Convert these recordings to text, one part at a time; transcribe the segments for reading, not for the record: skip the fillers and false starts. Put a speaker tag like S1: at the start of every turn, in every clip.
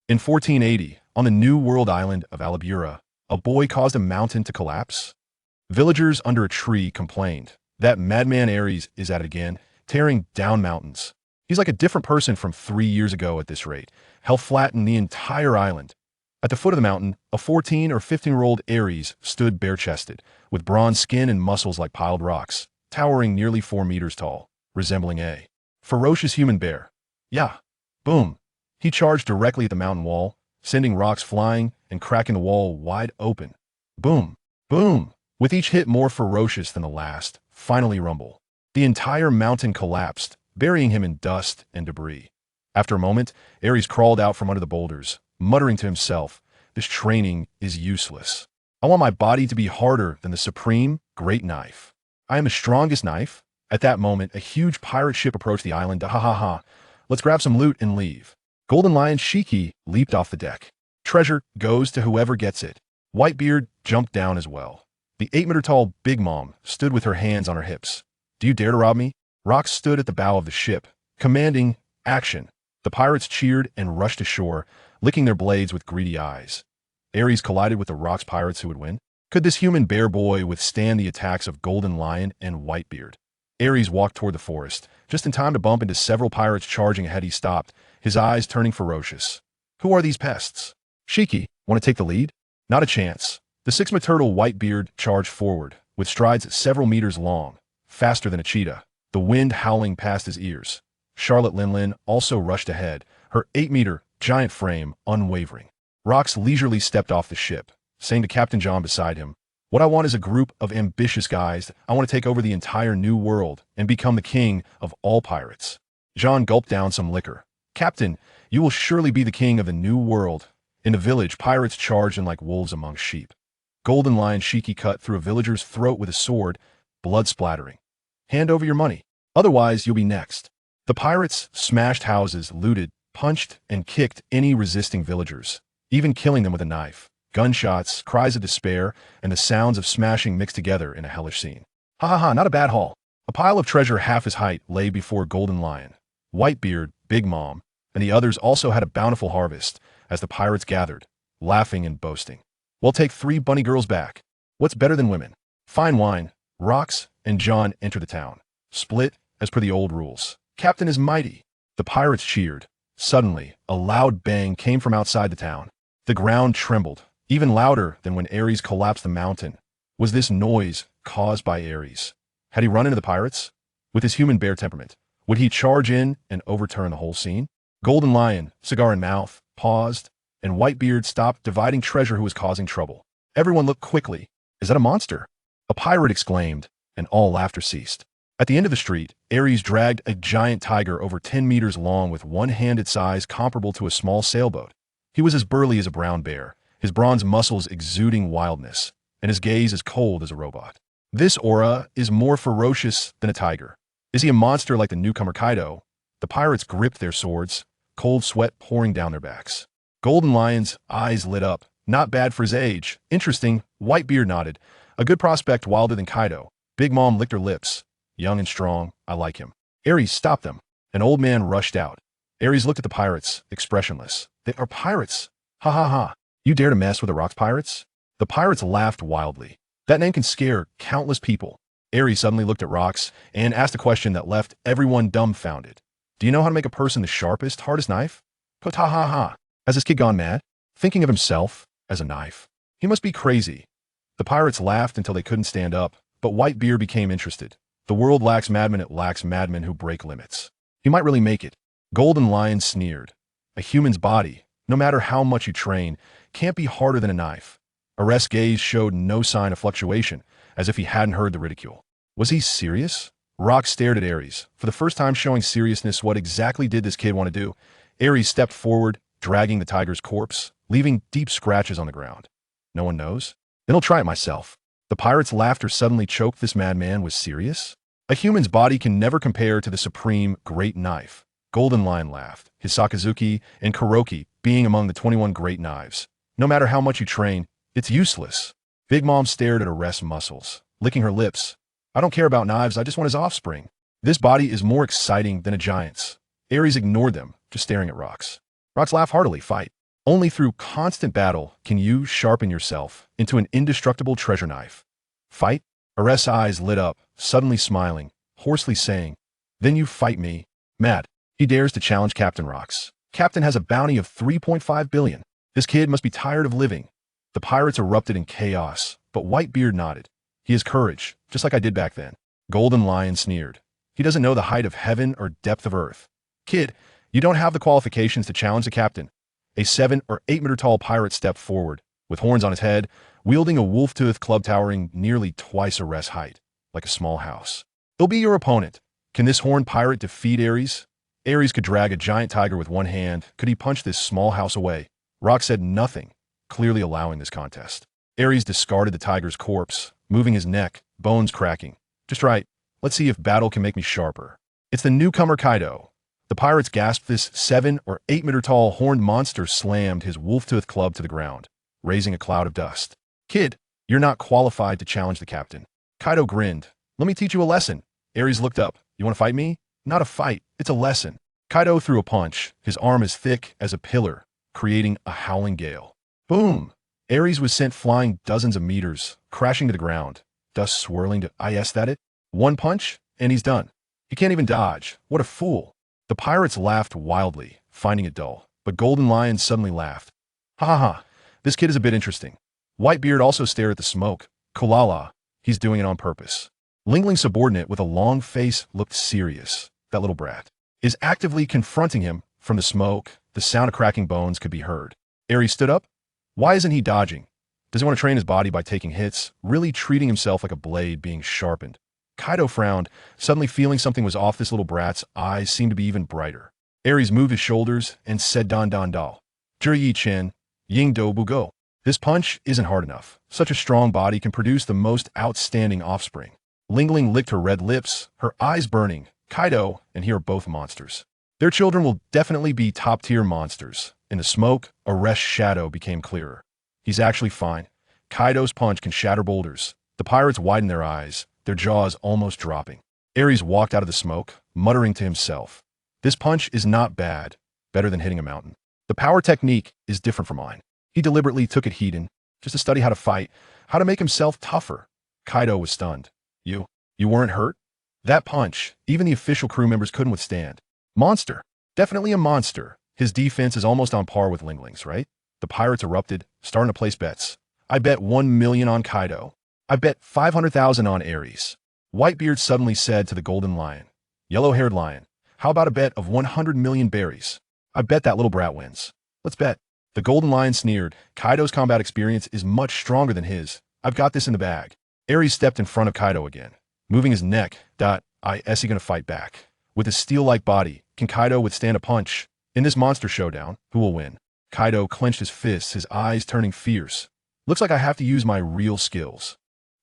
S1: In 1480, on the New World island of Alabura, a boy caused a mountain to collapse. Villagers under a tree complained, "That madman Aries is at it again, tearing down mountains. He's like a different person from 3 years ago at this rate. He'll flatten the entire island." At the foot of the mountain, a 14 or 15-year-old Aries stood bare-chested, with bronze skin and muscles like piled rocks, towering nearly 4 meters tall, resembling a ferocious human bear. Yeah. Boom. He charged directly at the mountain wall, sending rocks flying and cracking the wall wide open. Boom. Boom. With each hit more ferocious than the last, finally rumble. The entire mountain collapsed, burying him in dust and debris. After a moment, Aries crawled out from under the boulders, muttering to himself, "This training is useless. I want my body to be harder than the supreme great knife. I am the strongest knife." At that moment, a huge pirate ship approached the island. Ha ha ha. Let's grab some loot and leave. Golden Lion Haki leaped off the deck. Treasure goes to whoever gets it. Whitebeard jumped down as well. The 8-meter-tall Big Mom stood with her hands on her hips. "Do you dare to rob me?" Rox stood at the bow of the ship, commanding action. The pirates cheered and rushed ashore, licking their blades with greedy eyes. Aries collided with the Rox pirates who would win. Could this human bear boy withstand the attacks of Golden Lion and Whitebeard? Aries walked toward the forest, just in time to bump into several pirates charging ahead. He stopped, his eyes turning ferocious. Who are these pests? Haki, want to take the lead? Not a chance. The 6-meter-tall Whitebeard charged forward, with strides several meters long, faster than a cheetah, the wind howling past his ears. Charlotte Linlin also rushed ahead, her 8-meter giant frame unwavering. Rox leisurely stepped off the ship, saying to Captain John beside him, "What I want is a group of ambitious guys. I want to take over the entire new world and become the king of all pirates." John gulped down some liquor. "Captain, you will surely be the king of the new world." In the village, pirates charged in like wolves among sheep. Golden Lion Haki cut through a villager's throat with a sword, blood splattering. "Hand over your money, otherwise you'll be next." The pirates smashed houses, looted, punched, and kicked any resisting villagers, even killing them with a knife. Gunshots, cries of despair, and the sounds of smashing mixed together in a hellish scene. Ha ha ha, not a bad haul. A pile of treasure half his height lay before Golden Lion. Whitebeard, Big Mom, and the others also had a bountiful harvest as the pirates gathered, laughing and boasting. "We'll take 3 bunny girls back. What's better than women? Fine wine." Rox and John entered the town, split as per the old rules. "Captain is mighty." The pirates cheered. Suddenly, a loud bang came from outside the town. The ground trembled, even louder than when Aries collapsed the mountain. Was this noise caused by Aries? Had he run into the pirates? With his human bear temperament, would he charge in and overturn the whole scene? Golden Lion, cigar in mouth, paused, and Whitebeard stopped dividing treasure who was causing trouble. Everyone looked quickly. "Is that a monster?" a pirate exclaimed, and all laughter ceased. At the end of the street, Aries dragged a giant tiger over 10 meters long with one-handed size comparable to a small sailboat. He was as burly as a brown bear, his bronze muscles exuding wildness, and his gaze as cold as a robot. This aura is more ferocious than a tiger. Is he a monster like the newcomer Kaido? The pirates gripped their swords, cold sweat pouring down their backs. Golden Lion's eyes lit up. Not bad for his age. Interesting. Whitebeard nodded. A good prospect wilder than Kaido. Big Mom licked her lips. Young and strong. I like him. Aries stopped them. An old man rushed out. Aries looked at the pirates, expressionless. "They are pirates. Ha ha ha. You dare to mess with the Rox pirates?" The pirates laughed wildly. That name can scare countless people. Aries suddenly looked at Rox and asked a question that left everyone dumbfounded. "Do you know how to make a person the sharpest, hardest knife?" Ha ha ha. Has this kid gone mad? Thinking of himself as a knife? He must be crazy. The pirates laughed until they couldn't stand up, but Whitebeard became interested. The world lacks madmen, it lacks madmen who break limits. He might really make it. Golden Lion sneered. A human's body, no matter how much you train, can't be harder than a knife. Arrest's gaze showed no sign of fluctuation, as if he hadn't heard the ridicule. Was he serious? Rox stared at Aries, for the first time showing seriousness. What exactly did this kid want to do? Aries stepped forward, dragging the tiger's corpse, leaving deep scratches on the ground. No one knows? Then I'll try it myself. The pirate's laughter suddenly choked. This madman was serious? A human's body can never compare to the supreme great knife. Golden Lion laughed, his Sakazuki and Kuroki being among the 21 great knives. No matter how much you train, it's useless. Big Mom stared at Arrest's muscles, licking her lips. I don't care about knives, I just want his offspring. This body is more exciting than a giant's. Aries ignored them, just staring at Rox. Rox laughed heartily. Fight. Only through constant battle can you sharpen yourself into an indestructible treasure knife. Fight? Ares' eyes lit up, suddenly smiling, hoarsely saying, "Then you fight me." Mad. He dares to challenge Captain Rocks. Captain has a bounty of 3.5 billion. This kid must be tired of living. The pirates erupted in chaos, but Whitebeard nodded. He has courage, just like I did back then. Golden Lion sneered. He doesn't know the height of heaven or depth of earth. Kid, you don't have the qualifications to challenge the captain. A 7 or 8 meter tall pirate stepped forward, with horns on his head, wielding a wolf-toothed club towering nearly twice Ares' height, like a small house. He'll be your opponent. Can this horned pirate defeat Aries? Aries could drag a giant tiger with one hand. Could he punch this small house away? Rock said nothing, clearly allowing this contest. Aries discarded the tiger's corpse, moving his neck, bones cracking. Just right. Let's see if battle can make me sharper. It's the newcomer Kaido. The pirates gasped. This 7 or 8 meter tall horned monster slammed his wolf-toothed club to the ground, raising a cloud of dust. Kid, you're not qualified to challenge the captain. Kaido grinned. Let me teach you a lesson. Aries looked up. You want to fight me? Not a fight. It's a lesson. Kaido threw a punch, his arm as thick as a pillar, creating a howling gale. Boom! Aries was sent flying dozens of meters, crashing to the ground, dust swirling to at it. One punch, and he's done. He can't even dodge. What a fool. The pirates laughed wildly, finding it dull, but Golden Lion suddenly laughed. Ha ha ha, this kid is a bit interesting. Whitebeard also stared at the smoke. Kolala, he's doing it on purpose. Lingling's subordinate with a long face looked serious. That little brat is actively confronting him. From the smoke, the sound of cracking bones could be heard. Aries stood up. Why isn't he dodging? Does he want to train his body by taking hits, really treating himself like a blade being sharpened? Kaido frowned, suddenly feeling something was off. This little brat's eyes seemed to be even brighter. Aries moved his shoulders and said "Dan Dan Dal. Juri Yi Chen, Ying Do Bu Go." This punch isn't hard enough. Such a strong body can produce the most outstanding offspring. Lingling licked her red lips, her eyes burning. Kaido and he are both monsters. Their children will definitely be top-tier monsters. In the smoke, Ares' shadow became clearer. He's actually fine. Kaido's punch can shatter boulders. The pirates widened their eyes, their jaws almost dropping. Aries walked out of the smoke, muttering to himself. This punch is not bad, better than hitting a mountain. The power technique is different from mine. He deliberately took it heathen, just to study how to fight, how to make himself tougher. Kaido was stunned. You weren't hurt? That punch, even the official crew members couldn't withstand. Monster. Definitely a monster. His defense is almost on par with Lingling's, right? The pirates erupted, starting to place bets. I bet 1 million on Kaido. I bet 500,000 on Aries. Whitebeard suddenly said to the Golden Lion, Yellow-haired lion, how about a bet of 100 million berries? I bet that little brat wins. Let's bet. The Golden Lion sneered. Kaido's combat experience is much stronger than his. I've got this in the bag. Aries stepped in front of Kaido again, moving his neck. Is he gonna fight back? With his steel-like body, can Kaido withstand a punch? In this monster showdown, who will win? Kaido clenched his fists, his eyes turning fierce. Looks like I have to use my real skills.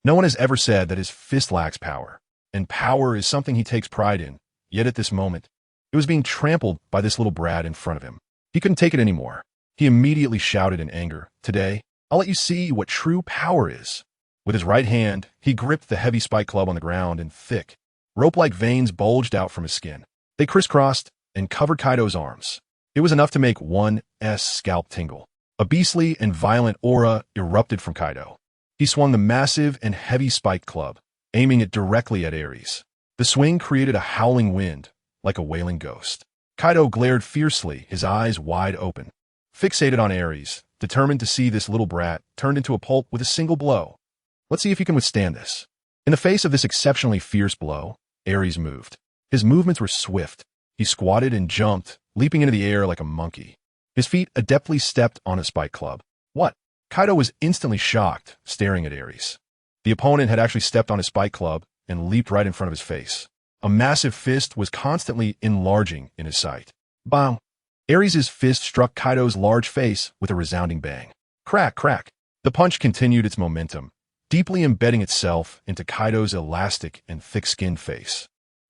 S1: No one has ever said that his fist lacks power, and power is something he takes pride in. Yet at this moment, it was being trampled by this little brat in front of him. He couldn't take it anymore. He immediately shouted in anger, "Today, I'll let you see what true power is." With his right hand, he gripped the heavy spike club on the ground, and thick, rope-like veins bulged out from his skin. They crisscrossed and covered Kaido's arms. It was enough to make one's scalp tingle. A beastly and violent aura erupted from Kaido. He swung the massive and heavy spiked club, aiming it directly at Aries. The swing created a howling wind, like a wailing ghost. Kaido glared fiercely, his eyes wide open. Fixated on Aries, determined to see this little brat turned into a pulp with a single blow. Let's see if he can withstand this. In the face of this exceptionally fierce blow, Aries moved. His movements were swift. He squatted and jumped, leaping into the air like a monkey. His feet adeptly stepped on a spike club. What? Kaido was instantly shocked, staring at Aries. The opponent had actually stepped on his spike club and leaped right in front of his face. A massive fist was constantly enlarging in his sight. Bang! Aries' fist struck Kaido's large face with a resounding bang. Crack, crack. The punch continued its momentum, deeply embedding itself into Kaido's elastic and thick-skinned face.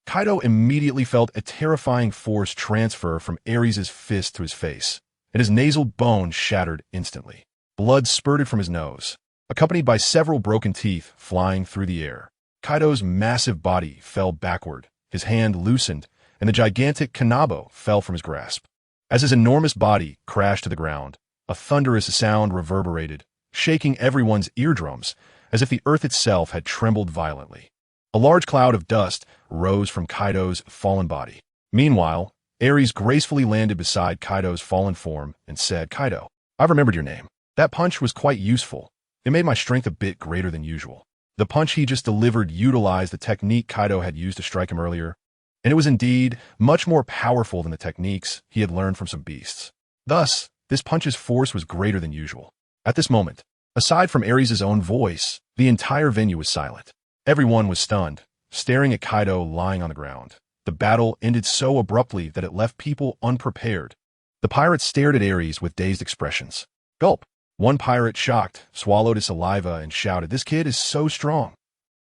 S1: Kaido immediately felt a terrifying force transfer from Aries' fist to his face, and his nasal bone shattered instantly. Blood spurted from his nose, accompanied by several broken teeth flying through the air. Kaido's massive body fell backward, his hand loosened, and the gigantic Kanabo fell from his grasp. As his enormous body crashed to the ground, A thunderous sound reverberated, shaking everyone's eardrums, as if the earth itself had trembled violently. A large cloud of dust rose from Kaido's fallen body. Meanwhile, Aries gracefully landed beside Kaido's fallen form and said, "Kaido, I've remembered your name. That punch was quite useful. It made my strength a bit greater than usual." The punch he just delivered utilized the technique Kaido had used to strike him earlier, and it was indeed much more powerful than the techniques he had learned from some beasts. Thus, this punch's force was greater than usual. At this moment, aside from Aries' own voice, the entire venue was silent. Everyone was stunned, staring at Kaido lying on the ground. The battle ended so abruptly that it left people unprepared. The pirates stared at Aries with dazed expressions. Gulp. One pirate, shocked, swallowed his saliva and shouted, "This kid is so strong."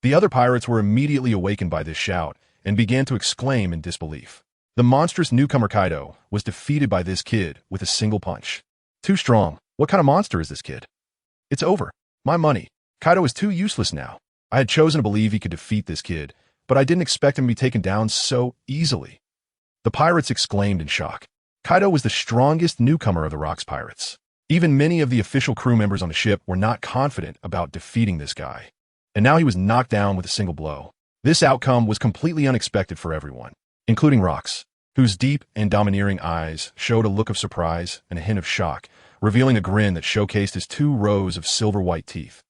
S1: The other pirates were immediately awakened by this shout and began to exclaim in disbelief. The monstrous newcomer Kaido was defeated by this kid with a single punch. Too strong. What kind of monster is this kid? It's over. My money. Kaido is too useless now. I had chosen to believe he could defeat this kid, but I didn't expect him to be taken down so easily. The pirates exclaimed in shock. Kaido was the strongest newcomer of the Rocks pirates. Even many of the official crew members on the ship were not confident about defeating this guy. And now he was knocked down with a single blow. This outcome was completely unexpected for everyone, including Rocks, whose deep and domineering eyes showed a look of surprise and a hint of shock, revealing a grin that showcased his 2 rows of silver-white teeth.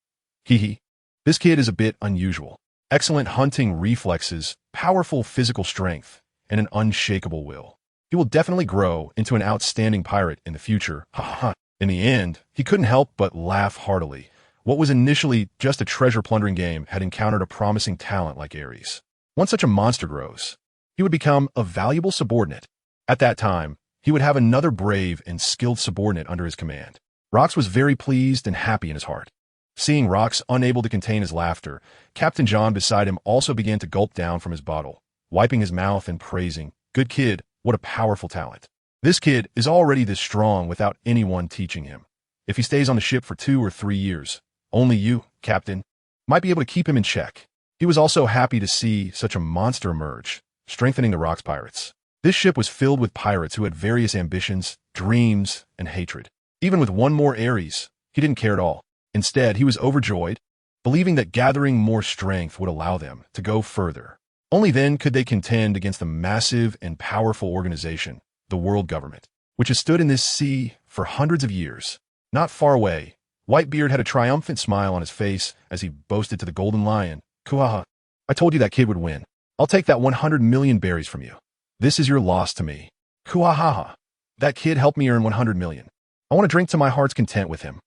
S1: Hee. This kid is a bit unusual. Excellent hunting reflexes, powerful physical strength, and an unshakable will. He will definitely grow into an outstanding pirate in the future. Ha ha. In the end, he couldn't help but laugh heartily. What was initially just a treasure-plundering game had encountered a promising talent like Aries. Once such a monster grows, he would become a valuable subordinate. At that time, he would have another brave and skilled subordinate under his command. Rocks was very pleased and happy in his heart. Seeing Rocks unable to contain his laughter, Captain John beside him also began to gulp down from his bottle, wiping his mouth and praising, "Good kid, what a powerful talent. This kid is already this strong without anyone teaching him. If he stays on the ship for 2 or 3 years, only you, Captain, might be able to keep him in check." He was also happy to see such a monster emerge, strengthening the Rocks pirates. This ship was filled with pirates who had various ambitions, dreams, and hatred. Even with one more Aries, he didn't care at all. Instead, he was overjoyed, believing that gathering more strength would allow them to go further. Only then could they contend against the massive and powerful organization, the world government, which has stood in this sea for hundreds of years. Not far away, Whitebeard had a triumphant smile on his face as he boasted to the Golden Lion, "Kuaha, I told you that kid would win. I'll take that 100 million berries from you. This is your loss to me. Kuahaha. That kid helped me earn 100 million. I want to drink to my heart's content with him."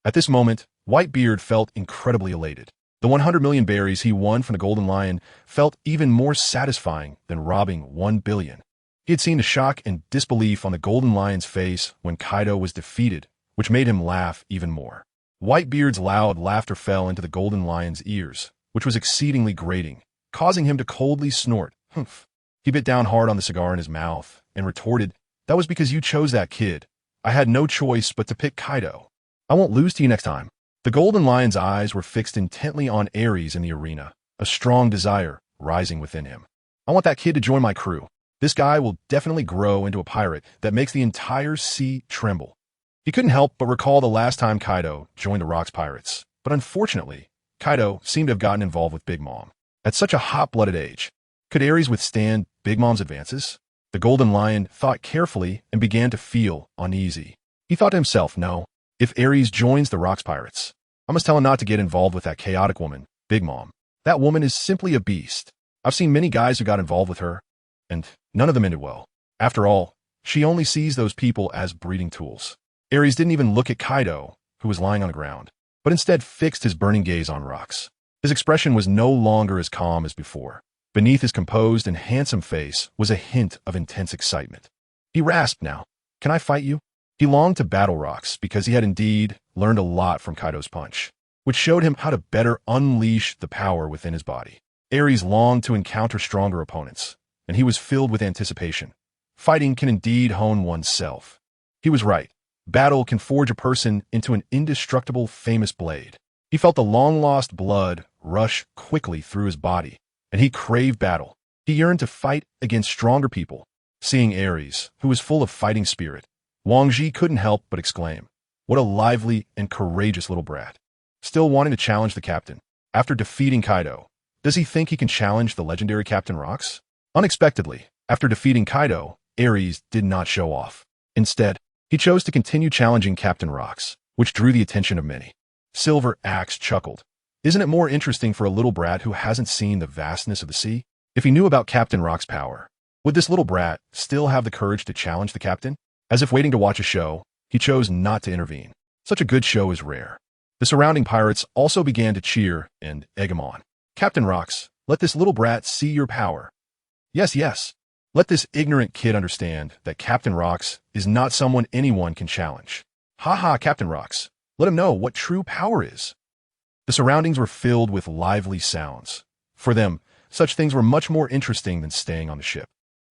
S1: At this moment, Whitebeard felt incredibly elated. The 100 million berries he won from the Golden Lion felt even more satisfying than robbing 1 billion. He had seen the shock and disbelief on the Golden Lion's face when Kaido was defeated, which made him laugh even more. Whitebeard's loud laughter fell into the Golden Lion's ears, which was exceedingly grating, causing him to coldly snort. Humph. He bit down hard on the cigar in his mouth and retorted, "That was because you chose that kid. I had no choice but to pick Kaido. I won't lose to you next time." The Golden Lion's eyes were fixed intently on Aries in the arena, a strong desire rising within him. "I want that kid to join my crew. This guy will definitely grow into a pirate that makes the entire sea tremble." He couldn't help but recall the last time Kaido joined the Rocks pirates, but unfortunately, Kaido seemed to have gotten involved with Big Mom. At such a hot-blooded age, could Aries withstand Big Mom's advances? The Golden Lion thought carefully and began to feel uneasy. He thought to himself, "No, if Aries joins the Rocks pirates, I must tell him not to get involved with that chaotic woman, Big Mom. That woman is simply a beast. I've seen many guys who got involved with her, and none of them ended well. After all, she only sees those people as breeding tools." Aries didn't even look at Kaido, who was lying on the ground, but instead fixed his burning gaze on Rocks. His expression was no longer as calm as before. Beneath his composed and handsome face was a hint of intense excitement. He rasped now, "Can I fight you?" He longed to battle Rocks because he had indeed learned a lot from Kaido's punch, which showed him how to better unleash the power within his body. Aries longed to encounter stronger opponents, and he was filled with anticipation. Fighting can indeed hone oneself. He was right. Battle can forge a person into an indestructible, famous blade. He felt the long-lost blood rush quickly through his body, and he craved battle. He yearned to fight against stronger people. Seeing Aries, who was full of fighting spirit, Wang Ji couldn't help but exclaim, What a lively and courageous little brat. Still wanting to challenge the captain. After defeating Kaido, does he think he can challenge the legendary Captain Rocks? Unexpectedly, after defeating Kaido, Aries did not show off. Instead, he chose to continue challenging Captain Rocks, which drew the attention of many. Silver Axe chuckled. Isn't it more interesting for a little brat who hasn't seen the vastness of the sea? If he knew about Captain Rock's power, would this little brat still have the courage to challenge the captain? As if waiting to watch a show, he chose not to intervene. Such a good show is rare. The surrounding pirates also began to cheer and egg him on. Captain Rocks, let this little brat see your power. Yes, yes. Let this ignorant kid understand that Captain Rocks is not someone anyone can challenge. Ha ha, Captain Rocks. Let him know what true power is. The surroundings were filled with lively sounds. For them, such things were much more interesting than staying on the ship.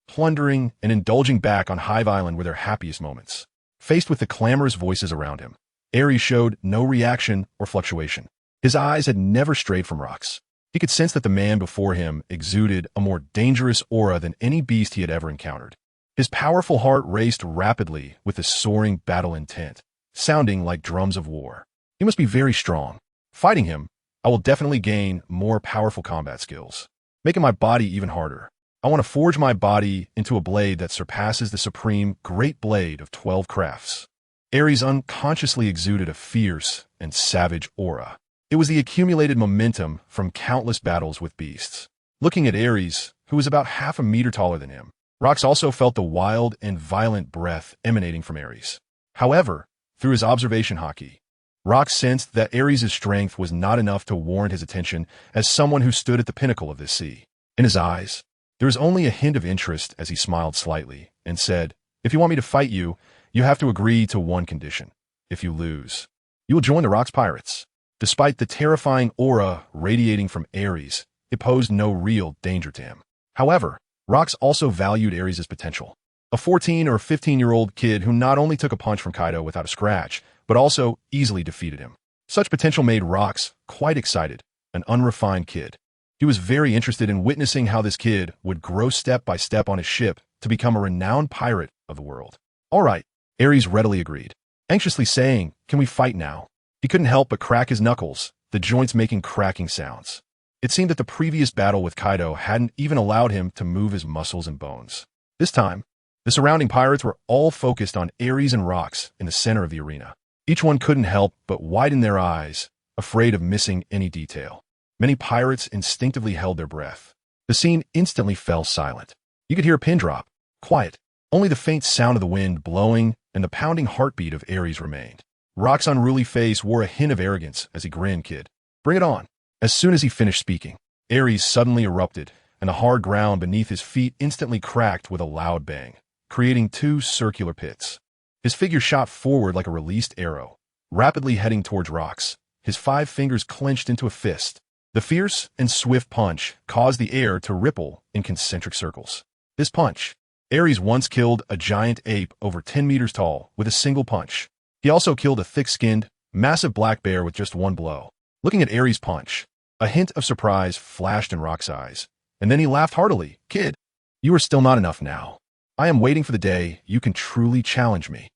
S1: Plundering and indulging back on Hive Island were their happiest moments. Faced with the clamorous voices around him, Aries showed no reaction or fluctuation. His eyes had never strayed from Rocks. He could sense that the man before him exuded a more dangerous aura than any beast he had ever encountered. His powerful heart raced rapidly with the soaring battle intent, sounding like drums of war. He must be very strong. Fighting him, I will definitely gain more powerful combat skills, making my body even harder. I want to forge my body into a blade that surpasses the supreme great blade of 12 crafts. Aries unconsciously exuded a fierce and savage aura. It was the accumulated momentum from countless battles with beasts. Looking at Aries, who was about half a meter taller than him, Rocks also felt the wild and violent breath emanating from Aries. However, through his observation Haki, Rocks sensed that Aries' strength was not enough to warrant his attention as someone who stood at the pinnacle of this sea. In his eyes, there was only a hint of interest as he smiled slightly and said, "If you want me to fight you, you have to agree to one condition. If you lose, you will join the Rocks Pirates." Despite the terrifying aura radiating from Aries, it posed no real danger to him. However, Rocks also valued Aries' potential. A 14 or 15-year-old kid who not only took a punch from Kaido without a scratch, but also easily defeated him. Such potential made Rocks quite excited, an unrefined kid. He was very interested in witnessing how this kid would grow step by step on his ship to become a renowned pirate of the world. All right, Aries readily agreed, anxiously saying, "Can we fight now?" He couldn't help but crack his knuckles, the joints making cracking sounds. It seemed that the previous battle with Kaido hadn't even allowed him to move his muscles and bones. This time, the surrounding pirates were all focused on Aries and Rocks in the center of the arena. Each one couldn't help but widen their eyes, afraid of missing any detail. Many pirates instinctively held their breath. The scene instantly fell silent. You could hear a pin drop. Quiet. Only the faint sound of the wind blowing and the pounding heartbeat of Aries remained. Rock's unruly face wore a hint of arrogance as he grinned, "Kid, bring it on." As soon as he finished speaking, Aries suddenly erupted, and the hard ground beneath his feet instantly cracked with a loud bang, creating two circular pits. His figure shot forward like a released arrow, rapidly heading towards Rocks, his 5 fingers clenched into a fist. The fierce and swift punch caused the air to ripple in concentric circles. This punch, Aries once killed a giant ape over 10 meters tall with a single punch. He also killed a thick-skinned, massive black bear with just one blow. Looking at Aries' punch, a hint of surprise flashed in Rock's eyes, and then he laughed heartily. "Kid, you are still not enough now. I am waiting for the day you can truly challenge me."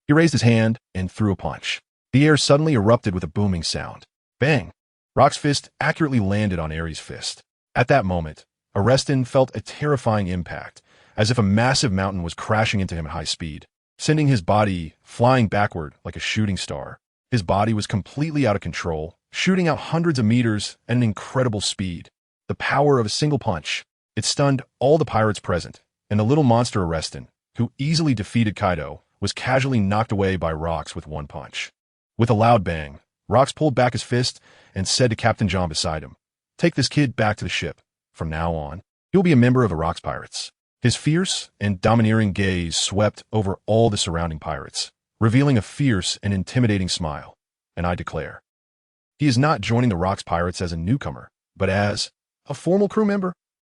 S1: He raised his hand and threw a punch. The air suddenly erupted with a booming sound. Bang! Rock's fist accurately landed on Aries' fist. At that moment, Arestin felt a terrifying impact, as if a massive mountain was crashing into him at high speed, sending his body flying backward like a shooting star. His body was completely out of control, shooting out hundreds of meters at an incredible speed. The power of a single punch. It stunned all the pirates present, and the little monster Arestin, who easily defeated Kaido, was casually knocked away by Rocks with one punch. With a loud bang, Rocks pulled back his fist and said to Captain John beside him, "Take this kid back to the ship. From now on, he'll be a member of the Rocks Pirates." His fierce and domineering gaze swept over all the surrounding pirates, revealing a fierce and intimidating smile. "And I declare, he is not joining the Rocks Pirates as a newcomer, but as a formal crew member."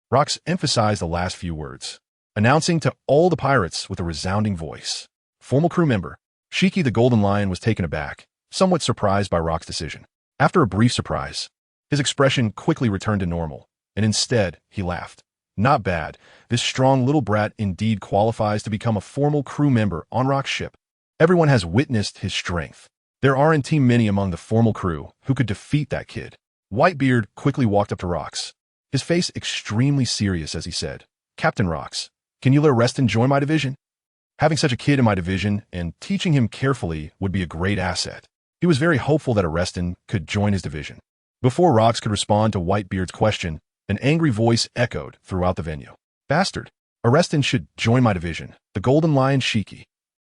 S1: Rocks emphasized the last few words, announcing to all the pirates with a resounding voice, "Formal crew member." Shiki the Golden Lion was taken aback, somewhat surprised by Rock's decision. After a brief surprise, his expression quickly returned to normal, and instead he laughed. "Not bad. This strong little brat indeed qualifies to become a formal crew member on Rock's ship." Everyone has witnessed his strength. There aren't too many among the formal crew who could defeat that kid. Whitebeard quickly walked up to Rox, his face extremely serious as he said, "Captain Rox, can you let Reston join my division? Having such a kid in my division and teaching him carefully would be a great asset." He was very hopeful that Reston could join his division. Before Rox could respond to Whitebeard's question, an angry voice echoed throughout the venue. "Bastard! Reston should join my division, the Golden Lion Shiki."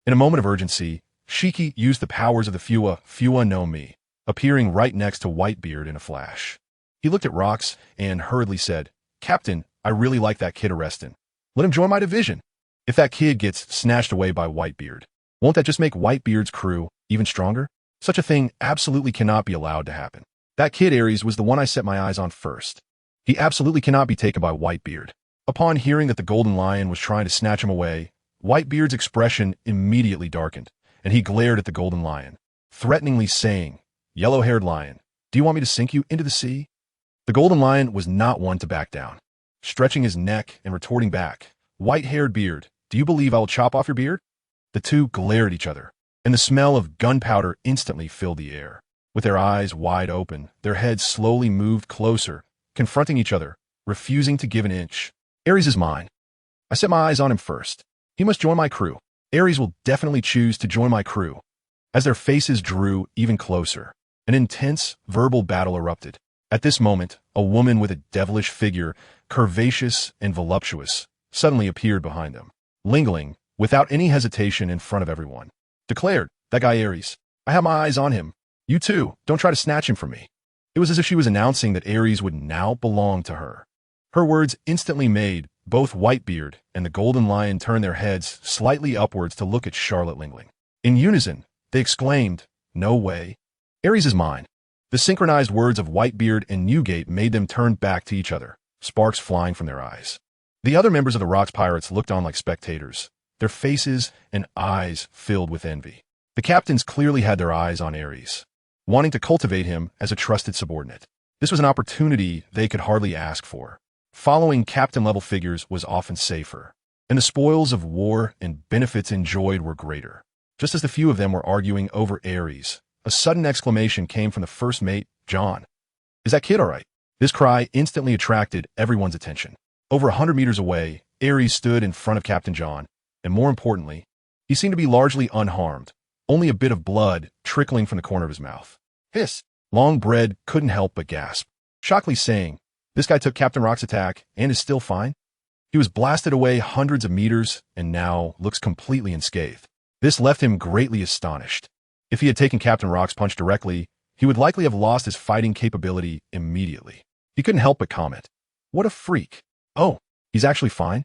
S1: In a moment of urgency, Shiki used the powers of the Fua no Mi, appearing right next to Whitebeard in a flash. He looked at Rox and hurriedly said, "Captain, I really like that kid Reston. Let him join my division. If that kid gets snatched away by Whitebeard, won't that just make Whitebeard's crew even stronger? Such a thing absolutely cannot be allowed to happen. That kid Aries was the one I set my eyes on first. He absolutely cannot be taken by Whitebeard." Upon hearing that the Golden Lion was trying to snatch him away, Whitebeard's expression immediately darkened, and he glared at the Golden Lion, threateningly saying, "Yellow-haired lion, do you want me to sink you into the sea?" The Golden Lion was not one to back down. Stretching his neck and retorting back, "White-haired beard, do you believe I will chop off your beard?" The two glared at each other, and the smell of gunpowder instantly filled the air. With their eyes wide open, their heads slowly moved closer, confronting each other, refusing to give an inch. "Aries is mine. I set my eyes on him first. He must join my crew. Aries will definitely choose to join my crew." As their faces drew even closer, an intense verbal battle erupted. At this moment, a woman with a devilish figure, curvaceous and voluptuous, suddenly appeared behind them. Lingling, without any hesitation in front of everyone, declared, "That guy Aries. I have my eyes on him. You too, don't try to snatch him from me." It was as if she was announcing that Aries would now belong to her. Her words instantly made both Whitebeard and the Golden Lion turn their heads slightly upwards to look at Charlotte Lingling. In unison, they exclaimed, "No way. Aries is mine." The synchronized words of Whitebeard and Newgate made them turn back to each other, sparks flying from their eyes. The other members of the Rocks Pirates looked on like spectators, their faces and eyes filled with envy. The captains clearly had their eyes on Aries, wanting to cultivate him as a trusted subordinate. This was an opportunity they could hardly ask for. Following captain-level figures was often safer, and the spoils of war and benefits enjoyed were greater. Just as the few of them were arguing over Aries, a sudden exclamation came from the first mate, John. "Is that kid all right?" This cry instantly attracted everyone's attention. Over 100 meters away, Aries stood in front of Captain John, and more importantly, he seemed to be largely unharmed, only a bit of blood trickling from the corner of his mouth. "Hiss!" Longbread couldn't help but gasp, shockingly saying, "This guy took Captain Rock's attack and is still fine?" He was blasted away hundreds of meters and now looks completely unscathed. This left him greatly astonished. If he had taken Captain Rock's punch directly, he would likely have lost his fighting capability immediately. He couldn't help but comment, "What a freak. Oh, he's actually fine?"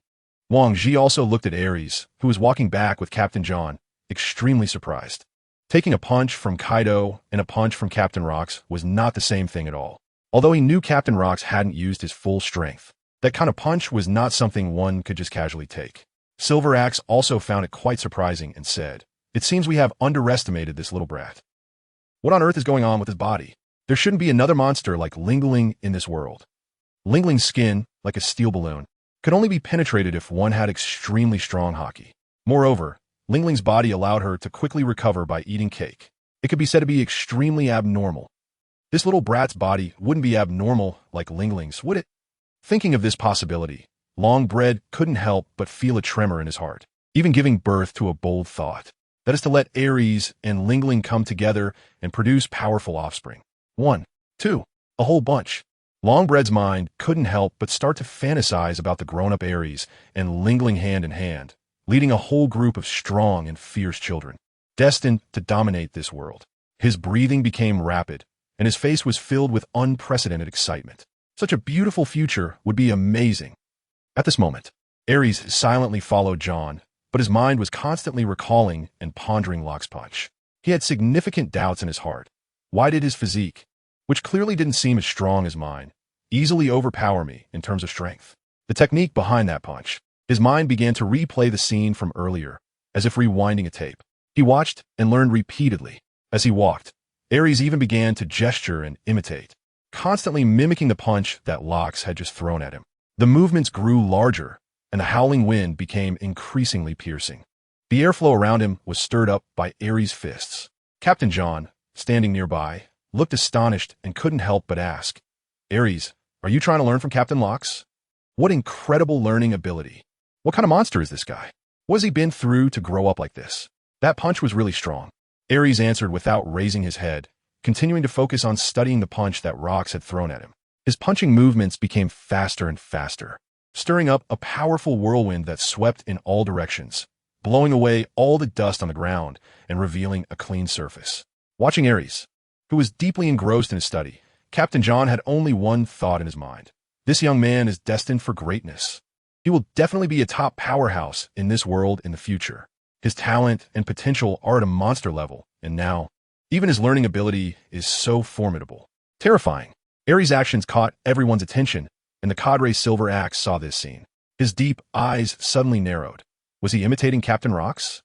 S1: Wang Ji also looked at Aries, who was walking back with Captain John, extremely surprised. Taking a punch from Kaido and a punch from Captain Rox was not the same thing at all. Although he knew Captain Rox hadn't used his full strength, that kind of punch was not something one could just casually take. Silver Axe also found it quite surprising and said, "It seems we have underestimated this little brat. What on earth is going on with his body? There shouldn't be another monster like Lingling in this world." Lingling's skin, like a steel balloon, could only be penetrated if one had extremely strong Haki. Moreover, Lingling's body allowed her to quickly recover by eating cake. It could be said to be extremely abnormal. This little brat's body wouldn't be abnormal like Lingling's, would it? Thinking of this possibility, Longbread couldn't help but feel a tremor in his heart, even giving birth to a bold thought. That is to let Aries and Lingling come together and produce powerful offspring. 1, 2, a whole bunch. Longbread's mind couldn't help but start to fantasize about the grown-up Aries and Lingling hand in hand, leading a whole group of strong and fierce children, destined to dominate this world. His breathing became rapid, and his face was filled with unprecedented excitement. Such a beautiful future would be amazing. At this moment, Aries silently followed John, but his mind was constantly recalling and pondering Locke's punch. He had significant doubts in his heart. Why did his physique, which clearly didn't seem as strong as mine, easily overpower me in terms of strength? The technique behind that punch. His mind began to replay the scene from earlier, as if rewinding a tape. He watched and learned repeatedly. As he walked, Aries even began to gesture and imitate, constantly mimicking the punch that Locke had just thrown at him. The movements grew larger, and the howling wind became increasingly piercing. The airflow around him was stirred up by Aries' fists. Captain John, standing nearby, looked astonished and couldn't help but ask, Aries, are you trying to learn from Captain Locks? What incredible learning ability. What kind of monster is this guy? What has he been through to grow up like this? That punch was really strong. Aries answered without raising his head, continuing to focus on studying the punch that Rox had thrown at him. His punching movements became faster and faster, stirring up a powerful whirlwind that swept in all directions, blowing away all the dust on the ground and revealing a clean surface. Watching Aries, who was deeply engrossed in his study, Captain John had only one thought in his mind. This young man is destined for greatness. He will definitely be a top powerhouse in this world in the future. His talent and potential are at a monster level, and now, even his learning ability is so formidable. Terrifying. Aries' actions caught everyone's attention, and the cadre Silver Axe saw this scene. His deep eyes suddenly narrowed. Was he imitating Captain Rox?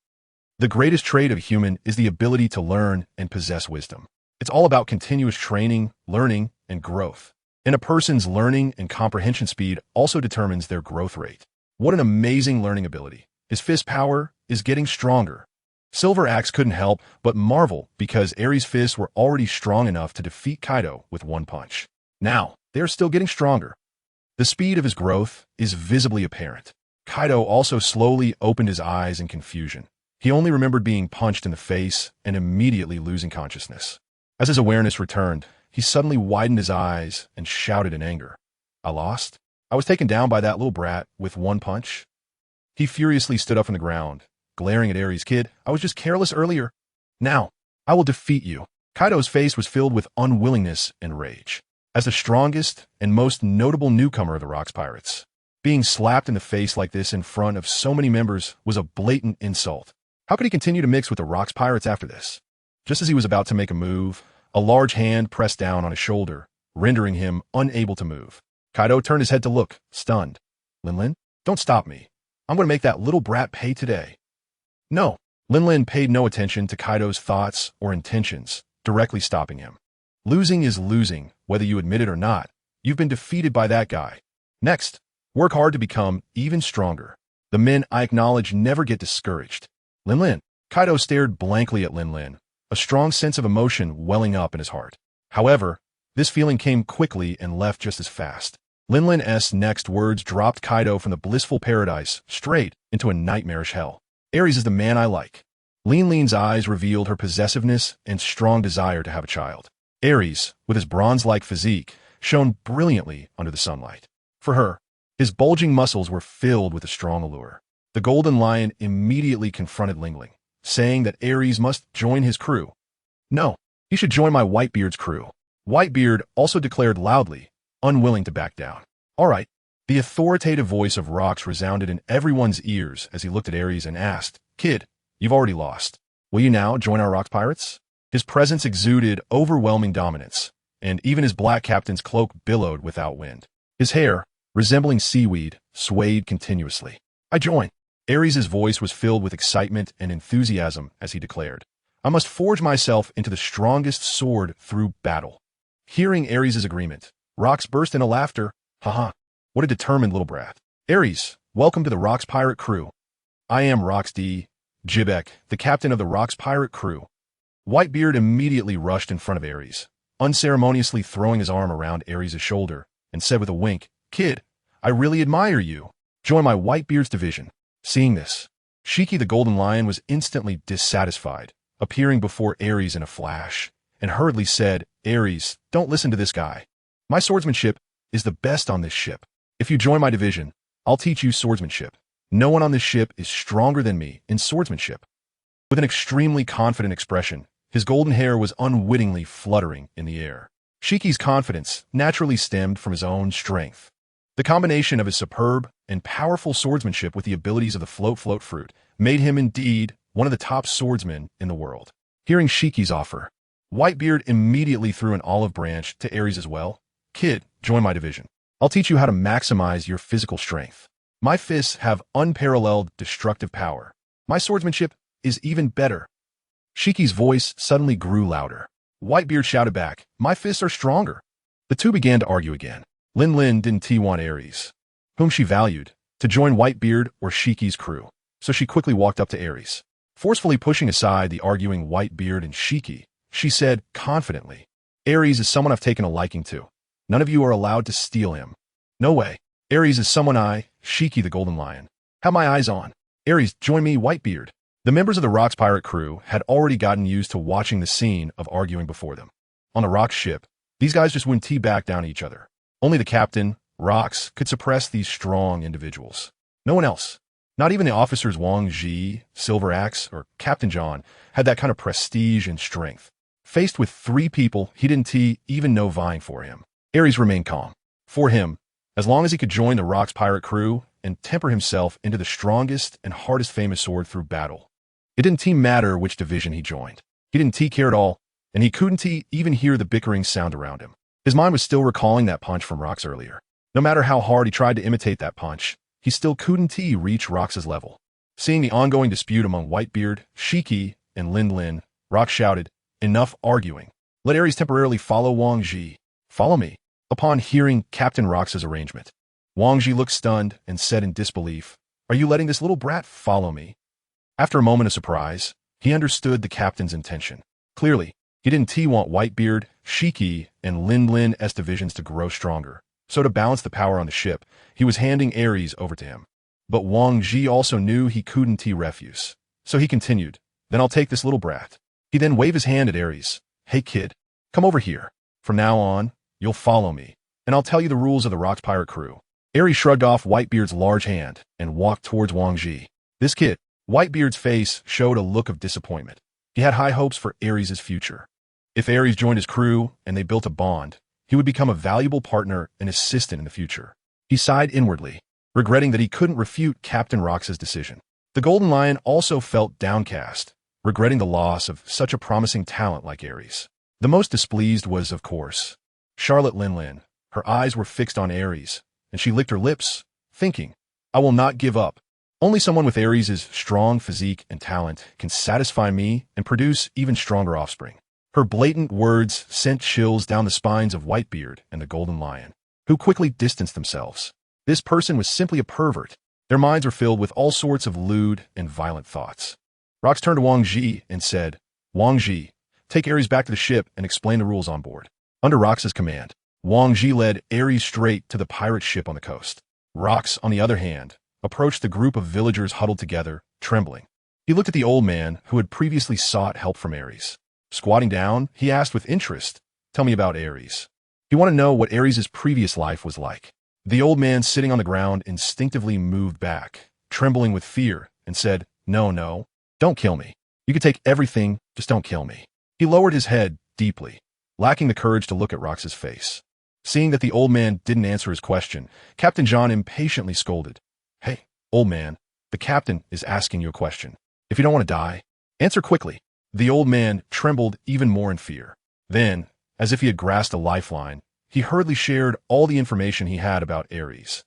S1: The greatest trait of a human is the ability to learn and possess wisdom. It's all about continuous training, learning, and growth. And a person's learning and comprehension speed also determines their growth rate. What an amazing learning ability. His fist power is getting stronger. Silver Axe couldn't help but marvel because Aries' fists were already strong enough to defeat Kaido with one punch. Now, they are still getting stronger. The speed of his growth is visibly apparent. Kaido also slowly opened his eyes in confusion. He only remembered being punched in the face and immediately losing consciousness. As his awareness returned, he suddenly widened his eyes and shouted in anger. I lost? I was taken down by that little brat with one punch? He furiously stood up from the ground, glaring at Aries. Kid, I was just careless earlier. Now, I will defeat you. Kaido's face was filled with unwillingness and rage. As the strongest and most notable newcomer of the Rox Pirates, being slapped in the face like this in front of so many members was a blatant insult. How could he continue to mix with the Rox Pirates after this? Just as he was about to make a move, a large hand pressed down on his shoulder, rendering him unable to move. Kaido turned his head to look, stunned. Lin, don't stop me. I'm going to make that little brat pay today. No. Lin paid no attention to Kaido's thoughts or intentions, directly stopping him. Losing is losing, whether you admit it or not. You've been defeated by that guy. Next, work hard to become even stronger. The men I acknowledge never get discouraged. Lin. Kaido stared blankly at Lin, a strong sense of emotion welling up in his heart. However, this feeling came quickly and left just as fast. Lin's next words dropped Kaido from the blissful paradise straight into a nightmarish hell. Aries is the man I like. Lin's eyes revealed her possessiveness and strong desire to have a child. Aries, with his bronze-like physique, shone brilliantly under the sunlight. For her, his bulging muscles were filled with a strong allure. The Golden Lion immediately confronted Ling, saying that Aries must join his crew. No, he should join my Whitebeard's crew. Whitebeard also declared loudly, unwilling to back down. All right. The authoritative voice of Rox resounded in everyone's ears as he looked at Aries and asked, Kid, you've already lost. Will you now join our Rox Pirates? His presence exuded overwhelming dominance, and even his black captain's cloak billowed without wind. His hair, resembling seaweed, swayed continuously. I join. Aries' voice was filled with excitement and enthusiasm as he declared, I must forge myself into the strongest sword through battle. Hearing Aries' agreement, Rox burst into laughter. Haha, what a determined little brat. Aries, welcome to the Rox Pirate crew. I am Rox D. Jibek, the captain of the Rox Pirate crew. Whitebeard immediately rushed in front of Aries, unceremoniously throwing his arm around Aries' shoulder, and said with a wink, Kid, I really admire you. Join my Whitebeard's division. Seeing this, Shiki the Golden Lion was instantly dissatisfied, appearing before Aries in a flash, and hurriedly said, Aries, don't listen to this guy. My swordsmanship is the best on this ship. If you join my division, I'll teach you swordsmanship. No one on this ship is stronger than me in swordsmanship. With an extremely confident expression, his golden hair was unwittingly fluttering in the air. Shiki's confidence naturally stemmed from his own strength. The combination of his superb and powerful swordsmanship with the abilities of the float fruit made him indeed one of the top swordsmen in the world. Hearing Shiki's offer, Whitebeard immediately threw an olive branch to Aries as well. Kid, join my division. I'll teach you how to maximize your physical strength. My fists have unparalleled destructive power. My swordsmanship is even better. Shiki's voice suddenly grew louder. Whitebeard shouted back, my fists are stronger. The two began to argue again. Lin didn't want Aries, whom she valued, to join Whitebeard or Shiki's crew. so she quickly walked up to Aries. Forcefully pushing aside the arguing Whitebeard and Haki, she said confidently, Aries is someone I've taken a liking to. None of you are allowed to steal him. No way. Aries is someone I, Haki the Golden Lion, have my eyes on. Aries, join me, Whitebeard. The members of the Rock's pirate crew had already gotten used to watching the scene of arguing before them. On the Rock's ship, these guys just wouldn't tee back down each other. Only the captain, Rox, could suppress these strong individuals. No one else. Not even the officers Wang Ji, Silver Axe, or Captain John had that kind of prestige and strength. Faced with 3 people he didn't even know vying for him, Aries remained calm. For him, as long as he could join the Rock's pirate crew and temper himself into the strongest and hardest famous sword through battle, it didn't matter which division he joined. He didn't care at all, and he couldn't even hear the bickering sound around him. His mind was still recalling that punch from Rox earlier. No matter how hard he tried to imitate that punch, he still couldn't reach Rox's level. Seeing the ongoing dispute among Whitebeard, Haki, and Lin, Rox shouted, enough arguing. Let Aries temporarily follow Wang Ji. Follow me. Upon hearing Captain Rox's arrangement, Wang Ji looked stunned and said in disbelief, are you letting this little brat follow me? After a moment of surprise, he understood the captain's intention. Clearly, he didn't want Whitebeard, Haki, and Lin's divisions to grow stronger. So to balance the power on the ship, he was handing Aries over to him. But Wang Ji also knew he couldn't refuse. So he continued, then I'll take this little brat. He then waved his hand at Aries. Hey kid, come over here. From now on, you'll follow me, and I'll tell you the rules of the Rock's pirate crew. Aries shrugged off Whitebeard's large hand and walked towards Wang Ji. This kid, Whitebeard's face showed a look of disappointment. He had high hopes for Aries' future. If Aries joined his crew and they built a bond, he would become a valuable partner and assistant in the future. He sighed inwardly, regretting that he couldn't refute Captain Rox's decision. The Golden Lion also felt downcast, regretting the loss of such a promising talent like Aries. The most displeased was, of course, Charlotte Lin. Her eyes were fixed on Aries, and she licked her lips, thinking, I will not give up. Only someone with Aries' strong physique and talent can satisfy me and produce even stronger offspring. Her blatant words sent chills down the spines of Whitebeard and the Golden Lion, who quickly distanced themselves. This person was simply a pervert. Their minds were filled with all sorts of lewd and violent thoughts. Rox turned to Wang Ji and said, Wang Ji, take Aries back to the ship and explain the rules on board. Under Rox's command, Wang Ji led Aries straight to the pirate ship on the coast. Rox, on the other hand, approached the group of villagers huddled together, trembling. He looked at the old man who had previously sought help from Aries. Squatting down, he asked with interest, tell me about Aries. He wanted to know what Aries' previous life was like. The old man sitting on the ground instinctively moved back, trembling with fear, and said, No, don't kill me. You can take everything, just don't kill me. He lowered his head deeply, lacking the courage to look at Rox's face. Seeing that the old man didn't answer his question, Captain John impatiently scolded. Hey, old man, the captain is asking you a question. If you don't want to die, answer quickly. The old man trembled even more in fear. Then, as if he had grasped a lifeline, he hurriedly shared all the information he had about Aries.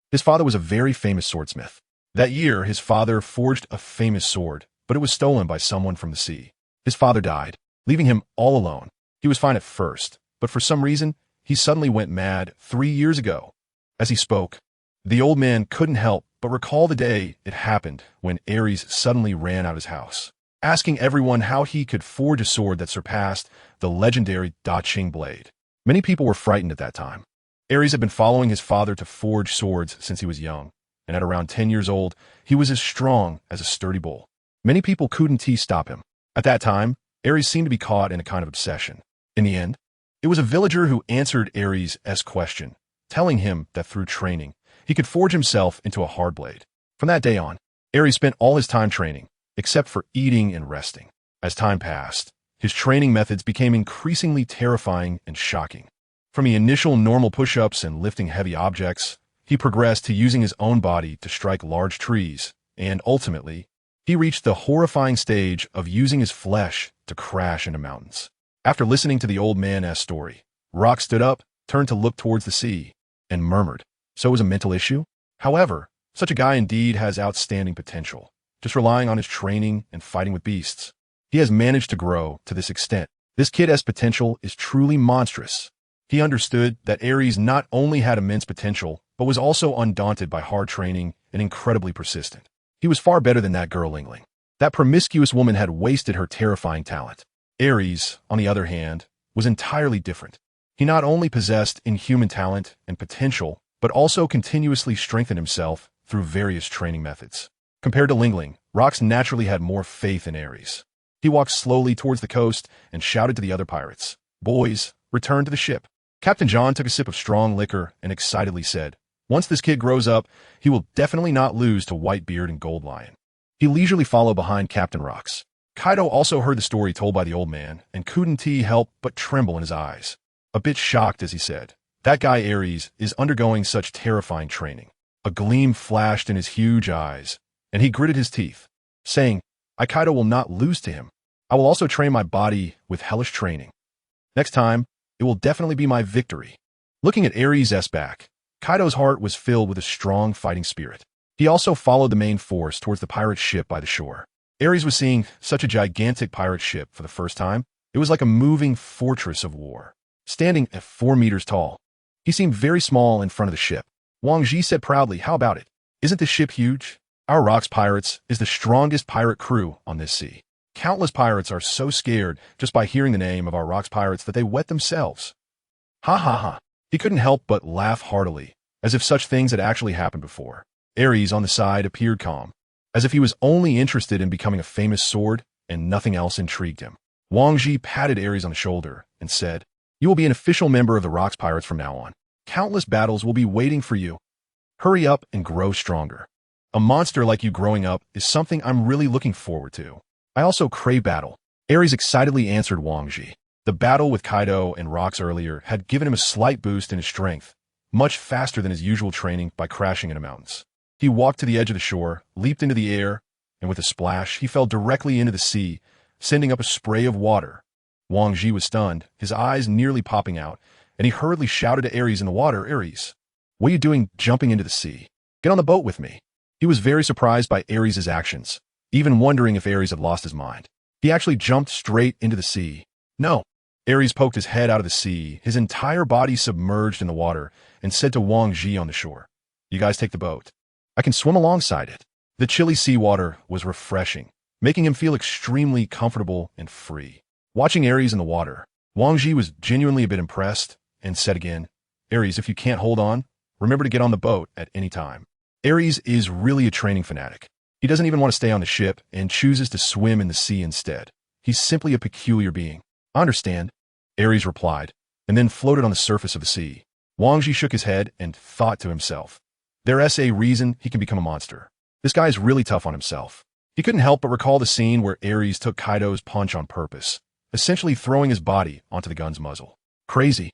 S1: His father was a very famous swordsmith. That year, his father forged a famous sword, but it was stolen by someone from the sea. His father died, leaving him all alone. He was fine at first, but for some reason, he suddenly went mad 3 years ago. As he spoke, the old man couldn't help but recall the day it happened when Aries suddenly ran out of his house, asking everyone how he could forge a sword that surpassed the legendary Da Qing blade. Many people were frightened at that time. Aries had been following his father to forge swords since he was young, and at around 10 years old, he was as strong as a sturdy bull. Many people couldn't stop him. At that time, Aries seemed to be caught in a kind of obsession. In the end, it was a villager who answered Aries' question, telling him that through training, he could forge himself into a hard blade. From that day on, Aries spent all his time training, except for eating and resting. As time passed, his training methods became increasingly terrifying and shocking. From the initial normal push-ups and lifting heavy objects, he progressed to using his own body to strike large trees, and ultimately, he reached the horrifying stage of using his flesh to crash into mountains. After listening to the old man's story, Rock stood up, turned to look towards the sea, and murmured, so it was a mental issue? However, such a guy indeed has outstanding potential. Just relying on his training and fighting with beasts, he has managed to grow to this extent. This kid's potential is truly monstrous. He understood that Aries not only had immense potential, but was also undaunted by hard training and incredibly persistent. He was far better than that girl Lingling. That promiscuous woman had wasted her terrifying talent. Aries, on the other hand, was entirely different. He not only possessed inhuman talent and potential, but also continuously strengthened himself through various training methods. Compared to Lingling, Rox naturally had more faith in Aries. He walked slowly towards the coast and shouted to the other pirates, "Boys, return to the ship." Captain John took a sip of strong liquor and excitedly said, "Once this kid grows up, he will definitely not lose to Whitebeard and Gold Lion." He leisurely followed behind Captain Rox. Kaido also heard the story told by the old man and couldn't help but tremble in his eyes. A bit shocked as he said, "That guy Aries is undergoing such terrifying training." A gleam flashed in his huge eyes, and he gritted his teeth, saying, Kaido will not lose to him. I will also train my body with hellish training. Next time, it will definitely be my victory." Looking at Aries' back, Kaido's heart was filled with a strong fighting spirit. He also followed the main force towards the pirate ship by the shore. Aries was seeing such a gigantic pirate ship for the first time. It was like a moving fortress of war. Standing at 4 meters tall, he seemed very small in front of the ship. Wang Ji said proudly, "How about it? Isn't this ship huge? Our Rox Pirates is the strongest pirate crew on this sea. Countless pirates are so scared just by hearing the name of our Rox Pirates that they wet themselves." Ha ha ha. He couldn't help but laugh heartily, as if such things had actually happened before. Aries on the side appeared calm, as if he was only interested in becoming a famous sword and nothing else intrigued him. Wang Ji patted Aries on the shoulder and said, "You will be an official member of the Rox Pirates from now on. Countless battles will be waiting for you. Hurry up and grow stronger. A monster like you growing up is something I'm really looking forward to. I also crave battle." Aries excitedly answered Wang Ji. The battle with Kaido and Rox earlier had given him a slight boost in his strength, much faster than his usual training by crashing into mountains. He walked to the edge of the shore, leaped into the air, and with a splash, he fell directly into the sea, sending up a spray of water. Wang Ji was stunned, his eyes nearly popping out, and he hurriedly shouted to Aries in the water, "Aries, what are you doing jumping into the sea? Get on the boat with me." He was very surprised by Aries' actions, even wondering if Aries had lost his mind. He actually jumped straight into the sea. "No." Aries poked his head out of the sea, his entire body submerged in the water, and said to Wang Ji on the shore, "You guys take the boat. I can swim alongside it." The chilly seawater was refreshing, making him feel extremely comfortable and free. Watching Aries in the water, Wang Ji was genuinely a bit impressed and said again, "Aries, if you can't hold on, remember to get on the boat at any time." Aries is really a training fanatic. He doesn't even want to stay on the ship and chooses to swim in the sea instead. He's simply a peculiar being. "I understand," Aries replied, and then floated on the surface of the sea. Wang Ji shook his head and thought to himself, "There's a reason he can become a monster. This guy is really tough on himself." He couldn't help but recall the scene where Aries took Kaido's punch on purpose, essentially throwing his body onto the gun's muzzle. Crazy.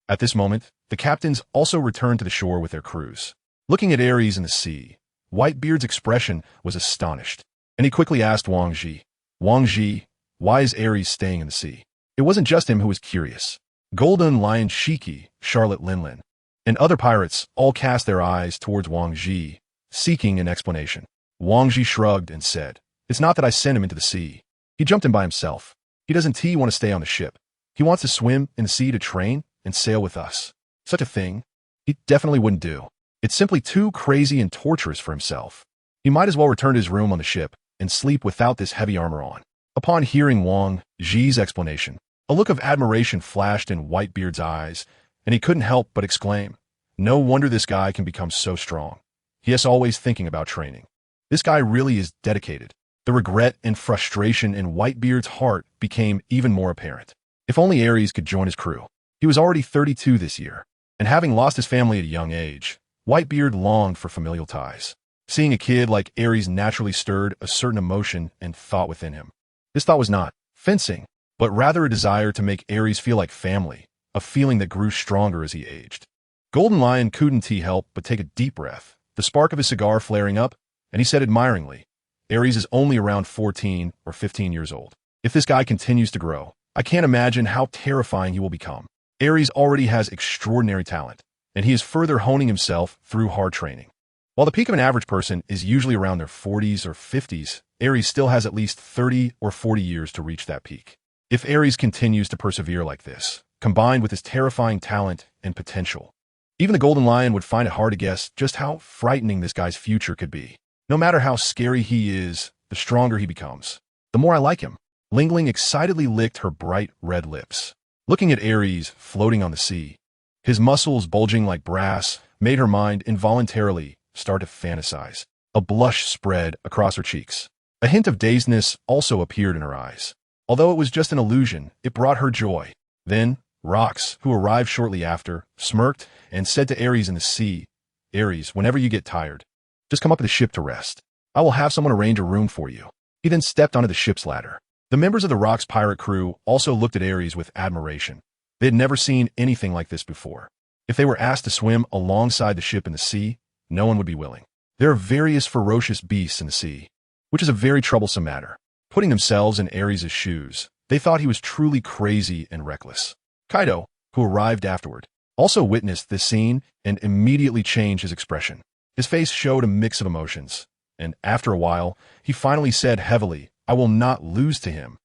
S1: At this moment, the captains also returned to the shore with their crews. Looking at Aries in the sea, Whitebeard's expression was astonished, and he quickly asked Wang Ji, "Wang Ji, why is Aries staying in the sea?" It wasn't just him who was curious. Golden Lion Shiki, Charlotte Linlin, and other pirates all cast their eyes towards Wang Ji, seeking an explanation. Wang Ji shrugged and said, "It's not that I sent him into the sea. He jumped in by himself. He doesn't want to stay on the ship. He wants to swim in the sea to train and sail with us. Such a thing, he definitely wouldn't do. It's simply too crazy and torturous for himself. He might as well return to his room on the ship and sleep without this heavy armor on." Upon hearing Wang Ji's explanation, a look of admiration flashed in Whitebeard's eyes, and he couldn't help but exclaim, "No wonder this guy can become so strong. He is always thinking about training. This guy really is dedicated." The regret and frustration in Whitebeard's heart became even more apparent. If only Aries could join his crew. He was already 32 this year, and having lost his family at a young age, Whitebeard longed for familial ties. Seeing a kid like Aries naturally stirred a certain emotion and thought within him. This thought was not fencing, but rather a desire to make Aries feel like family, a feeling that grew stronger as he aged. Golden Lion couldn't help but take a deep breath, the spark of his cigar flaring up, and he said admiringly, "Aries is only around 14 or 15 years old. If this guy continues to grow, I can't imagine how terrifying he will become. Aries already has extraordinary talent, and he is further honing himself through hard training." While the peak of an average person is usually around their 40s or 50s, Aries still has at least 30 or 40 years to reach that peak. If Aries continues to persevere like this, combined with his terrifying talent and potential, even the Golden Lion would find it hard to guess just how frightening this guy's future could be. No matter how scary he is, the stronger he becomes. The more I like him. Lingling excitedly licked her bright red lips. Looking at Aries floating on the sea, his muscles bulging like brass made her mind involuntarily start to fantasize. A blush spread across her cheeks. A hint of dazedness also appeared in her eyes. Although it was just an illusion, it brought her joy. Then, Rox, who arrived shortly after, smirked and said to Aries in the sea, "Aries, whenever you get tired, just come up to the ship to rest. I will have someone arrange a room for you." He then stepped onto the ship's ladder. The members of the Rox pirate crew also looked at Aries with admiration. They had never seen anything like this before. If they were asked to swim alongside the ship in the sea, no one would be willing. There are various ferocious beasts in the sea, which is a very troublesome matter. Putting themselves in Aries' shoes, they thought he was truly crazy and reckless. Kaido, who arrived afterward, also witnessed this scene and immediately changed his expression. His face showed a mix of emotions, and after a while, he finally said heavily, "I will not lose to him."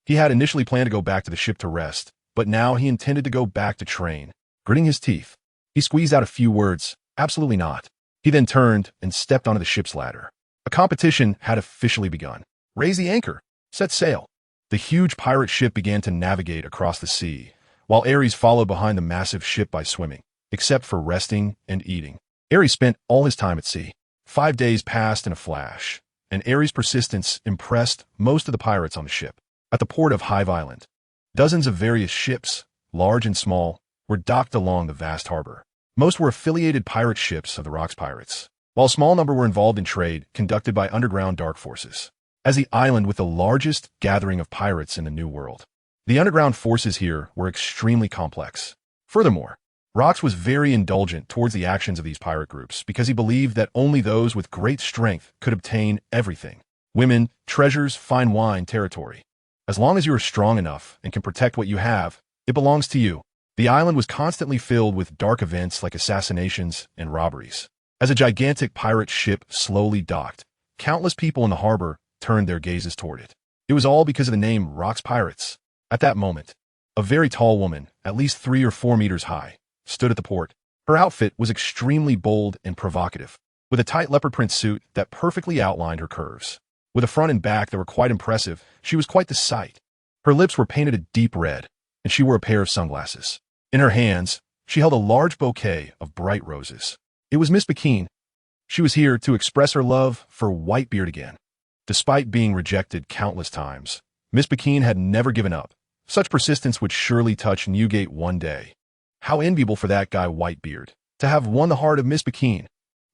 S1: He had initially planned to go back to the ship to rest, but now he intended to go back to train. Gritting his teeth, he squeezed out a few words, "Absolutely not." He then turned and stepped onto the ship's ladder. A competition had officially begun. "Raise the anchor. Set sail." The huge pirate ship began to navigate across the sea, while Aries followed behind the massive ship by swimming, except for resting and eating. Aries spent all his time at sea. 5 days passed in a flash, and Aries' persistence impressed most of the pirates on the ship. At the port of Hive Island, dozens of various ships, large and small, were docked along the vast harbor. Most were affiliated pirate ships of the Rox pirates, while a small number were involved in trade conducted by underground dark forces. As the island with the largest gathering of pirates in the New World, the underground forces here were extremely complex. Furthermore, Rox was very indulgent towards the actions of these pirate groups because he believed that only those with great strength could obtain everything: women, treasures, fine wine, territory. As long as you are strong enough and can protect what you have, it belongs to you. The island was constantly filled with dark events like assassinations and robberies. As a gigantic pirate ship slowly docked, countless people in the harbor turned their gazes toward it. It was all because of the name Rox Pirates. At that moment, a very tall woman, at least 3 or 4 meters high, stood at the port. Her outfit was extremely bold and provocative, with a tight leopard print suit that perfectly outlined her curves. With a front and back that were quite impressive, she was quite the sight. Her lips were painted a deep red, and she wore a pair of sunglasses. In her hands, she held a large bouquet of bright roses. It was Miss Bakine. She was here to express her love for Whitebeard again. Despite being rejected countless times, Miss Bakine had never given up. Such persistence would surely touch Newgate one day. How enviable for that guy Whitebeard to have won the heart of Miss Bakine.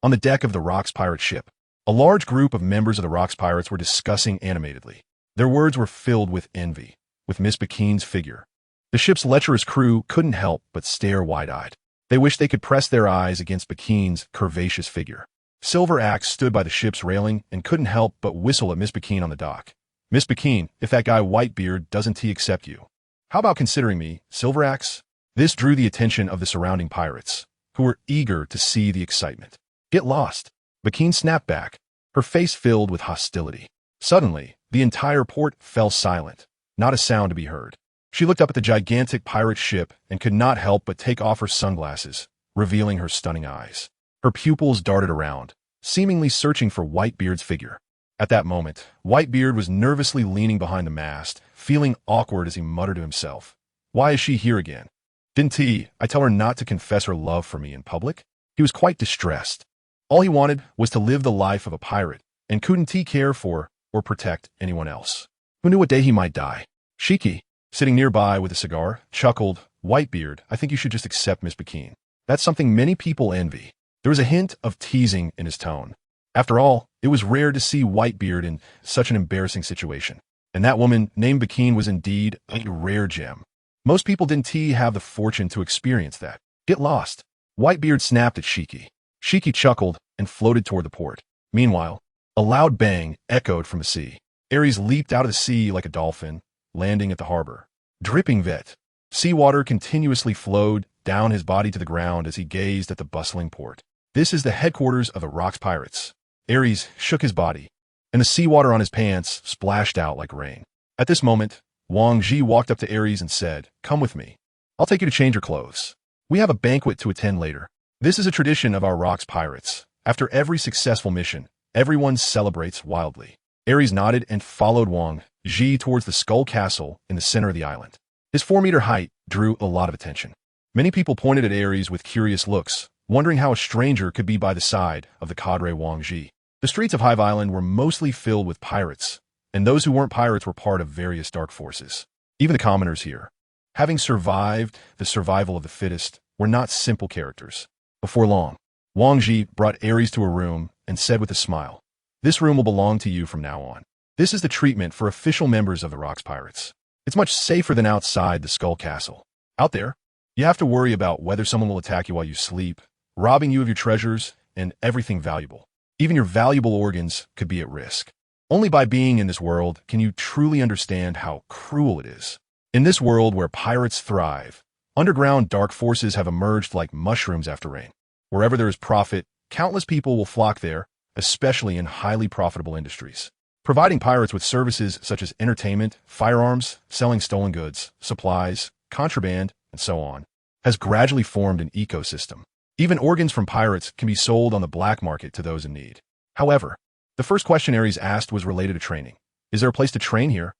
S1: On the deck of the Rox pirate ship, a large group of members of the Rox pirates were discussing animatedly. Their words were filled with envy, with Miss Bakine's figure. The ship's lecherous crew couldn't help but stare wide-eyed. They wished they could press their eyes against Bakine's curvaceous figure. Silver Axe stood by the ship's railing and couldn't help but whistle at Miss Bakine on the dock. "Miss Bakine, if that guy Whitebeard doesn't he accept you? How about considering me, Silver Axe?" This drew the attention of the surrounding pirates, who were eager to see the excitement. "Get lost." Bakine snapped back, her face filled with hostility. Suddenly, the entire port fell silent, not a sound to be heard. She looked up at the gigantic pirate ship and could not help but take off her sunglasses, revealing her stunning eyes. Her pupils darted around, seemingly searching for Whitebeard's figure. At that moment, Whitebeard was nervously leaning behind the mast, feeling awkward as he muttered to himself, "Why is she here again? Didn't I tell her not to confess her love for me in public?" He was quite distressed. All he wanted was to live the life of a pirate, and couldn't he care for or protect anyone else? Who knew what day he might die? Shiki, sitting nearby with a cigar, chuckled, "Whitebeard, I think you should just accept Miss Bakine. That's something many people envy." There was a hint of teasing in his tone. After all, it was rare to see Whitebeard in such an embarrassing situation. And that woman named Bakine was indeed a rare gem. Most people didn't have the fortune to experience that. "Get lost." Whitebeard snapped at Shiki. Shiki chuckled and floated toward the port. Meanwhile, a loud bang echoed from the sea. Aries leaped out of the sea like a dolphin, landing at the harbor. Dripping wet, seawater continuously flowed down his body to the ground as he gazed at the bustling port. This is the headquarters of the Rox Pirates. Aries shook his body, and the seawater on his pants splashed out like rain. At this moment, Wang Ji walked up to Aries and said, "Come with me. I'll take you to change your clothes. We have a banquet to attend later." This is a tradition of our Rox Pirates. After every successful mission, Everyone celebrates wildly. Aries nodded and followed Wang Ji towards the skull castle in the center of the island. His 4-meter height drew a lot of attention. Many people pointed at Aries with curious looks, wondering how a stranger could be by the side of the cadre Wang Ji. The streets of Hive Island were mostly filled with pirates, and those who weren't pirates were part of various dark forces. Even the commoners here, having survived the survival of the fittest, were not simple characters. Before long, Wang Ji brought Aries to a room and said with a smile, "This room will belong to you from now on. This is the treatment for official members of the Rocks Pirates. It's much safer than outside the Skull Castle. Out there, you have to worry about whether someone will attack you while you sleep, robbing you of your treasures, and everything valuable. Even your valuable organs could be at risk. Only by being in this world can you truly understand how cruel it is. In this world where pirates thrive, underground dark forces have emerged like mushrooms after rain. Wherever there is profit, countless people will flock there, especially in highly profitable industries. Providing pirates with services such as entertainment, firearms, selling stolen goods, supplies, contraband, and so on, has gradually formed an ecosystem. Even organs from pirates can be sold on the black market to those in need. However, the first question Aries asked was related to training. Is there a place to train here?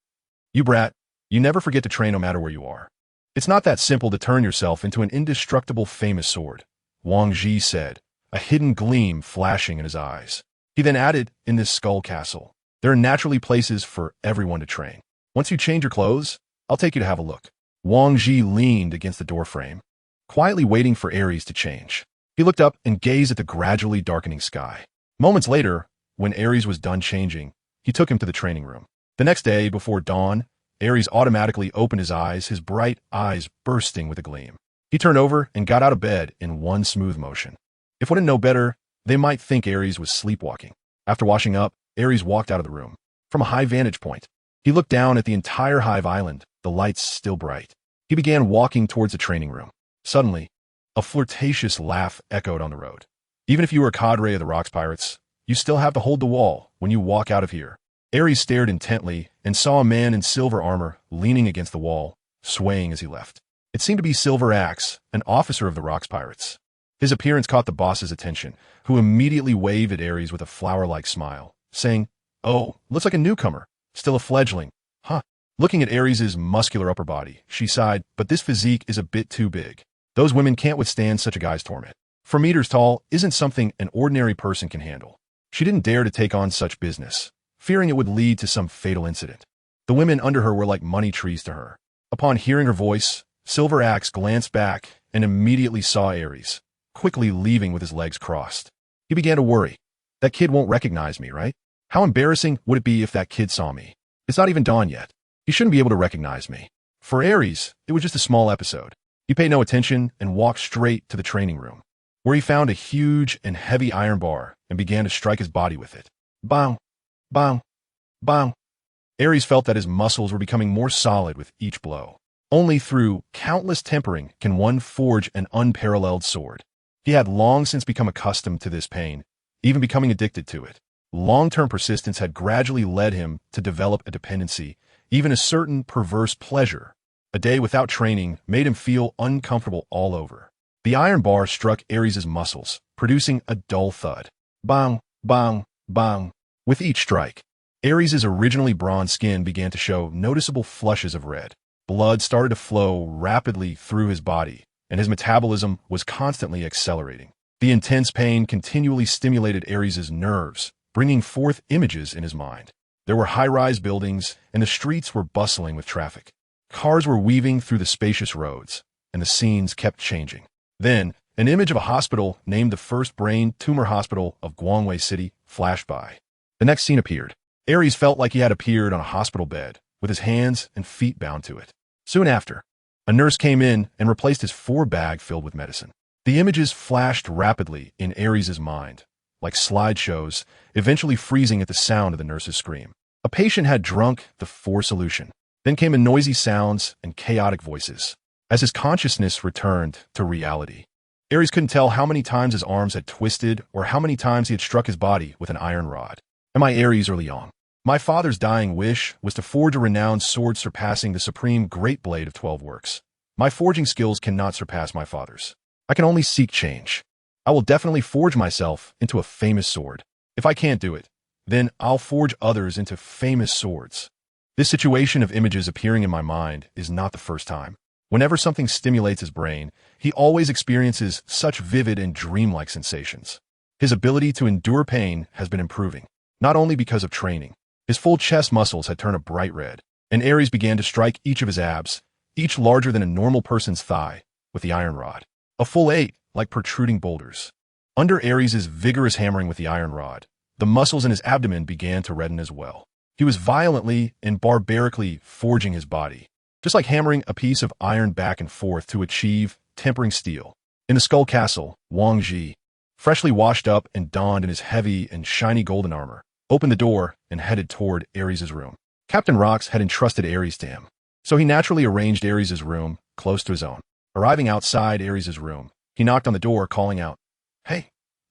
S1: You brat, you never forget to train no matter where you are. It's not that simple to turn yourself into an indestructible famous sword, Wang Ji said, a hidden gleam flashing in his eyes. He then added, in this skull castle, there are naturally places for everyone to train. Once you change your clothes, I'll take you to have a look. Wang Ji leaned against the doorframe, quietly waiting for Aries to change. He looked up and gazed at the gradually darkening sky. Moments later, when Aries was done changing, he took him to the training room. The next day, before dawn, Aries automatically opened his eyes, his bright eyes bursting with a gleam. He turned over and got out of bed in one smooth motion. If one didn't know better, they might think Aries was sleepwalking. After washing up, Aries walked out of the room. From a high vantage point, he looked down at the entire Hive Island, the lights still bright. He began walking towards the training room. Suddenly, a flirtatious laugh echoed on the road. Even if you were a cadre of the Rocks Pirates, you still have to hold the wall when you walk out of here. Aries stared intently and saw a man in silver armor leaning against the wall, swaying as he left. It seemed to be Silver Axe, an officer of the Rocks Pirates. His appearance caught the boss's attention, who immediately waved at Aries with a flower-like smile, saying, "Oh, looks like a newcomer, still a fledgling, huh?" Looking at Aries' muscular upper body, she sighed, "But this physique is a bit too big. Those women can't withstand such a guy's torment. 4 meters tall isn't something an ordinary person can handle." She didn't dare to take on such business, fearing it would lead to some fatal incident. The women under her were like money trees to her. Upon hearing her voice, Silver Axe glanced back and immediately saw Aries, quickly leaving with his legs crossed. He began to worry. That kid won't recognize me, right? How embarrassing would it be if that kid saw me? It's not even dawn yet. He shouldn't be able to recognize me. For Aries, it was just a small episode. He paid no attention and walked straight to the training room, where he found a huge and heavy iron bar and began to strike his body with it. Bang, bang, bang. Aries felt that his muscles were becoming more solid with each blow. Only through countless tempering can one forge an unparalleled sword. He had long since become accustomed to this pain, even becoming addicted to it. Long-term persistence had gradually led him to develop a dependency, even a certain perverse pleasure. A day without training made him feel uncomfortable all over. The iron bar struck Aries' muscles, producing a dull thud. Bang, bang, bang. With each strike, Aries' originally bronze skin began to show noticeable flushes of red. Blood started to flow rapidly through his body, and his metabolism was constantly accelerating. The intense pain continually stimulated Aries' nerves, bringing forth images in his mind. There were high-rise buildings, and the streets were bustling with traffic. Cars were weaving through the spacious roads, and the scenes kept changing. Then, an image of a hospital named the First Brain Tumor Hospital of Guangwei City flashed by. The next scene appeared. Aries felt like he had appeared on a hospital bed, with his hands and feet bound to it. Soon after, a nurse came in and replaced his 4-bag filled with medicine. The images flashed rapidly in Aries' mind, like slideshows, eventually freezing at the sound of the nurse's scream. A patient had drunk the 4 solution. Then came in noisy sounds and chaotic voices. As his consciousness returned to reality, Aries couldn't tell how many times his arms had twisted or how many times he had struck his body with an iron rod. Am I Aries or Liang? My father's dying wish was to forge a renowned sword surpassing the supreme great blade of 12 works. My forging skills cannot surpass my father's. I can only seek change. I will definitely forge myself into a famous sword. If I can't do it, then I'll forge others into famous swords. This situation of images appearing in my mind is not the first time. Whenever something stimulates his brain, he always experiences such vivid and dreamlike sensations. His ability to endure pain has been improving, not only because of training. His full chest muscles had turned a bright red, and Aries began to strike each of his abs, each larger than a normal person's thigh, with the iron rod. A full 8, like protruding boulders. Under Aries' vigorous hammering with the iron rod, the muscles in his abdomen began to redden as well. He was violently and barbarically forging his body, just like hammering a piece of iron back and forth to achieve tempering steel. In the Skull Castle, Wang Ji, freshly washed up and donned in his heavy and shiny golden armor, opened the door and headed toward Aries' room. Captain Rox had entrusted Aries to him, so he naturally arranged Aries' room close to his own. Arriving outside Aries' room, he knocked on the door, calling out, "Hey!"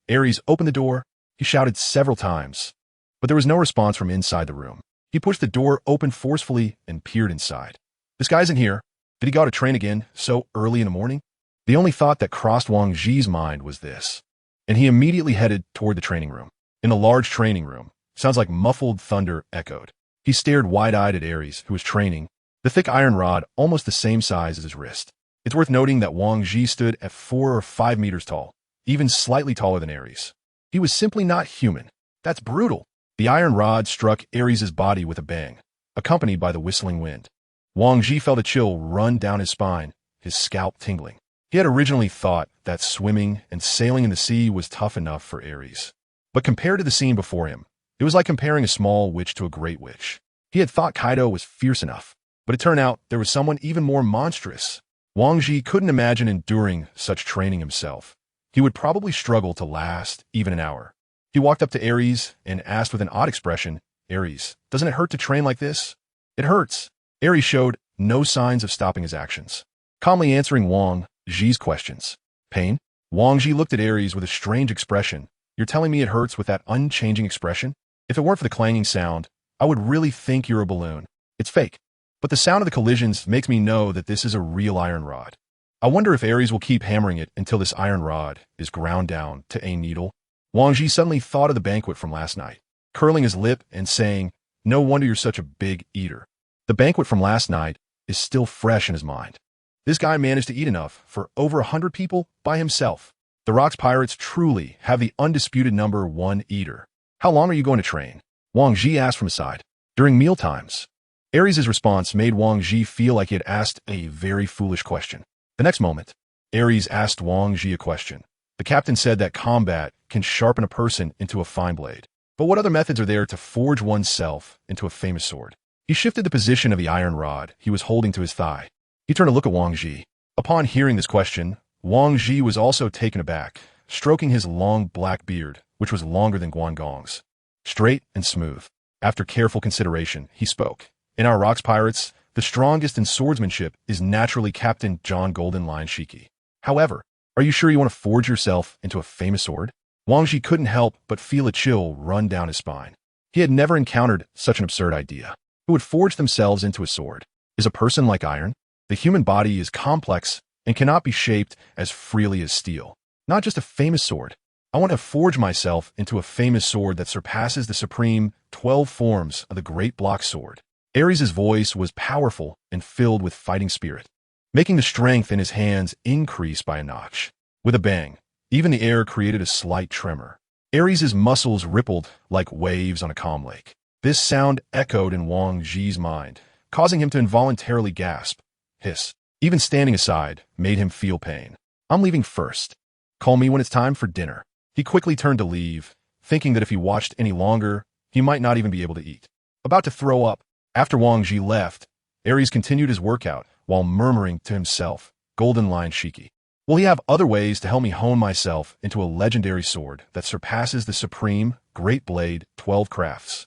S1: Aries opened the door. He shouted several times, but there was no response from inside the room. He pushed the door open forcefully and peered inside. "This guy isn't here. Did he go to train again so early in the morning?" The only thought that crossed Wang Ji's mind was this, and he immediately headed toward the training room. In the large training room, sounds like muffled thunder echoed. He stared wide-eyed at Aries, who was training, the thick iron rod almost the same size as his wrist. It's worth noting that Wang Ji stood at 4 or 5 meters tall, even slightly taller than Aries. He was simply not human. That's brutal. The iron rod struck Aries' body with a bang, accompanied by the whistling wind. Wang Ji felt a chill run down his spine, his scalp tingling. He had originally thought that swimming and sailing in the sea was tough enough for Aries. But compared to the scene before him, it was like comparing a small witch to a great witch. He had thought Kaido was fierce enough, but it turned out there was someone even more monstrous. Wang Ji couldn't imagine enduring such training himself. He would probably struggle to last even an hour. He walked up to Aries and asked with an odd expression, "Aries, doesn't it hurt to train like this?" "It hurts." Aries showed no signs of stopping his actions, calmly answering Wang Ji's questions. "Pain?" Wang Ji looked at Aries with a strange expression. "You're telling me it hurts with that unchanging expression? If it weren't for the clanging sound, I would really think you're a balloon. It's fake. But the sound of the collisions makes me know that this is a real iron rod. I wonder if Aries will keep hammering it until this iron rod is ground down to a needle." Wang Ji suddenly thought of the banquet from last night, curling his lip and saying, "No wonder you're such a big eater." The banquet from last night is still fresh in his mind. This guy managed to eat enough for over 100 people by himself. The Rox Pirates truly have the undisputed number 1 eater. "How long are you going to train?" Wang Ji asked from his side. "During meal times." Aries' response made Wang Ji feel like he had asked a very foolish question. The next moment, Aries asked Wang Ji a question. The captain said that combat can sharpen a person into a fine blade. But what other methods are there to forge oneself into a famous sword? He shifted the position of the iron rod he was holding to his thigh. He turned to look at Wang Ji. Upon hearing this question, Wang Ji was also taken aback, stroking his long black beard, which was longer than Guangong's. Straight and smooth. After careful consideration, he spoke. "In our Rox Pirates, the strongest in swordsmanship is naturally Captain John Golden Lion Shiki. However, are you sure you want to forge yourself into a famous sword?" Wang Ji couldn't help but feel a chill run down his spine. He had never encountered such an absurd idea. Who would forge themselves into a sword? Is a person like iron? The human body is complex and cannot be shaped as freely as steel. Not just a famous sword. I want to forge myself into a famous sword that surpasses the supreme 12 forms of the great block sword. Aries' voice was powerful and filled with fighting spirit, making the strength in his hands increase by a notch. With a bang, even the air created a slight tremor. Aries' muscles rippled like waves on a calm lake. This sound echoed in Wang Ji's mind, causing him to involuntarily gasp. Hiss. Even standing aside made him feel pain. "I'm leaving first. Call me when it's time for dinner." He quickly turned to leave, thinking that if he watched any longer, he might not even be able to eat. About to throw up, after Wang Ji left, Aries continued his workout while murmuring to himself, "Golden Lion Shiki. Will he have other ways to help me hone myself into a legendary sword that surpasses the supreme Great Blade 12 crafts?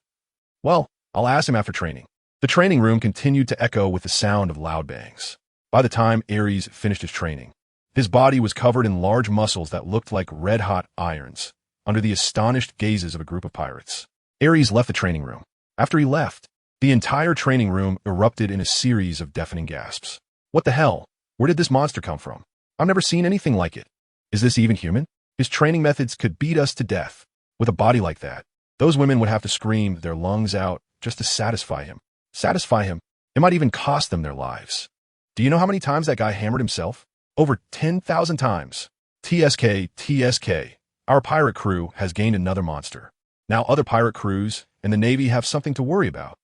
S1: Well, I'll ask him after training." The training room continued to echo with the sound of loud bangs. By the time Aries finished his training, his body was covered in large muscles that looked like red-hot irons under the astonished gazes of a group of pirates. Aries left the training room. After he left, the entire training room erupted in a series of deafening gasps. "What the hell? Where did this monster come from? I've never seen anything like it. Is this even human? His training methods could beat us to death." With a body like that, those women would have to scream their lungs out just to satisfy him. Satisfy him. It might even cost them their lives. Do you know how many times that guy hammered himself? Over 10,000 times. TSK. Our pirate crew has gained another monster. Now other pirate crews and the Navy have something to worry about.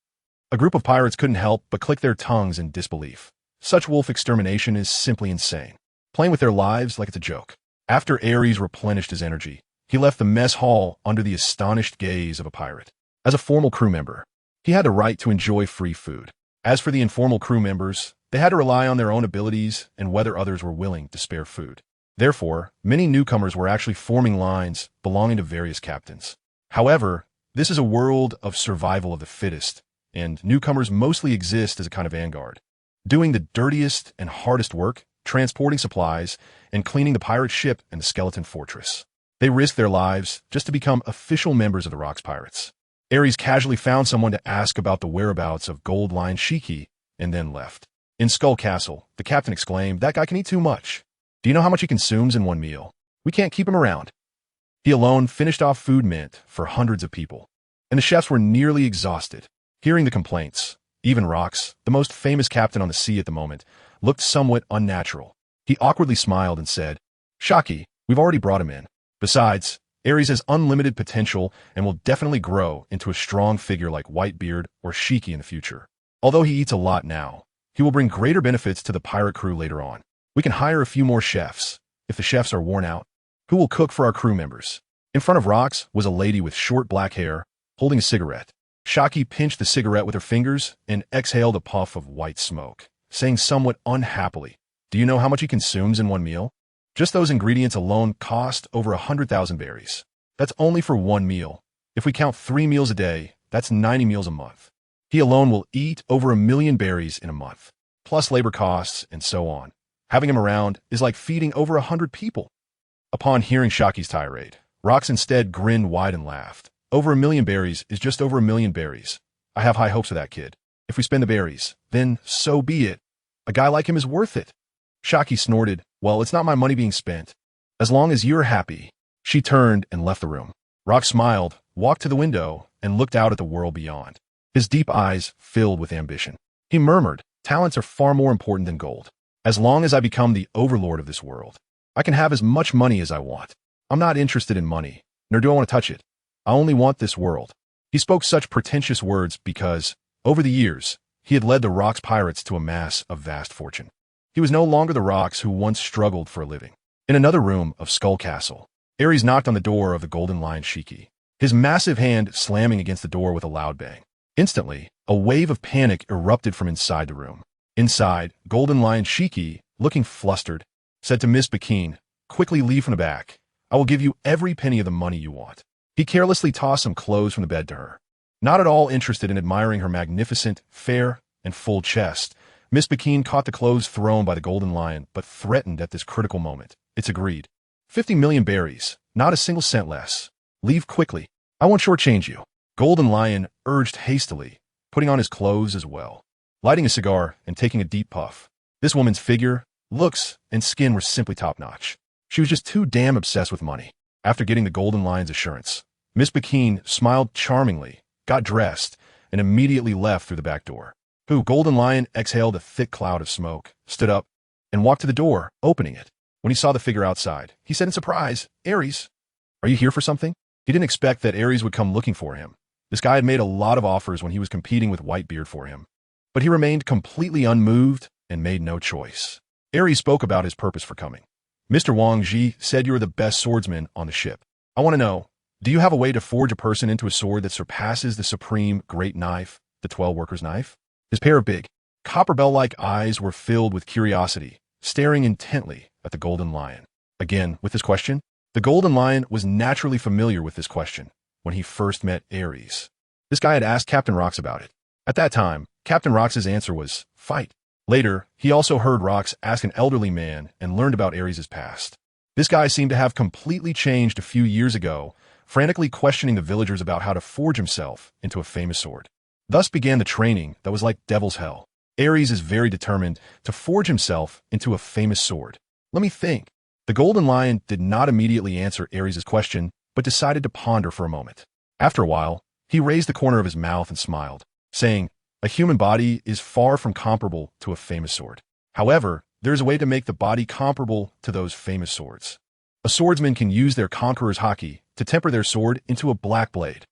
S1: A group of pirates couldn't help but click their tongues in disbelief. Such wolf extermination is simply insane. Playing with their lives like it's a joke. After Aries replenished his energy, he left the mess hall under the astonished gaze of a pirate. As a formal crew member, he had the right to enjoy free food. As for the informal crew members, they had to rely on their own abilities and whether others were willing to spare food. Therefore, many newcomers were actually forming lines belonging to various captains. However, this is a world of survival of the fittest, and newcomers mostly exist as a kind of vanguard, doing the dirtiest and hardest work, transporting supplies, and cleaning the pirate ship and the skeleton fortress. They risk their lives just to become official members of the Rocks Pirates. Aries casually found someone to ask about the whereabouts of Gold Lion Haki, and then left. In Skull Castle, the captain exclaimed, "That guy can eat too much. Do you know how much he consumes in one meal? We can't keep him around." He alone finished off food meant for hundreds of people, and the chefs were nearly exhausted. Hearing the complaints, even Rocks, the most famous captain on the sea at the moment, looked somewhat unnatural. He awkwardly smiled and said, "Haki, we've already brought him in. Besides, Aries has unlimited potential and will definitely grow into a strong figure like Whitebeard or Haki in the future. Although he eats a lot now, he will bring greater benefits to the pirate crew later on. We can hire a few more chefs, if the chefs are worn out, who will cook for our crew members." In front of Rocks was a lady with short black hair, holding a cigarette. Haki pinched the cigarette with her fingers and exhaled a puff of white smoke, saying somewhat unhappily, "Do you know how much he consumes in one meal? Just those ingredients alone cost over 100,000 berries. That's only for one meal. If we count 3 meals a day, that's 90 meals a month. He alone will eat over 1,000,000 berries in a month, plus labor costs and so on. Having him around is like feeding over 100 people." Upon hearing Haki's tirade, Rocks instead grinned wide and laughed. "Over 1,000,000 berries is just over 1,000,000 berries. I have high hopes of that kid. If we spend the berries, then so be it. A guy like him is worth it." Haki snorted, "Well, it's not my money being spent. As long as you're happy." She turned and left the room. Rock smiled, walked to the window, and looked out at the world beyond. His deep eyes filled with ambition. He murmured, "Talents are far more important than gold. As long as I become the overlord of this world, I can have as much money as I want. I'm not interested in money, nor do I want to touch it. I only want this world." He spoke such pretentious words because, over the years, he had led the Rocks Pirates to amass a vast fortune. He was no longer the Rocks who once struggled for a living. In another room of Skull Castle, Aries knocked on the door of the Golden Lion Haki, his massive hand slamming against the door with a loud bang. Instantly, a wave of panic erupted from inside the room. Inside, Golden Lion Haki, looking flustered, said to Miss Bakine, "Quickly leave from the back. I will give you every penny of the money you want." He carelessly tossed some clothes from the bed to her. Not at all interested in admiring her magnificent, fair, and full chest, Miss Bakine caught the clothes thrown by the Golden Lion, but threatened at this critical moment. "It's agreed. 50,000,000 berries, not a single cent less. Leave quickly. I won't shortchange you." Golden Lion urged hastily, putting on his clothes as well, lighting a cigar and taking a deep puff. This woman's figure, looks, and skin were simply top-notch. She was just too damn obsessed with money. After getting the Golden Lion's assurance, Miss Bakine smiled charmingly, got dressed, and immediately left through the back door. Golden Lion exhaled a thick cloud of smoke, stood up, and walked to the door, opening it. When he saw the figure outside, he said in surprise, "Aries, are you here for something?" He didn't expect that Aries would come looking for him. This guy had made a lot of offers when he was competing with Whitebeard for him, but he remained completely unmoved and made no choice. Aries spoke about his purpose for coming. "Mr. Wang Ji said you are the best swordsman on the ship. I want to know, do you have a way to forge a person into a sword that surpasses the supreme great knife, the 12 workers' knife?" His pair of big, copper bell-like eyes were filled with curiosity, staring intently at the Golden Lion. Again, with this question, the Golden Lion was naturally familiar with this question when he first met Aries. This guy had asked Captain Rocks about it. At that time, Captain Rocks' answer was, "Fight." Later, he also heard Rocks ask an elderly man and learned about Aries' past. This guy seemed to have completely changed a few years ago, frantically questioning the villagers about how to forge himself into a famous sword. Thus began the training that was like devil's hell. Aries is very determined to forge himself into a famous sword. Let me think. The Golden Lion did not immediately answer Aries' question, but decided to ponder for a moment. After a while, he raised the corner of his mouth and smiled, saying, "A human body is far from comparable to a famous sword. However, there is a way to make the body comparable to those famous swords. A swordsman can use their conqueror's Haki to temper their sword into a black blade,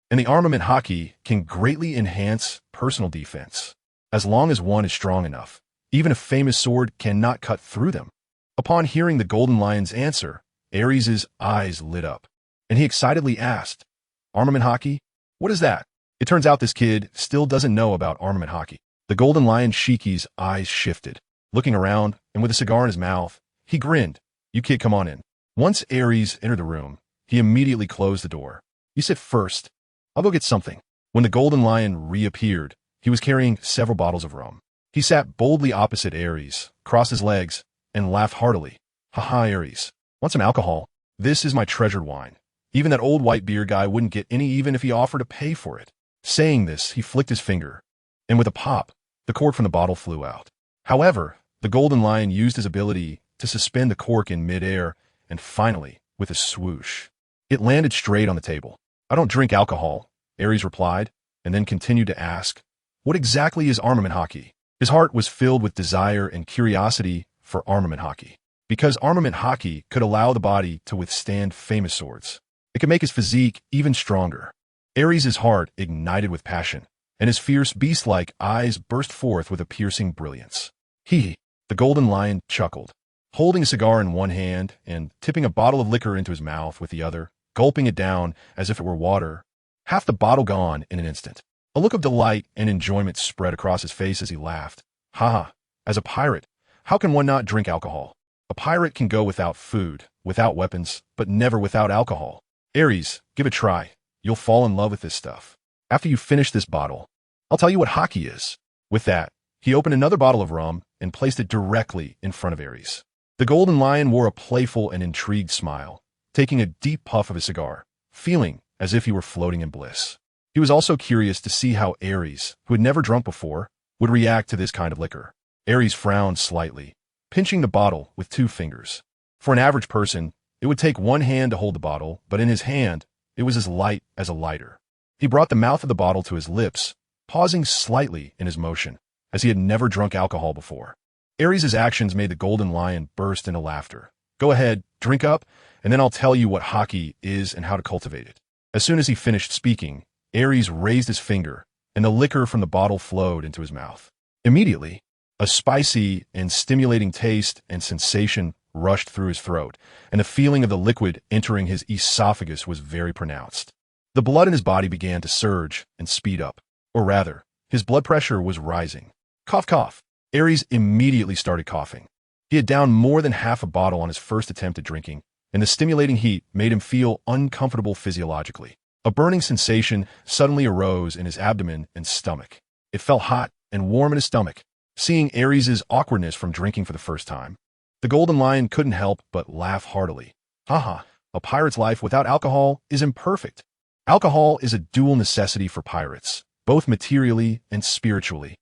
S1: and the armament Haki can greatly enhance personal defense. As long as one is strong enough, even a famous sword cannot cut through them." Upon hearing the Golden Lion's answer, Aries' eyes lit up, and he excitedly asked, "Armament Haki? What is that?" It turns out this kid still doesn't know about armament Haki. The Golden Lion Shiki's eyes shifted. Looking around, and with a cigar in his mouth, he grinned. "You kid, come on in." Once Aries entered the room, he immediately closed the door. "You sit first. I'll go get something." When the Golden Lion reappeared, he was carrying several bottles of rum. He sat boldly opposite Aries, crossed his legs, and laughed heartily. "Haha, Aries. Want some alcohol? This is my treasured wine. Even that old Whitebeard guy wouldn't get any even if he offered to pay for it." Saying this, he flicked his finger, and with a pop, the cork from the bottle flew out. However, the Golden Lion used his ability to suspend the cork in midair, and finally, with a swoosh, it landed straight on the table. "I don't drink alcohol," Aries replied, and then continued to ask, "What exactly is armament Haki?" His heart was filled with desire and curiosity for armament Haki, because armament Haki could allow the body to withstand famous swords. It could make his physique even stronger. Aries' heart ignited with passion, and his fierce beast-like eyes burst forth with a piercing brilliance. The Golden Lion chuckled, holding a cigar in one hand and tipping a bottle of liquor into his mouth with the other, gulping it down as if it were water. Half the bottle gone in an instant. A look of delight and enjoyment spread across his face as he laughed. "Haha, as a pirate, how can one not drink alcohol? A pirate can go without food, without weapons, but never without alcohol. Aries, give it a try. You'll fall in love with this stuff. After you finish this bottle, I'll tell you what Haki is." With that, he opened another bottle of rum and placed it directly in front of Aries. The Golden Lion wore a playful and intrigued smile, taking a deep puff of his cigar, feeling as if he were floating in bliss. He was also curious to see how Aries, who had never drunk before, would react to this kind of liquor. Aries frowned slightly, pinching the bottle with 2 fingers. For an average person, it would take one hand to hold the bottle, but in his hand, it was as light as a lighter. He brought the mouth of the bottle to his lips, pausing slightly in his motion, as he had never drunk alcohol before. Aries' actions made the Golden Lion burst into laughter. "Go ahead, drink up, and then I'll tell you what Haki is and how to cultivate it." As soon as he finished speaking, Aries raised his finger, and the liquor from the bottle flowed into his mouth. Immediately, a spicy and stimulating taste and sensation rushed through his throat, and the feeling of the liquid entering his esophagus was very pronounced. The blood in his body began to surge and speed up, or rather, his blood pressure was rising. Cough, cough. Aries immediately started coughing. He had downed more than half a bottle on his first attempt at drinking, and the stimulating heat made him feel uncomfortable physiologically. A burning sensation suddenly arose in his abdomen and stomach. It felt hot and warm in his stomach. Seeing Aries' awkwardness from drinking for the first time, the Golden Lion couldn't help but laugh heartily. "Haha, a pirate's life without alcohol is imperfect. Alcohol is a dual necessity for pirates, both materially and spiritually.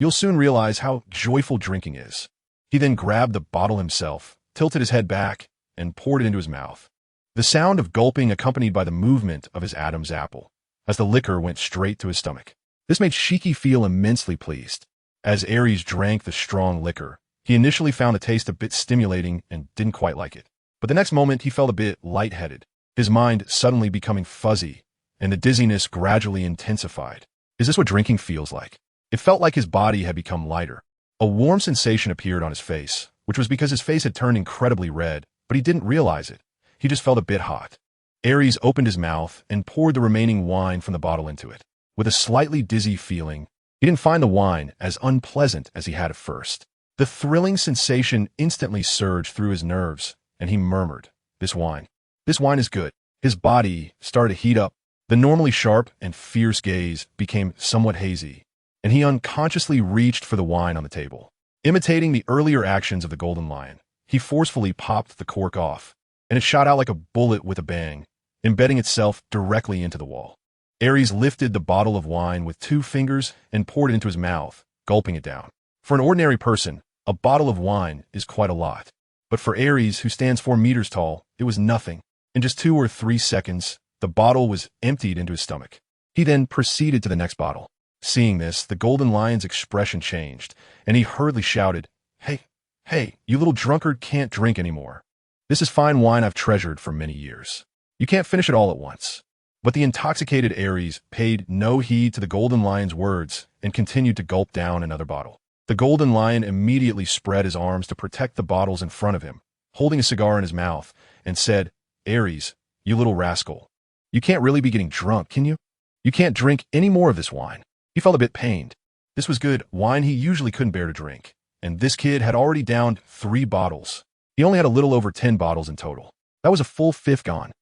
S1: You'll soon realize how joyful drinking is." He then grabbed the bottle himself, tilted his head back, and poured it into his mouth. The sound of gulping accompanied by the movement of his Adam's apple, as the liquor went straight to his stomach. This made Shiki feel immensely pleased. As Aries drank the strong liquor, he initially found the taste a bit stimulating and didn't quite like it. But the next moment he felt a bit lightheaded, his mind suddenly becoming fuzzy, and the dizziness gradually intensified. Is this what drinking feels like? It felt like his body had become lighter. A warm sensation appeared on his face, which was because his face had turned incredibly red, but he didn't realize it. He just felt a bit hot. Aries opened his mouth and poured the remaining wine from the bottle into it. With a slightly dizzy feeling, he didn't find the wine as unpleasant as he had at first. The thrilling sensation instantly surged through his nerves, and he murmured, This wine is good." His body started to heat up. The normally sharp and fierce gaze became somewhat hazy, and he unconsciously reached for the wine on the table. Imitating the earlier actions of the Golden Lion, he forcefully popped the cork off, and it shot out like a bullet with a bang, embedding itself directly into the wall. Aries lifted the bottle of wine with 2 fingers and poured it into his mouth, gulping it down. For an ordinary person, a bottle of wine is quite a lot. But for Aries, who stands 4 meters tall, it was nothing. In just 2 or 3 seconds, the bottle was emptied into his stomach. He then proceeded to the next bottle. Seeing this, the golden lion's expression changed, and he hurriedly shouted, Hey, you little drunkard can't drink anymore. This is fine wine I've treasured for many years. You can't finish it all at once. But the intoxicated Aries paid no heed to the golden lion's words and continued to gulp down another bottle. The golden lion immediately spread his arms to protect the bottles in front of him, holding a cigar in his mouth, and said, Aries, you little rascal. You can't really be getting drunk, can you? You can't drink any more of this wine. He felt a bit pained. This was good wine he usually couldn't bear to drink, and this kid had already downed 3 bottles. He only had a little over 10 bottles in total. That was a full fifth gone.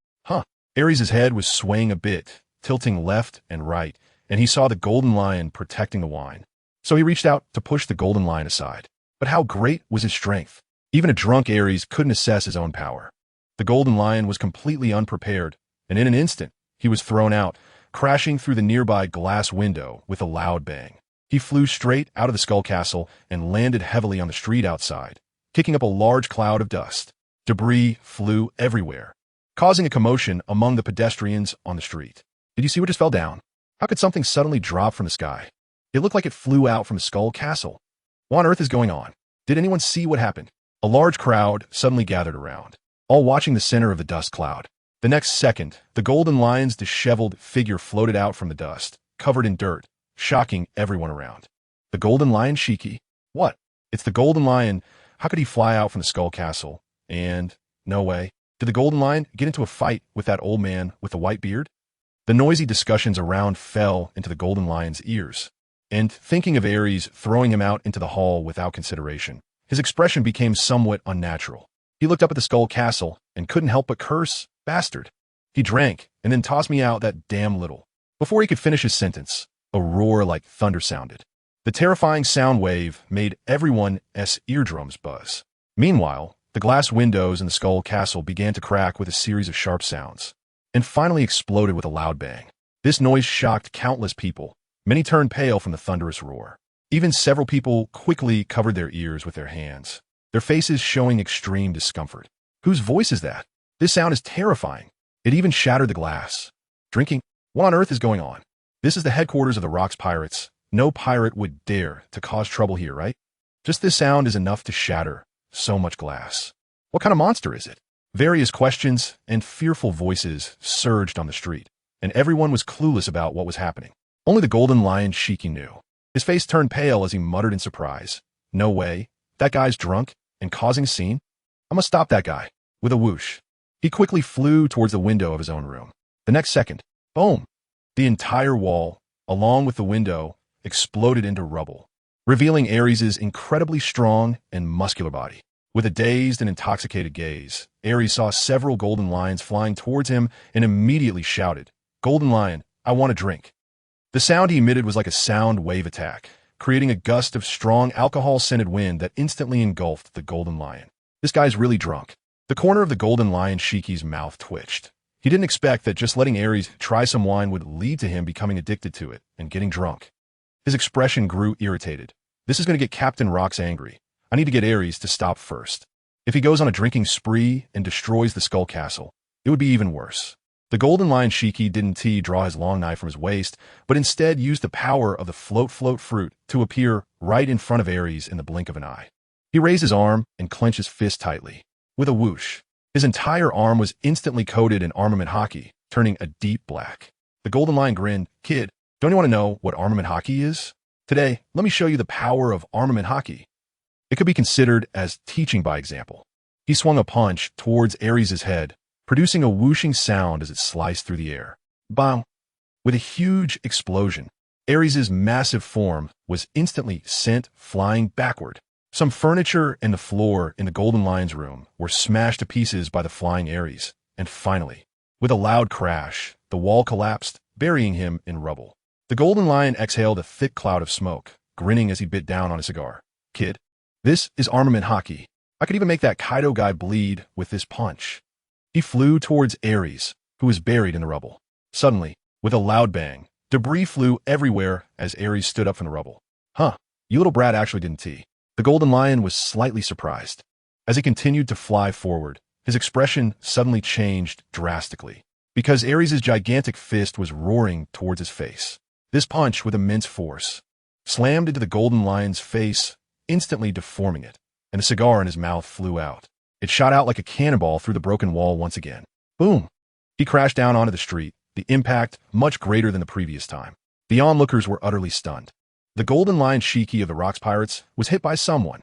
S1: Aries' head was swaying a bit, tilting left and right, and he saw the golden lion protecting the wine. So he reached out to push the golden lion aside. But how great was his strength? Even a drunk Aries couldn't assess his own power. The golden lion was completely unprepared, and in an instant, he was thrown out, crashing through the nearby glass window with a loud bang. He flew straight out of the skull castle and landed heavily on the street outside, kicking up a large cloud of dust. Debris flew everywhere, causing a commotion among the pedestrians on the street. Did you see what just fell down? How could something suddenly drop from the sky? It looked like it flew out from a skull castle. What on earth is going on? Did anyone see what happened? A large crowd suddenly gathered around, all watching the center of the dust cloud. The next second, the golden lion's disheveled figure floated out from the dust, covered in dirt, shocking everyone around. The golden lion Shiki? What? It's the golden lion. How could he fly out from the skull castle? And, no way. Did the golden lion get into a fight with that old man with the white beard? The noisy discussions around fell into the golden lion's ears, and thinking of Aries throwing him out into the hall without consideration, his expression became somewhat unnatural. He looked up at the skull castle and couldn't help but curse, bastard. He drank and then tossed me out that damn little. Before he could finish his sentence, a roar like thunder sounded. The terrifying sound wave made everyone's eardrums buzz. Meanwhile, the glass windows in the skull castle began to crack with a series of sharp sounds, and finally exploded with a loud bang. This noise shocked countless people. Many turned pale from the thunderous roar. Even several people quickly covered their ears with their hands, their faces showing extreme discomfort. Whose voice is that? This sound is terrifying. It even shattered the glass. Drinking? What on earth is going on? This is the headquarters of the Rocks Pirates. No pirate would dare to cause trouble here, right? Just this sound is enough to shatter so much glass. What kind of monster is it? Various questions and fearful voices surged on the street, and everyone was clueless about what was happening. Only the golden lion Shiki knew. His face turned pale as he muttered in surprise. No way. That guy's drunk and causing a scene? I must stop that guy. With a whoosh, he quickly flew towards the window of his own room. The next second, boom! The entire wall, along with the window, exploded into rubble, revealing Aries' incredibly strong and muscular body. With a dazed and intoxicated gaze, Aries saw several golden lions flying towards him and immediately shouted, Golden lion, I want a drink. The sound he emitted was like a sound wave attack, creating a gust of strong alcohol-scented wind that instantly engulfed the golden lion. This guy's really drunk. The corner of the golden lion Shiki's mouth twitched. He didn't expect that just letting Aries try some wine would lead to him becoming addicted to it and getting drunk. His expression grew irritated. This is going to get Captain Rocks angry. I need to get Aries to stop first. If he goes on a drinking spree and destroys the skull castle, it would be even worse. The golden lion Shiki didn't draw his long knife from his waist, but instead used the power of the float fruit to appear right in front of Aries in the blink of an eye. He raised his arm and clenched his fist tightly. With a whoosh, his entire arm was instantly coated in armament Haki, turning a deep black. The golden lion grinned. Kid, don't you want to know what armament Haki is? Today, let me show you the power of armament Haki. It could be considered as teaching by example. He swung a punch towards Aries' head, producing a whooshing sound as it sliced through the air. Bang! With a huge explosion, Aries' massive form was instantly sent flying backward. Some furniture and the floor in the golden lion's room were smashed to pieces by the flying Aries, and finally, with a loud crash, the wall collapsed, burying him in rubble. The golden lion exhaled a thick cloud of smoke, grinning as he bit down on a cigar. Kid, this is armament Haki. I could even make that Kaido guy bleed with this punch. He flew towards Aries, who was buried in the rubble. Suddenly, with a loud bang, debris flew everywhere as Aries stood up from the rubble. You little brat actually didn't. The golden lion was slightly surprised. As he continued to fly forward, his expression suddenly changed drastically, because Aries' gigantic fist was roaring towards his face. This punch, with immense force, slammed into the golden lion's face, instantly deforming it, and the cigar in his mouth flew out. It shot out like a cannonball through the broken wall once again. Boom! He crashed down onto the street, the impact much greater than the previous time. The onlookers were utterly stunned. The golden lion Haki of the Rocks Pirates was hit by someone.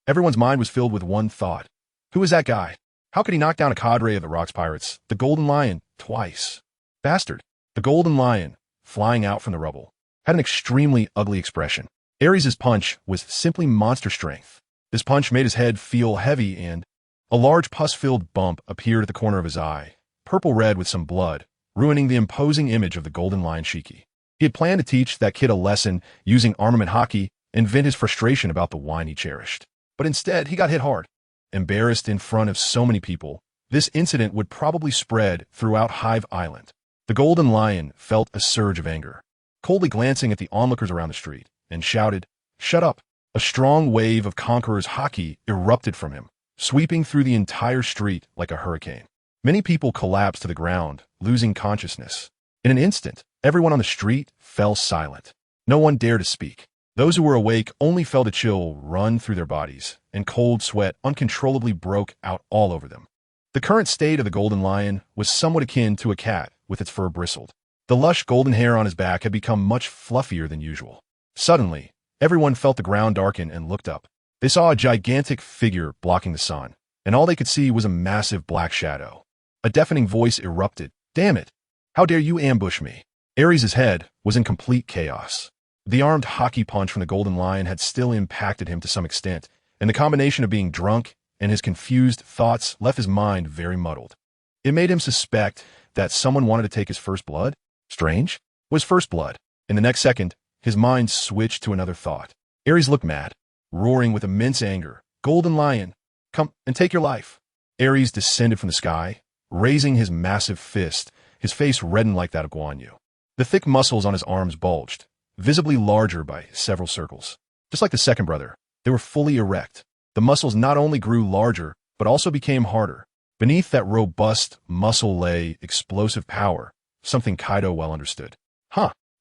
S1: Everyone's mind was filled with one thought. Who was that guy? How could he knock down a cadre of the Rocks Pirates, the golden lion, twice? Bastard. The golden lion, flying out from the rubble, had an extremely ugly expression. Aries' punch was simply monster strength. This punch made his head feel heavy, and a large pus-filled bump appeared at the corner of his eye, purple-red with some blood, ruining the imposing image of the golden lion Haki. He had planned to teach that kid a lesson using armament Haki and vent his frustration about the wine he cherished. But instead, he got hit hard. Embarrassed in front of so many people, this incident would probably spread throughout Hive Island. The golden lion felt a surge of anger, coldly glancing at the onlookers around the street, and shouted, "Shut up!" A strong wave of Conqueror's Haki erupted from him, sweeping through the entire street like a hurricane. Many people collapsed to the ground, losing consciousness. In an instant, everyone on the street fell silent. No one dared to speak. Those who were awake only felt a chill run through their bodies, and cold sweat uncontrollably broke out all over them. The current state of the golden lion was somewhat akin to a cat with its fur bristled. The lush golden hair on his back had become much fluffier than usual. Suddenly, everyone felt the ground darken and looked up. They saw a gigantic figure blocking the sun, and all they could see was a massive black shadow. A deafening voice erupted. "Damn it! How dare you ambush me?" Aries' head was in complete chaos. The armed Haki punch from the golden lion had still impacted him to some extent, and the combination of being drunk and his confused thoughts left his mind very muddled. It made him suspect that someone wanted to take his first blood. Strange. Was first blood. In the next second, his mind switched to another thought. Aries looked mad, roaring with immense anger. "Golden lion, come and take your life." Aries descended from the sky, raising his massive fist, his face reddened like that of Guan Yu. The thick muscles on his arms bulged, visibly larger by several circles. Just like the second brother, they were fully erect. The muscles not only grew larger, but also became harder. Beneath that robust muscle lay explosive power, something Kaido well understood.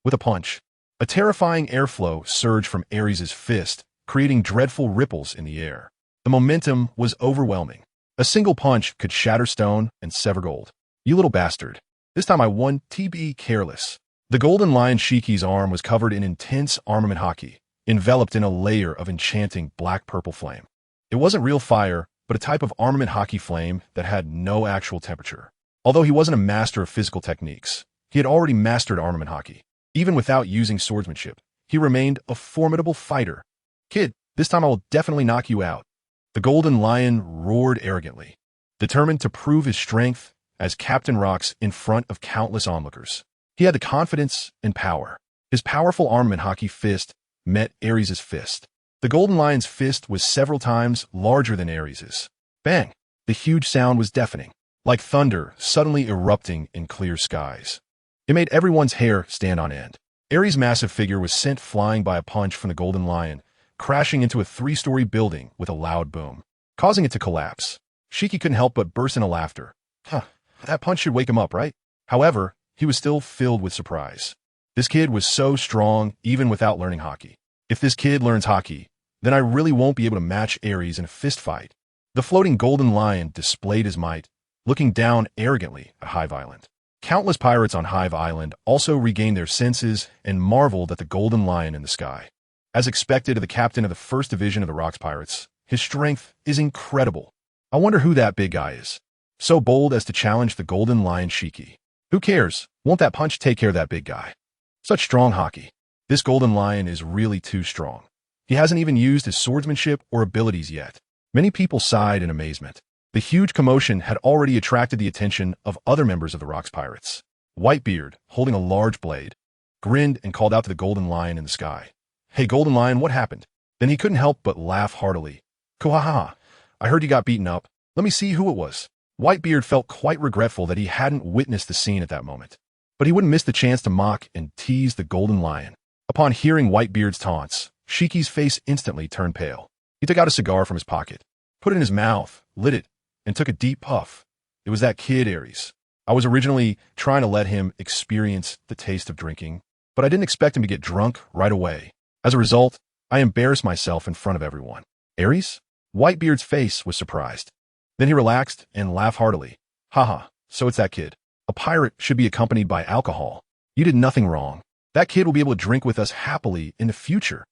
S1: With a punch, a terrifying airflow surged from Aries' fist, creating dreadful ripples in the air. The momentum was overwhelming. A single punch could shatter stone and sever gold. "You little bastard. This time I won, TB careless." The golden lion Haki's arm was covered in intense armament Haki, enveloped in a layer of enchanting black-purple flame. It wasn't real fire, but a type of armament Haki flame that had no actual temperature. Although he wasn't a master of physical techniques, he had already mastered armament Haki. Even without using swordsmanship, he remained a formidable fighter. "Kid, this time I will definitely knock you out." The golden lion roared arrogantly, determined to prove his strength as Captain Rocks in front of countless onlookers. He had the confidence and power. His powerful armament Haki fist met Aries' fist. The golden lion's fist was several times larger than Aries'. Bang! The huge sound was deafening, like thunder suddenly erupting in clear skies. It made everyone's hair stand on end. Aries' massive figure was sent flying by a punch from the golden lion, crashing into a 3-story building with a loud boom, causing it to collapse. Haki couldn't help but burst into laughter. That punch should wake him up, right? However, he was still filled with surprise. This kid was so strong even without learning Haki. If this kid learns Haki, then I really won't be able to match Aries in a fist fight. The floating golden lion displayed his might, looking down arrogantly at Hive Island. Countless pirates on Hive Island also regained their senses and marveled at the golden lion in the sky. As expected of the captain of the first division of the Rocks Pirates, his strength is incredible. I wonder who that big guy is. So bold as to challenge the golden lion Haki. Who cares? Won't that punch take care of that big guy? Such strong Haki. This golden lion is really too strong. He hasn't even used his swordsmanship or abilities yet. Many people sighed in amazement. The huge commotion had already attracted the attention of other members of the Rocks Pirates. Whitebeard, holding a large blade, grinned and called out to the golden lion in the sky. "Hey, golden lion, what happened?" Then he couldn't help but laugh heartily. "Kuhaha, I heard you got beaten up. Let me see who it was." Whitebeard felt quite regretful that he hadn't witnessed the scene at that moment. But he wouldn't miss the chance to mock and tease the golden lion. Upon hearing Whitebeard's taunts, Haki's face instantly turned pale. He took out a cigar from his pocket, put it in his mouth, lit it, and took a deep puff. It was that kid, Aries. I was originally trying to let him experience the taste of drinking, but I didn't expect him to get drunk right away. As a result, I embarrassed myself in front of everyone. Aries? Whitebeard's face was surprised. Then he relaxed and laughed heartily. Haha, so it's that kid. A pirate should be accompanied by alcohol. You did nothing wrong. That kid will be able to drink with us happily in the future.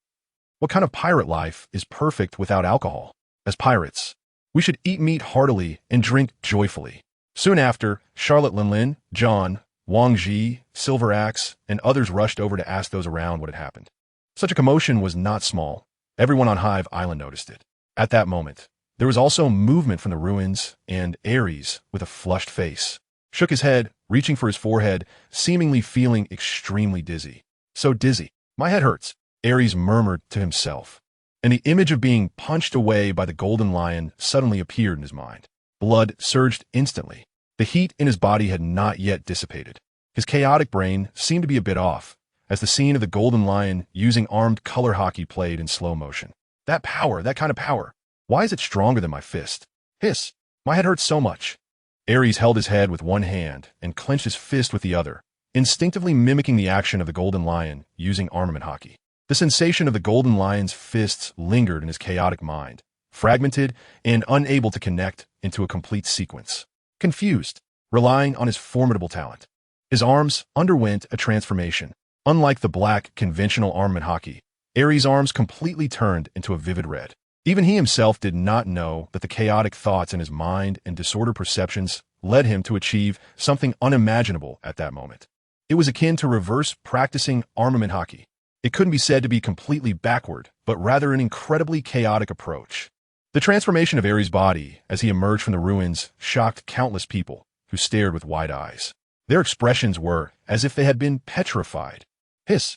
S1: What kind of pirate life is perfect without alcohol? As pirates, we should eat meat heartily and drink joyfully. Soon after, Charlotte Linlin, John, Wang Ji, Silver Axe, and others rushed over to ask those around what had happened. Such a commotion was not small. Everyone on Hive Island noticed it. At that moment, there was also movement from the ruins, and Aries, with a flushed face, shook his head, reaching for his forehead, seemingly feeling extremely dizzy. So dizzy. My head hurts, Aries murmured to himself. And the image of being punched away by the golden lion suddenly appeared in his mind. Blood surged instantly. The heat in his body had not yet dissipated. His chaotic brain seemed to be a bit off, as the scene of the golden lion using armed color Haki played in slow motion. That power, that kind of power. Why is it stronger than my fist? Hiss. My head hurts so much. Aries held his head with one hand and clenched his fist with the other, instinctively mimicking the action of the golden lion using armament Haki. The sensation of the golden lion's fists lingered in his chaotic mind, fragmented and unable to connect into a complete sequence. Confused, relying on his formidable talent. His arms underwent a transformation. Unlike the black, conventional armament Haki, Aries' arms completely turned into a vivid red. Even he himself did not know that the chaotic thoughts in his mind and disordered perceptions led him to achieve something unimaginable at that moment. It was akin to reverse practicing armament Haki. It couldn't be said to be completely backward, but rather an incredibly chaotic approach. The transformation of Aries' body as he emerged from the ruins shocked countless people who stared with wide eyes. Their expressions were as if they had been petrified. Hiss.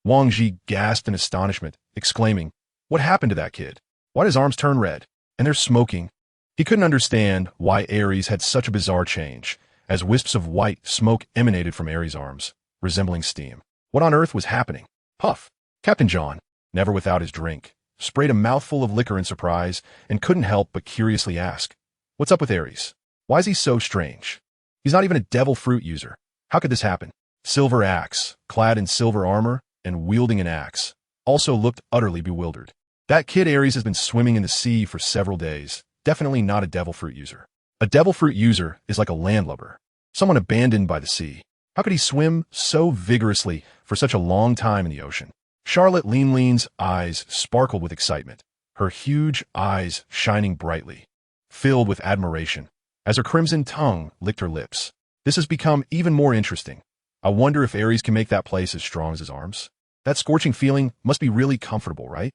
S1: Wang Ji gasped in astonishment, exclaiming, "What happened to that kid? Why did his arms turn red? And they're smoking." He couldn't understand why Aries had such a bizarre change, as wisps of white smoke emanated from Aries' arms, resembling steam. What on earth was happening? Puff. Captain John, never without his drink, sprayed a mouthful of liquor in surprise and couldn't help but curiously ask, "What's up with Aries? Why is he so strange? He's not even a devil fruit user. How could this happen?" Silver Axe, clad in silver armor and wielding an axe, also looked utterly bewildered. That kid Aries has been swimming in the sea for several days, definitely not a devil fruit user. A devil fruit user is like a landlubber, someone abandoned by the sea. How could he swim so vigorously for such a long time in the ocean? Charlotte Linlin's eyes sparkled with excitement, her huge eyes shining brightly, filled with admiration, as her crimson tongue licked her lips. This has become even more interesting. I wonder if Aries can make that place as strong as his arms. That scorching feeling must be really comfortable, right?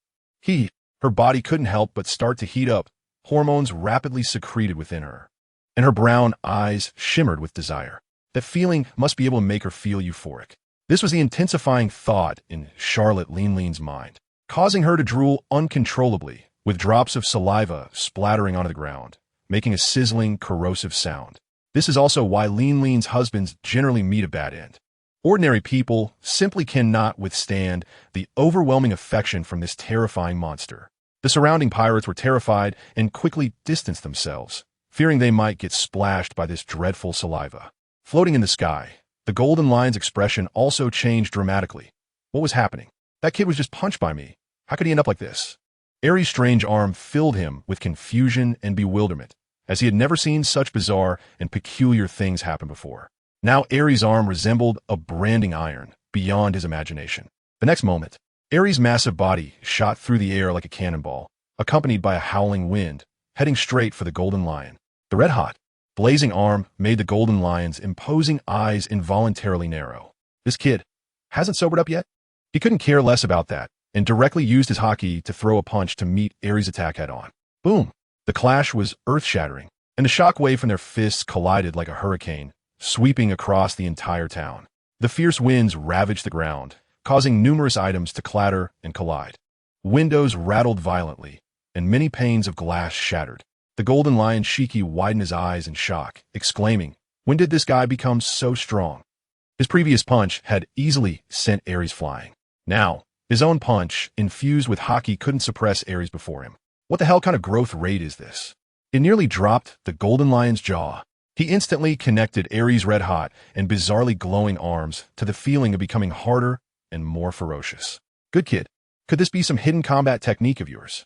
S1: Her body couldn't help but start to heat up, hormones rapidly secreted within her, and her brown eyes shimmered with desire. That feeling must be able to make her feel euphoric. This was the intensifying thought in Charlotte Linlin's mind, causing her to drool uncontrollably, with drops of saliva splattering onto the ground, making a sizzling, corrosive sound. This is also why Linlin's husbands generally meet a bad end. Ordinary people simply cannot withstand the overwhelming affection from this terrifying monster. The surrounding pirates were terrified and quickly distanced themselves, fearing they might get splashed by this dreadful saliva. Floating in the sky, the golden lion's expression also changed dramatically. What was happening? That kid was just punched by me. How could he end up like this? Aries' strange arm filled him with confusion and bewilderment, as he had never seen such bizarre and peculiar things happen before. Now Aries' arm resembled a branding iron beyond his imagination. The next moment, Aries' massive body shot through the air like a cannonball, accompanied by a howling wind, heading straight for the golden lion. The red-hot, blazing arm made the golden lion's imposing eyes involuntarily narrow. This kid hasn't sobered up yet? He couldn't care less about that, and directly used his Haki to throw a punch to meet Aries' attack head-on. Boom! The clash was earth-shattering, and the shockwave from their fists collided like a hurricane, sweeping across the entire town. The fierce winds ravaged the ground, causing numerous items to clatter and collide. Windows rattled violently, and many panes of glass shattered. The golden lion Shiki widened his eyes in shock, exclaiming, "When did this guy become so strong?" His previous punch had easily sent Aries flying. Now, his own punch, infused with Haki, couldn't suppress Aries before him. What the hell kind of growth rate is this? It nearly dropped the golden lion's jaw. He instantly connected Aries' red-hot and bizarrely glowing arms to the feeling of becoming harder and more ferocious. Good kid. Could this be some hidden combat technique of yours?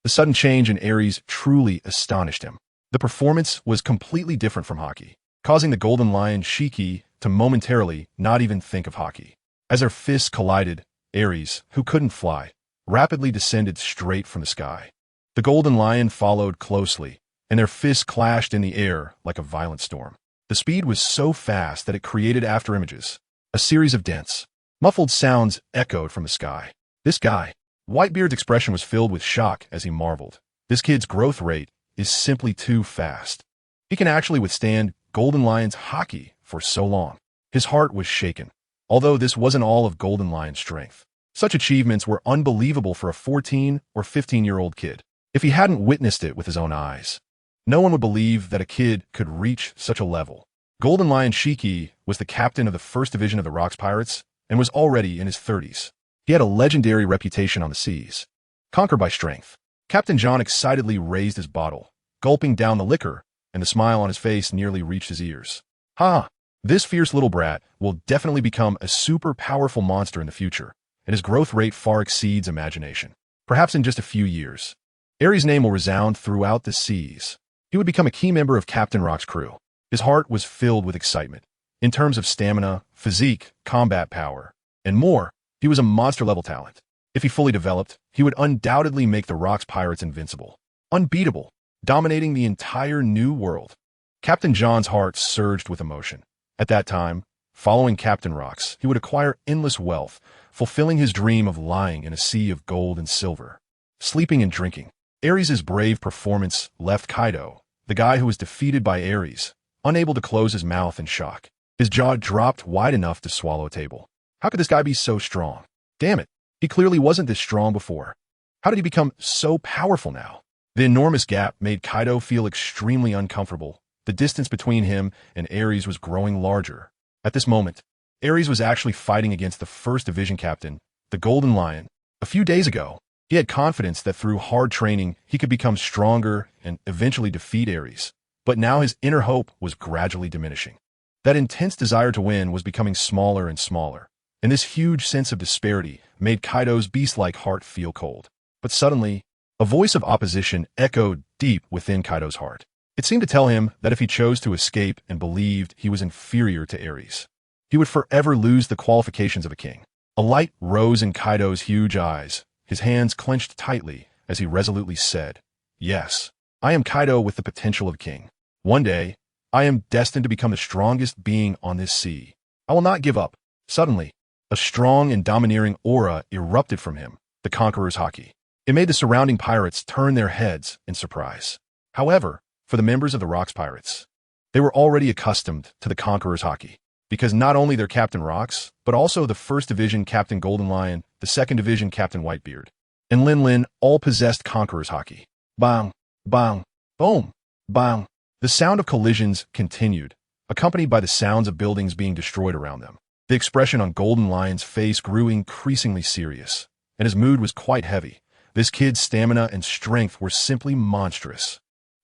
S1: The sudden change in Aries truly astonished him. The performance was completely different from Haki, causing the golden lion Shiki to momentarily not even think of Haki. As their fists collided, Aries, who couldn't fly, rapidly descended straight from the sky. The golden lion followed closely, and their fists clashed in the air like a violent storm. The speed was so fast that it created afterimages. A series of dense, muffled sounds echoed from the sky. This guy, Whitebeard's expression was filled with shock as he marveled. This kid's growth rate is simply too fast. He can actually withstand Golden Lion's Haki for so long. His heart was shaken, although this wasn't all of Golden Lion's strength. Such achievements were unbelievable for a 14 or 15-year-old kid. If he hadn't witnessed it with his own eyes, no one would believe that a kid could reach such a level. Golden Lion Shiki was the captain of the 1st Division of the Rocks Pirates and was already in his 30s. He had a legendary reputation on the seas. Conquered by strength, Captain John excitedly raised his bottle, gulping down the liquor, and the smile on his face nearly reached his ears. Ha! This fierce little brat will definitely become a super powerful monster in the future, and his growth rate far exceeds imagination. Perhaps in just a few years, Aries' name will resound throughout the seas. He would become a key member of Captain Rock's crew. His heart was filled with excitement. In terms of stamina, physique, combat power, and more, he was a monster-level talent. If he fully developed, he would undoubtedly make the Rocks Pirates invincible, unbeatable, dominating the entire new world. Captain John's heart surged with emotion. At that time, following Captain Rocks, he would acquire endless wealth, fulfilling his dream of lying in a sea of gold and silver, sleeping and drinking. Aries' brave performance left Kaido, the guy who was defeated by Aries, unable to close his mouth in shock. His jaw dropped wide enough to swallow a table. How could this guy be so strong? Damn it, he clearly wasn't this strong before. How did he become so powerful now? The enormous gap made Kaido feel extremely uncomfortable. The distance between him and Aries was growing larger. At this moment, Aries was actually fighting against the 1st Division captain, the Golden Lion. A few days ago, he had confidence that through hard training, he could become stronger and eventually defeat Aries. But now his inner hope was gradually diminishing. That intense desire to win was becoming smaller and smaller, and this huge sense of disparity made Kaido's beast-like heart feel cold. But suddenly, a voice of opposition echoed deep within Kaido's heart. It seemed to tell him that if he chose to escape and believed he was inferior to Aries, he would forever lose the qualifications of a king. A light rose in Kaido's huge eyes. His hands clenched tightly as he resolutely said, "Yes, I am Kaido with the potential of a king. One day, I am destined to become the strongest being on this sea. I will not give up." Suddenly, a strong and domineering aura erupted from him, the conqueror's Haki. It made the surrounding pirates turn their heads in surprise. However, for the members of the Rocks Pirates, they were already accustomed to the conqueror's Haki, because not only their Captain Rocks, but also the 1st Division Captain Golden Lion, the 2nd Division Captain Whitebeard, and Lin Lin all possessed conqueror's Haki. Bang, bang, boom, bang. The sound of collisions continued, accompanied by the sounds of buildings being destroyed around them. The expression on Golden Lion's face grew increasingly serious, and his mood was quite heavy. This kid's stamina and strength were simply monstrous.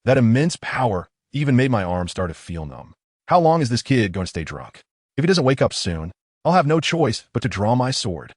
S1: That immense power even made my arms start to feel numb. How long is this kid going to stay drunk? If he doesn't wake up soon, I'll have no choice but to draw my sword.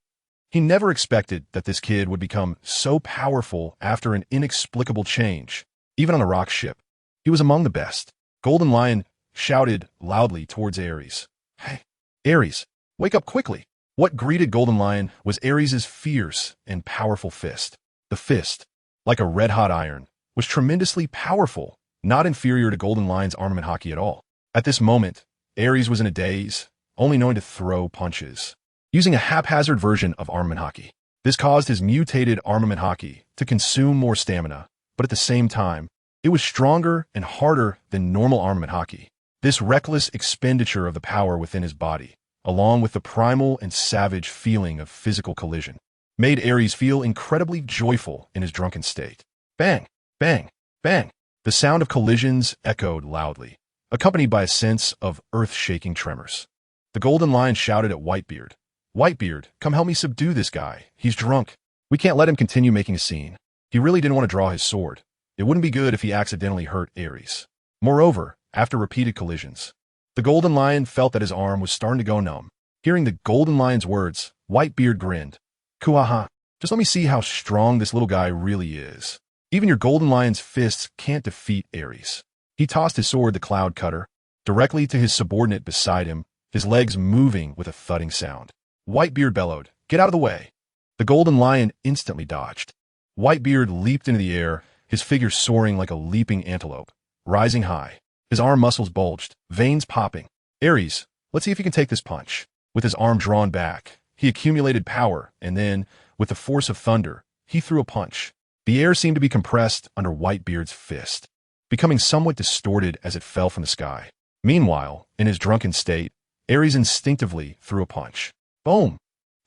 S1: He never expected that this kid would become so powerful after an inexplicable change. Even on a rock ship, he was among the best. Golden Lion shouted loudly towards Aries. "Hey, Aries, wake up quickly." What greeted Golden Lion was Aries' fierce and powerful fist. The fist, like a red-hot iron, was tremendously powerful, not inferior to Golden Lion's armament Haki at all. At this moment, Aries was in a daze, only knowing to throw punches, using a haphazard version of armament Haki. This caused his mutated armament Haki to consume more stamina, but at the same time, it was stronger and harder than normal armament Haki. This reckless expenditure of the power within his body, along with the primal and savage feeling of physical collision, made Aries feel incredibly joyful in his drunken state. Bang, bang, bang. The sound of collisions echoed loudly, accompanied by a sense of earth-shaking tremors. The Golden Lion shouted at Whitebeard, "Whitebeard, come help me subdue this guy. He's drunk. We can't let him continue making a scene." He really didn't want to draw his sword, It wouldn't be good if he accidentally hurt Aries. Moreover, after repeated collisions, the golden lion felt that his arm was starting to go numb. Hearing the golden lion's words, Whitebeard grinned. Kuaha, just let me see how strong this little guy really is. Even your golden lion's fists can't defeat Aries. He tossed his sword, the cloud cutter, directly to his subordinate beside him, his legs moving with a thudding sound. Whitebeard bellowed, "Get out of the way." The golden lion instantly dodged. Whitebeard leaped into the air, his figure soaring like a leaping antelope, rising high. His arm muscles bulged, veins popping. "Aries, let's see if you can take this punch." With his arm drawn back, he accumulated power, and then, with the force of thunder, he threw a punch. The air seemed to be compressed under Whitebeard's fist, becoming somewhat distorted as it fell from the sky. Meanwhile, in his drunken state, Aries instinctively threw a punch. Boom!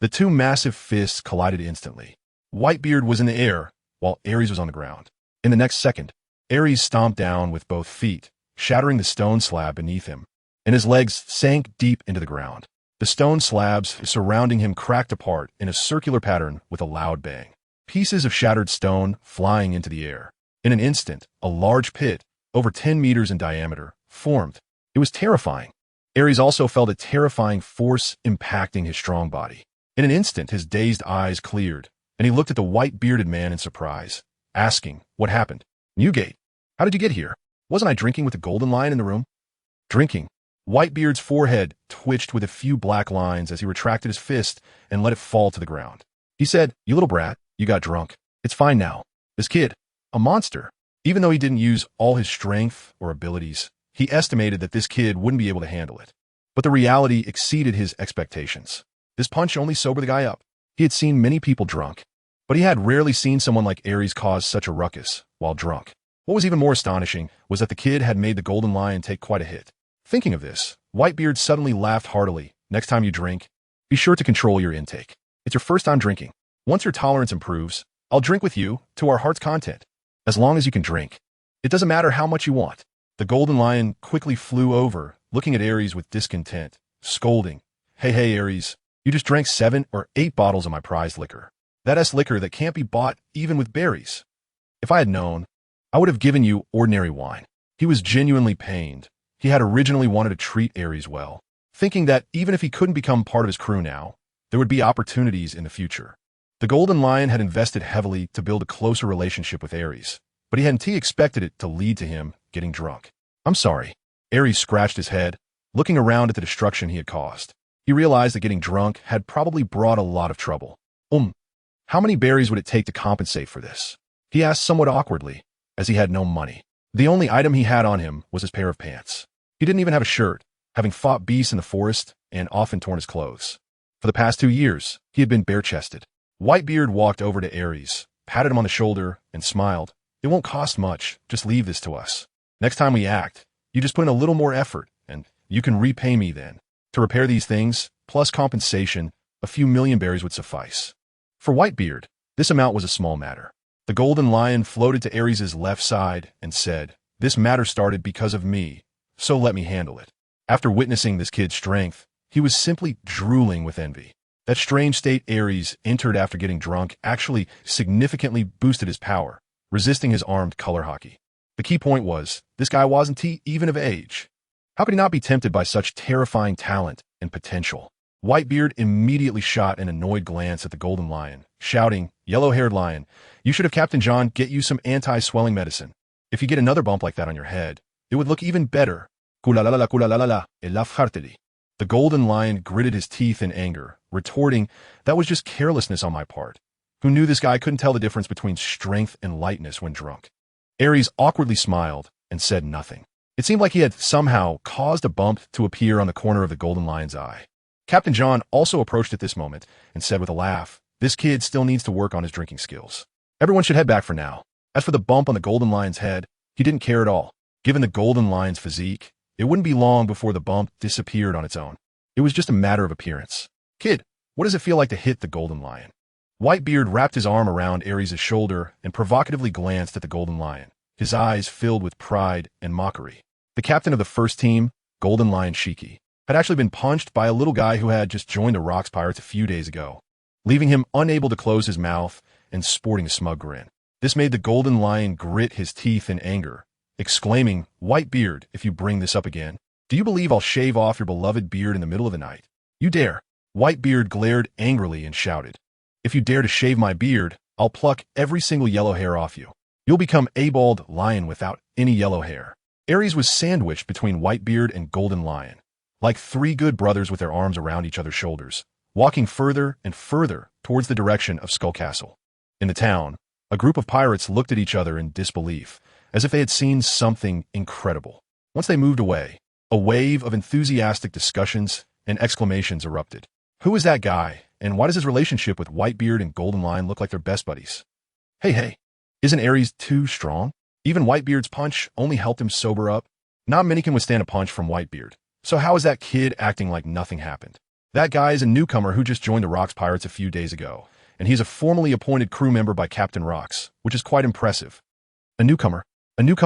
S1: The two massive fists collided instantly. Whitebeard was in the air, while Aries was on the ground. In the next second, Aries stomped down with both feet, shattering the stone slab beneath him, and his legs sank deep into the ground. The stone slabs surrounding him cracked apart in a circular pattern with a loud bang. Pieces of shattered stone flying into the air. In an instant, a large pit, over 10 meters in diameter, formed. It was terrifying. Aries also felt a terrifying force impacting his strong body. In an instant, his dazed eyes cleared, and he looked at the white-bearded man in surprise, asking, "What happened? Newgate, how did you get here? Wasn't I drinking with the golden lion in the room?" Drinking. Whitebeard's forehead twitched with a few black lines as he retracted his fist and let it fall to the ground. He said, "You little brat, you got drunk. It's fine now. This kid, a monster." Even though he didn't use all his strength or abilities, he estimated that this kid wouldn't be able to handle it. But the reality exceeded his expectations. This punch only sobered the guy up. He had seen many people drunk, but he had rarely seen someone like Aries cause such a ruckus while drunk. What was even more astonishing was that the kid had made the golden lion take quite a hit. Thinking of this, Whitebeard suddenly laughed heartily. "Next time you drink, be sure to control your intake. It's your first time drinking. Once your tolerance improves, I'll drink with you to our heart's content. As long as you can drink. It doesn't matter how much you want." The golden lion quickly flew over, looking at Aries with discontent, scolding, Hey, Aries, you just drank 7 or 8 bottles of my prized liquor. That liquor that can't be bought even with berries. If I had known, I would have given you ordinary wine." He was genuinely pained. He had originally wanted to treat Aries well, thinking that even if he couldn't become part of his crew now, there would be opportunities in the future. The golden lion had invested heavily to build a closer relationship with Aries, but he hadn't expected it to lead to him getting drunk. "I'm sorry." Aries scratched his head, looking around at the destruction he had caused. He realized that getting drunk had probably brought a lot of trouble. How many berries would it take to compensate for this?" He asked somewhat awkwardly, as he had no money. The only item he had on him was his pair of pants. He didn't even have a shirt, having fought beasts in the forest and often torn his clothes. For the past 2 years, he had been bare-chested. Whitebeard walked over to Aries, patted him on the shoulder, and smiled. "It won't cost much, just leave this to us. Next time we act, you just put in a little more effort, and you can repay me then. To repair these things, plus compensation, a few million berries would suffice." For Whitebeard, this amount was a small matter. The golden lion floated to Aries' left side and said, "This matter started because of me, so let me handle it." After witnessing this kid's strength, he was simply drooling with envy. That strange state Aries entered after getting drunk actually significantly boosted his power, resisting his armed color Haki. The key point was, this guy wasn't even of age. How could he not be tempted by such terrifying talent and potential? Whitebeard immediately shot an annoyed glance at the golden lion, shouting, "Yellow-haired lion, you should have Captain John get you some anti-swelling medicine. If you get another bump like that on your head, it would look even better." Kula-la-la-la-kula-la-la-la, elaf-harteli. The golden lion gritted his teeth in anger, retorting, "That was just carelessness on my part. Who knew this guy couldn't tell the difference between strength and lightness when drunk?" Aries awkwardly smiled and said nothing. It seemed like he had somehow caused a bump to appear on the corner of the golden lion's eye. Captain John also approached at this moment and said with a laugh, "This kid still needs to work on his drinking skills. Everyone should head back for now." As for the bump on the golden lion's head, he didn't care at all. Given the golden lion's physique, it wouldn't be long before the bump disappeared on its own. It was just a matter of appearance. "Kid, what does it feel like to hit the golden lion?" Whitebeard wrapped his arm around Aries' shoulder and provocatively glanced at the golden lion, his eyes filled with pride and mockery. The captain of the first team, Golden Lion Shiki, had actually been punched by a little guy who had just joined the Rocks Pirates a few days ago, leaving him unable to close his mouth and sporting a smug grin. This made the golden lion grit his teeth in anger, exclaiming, "Whitebeard, if you bring this up again, do you believe I'll shave off your beloved beard in the middle of the night? You dare." Whitebeard glared angrily and shouted, "If you dare to shave my beard, I'll pluck every single yellow hair off you. You'll become a bald lion without any yellow hair." Aries was sandwiched between Whitebeard and Golden Lion, like three good brothers with their arms around each other's shoulders, walking further and further towards the direction of Skull Castle. In the town, a group of pirates looked at each other in disbelief, as if they had seen something incredible. Once they moved away, a wave of enthusiastic discussions and exclamations erupted. Who is that guy, and why does his relationship with Whitebeard and Golden Lion look like they're best buddies? Hey, isn't Aries too strong? Even Whitebeard's punch only helped him sober up. Not many can withstand a punch from Whitebeard, so how is that kid acting like nothing happened? That guy is a newcomer who just joined the Rocks Pirates a few days ago, and he's a formally appointed crew member by Captain Rocks, which is quite impressive. A newcomer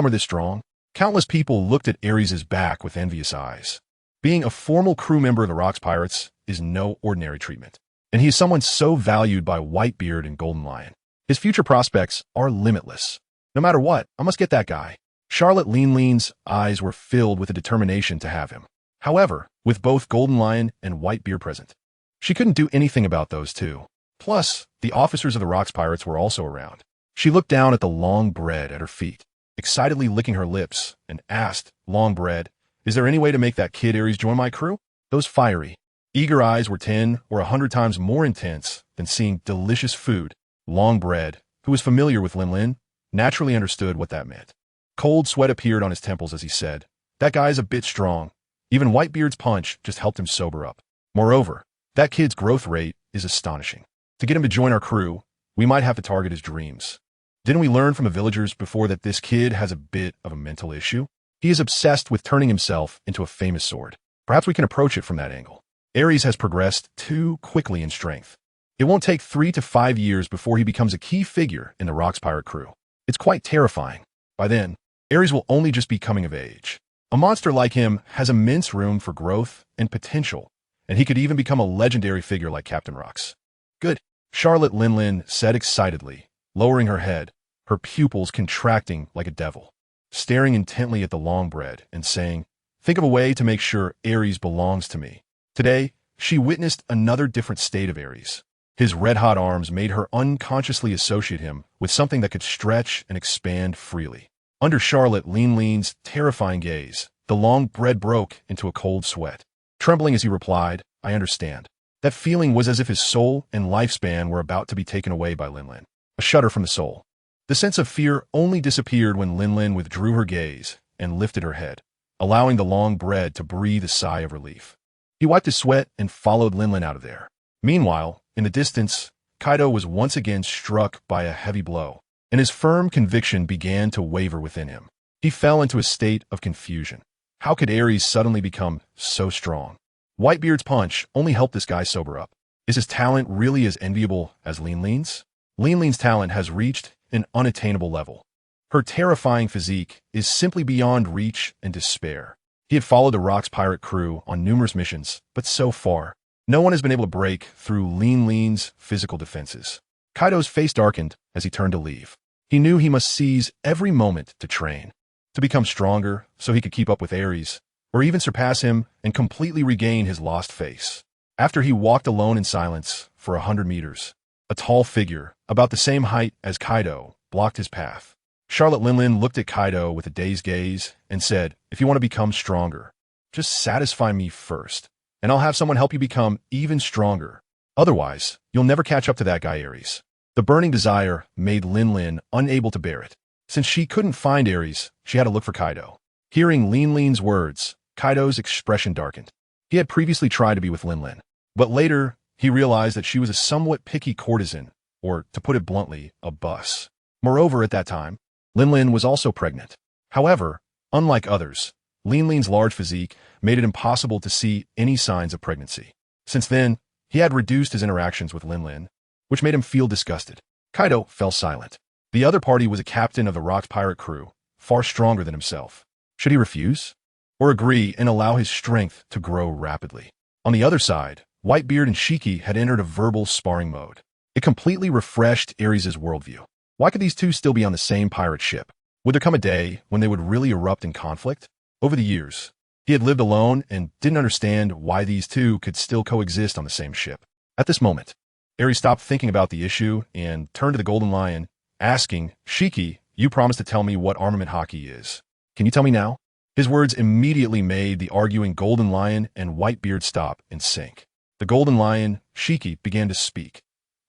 S1: this strong? Countless people looked at Aries' back with envious eyes. Being a formal crew member of the Rocks Pirates is no ordinary treatment, and he is someone so valued by Whitebeard and Golden Lion. His future prospects are limitless. No matter what, I must get that guy. Charlotte Lean's eyes were filled with a determination to have him. However, with both Golden Lion and Whitebeard present, she couldn't do anything about those two. Plus, the officers of the Rocks Pirates were also around. She looked down at the long bread at her feet, excitedly licking her lips, and asked, "Long bread, is there any way to make that kid Aries join my crew?" Those fiery, eager eyes were 10 or 100 times more intense than seeing delicious food. Long bread, who was familiar with Lin, naturally understood what that meant. Cold sweat appeared on his temples as he said, "That guy is a bit strong. Even Whitebeard's punch just helped him sober up. Moreover, that kid's growth rate is astonishing. To get him to join our crew, we might have to target his dreams. Didn't we learn from the villagers before that this kid has a bit of a mental issue? He is obsessed with turning himself into a famous sword. Perhaps we can approach it from that angle." Aries has progressed too quickly in strength. It won't take 3 to 5 years before he becomes a key figure in the Rocks Pirate crew. It's quite terrifying. By then, Aries will only just be coming of age. A monster like him has immense room for growth and potential, and he could even become a legendary figure like Captain Rocks. Good, Charlotte Lin said excitedly, lowering her head, her pupils contracting like a devil, staring intently at the long bread and saying, "Think of a way to make sure Aries belongs to me." Today, she witnessed another different state of Aries. His red-hot arms made her unconsciously associate him with something that could stretch and expand freely. Under Charlotte Lean's terrifying gaze, the long bread broke into a cold sweat. Trembling as he replied, "I understand." That feeling was as if his soul and lifespan were about to be taken away by Lin. A shudder from the soul. The sense of fear only disappeared when Lin withdrew her gaze and lifted her head, allowing the long bread to breathe a sigh of relief. He wiped his sweat and followed Lin out of there. Meanwhile, in the distance, Kaido was once again struck by a heavy blow, and his firm conviction began to waver within him. He fell into a state of confusion. How could Aries suddenly become so strong? Whitebeard's punch only helped this guy sober up. Is his talent really as enviable as Lean's? Lean's talent has reached an unattainable level. Her terrifying physique is simply beyond reach and despair. He had followed the Rocks Pirate crew on numerous missions, but so far, no one has been able to break through Lean's physical defenses. Kaido's face darkened as he turned to leave. He knew he must seize every moment to train, to become stronger so he could keep up with Aries, or even surpass him and completely regain his lost face. After he walked alone in silence for 100 meters, a tall figure, about the same height as Kaido, blocked his path. Charlotte Lin looked at Kaido with a dazed gaze and said, "If you want to become stronger, just satisfy me first, and I'll have someone help you become even stronger. Otherwise, you'll never catch up to that guy Aries." The burning desire made Lin unable to bear it. Since she couldn't find Aries, she had to look for Kaido. Hearing Lean's words, Kaido's expression darkened. He had previously tried to be with Lin, but later he realized that she was a somewhat picky courtesan, or, to put it bluntly, a bus. Moreover, at that time, Lin was also pregnant. However, unlike others, Lean's large physique made it impossible to see any signs of pregnancy. Since then, he had reduced his interactions with Lin, which made him feel disgusted. Kaido fell silent. The other party was a captain of the Rocks Pirate crew, far stronger than himself. Should he refuse? Or agree and allow his strength to grow rapidly? On the other side, Whitebeard and Haki had entered a verbal sparring mode. It completely refreshed Aries' worldview. Why could these two still be on the same pirate ship? Would there come a day when they would really erupt in conflict? Over the years, he had lived alone and didn't understand why these two could still coexist on the same ship. At this moment, Aries stopped thinking about the issue and turned to the Golden Lion, asking, "Shiki, you promised to tell me what armament Haki is. Can you tell me now?" His words immediately made the arguing Golden Lion and Whitebeard stop and sink. The Golden Lion, Shiki, began to speak.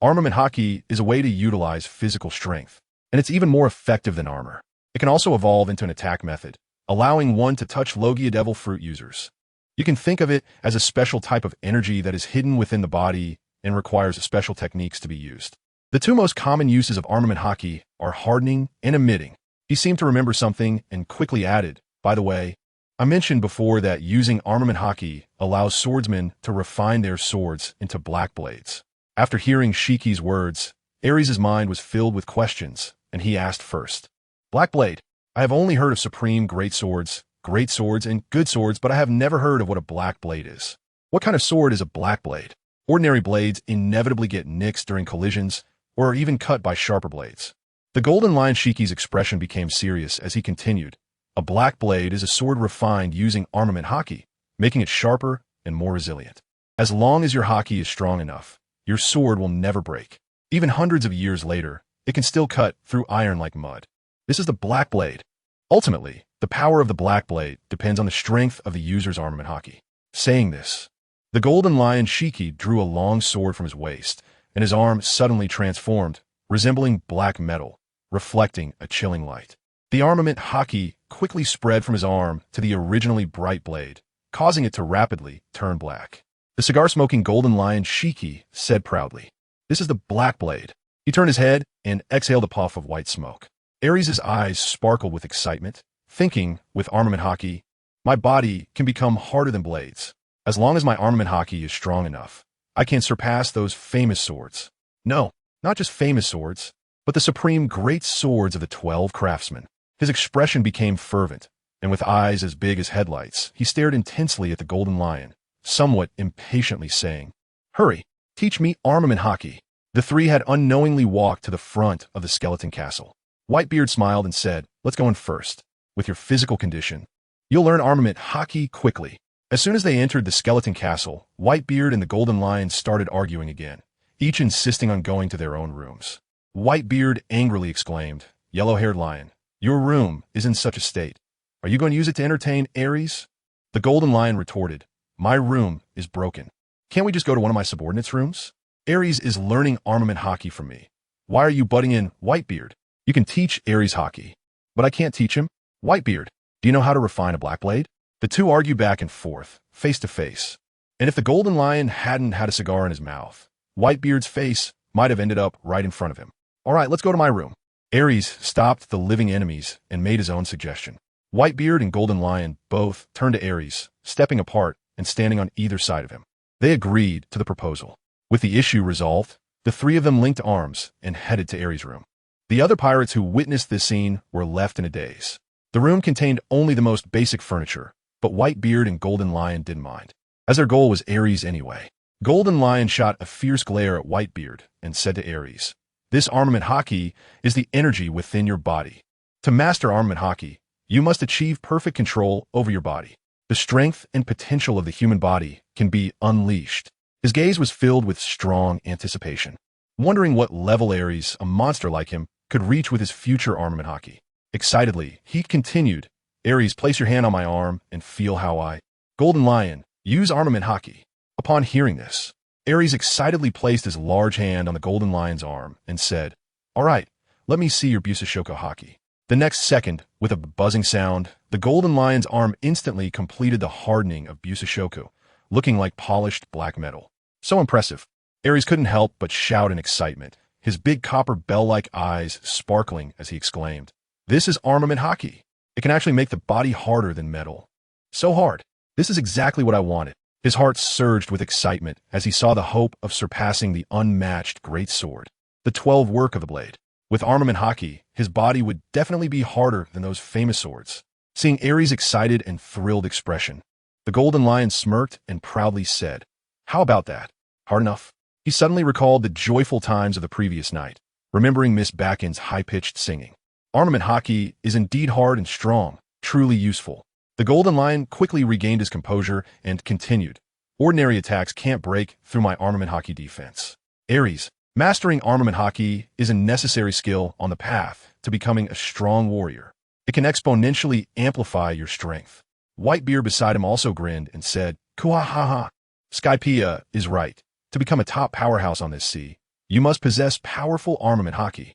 S1: Armament Haki is a way to utilize physical strength, and it's even more effective than armor. It can also evolve into an attack method, allowing one to touch Logia Devil Fruit users. You can think of it as a special type of energy that is hidden within the body and requires special techniques to be used. The two most common uses of armament Haki are hardening and emitting. He seemed to remember something and quickly added, "By the way, I mentioned before that using armament Haki allows swordsmen to refine their swords into black blades." After hearing Shiki's words, Aries' mind was filled with questions, and he asked first, "Black blade? I have only heard of supreme great swords, and good swords, but I have never heard of what a black blade is. What kind of sword is a black blade? Ordinary blades inevitably get nicked during collisions or are even cut by sharper blades." The Golden Lion Shiki's expression became serious as he continued, "A black blade is a sword refined using armament Haki, making it sharper and more resilient. As long as your Haki is strong enough, your sword will never break. Even hundreds of years later, it can still cut through iron like mud. This is the black blade. Ultimately, the power of the black blade depends on the strength of the user's armament Haki." Saying this, the Golden Lion Shiki drew a long sword from his waist, and his arm suddenly transformed, resembling black metal, reflecting a chilling light. The armament Haki quickly spread from his arm to the originally bright blade, causing it to rapidly turn black. The cigar-smoking Golden Lion Shiki said proudly, "This is the black blade." He turned his head and exhaled a puff of white smoke. Aries' eyes sparkled with excitement, thinking, with armament Haki, "My body can become harder than blades. As long as my armament Haki is strong enough, I can surpass those famous swords. No, not just famous swords, but the supreme great swords of the 12 craftsmen." His expression became fervent, and with eyes as big as headlights, he stared intensely at the Golden Lion, somewhat impatiently saying, "Hurry, teach me armament Haki." The three had unknowingly walked to the front of the skeleton castle. Whitebeard smiled and said, "Let's go in first. With your physical condition, you'll learn armament Haki quickly." As soon as they entered the skeleton castle, Whitebeard and the Golden Lion started arguing again, each insisting on going to their own rooms. Whitebeard angrily exclaimed, "Yellow-haired lion, your room is in such a state. Are you going to use it to entertain Aries?" The Golden Lion retorted, "My room is broken. Can't we just go to one of my subordinates' rooms? Aries is learning armament Haki from me. Why are you butting in, Whitebeard? You can teach Aries Haki, but I can't teach him. Whitebeard, do you know how to refine a black blade?" The two argued back and forth, face to face. And if the Golden Lion hadn't had a cigar in his mouth, Whitebeard's face might have ended up right in front of him. "All right, let's go to my room." Aries stopped the living enemies and made his own suggestion. Whitebeard and Golden Lion both turned to Aries, stepping apart and standing on either side of him. They agreed to the proposal. With the issue resolved, the three of them linked arms and headed to Aries' room. The other pirates who witnessed this scene were left in a daze. The room contained only the most basic furniture, but Whitebeard and Golden Lion didn't mind, as their goal was Aries anyway. Golden Lion shot a fierce glare at Whitebeard and said to Aries, "This armament Haki is the energy within your body. To master armament Haki, you must achieve perfect control over your body. The strength and potential of the human body can be unleashed." His gaze was filled with strong anticipation, wondering what level Aries, a monster like him, could reach with his future armament Haki. Excitedly, he continued, "Aries, place your hand on my arm and feel how I..." "Golden Lion, use armament Haki." Upon hearing this, Aries excitedly placed his large hand on the Golden Lion's arm and said, "All right, let me see your Busashoko Haki." The next second, with a buzzing sound, the Golden Lion's arm instantly completed the hardening of Busashoku, looking like polished black metal. So impressive. Aries couldn't help but shout in excitement, his big copper bell-like eyes sparkling as he exclaimed, "This is armament Haki. It can actually make the body harder than metal. So hard. This is exactly what I wanted." His heart surged with excitement as he saw the hope of surpassing the unmatched great sword, the 12 work of the blade. With armament Haki, his body would definitely be harder than those famous swords. Seeing Aries' excited and thrilled expression, the Golden Lion smirked and proudly said, "How about that? Hard enough?" He suddenly recalled the joyful times of the previous night, remembering Miss Backen's high-pitched singing. Armament Haki is indeed hard and strong, truly useful. The Golden Lion quickly regained his composure and continued. Ordinary attacks can't break through my Armament Haki defense. Aries, mastering Armament Haki is a necessary skill on the path to becoming a strong warrior. It can exponentially amplify your strength. Whitebeard beside him also grinned and said, "Kuahaha. Skypea is right. To become a top powerhouse on this sea, you must possess powerful Armament Haki."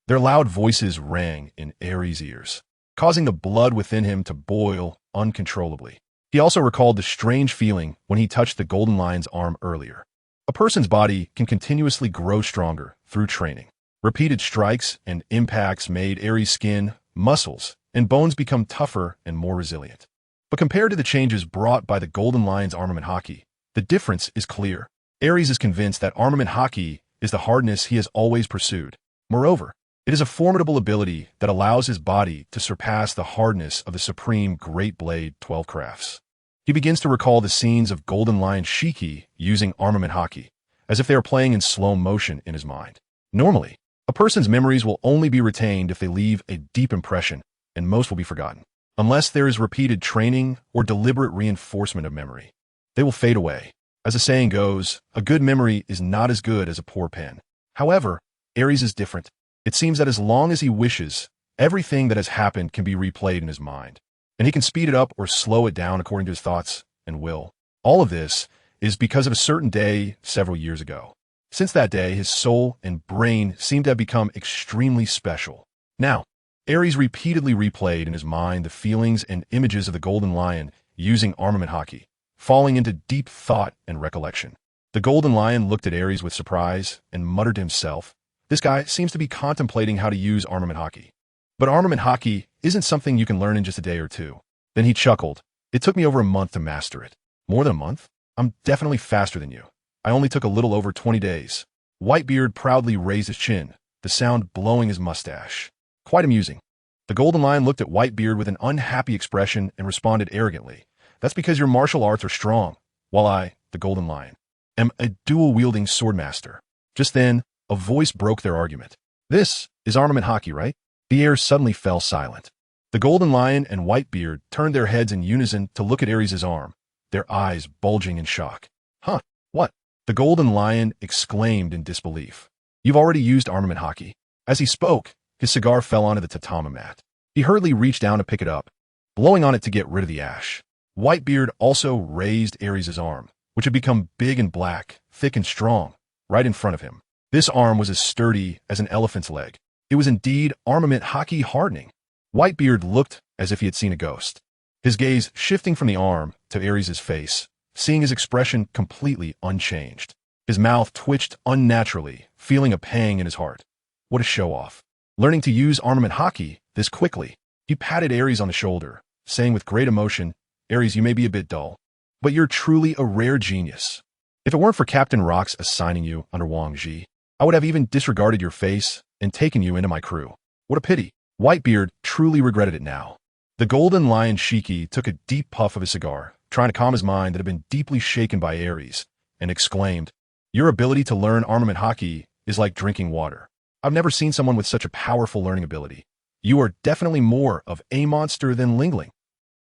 S1: Their loud voices rang in Aries' ears, causing the blood within him to boil uncontrollably. He also recalled the strange feeling when he touched the Golden Lion's arm earlier. A person's body can continuously grow stronger through training. Repeated strikes and impacts made Aries' skin, muscles, and bones become tougher and more resilient. But compared to the changes brought by the Golden Lion's Armament Haki, the difference is clear. Aries is convinced that Armament Haki is the hardness he has always pursued. Moreover, it is a formidable ability that allows his body to surpass the hardness of the supreme Great Blade 12 crafts. He begins to recall the scenes of Golden Lion Shiki using Armament Haki, as if they are playing in slow motion in his mind. Normally, a person's memories will only be retained if they leave a deep impression, and most will be forgotten. Unless there is repeated training or deliberate reinforcement of memory, they will fade away. As the saying goes, a good memory is not as good as a poor pen. However, Aries is different. It seems that as long as he wishes, everything that has happened can be replayed in his mind, and he can speed it up or slow it down according to his thoughts and will. All of this is because of a certain day several years ago. Since that day, his soul and brain seem to have become extremely special. Now, Aries repeatedly replayed in his mind the feelings and images of the Golden Lion using Armament Haki, falling into deep thought and recollection. The Golden Lion looked at Aries with surprise and muttered to himself, "This guy seems to be contemplating how to use Armament Haki. But Armament Haki isn't something you can learn in just a day or two." Then he chuckled. "It took me over a month to master it." "More than a month? I'm definitely faster than you. I only took a little over 20 days. Whitebeard proudly raised his chin, the sound blowing his mustache. Quite amusing. The Golden Lion looked at Whitebeard with an unhappy expression and responded arrogantly, "That's because your martial arts are strong, while I, the Golden Lion, am a dual-wielding swordmaster." Just then, a voice broke their argument. "This is Armament Haki, right?" The air suddenly fell silent. The Golden Lion and Whitebeard turned their heads in unison to look at Aries' arm, their eyes bulging in shock. "Huh, what?" The Golden Lion exclaimed in disbelief. "You've already used Armament Haki." As he spoke, his cigar fell onto the tatami mat. He hurriedly reached down to pick it up, blowing on it to get rid of the ash. Whitebeard also raised Aries' arm, which had become big and black, thick and strong, right in front of him. This arm was as sturdy as an elephant's leg. It was indeed Armament Haki hardening. Whitebeard looked as if he had seen a ghost, his gaze shifting from the arm to Aries' face, seeing his expression completely unchanged. His mouth twitched unnaturally, feeling a pang in his heart. What a show-off. Learning to use Armament Haki this quickly, he patted Aries on the shoulder, saying with great emotion, "Aries, you may be a bit dull, but you're truly a rare genius. If it weren't for Captain Rock's assigning you under Wang Ji, I would have even disregarded your face and taken you into my crew. What a pity." Whitebeard truly regretted it now. The Golden Lion Shiki took a deep puff of his cigar, trying to calm his mind that had been deeply shaken by Aries, and exclaimed, "Your ability to learn Armament Haki is like drinking water. I've never seen someone with such a powerful learning ability. You are definitely more of a monster than Lingling."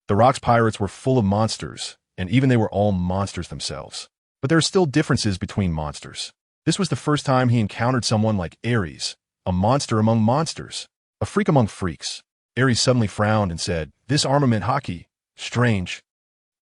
S1: The Rock's pirates were full of monsters, and even they were all monsters themselves. But there are still differences between monsters. This was the first time he encountered someone like Aries, a monster among monsters, a freak among freaks. Aries suddenly frowned and said, "This Armament Haki, strange.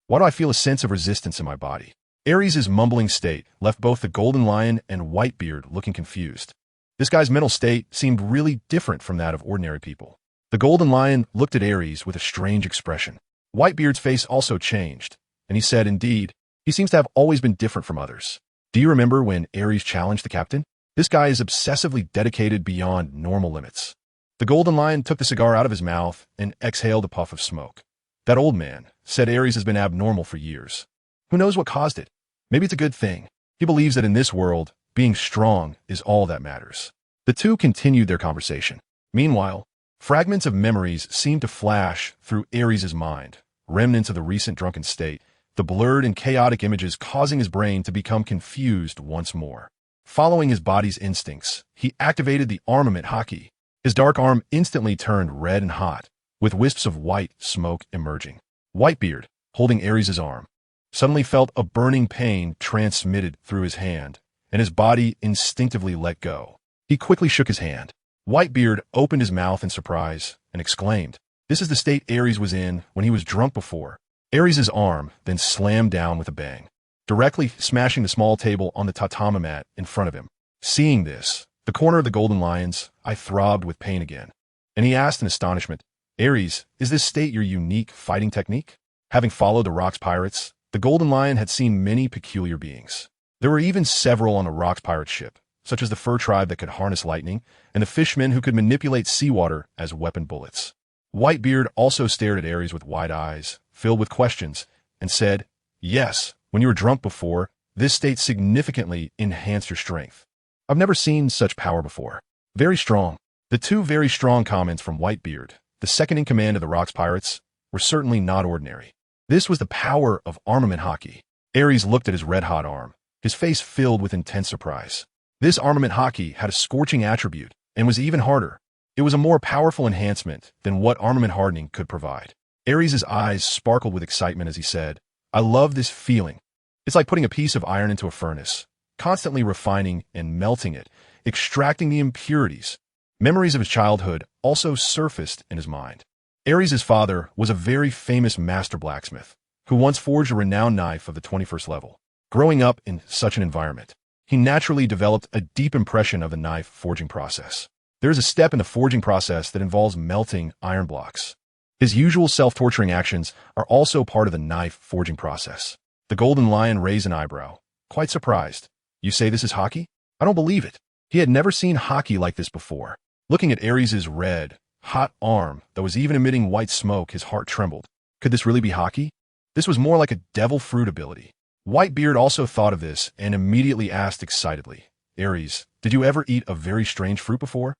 S1: Why do I feel a sense of resistance in my body?" Aries' mumbling state left both the Golden Lion and Whitebeard looking confused. This guy's mental state seemed really different from that of ordinary people. The Golden Lion looked at Aries with a strange expression. Whitebeard's face also changed, and he said, "Indeed, he seems to have always been different from others. Do you remember when Aries challenged the captain? This guy is obsessively dedicated beyond normal limits." The Golden Lion took the cigar out of his mouth and exhaled a puff of smoke. "That old man said Aries has been abnormal for years. Who knows what caused it? Maybe it's a good thing. He believes that in this world, being strong is all that matters." The two continued their conversation. Meanwhile, fragments of memories seemed to flash through Aries' mind, remnants of the recent drunken state, the blurred and chaotic images causing his brain to become confused once more. Following his body's instincts, he activated the armament Haki. His dark arm instantly turned red and hot, with wisps of white smoke emerging. Whitebeard, holding Aries' arm, suddenly felt a burning pain transmitted through his hand, and his body instinctively let go. He quickly shook his hand. Whitebeard opened his mouth in surprise and exclaimed, "This is the state Aries was in when he was drunk before." Aries' arm then slammed down with a bang, directly smashing the small table on the tatami mat in front of him. Seeing this, the corner of the golden lion's eye throbbed with pain again, and he asked in astonishment, "Aries, is this state your unique fighting technique?" Having followed the Rocks pirates, the golden lion had seen many peculiar beings. There were even several on the Rocks pirate ship, such as the fur tribe that could harness lightning, and the fishmen who could manipulate seawater as weapon bullets. Whitebeard also stared at Aries with wide eyes, filled with questions, and said, "Yes, when you were drunk before, this state significantly enhanced your strength. I've never seen such power before. Very strong." The two very strong comments from Whitebeard, the second in command of the Rocks pirates, were certainly not ordinary. This was the power of armament Haki. Aries looked at his red-hot arm, his face filled with intense surprise. This armament Haki had a scorching attribute and was even harder. It was a more powerful enhancement than what armament hardening could provide. Aries' eyes sparkled with excitement as he said, "I love this feeling. It's like putting a piece of iron into a furnace, constantly refining and melting it, extracting the impurities." Memories of his childhood also surfaced in his mind. Aries' father was a very famous master blacksmith who once forged a renowned knife of the 21st level. Growing up in such an environment, he naturally developed a deep impression of the knife forging process. There is a step in the forging process that involves melting iron blocks. His usual self-torturing actions are also part of the knife forging process. The golden lion raised an eyebrow, quite surprised. "You say this is Haki? I don't believe it." He had never seen Haki like this before. Looking at Aries' red, hot arm that was even emitting white smoke, his heart trembled. Could this really be Haki? This was more like a devil fruit ability. Whitebeard also thought of this and immediately asked excitedly, "Aries, did you ever eat a very strange fruit before?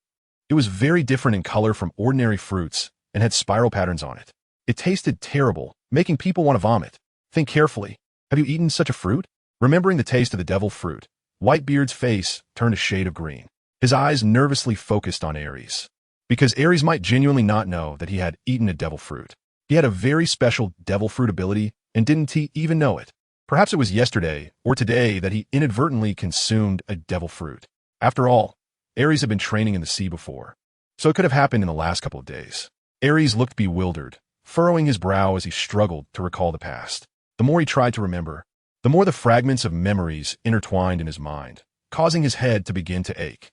S1: It was very different in color from ordinary fruits and had spiral patterns on it. It tasted terrible, making people want to vomit. Think carefully. Have you eaten such a fruit?" Remembering the taste of the devil fruit, Whitebeard's face turned a shade of green. His eyes nervously focused on Aries, because Aries might genuinely not know that he had eaten a devil fruit. He had a very special devil fruit ability, and didn't he even know it? Perhaps it was yesterday or today that he inadvertently consumed a devil fruit. After all, Aries had been training in the sea before, so it could have happened in the last couple of days. Aries looked bewildered, furrowing his brow as he struggled to recall the past. The more he tried to remember, the more the fragments of memories intertwined in his mind, causing his head to begin to ache.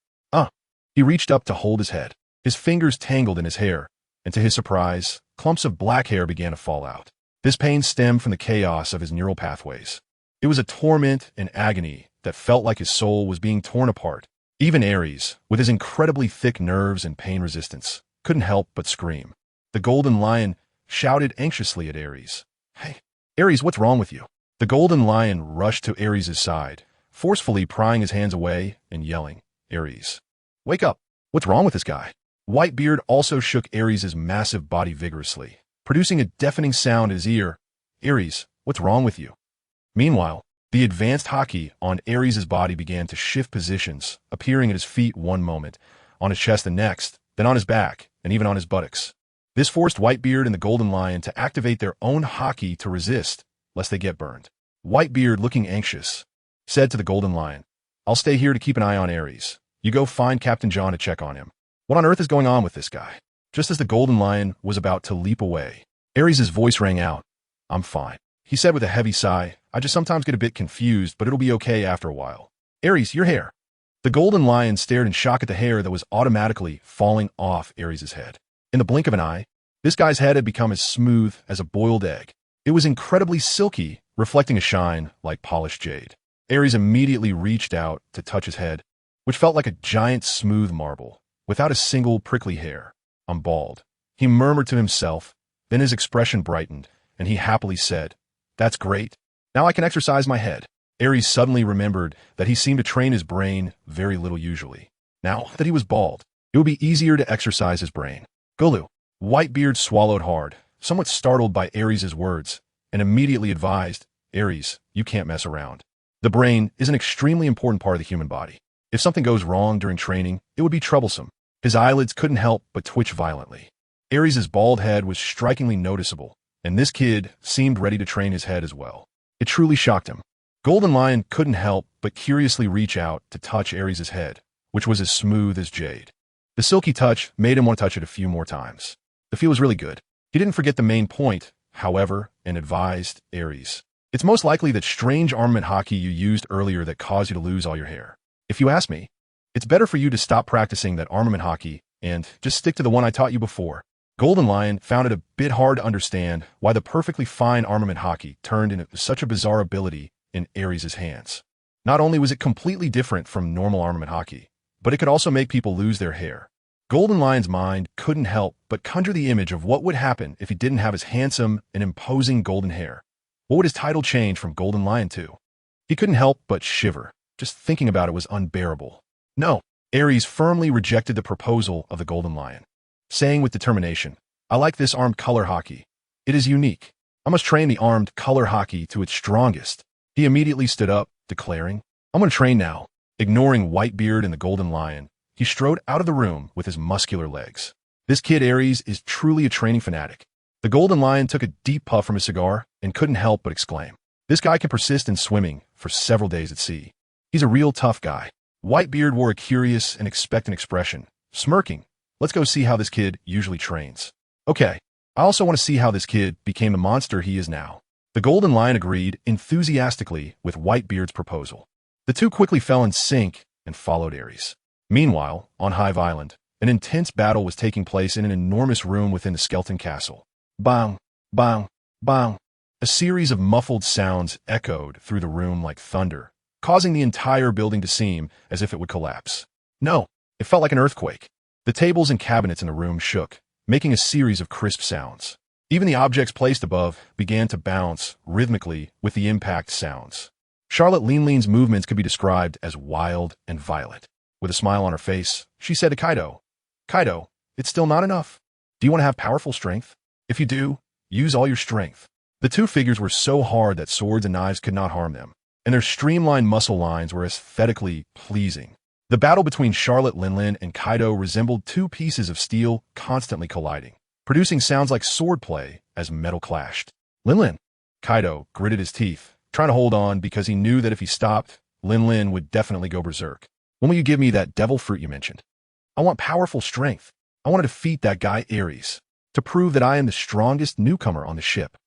S1: He reached up to hold his head. His fingers tangled in his hair, and to his surprise, clumps of black hair began to fall out. This pain stemmed from the chaos of his neural pathways. It was a torment and agony that felt like his soul was being torn apart. Even Aries, with his incredibly thick nerves and pain resistance, couldn't help but scream. The golden lion shouted anxiously at Aries, "Hey, Aries, what's wrong with you?" The golden lion rushed to Aries' side, forcefully prying his hands away and yelling, "Aries, wake up. What's wrong with this guy?" Whitebeard also shook Aries' massive body vigorously, producing a deafening sound in his ear. "Aries, what's wrong with you?" Meanwhile, the advanced Haki on Aries' body began to shift positions, appearing at his feet one moment, on his chest the next, then on his back, and even on his buttocks. This forced Whitebeard and the golden lion to activate their own Haki to resist, lest they get burned. Whitebeard, looking anxious, said to the golden lion, "I'll stay here to keep an eye on Aries. You go find Captain John to check on him. What on earth is going on with this guy?" Just as the golden lion was about to leap away, Aries' voice rang out. "I'm fine," he said with a heavy sigh. "I just sometimes get a bit confused, but it'll be okay after a while." "Aries, your hair." The golden lion stared in shock at the hair that was automatically falling off Aries' head. In the blink of an eye, this guy's head had become as smooth as a boiled egg. It was incredibly silky, reflecting a shine like polished jade. Aries immediately reached out to touch his head, which felt like a giant smooth marble, without a single prickly hair. "I'm bald," he murmured to himself. Then his expression brightened, and he happily said, "That's great. Now I can exercise my head." Aries suddenly remembered that he seemed to train his brain very little usually. Now that he was bald, it would be easier to exercise his brain. "Gulu." Whitebeard swallowed hard, somewhat startled by Aries' words, and immediately advised, "Aries, you can't mess around. The brain is an extremely important part of the human body. If something goes wrong during training, it would be troublesome. His eyelids couldn't help but twitch violently. Aries' bald head was strikingly noticeable, and this kid seemed ready to train his head as well. It truly shocked him. Golden Lion couldn't help but curiously reach out to touch Aries' head, which was as smooth as jade. The silky touch made him want to touch it a few more times. The feel was really good. He didn't forget the main point, however, and advised Aries. It's most likely that strange armament Haki you used earlier that caused you to lose all your hair. If you ask me, it's better for you to stop practicing that armament Haki and just stick to the one I taught you before. Golden Lion found it a bit hard to understand why the perfectly fine armament Haki turned into such a bizarre ability in Aries' hands. Not only was it completely different from normal armament Haki, but it could also make people lose their hair. Golden Lion's mind couldn't help but conjure the image of what would happen if he didn't have his handsome and imposing golden hair. What would his title change from Golden Lion to? He couldn't help but shiver. Just thinking about it was unbearable. No, Aries firmly rejected the proposal of the Golden Lion, saying with determination, I like this armed color Haki. It is unique. I must train the armed color Haki to its strongest. He immediately stood up, declaring, I'm going to train now. Ignoring Whitebeard and the Golden Lion, he strode out of the room with his muscular legs. This kid Aries is truly a training fanatic. The Golden Lion took a deep puff from his cigar and couldn't help but exclaim, this guy can persist in swimming for several days at sea. He's a real tough guy. Whitebeard wore a curious and expectant expression, smirking. Let's go see how this kid usually trains. Okay, I also want to see how this kid became the monster he is now. The Golden Lion agreed enthusiastically with Whitebeard's proposal. The two quickly fell in sync and followed Aries. Meanwhile, on Hive Island, an intense battle was taking place in an enormous room within the skeleton castle. Bang, bang, bang. A series of muffled sounds echoed through the room like thunder, causing the entire building to seem as if it would collapse. No, it felt like an earthquake. The tables and cabinets in the room shook, making a series of crisp sounds. Even the objects placed above began to bounce rhythmically with the impact sounds. Charlotte Leanlean's movements could be described as wild and violent. With a smile on her face, she said to Kaido, Kaido, it's still not enough. Do you want to have powerful strength? If you do, use all your strength. The two figures were so hard that swords and knives could not harm them, and their streamlined muscle lines were aesthetically pleasing. The battle between Charlotte Leanlean and Kaido resembled two pieces of steel constantly colliding, producing sounds like swordplay as metal clashed. Leanlean. Kaido gritted his teeth, trying to hold on because he knew that if he stopped, Leanlean would definitely go berserk. When will you give me that devil fruit you mentioned? I want powerful strength. I want to defeat that guy Aries, to prove that I am the strongest newcomer on the ship.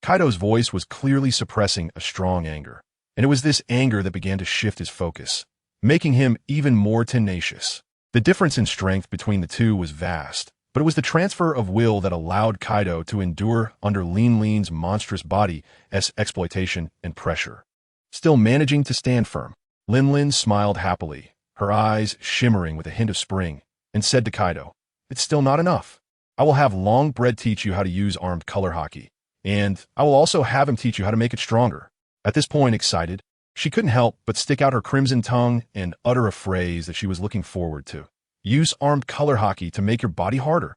S1: Kaido's voice was clearly suppressing a strong anger, and it was this anger that began to shift his focus, making him even more tenacious. The difference in strength between the two was vast, but it was the transfer of will that allowed Kaido to endure under Leanlean's monstrous body as exploitation and pressure. Still managing to stand firm, Leanlean smiled happily, her eyes shimmering with a hint of spring, and said to Kaido, it's still not enough. I will have Longbread teach you how to use armed color Haki, and I will also have him teach you how to make it stronger. At this point, excited, she couldn't help but stick out her crimson tongue and utter a phrase that she was looking forward to. Use armed color Haki to make your body harder.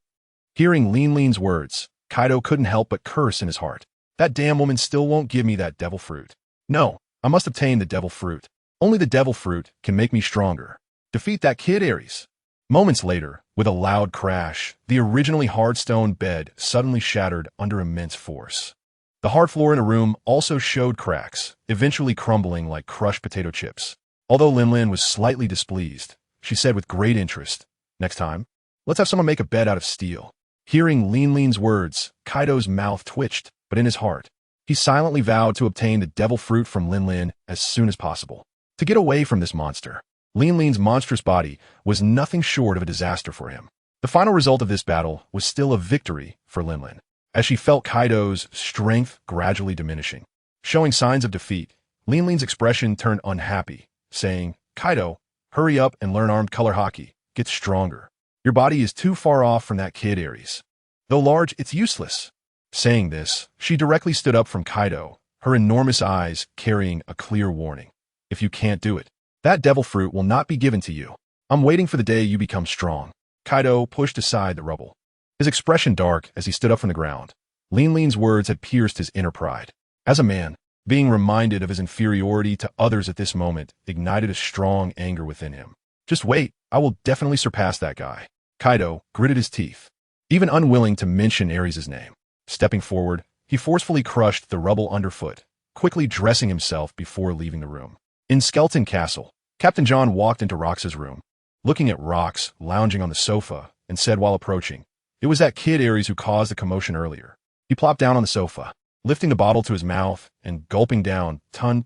S1: Hearing Leanlean's words, Kaido couldn't help but curse in his heart. That damn woman still won't give me that devil fruit. No, I must obtain the devil fruit. Only the devil fruit can make me stronger. Defeat that kid Aries. Moments later, with a loud crash, the originally hard stone bed suddenly shattered under immense force. The hard floor in a room also showed cracks, eventually crumbling like crushed potato chips. Although Leanlean was slightly displeased, she said with great interest, next time, let's have someone make a bed out of steel. Hearing Leanlean's words, Kaido's mouth twitched, but in his heart, he silently vowed to obtain the devil fruit from Leanlean as soon as possible. To get away from this monster, Leanlean's monstrous body was nothing short of a disaster for him. The final result of this battle was still a victory for Leanlean, as she felt Kaido's strength gradually diminishing. Showing signs of defeat, Leanlean's expression turned unhappy, saying, Kaido, hurry up and learn armed color Haki. Get stronger. Your body is too far off from that kid Aries. Though large, it's useless. Saying this, she directly stood up from Kaido, her enormous eyes carrying a clear warning. If you can't do it, that devil fruit will not be given to you. I'm waiting for the day you become strong. Kaido pushed aside the rubble, his expression dark as he stood up from the ground. Leanlean's words had pierced his inner pride. As a man, Being reminded of his inferiority to others at this moment ignited a strong anger within him. Just wait, I will definitely surpass that guy. Kaido gritted his teeth, even unwilling to mention Aries' name. Stepping forward, he forcefully crushed the rubble underfoot, quickly dressing himself before leaving the room. In Skeleton Castle, Captain John walked into Rox's room, looking at Rox lounging on the sofa, and said while approaching, "It was that kid Aries who caused the commotion earlier." He plopped down on the sofa, lifting the bottle to his mouth and gulping down ton.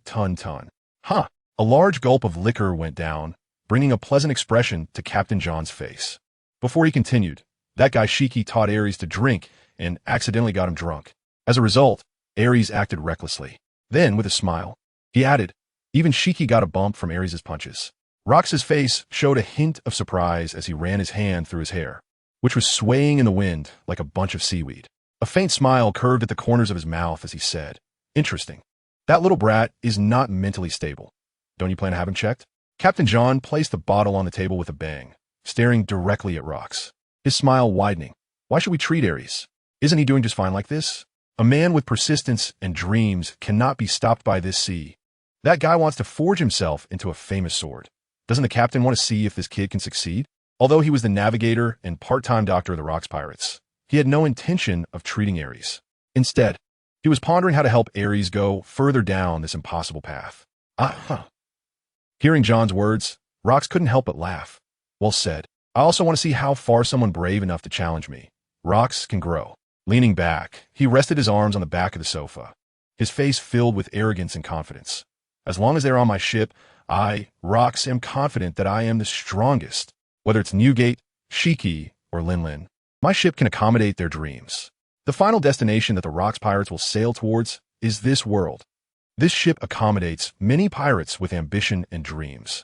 S1: Huh. A large gulp of liquor went down, bringing a pleasant expression to Captain John's face. Before he continued, that guy Shiki taught Aries to drink and accidentally got him drunk. As a result, Aries acted recklessly. Then, with a smile, he added, even Shiki got a bump from Aries' punches. Rox's face showed a hint of surprise as he ran his hand through his hair, which was swaying in the wind like a bunch of seaweed. A faint smile curved at the corners of his mouth as he said, "Interesting. That little brat is not mentally stable. Don't you plan to have him checked?" Captain John placed the bottle on the table with a bang, staring directly at Rox, his smile widening. "Why should we treat Aries? Isn't he doing just fine like this? A man with persistence and dreams cannot be stopped by this sea. That guy wants to forge himself into a famous sword. Doesn't the captain want to see if this kid can succeed?" Although he was the navigator and part-time doctor of the Rox Pirates, he had no intention of treating Aries. Instead, he was pondering how to help Aries go further down this impossible path. Hearing John's words, Rox couldn't help but laugh. "Well said. I also want to see how far someone brave enough to challenge me. Rox can grow." Leaning back, he rested his arms on the back of the sofa, his face filled with arrogance and confidence. "As long as they're on my ship, I, Rox, am confident that I am the strongest. Whether it's Newgate, Shiki, or Linlin, my ship can accommodate their dreams. The final destination that the Rox Pirates will sail towards is this world. This ship accommodates many pirates with ambition and dreams,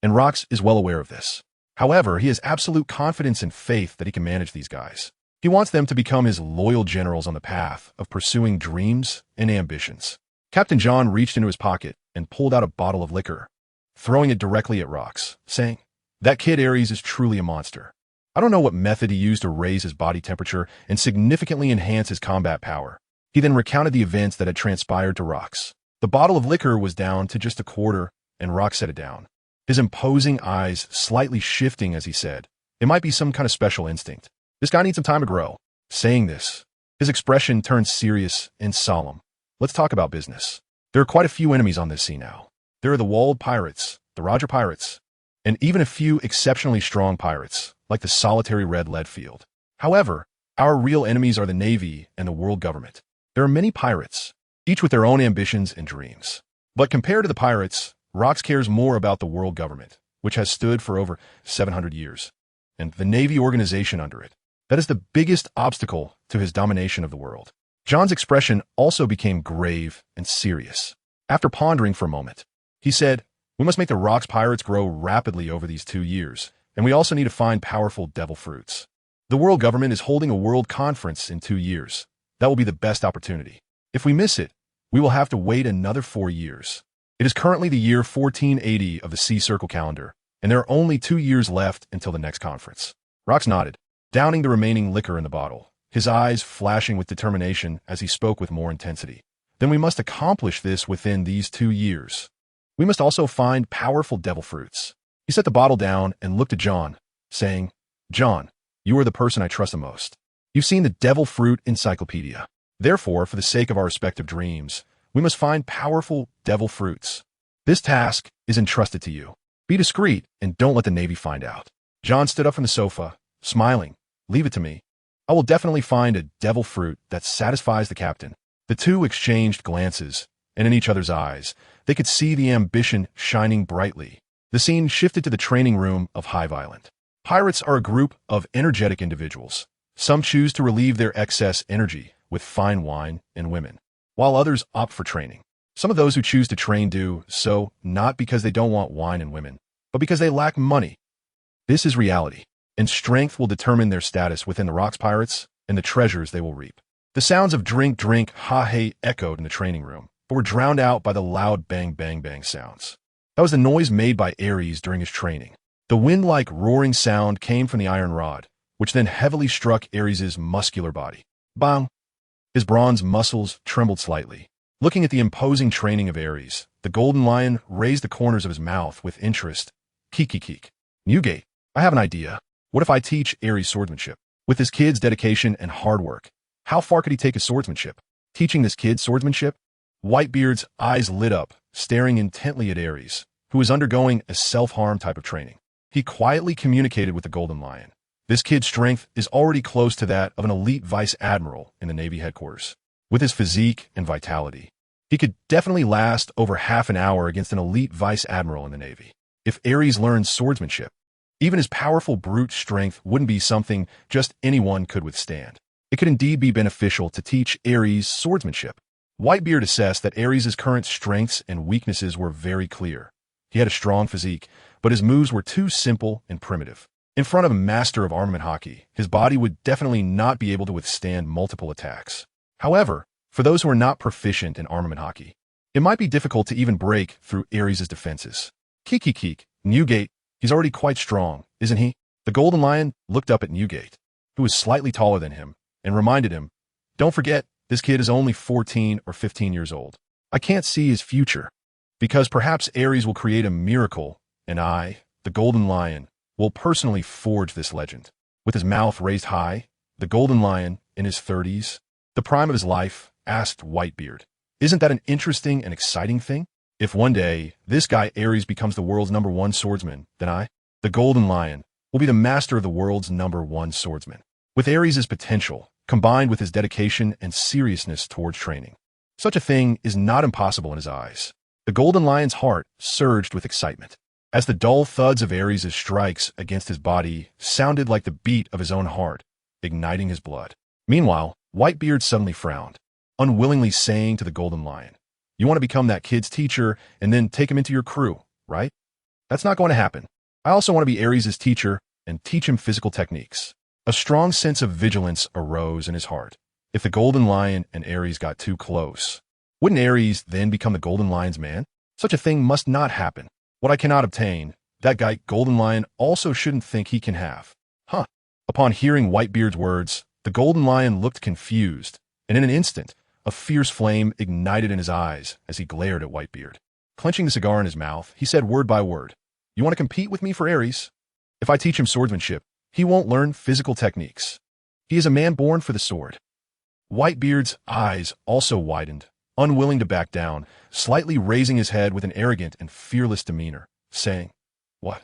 S1: and Rox is well aware of this. However, he has absolute confidence and faith that he can manage these guys. He wants them to become his loyal generals on the path of pursuing dreams and ambitions." Captain John reached into his pocket and pulled out a bottle of liquor, throwing it directly at Rox, saying, "That kid Aries is truly a monster. I don't know what method he used to raise his body temperature and significantly enhance his combat power." He then recounted the events that had transpired to Rox. The bottle of liquor was down to just a quarter, and Rox set it down, his imposing eyes slightly shifting as he said, "It might be some kind of special instinct. This guy needs some time to grow." Saying this, his expression turned serious and solemn. "Let's talk about business. There are quite a few enemies on this sea now. There are the walled pirates, the Roger pirates, and even a few exceptionally strong pirates, like the solitary Red Leadfield. However, our real enemies are the Navy and the world government. There are many pirates, each with their own ambitions and dreams. But compared to the pirates, Rox cares more about the world government, which has stood for over 700 years, and the Navy organization under it. That is the biggest obstacle to his domination of the world." John's expression also became grave and serious. After pondering for a moment, he said, "We must make the Rox Pirates grow rapidly over these 2 years, and we also need to find powerful devil fruits. The world government is holding a world conference in 2 years. That will be the best opportunity. If we miss it, we will have to wait another 4 years. It is currently the year 1480 of the Sea Circle calendar, and there are only 2 years left until the next conference." Rox nodded, downing the remaining liquor in the bottle, his eyes flashing with determination as he spoke with more intensity. "Then we must accomplish this within these 2 years. We must also find powerful devil fruits." He set the bottle down and looked at John, saying, "John, you are the person I trust the most. You've seen the devil fruit encyclopedia. Therefore, for the sake of our respective dreams, we must find powerful devil fruits. This task is entrusted to you. Be discreet and don't let the Navy find out." John stood up from the sofa, smiling. "Leave it to me. I will definitely find a devil fruit that satisfies the captain." The two exchanged glances, and in each other's eyes, they could see the ambition shining brightly. The scene shifted to the training room of Hive Island. Pirates are a group of energetic individuals. Some choose to relieve their excess energy with fine wine and women, while others opt for training. Some of those who choose to train do so not because they don't want wine and women, but because they lack money. This is reality, and strength will determine their status within the Rox Pirates and the treasures they will reap. The sounds of drink, ha-hey echoed in the training room, but were drowned out by the loud bang, bang, bang sounds. That was the noise made by Aries during his training. The wind-like roaring sound came from the iron rod, which then heavily struck Aries' muscular body. Bang! His bronze muscles trembled slightly, Looking at the imposing training of Aries, the golden lion raised the corners of his mouth with interest. Keek. Newgate, I have an idea. What if I teach Aries swordsmanship? With this kid's dedication and hard work, how far could he take his swordsmanship? Teaching this kid swordsmanship? Whitebeard's eyes lit up, staring intently at Aries, who was undergoing a self-harm type of training. He quietly communicated with the golden lion. This kid's strength is already close to that of an elite vice admiral in the Navy headquarters. With his physique and vitality, he could definitely last over half an hour against an elite vice admiral in the Navy. If Aries learned swordsmanship, even his powerful brute strength wouldn't be something just anyone could withstand. It could indeed be beneficial to teach Aries swordsmanship. Whitebeard assessed that Aries' current strengths and weaknesses were very clear. He had a strong physique, but his moves were too simple and primitive. In front of a master of armament Haki, his body would definitely not be able to withstand multiple attacks. However, for those who are not proficient in armament Haki, it might be difficult to even break through Aries' defenses. Keek. Newgate, he's already quite strong, isn't he? The golden lion looked up at Newgate, who was slightly taller than him, and reminded him, don't forget, this kid is only 14 or 15 years old. I can't see his future, because perhaps Aries will create a miracle, and I, the golden lion, will personally forge this legend. With his mouth raised high, the golden lion, in his 30s, the prime of his life, asked Whitebeard, isn't that an interesting and exciting thing? If one day, this guy Aries becomes the world's #1 swordsman, then I, the golden lion, will be the master of the world's #1 swordsman. With Aries' potential, combined with his dedication and seriousness towards training, such a thing is not impossible in his eyes. The golden lion's heart surged with excitement, as the dull thuds of Aries' strikes against his body sounded like the beat of his own heart, igniting his blood. Meanwhile, Whitebeard suddenly frowned, unwillingly saying to the golden lion, you want to become that kid's teacher and then take him into your crew, right? That's not going to happen. I also want to be Aries' teacher and teach him physical techniques. A strong sense of vigilance arose in his heart. If the golden lion and Aries got too close, wouldn't Aries then become the golden lion's man? Such a thing must not happen. What I cannot obtain, that guy golden lion also shouldn't think he can have. Huh. Upon hearing Whitebeard's words, the golden lion looked confused, and in an instant, a fierce flame ignited in his eyes as he glared at Whitebeard. Clenching the cigar in his mouth, he said word by word, you want to compete with me for Aries? If I teach him swordsmanship, he won't learn physical techniques. He is a man born for the sword. Whitebeard's eyes also widened, unwilling to back down, slightly raising his head with an arrogant and fearless demeanor, saying, what?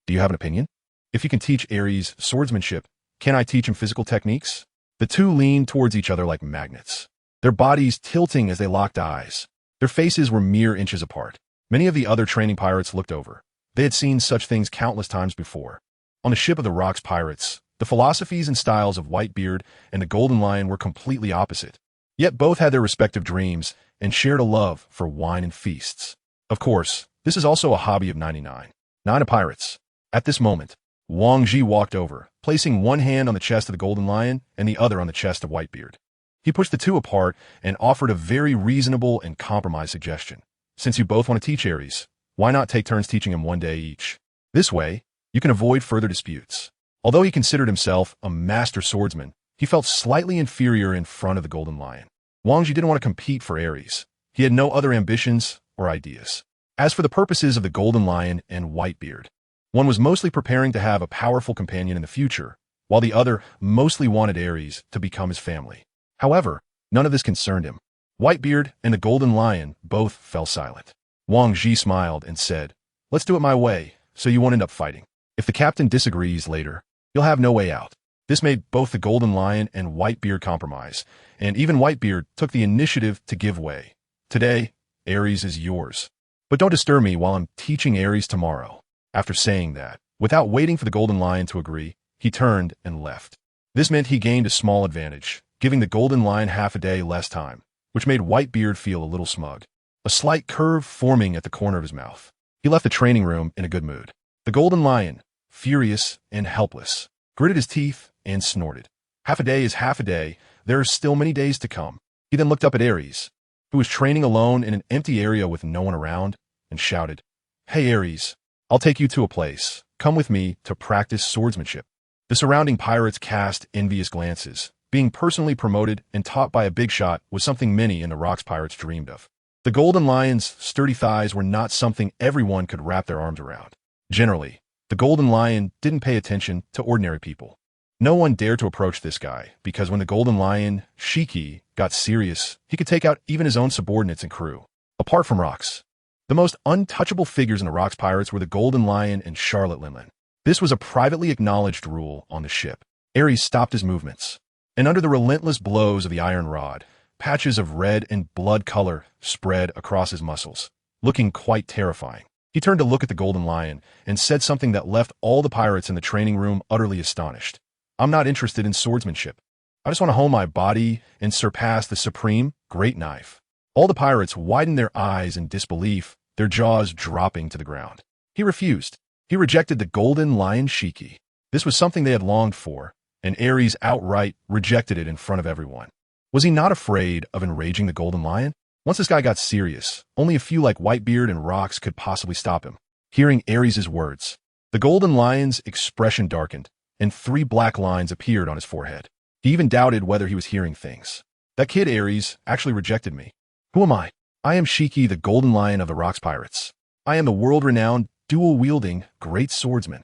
S1: Do you have an opinion? If you can teach Aries swordsmanship, can I teach him physical techniques? The two leaned towards each other like magnets, their bodies tilting as they locked eyes. Their faces were mere inches apart. Many of the other training pirates looked over. They had seen such things countless times before. On the ship of the Rocks pirates, the philosophies and styles of Whitebeard and the Golden Lion were completely opposite. Yet both had their respective dreams and shared a love for wine and feasts. Of course, this is also a hobby of 99. 9 of pirates. At this moment, Wang Ji walked over, placing one hand on the chest of the Golden Lion and the other on the chest of Whitebeard. He pushed the two apart and offered a very reasonable and compromised suggestion. Since you both want to teach Aries, why not take turns teaching him one day each? This way, you can avoid further disputes. Although he considered himself a master swordsman, he felt slightly inferior in front of the Golden Lion. Wang Ji didn't want to compete for Aries. He had no other ambitions or ideas. As for the purposes of the Golden Lion and Whitebeard, one was mostly preparing to have a powerful companion in the future, while the other mostly wanted Aries to become his family. However, none of this concerned him. Whitebeard and the Golden Lion both fell silent. Wang Ji smiled and said, let's do it my way, so you won't end up fighting. If the captain disagrees later, you'll have no way out. This made both the Golden Lion and Whitebeard compromise, and even Whitebeard took the initiative to give way. Today, Aries is yours. But don't disturb me while I'm teaching Aries tomorrow. After saying that, without waiting for the Golden Lion to agree, he turned and left. This meant he gained a small advantage, giving the Golden Lion half a day less time, which made Whitebeard feel a little smug. A slight curve forming at the corner of his mouth. He left the training room in a good mood. The Golden Lion, furious and helpless, gritted his teeth and snorted. Half a day is half a day. There are still many days to come. He then looked up at Aries, who was training alone in an empty area with no one around, and shouted, Hey Aries, I'll take you to a place. Come with me to practice swordsmanship. The surrounding pirates cast envious glances, being personally promoted and taught by a big shot was something many in the Rocks Pirates dreamed of. The Golden Lion's sturdy thighs were not something everyone could wrap their arms around. Generally, the Golden Lion didn't pay attention to ordinary people. No one dared to approach this guy, because when the Golden Lion, Haki, got serious, he could take out even his own subordinates and crew. Apart from Rocks, the most untouchable figures in the Rocks Pirates were the Golden Lion and Charlotte Linlin. This was a privately acknowledged rule on the ship. Aries stopped his movements, and under the relentless blows of the iron rod, patches of red and blood color spread across his muscles, looking quite terrifying. He turned to look at the Golden Lion and said something that left all the pirates in the training room utterly astonished. "I'm not interested in swordsmanship. I just want to hone my body and surpass the supreme great knife." All the pirates widened their eyes in disbelief, their jaws dropping to the ground. He refused. He rejected the Golden Lion Haki. This was something they had longed for, and Aries outright rejected it in front of everyone. Was he not afraid of enraging the Golden Lion? Once this guy got serious, only a few like Whitebeard and Rocks could possibly stop him. Hearing Aries' words, the Golden Lion's expression darkened, and 3 black lines appeared on his forehead. He even doubted whether he was hearing things. That kid Aries actually rejected me. Who am I? I am Haki, the Golden Lion of the Rocks Pirates. I am the world-renowned, dual-wielding, great swordsman.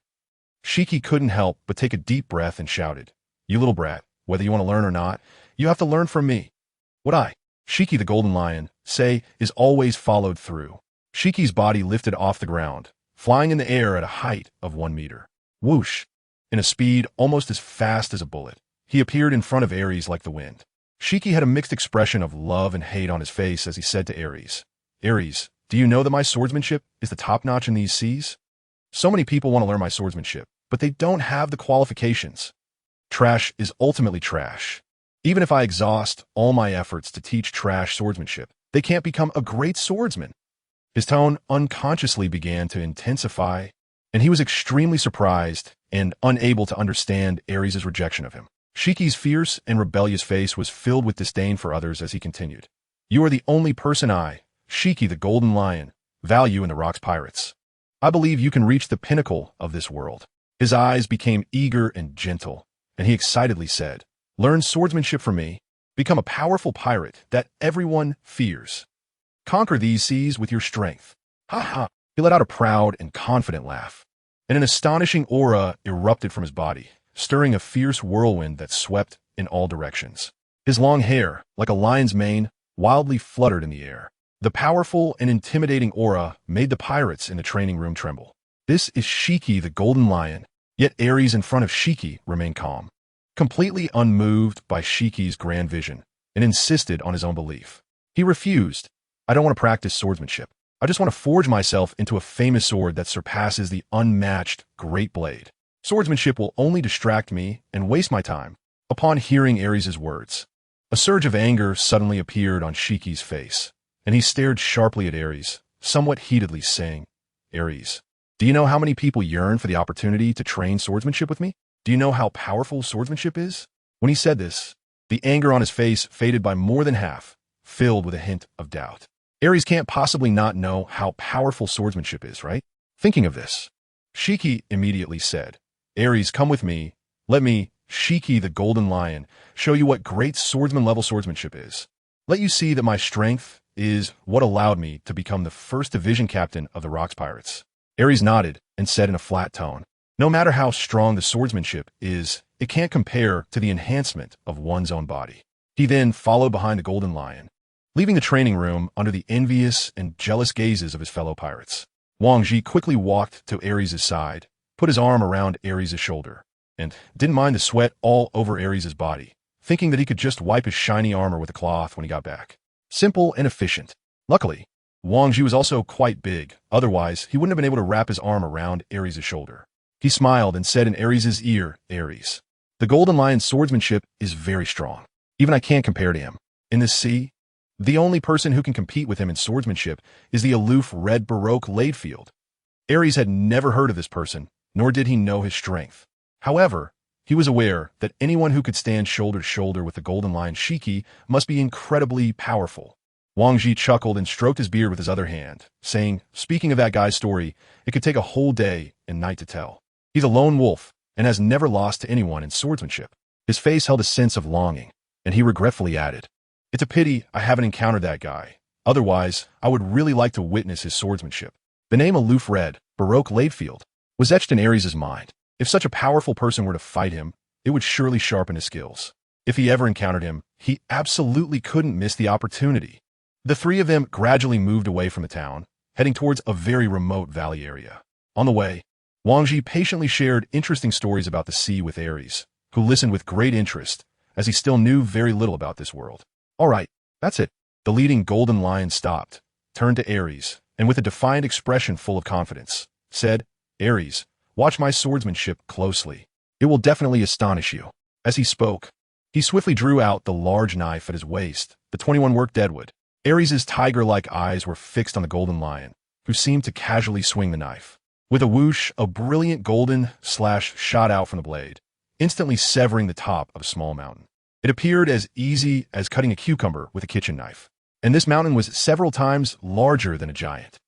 S1: Haki couldn't help but take a deep breath and shouted, "You little brat, whether you want to learn or not, you have to learn from me." What I, Haki the Golden Lion, say is always followed through. Haki's body lifted off the ground, flying in the air at a height of 1 meter. Whoosh! In a speed almost as fast as a bullet, he appeared in front of Aries like the wind. Haki had a mixed expression of love and hate on his face as he said to Aries, "Aries, do you know that my swordsmanship is the top-notch in these seas? So many people want to learn my swordsmanship, but they don't have the qualifications. Trash is ultimately trash. Even if I exhaust all my efforts to teach trash swordsmanship, they can't become a great swordsman." His tone unconsciously began to intensify, and he was extremely surprised and unable to understand Aries' rejection of him. Haki's fierce and rebellious face was filled with disdain for others as he continued, "You are the only person I, Haki the Golden Lion, value in the Rocks Pirates. I believe you can reach the pinnacle of this world." His eyes became eager and gentle, and he excitedly said, "Learn swordsmanship from me. Become a powerful pirate that everyone fears. Conquer these seas with your strength." Ha ha! He let out a proud and confident laugh, and an astonishing aura erupted from his body, stirring a fierce whirlwind that swept in all directions. His long hair, like a lion's mane, wildly fluttered in the air. The powerful and intimidating aura made the pirates in the training room tremble. This is Haki the Golden Lion, yet Aries in front of Haki remained calm, completely unmoved by Haki's grand vision, and insisted on his own belief. He refused. "I don't want to practice swordsmanship. I just want to forge myself into a famous sword that surpasses the unmatched great blade. Swordsmanship will only distract me and waste my time." Upon hearing Aries' words, a surge of anger suddenly appeared on Haki's face, and he stared sharply at Aries, somewhat heatedly saying, "Aries, do you know how many people yearn for the opportunity to train swordsmanship with me? Do you know how powerful swordsmanship is?" When he said this, the anger on his face faded by more than half, filled with a hint of doubt. Aries can't possibly not know how powerful swordsmanship is, right? Thinking of this, Haki immediately said, "Aries, come with me. Let me, Haki the Golden Lion, show you what great swordsman-level swordsmanship is. Let you see that my strength is what allowed me to become the first division captain of the Rocks Pirates." Aries nodded and said in a flat tone, "No matter how strong the swordsmanship is, it can't compare to the enhancement of one's own body." He then followed behind the Golden Lion, leaving the training room under the envious and jealous gazes of his fellow pirates. Wang Ji quickly walked to Aries' side, put his arm around Aries' shoulder, and didn't mind the sweat all over Aries' body, thinking that he could just wipe his shiny armor with a cloth when he got back. Simple and efficient. Luckily, Wang Ji was also quite big, otherwise he wouldn't have been able to wrap his arm around Aries' shoulder. He smiled and said in Aries' ear, "Aries, the Golden Lion's swordsmanship is very strong. Even I can't compare to him. In this sea, the only person who can compete with him in swordsmanship is the aloof red Baroque Ladefield." Aries had never heard of this person, nor did he know his strength. However, he was aware that anyone who could stand shoulder to shoulder with the Golden Lion Haki must be incredibly powerful. Wang Ji chuckled and stroked his beard with his other hand, saying, "Speaking of that guy's story, it could take a whole day and night to tell. He's a lone wolf and has never lost to anyone in swordsmanship." His face held a sense of longing, and he regretfully added, "It's a pity I haven't encountered that guy. Otherwise, I would really like to witness his swordsmanship." The name Aloof Red, Baroque Ladefield, was etched in Aries' mind. If such a powerful person were to fight him, it would surely sharpen his skills. If he ever encountered him, he absolutely couldn't miss the opportunity. The three of them gradually moved away from the town, heading towards a very remote valley area. On the way, Wang Ji patiently shared interesting stories about the sea with Aries, who listened with great interest, as he still knew very little about this world. "All right, that's it." The leading golden lion stopped, turned to Aries, and with a defiant expression full of confidence, said, "Aries, watch my swordsmanship closely. It will definitely astonish you." As he spoke, he swiftly drew out the large knife at his waist, the 21 work deadwood. Aries' tiger-like eyes were fixed on the golden lion, who seemed to casually swing the knife. With a whoosh, a brilliant golden slash shot out from the blade, instantly severing the top of a small mountain. It appeared as easy as cutting a cucumber with a kitchen knife, and this mountain was several times larger than a giant.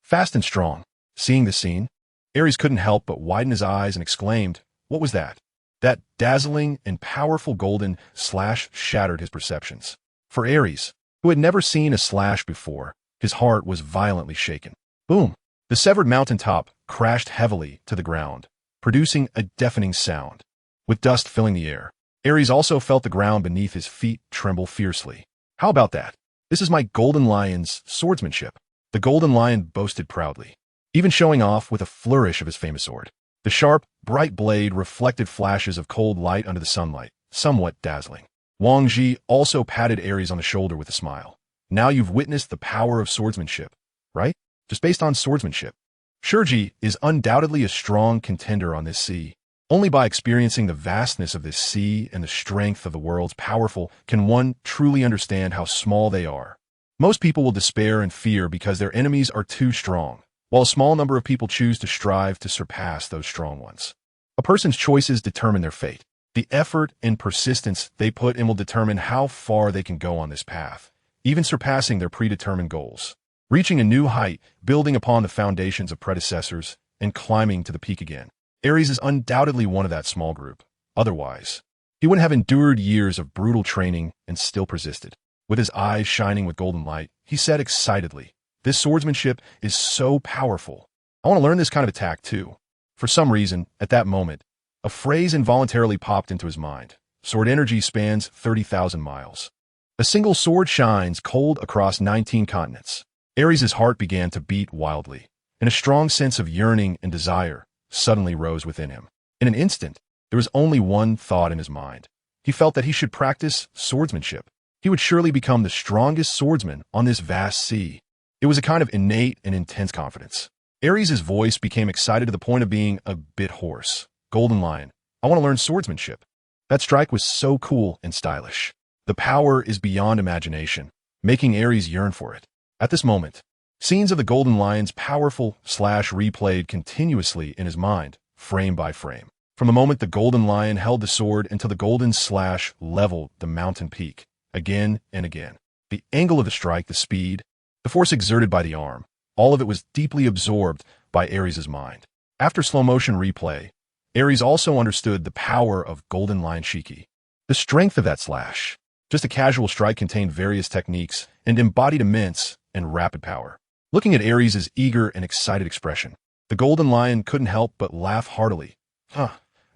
S1: Fast and strong. Seeing the scene, Aries couldn't help but widen his eyes and exclaimed, "What was that?" That dazzling and powerful golden slash shattered his perceptions. For Aries, who had never seen a slash before, his heart was violently shaken. Boom! The severed mountaintop crashed heavily to the ground, producing a deafening sound. With dust filling the air, Aries also felt the ground beneath his feet tremble fiercely. "How about that? This is my golden lion's swordsmanship," the golden lion boasted proudly, even showing off with a flourish of his famous sword. The sharp, bright blade reflected flashes of cold light under the sunlight, somewhat dazzling. Wang Ji also patted Aries on the shoulder with a smile. "Now you've witnessed the power of swordsmanship, right? Just based on swordsmanship. Shurji is undoubtedly a strong contender on this sea. Only by experiencing the vastness of this sea and the strength of the world's powerful can one truly understand how small they are. Most people will despair and fear because their enemies are too strong, while a small number of people choose to strive to surpass those strong ones. A person's choices determine their fate. The effort and persistence they put in will determine how far they can go on this path, even surpassing their predetermined goals. Reaching a new height, building upon the foundations of predecessors, and climbing to the peak again. Aries is undoubtedly one of that small group. Otherwise, he wouldn't have endured years of brutal training and still persisted. With his eyes shining with golden light, he said excitedly, "This swordsmanship is so powerful. I want to learn this kind of attack too." For some reason, at that moment, a phrase involuntarily popped into his mind. Sword energy spans 30,000 miles. A single sword shines cold across 19 continents. Aries' heart began to beat wildly, and a strong sense of yearning and desire suddenly rose within him. In an instant, there was only one thought in his mind. He felt that he should practice swordsmanship. He would surely become the strongest swordsman on this vast sea. It was a kind of innate and intense confidence. Aries' voice became excited to the point of being a bit hoarse. "Golden Lion, I want to learn swordsmanship." That strike was so cool and stylish. The power is beyond imagination, making Aries yearn for it. At this moment, scenes of the Golden Lion's powerful slash replayed continuously in his mind, frame by frame. From the moment the Golden Lion held the sword until the golden slash leveled the mountain peak, again and again. The angle of the strike, the speed, the force exerted by the arm, all of it was deeply absorbed by Aries' mind. After slow-motion replay, Aries also understood the power of Golden Lion Shiki. The strength of that slash. Just a casual strike contained various techniques and embodied immense and rapid power. Looking at Aries' eager and excited expression, the Golden Lion couldn't help but laugh heartily.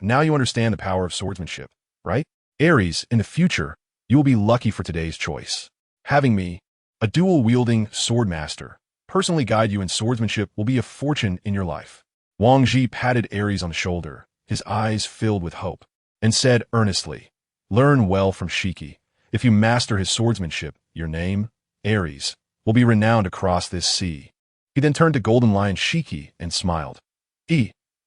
S1: Now you understand the power of swordsmanship, right? Aries, in the future, you will be lucky for today's choice. Having me, a dual-wielding sword master, personally guide you in swordsmanship will be a fortune in your life." Wang Ji patted Aries on the shoulder, his eyes filled with hope, and said earnestly, "Learn well from Shiki. If you master his swordsmanship, your name, Aries, will be renowned across this sea." He then turned to Golden Lion Shiki and smiled.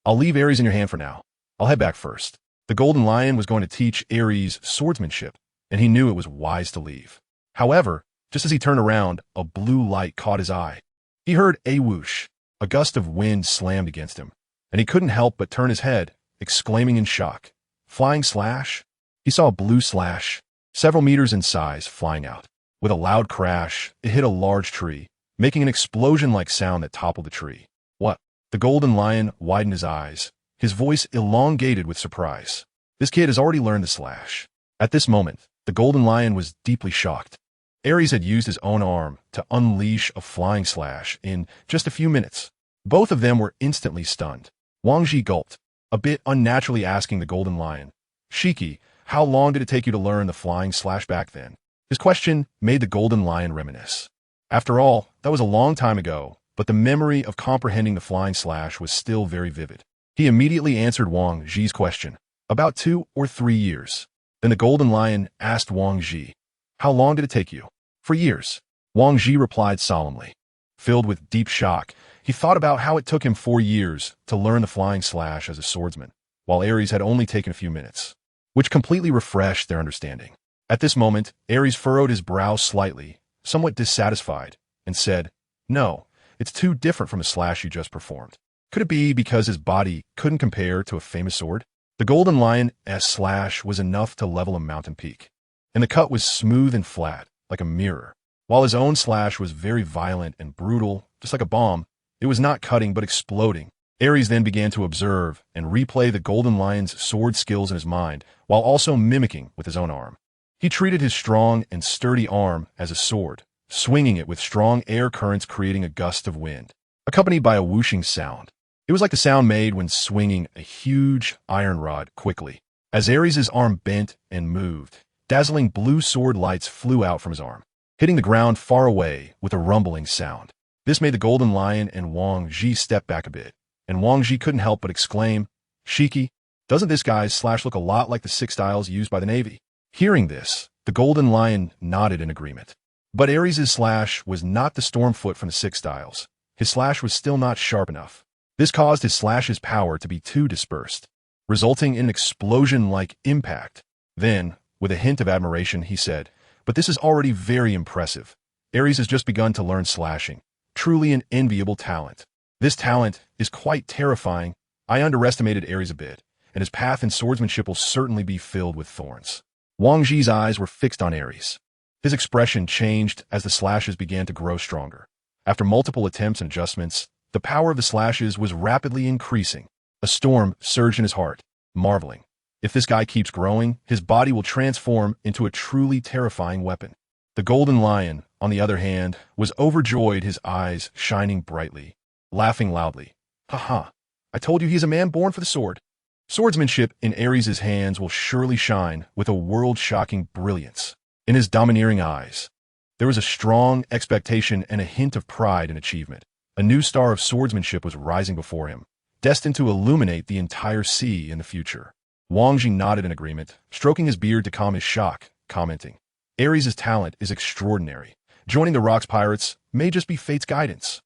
S1: "I'll leave Aries in your hand for now. I'll head back first." The Golden Lion was going to teach Aries swordsmanship, and he knew it was wise to leave. However, just as he turned around, a blue light caught his eye. He heard a whoosh. A gust of wind slammed against him, and he couldn't help but turn his head, exclaiming in shock, "Flying slash?" He saw a blue slash, several meters in size, flying out. With a loud crash, it hit a large tree, making an explosion-like sound that toppled the tree. "What?" The Golden Lion widened his eyes, his voice elongated with surprise. This kid has already learned the slash. At this moment, the golden lion was deeply shocked. Aries had used his own arm to unleash a flying slash in just a few minutes. Both of them were instantly stunned. Wang Ji gulped, a bit unnaturally asking the golden lion, "Shiki, how long did it take you to learn the flying slash back then?" His question made the golden lion reminisce. After all, that was a long time ago, but the memory of comprehending the flying slash was still very vivid. He immediately answered Wang Ji's question, "About 2 or 3 years." Then the golden lion asked Wang Ji, "How long did it take you?" "For years," Wang Ji replied solemnly. Filled with deep shock, he thought about how it took him 4 years to learn the flying slash as a swordsman, while Aries had only taken a few minutes, which completely refreshed their understanding. At this moment, Aries furrowed his brow slightly, somewhat dissatisfied, and said, "No, it's too different from the slash you just performed. Could it be because his body couldn't compare to a famous sword?" The golden lion's slash was enough to level a mountain peak, and the cut was smooth and flat, like a mirror. While his own slash was very violent and brutal, just like a bomb, it was not cutting but exploding. Aries then began to observe and replay the golden lion's sword skills in his mind, while also mimicking with his own arm. He treated his strong and sturdy arm as a sword, swinging it with strong air currents creating a gust of wind, accompanied by a whooshing sound. It was like the sound made when swinging a huge iron rod quickly. As Aries' arm bent and moved, dazzling blue sword lights flew out from his arm, hitting the ground far away with a rumbling sound. This made the golden lion and Wang Ji step back a bit, and Wang Ji couldn't help but exclaim, "Shiki, doesn't this guy's slash look a lot like the 6 styles used by the Navy?" Hearing this, the golden lion nodded in agreement. But Aries' slash was not the stormfoot from the 6 styles. His slash was still not sharp enough. This caused his slash's power to be too dispersed, resulting in an explosion-like impact. Then, with a hint of admiration, he said, "But this is already very impressive. Aries has just begun to learn slashing. Truly an enviable talent. This talent is quite terrifying. I underestimated Aries a bit, and his path in swordsmanship will certainly be filled with thorns." Wang Ji's eyes were fixed on Aries. His expression changed as the slashes began to grow stronger. After multiple attempts and adjustments, the power of the slashes was rapidly increasing. A storm surged in his heart, marveling. If this guy keeps growing, his body will transform into a truly terrifying weapon. The golden lion, on the other hand, was overjoyed, his eyes shining brightly, laughing loudly. "Ha! I told you he's a man born for the sword." Swordsmanship in Aries' hands will surely shine with a world-shocking brilliance. In his domineering eyes, there was a strong expectation and a hint of pride and achievement. A new star of swordsmanship was rising before him, destined to illuminate the entire sea in the future. Wang Ji nodded in agreement, stroking his beard to calm his shock, commenting, "Aries' talent is extraordinary. Joining the Rocks Pirates may just be fate's guidance.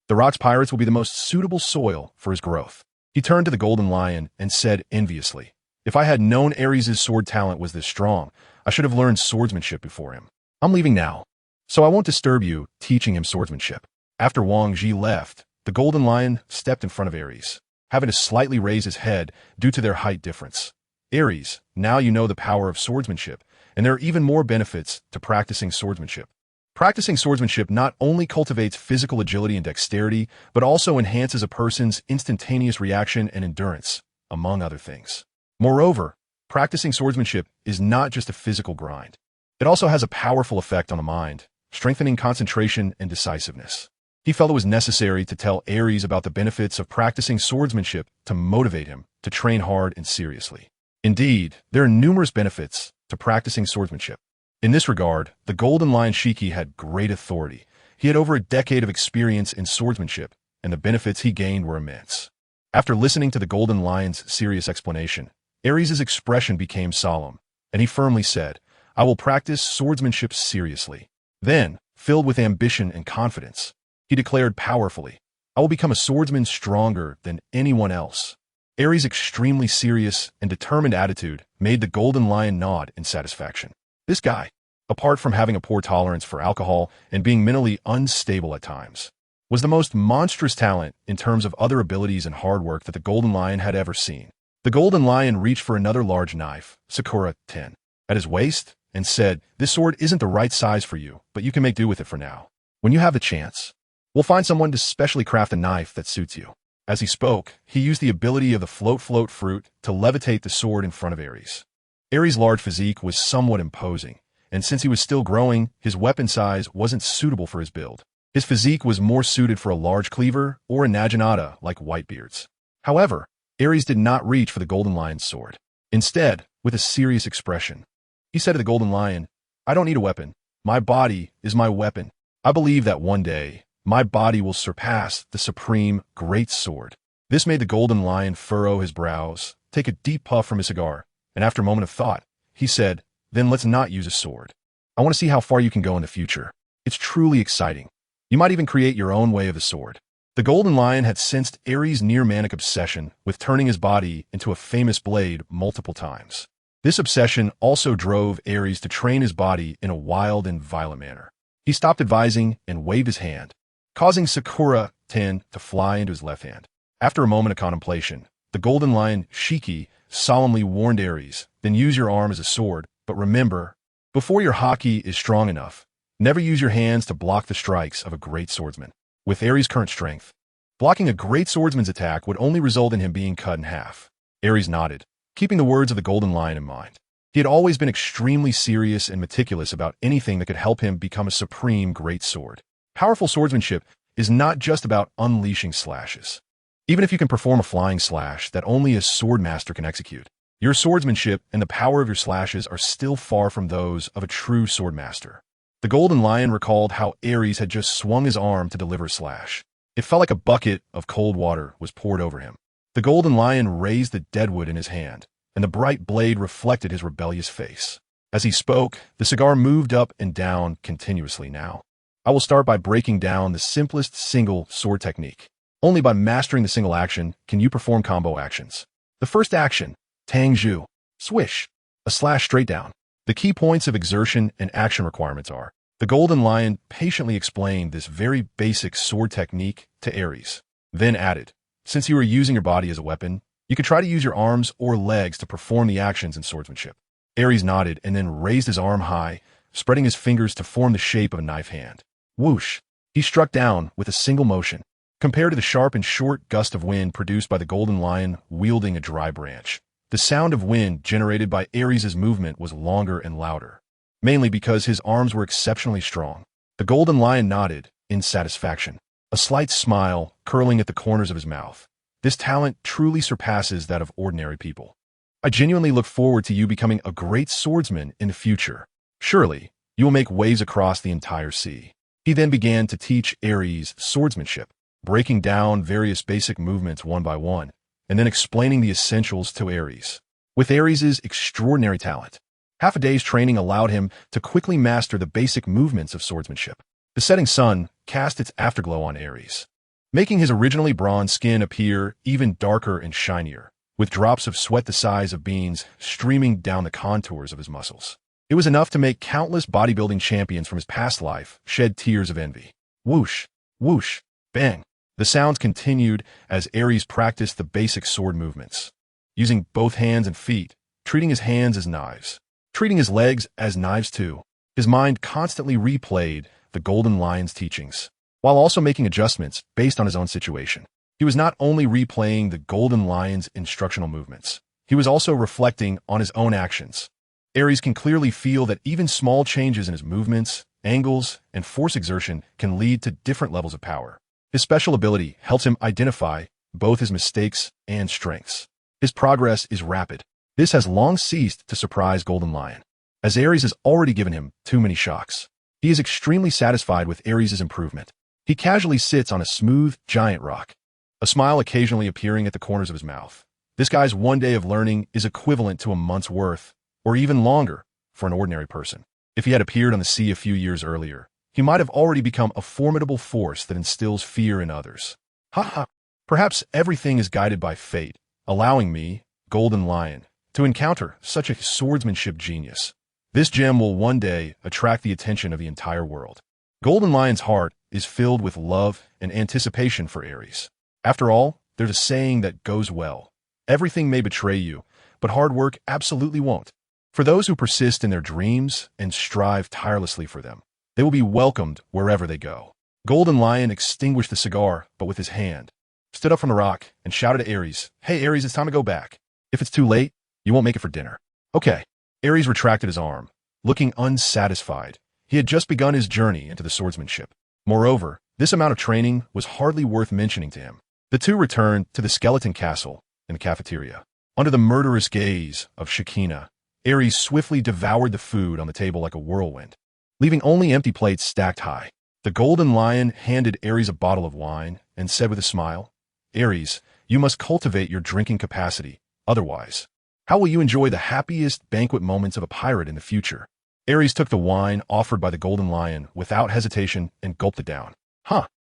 S1: The Rocks Pirates will be the most suitable soil for his growth." He turned to the golden lion and said enviously, "If I had known Aries' sword talent was this strong, I should have learned swordsmanship before him. I'm leaving now, so I won't disturb you teaching him swordsmanship." After Wang Ji left, the golden lion stepped in front of Aries, having to slightly raise his head due to their height difference. "Aries, now you know the power of swordsmanship, and there are even more benefits to practicing swordsmanship. Practicing swordsmanship not only cultivates physical agility and dexterity, but also enhances a person's instantaneous reaction and endurance, among other things. Moreover, practicing swordsmanship is not just a physical grind. It also has a powerful effect on the mind, strengthening concentration and decisiveness." He felt it was necessary to tell Aries about the benefits of practicing swordsmanship to motivate him to train hard and seriously. Indeed, there are numerous benefits to practicing swordsmanship. In this regard, the golden lion Shiki had great authority. He had over a decade of experience in swordsmanship, and the benefits he gained were immense. After listening to the golden lion's serious explanation, Aries' expression became solemn, and he firmly said, "I will practice swordsmanship seriously." Then, filled with ambition and confidence, he declared powerfully, "I will become a swordsman stronger than anyone else." Aries' extremely serious and determined attitude made the golden lion nod in satisfaction. This guy, apart from having a poor tolerance for alcohol and being mentally unstable at times, was the most monstrous talent in terms of other abilities and hard work that the golden lion had ever seen. The golden lion reached for another large knife, Sakura 10, at his waist and said, "This sword isn't the right size for you, but you can make do with it for now. When you have the chance, we'll find someone to specially craft a knife that suits you." As he spoke, he used the ability of the float fruit to levitate the sword in front of Aries. Aries' large physique was somewhat imposing, and since he was still growing, his weapon size wasn't suitable for his build. His physique was more suited for a large cleaver or a naginata like Whitebeard's. However, Aries did not reach for the Golden Lion's sword. Instead, with a serious expression, he said to the Golden Lion, "I don't need a weapon. My body is my weapon. I believe that one day, my body will surpass the supreme great sword." This made the Golden Lion furrow his brows, take a deep puff from his cigar, and after a moment of thought, he said, "Then let's not use a sword. I want to see how far you can go in the future. It's truly exciting. You might even create your own way of the sword." The Golden Lion had sensed Aries' near-manic obsession with turning his body into a famous blade multiple times. This obsession also drove Aries to train his body in a wild and violent manner. He stopped advising and waved his hand, causing Sakura 10 to fly into his left hand. After a moment of contemplation, the Golden Lion Shiki solemnly warned Aries, "Then use your arm as a sword, but remember, before your Haki is strong enough, never use your hands to block the strikes of a great swordsman." With Aries' current strength, blocking a great swordsman's attack would only result in him being cut in half. Aries nodded, keeping the words of the Golden Lion in mind. He had always been extremely serious and meticulous about anything that could help him become a supreme great sword. Powerful swordsmanship is not just about unleashing slashes. Even if you can perform a flying slash that only a swordmaster can execute, your swordsmanship and the power of your slashes are still far from those of a true swordmaster. The Golden Lion recalled how Aries had just swung his arm to deliver a slash. It felt like a bucket of cold water was poured over him. The Golden Lion raised the deadwood in his hand, and the bright blade reflected his rebellious face. As he spoke, the cigar moved up and down continuously now. "I will start by breaking down the simplest single sword technique. Only by mastering the single action can you perform combo actions. The first action, Tang Zhu, swish, a slash straight down. The key points of exertion and action requirements are." The Golden Lion patiently explained this very basic sword technique to Aries, then added, "Since you are using your body as a weapon, you could try to use your arms or legs to perform the actions in swordsmanship." Aries nodded and then raised his arm high, spreading his fingers to form the shape of a knife hand. Whoosh! He struck down with a single motion, compared to the sharp and short gust of wind produced by the Golden Lion wielding a dry branch. The sound of wind generated by Aries' movement was longer and louder, mainly because his arms were exceptionally strong. The Golden Lion nodded in satisfaction, a slight smile curling at the corners of his mouth. "This talent truly surpasses that of ordinary people. I genuinely look forward to you becoming a great swordsman in the future. Surely, you will make waves across the entire sea." He then began to teach Aries swordsmanship, breaking down various basic movements one by one, and then explaining the essentials to Aries. With Aries' extraordinary talent, half a day's training allowed him to quickly master the basic movements of swordsmanship. The setting sun cast its afterglow on Aries, making his originally bronze skin appear even darker and shinier, with drops of sweat the size of beans streaming down the contours of his muscles. It was enough to make countless bodybuilding champions from his past life shed tears of envy. Whoosh, whoosh, bang. The sounds continued as Aries practiced the basic sword movements, using both hands and feet, treating his hands as knives, treating his legs as knives too. His mind constantly replayed the Golden Lion's teachings, while also making adjustments based on his own situation. He was not only replaying the Golden Lion's instructional movements, he was also reflecting on his own actions. Aries can clearly feel that even small changes in his movements, angles, and force exertion can lead to different levels of power. His special ability helps him identify both his mistakes and strengths. His progress is rapid. This has long ceased to surprise Golden Lion, as Aries has already given him too many shocks. He is extremely satisfied with Aries' improvement. He casually sits on a smooth, giant rock, a smile occasionally appearing at the corners of his mouth. This guy's one day of learning is equivalent to a month's worth, or even longer, for an ordinary person. If he had appeared on the sea a few years earlier, he might have already become a formidable force that instills fear in others. Ha! Perhaps everything is guided by fate, allowing me, Golden Lion, to encounter such a swordsmanship genius. This gem will one day attract the attention of the entire world. Golden Lion's heart is filled with love and anticipation for Aries. After all, there's a saying that goes well. Everything may betray you, but hard work absolutely won't. For those who persist in their dreams and strive tirelessly for them, they will be welcomed wherever they go. Golden Lion extinguished the cigar, but with his hand, stood up from the rock and shouted to Aries, "Hey Aries, it's time to go back. If it's too late, you won't make it for dinner." "Okay." Aries retracted his arm, looking unsatisfied. He had just begun his journey into the swordsmanship. Moreover, this amount of training was hardly worth mentioning to him. The two returned to the skeleton castle in the cafeteria. Under the murderous gaze of Shekinah, Aries swiftly devoured the food on the table like a whirlwind, leaving only empty plates stacked high. The golden lion handed Aries a bottle of wine and said with a smile, "Aries, you must cultivate your drinking capacity. Otherwise, how will you enjoy the happiest banquet moments of a pirate in the future?" Aries took the wine offered by the golden lion without hesitation and gulped it down.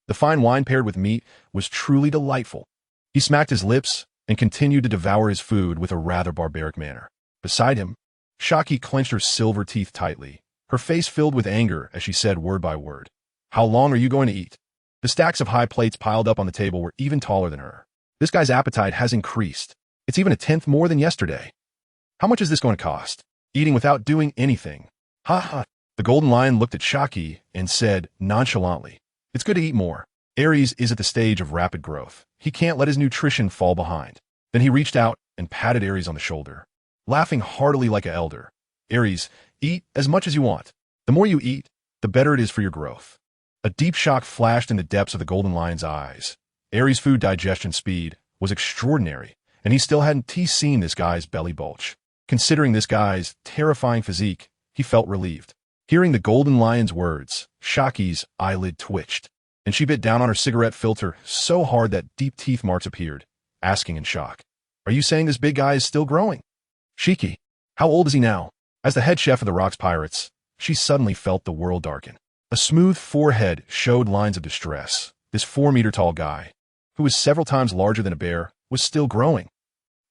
S1: The fine wine paired with meat was truly delightful. He smacked his lips and continued to devour his food with a rather barbaric manner. Beside him, Haki clenched her silver teeth tightly, her face filled with anger as she said word by word, "How long are you going to eat?" The stacks of high plates piled up on the table were even taller than her. "This guy's appetite has increased. It's even a tenth more than yesterday. How much is this going to cost? Eating without doing anything." "Ha." The golden lion looked at Haki and said nonchalantly, "It's good to eat more." Aries is at the stage of rapid growth. He can't let his nutrition fall behind. Then he reached out and patted Aries on the shoulder, laughing heartily like an elder. "Aries, eat as much as you want. The more you eat, the better it is for your growth." A deep shock flashed in the depths of the golden lion's eyes. Aries' food digestion speed was extraordinary, and he still hadn't seen this guy's belly bulge. Considering this guy's terrifying physique, he felt relieved. Hearing the golden lion's words, Haki's eyelid twitched, and she bit down on her cigarette filter so hard that deep teeth marks appeared, asking in shock, "Are you saying this big guy is still growing?" "Shiki, how old is he now?" As the head chef of the Rocks Pirates, she suddenly felt the world darken. A smooth forehead showed lines of distress. This 4-meter-tall guy, who was several times larger than a bear, was still growing.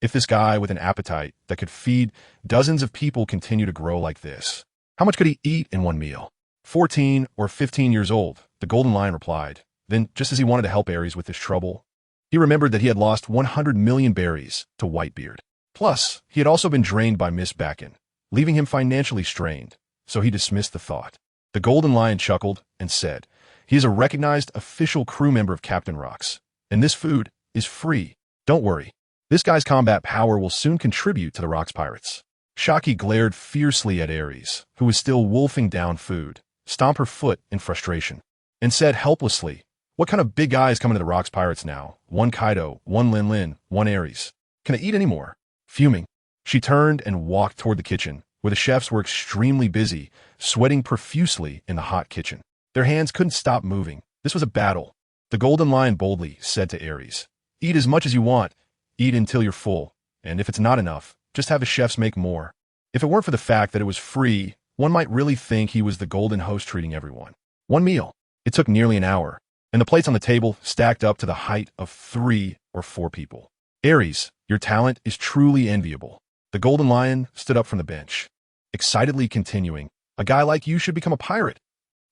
S1: If this guy with an appetite that could feed dozens of people continued to grow like this, how much could he eat in one meal? 14 or 15 years old, the golden lion replied. Then, just as he wanted to help Aries with this trouble, he remembered that he had lost 100 million berries to Whitebeard. Plus, he had also been drained by Miss Backen, leaving him financially strained, so he dismissed the thought. The golden lion chuckled and said, "He is a recognized official crew member of Captain Rocks, and this food is free. Don't worry. This guy's combat power will soon contribute to the Rocks Pirates." Haki glared fiercely at Aries, who was still wolfing down food, stomped her foot in frustration, and said helplessly, "What kind of big guy is coming to the Rocks Pirates now? One Kaido, one Lin, one Aries. Can I eat any more?" Fuming, she turned and walked toward the kitchen, where the chefs were extremely busy, sweating profusely in the hot kitchen. Their hands couldn't stop moving. This was a battle. The golden lion boldly said to Aries, "Eat as much as you want. Eat until you're full, and if it's not enough, just have the chefs make more." If it weren't for the fact that it was free, one might really think he was the golden host treating everyone. One meal. It took nearly an hour, and the plates on the table stacked up to the height of 3 or 4 people. "Aries, your talent is truly enviable." The golden lion stood up from the bench, excitedly continuing, "A guy like you should become a pirate.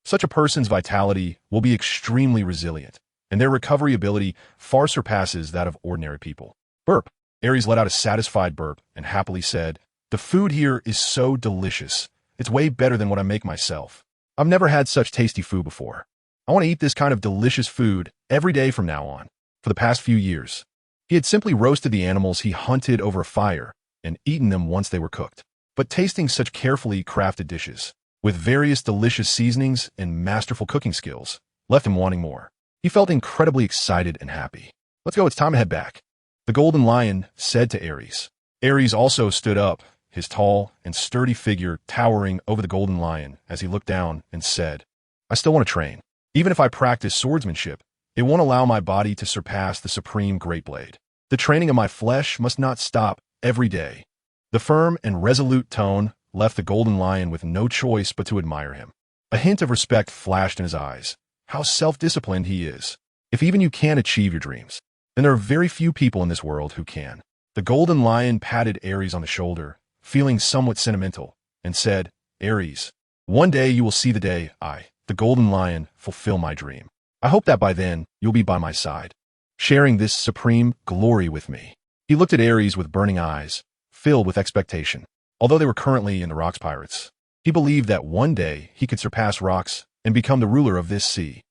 S1: Such a person's vitality will be extremely resilient, and their recovery ability far surpasses that of ordinary people." Burp. Aries let out a satisfied burp and happily said, "The food here is so delicious. It's way better than what I make myself. I've never had such tasty food before. I want to eat this kind of delicious food every day from now on." For the past few years, he had simply roasted the animals he hunted over a fire and eaten them once they were cooked. But tasting such carefully crafted dishes, with various delicious seasonings and masterful cooking skills, left him wanting more. He felt incredibly excited and happy. "Let's go, it's time to head back," the golden lion said to Aries. Aries also stood up, his tall and sturdy figure towering over the golden lion as he looked down and said, "I still want to train. Even if I practice swordsmanship, it won't allow my body to surpass the supreme great blade. The training of my flesh must not stop every day." The firm and resolute tone left the golden lion with no choice but to admire him. A hint of respect flashed in his eyes. How self-disciplined he is. If even you can't achieve your dreams, then there are very few people in this world who can. The golden lion patted Aries on the shoulder, feeling somewhat sentimental, and said, "Aries, one day you will see the day I, the golden lion, fulfill my dream. I hope that by then you'll be by my side, sharing this supreme glory with me." He looked at Aries with burning eyes, filled with expectation. Although they were currently in the Rocks Pirates, he believed that one day he could surpass Rocks and become the ruler of this sea.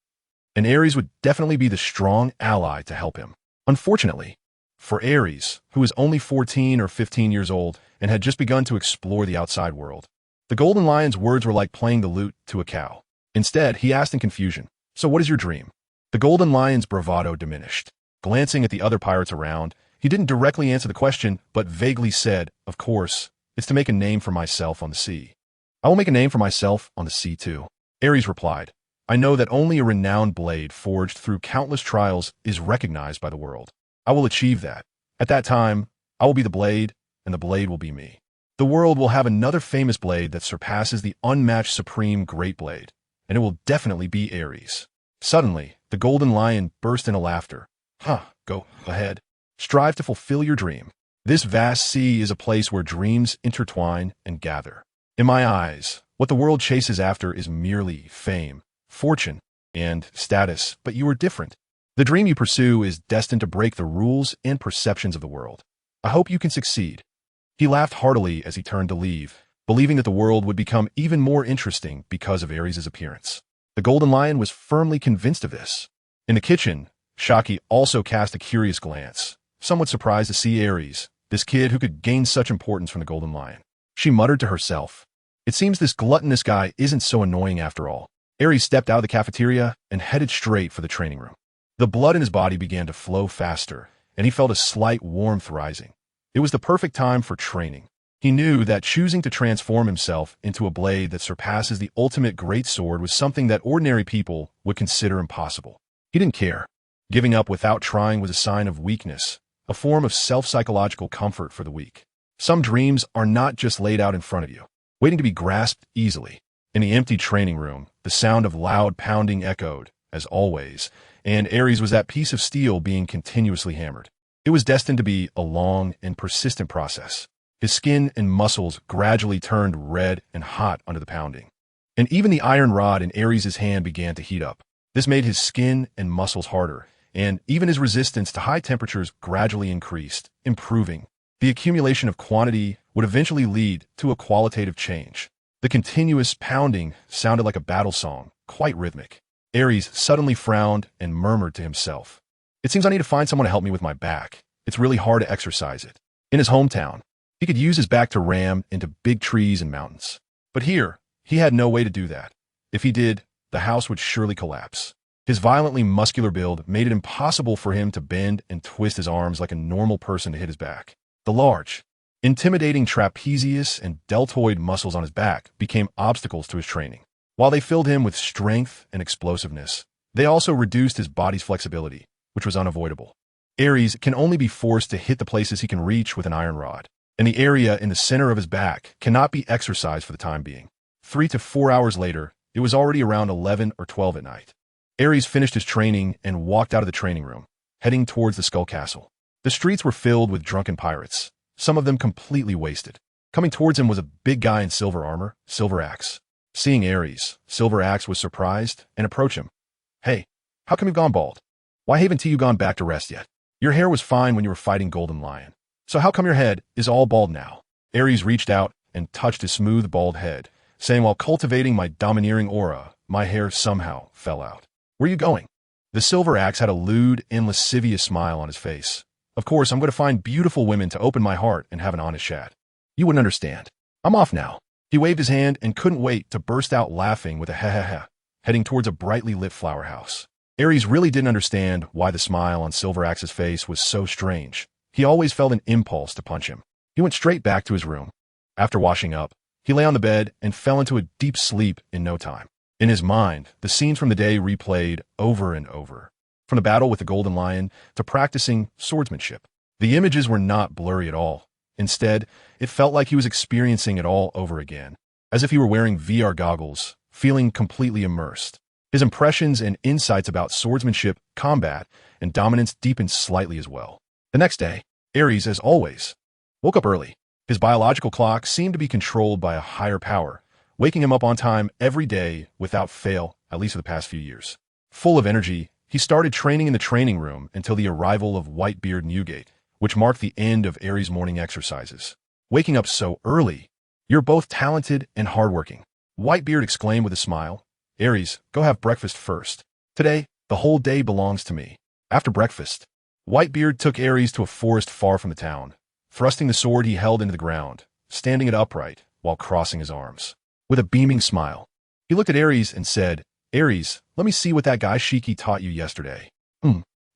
S1: And Aries would definitely be the strong ally to help him. Unfortunately, for Aries, who was only 14 or 15 years old and had just begun to explore the outside world, the Golden Lion's words were like playing the lute to a cow. Instead, he asked in confusion, "So what is your dream?" The Golden Lion's bravado diminished. Glancing at the other pirates around, he didn't directly answer the question, but vaguely said, "Of course, it's to make a name for myself on the sea." "I will make a name for myself on the sea too." Aries replied, "I know that only a renowned blade forged through countless trials is recognized by the world. I will achieve that. At that time, I will be the blade, and the blade will be me. The world will have another famous blade that surpasses the unmatched supreme great blade, and it will definitely be Aries." Suddenly, the Golden Lion burst into laughter. Go ahead. Strive to fulfill your dream. This vast sea is a place where dreams intertwine and gather. In my eyes, what the world chases after is merely fame, fortune, and status, but you are different. The dream you pursue is destined to break the rules and perceptions of the world. I hope you can succeed." He laughed heartily as he turned to leave, believing that the world would become even more interesting because of Aries' appearance. The Golden Lion was firmly convinced of this. In the kitchen, Haki also cast a curious glance, somewhat surprised to see Aries, this kid who could gain such importance from the Golden Lion. She muttered to herself, "It seems this gluttonous guy isn't so annoying after all." Aries stepped out of the cafeteria and headed straight for the training room. The blood in his body began to flow faster, and he felt a slight warmth rising. It was the perfect time for training. He knew that choosing to transform himself into a blade that surpasses the ultimate greatsword was something that ordinary people would consider impossible. He didn't care. Giving up without trying was a sign of weakness, a form of self-psychological comfort for the weak. Some dreams are not just laid out in front of you, waiting to be grasped easily. In the empty training room, the sound of loud pounding echoed, as always, and Aries was that piece of steel being continuously hammered. It was destined to be a long and persistent process. His skin and muscles gradually turned red and hot under the pounding. And even the iron rod in Aries' hand began to heat up. This made his skin and muscles harder, and even his resistance to high temperatures gradually increased, improving. The accumulation of quantity would eventually lead to a qualitative change. The continuous pounding sounded like a battle song, quite rhythmic. Aries suddenly frowned and murmured to himself, "It seems I need to find someone to help me with my back. It's really hard to exercise it." In his hometown, he could use his back to ram into big trees and mountains. But here, he had no way to do that. If he did, the house would surely collapse. His violently muscular build made it impossible for him to bend and twist his arms like a normal person to hit his back. The large, intimidating trapezius and deltoid muscles on his back became obstacles to his training. While they filled him with strength and explosiveness, they also reduced his body's flexibility, which was unavoidable. Aries can only be forced to hit the places he can reach with an iron rod, and the area in the center of his back cannot be exercised for the time being. 3 to 4 hours later, it was already around 11 or 12 at night. Aries finished his training and walked out of the training room, heading towards the Skull Castle. The streets were filled with drunken pirates, some of them completely wasted. Coming towards him was a big guy in silver armor, silver axe. Seeing Aries, Silver Axe was surprised and approached him. "Hey, how come you've gone bald? Why haven't you gone back to rest yet? Your hair was fine when you were fighting Golden Lion. So how come your head is all bald now?" Aries reached out and touched his smooth bald head, saying, "While cultivating my domineering aura, my hair somehow fell out." "Where are you going?" The Silver Axe had a lewd and lascivious smile on his face. "Of course, I'm going to find beautiful women to open my heart and have an honest chat. You wouldn't understand. I'm off now." He waved his hand and couldn't wait to burst out laughing with a ha-ha-ha, heading towards a brightly lit flower house. Aries really didn't understand why the smile on Silver Axe's face was so strange. He always felt an impulse to punch him. He went straight back to his room. After washing up, he lay on the bed and fell into a deep sleep in no time. In his mind, the scenes from the day replayed over and over. From the battle with the Golden Lion to practicing swordsmanship. The images were not blurry at all. Instead, it felt like he was experiencing it all over again, as if he were wearing VR goggles, feeling completely immersed. His impressions and insights about swordsmanship, combat, and dominance deepened slightly as well. The next day, Aries, as always, woke up early. His biological clock seemed to be controlled by a higher power, waking him up on time every day without fail, at least for the past few years. Full of energy, he started training in the training room until the arrival of Whitebeard Newgate, which marked the end of Aries' morning exercises. "Waking up so early. You're both talented and hardworking," Whitebeard exclaimed with a smile. "Aries, go have breakfast first. Today, the whole day belongs to me." After breakfast, Whitebeard took Aries to a forest far from the town, thrusting the sword he held into the ground, standing it upright while crossing his arms. With a beaming smile, he looked at Aries and said, "Aries, let me see what that guy Shiki taught you yesterday."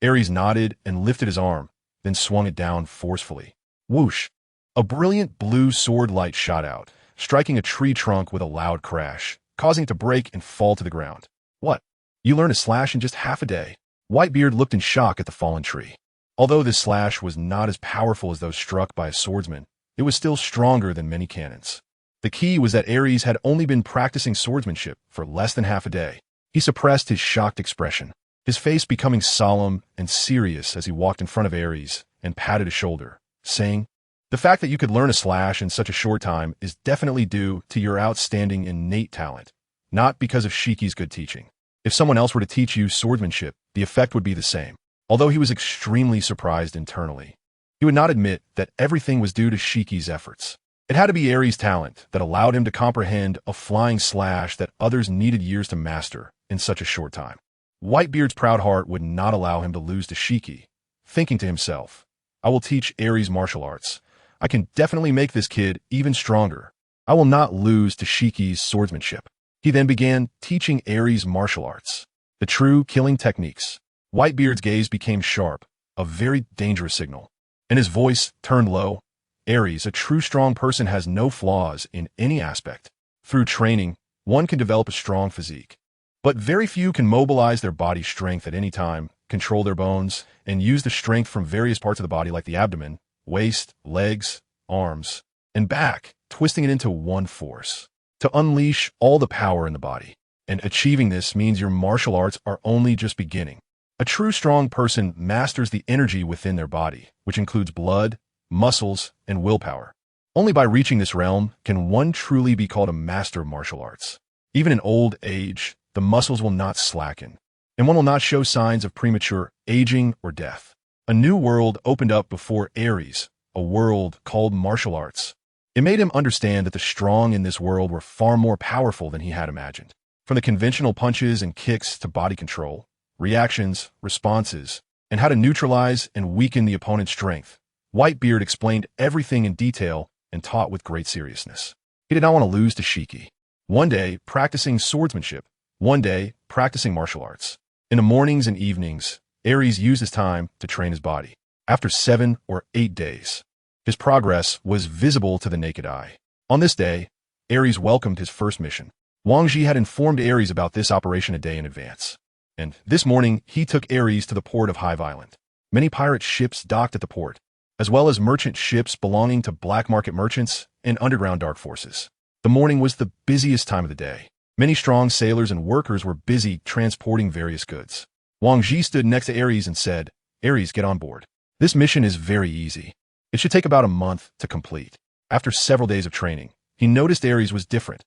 S1: Aries nodded and lifted his arm, then swung it down forcefully. Whoosh! A brilliant blue sword light shot out, striking a tree trunk with a loud crash, causing it to break and fall to the ground. "What? You learned a slash in just half a day?" Whitebeard looked in shock at the fallen tree. Although this slash was not as powerful as those struck by a swordsman, it was still stronger than many cannons. The key was that Aries had only been practicing swordsmanship for less than half a day. He suppressed his shocked expression, his face becoming solemn and serious as he walked in front of Aries and patted his shoulder, saying, "The fact that you could learn a slash in such a short time is definitely due to your outstanding innate talent, not because of Shiki's good teaching. If someone else were to teach you swordsmanship, the effect would be the same." Although he was extremely surprised internally, he would not admit that everything was due to Shiki's efforts. It had to be Aries' talent that allowed him to comprehend a flying slash that others needed years to master in such a short time. Whitebeard's proud heart would not allow him to lose to Shiki, thinking to himself, "I will teach Aries martial arts. I can definitely make this kid even stronger. I will not lose to Shiki's swordsmanship." He then began teaching Aries martial arts, the true killing techniques. Whitebeard's gaze became sharp, a very dangerous signal, and his voice turned low. "Aries, a true strong person has no flaws in any aspect. Through training, one can develop a strong physique. But very few can mobilize their body strength at any time, control their bones, and use the strength from various parts of the body like the abdomen, waist, legs, arms, and back, twisting it into one force, to unleash all the power in the body. And achieving this means your martial arts are only just beginning. A true strong person masters the energy within their body, which includes blood, muscles, and willpower. Only by reaching this realm can one truly be called a master of martial arts. Even in old age, the muscles will not slacken, and one will not show signs of premature aging or death. A new world opened up before Aries, a world called martial arts. It made him understand that the strong in this world were far more powerful than he had imagined. From the conventional punches and kicks to body control, reactions, responses, and how to neutralize and weaken the opponent's strength, Whitebeard explained everything in detail and taught with great seriousness. He did not want to lose to Shiki. One day, practicing swordsmanship. One day, practicing martial arts. In the mornings and evenings, Aries used his time to train his body. After 7 or 8 days, his progress was visible to the naked eye. On this day, Aries welcomed his first mission. Wang Ji had informed Aries about this operation a day in advance. And this morning, he took Aries to the port of Hive Island. Many pirate ships docked at the port, as well as merchant ships belonging to black market merchants and underground dark forces. The morning was the busiest time of the day. Many strong sailors and workers were busy transporting various goods. Wang Ji stood next to Aries and said, "Aries, get on board. This mission is very easy. It should take about a month to complete." After several days of training, he noticed Aries was different.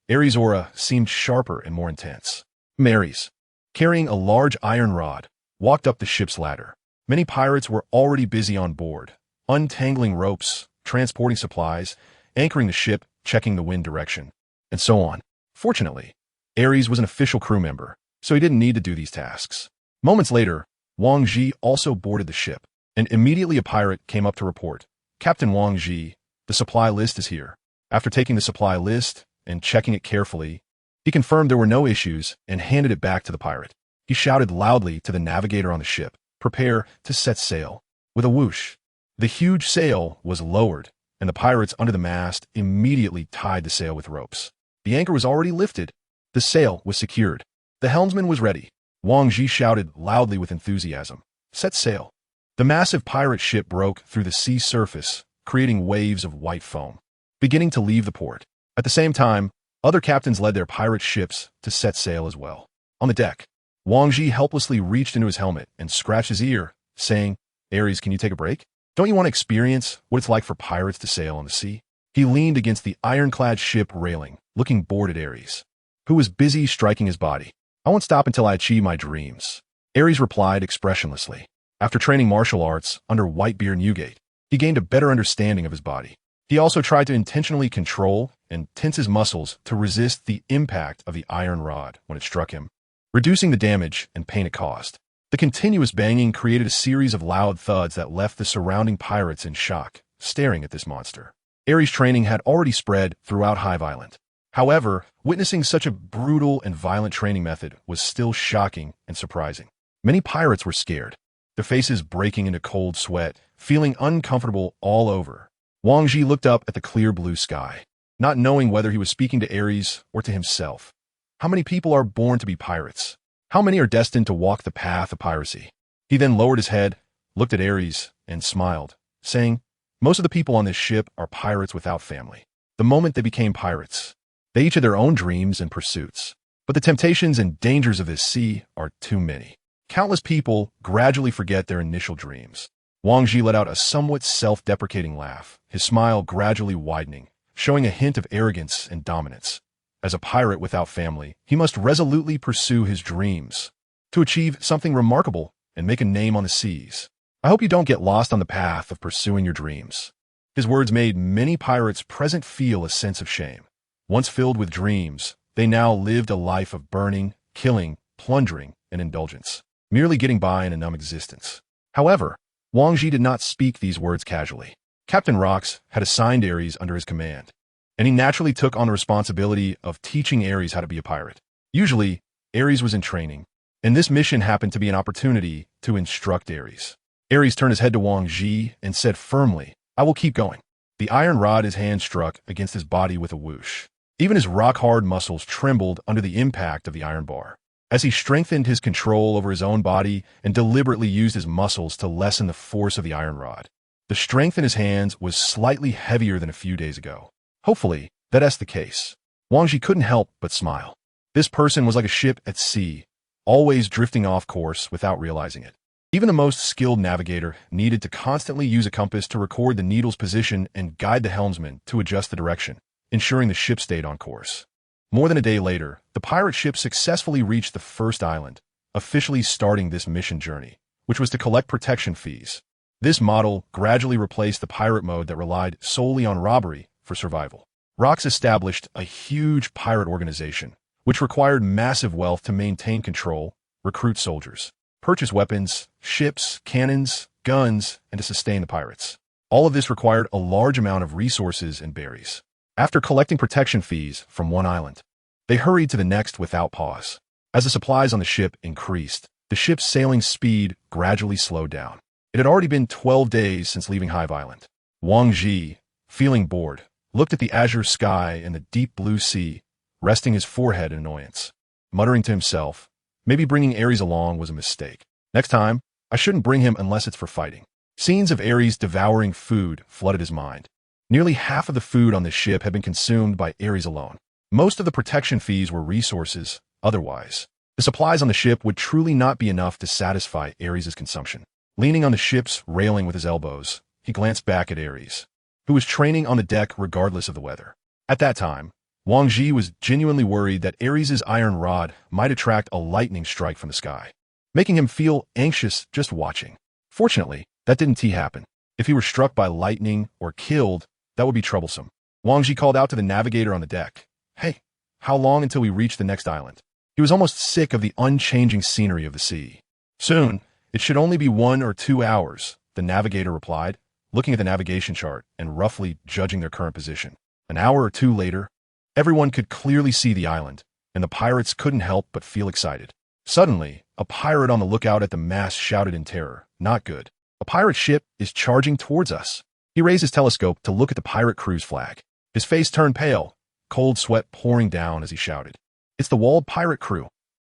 S1: Aries' aura seemed sharper and more intense. Aries, carrying a large iron rod, walked up the ship's ladder. Many pirates were already busy on board, untangling ropes, transporting supplies, anchoring the ship, checking the wind direction, and so on. Fortunately, Aries was an official crew member, so he didn't need to do these tasks. Moments later, Wang Ji also boarded the ship, and immediately a pirate came up to report, "Captain Wang Ji, the supply list is here." After taking the supply list and checking it carefully, he confirmed there were no issues and handed it back to the pirate. He shouted loudly to the navigator on the ship, "Prepare to set sail." With a whoosh, the huge sail was lowered, and the pirates under the mast immediately tied the sail with ropes. The anchor was already lifted. The sail was secured. The helmsman was ready. Wang Ji shouted loudly with enthusiasm, "Set sail." The massive pirate ship broke through the sea surface, creating waves of white foam, beginning to leave the port. At the same time, other captains led their pirate ships to set sail as well. On the deck, Wang Ji helplessly reached into his helmet and scratched his ear, saying, "Aries, can you take a break? Don't you want to experience what it's like for pirates to sail on the sea?" He leaned against the ironclad ship railing, looking bored at Aries, who was busy striking his body. "I won't stop until I achieve my dreams," Aries replied expressionlessly. After training martial arts under Whitebeard Newgate, he gained a better understanding of his body. He also tried to intentionally control and tense his muscles to resist the impact of the iron rod when it struck him, reducing the damage and pain it caused. The continuous banging created a series of loud thuds that left the surrounding pirates in shock, staring at this monster. Aries' training had already spread throughout Hive Island. However, witnessing such a brutal and violent training method was still shocking and surprising. Many pirates were scared, their faces breaking into cold sweat, feeling uncomfortable all over. Wang Ji looked up at the clear blue sky, not knowing whether he was speaking to Aries or to himself. How many people are born to be pirates? How many are destined to walk the path of piracy? He then lowered his head, looked at Aries, and smiled, saying, "Most of the people on this ship are pirates without family. The moment they became pirates, they each had their own dreams and pursuits. But the temptations and dangers of this sea are too many. Countless people gradually forget their initial dreams." Wang Ji let out a somewhat self-deprecating laugh, his smile gradually widening, showing a hint of arrogance and dominance. As a pirate without family, he must resolutely pursue his dreams to achieve something remarkable and make a name on the seas. I hope you don't get lost on the path of pursuing your dreams. His words made many pirates present feel a sense of shame. Once filled with dreams, they now lived a life of burning, killing, plundering, and indulgence, merely getting by in a numb existence. However, Wang Ji did not speak these words casually. Captain Rox had assigned Aries under his command, and he naturally took on the responsibility of teaching Aries how to be a pirate. Usually, Aries was in training, and this mission happened to be an opportunity to instruct Aries. Aries turned his head to Wang Ji and said firmly, "I will keep going." The iron rod his hand struck against his body with a whoosh. Even his rock-hard muscles trembled under the impact of the iron bar. As he strengthened his control over his own body and deliberately used his muscles to lessen the force of the iron rod, the strength in his hands was slightly heavier than a few days ago. Hopefully, that's the case. Wang Ji couldn't help but smile. This person was like a ship at sea, always drifting off course without realizing it. Even the most skilled navigator needed to constantly use a compass to record the needle's position and guide the helmsman to adjust the direction, ensuring the ship stayed on course. More than a day later, the pirate ship successfully reached the first island, officially starting this mission journey, which was to collect protection fees. This model gradually replaced the pirate mode that relied solely on robbery for survival. Rox established a huge pirate organization, which required massive wealth to maintain control, recruit soldiers, purchase weapons, ships, cannons, guns, and to sustain the pirates. All of this required a large amount of resources and berries. After collecting protection fees from one island, they hurried to the next without pause. As the supplies on the ship increased, the ship's sailing speed gradually slowed down. It had already been 12 days since leaving Hive Island. Wang Ji, feeling bored, looked at the azure sky and the deep blue sea, resting his forehead in annoyance. Muttering to himself, maybe bringing Aries along was a mistake. Next time, I shouldn't bring him unless it's for fighting. Scenes of Aries devouring food flooded his mind. Nearly half of the food on the ship had been consumed by Aries alone. Most of the protection fees were resources, otherwise. The supplies on the ship would truly not be enough to satisfy Aries' consumption. Leaning on the ship's railing with his elbows, he glanced back at Aries, who was training on the deck regardless of the weather. At that time, Wang Ji was genuinely worried that Aries' iron rod might attract a lightning strike from the sky, making him feel anxious just watching. Fortunately, that didn't happen. If he were struck by lightning or killed, that would be troublesome. Wang Ji called out to the navigator on the deck, "Hey, how long until we reach the next island?" He was almost sick of the unchanging scenery of the sea. "Soon, it should only be 1 or 2 hours, the navigator replied, looking at the navigation chart and roughly judging their current position. An hour or two later, everyone could clearly see the island, and the pirates couldn't help but feel excited. Suddenly, a pirate on the lookout at the mast shouted in terror, "Not good. A pirate ship is charging towards us." He raised his telescope to look at the pirate crew's flag. His face turned pale, cold sweat pouring down as he shouted, "It's the walled pirate crew."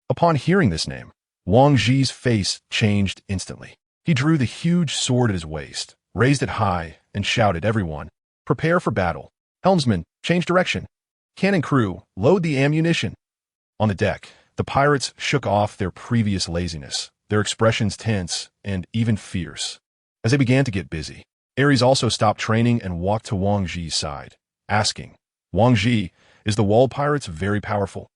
S1: Upon hearing this name, Wang Ji's face changed instantly. He drew the huge sword at his waist, raised it high, and shouted, "Everyone, prepare for battle. Helmsman, change direction. Cannon crew, load the ammunition." On the deck, the pirates shook off their previous laziness, their expressions tense and even fierce, as they began to get busy. Aries also stopped training and walked to Wang Ji's side, asking, "Wang Ji, is the walled pirates very powerful?"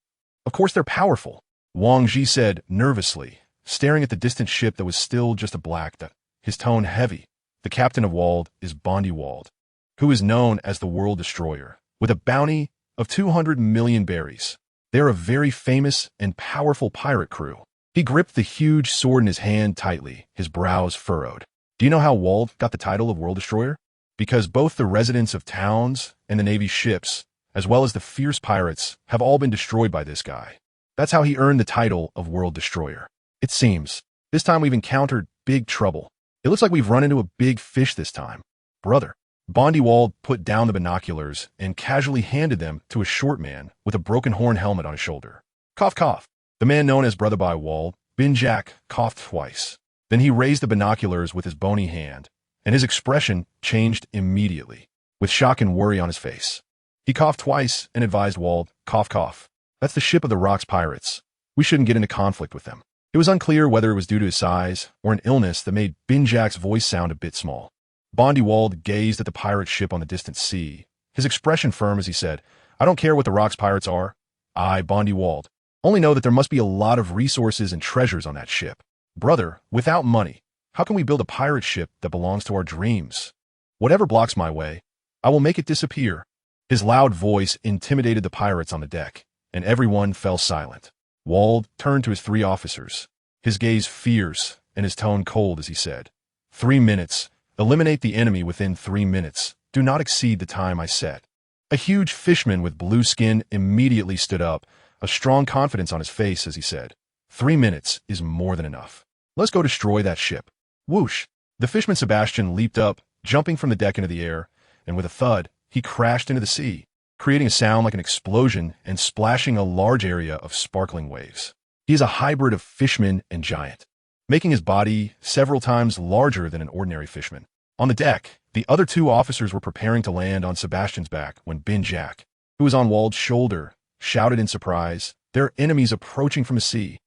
S1: "Of course they're powerful," Wang Ji said nervously, staring at the distant ship that was still just a black dot, his tone heavy. "The captain of Walled is Bondi Walled, who is known as the World Destroyer, with a bounty of 200 million berries. They're a very famous and powerful pirate crew." He gripped the huge sword in his hand tightly, his brows furrowed. Do you know how Wald got the title of World Destroyer? Because both the residents of towns and the Navy's ships, as well as the fierce pirates, have all been destroyed by this guy. That's how he earned the title of World Destroyer. It seems. This time we've encountered big trouble. It looks like we've run into a big fish this time. Brother. Bondi Wald put down the binoculars and casually handed them to a short man with a broken horn helmet on his shoulder. Cough, cough. The man known as Brother by Wald, Ben Jack, coughed twice. Then he raised the binoculars with his bony hand, and his expression changed immediately, with shock and worry on his face. He coughed twice and advised Wald, cough, cough. That's the ship of the Rocks pirates. We shouldn't get into conflict with them. It was unclear whether it was due to his size or an illness that made Ben Jack's voice sound a bit small. Bondi Wald gazed at the pirate ship on the distant sea, his expression firm as he said, I don't care what the Rocks pirates are. I, Bondi Wald, only know that there must be a lot of resources and treasures on that ship. Brother, without money, how can we build a pirate ship that belongs to our dreams? Whatever blocks my way, I will make it disappear. His loud voice intimidated the pirates on the deck, and everyone fell silent. Wald turned to his 3 officers, his gaze fierce and his tone cold as he said, 3 minutes. Eliminate the enemy within 3 minutes. Do not exceed the time I set. A huge fishman with blue skin immediately stood up, a strong confidence on his face as he said, 3 minutes is more than enough. Let's go destroy that ship. Whoosh! The fishman Sebastian leaped up, jumping from the deck into the air, and with a thud, he crashed into the sea, creating a sound like an explosion and splashing a large area of sparkling waves. He is a hybrid of fishman and giant, making his body several times larger than an ordinary fishman. On the deck, the other 2 officers were preparing to land on Sebastian's back when Ben Jack, who was on Wald's shoulder, shouted in surprise, there are enemies approaching from the sea.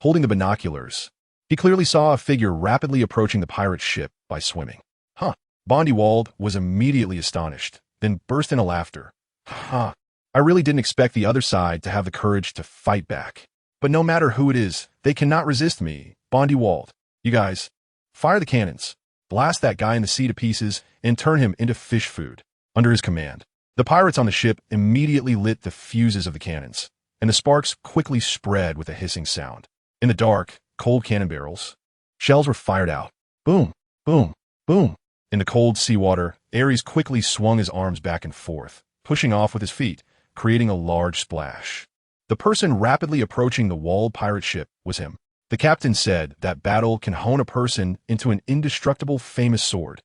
S1: Holding the binoculars, he clearly saw a figure rapidly approaching the pirate ship by swimming. Huh. Bondi Wald was immediately astonished, then burst into laughter. Huh. I really didn't expect the other side to have the courage to fight back. But no matter who it is, they cannot resist me, Bondi Wald. You guys, fire the cannons, blast that guy in the sea to pieces, and turn him into fish food. Under his command, the pirates on the ship immediately lit the fuses of the cannons, and the sparks quickly spread with a hissing sound. In the dark, cold cannon barrels, shells were fired out. Boom, boom, boom. In the cold seawater, Aries quickly swung his arms back and forth, pushing off with his feet, creating a large splash. The person rapidly approaching the walled pirate ship was him. The captain said that battle can hone a person into an indestructible famous sword.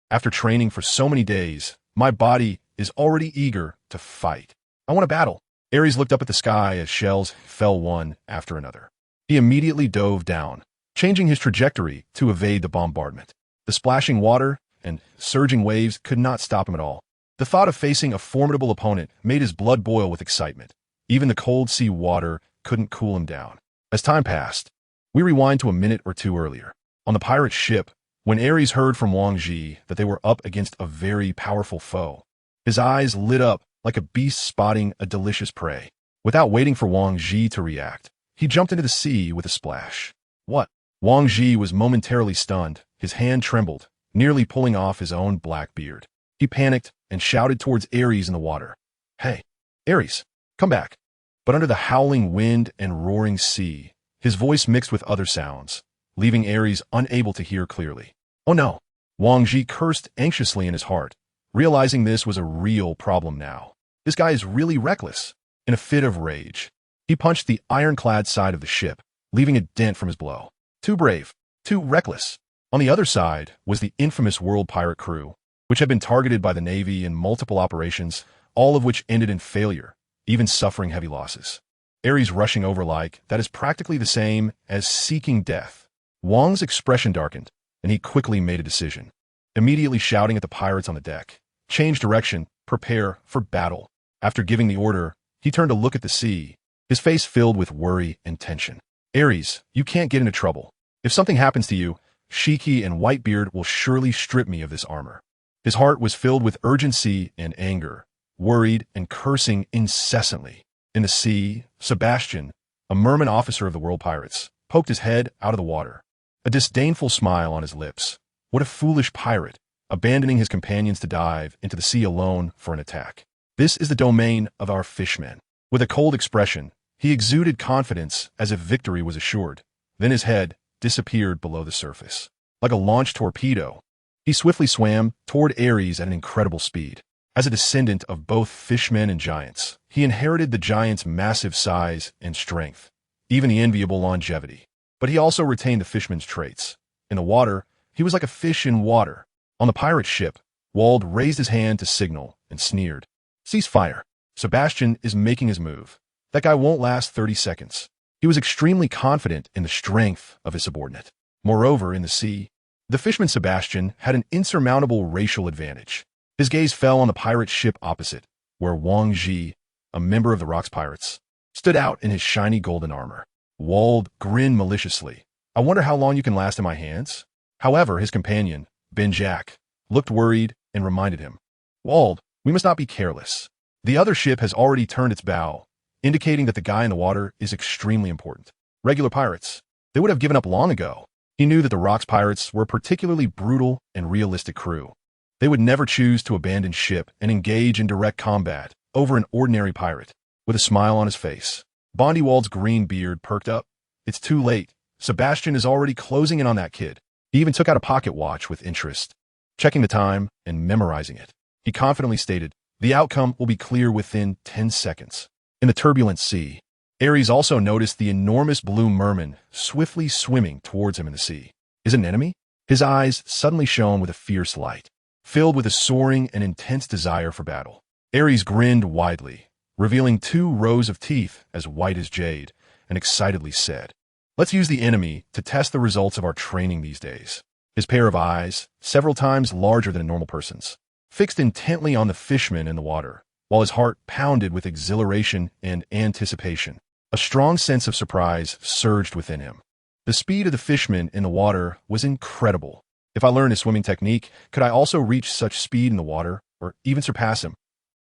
S1: After training for so many days, my body is already eager to fight. I want to battle. Aries looked up at the sky as shells fell one after another. He immediately dove down, changing his trajectory to evade the bombardment. The splashing water and surging waves could not stop him at all. The thought of facing a formidable opponent made his blood boil with excitement. Even the cold sea water couldn't cool him down. As time passed, we rewind to a minute or 2 earlier. On the pirate ship, when Aries heard from Wang Ji that they were up against a very powerful foe, his eyes lit up like a beast spotting a delicious prey. Without waiting for Wang Ji to react, he jumped into the sea with a splash. What? Wang Ji was momentarily stunned. His hand trembled, nearly pulling off his own black beard. He panicked and shouted towards Aries in the water. Hey, Aries, come back. But under the howling wind and roaring sea, his voice mixed with other sounds, leaving Aries unable to hear clearly. Oh no! Wang Ji cursed anxiously in his heart, realizing this was a real problem now. This guy is really reckless. In a fit of rage, he punched the ironclad side of the ship, leaving a dent from his blow. Too brave, too reckless. On the other side was the infamous world pirate crew, which had been targeted by the Navy in multiple operations, all of which ended in failure, even suffering heavy losses. Aries rushing over like that is practically the same as seeking death. Wang's expression darkened, and he quickly made a decision, immediately shouting at the pirates on the deck. Change direction, prepare for battle. After giving the order, he turned to look at the sea, his face filled with worry and tension. Aries, you can't get into trouble. If something happens to you, Haki and Whitebeard will surely strip me of this armor. His heart was filled with urgency and anger, worried and cursing incessantly. In the sea, Sebastian, a merman officer of the world pirates, poked his head out of the water, a disdainful smile on his lips. What a foolish pirate, abandoning his companions to dive into the sea alone for an attack. This is the domain of our fishmen. With a cold expression, he exuded confidence as if victory was assured. Then his head disappeared below the surface. Like a launched torpedo, he swiftly swam toward Aries at an incredible speed. As a descendant of both fishmen and giants, he inherited the giant's massive size and strength, even the enviable longevity. But he also retained the fishman's traits. In the water, he was like a fish in water. On the pirate ship, Wald raised his hand to signal and sneered. "Cease fire. Sebastian is making his move. That guy won't last 30 seconds. He was extremely confident in the strength of his subordinate. Moreover, in the sea, the fishman Sebastian had an insurmountable racial advantage. His gaze fell on the pirate ship opposite, where Wang Ji, a member of the Rock's pirates, stood out in his shiny golden armor. Wald grinned maliciously. "I wonder how long you can last in my hands?" However, his companion, Ben Jack, looked worried and reminded him, "Wald, we must not be careless. The other ship has already turned its bow, indicating that the guy in the water is extremely important. Regular pirates, they would have given up long ago." He knew that the Rock's pirates were a particularly brutal and realistic crew. They would never choose to abandon ship and engage in direct combat over an ordinary pirate. With a smile on his face, Bondi Wald's green beard perked up. "It's too late. Sebastian is already closing in on that kid." He even took out a pocket watch with interest, checking the time and memorizing it. He confidently stated, "The outcome will be clear within 10 seconds. In the turbulent sea, Aries also noticed the enormous blue merman swiftly swimming towards him in the sea. Is it an enemy? His eyes suddenly shone with a fierce light, filled with a soaring and intense desire for battle. Aries grinned widely, revealing 2 rows of teeth as white as jade, and excitedly said, "Let's use the enemy to test the results of our training these days." His pair of eyes, several times larger than a normal person's, fixed intently on the fishman in the water, while his heart pounded with exhilaration and anticipation. A strong sense of surprise surged within him. The speed of the fishman in the water was incredible. If I learned his swimming technique, could I also reach such speed in the water, or even surpass him?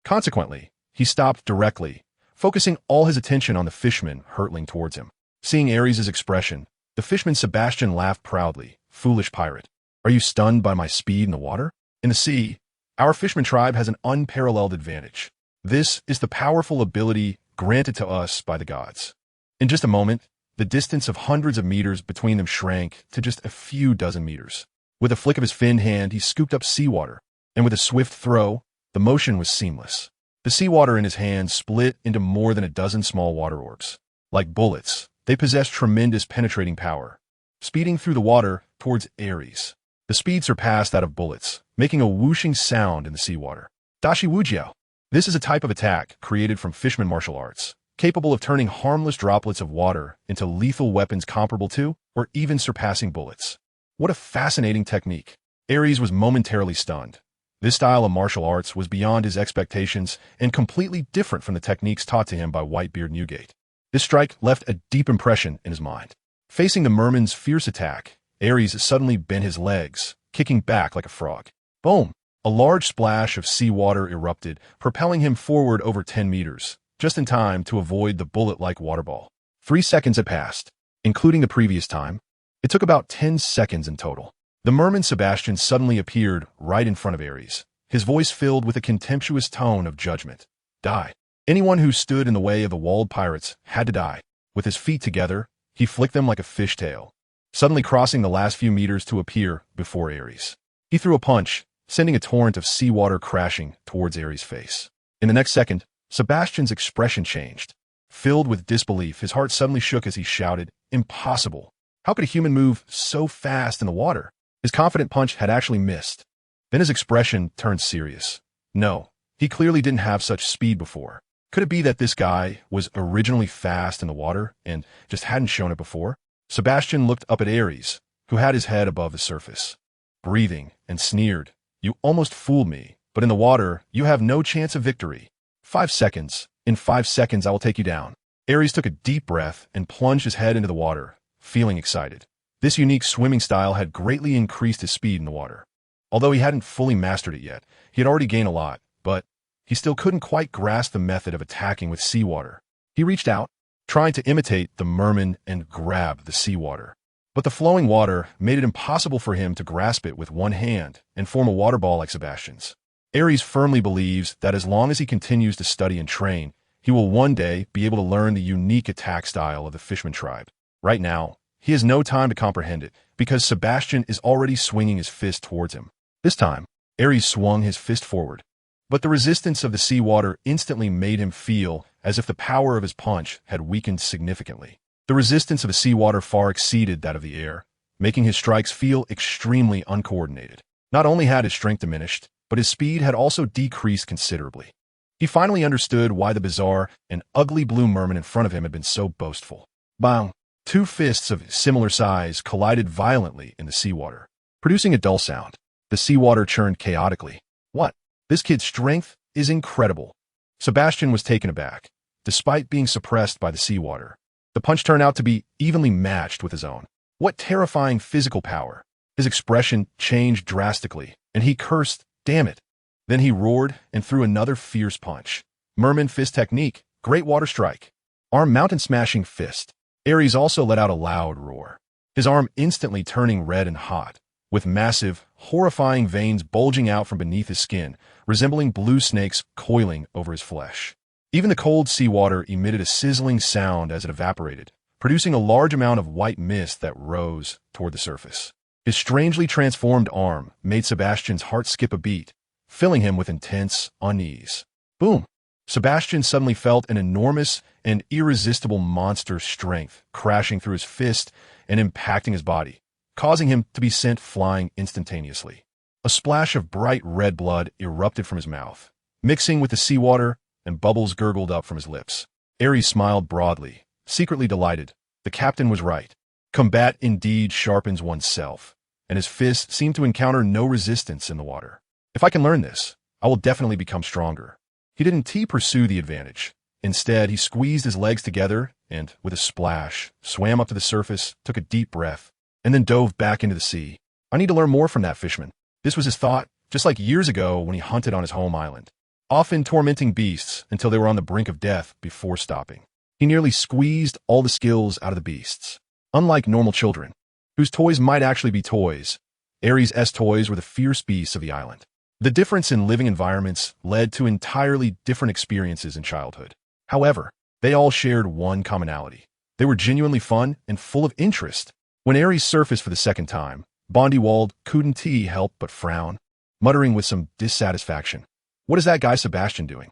S1: Consequently, he stopped directly, focusing all his attention on the fishman hurtling towards him. Seeing Aries' expression, the fishman Sebastian laughed proudly. "Foolish pirate, are you stunned by my speed in the water? In the sea, our fisherman tribe has an unparalleled advantage. This is the powerful ability granted to us by the gods." In just a moment, the distance of hundreds of meters between them shrank to just a few dozen meters. With a flick of his finned hand, he scooped up seawater, and with a swift throw, the motion was seamless. The seawater in his hand split into more than a dozen small water orbs. Like bullets, they possessed tremendous penetrating power, speeding through the water towards Aries. The speed surpassed that of bullets, making a whooshing sound in the seawater. Dashi Wujiao. This is a type of attack created from fishman martial arts, capable of turning harmless droplets of water into lethal weapons comparable to, or even surpassing bullets. What a fascinating technique. Aries was momentarily stunned. This style of martial arts was beyond his expectations and completely different from the techniques taught to him by Whitebeard Newgate. This strike left a deep impression in his mind. Facing the merman's fierce attack, Aries suddenly bent his legs, kicking back like a frog. Boom! A large splash of seawater erupted, propelling him forward over 10 meters, just in time to avoid the bullet-like water ball. 3 seconds had passed, including the previous time. It took about 10 seconds in total. The merman Sebastian suddenly appeared right in front of Aries, his voice filled with a contemptuous tone of judgment. Die. Anyone who stood in the way of the walled pirates had to die. With his feet together, he flicked them like a fishtail, suddenly crossing the last few meters to appear before Aries. He threw a punch, sending a torrent of seawater crashing towards Aries' face. In the next second, Sebastian's expression changed. Filled with disbelief, his heart suddenly shook as he shouted, "Impossible! How could a human move so fast in the water?" His confident punch had actually missed. Then his expression turned serious. No, he clearly didn't have such speed before. Could it be that this guy was originally fast in the water and just hadn't shown it before? Sebastian looked up at Aries, who had his head above the surface, breathing, and sneered. "You almost fooled me, but in the water, you have no chance of victory. 5 seconds. In 5 seconds, I will take you down." Aries took a deep breath and plunged his head into the water, feeling excited. This unique swimming style had greatly increased his speed in the water. Although he hadn't fully mastered it yet, he had already gained a lot, but he still couldn't quite grasp the method of attacking with seawater. He reached out, trying to imitate the merman and grab the seawater. But the flowing water made it impossible for him to grasp it with one hand and form a water ball like Sebastian's. Aries firmly believes that as long as he continues to study and train, he will one day be able to learn the unique attack style of the Fishman tribe. Right now, he has no time to comprehend it, because Sebastian is already swinging his fist towards him. This time, Aries swung his fist forward, but the resistance of the seawater instantly made him feel as if the power of his punch had weakened significantly. The resistance of the seawater far exceeded that of the air, making his strikes feel extremely uncoordinated. Not only had his strength diminished, but his speed had also decreased considerably. He finally understood why the bizarre and ugly blue merman in front of him had been so boastful. Bang! Two fists of similar size collided violently in the seawater, producing a dull sound. The seawater churned chaotically. What? This kid's strength is incredible. Sebastian was taken aback, despite being suppressed by the seawater. The punch turned out to be evenly matched with his own. What terrifying physical power! His expression changed drastically, and he cursed, "Damn it." Then he roared and threw another fierce punch. Merman fist technique, great water strike. Arm mountain smashing fist. Aries also let out a loud roar, his arm instantly turning red and hot, with massive, horrifying veins bulging out from beneath his skin, resembling blue snakes coiling over his flesh. Even the cold seawater emitted a sizzling sound as it evaporated, producing a large amount of white mist that rose toward the surface. His strangely transformed arm made Sebastian's heart skip a beat, filling him with intense unease. Boom! Sebastian suddenly felt an enormous and irresistible monster strength crashing through his fist and impacting his body, causing him to be sent flying instantaneously. A splash of bright red blood erupted from his mouth, mixing with the seawater, and bubbles gurgled up from his lips. Aries smiled broadly, secretly delighted. The captain was right. Combat indeed sharpens oneself, and his fist seemed to encounter no resistance in the water. If I can learn this, I will definitely become stronger. He didn't pursue the advantage. Instead, he squeezed his legs together and, with a splash, swam up to the surface, took a deep breath, and then dove back into the sea. I need to learn more from that fisherman. This was his thought, just like years ago when he hunted on his home island, often tormenting beasts until they were on the brink of death before stopping. He nearly squeezed all the skills out of the beasts. Unlike normal children, whose toys might actually be toys, Aries' toys were the fierce beasts of the island. The difference in living environments led to entirely different experiences in childhood. However, they all shared one commonality. They were genuinely fun and full of interest. When Aries surfaced for the second time, Bondywald couldn't help but frown, muttering with some dissatisfaction. What is that guy Sebastian doing?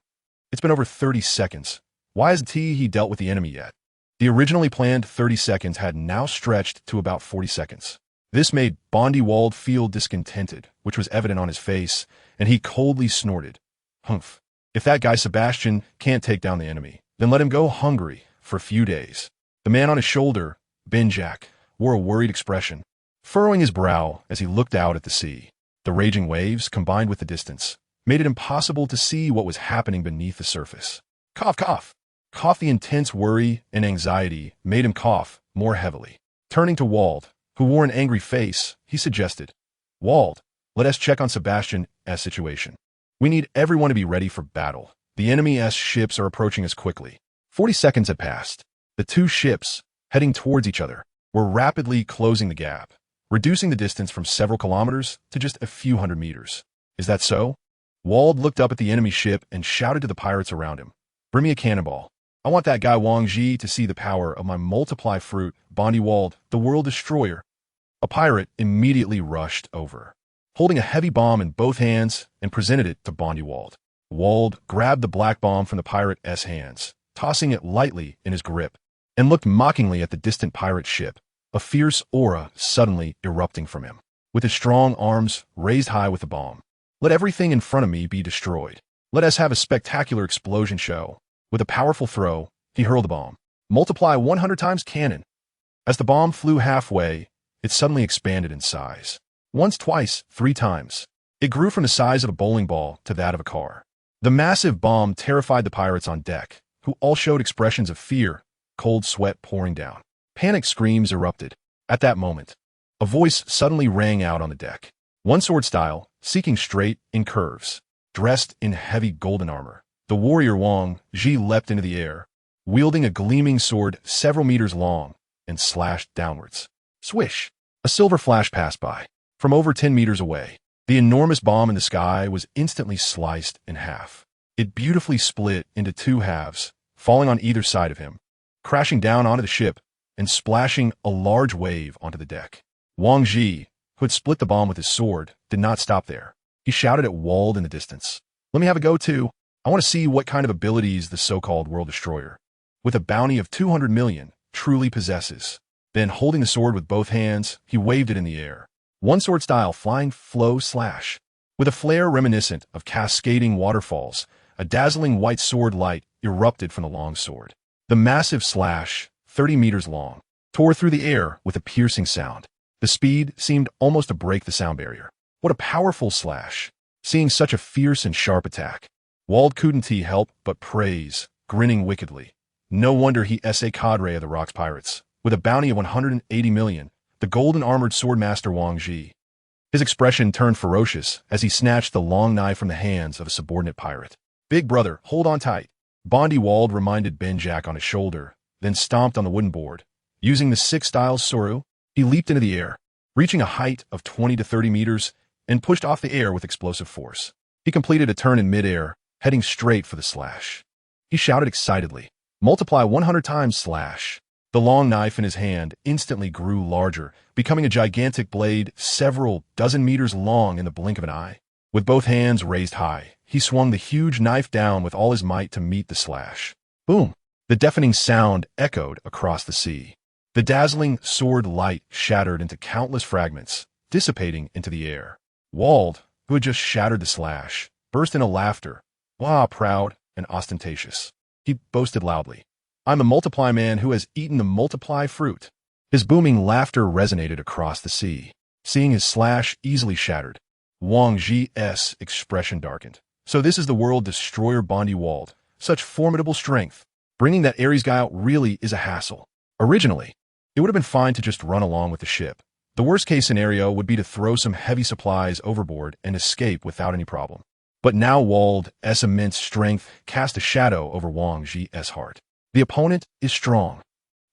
S1: It's been over 30 seconds. Why hasn't he dealt with the enemy yet? The originally planned 30 seconds had now stretched to about 40 seconds. This made Bondywald feel discontented, which was evident on his face, and he coldly snorted. Humph. If that guy Sebastian can't take down the enemy, then let him go hungry for a few days. The man on his shoulder, Ben Jack, wore a worried expression, furrowing his brow as he looked out at the sea. The raging waves, combined with the distance, made it impossible to see what was happening beneath the surface. Cough, cough. Cough. The intense worry and anxiety made him cough more heavily. Turning to Wald, who wore an angry face, he suggested, Wald, let us check on Sebastian's situation. We need everyone to be ready for battle. The enemy's ships are approaching us quickly. 40 seconds had passed. The two ships, heading towards each other, were rapidly closing the gap, reducing the distance from several kilometers to just a few hundred meters. Is that so? Wald looked up at the enemy ship and shouted to the pirates around him, Bring me a cannonball. I want that guy Wang Ji to see the power of my multiply fruit, Bondywald, the world destroyer. A pirate immediately rushed over, holding a heavy bomb in both hands, and presented it to Bondywald. Wald grabbed the black bomb from the pirate's hands, tossing it lightly in his grip, and looked mockingly at the distant pirate ship, a fierce aura suddenly erupting from him. With his strong arms raised high with the bomb, let everything in front of me be destroyed. Let us have a spectacular explosion show. With a powerful throw, he hurled the bomb. Multiply 100 times cannon. As the bomb flew halfway, it suddenly expanded in size. Once, twice, 3 times. It grew from the size of a bowling ball to that of a car. The massive bomb terrified the pirates on deck, who all showed expressions of fear, cold sweat pouring down. Panic screams erupted. At that moment, a voice suddenly rang out on the deck. One sword style, seeking straight in curves, dressed in heavy golden armor. The warrior Wang Ji leapt into the air, wielding a gleaming sword several meters long, and slashed downwards. Swish! A silver flash passed by. From over 10 meters away, the enormous bomb in the sky was instantly sliced in half. It beautifully split into 2 halves, falling on either side of him, crashing down onto the ship and splashing a large wave onto the deck. Wang Ji, who had split the bomb with his sword, did not stop there. He shouted at Wald in the distance, "Let me have a go too. I want to see what kind of abilities the so-called World Destroyer, with a bounty of 200 million, truly possesses." Then, holding the sword with both hands, he waved it in the air. One sword style flying flow slash. With a flare reminiscent of cascading waterfalls, a dazzling white sword light erupted from the long sword. The massive slash, 30 meters long, tore through the air with a piercing sound. The speed seemed almost to break the sound barrier. What a powerful slash! Seeing such a fierce and sharp attack, Wald couldn't help but praise, grinning wickedly. No wonder he is a cadre of the Rocks Pirates, with a bounty of 180 million, the golden-armored swordmaster Wang Ji. His expression turned ferocious as he snatched the long knife from the hands of a subordinate pirate. "Big brother, hold on tight." Bondi Wald reminded Ben Jack on his shoulder, then stomped on the wooden board. Using the 6-style Soru, he leaped into the air, reaching a height of 20 to 30 meters, and pushed off the air with explosive force. He completed a turn in midair, heading straight for the slash. He shouted excitedly, "Multiply 100 times slash." The long knife in his hand instantly grew larger, becoming a gigantic blade several dozen meters long in the blink of an eye. With both hands raised high, he swung the huge knife down with all his might to meet the slash. Boom! The deafening sound echoed across the sea. The dazzling sword light shattered into countless fragments, dissipating into the air. Wald, who had just shattered the slash, burst into laughter. "Wah, proud and ostentatious," he boasted loudly. "I'm the multiply man who has eaten the multiply fruit." His booming laughter resonated across the sea. Seeing his slash easily shattered, Wang Ji's expression darkened. So this is the world destroyer Bondi Wald. Such formidable strength. Bringing that Aries guy out really is a hassle. Originally, it would have been fine to just run along with the ship. The worst-case scenario would be to throw some heavy supplies overboard and escape without any problem. But now Wald's immense strength cast a shadow over Wang Ji's heart. The opponent is strong.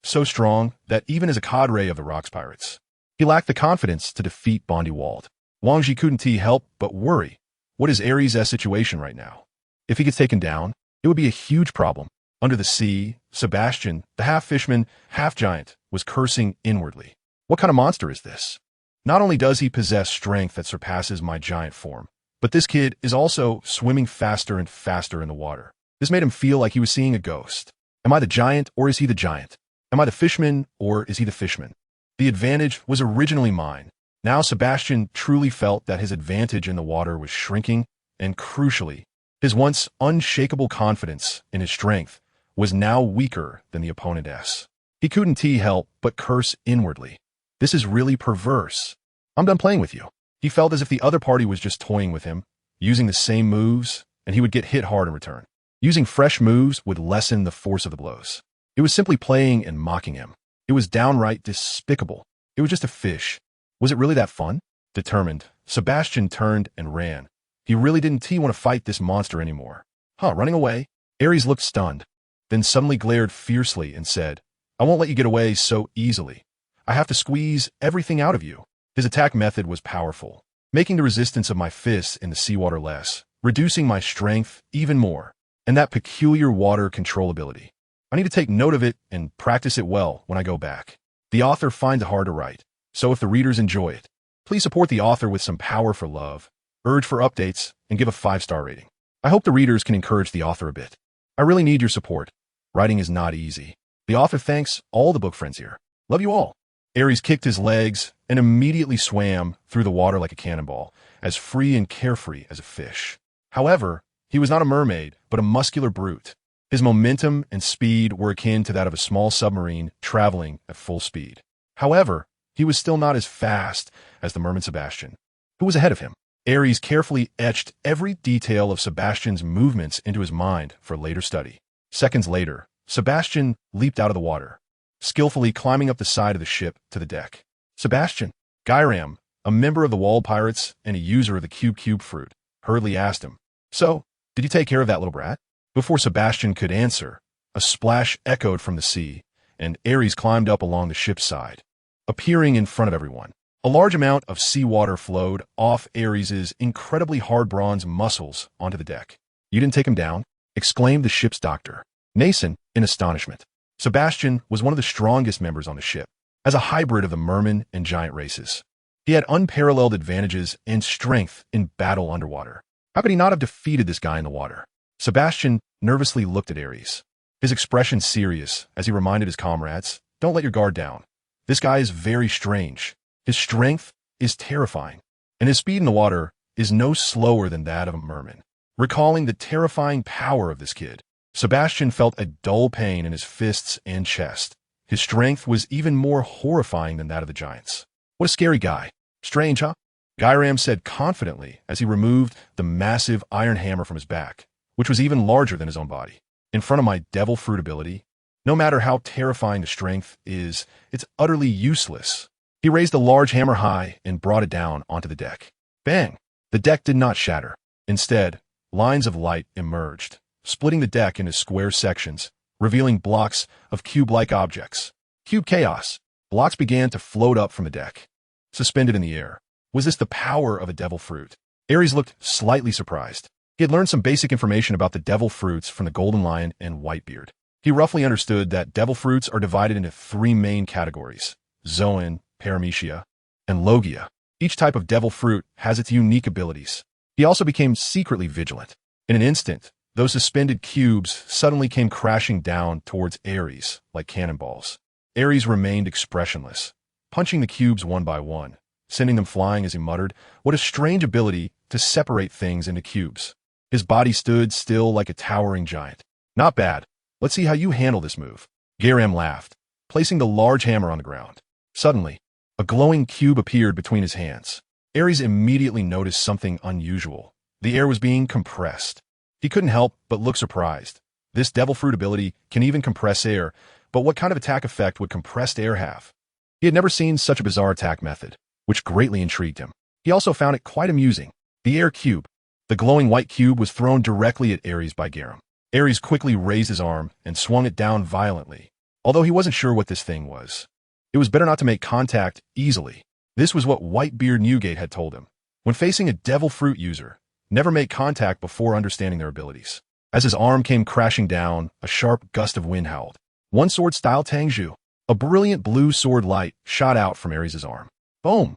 S1: So strong that even as a cadre of the Rocks Pirates, he lacked the confidence to defeat Bondi Wald. Wang Ji couldn't help but worry. What is Aries' situation right now? If he gets taken down, it would be a huge problem. Under the sea, Sebastian, the half-fishman, half-giant, was cursing inwardly. What kind of monster is this? Not only does he possess strength that surpasses my giant form, but this kid is also swimming faster and faster in the water. This made him feel like he was seeing a ghost. Am I the giant, or is he the giant? Am I the fishman, or is he the fishman? The advantage was originally mine. Now Sebastian truly felt that his advantage in the water was shrinking, and crucially, his once unshakable confidence in his strength was now weaker than the opponent's. He couldn't help but curse inwardly. This is really perverse. I'm done playing with you. He felt as if the other party was just toying with him, using the same moves, and he would get hit hard in return. Using fresh moves would lessen the force of the blows. It was simply playing and mocking him. It was downright despicable. It was just a fish. Was it really that fun? Determined, Sebastian turned and ran. He really didn't want to fight this monster anymore. Running away? Aries looked stunned, then suddenly glared fiercely and said, "I won't let you get away so easily. I have to squeeze everything out of you." His attack method was powerful, making the resistance of my fists in the seawater less, reducing my strength even more, and that peculiar water control ability. I need to take note of it and practice it well when I go back. The author finds it hard to write, so if the readers enjoy it, please support the author with some power for love, urge for updates, and give a 5-star rating. I hope the readers can encourage the author a bit. I really need your support. Writing is not easy. The author thanks all the book friends here. Love you all. Aries kicked his legs and immediately swam through the water like a cannonball, as free and carefree as a fish. However, he was not a mermaid, but a muscular brute. His momentum and speed were akin to that of a small submarine traveling at full speed. However, he was still not as fast as the merman Sebastian, who was ahead of him. Aries carefully etched every detail of Sebastian's movements into his mind for later study. Seconds later, Sebastian leaped out of the water, skillfully climbing up the side of the ship to the deck. Sebastian, Gyram, a member of the Wall Pirates and a user of the cube fruit, hurriedly asked him, "So, did you take care of that little brat?" Before Sebastian could answer, a splash echoed from the sea, and Aries climbed up along the ship's side, appearing in front of everyone. A large amount of seawater flowed off Aries' incredibly hard bronze muscles onto the deck. "You didn't take him down?" exclaimed the ship's doctor, Nason, in astonishment. Sebastian was one of the strongest members on the ship, as a hybrid of the merman and giant races. He had unparalleled advantages and strength in battle underwater. How could he not have defeated this guy in the water? Sebastian nervously looked at Aries, his expression serious as he reminded his comrades, "Don't let your guard down. This guy is very strange. His strength is terrifying, and his speed in the water is no slower than that of a merman." Recalling the terrifying power of this kid, Sebastian felt a dull pain in his fists and chest. His strength was even more horrifying than that of the giants. "What a scary guy. Strange, huh?" Gyram said confidently as he removed the massive iron hammer from his back, which was even larger than his own body. "In front of my devil fruit ability, no matter how terrifying the strength is, it's utterly useless." He raised the large hammer high and brought it down onto the deck. Bang! The deck did not shatter. Instead, lines of light emerged, splitting the deck into square sections, revealing blocks of cube-like objects. Cube chaos. Blocks began to float up from the deck, suspended in the air. Was this the power of a devil fruit? Aries looked slightly surprised. He had learned some basic information about the devil fruits from the Golden Lion and Whitebeard. He roughly understood that devil fruits are divided into three main categories: Zoan, Paramecia, and Logia. Each type of devil fruit has its unique abilities. He also became secretly vigilant. In an instant, those suspended cubes suddenly came crashing down towards Aries like cannonballs. Aries remained expressionless, punching the cubes one by one, sending them flying as he muttered, "What a strange ability to separate things into cubes." His body stood still like a towering giant. "Not bad. Let's see how you handle this move." Gyram laughed, placing the large hammer on the ground. Suddenly, a glowing cube appeared between his hands. Aries immediately noticed something unusual. The air was being compressed. He couldn't help but look surprised. This devil fruit ability can even compress air, but what kind of attack effect would compressed air have? He had never seen such a bizarre attack method, which greatly intrigued him. He also found it quite amusing. The air cube. The glowing white cube was thrown directly at Aries by Gyram. Aries quickly raised his arm and swung it down violently, although he wasn't sure what this thing was. It was better not to make contact easily. This was what Whitebeard Newgate had told him. When facing a devil fruit user, never make contact before understanding their abilities. As his arm came crashing down, a sharp gust of wind howled. One sword style Tangju. A brilliant blue sword light shot out from Aries' arm. Boom!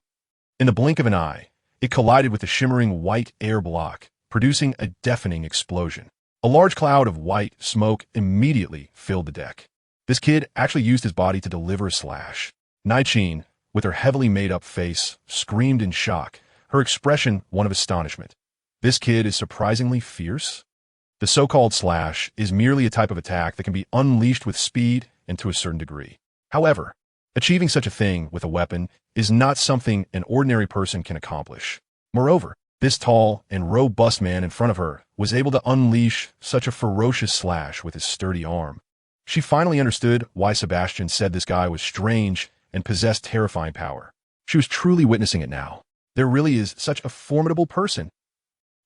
S1: In the blink of an eye, it collided with the shimmering white air block, producing a deafening explosion. A large cloud of white smoke immediately filled the deck. This kid actually used his body to deliver a slash. Naichine, with her heavily made-up face, screamed in shock, her expression one of astonishment. This kid is surprisingly fierce? The so-called slash is merely a type of attack that can be unleashed with speed and to a certain degree. However, achieving such a thing with a weapon is not something an ordinary person can accomplish. Moreover, this tall and robust man in front of her was able to unleash such a ferocious slash with his sturdy arm. She finally understood why Sebastian said this guy was strange and possessed terrifying power. She was truly witnessing it now. There really is such a formidable person.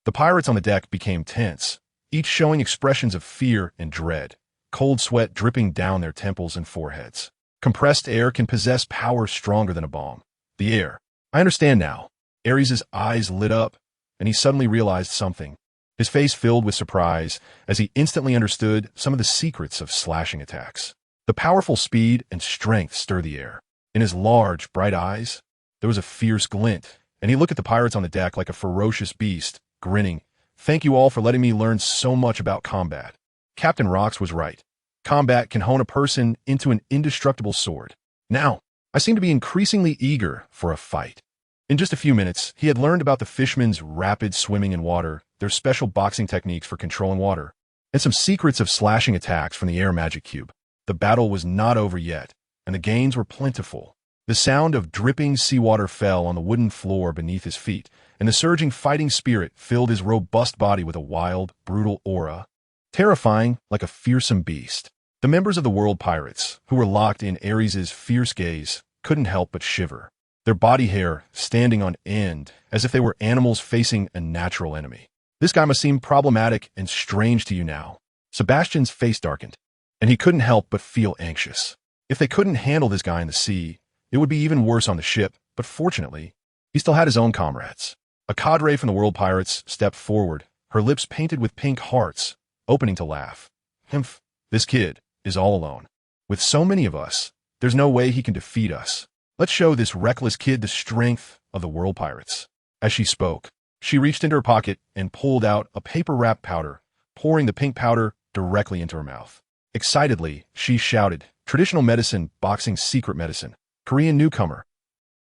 S1: The pirates on the deck became tense, each showing expressions of fear and dread, cold sweat dripping down their temples and foreheads. Compressed air can possess power stronger than a bomb. The air. I understand now. Aries' eyes lit up, and he suddenly realized something. His face filled with surprise as he instantly understood some of the secrets of slashing attacks. The powerful speed and strength stirred the air. In his large, bright eyes, there was a fierce glint, and he looked at the pirates on the deck like a ferocious beast, grinning. "Thank you all for letting me learn so much about combat." Captain Rox was right. Combat can hone a person into an indestructible sword. Now, I seem to be increasingly eager for a fight. In just a few minutes, he had learned about the fishmen's rapid swimming in water, their special boxing techniques for controlling water, and some secrets of slashing attacks from the air magic cube. The battle was not over yet, and the gains were plentiful. The sound of dripping seawater fell on the wooden floor beneath his feet, and the surging fighting spirit filled his robust body with a wild, brutal aura, terrifying like a fearsome beast. The members of the World Pirates, who were locked in Aries' fierce gaze, couldn't help but shiver, their body hair standing on end as if they were animals facing a natural enemy. This guy must seem problematic and strange to you now. Sebastian's face darkened, and he couldn't help but feel anxious. If they couldn't handle this guy in the sea, it would be even worse on the ship, but fortunately, he still had his own comrades. A cadre from the World Pirates stepped forward, her lips painted with pink hearts, opening to laugh. "Humph, this kid is all alone." With so many of us, there's no way he can defeat us. Let's show this reckless kid the strength of the world pirates. As she spoke, she reached into her pocket and pulled out a paper-wrapped powder, pouring the pink powder directly into her mouth. Excitedly, she shouted, "Traditional medicine, boxing secret medicine. Korean newcomer."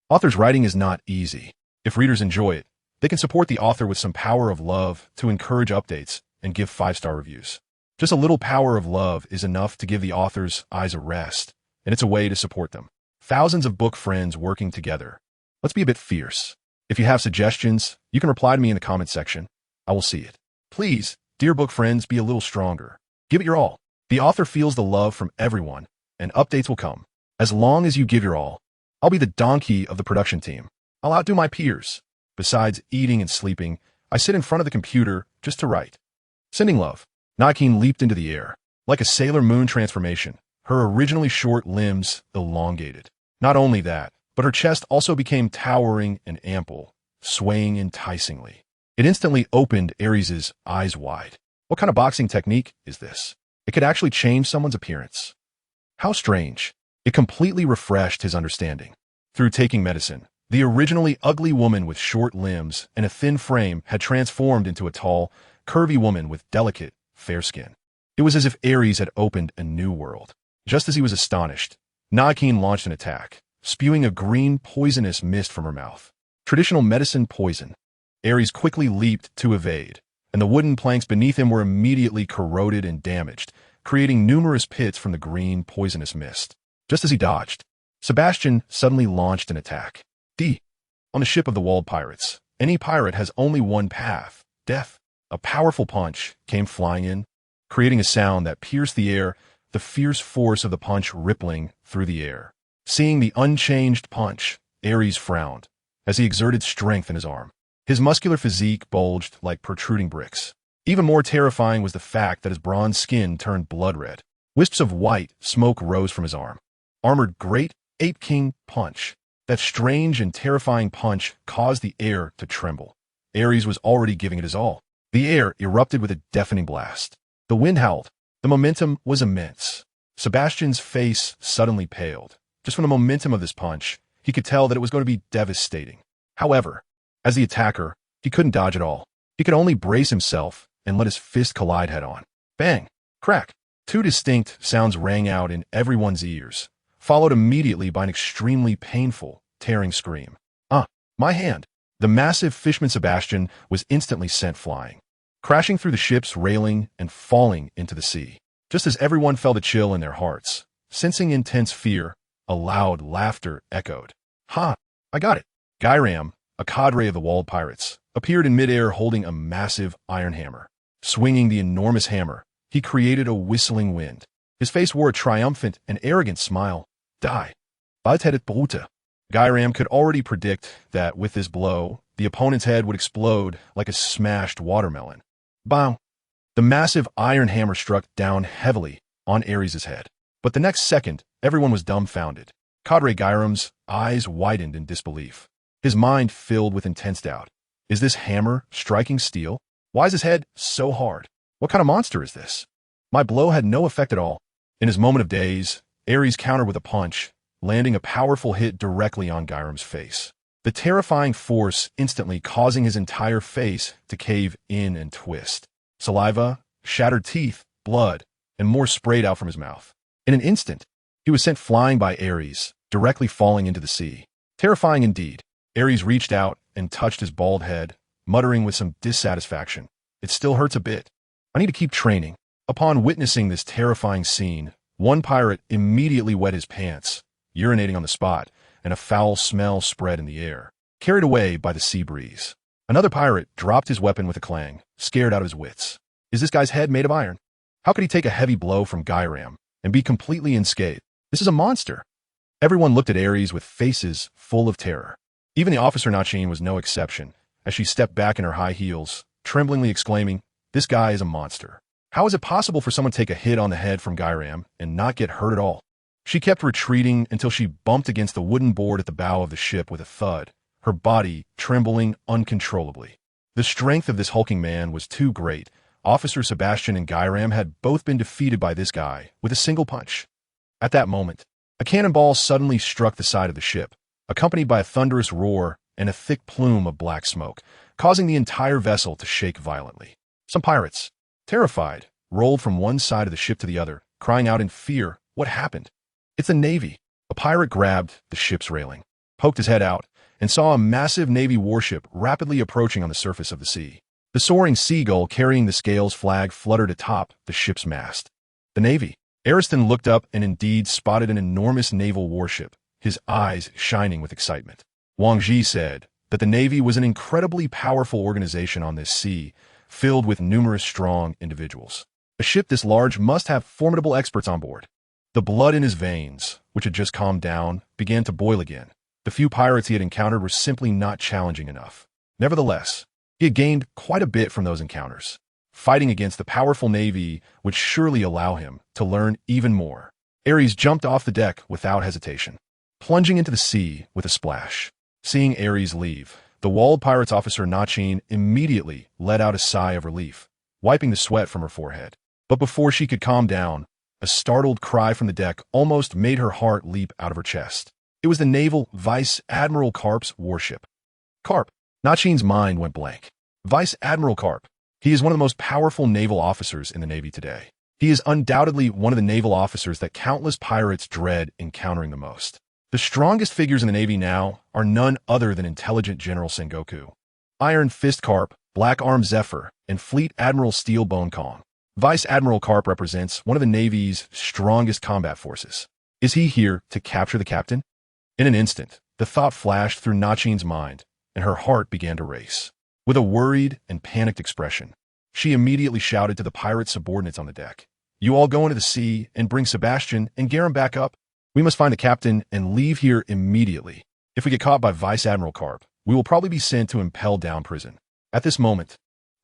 S1: Author's writing is not easy. If readers enjoy it, they can support the author with some power of love to encourage updates and give 5-star reviews. Just a little power of love is enough to give the author's eyes a rest, and it's a way to support them. Thousands of book friends working together. Let's be a bit fierce. If you have suggestions, you can reply to me in the comment section. I will see it. Please, dear book friends, be a little stronger. Give it your all. The author feels the love from everyone, and updates will come. As long as you give your all, I'll be the donkey of the production team. I'll outdo my peers. Besides eating and sleeping, I sit in front of the computer just to write. Sending love. Nakin leaped into the air. Like a Sailor Moon transformation, her originally short limbs elongated. Not only that, but her chest also became towering and ample, swaying enticingly. It instantly opened Aries' eyes wide. What kind of boxing technique is this? It could actually change someone's appearance. How strange. It completely refreshed his understanding. Through taking medicine, the originally ugly woman with short limbs and a thin frame had transformed into a tall, curvy woman with delicate, fair skin. It was as if Aries had opened a new world. Just as he was astonished, Nakin launched an attack, spewing a green, poisonous mist from her mouth. Traditional medicine poison. Aries quickly leaped to evade, and the wooden planks beneath him were immediately corroded and damaged, creating numerous pits from the green, poisonous mist. Just as he dodged, Sebastian suddenly launched an attack. On the ship of the walled pirates, any pirate has only one path, death. A powerful punch came flying in, creating a sound that pierced the air, the fierce force of the punch rippling through the air. Seeing the unchanged punch, Aries frowned as he exerted strength in his arm. His muscular physique bulged like protruding bricks. Even more terrifying was the fact that his bronze skin turned blood red. Wisps of white smoke rose from his arm. Armored Great Ape King Punch. That strange and terrifying punch caused the air to tremble. Aries was already giving it his all. The air erupted with a deafening blast. The wind howled. The momentum was immense. Sebastian's face suddenly paled. Just from the momentum of this punch, he could tell that it was going to be devastating. However, as the attacker, he couldn't dodge at all. He could only brace himself and let his fist collide head-on. Bang! Crack! 2 distinct sounds rang out in everyone's ears, followed immediately by an extremely painful, tearing scream. My hand! The massive fishman Sebastian was instantly sent flying, crashing through the ship's railing and falling into the sea. Just as everyone felt a chill in their hearts, sensing intense fear, a loud laughter echoed. I got it! Gyram, a cadre of the walled pirates, appeared in midair holding a massive iron hammer. Swinging the enormous hammer, he created a whistling wind. His face wore a triumphant and arrogant smile. Die. Bald hättet Brute. Gyram could already predict that with this blow, the opponent's head would explode like a smashed watermelon. Bang! The massive iron hammer struck down heavily on Aries' head. But the next second, everyone was dumbfounded. Cadre Gyram's eyes widened in disbelief. His mind filled with intense doubt. Is this hammer striking steel? Why is his head so hard? What kind of monster is this? My blow had no effect at all. In his moment of daze, Aries countered with a punch, landing a powerful hit directly on Gyram's face. The terrifying force instantly causing his entire face to cave in and twist. Saliva, shattered teeth, blood, and more sprayed out from his mouth. In an instant, he was sent flying by Aries, directly falling into the sea. Terrifying indeed. Aries reached out and touched his bald head, muttering with some dissatisfaction. It still hurts a bit. I need to keep training. Upon witnessing this terrifying scene, one pirate immediately wet his pants, urinating on the spot, and a foul smell spread in the air, carried away by the sea breeze. Another pirate dropped his weapon with a clang, scared out of his wits. Is this guy's head made of iron? How could he take a heavy blow from Gyram and be completely unscathed? This is a monster. Everyone looked at Aries with faces full of terror. Even the officer Nachin was no exception, as she stepped back in her high heels, tremblingly exclaiming, "This guy is a monster. How is it possible for someone to take a hit on the head from Gyram and not get hurt at all?" She kept retreating until she bumped against the wooden board at the bow of the ship with a thud, her body trembling uncontrollably. The strength of this hulking man was too great. Officer Sebastian and Gyram had both been defeated by this guy with a single punch. At that moment, a cannonball suddenly struck the side of the ship, accompanied by a thunderous roar and a thick plume of black smoke, causing the entire vessel to shake violently. Some pirates, terrified, rolled from one side of the ship to the other, crying out in fear, "What happened?" "It's the Navy." A pirate grabbed the ship's railing, poked his head out, and saw a massive Navy warship rapidly approaching on the surface of the sea. The soaring seagull carrying the Scales flag fluttered atop the ship's mast. The Navy. Ariston looked up and indeed spotted an enormous naval warship, his eyes shining with excitement. Wang Ji said that the Navy was an incredibly powerful organization on this sea, filled with numerous strong individuals. A ship this large must have formidable experts on board. The blood in his veins, which had just calmed down, began to boil again. The few pirates he had encountered were simply not challenging enough. Nevertheless, he had gained quite a bit from those encounters. Fighting against the powerful Navy would surely allow him to learn even more. Aries jumped off the deck without hesitation, plunging into the sea with a splash. Seeing Aries leave, the walled pirates officer aMountain immediately let out a sigh of relief, wiping the sweat from her forehead. But before she could calm down, a startled cry from the deck almost made her heart leap out of her chest. It was the naval Vice Admiral Carp's warship. Carp. aMountain's mind went blank. Vice Admiral Carp. He is one of the most powerful naval officers in the Navy today. He is undoubtedly one of the naval officers that countless pirates dread encountering the most. The strongest figures in the Navy now are none other than intelligent General Sengoku, Iron Fist Carp, Black Arm Zephyr, and Fleet Admiral Steelbone Kong. Vice Admiral Carp represents one of the Navy's strongest combat forces. Is he here to capture the captain? In an instant, the thought flashed through aMountain's mind, and her heart began to race. With a worried and panicked expression, she immediately shouted to the pirate subordinates on the deck, "You all go into the sea and bring Sebastian and Garum back up. We must find the captain and leave here immediately. If we get caught by Vice Admiral Carp, we will probably be sent to impel down prison." At this moment,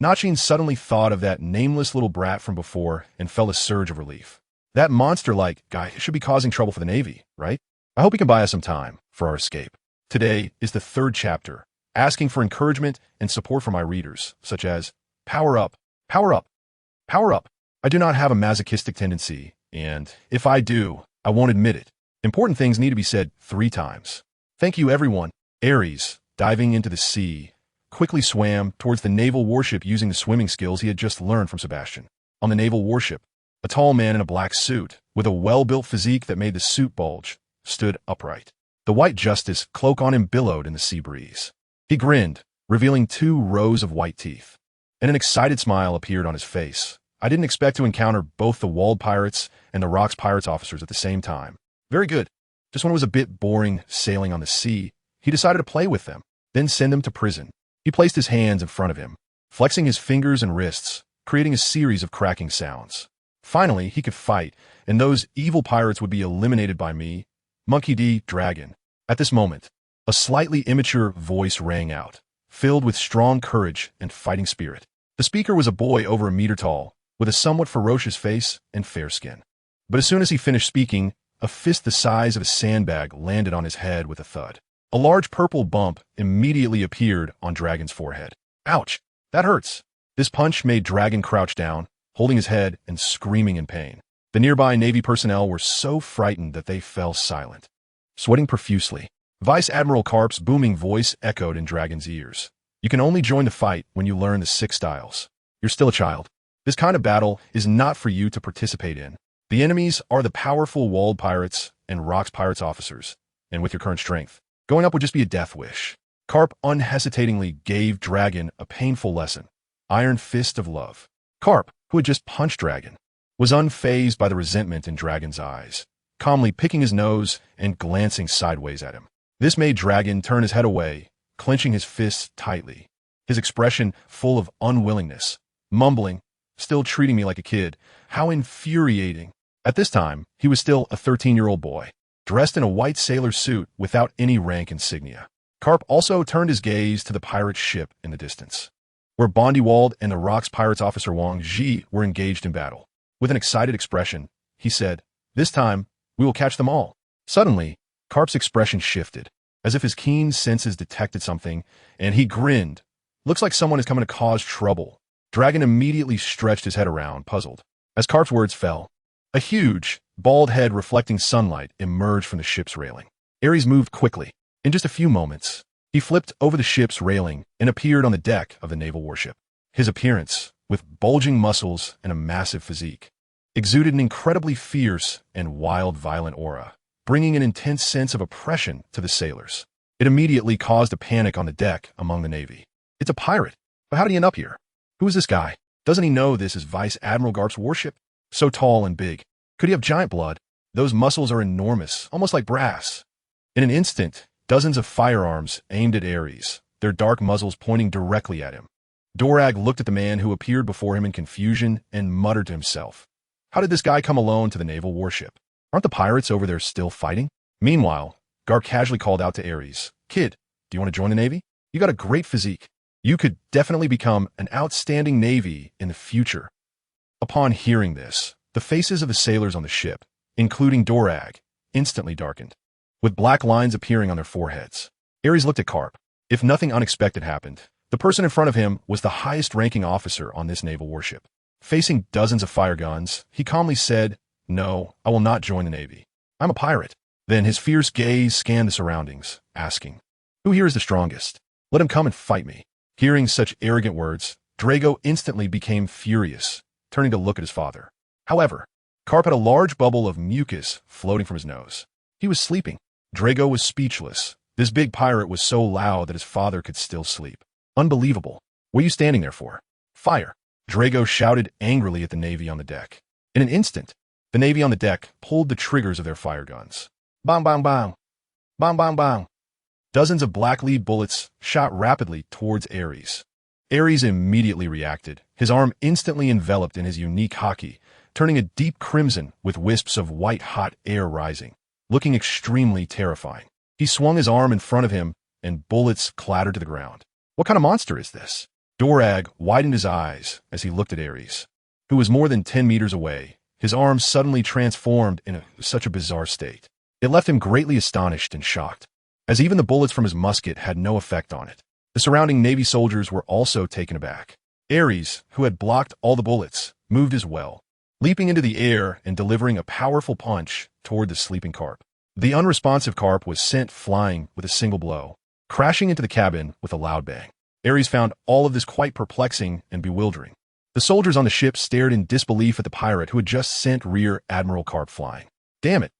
S1: aMountain suddenly thought of that nameless little brat from before and felt a surge of relief. That monster-like guy should be causing trouble for the Navy, right? I hope he can buy us some time for our escape. Today is the 3rd chapter, asking for encouragement and support from my readers, such as, power up, power up, power up. I do not have a masochistic tendency, and if I do, I won't admit it. Important things need to be said 3 times. Thank you, everyone. Aries, diving into the sea, quickly swam towards the naval warship using the swimming skills he had just learned from Sebastian. On the naval warship, a tall man in a black suit, with a well-built physique that made the suit bulge, stood upright. The white justice cloak on him billowed in the sea breeze. He grinned, revealing 2 rows of white teeth, and an excited smile appeared on his face. I didn't expect to encounter both the walled pirates and the rocks pirates officers at the same time. Very good. Just when it was a bit boring sailing on the sea, he decided to play with them, then send them to prison. He placed his hands in front of him, flexing his fingers and wrists, creating a series of cracking sounds. Finally, he could fight, and those evil pirates would be eliminated by me, Monkey D. Dragon. At this moment, a slightly immature voice rang out, filled with strong courage and fighting spirit. The speaker was a boy over a meter tall, with a somewhat ferocious face and fair skin. But as soon as he finished speaking, a fist the size of a sandbag landed on his head with a thud. A large purple bump immediately appeared on Dragon's forehead. Ouch! That hurts! This punch made Dragon crouch down, holding his head and screaming in pain. The nearby Navy personnel were so frightened that they fell silent, sweating profusely. Vice Admiral Carp's booming voice echoed in Dragon's ears. You can only join the fight when you learn the 6 styles. You're still a child. This kind of battle is not for you to participate in. The enemies are the powerful walled pirates and rocks pirates officers, and with your current strength, going up would just be a death wish. Carp unhesitatingly gave Dragon a painful lesson. Iron Fist of Love. Carp, who had just punched Dragon, was unfazed by the resentment in Dragon's eyes, calmly picking his nose and glancing sideways at him. This made Dragon turn his head away, clenching his fists tightly, his expression full of unwillingness, mumbling, "Still treating me like a kid. How infuriating." At this time, he was still a 13-year-old boy, dressed in a white sailor suit without any rank insignia. Carp also turned his gaze to the pirate ship in the distance, where Bondywald and the Rocks Pirates officer Wang Ji were engaged in battle. With an excited expression, he said, "This time, we will catch them all." Suddenly, Carp's expression shifted, as if his keen senses detected something, and he grinned. "Looks like someone is coming to cause trouble." Dragon immediately stretched his head around, puzzled. As Carp's words fell, A huge, bald head reflecting sunlight emerged from the ship's railing. Aries moved quickly. In just a few moments, he flipped over the ship's railing and appeared on the deck of the naval warship. His appearance, with bulging muscles and a massive physique, exuded an incredibly fierce and wild, violent aura, bringing an intense sense of oppression to the sailors. It immediately caused a panic on the deck among the Navy. It's a pirate, but how did he end up here? Who is this guy? Doesn't he know this is Vice Admiral Garp's warship? So tall and big. Could he have giant blood? Those muscles are enormous, almost like brass. In an instant, dozens of firearms aimed at Aries, their dark muzzles pointing directly at him. Dorag looked at the man who appeared before him in confusion and muttered to himself, "How did this guy come alone to the naval warship? Aren't the pirates over there still fighting?" Meanwhile, Garp casually called out to Aries, "Kid, do you want to join the Navy? You got a great physique. You could definitely become an outstanding Navy in the future." Upon hearing this, the faces of the sailors on the ship, including Dorag, instantly darkened, with black lines appearing on their foreheads. Aries looked at Garp. If nothing unexpected happened, the person in front of him was the highest-ranking officer on this naval warship. Facing dozens of fire guns, he calmly said, "No, I will not join the Navy. I'm a pirate." Then his fierce gaze scanned the surroundings, asking, "Who here is the strongest? Let him come and fight me." Hearing such arrogant words, Drago instantly became furious, turning to look at his father. However, Garp had a large bubble of mucus floating from his nose. He was sleeping. Drago was speechless. This big pirate was so loud that his father could still sleep. Unbelievable. What are you standing there for? Fire. Drago shouted angrily at the Navy on the deck. In an instant, the Navy on the deck pulled the triggers of their fire guns. Bang, bang, bang. Bang, bang, bang. Dozens of black lead bullets shot rapidly towards Aries. Aries immediately reacted, his arm instantly enveloped in his unique Haki, turning a deep crimson with wisps of white-hot air rising, looking extremely terrifying. He swung his arm in front of him, and bullets clattered to the ground. What kind of monster is this? Dorag widened his eyes as he looked at Aries, who was more than 10 meters away. His arm suddenly transformed in such a bizarre state. It left him greatly astonished and shocked, as even the bullets from his musket had no effect on it. The surrounding Navy soldiers were also taken aback. Aries, who had blocked all the bullets, moved as well, leaping into the air and delivering a powerful punch toward the sleeping Garp. The unresponsive Garp was sent flying with a single blow, crashing into the cabin with a loud bang. Aries found all of this quite perplexing and bewildering. The soldiers on the ship stared in disbelief at the pirate who had just sent Rear Admiral Garp flying. Damn it,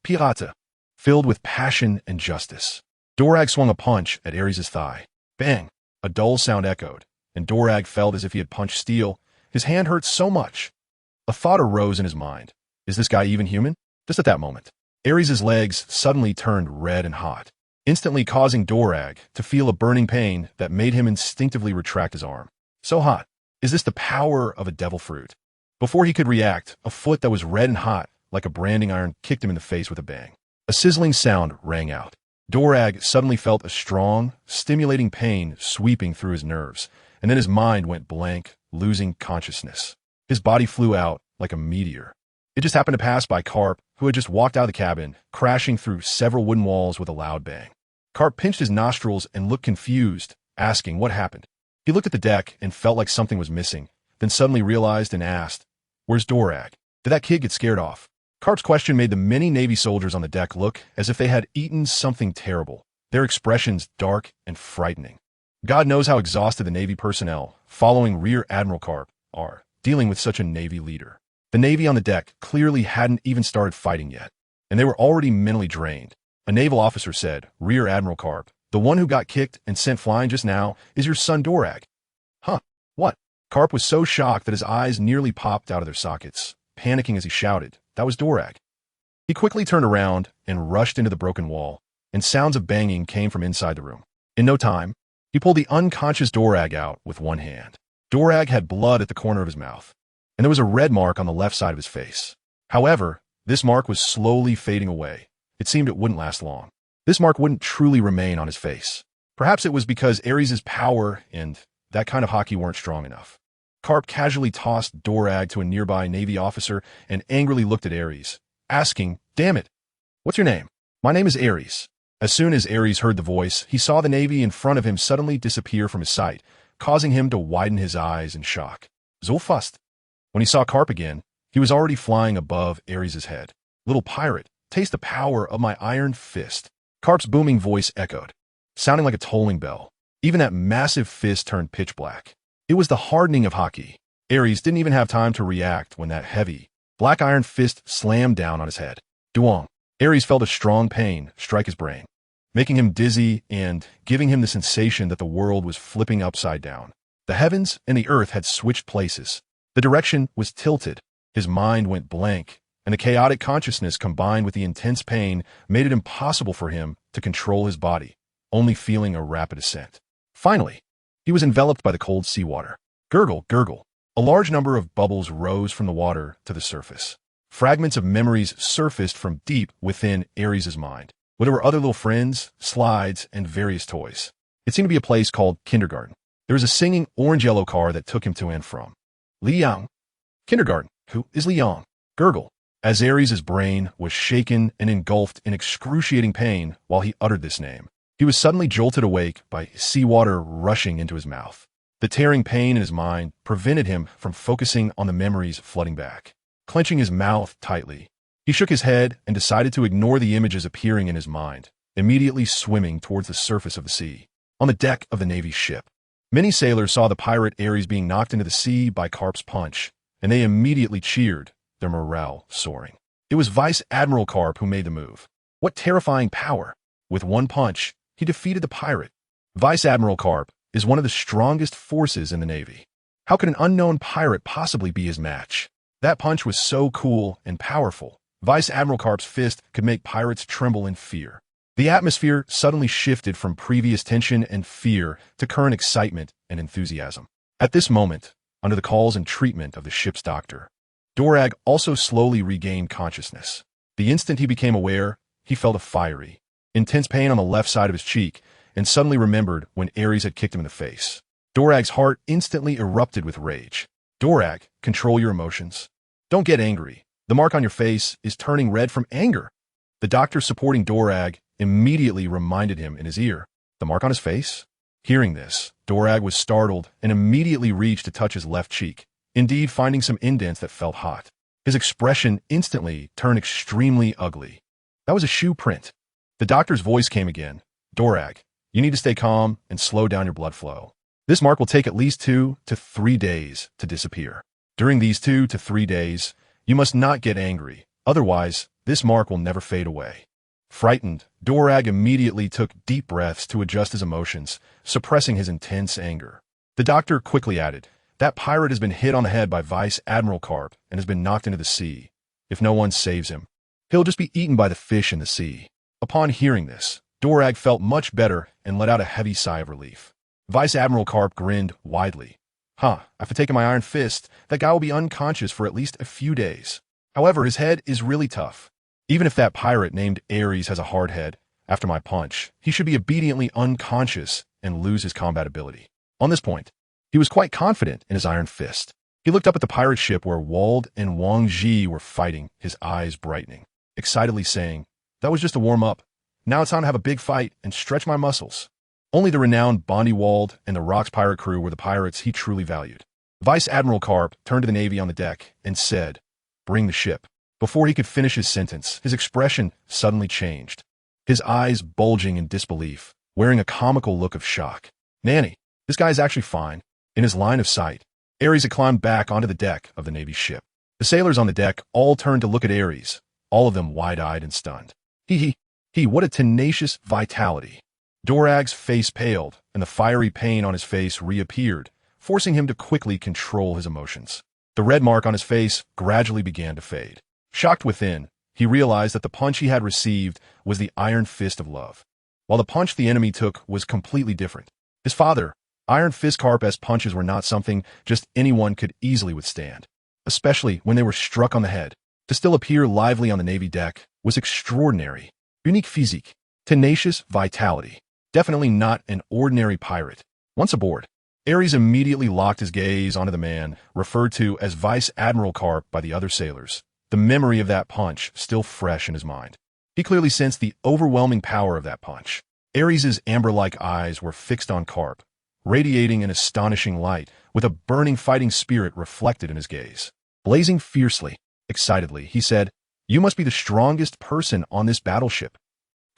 S1: pirata! Filled with passion and justice. Dorag swung a punch at Aries' thigh. Bang! A dull sound echoed, and Dorag felt as if he had punched steel. His hand hurt so much. A thought arose in his mind. Is this guy even human? Just at that moment, Aries' legs suddenly turned red and hot, instantly causing Dorag to feel a burning pain that made him instinctively retract his arm. So hot. Is this the power of a devil fruit? Before he could react, a foot that was red and hot, like a branding iron, kicked him in the face with a bang. A sizzling sound rang out. Dorag suddenly felt a strong, stimulating pain sweeping through his nerves, and then his mind went blank, losing consciousness. His body flew out like a meteor. It just happened to pass by Garp, who had just walked out of the cabin, crashing through several wooden walls with a loud bang. Garp pinched his nostrils and looked confused, asking what happened. He looked at the deck and felt like something was missing, then suddenly realized and asked, "Where's Dorag? Did that kid get scared off?" Garp's question made the many Navy soldiers on the deck look as if they had eaten something terrible, their expressions dark and frightening. God knows how exhausted the Navy personnel, following Rear Admiral Garp, are, dealing with such a Navy leader. The Navy on the deck clearly hadn't even started fighting yet, and they were already mentally drained. A naval officer said, "Rear Admiral Garp, the one who got kicked and sent flying just now is your son Dorag." Huh, what? Garp was so shocked that his eyes nearly popped out of their sockets, panicking as he shouted, "That was Dorag." He quickly turned around and rushed into the broken wall, and sounds of banging came from inside the room. In no time, he pulled the unconscious Dorag out with one hand. Dorag had blood at the corner of his mouth, and there was a red mark on the left side of his face. However, this mark was slowly fading away. It seemed it wouldn't last long. This mark wouldn't truly remain on his face. Perhaps it was because Aries' power and that kind of Haki weren't strong enough. Garp casually tossed Dorag to a nearby Navy officer and angrily looked at Aries, asking, "Damn it, what's your name?" "My name is Aries." As soon as Aries heard the voice, he saw the Navy in front of him suddenly disappear from his sight, causing him to widen his eyes in shock. So fast. When he saw Garp again, He was already flying above Aries' head. "Little pirate, taste the power of my iron fist." Carp's booming voice echoed, sounding like a tolling bell. Even that massive fist turned pitch black. It was the hardening of Haki. Aries didn't even have time to react when that heavy, black iron fist slammed down on his head. Duong. Aries felt a strong pain strike his brain, making him dizzy and giving him the sensation that the world was flipping upside down. The heavens and the earth had switched places. The direction was tilted. His mind went blank, and the chaotic consciousness combined with the intense pain made it impossible for him to control his body, only feeling a rapid ascent. Finally, he was enveloped by the cold seawater. Gurgle, gurgle. A large number of bubbles rose from the water to the surface. Fragments of memories surfaced from deep within Aries' mind, where there were other little friends, slides, and various toys. It seemed to be a place called kindergarten. There was a singing orange-yellow car that took him to and from. Liang. Kindergarten. Who is Liang? Gurgle. As Aries' brain was shaken and engulfed in excruciating pain while he uttered this name, he was suddenly jolted awake by seawater rushing into his mouth. The tearing pain in his mind prevented him from focusing on the memories flooding back. Clenching his mouth tightly, he shook his head and decided to ignore the images appearing in his mind, immediately swimming towards the surface of the sea. On the deck of the Navy's ship, many sailors saw the pirate Aries being knocked into the sea by Carp's punch, and they immediately cheered, their morale soaring. It was Vice Admiral Carp who made the move. What terrifying power! With one punch, he defeated the pirate. Vice Admiral Carp is one of the strongest forces in the Navy. How could an unknown pirate possibly be his match? That punch was so cool and powerful. Vice Admiral Carp's fist could make pirates tremble in fear. The atmosphere suddenly shifted from previous tension and fear to current excitement and enthusiasm. At this moment, under the calls and treatment of the ship's doctor, Dorag also slowly regained consciousness. The instant he became aware, he felt a fiery, intense pain on the left side of his cheek and suddenly remembered when Aries had kicked him in the face. Dorag's heart instantly erupted with rage. Dorag, control your emotions. Don't get angry. The mark on your face is turning red from anger. The doctor supporting Dorag immediately reminded him in his ear. The mark on his face? Hearing this, Dorag was startled and immediately reached to touch his left cheek, indeed finding some indents that felt hot. His expression instantly turned extremely ugly. That was a shoe print. The doctor's voice came again. Dorag, you need to stay calm and slow down your blood flow. This mark will take at least 2 to 3 days to disappear. During these 2 to 3 days, you must not get angry. Otherwise, this mark will never fade away. Frightened, Dorag immediately took deep breaths to adjust his emotions, suppressing his intense anger. The doctor quickly added, that pirate has been hit on the head by Vice Admiral Carp and has been knocked into the sea. If no one saves him, he'll just be eaten by the fish in the sea. Upon hearing this, Dorag felt much better and let out a heavy sigh of relief. Vice Admiral Carp grinned widely. After taking my iron fist, that guy will be unconscious for at least a few days. However, his head is really tough. Even if that pirate named Aries has a hard head, after my punch, he should be obediently unconscious and lose his combat ability. On this point, he was quite confident in his iron fist. He looked up at the pirate ship where Wald and Wang Ji were fighting, his eyes brightening, excitedly saying, that was just a warm-up. Now it's time to have a big fight and stretch my muscles. Only the renowned Bondi Wald and the Rocks pirate crew were the pirates he truly valued. Vice Admiral Carp turned to the Navy on the deck and said, bring the ship. Before he could finish his sentence, his expression suddenly changed. His eyes bulging in disbelief, wearing a comical look of shock. Nanny, this guy is actually fine. In his line of sight, Aries had climbed back onto the deck of the Navy's ship. The sailors on the deck all turned to look at Aries, all of them wide-eyed and stunned. What a tenacious vitality. Dorag's face paled, and the fiery pain on his face reappeared, forcing him to quickly control his emotions. The red mark on his face gradually began to fade. Shocked within, he realized that the punch he had received was the iron fist of love, while the punch the enemy took was completely different. His father, Iron Fist Carp's punches were not something just anyone could easily withstand, especially when they were struck on the head. To still appear lively on the Navy deck was extraordinary. Unique physique, tenacious vitality. Definitely not an ordinary pirate. Once aboard, Aries immediately locked his gaze onto the man referred to as Vice Admiral Carp by the other sailors, the memory of that punch still fresh in his mind. He clearly sensed the overwhelming power of that punch. Aries' amber-like eyes were fixed on Carp, radiating an astonishing light, with a burning fighting spirit reflected in his gaze. Blazing fiercely, Excitedly, he said, "You must be the strongest person on this battleship.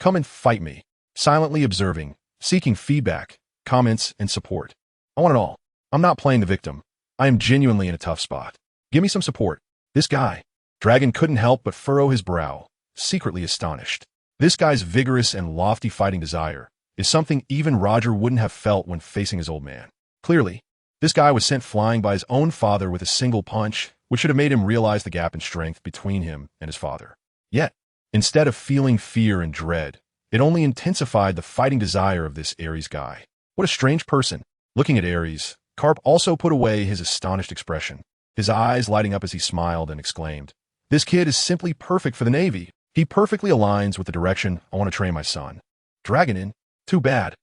S1: Come and fight me." Silently observing, seeking feedback, comments, and support. I want it all. I'm not playing the victim. I am genuinely in a tough spot. Give me some support. This guy. Dragon couldn't help but furrow his brow, secretly astonished. This guy's vigorous and lofty fighting desire is something even Roger wouldn't have felt when facing his old man. Clearly, this guy was sent flying by his own father with a single punch, which should have made him realize the gap in strength between him and his father. Yet, instead of feeling fear and dread, it only intensified the fighting desire of this Aries guy. What a strange person. Looking at Aries, Carp also put away his astonished expression, his eyes lighting up as he smiled and exclaimed, "This kid is simply perfect for the Navy. He perfectly aligns with the direction I want to train my son." Dragon in? Too bad.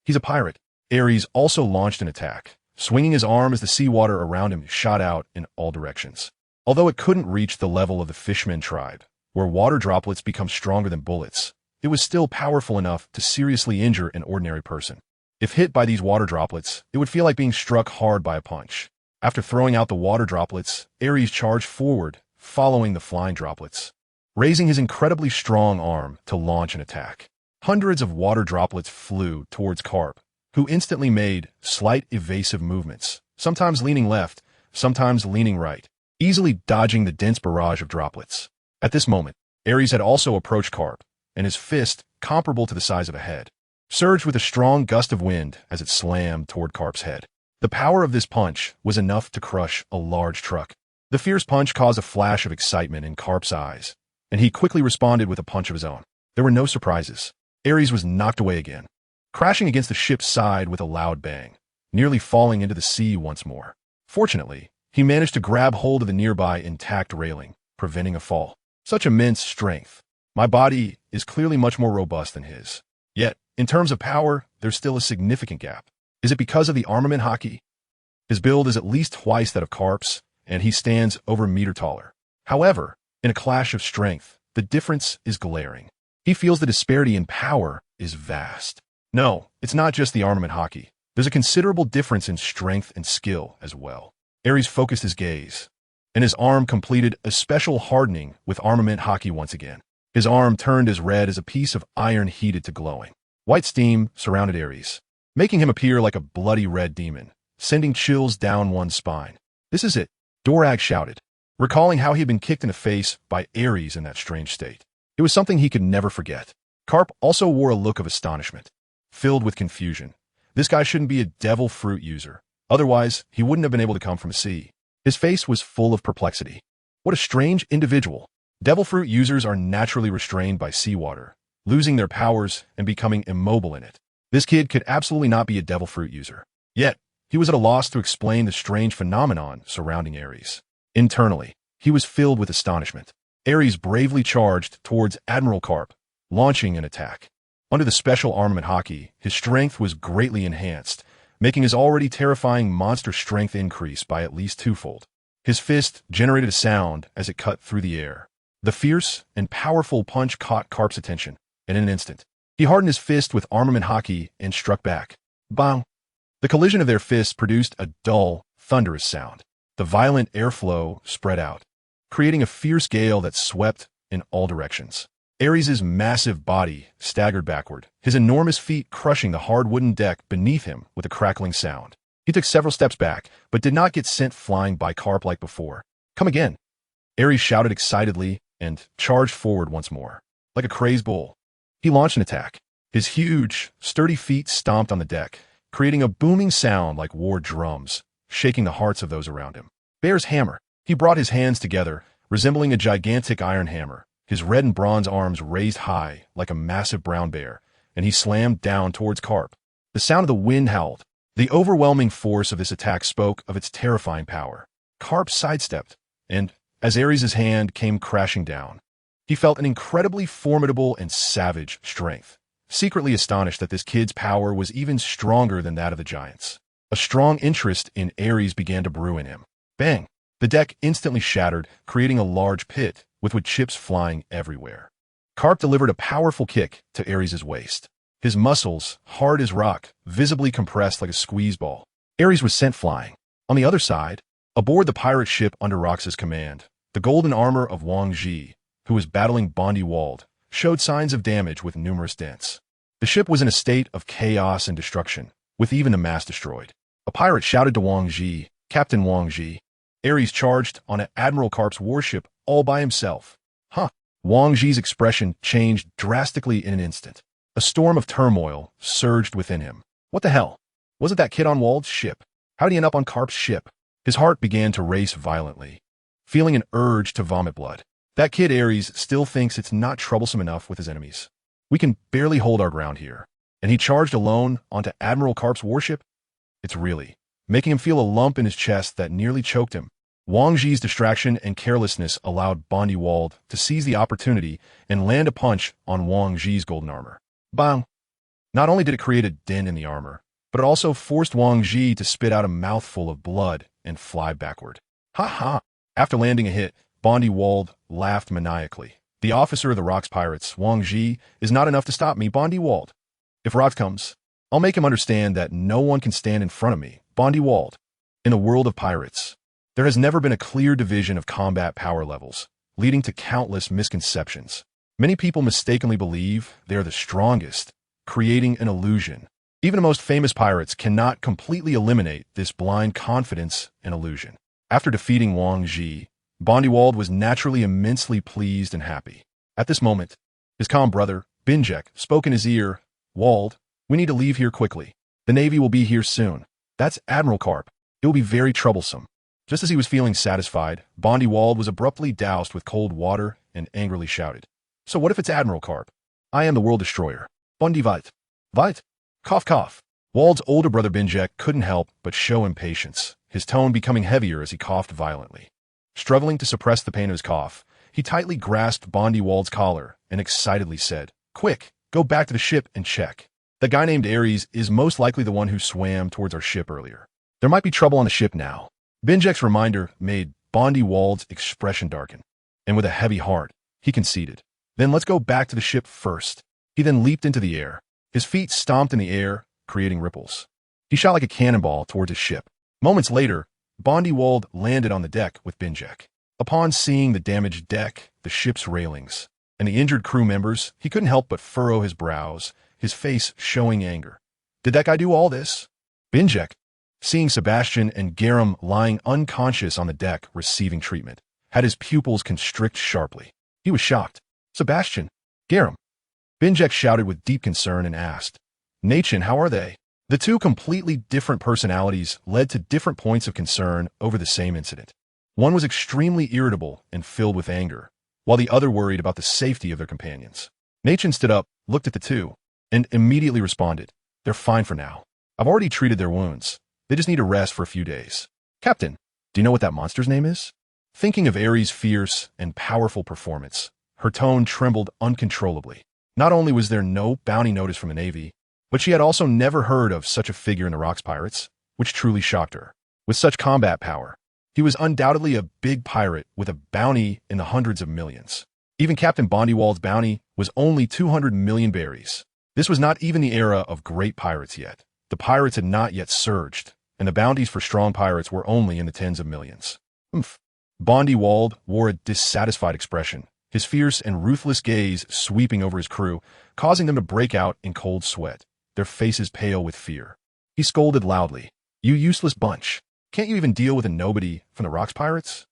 S1: He's a pirate. Aries also launched an attack, swinging his arm as the seawater around him shot out in all directions. Although it couldn't reach the level of the Fishman tribe, where water droplets become stronger than bullets, it was still powerful enough to seriously injure an ordinary person. If hit by these water droplets, it would feel like being struck hard by a punch. After throwing out the water droplets, Aries charged forward, following the flying droplets, raising his incredibly strong arm to launch an attack. Hundreds of water droplets flew towards Carp, who instantly made slight evasive movements, sometimes leaning left, sometimes leaning right, easily dodging the dense barrage of droplets. At this moment, Aries had also approached Carp, and his fist, comparable to the size of a head, surged with a strong gust of wind as it slammed toward Carp's head. The power of this punch was enough to crush a large truck. The fierce punch caused a flash of excitement in Carp's eyes, and he quickly responded with a punch of his own. There were no surprises. Aries was knocked away again, crashing against the ship's side with a loud bang, nearly falling into the sea once more. Fortunately, he managed to grab hold of the nearby intact railing, preventing a fall. Such immense strength. My body is clearly much more robust than his. Yet, in terms of power, there's still a significant gap. Is it because of the armament Haki? His build is at least twice that of Carp's, and he stands over a meter taller. However, in a clash of strength, the difference is glaring. He feels the disparity in power is vast. No, it's not just the armament Haki. There's a considerable difference in strength and skill as well. Aries focused his gaze, and his arm completed a special hardening with armament Haki once again. His arm turned as red as a piece of iron heated to glowing. White steam surrounded Aries, making him appear like a bloody red demon, sending chills down one's spine. "This is it," Dorag shouted, recalling how he had been kicked in the face by Aries in that strange state. It was something he could never forget. Carp also wore a look of astonishment, filled with confusion. This guy shouldn't be a devil fruit user. Otherwise, he wouldn't have been able to come from the sea. His face was full of perplexity. What a strange individual. Devil fruit users are naturally restrained by seawater, losing their powers and becoming immobile in it. This kid could absolutely not be a devil fruit user. Yet, he was at a loss to explain the strange phenomenon surrounding Aries. Internally, he was filled with astonishment. Aries bravely charged towards Admiral Carp, launching an attack. Under the special armament Haki, his strength was greatly enhanced, making his already terrifying monster strength increase by at least twofold. His fist generated a sound as it cut through the air. The fierce and powerful punch caught Carp's attention, and in an instant, he hardened his fist with armament Haki and struck back. Bang! The collision of their fists produced a dull, thunderous sound. The violent airflow spread out, creating a fierce gale that swept in all directions. Aries' massive body staggered backward, his enormous feet crushing the hard wooden deck beneath him with a crackling sound. He took several steps back, but did not get sent flying by Carp like before. "Come again!" Aries shouted excitedly and charged forward once more. Like a crazed bull, he launched an attack. His huge, sturdy feet stomped on the deck, creating a booming sound like war drums, shaking the hearts of those around him. Bear's hammer. He brought his hands together, resembling a gigantic iron hammer, his red and bronze arms raised high like a massive brown bear, and he slammed down towards Carp. The sound of the wind howled. The overwhelming force of this attack spoke of its terrifying power. Carp sidestepped, and as Aries' hand came crashing down, he felt an incredibly formidable and savage strength, secretly astonished that this kid's power was even stronger than that of the giants. A strong interest in Aries began to brew in him. Bang! The deck instantly shattered, creating a large pit with chips flying everywhere. Carp delivered a powerful kick to Aries' waist. His muscles, hard as rock, visibly compressed like a squeeze ball. Aries was sent flying. On the other side, aboard the pirate ship under Rox's command, The golden armor of Wang Ji, who was battling Bondi Wald, showed signs of damage with numerous dents. The ship was in a state of chaos and destruction, with even the mast destroyed. A pirate shouted to Wang Ji, "Captain Wang Ji." Aries charged on an Admiral Karp's warship all by himself. Huh. Wang Ji's expression changed drastically in an instant. A storm of turmoil surged within him. What the hell? Wasn't that kid on Wald's ship? How did he end up on Karp's ship? His heart began to race violently, feeling an urge to vomit blood. That kid Aries still thinks it's not troublesome enough with his enemies. We can barely hold our ground here. And he charged alone onto Admiral Karp's warship? It's really making him feel a lump in his chest that nearly choked him. Wang Ji's distraction and carelessness allowed Bondi Wald to seize the opportunity and land a punch on Wang Ji's golden armor. Bang! Not only did it create a dent in the armor, but it also forced Wang Ji to spit out a mouthful of blood and fly backward. Ha ha! After landing a hit, Bondi Wald laughed maniacally. The officer of the Rocks Pirates, Wang Ji, is not enough to stop me, Bondi Wald. If Rocks comes, I'll make him understand that no one can stand in front of me, Bondi Wald. In the world of pirates, there has never been a clear division of combat power levels, leading to countless misconceptions. Many people mistakenly believe they are the strongest, creating an illusion. Even the most famous pirates cannot completely eliminate this blind confidence and illusion. After defeating Wang Ji, Bondi Wald was naturally immensely pleased and happy. At this moment, his calm brother, Binjek, spoke in his ear, "Wald, we need to leave here quickly. The Navy will be here soon. That's Admiral Karp. It will be very troublesome." Just as he was feeling satisfied, Bondi Wald was abruptly doused with cold water and angrily shouted, "So what if it's Admiral Karp? I am the World Destroyer. Bondi Vite. Vite? Cough cough." Wald's older brother Binjek couldn't help but show impatience, his tone becoming heavier as he coughed violently. Struggling to suppress the pain of his cough, he tightly grasped Bondi Wald's collar and excitedly said, "Quick, go back to the ship and check. The guy named Aries is most likely the one who swam towards our ship earlier. There might be trouble on the ship now." Binjek's reminder made Bondi Wald's expression darken, and with a heavy heart, he conceded. "Then let's go back to the ship first." He then leaped into the air. His feet stomped in the air, creating ripples. He shot like a cannonball towards his ship. Moments later, Bondi Wald landed on the deck with Binjek. Upon seeing the damaged deck, the ship's railings, and the injured crew members, he couldn't help but furrow his brows, his face showing anger. Did that guy do all this? Binjek, seeing Sebastian and Garum lying unconscious on the deck receiving treatment, had his pupils constrict sharply. He was shocked. "Sebastian, Garum." Binjek shouted with deep concern and asked, "Nachin, how are they?" The two completely different personalities led to different points of concern over the same incident. One was extremely irritable and filled with anger, while the other worried about the safety of their companions. Nachin stood up, looked at the two, and immediately responded, "They're fine for now. I've already treated their wounds. They just need to rest for a few days." "Captain, do you know what that monster's name is?" Thinking of Aries' fierce and powerful performance, her tone trembled uncontrollably. Not only was there no bounty notice from the Navy, but she had also never heard of such a figure in the Rocks Pirates, which truly shocked her. With such combat power, he was undoubtedly a big pirate with a bounty in the hundreds of millions. Even Captain Bondi Wald's bounty was only 200 million berries. This was not even the era of great pirates yet. The pirates had not yet surged, and the bounties for strong pirates were only in the tens of millions. Bondi Wald wore a dissatisfied expression, his fierce and ruthless gaze sweeping over his crew, causing them to break out in cold sweat, their faces pale with fear. He scolded loudly, "You useless bunch. Can't you even deal with a nobody from the Rocks Pirates?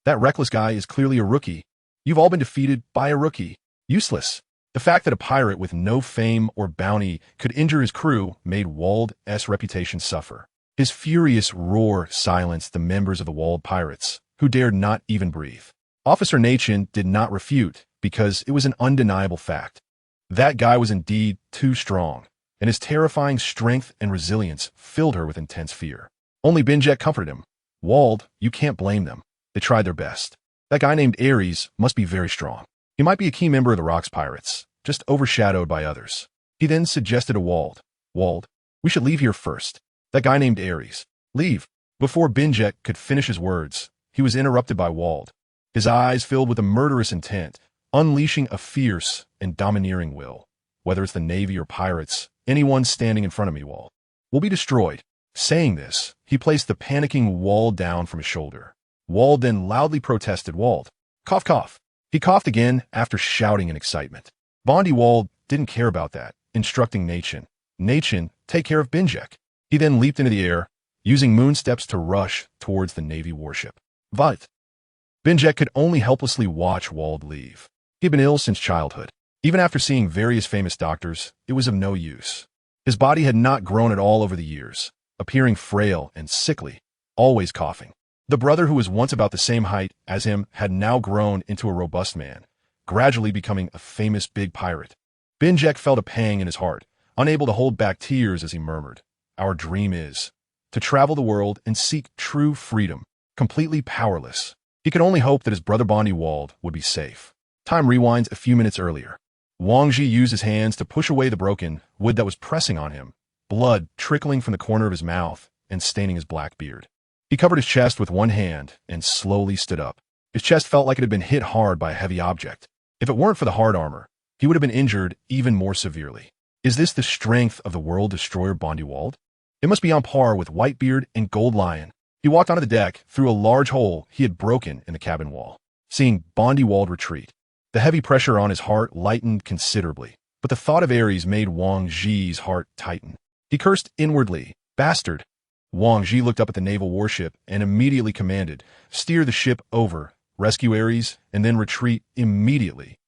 S1: That reckless guy is clearly a rookie. You've all been defeated by a rookie. Useless." The fact that a pirate with no fame or bounty could injure his crew made Wald's reputation suffer. His furious roar silenced the members of the Wald Pirates, who dared not even breathe. Officer Nachin did not refute, because it was an undeniable fact. That guy was indeed too strong, and his terrifying strength and resilience filled her with intense fear. Only Binjek comforted him. "Wald, you can't blame them. They tried their best. That guy named Aries must be very strong. He might be a key member of the Rocks Pirates, just overshadowed by others." He then suggested to Wald, "Wald, we should leave here first. That guy named Aries. Leave." Before Binjek could finish his words, he was interrupted by Wald, his eyes filled with a murderous intent, unleashing a fierce and domineering will. "Whether it's the Navy or pirates, anyone standing in front of me, Wald, will be destroyed." Saying this, he placed the panicking Wald down from his shoulder. Wald then loudly protested. Wald. Cough, cough. He coughed again after shouting in excitement. Bondi Wald didn't care about that, instructing Nachin. Nachin, take care of Binjek. He then leaped into the air, using moon steps to rush towards the Navy warship. But Binjek could only helplessly watch Wald leave. He had been ill since childhood. Even after seeing various famous doctors, it was of no use. His body had not grown at all over the years, appearing frail and sickly, always coughing. The brother who was once about the same height as him had now grown into a robust man, gradually becoming a famous big pirate. Binjek felt a pang in his heart, unable to hold back tears as he murmured, "Our dream is to travel the world and seek true freedom, completely powerless." He could only hope that his brother Bondi Wald would be safe. Time rewinds a few minutes earlier. Wang Ji used his hands to push away the broken wood that was pressing on him, blood trickling from the corner of his mouth and staining his black beard. He covered his chest with one hand and slowly stood up. His chest felt like it had been hit hard by a heavy object. If it weren't for the hard armor, he would have been injured even more severely. Is this the strength of the world destroyer Bondi Wald? It must be on par with Whitebeard and Gold Lion. He walked onto the deck through a large hole he had broken in the cabin wall. Seeing Bondi Wald retreat, the heavy pressure on his heart lightened considerably, but the thought of Aries made Wang Ji's heart tighten. He cursed inwardly, "Bastard!" Wang Ji looked up at the naval warship and immediately commanded, "Steer the ship over, rescue Aries, and then retreat immediately."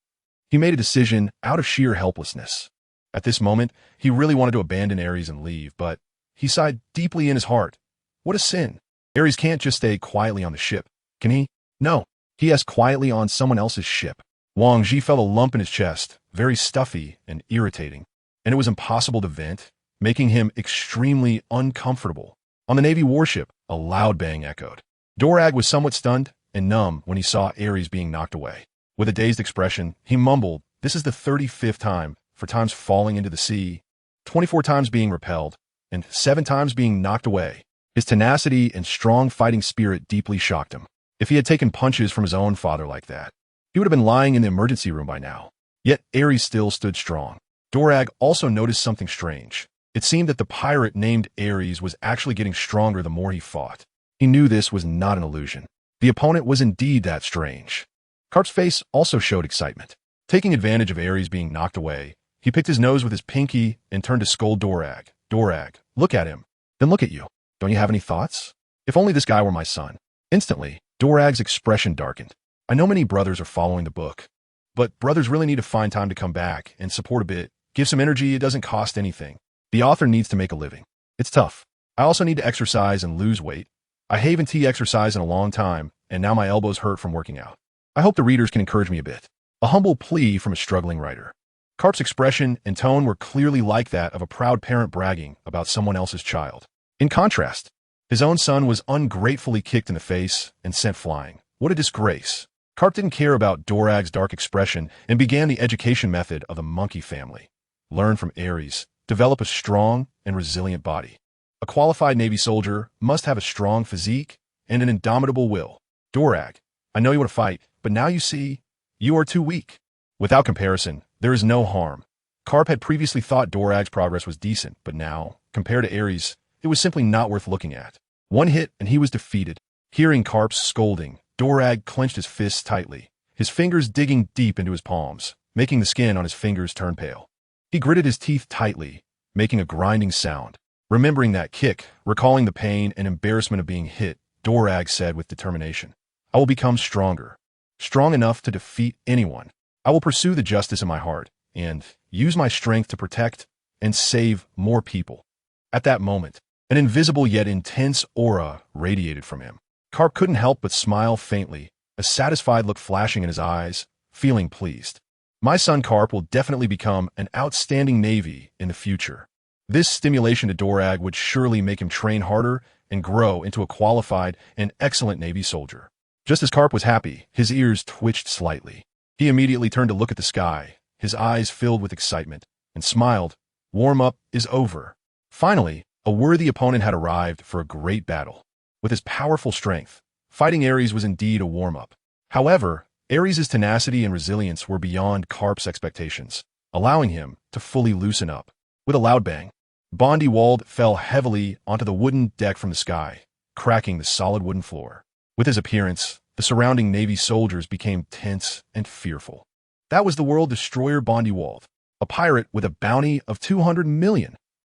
S1: He made a decision out of sheer helplessness. At this moment, he really wanted to abandon Aries and leave, but he sighed deeply in his heart. What a sin. Aries can't just stay quietly on the ship, can he? No, he has quietly on someone else's ship. Wang Ji felt a lump in his chest, very stuffy and irritating, and it was impossible to vent, making him extremely uncomfortable. On the Navy warship, a loud bang echoed. Dorag was somewhat stunned and numb when he saw Aries being knocked away. With a dazed expression, he mumbled, "This is the 35th time, for times falling into the sea, 24 times being repelled, and 7 times being knocked away." His tenacity and strong fighting spirit deeply shocked him. If he had taken punches from his own father like that, he would have been lying in the emergency room by now. Yet Aries still stood strong. Dorag also noticed something strange. It seemed that the pirate named Aries was actually getting stronger the more he fought. He knew this was not an illusion. The opponent was indeed that strange. Carp's face also showed excitement. Taking advantage of Aries being knocked away, he picked his nose with his pinky and turned to scold Dorag. "Dorag, look at him. Then look at you. Don't you have any thoughts? If only this guy were my son." Instantly, Dorag's expression darkened. "I know many brothers are following the book, but brothers really need to find time to come back and support a bit, give some energy. It doesn't cost anything. The author needs to make a living. It's tough. I also need to exercise and lose weight. I haven't exercised in a long time, and now my elbows hurt from working out. I hope the readers can encourage me a bit." A humble plea from a struggling writer. Carp's expression and tone were clearly like that of a proud parent bragging about someone else's child. In contrast, his own son was ungratefully kicked in the face and sent flying. What a disgrace. Carp didn't care about Dorag's dark expression and began the education method of the monkey family. Learn from Aries. Develop a strong and resilient body. A qualified Navy soldier must have a strong physique and an indomitable will. Dorag, I know you want to fight, but now you see, you are too weak. Without comparison, there is no harm. Carp had previously thought Dorag's progress was decent, but now, compared to Aries, it was simply not worth looking at. One hit and he was defeated. Hearing Carp's scolding, Dorag clenched his fists tightly, his fingers digging deep into his palms, making the skin on his fingers turn pale. He gritted his teeth tightly, making a grinding sound. Remembering that kick, recalling the pain and embarrassment of being hit, Dorag said with determination, "I will become stronger, strong enough to defeat anyone. I will pursue the justice in my heart and use my strength to protect and save more people." At that moment, an invisible yet intense aura radiated from him. Carp couldn't help but smile faintly, a satisfied look flashing in his eyes, feeling pleased. My son Carp will definitely become an outstanding Navy in the future. This stimulation to Dorag would surely make him train harder and grow into a qualified and excellent Navy soldier. Just as Carp was happy, his ears twitched slightly. He immediately turned to look at the sky, his eyes filled with excitement, and smiled. Warm-up is over. Finally, a worthy opponent had arrived for a great battle. With his powerful strength, fighting Aries was indeed a warm-up. However, Aries' tenacity and resilience were beyond Carp's expectations, allowing him to fully loosen up. With a loud bang, Bondi Wald fell heavily onto the wooden deck from the sky, cracking the solid wooden floor. With his appearance, the surrounding Navy soldiers became tense and fearful. That was the world destroyer Bondywald, a pirate with a bounty of 200 million.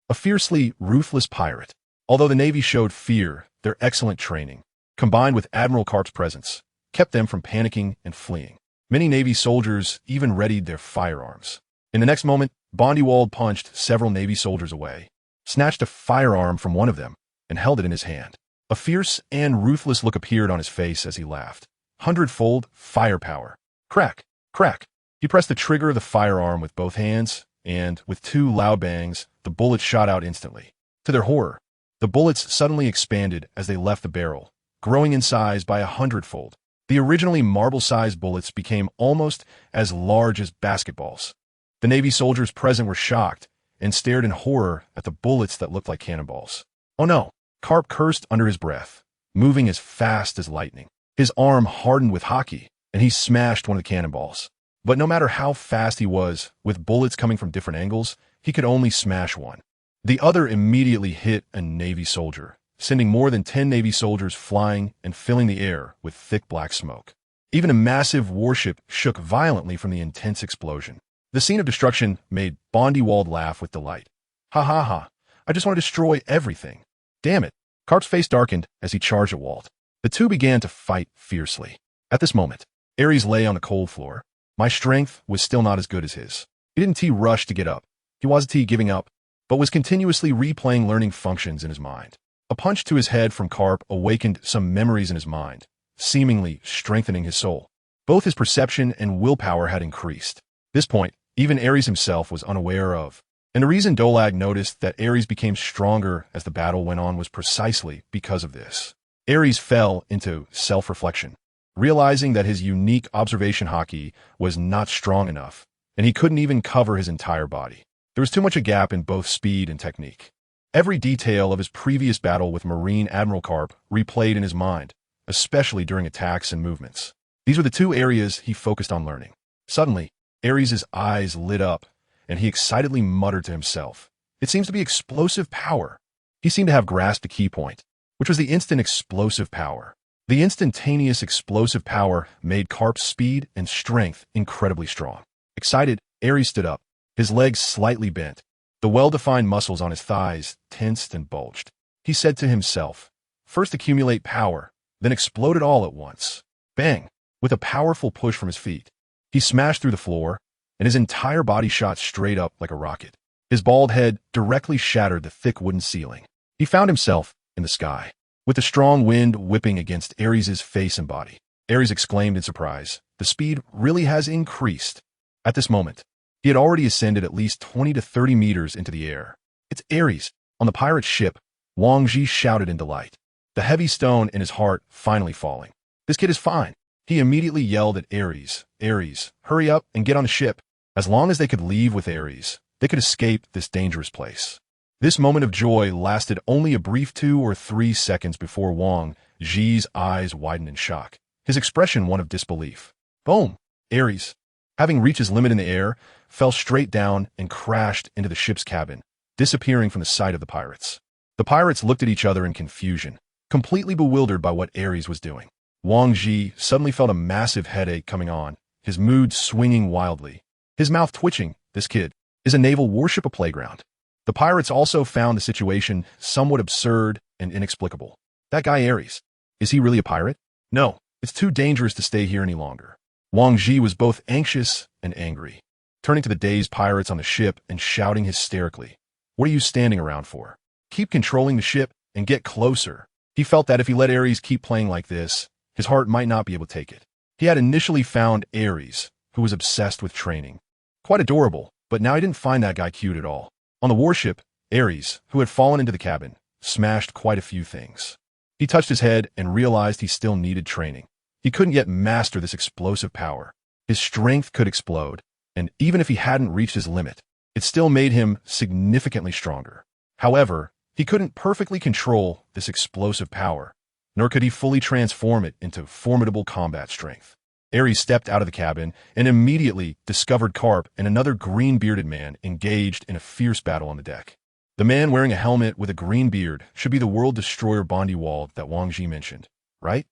S1: A fiercely ruthless pirate. Although the Navy showed fear, their excellent training, combined with Admiral Karp's presence, kept them from panicking and fleeing. Many Navy soldiers even readied their firearms. In the next moment, Bondywald punched several Navy soldiers away, snatched a firearm from one of them, and held it in his hand. A fierce and ruthless look appeared on his face as he laughed. Hundredfold firepower. Crack, crack. He pressed the trigger of the firearm with both hands, and, with two loud bangs, the bullets shot out instantly. To their horror, the bullets suddenly expanded as they left the barrel, growing in size by 100-fold. The originally marble-sized bullets became almost as large as basketballs. The Navy soldiers present were shocked and stared in horror at the bullets that looked like cannonballs. Oh no! Karp cursed under his breath, moving as fast as lightning. His arm hardened with Haki, and he smashed one of the cannonballs. But no matter how fast he was, with bullets coming from different angles, he could only smash one. The other immediately hit a Navy soldier, sending more than 10 Navy soldiers flying and filling the air with thick black smoke. Even a massive warship shook violently from the intense explosion. The scene of destruction made Bondywald laugh with delight. Ha ha ha, I just want to destroy everything. Damn it. Karp's face darkened as he charged at Walt. The two began to fight fiercely. At this moment, Aries lay on the cold floor. My strength was still not as good as his. He didn't rush to get up. He wasn't giving up, but was continuously replaying learning functions in his mind. A punch to his head from Karp awakened some memories in his mind, seemingly strengthening his soul. Both his perception and willpower had increased. This point, even Aries himself was unaware of. And the reason Dolag noticed that Aries became stronger as the battle went on was precisely because of this. Aries fell into self-reflection, realizing that his unique observation Haki was not strong enough, and he couldn't even cover his entire body. There was too much a gap in both speed and technique. Every detail of his previous battle with Marine Admiral Karp replayed in his mind, especially during attacks and movements. These were the two areas he focused on learning. Suddenly, Aries' eyes lit up, and he excitedly muttered to himself, "It seems to be explosive power." He seemed to have grasped a key point, which was the instant explosive power. The instantaneous explosive power made Karp's speed and strength incredibly strong. Excited, Aries stood up, his legs slightly bent, the well-defined muscles on his thighs tensed and bulged. He said to himself, "First accumulate power, then explode it all at once." Bang! With a powerful push from his feet, he smashed through the floor, and his entire body shot straight up like a rocket. His bald head directly shattered the thick wooden ceiling. He found himself in the sky, with the strong wind whipping against Aries' face and body. Aries exclaimed in surprise, "The speed really has increased." At this moment, he had already ascended at least 20 to 30 meters into the air. "It's Aries!" On the pirate ship, Wang Ji shouted in delight, the heavy stone in his heart finally falling. "This kid is fine." He immediately yelled at Aries, "Aries, hurry up and get on the ship." As long as they could leave with Aries, they could escape this dangerous place. This moment of joy lasted only a brief 2 or 3 seconds before Wang Ji's eyes widened in shock, his expression one of disbelief. Boom! Aries, having reached his limit in the air, fell straight down and crashed into the ship's cabin, disappearing from the sight of the pirates. The pirates looked at each other in confusion, completely bewildered by what Aries was doing. Wang Ji suddenly felt a massive headache coming on, his mood swinging wildly, his mouth twitching. This kid is a naval warship a playground. The pirates also found the situation somewhat absurd and inexplicable. That guy Aries, is he really a pirate? No, it's too dangerous to stay here any longer. Wang Ji was both anxious and angry, turning to the dazed pirates on the ship and shouting hysterically, "What are you standing around for? Keep controlling the ship and get closer." He felt that if he let Aries keep playing like this, his heart might not be able to take it. He had initially found Aries, who was obsessed with training, quite adorable, but now he didn't find that guy cute at all. On the warship, Aries, who had fallen into the cabin, smashed quite a few things. He touched his head and realized he still needed training. He couldn't yet master this explosive power. His strength could explode, and even if he hadn't reached his limit, it still made him significantly stronger. However, he couldn't perfectly control this explosive power, nor could he fully transform it into formidable combat strength. Aries stepped out of the cabin and immediately discovered Karp and another green-bearded man engaged in a fierce battle on the deck. The man wearing a helmet with a green beard should be the world destroyer Bondywald that Wang Ji mentioned, right?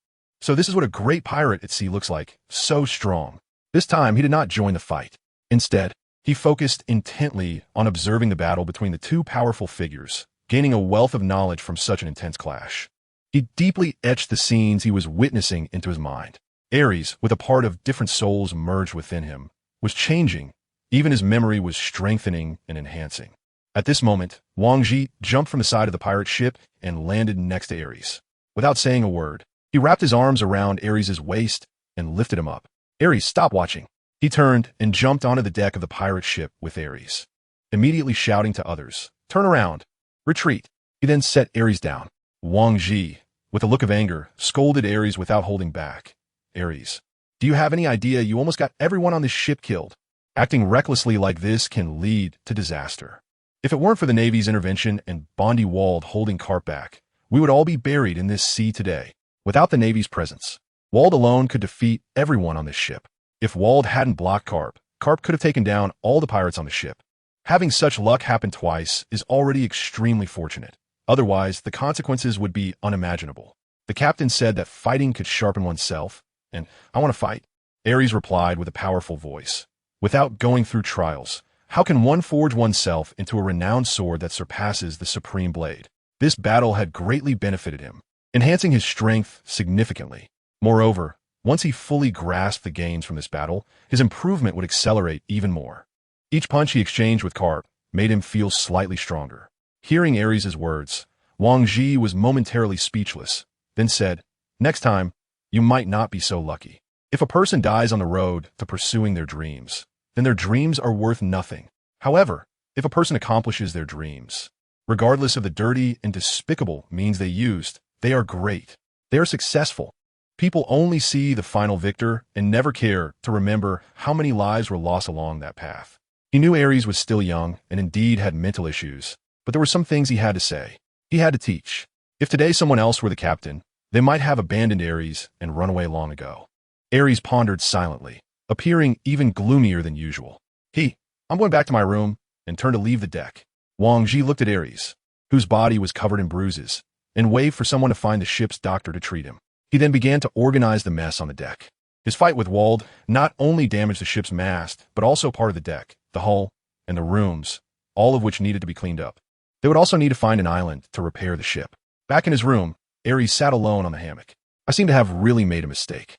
S1: So this is what a great pirate at sea looks like, so strong. This time, he did not join the fight. Instead, he focused intently on observing the battle between the two powerful figures, gaining a wealth of knowledge from such an intense clash. He deeply etched the scenes he was witnessing into his mind. Aries, with a part of different souls merged within him, was changing. Even his memory was strengthening and enhancing. At this moment, Wang Ji jumped from the side of the pirate ship and landed next to Aries. Without saying a word, he wrapped his arms around Aries' waist and lifted him up. Aries, stop watching. He turned and jumped onto the deck of the pirate ship with Aries, immediately shouting to others, "Turn around! Retreat!" He then set Aries down. Wang Ji, with a look of anger, scolded Aries without holding back. "Aries, do you have any idea you almost got everyone on this ship killed? Acting recklessly like this can lead to disaster. If it weren't for the Navy's intervention and Bondi Wald holding Carp back, we would all be buried in this sea today. Without the Navy's presence, Wald alone could defeat everyone on this ship. If Wald hadn't blocked Carp, Carp could have taken down all the pirates on the ship. Having such luck happen twice is already extremely fortunate. Otherwise, the consequences would be unimaginable. The captain said that fighting could sharpen oneself, and I want to fight." Aries replied with a powerful voice. "Without going through trials, how can one forge oneself into a renowned sword that surpasses the supreme blade?" This battle had greatly benefited him, enhancing his strength significantly. Moreover, once he fully grasped the gains from this battle, his improvement would accelerate even more. Each punch he exchanged with Carp made him feel slightly stronger. Hearing Aries' words, Wang Ji was momentarily speechless, then said, "Next time, you might not be so lucky. If a person dies on the road to pursuing their dreams, then their dreams are worth nothing. However, if a person accomplishes their dreams, regardless of the dirty and despicable means they used, they are great. They are successful. People only see the final victor and never care to remember how many lives were lost along that path." He knew Aries was still young and indeed had mental issues, but there were some things he had to say. He had to teach. If today someone else were the captain, they might have abandoned Aries and run away long ago. Aries pondered silently, appearing even gloomier than usual. "I'm going back to my room," and turned to leave the deck. Wang Ji looked at Aries, whose body was covered in bruises, and waved for someone to find the ship's doctor to treat him. He then began to organize the mess on the deck. His fight with Wald not only damaged the ship's mast, but also part of the deck, the hull, and the rooms, all of which needed to be cleaned up. They would also need to find an island to repair the ship. Back in his room, Aries sat alone on the hammock. "I seem to have really made a mistake.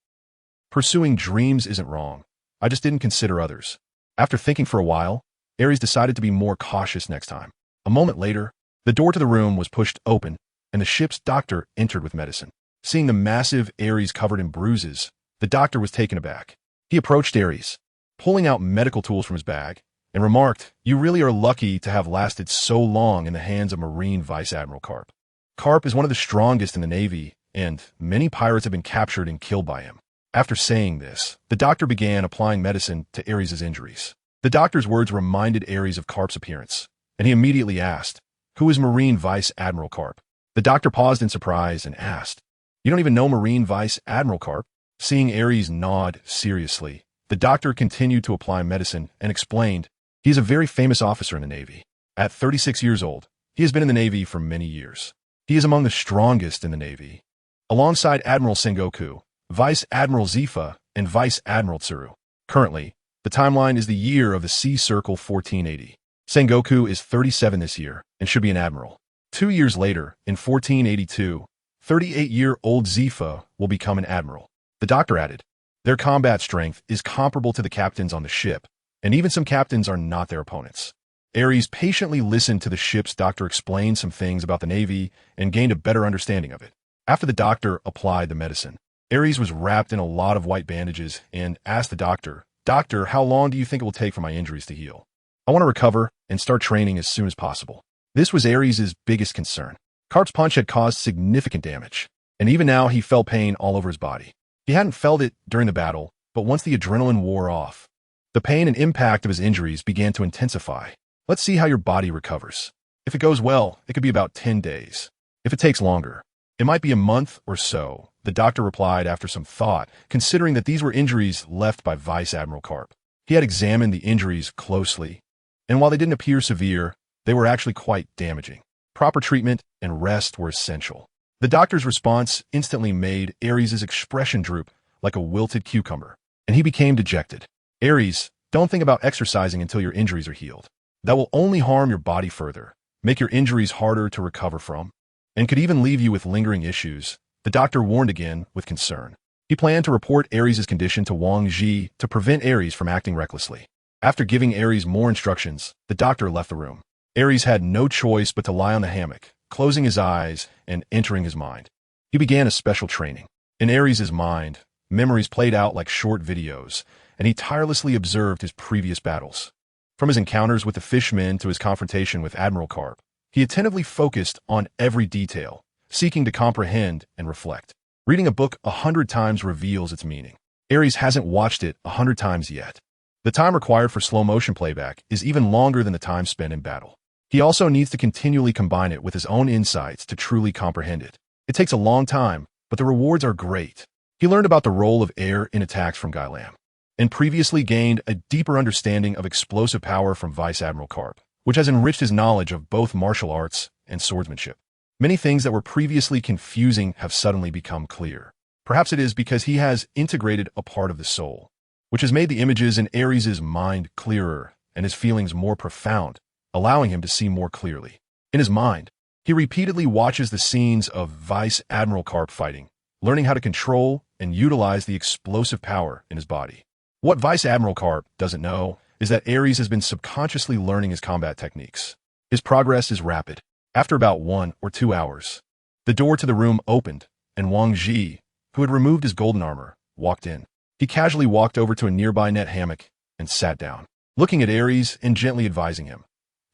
S1: Pursuing dreams isn't wrong. I just didn't consider others." After thinking for a while, Aries decided to be more cautious next time. A moment later, the door to the room was pushed open, and the ship's doctor entered with medicine. Seeing the massive Aries covered in bruises, the doctor was taken aback. He approached Aries, pulling out medical tools from his bag, and remarked, "You really are lucky to have lasted so long in the hands of Marine Vice Admiral Carp. Carp is one of the strongest in the Navy, and many pirates have been captured and killed by him." After saying this, the doctor began applying medicine to Aries' injuries. The doctor's words reminded Aries of Carp's appearance, and he immediately asked, "Who is Marine Vice Admiral Carp?" The doctor paused in surprise and asked, "You don't even know Marine Vice Admiral Carp?" Seeing Aries nod seriously, the doctor continued to apply medicine and explained, "He is a very famous officer in the Navy. At 36 years old, he has been in the Navy for many years. He is among the strongest in the Navy, alongside Admiral Sengoku, Vice Admiral Zephyr, and Vice Admiral Tsuru. Currently, the timeline is the year of the Sea Circle 1480. Sengoku is 37 this year and should be an admiral. 2 years later, in 1482, 38-year-old Zephyr will become an admiral." The doctor added, "Their combat strength is comparable to the captains on the ship, and even some captains are not their opponents." Aries patiently listened to the ship's doctor explain some things about the Navy and gained a better understanding of it. After the doctor applied the medicine, Aries was wrapped in a lot of white bandages and asked the doctor, "Doctor, how long do you think it will take for my injuries to heal? I want to recover and start training as soon as possible." This was Aries' biggest concern. Carp's punch had caused significant damage, and even now he felt pain all over his body. He hadn't felt it during the battle, but once the adrenaline wore off, the pain and impact of his injuries began to intensify. "Let's see how your body recovers. If it goes well, it could be about 10 days. If it takes longer, it might be a month or so," the doctor replied after some thought, considering that these were injuries left by Vice Admiral Carp. He had examined the injuries closely, and while they didn't appear severe, they were actually quite damaging. Proper treatment and rest were essential. The doctor's response instantly made Aries' expression droop like a wilted cucumber, and he became dejected. Aries, don't think about exercising until your injuries are healed. That will only harm your body further, make your injuries harder to recover from, and could even leave you with lingering issues, the doctor warned again with concern. He planned to report Aries' condition to Wang Ji to prevent Aries from acting recklessly. After giving Aries more instructions, the doctor left the room. Aries had no choice but to lie on the hammock, closing his eyes and entering his mind. He began a special training. In Aries' mind, memories played out like short videos, and he tirelessly observed his previous battles. From his encounters with the fishmen to his confrontation with Admiral Carp, he attentively focused on every detail, seeking to comprehend and reflect. Reading a book 100 times reveals its meaning. Aries hasn't watched it 100 times yet. The time required for slow-motion playback is even longer than the time spent in battle. He also needs to continually combine it with his own insights to truly comprehend it. It takes a long time, but the rewards are great. He learned about the role of air in attacks from Guy Lam, and previously gained a deeper understanding of explosive power from Vice Admiral Carp, which has enriched his knowledge of both martial arts and swordsmanship. Many things that were previously confusing have suddenly become clear. Perhaps it is because he has integrated a part of the soul, which has made the images in Aries' mind clearer and his feelings more profound, allowing him to see more clearly. In his mind, he repeatedly watches the scenes of Vice Admiral Carp fighting, learning how to control and utilize the explosive power in his body. What Vice Admiral Carp doesn't know is that Aries has been subconsciously learning his combat techniques. His progress is rapid. After about 1 or 2 hours, the door to the room opened, and Wang Ji, who had removed his golden armor, walked in. He casually walked over to a nearby net hammock and sat down, looking at Aries and gently advising him.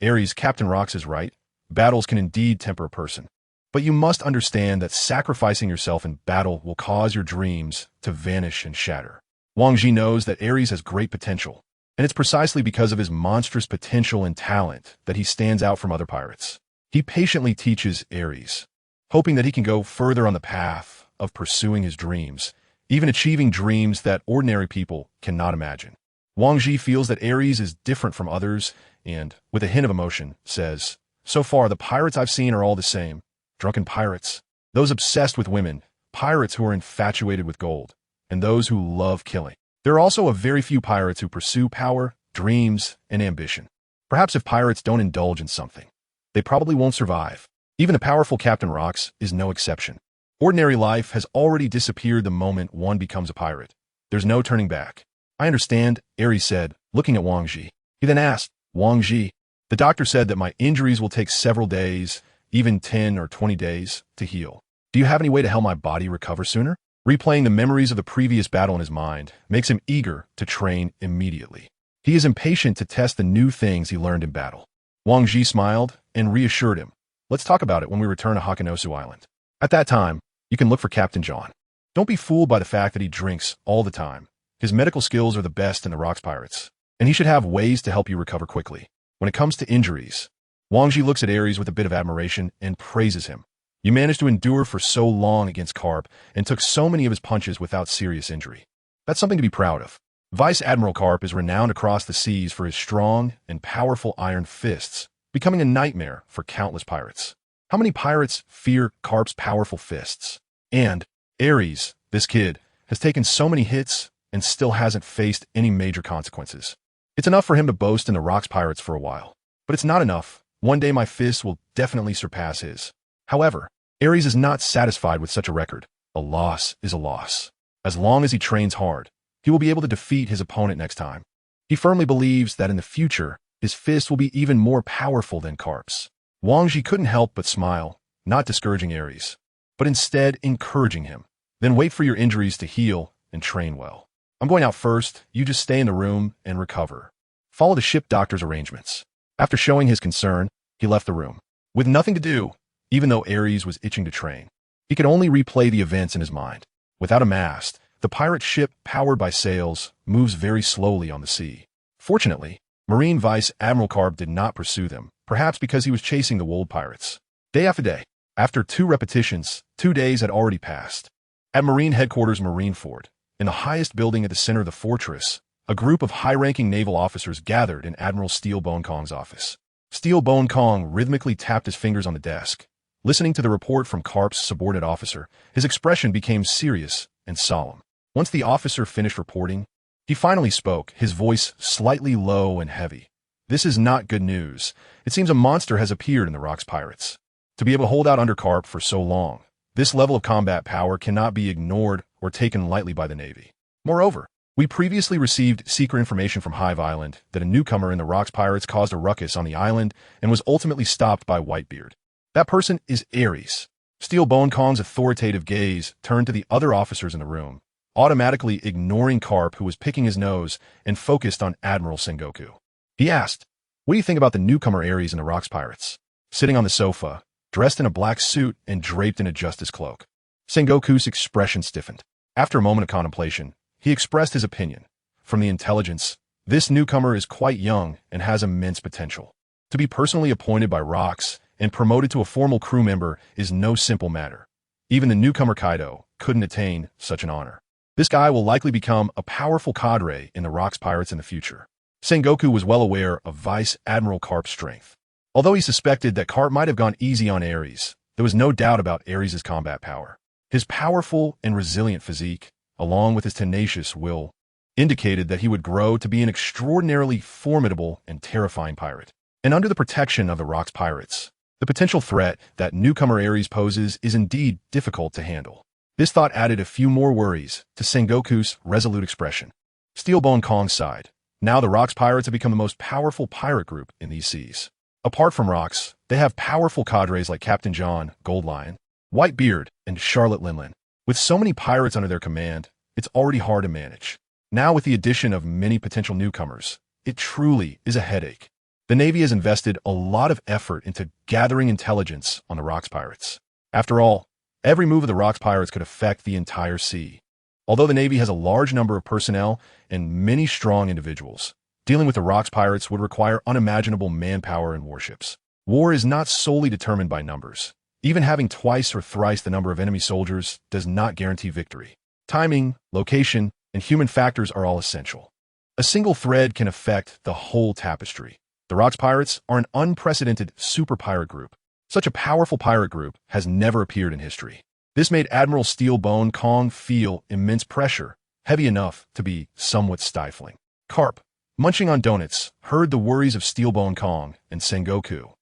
S1: Aries, Captain Rox is right. Battles can indeed temper a person. But you must understand that sacrificing yourself in battle will cause your dreams to vanish and shatter. Wang Ji knows that Aries has great potential, and it's precisely because of his monstrous potential and talent that he stands out from other pirates. He patiently teaches Aries, hoping that he can go further on the path of pursuing his dreams, even achieving dreams that ordinary people cannot imagine. Wang Ji feels that Aries is different from others and, with a hint of emotion, says, "So far, the pirates I've seen are all the same. Drunken pirates, those obsessed with women, pirates who are infatuated with gold, and those who love killing. There are also a very few pirates who pursue power, dreams, and ambition. Perhaps if pirates don't indulge in something, they probably won't survive. Even a powerful Captain Rox is no exception. Ordinary life has already disappeared the moment one becomes a pirate. There's no turning back." "I understand," Aries said, looking at Wang Ji. He then asked, "Wang Ji, the doctor said that my injuries will take several days, even 10 or 20 days, to heal. Do you have any way to help my body recover sooner?" Replaying the memories of the previous battle in his mind makes him eager to train immediately. He is impatient to test the new things he learned in battle. Wang Ji smiled and reassured him. "Let's talk about it when we return to Hakanosu Island. At that time, you can look for Captain John. Don't be fooled by the fact that he drinks all the time. His medical skills are the best in the Rocks Pirates, and he should have ways to help you recover quickly. When it comes to injuries," Wang Ji looks at Aries with a bit of admiration and praises him. "You managed to endure for so long against Carp and took so many of his punches without serious injury. That's something to be proud of." Vice Admiral Carp is renowned across the seas for his strong and powerful iron fists, becoming a nightmare for countless pirates. How many pirates fear Carp's powerful fists? And Aries, this kid, has taken so many hits and still hasn't faced any major consequences. It's enough for him to boast in the Rocks Pirates for a while. But it's not enough. One day my fists will definitely surpass his. However, Aries is not satisfied with such a record. A loss is a loss. As long as he trains hard, he will be able to defeat his opponent next time. He firmly believes that in the future, his fists will be even more powerful than Carp's. Wang Ji couldn't help but smile, not discouraging Aries, but instead encouraging him. "Then wait for your injuries to heal and train well. I'm going out first. You just stay in the room and recover. Follow the ship doctor's arrangements." After showing his concern, he left the room. With nothing to do, even though Aries was itching to train, he could only replay the events in his mind. Without a mast, the pirate ship, powered by sails, moves very slowly on the sea. Fortunately, Marine Vice Admiral Carp did not pursue them, perhaps because he was chasing the wold pirates. Day after day, after 2 repetitions, 2 days had already passed. At Marine Headquarters Marineford, in the highest building at the center of the fortress, a group of high-ranking naval officers gathered in Admiral Steel Bone Kong's office. Steel Bone Kong rhythmically tapped his fingers on the desk, Listening to the report from Karp's subordinate officer, his expression became serious and solemn. Once the officer finished reporting, he finally spoke, his voice slightly low and heavy. This is not good news. It seems a monster has appeared in the Rocks Pirates. To be able to hold out under Karp for so long, this level of combat power cannot be ignored or taken lightly by the Navy. Moreover, we previously received secret information from Hive Island that a newcomer in the Rocks Pirates caused a ruckus on the island and was ultimately stopped by Whitebeard. That person is Aries. Steel Bone Kong's authoritative gaze turned to the other officers in the room, automatically ignoring Karp, who was picking his nose, and focused on Admiral Sengoku. He asked, "What do you think about the newcomer Aries in the Rocks Pirates?" Sitting on the sofa, dressed in a black suit and draped in a justice cloak. Sengoku's expression stiffened. After a moment of contemplation, he expressed his opinion. From the intelligence, this newcomer is quite young and has immense potential. To be personally appointed by Rocks and promoted to a formal crew member is no simple matter. Even the newcomer Kaido couldn't attain such an honor. This guy will likely become a powerful cadre in the Rocks Pirates in the future. Sengoku was well aware of Vice Admiral Karp's strength. Although he suspected that Karp might have gone easy on Aries, there was no doubt about Aries' combat power. His powerful and resilient physique, along with his tenacious will, indicated that he would grow to be an extraordinarily formidable and terrifying pirate. And under the protection of the Rocks Pirates, the potential threat that newcomer Aries poses is indeed difficult to handle. This thought added a few more worries to Sengoku's resolute expression. Steelbone Kong sighed. Now the Rocks Pirates have become the most powerful pirate group in these seas. Apart from Rocks, they have powerful cadres like Captain John, Goldlion, Whitebeard, and Charlotte Linlin. With so many pirates under their command, it's already hard to manage. Now with the addition of many potential newcomers, it truly is a headache. The Navy has invested a lot of effort into gathering intelligence on the Rocks Pirates. After all, every move of the Rocks Pirates could affect the entire sea. Although the Navy has a large number of personnel and many strong individuals, dealing with the Rocks Pirates would require unimaginable manpower and warships. War is not solely determined by numbers. Even having twice or thrice the number of enemy soldiers does not guarantee victory. Timing, location, and human factors are all essential. A single thread can affect the whole tapestry. The Rocks Pirates are an unprecedented super pirate group. Such a powerful pirate group has never appeared in history. This made Admiral Steelbone Kong feel immense pressure, heavy enough to be somewhat stifling. Karp, munching on donuts, heard the worries of Steelbone Kong, and Sengoku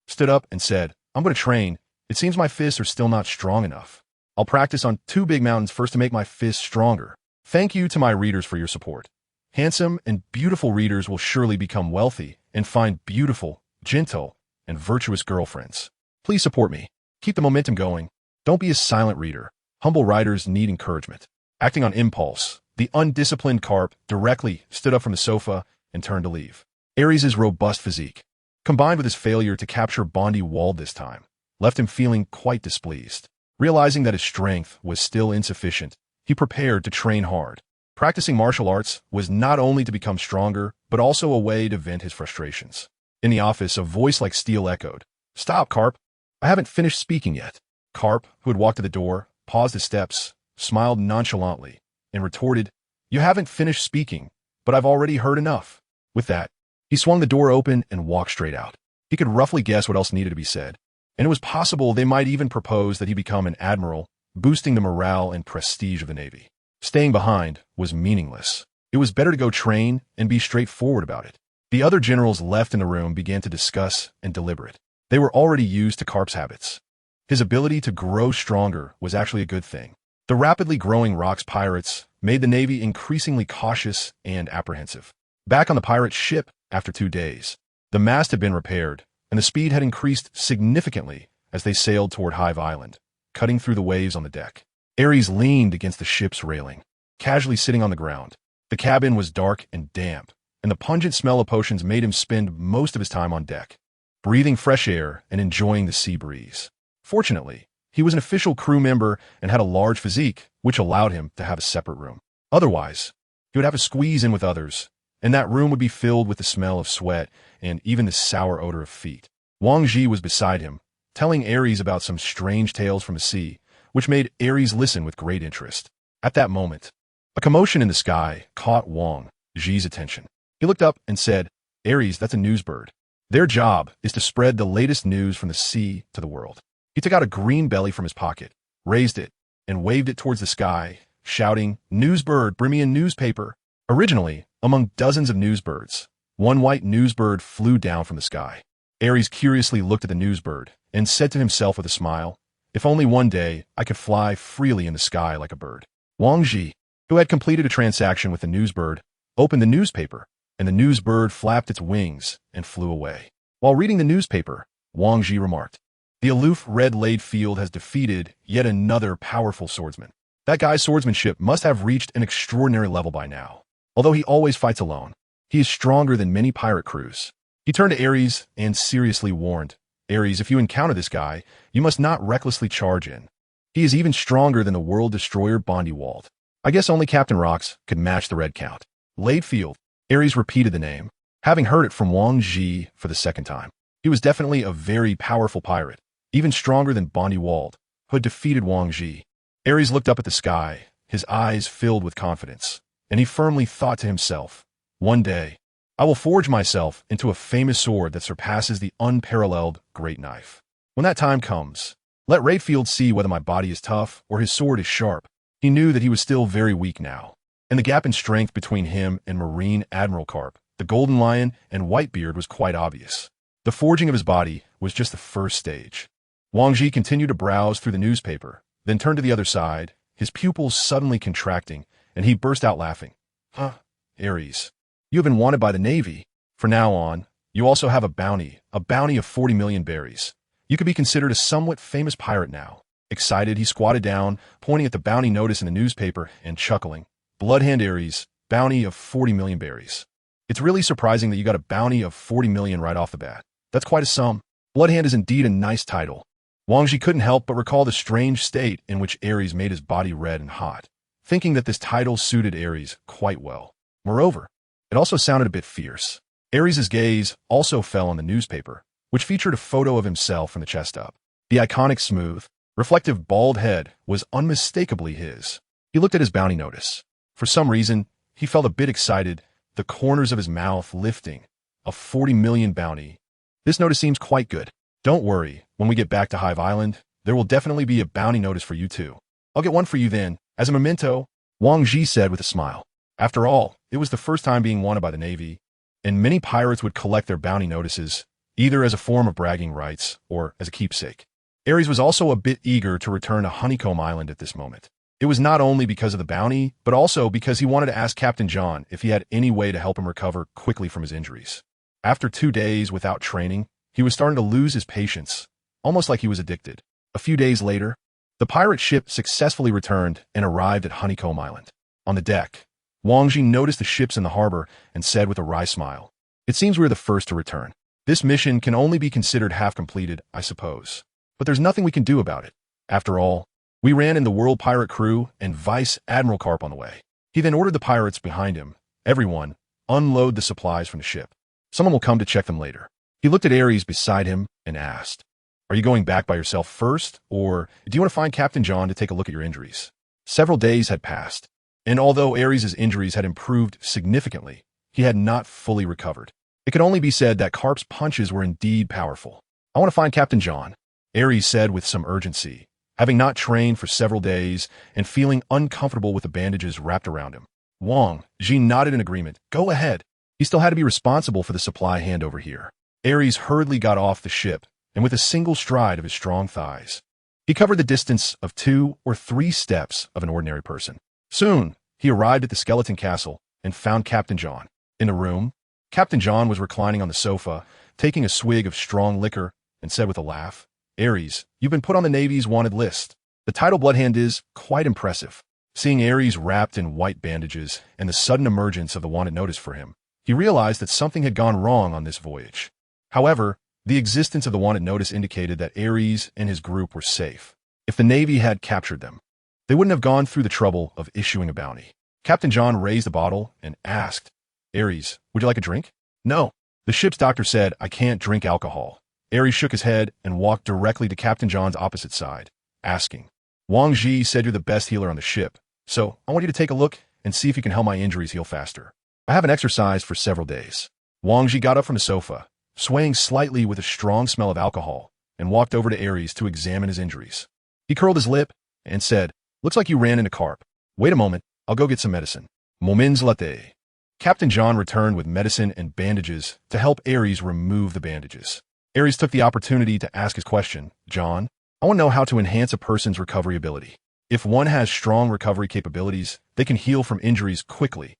S1: stood up and said, "I'm going to train. It seems my fists are still not strong enough. I'll practice on 2 big mountains first to make my fists stronger. Thank you to my readers for your support. Handsome and beautiful readers will surely become wealthy and find beautiful, gentle, and virtuous girlfriends. Please support me. Keep the momentum going. Don't be a silent reader. Humble writers need encouragement." Acting on impulse, the undisciplined Karp directly stood up from the sofa and turned to leave. Aries' robust physique, combined with his failure to capture Bondi Walled this time, left him feeling quite displeased. Realizing that his strength was still insufficient, he prepared to train hard. Practicing martial arts was not only to become stronger, but also a way to vent his frustrations. In the office, a voice like steel echoed, "Stop, Karp. I haven't finished speaking yet." Karp, who had walked to the door, paused his steps, smiled nonchalantly, and retorted, "You haven't finished speaking, but I've already heard enough." With that, he swung the door open and walked straight out. He could roughly guess what else needed to be said, and it was possible they might even propose that he become an admiral, boosting the morale and prestige of the Navy. Staying behind was meaningless. It was better to go train and be straightforward about it. The other generals left in the room began to discuss and deliberate. They were already used to Karp's habits. His ability to grow stronger was actually a good thing. The rapidly growing Rocks Pirates made the Navy increasingly cautious and apprehensive. Back on the pirate ship after 2 days, the mast had been repaired, and the speed had increased significantly as they sailed toward Hive Island, cutting through the waves on the deck. Aries leaned against the ship's railing, casually sitting on the ground. The cabin was dark and damp, and the pungent smell of potions made him spend most of his time on deck, breathing fresh air and enjoying the sea breeze. Fortunately, he was an official crew member and had a large physique, which allowed him to have a separate room. Otherwise, he would have to squeeze in with others, and that room would be filled with the smell of sweat and even the sour odor of feet. Wang Ji was beside him, telling Aries about some strange tales from the sea, which made Aries listen with great interest. At that moment, a commotion in the sky caught Wang Ji's attention. He looked up and said, "Aries, that's a newsbird. Their job is to spread the latest news from the sea to the world." He took out a green belly from his pocket, raised it, and waved it towards the sky, shouting, "Newsbird, bring me a newspaper." Originally, among dozens of newsbirds, one white newsbird flew down from the sky. Aries curiously looked at the newsbird and said to himself with a smile, "If only one day I could fly freely in the sky like a bird." Wang Ji, who had completed a transaction with the newsbird, opened the newspaper, and the newsbird flapped its wings and flew away. While reading the newspaper, Wang Ji remarked, "The aloof red-laid field has defeated yet another powerful swordsman. That guy's swordsmanship must have reached an extraordinary level by now. Although he always fights alone, he is stronger than many pirate crews." He turned to Aries and seriously warned, "Aries, if you encounter this guy, you must not recklessly charge in. He is even stronger than the world destroyer Wald. I guess only Captain Rocks could match the red count." Laid field. Aries repeated the name, having heard it from Wang Ji for the second time. He was definitely a very powerful pirate, even stronger than Wald, who had defeated Wang Ji. Aries looked up at the sky, his eyes filled with confidence, and he firmly thought to himself, "One day, I will forge myself into a famous sword that surpasses the unparalleled great knife. When that time comes, let Rayfield see whether my body is tough or his sword is sharp." He knew that he was still very weak now, and the gap in strength between him and Marine Admiral Carp, the Golden Lion, and Whitebeard was quite obvious. The forging of his body was just the first stage. Wang Ji continued to browse through the newspaper, then turned to the other side, his pupils suddenly contracting, and he burst out laughing. "Huh, Aries, you have been wanted by the Navy. From now on, you also have a bounty of 40 million berries. You could be considered a somewhat famous pirate now." Excited, he squatted down, pointing at the bounty notice in the newspaper and chuckling. "Bloodhand Aries, bounty of 40 million berries. It's really surprising that you got a bounty of 40 million right off the bat. That's quite a sum. Bloodhand is indeed a nice title." Wang Ji couldn't help but recall the strange state in which Aries made his body red and hot, thinking that this title suited Aries quite well. Moreover, it also sounded a bit fierce. Aries' gaze also fell on the newspaper, which featured a photo of himself from the chest up. The iconic smooth, reflective bald head was unmistakably his. He looked at his bounty notice. For some reason, he felt a bit excited, the corners of his mouth lifting. A 40 million bounty. This notice seems quite good. "Don't worry, when we get back to Hive Island, there will definitely be a bounty notice for you too. I'll get one for you then, as a memento," Wang Ji said with a smile. After all, it was the first time being wanted by the Navy, and many pirates would collect their bounty notices, either as a form of bragging rights or as a keepsake. Aries was also a bit eager to return to Honeycomb Island at this moment. It was not only because of the bounty, but also because he wanted to ask Captain John if he had any way to help him recover quickly from his injuries. After 2 days without training, he was starting to lose his patience, almost like he was addicted. A few days later, the pirate ship successfully returned and arrived at Honeycomb Island. On the deck, Wang Ji noticed the ships in the harbor and said with a wry smile, "It seems we're the first to return. This mission can only be considered half completed, I suppose. But there's nothing we can do about it. After all, we ran in the World Pirate crew and Vice Admiral Carp on the way." He then ordered the pirates behind him, "Everyone, unload the supplies from the ship. Someone will come to check them later." He looked at Aries beside him and asked, "Are you going back by yourself first, or do you want to find Captain John to take a look at your injuries?" Several days had passed, and although Aries' injuries had improved significantly, he had not fully recovered. It could only be said that Carp's punches were indeed powerful. "I want to find Captain John," Aries said with some urgency, having not trained for several days and feeling uncomfortable with the bandages wrapped around him. Wang Ji nodded in agreement. "Go ahead." He still had to be responsible for the supply handover here. Aries hurriedly got off the ship, and with a single stride of his strong thighs, he covered the distance of 2 or 3 steps of an ordinary person. Soon, he arrived at the skeleton castle and found Captain John. In the room, Captain John was reclining on the sofa, taking a swig of strong liquor, and said with a laugh, "Aries, you've been put on the Navy's wanted list. The title Bloodhand is quite impressive." Seeing Aries wrapped in white bandages and the sudden emergence of the wanted notice for him, he realized that something had gone wrong on this voyage. However, the existence of the wanted notice indicated that Aries and his group were safe. If the Navy had captured them, they wouldn't have gone through the trouble of issuing a bounty. Captain John raised the bottle and asked, "Aries, would you like a drink?" "No." The ship's doctor said, "I can't drink alcohol." Aries shook his head and walked directly to Captain John's opposite side, asking, "Wang Ji said you're the best healer on the ship, so I want you to take a look and see if you can help my injuries heal faster. I haven't exercised for several days." Wang Ji got up from the sofa, swaying slightly with a strong smell of alcohol, and walked over to Aries to examine his injuries. He curled his lip and said, "Looks like you ran into carp. Wait a moment, I'll go get some medicine." Moments latte. Captain John returned with medicine and bandages to help Aries remove the bandages. Aries took the opportunity to ask his question. "John, I want to know how to enhance a person's recovery ability. If one has strong recovery capabilities, they can heal from injuries quickly,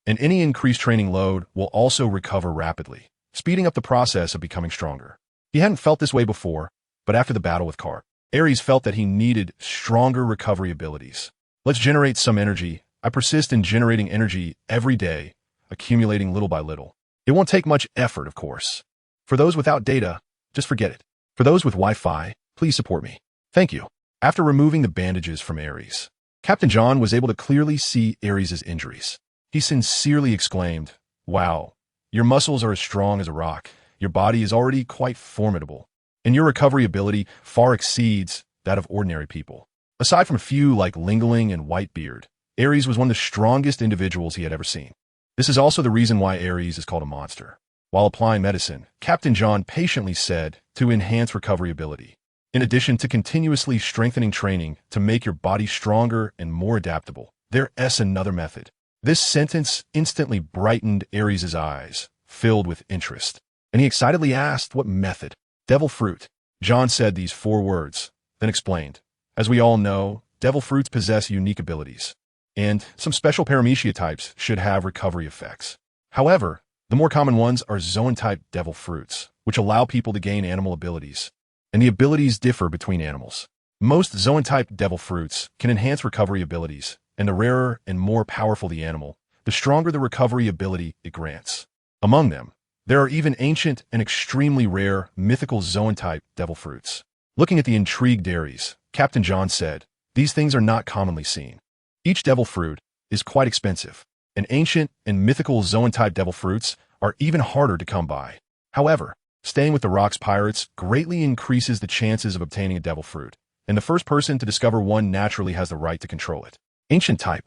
S1: and any increased training load will also recover rapidly, speeding up the process of becoming stronger." He hadn't felt this way before, but after the battle with carp, Aries felt that he needed stronger recovery abilities. "Let's generate some energy. I persist in generating energy every day, accumulating little by little. It won't take much effort, of course. For those without data, just forget it. For those with Wi-Fi, please support me. Thank you." After removing the bandages from Aries, Captain John was able to clearly see Aries' injuries. He sincerely exclaimed, "Wow, your muscles are as strong as a rock. Your body is already quite formidable, and your recovery ability far exceeds that of ordinary people." Aside from a few like Ling and Whitebeard, Aries was one of the strongest individuals he had ever seen. This is also the reason why Aries is called a monster. While applying medicine, Captain John patiently said to enhance recovery ability, in addition to continuously strengthening training to make your body stronger and more adaptable, there is another method. This sentence instantly brightened Aries' eyes, filled with interest, and he excitedly asked what method. "Devil fruit." John said these 4 words, then explained. As we all know, devil fruits possess unique abilities, and some special paramecia types should have recovery effects. However, the more common ones are zoan-type devil fruits, which allow people to gain animal abilities, and the abilities differ between animals. Most zoan-type devil fruits can enhance recovery abilities, and the rarer and more powerful the animal, the stronger the recovery ability it grants. Among them, there are even ancient and extremely rare mythical zoan-type devil fruits. Looking at the intrigued Aries, Captain John said, "These things are not commonly seen. Each devil fruit is quite expensive, and ancient and mythical zoan-type devil fruits are even harder to come by. However, staying with the Rocks pirates greatly increases the chances of obtaining a devil fruit, and the first person to discover one naturally has the right to control it." Ancient type.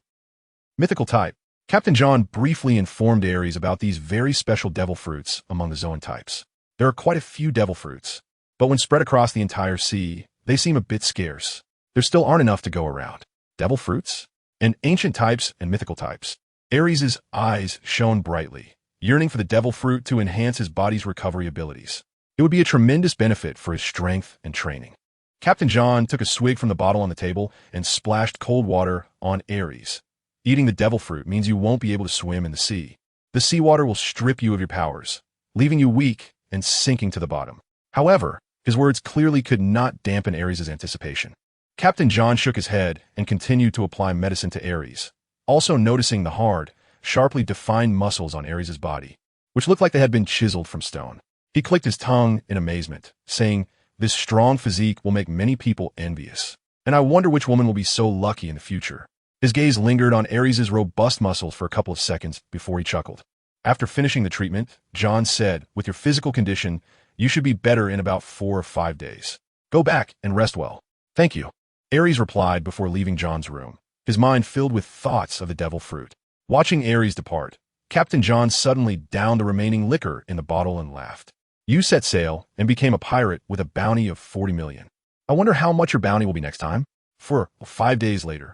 S1: Mythical type. Captain John briefly informed Aries about these very special devil fruits among the zoan types. There are quite a few devil fruits, but when spread across the entire sea, they seem a bit scarce. There still aren't enough to go around. Devil fruits? And ancient types and mythical types. Aries' eyes shone brightly, yearning for the devil fruit to enhance his body's recovery abilities. It would be a tremendous benefit for his strength and training. Captain John took a swig from the bottle on the table and splashed cold water on Aries. Eating the devil fruit means you won't be able to swim in the sea. The seawater will strip you of your powers, leaving you weak and sinking to the bottom. However, his words clearly could not dampen Aries' anticipation. Captain John shook his head and continued to apply medicine to Aries, also noticing the hard, sharply defined muscles on Aries' body, which looked like they had been chiseled from stone. He clicked his tongue in amazement, saying, "This strong physique will make many people envious, and I wonder which woman will be so lucky in the future." His gaze lingered on Aries' robust muscles for a couple of seconds before he chuckled. After finishing the treatment, John said, "With your physical condition, you should be better in about 4 or 5 days. Go back and rest well." "Thank you," Aries replied before leaving John's room, his mind filled with thoughts of the devil fruit. Watching Aries depart, Captain John suddenly downed the remaining liquor in the bottle and laughed. "You set sail and became a pirate with a bounty of 40 million. I wonder how much your bounty will be next time?" 5 days later,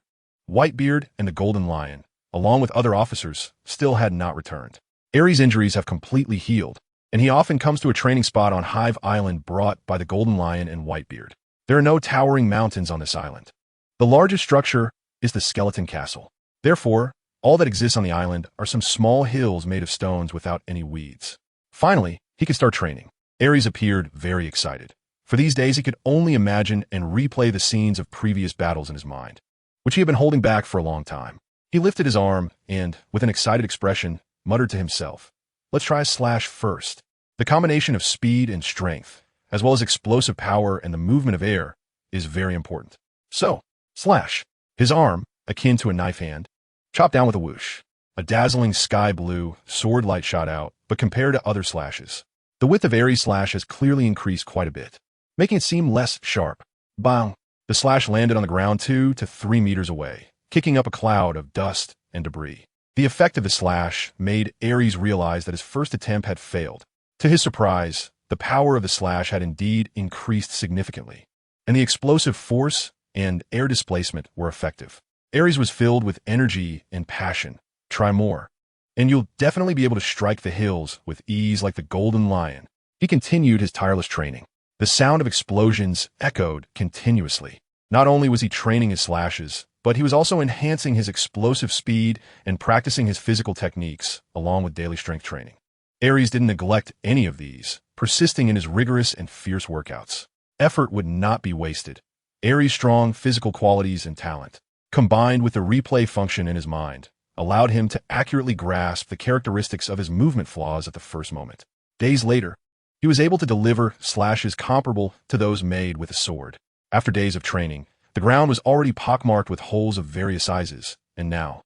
S1: Whitebeard and the Golden Lion, along with other officers, still had not returned. Aries' injuries have completely healed, and he often comes to a training spot on Hive Island brought by the Golden Lion and Whitebeard. There are no towering mountains on this island. The largest structure is the Skeleton Castle. Therefore, all that exists on the island are some small hills made of stones without any weeds. Finally, he could start training. Aries appeared very excited. For these days, he could only imagine and replay the scenes of previous battles in his mind, which he had been holding back for a long time. He lifted his arm and, with an excited expression, muttered to himself, "Let's try a slash first." The combination of speed and strength, as well as explosive power and the movement of air, is very important. So, slash. His arm, akin to a knife hand, chopped down with a whoosh. A dazzling sky blue sword light shot out, but compared to other slashes, the width of Aries' slash has clearly increased quite a bit, making it seem less sharp. Bang! The slash landed on the ground 2 to 3 meters away, kicking up a cloud of dust and debris. The effect of the slash made Aries realize that his first attempt had failed. To his surprise, The power of the slash had indeed increased significantly, and the explosive force and air displacement were effective. Aries was filled with energy and passion. Try more, and you'll definitely be able to strike the hills with ease like the golden lion. He continued his tireless training. The sound of explosions echoed continuously. Not only was he training his slashes, but he was also enhancing his explosive speed and practicing his physical techniques, along with daily strength training. Aries didn't neglect any of these, persisting in his rigorous and fierce workouts. Effort would not be wasted. Aries' strong physical qualities and talent, combined with the replay function in his mind, allowed him to accurately grasp the characteristics of his movement flaws at the first moment. Days later, he was able to deliver slashes comparable to those made with a sword. After days of training, the ground was already pockmarked with holes of various sizes, and now,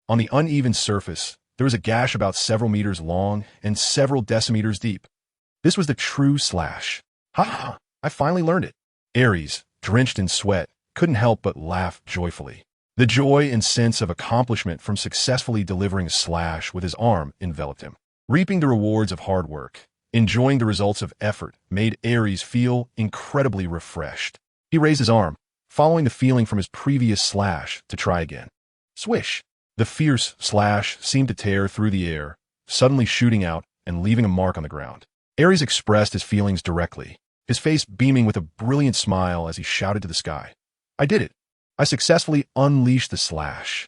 S1: on the uneven surface, there was a gash about several meters long and several decimeters deep. This was the true slash. Ha ha! I finally learned it. Aries, drenched in sweat, couldn't help but laugh joyfully. The joy and sense of accomplishment from successfully delivering a slash with his arm enveloped him. Reaping the rewards of hard work, enjoying the results of effort, made Aries feel incredibly refreshed. He raised his arm, following the feeling from his previous slash, to try again. Swish! The fierce slash seemed to tear through the air, suddenly shooting out and leaving a mark on the ground. Aries expressed his feelings directly, his face beaming with a brilliant smile as he shouted to the sky. I did it! I successfully unleashed the slash.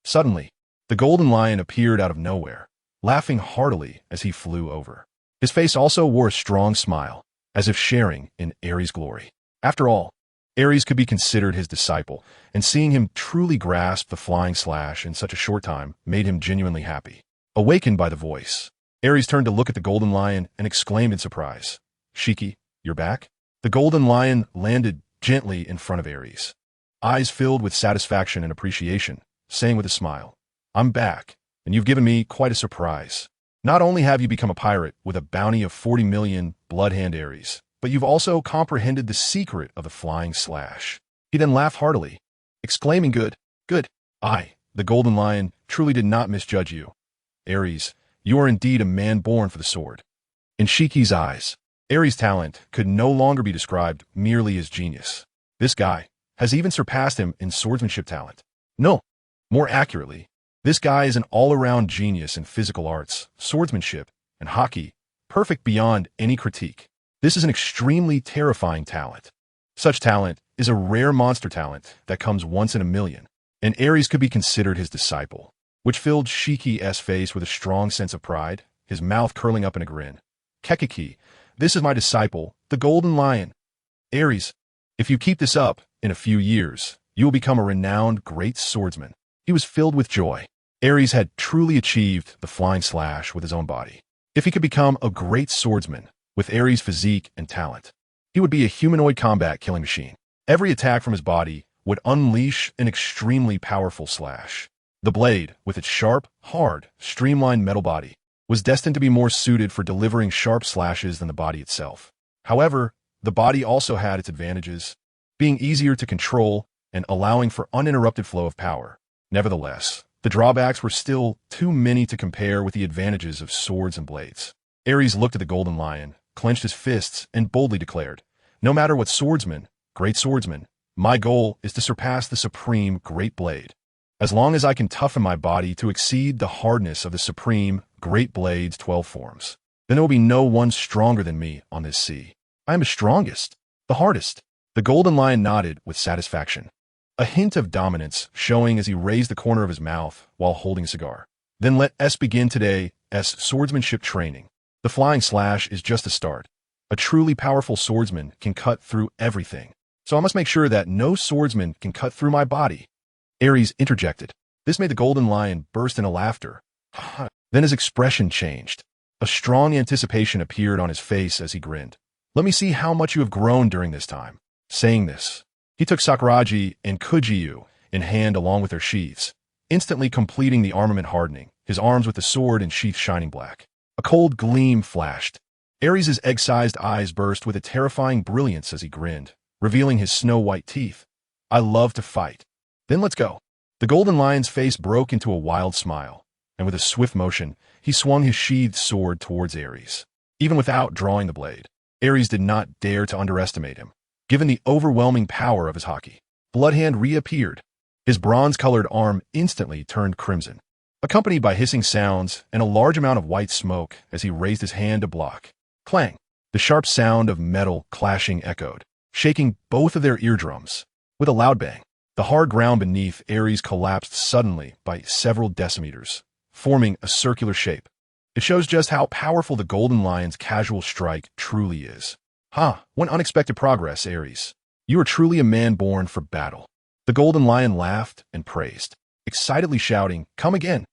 S1: Suddenly, the golden lion appeared out of nowhere, laughing heartily as he flew over. His face also wore a strong smile, as if sharing in Aries' glory. After all, Aries could be considered his disciple, and seeing him truly grasp the flying slash in such a short time made him genuinely happy. Awakened by the voice, Aries turned to look at the golden lion and exclaimed in surprise, Shiki, you're back? The golden lion landed gently in front of Aries, eyes filled with satisfaction and appreciation, saying with a smile, I'm back, and you've given me quite a surprise. Not only have you become a pirate with a bounty of 40 million bloodhand Aries, but you've also comprehended the secret of the flying slash. He then laughed heartily, exclaiming, Good. The golden lion truly did not misjudge you. Aries, you are indeed a man born for the sword. In Shiki's eyes, Aries' talent could no longer be described merely as genius. This guy has even surpassed him in swordsmanship talent. No, more accurately, this guy is an all-around genius in physical arts, swordsmanship, and Haki, perfect beyond any critique. This is an extremely terrifying talent. Such talent is a rare monster talent that comes once in a million, and Aries could be considered his disciple, which filled Shiki's face with a strong sense of pride, his mouth curling up in a grin. Kekiki, this is my disciple, the golden lion. Aries, if you keep this up, in a few years, you will become a renowned great swordsman. He was filled with joy. Aries had truly achieved the flying slash with his own body. If he could become a great swordsman, with Aries' physique and talent, he would be a humanoid combat killing machine. Every attack from his body would unleash an extremely powerful slash. The blade, with its sharp, hard, streamlined metal body, was destined to be more suited for delivering sharp slashes than the body itself. However, the body also had its advantages, being easier to control and allowing for uninterrupted flow of power. Nevertheless, the drawbacks were still too many to compare with the advantages of swords and blades. Aries looked at the golden lion, clenched his fists, and boldly declared, No matter what swordsman, great swordsman, my goal is to surpass the supreme great blade. As long as I can toughen my body to exceed the hardness of the supreme great blade's 12 forms, then there will be no one stronger than me on this sea. I am the strongest, the hardest. The golden lion nodded with satisfaction, a hint of dominance showing as he raised the corner of his mouth while holding a cigar. Then let us begin today's swordsmanship training. The flying slash is just a start. A truly powerful swordsman can cut through everything. So I must make sure that no swordsman can cut through my body. Aries interjected. This made the golden lion burst into laughter. Then his expression changed. A strong anticipation appeared on his face as he grinned. Let me see how much you have grown during this time. Saying this, he took Sakuragi and Kujiyu in hand along with their sheaths, instantly completing the armament hardening, his arms with the sword and sheath shining black. A cold gleam flashed. Aries' egg-sized eyes burst with a terrifying brilliance as he grinned, revealing his snow-white teeth. I love to fight. Then let's go. The golden lion's face broke into a wild smile, and with a swift motion, he swung his sheathed sword towards Aries. even without drawing the blade. Aries did not dare to underestimate him, given the overwhelming power of his Haki. Bloodhand reappeared. His bronze-colored arm instantly turned crimson, accompanied by hissing sounds and a large amount of white smoke as he raised his hand to block. Clang! The sharp sound of metal clashing echoed, shaking both of their eardrums. With a loud bang, the hard ground beneath Aries collapsed suddenly by several decimeters, forming a circular shape. It shows just how powerful the Golden Lion's casual strike truly is. What unexpected progress, Aries. You are truly a man born for battle. The Golden Lion laughed and praised, excitedly shouting, "Come again."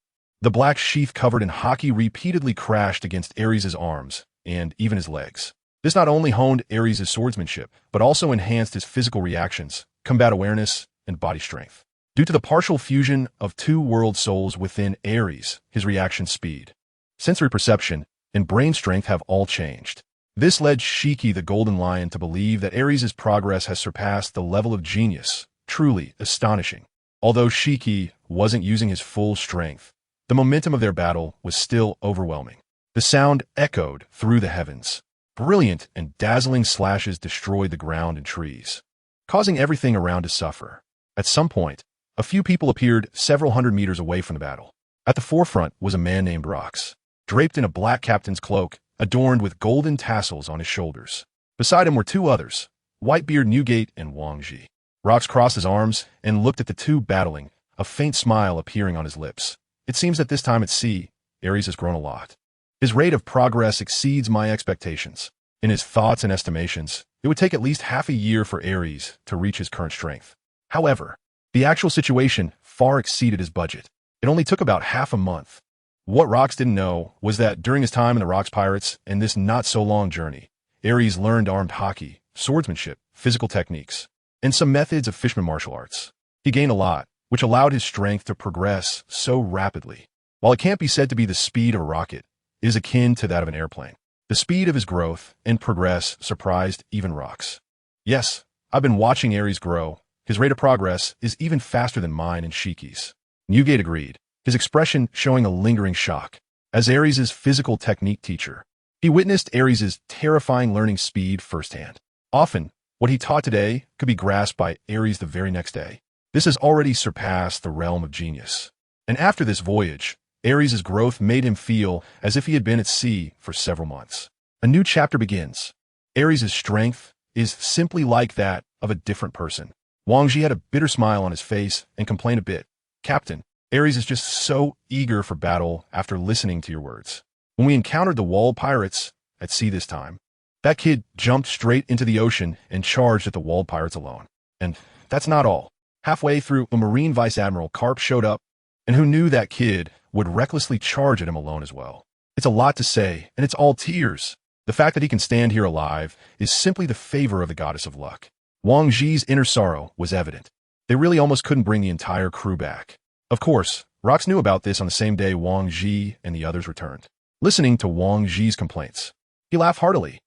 S1: The black sheath covered in Haki repeatedly crashed against Aries' arms and even his legs. This not only honed Aries' swordsmanship, but also enhanced his physical reactions, combat awareness, and body strength. Due to the partial fusion of two world souls within Aries, his reaction speed, sensory perception, and brain strength have all changed. This led Shiki the Golden Lion to believe that Aries' progress has surpassed the level of genius, truly astonishing. Although Shiki wasn't using his full strength, the momentum of their battle was still overwhelming. The sound echoed through the heavens. Brilliant and dazzling slashes destroyed the ground and trees, causing everything around to suffer. At some point, a few people appeared several hundred meters away from the battle. At the forefront was a man named Rox, draped in a black captain's cloak, adorned with golden tassels on his shoulders. Beside him were two others, Whitebeard, Newgate, and Wang Ji. Rox crossed his arms and looked at the two battling, a faint smile appearing on his lips. It seems that this time at sea, Aries has grown a lot. His rate of progress exceeds my expectations. In his thoughts and estimations, it would take at least half a year for Aries to reach his current strength. However, the actual situation far exceeded his budget. It only took about half a month. What Rox didn't know was that during his time in the Rox Pirates and this not-so-long journey, Aries learned armed Haki, swordsmanship, physical techniques, and some methods of fisherman martial arts. He gained a lot, which allowed his strength to progress so rapidly. While it can't be said to be the speed of a rocket, it is akin to that of an airplane. The speed of his growth and progress surprised even Rox. Yes, I've been watching Aries grow. His rate of progress is even faster than mine and Shiki's. Newgate agreed, his expression showing a lingering shock. As Aries' physical technique teacher, he witnessed Aries' terrifying learning speed firsthand. Often, what he taught today could be grasped by Aries the very next day. This has already surpassed the realm of genius. And after this voyage, Aries' growth made him feel as if he had been at sea for several months. A new chapter begins. Aries' strength is simply like that of a different person. Wang Ji had a bitter smile on his face and complained a bit. "Captain, Aries is just so eager for battle after listening to your words. When we encountered the walled pirates at sea this time, that kid jumped straight into the ocean and charged at the walled pirates alone. And that's not all. Halfway through, a Marine Vice Admiral Carp showed up, and who knew that kid would recklessly charge at him alone as well. It's a lot to say, and it's all tears. The fact that he can stand here alive is simply the favor of the goddess of luck." Wang Ji's inner sorrow was evident. They really almost couldn't bring the entire crew back. Of course, Rox knew about this on the same day Wang Ji and the others returned. Listening to Wang Ji's complaints, he laughed heartily.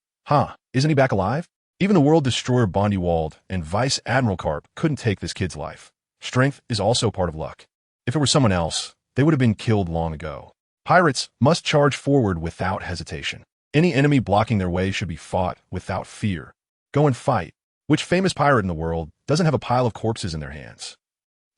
S1: Isn't he back alive? Even the world destroyer Bondi Wald and Vice Admiral Carp couldn't take this kid's life. Strength is also part of luck. If it were someone else, they would have been killed long ago. Pirates must charge forward without hesitation. Any enemy blocking their way should be fought without fear. Go and fight. Which famous pirate in the world doesn't have a pile of corpses in their hands?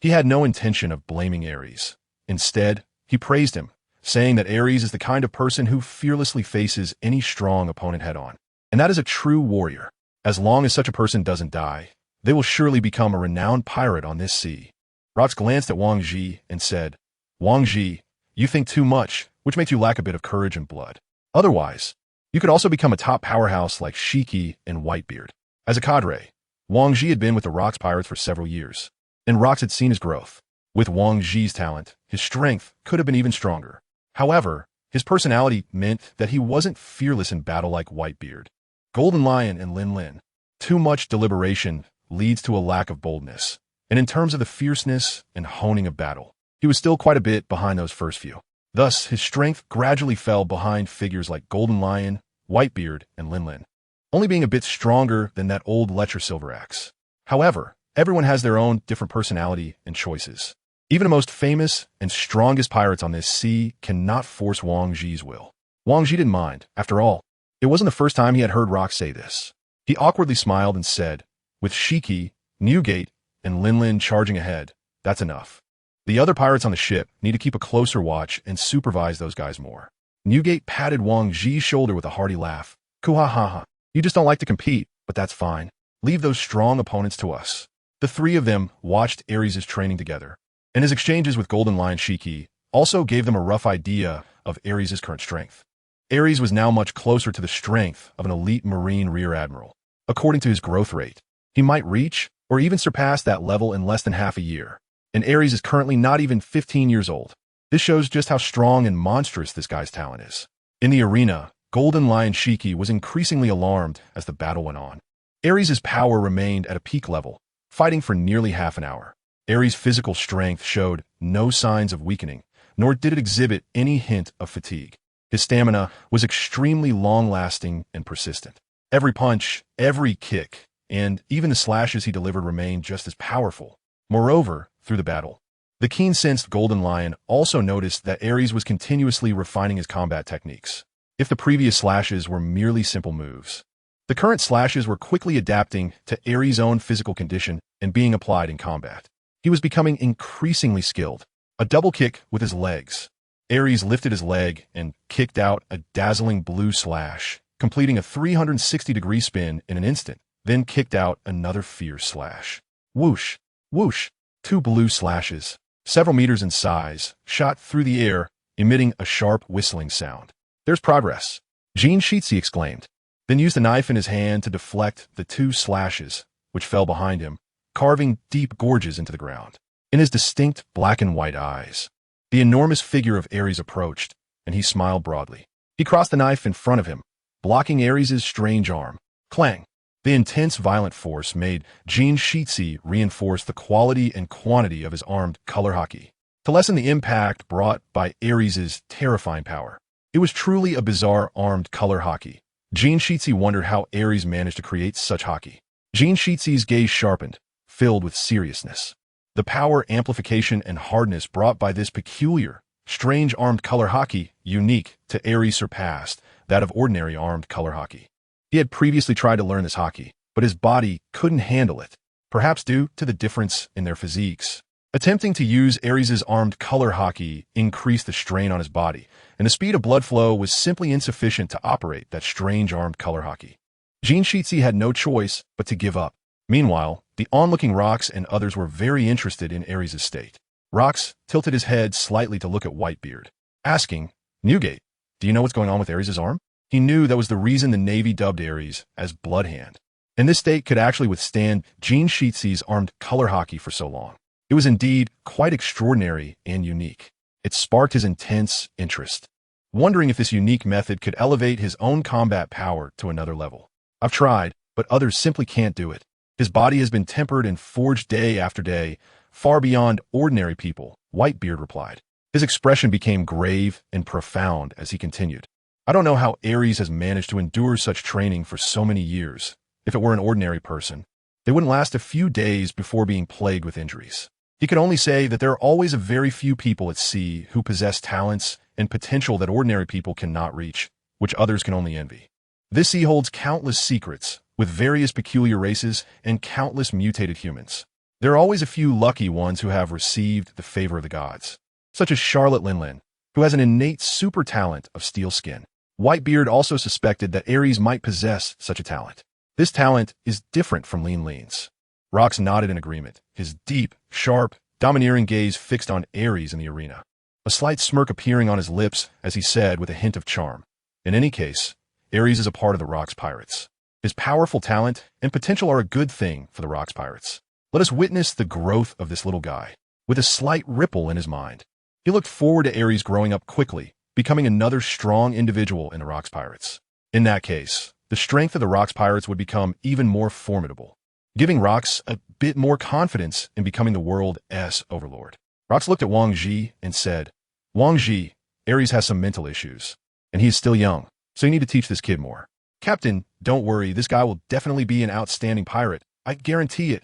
S1: He had no intention of blaming Aries. Instead, he praised him, saying that Aries is the kind of person who fearlessly faces any strong opponent head-on. And that is a true warrior. As long as such a person doesn't die, they will surely become a renowned pirate on this sea. Rox glanced at Wang Ji and said, "Wang Ji, you think too much, which makes you lack a bit of courage and blood. Otherwise, you could also become a top powerhouse like Shiki and Whitebeard." As a cadre, Wang Ji had been with the Rox Pirates for several years, and Rox had seen his growth. With Wang Ji's talent, his strength could have been even stronger. However, his personality meant that he wasn't fearless in battle like Whitebeard, Golden Lion, and Lin Lin. Too much deliberation leads to a lack of boldness, and in terms of the fierceness and honing of battle, he was still quite a bit behind those first few. Thus, his strength gradually fell behind figures like Golden Lion, Whitebeard, and Lin Lin, only being a bit stronger than that old Letcher Silver Axe. However, everyone has their own different personality and choices. Even the most famous and strongest pirates on this sea cannot force Wang Ji's will. Wang Ji didn't mind. After all, It wasn't the first time he had heard Rock say this. He awkwardly smiled and said, with Shiki, Newgate, and Linlin charging ahead, that's enough. The other pirates on the ship need to keep a closer watch and supervise those guys more. Newgate patted Wang Ji's shoulder with a hearty laugh. Kuhahaha. You just don't like to compete, but that's fine. Leave those strong opponents to us. The three of them watched Aries' training together, and his exchanges with Golden Lion Shiki also gave them a rough idea of Aries' current strength. Aries was now much closer to the strength of an elite Marine Rear Admiral. According to his growth rate, he might reach or even surpass that level in less than half a year, and Aries is currently not even 15 years old. This shows just how strong and monstrous this guy's talent is. In the arena, Golden Lion Shiki was increasingly alarmed as the battle went on. Aries' power remained at a peak level, fighting for nearly half an hour. Aries' physical strength showed no signs of weakening, nor did it exhibit any hint of fatigue. His stamina was extremely long-lasting and persistent. Every punch, every kick, and even the slashes he delivered remained just as powerful. Moreover, through the battle, the keen-sensed Golden Lion also noticed that Aries was continuously refining his combat techniques. If the previous slashes were merely simple moves, the current slashes were quickly adapting to Aries' own physical condition and being applied in combat. He was becoming increasingly skilled. A double kick with his legs. Aries lifted his leg and kicked out a dazzling blue slash, completing a 360-degree spin in an instant, then kicked out another fierce slash. Whoosh, whoosh, two blue slashes, several meters in size, shot through the air, emitting a sharp whistling sound. There's progress, Jean Sheetsy exclaimed, then used a knife in his hand to deflect the two slashes, which fell behind him, carving deep gorges into the ground. In his distinct black and white eyes, the enormous figure of Aries approached, and he smiled broadly. He crossed the knife in front of him, blocking Aries' strange arm. Clang! The intense violent force made Jean Sheetsy reinforce the quality and quantity of his armed color Haki, to lessen the impact brought by Aries' terrifying power. It was truly a bizarre armed color Haki. Jean Sheetsy wondered how Aries managed to create such Haki. Jean Sheetsy's gaze sharpened, filled with seriousness. The power, amplification, and hardness brought by this peculiar, strange armed color Haki, unique to Aries, surpassed that of ordinary armed color Haki. He had previously tried to learn this Haki, but his body couldn't handle it, perhaps due to the difference in their physiques. Attempting to use Aries' armed color Haki increased the strain on his body, and the speed of blood flow was simply insufficient to operate that strange armed color Haki. Jean Sheetsy had no choice but to give up. Meanwhile, the onlooking Rox and others were very interested in Aries' state. Rox tilted his head slightly to look at Whitebeard, asking, Newgate, do you know what's going on with Aries' arm? He knew that was the reason the Navy dubbed Aries as Bloodhand, and this state could actually withstand Jean Sheetsy's armed color Haki for so long. It was indeed quite extraordinary and unique. It sparked his intense interest, wondering if this unique method could elevate his own combat power to another level. I've tried, but others simply can't do it. His body has been tempered and forged day after day, far beyond ordinary people, Whitebeard replied. His expression became grave and profound as he continued. I don't know how Aries has managed to endure such training for so many years. If it were an ordinary person, they wouldn't last a few days before being plagued with injuries. He could only say that there are always a very few people at sea who possess talents and potential that ordinary people cannot reach, which others can only envy. This sea holds countless secrets, with various peculiar races and countless mutated humans. There are always a few lucky ones who have received the favor of the gods, such as Charlotte Linlin, who has an innate super talent of steel skin. Whitebeard also suspected that Aries might possess such a talent. This talent is different from Lean Lean's. Rox nodded in agreement, his deep, sharp, domineering gaze fixed on Aries in the arena, a slight smirk appearing on his lips as he said with a hint of charm, in any case, Aries is a part of the Rox Pirates. His powerful talent and potential are a good thing for the Rox Pirates. Let us witness the growth of this little guy, with a slight ripple in his mind. He looked forward to Aries growing up quickly, becoming another strong individual in the Rox Pirates. In that case, the strength of the Rox Pirates would become even more formidable, giving Rox a bit more confidence in becoming the world's overlord. Rox looked at Wang Ji and said, Wang Ji, Aries has some mental issues, and he is still young, so you need to teach this kid more. Captain, don't worry, this guy will definitely be an outstanding pirate. I guarantee it.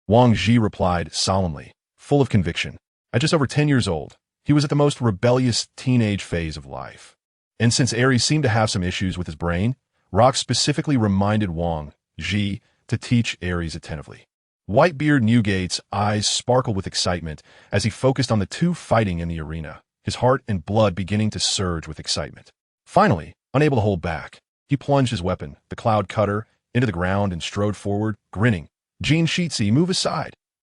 S1: Wang Ji replied solemnly, full of conviction. At just over 10 years old, he was at the most rebellious teenage phase of life. And since Aries seemed to have some issues with his brain, Rock specifically reminded Wang Ji to teach Aries attentively. Whitebeard Newgate's eyes sparkled with excitement as he focused on the two fighting in the arena, his heart and blood beginning to surge with excitement. Finally, unable to hold back, he plunged his weapon, the cloud cutter, into the ground and strode forward, grinning. Jean Sheetsy, move aside.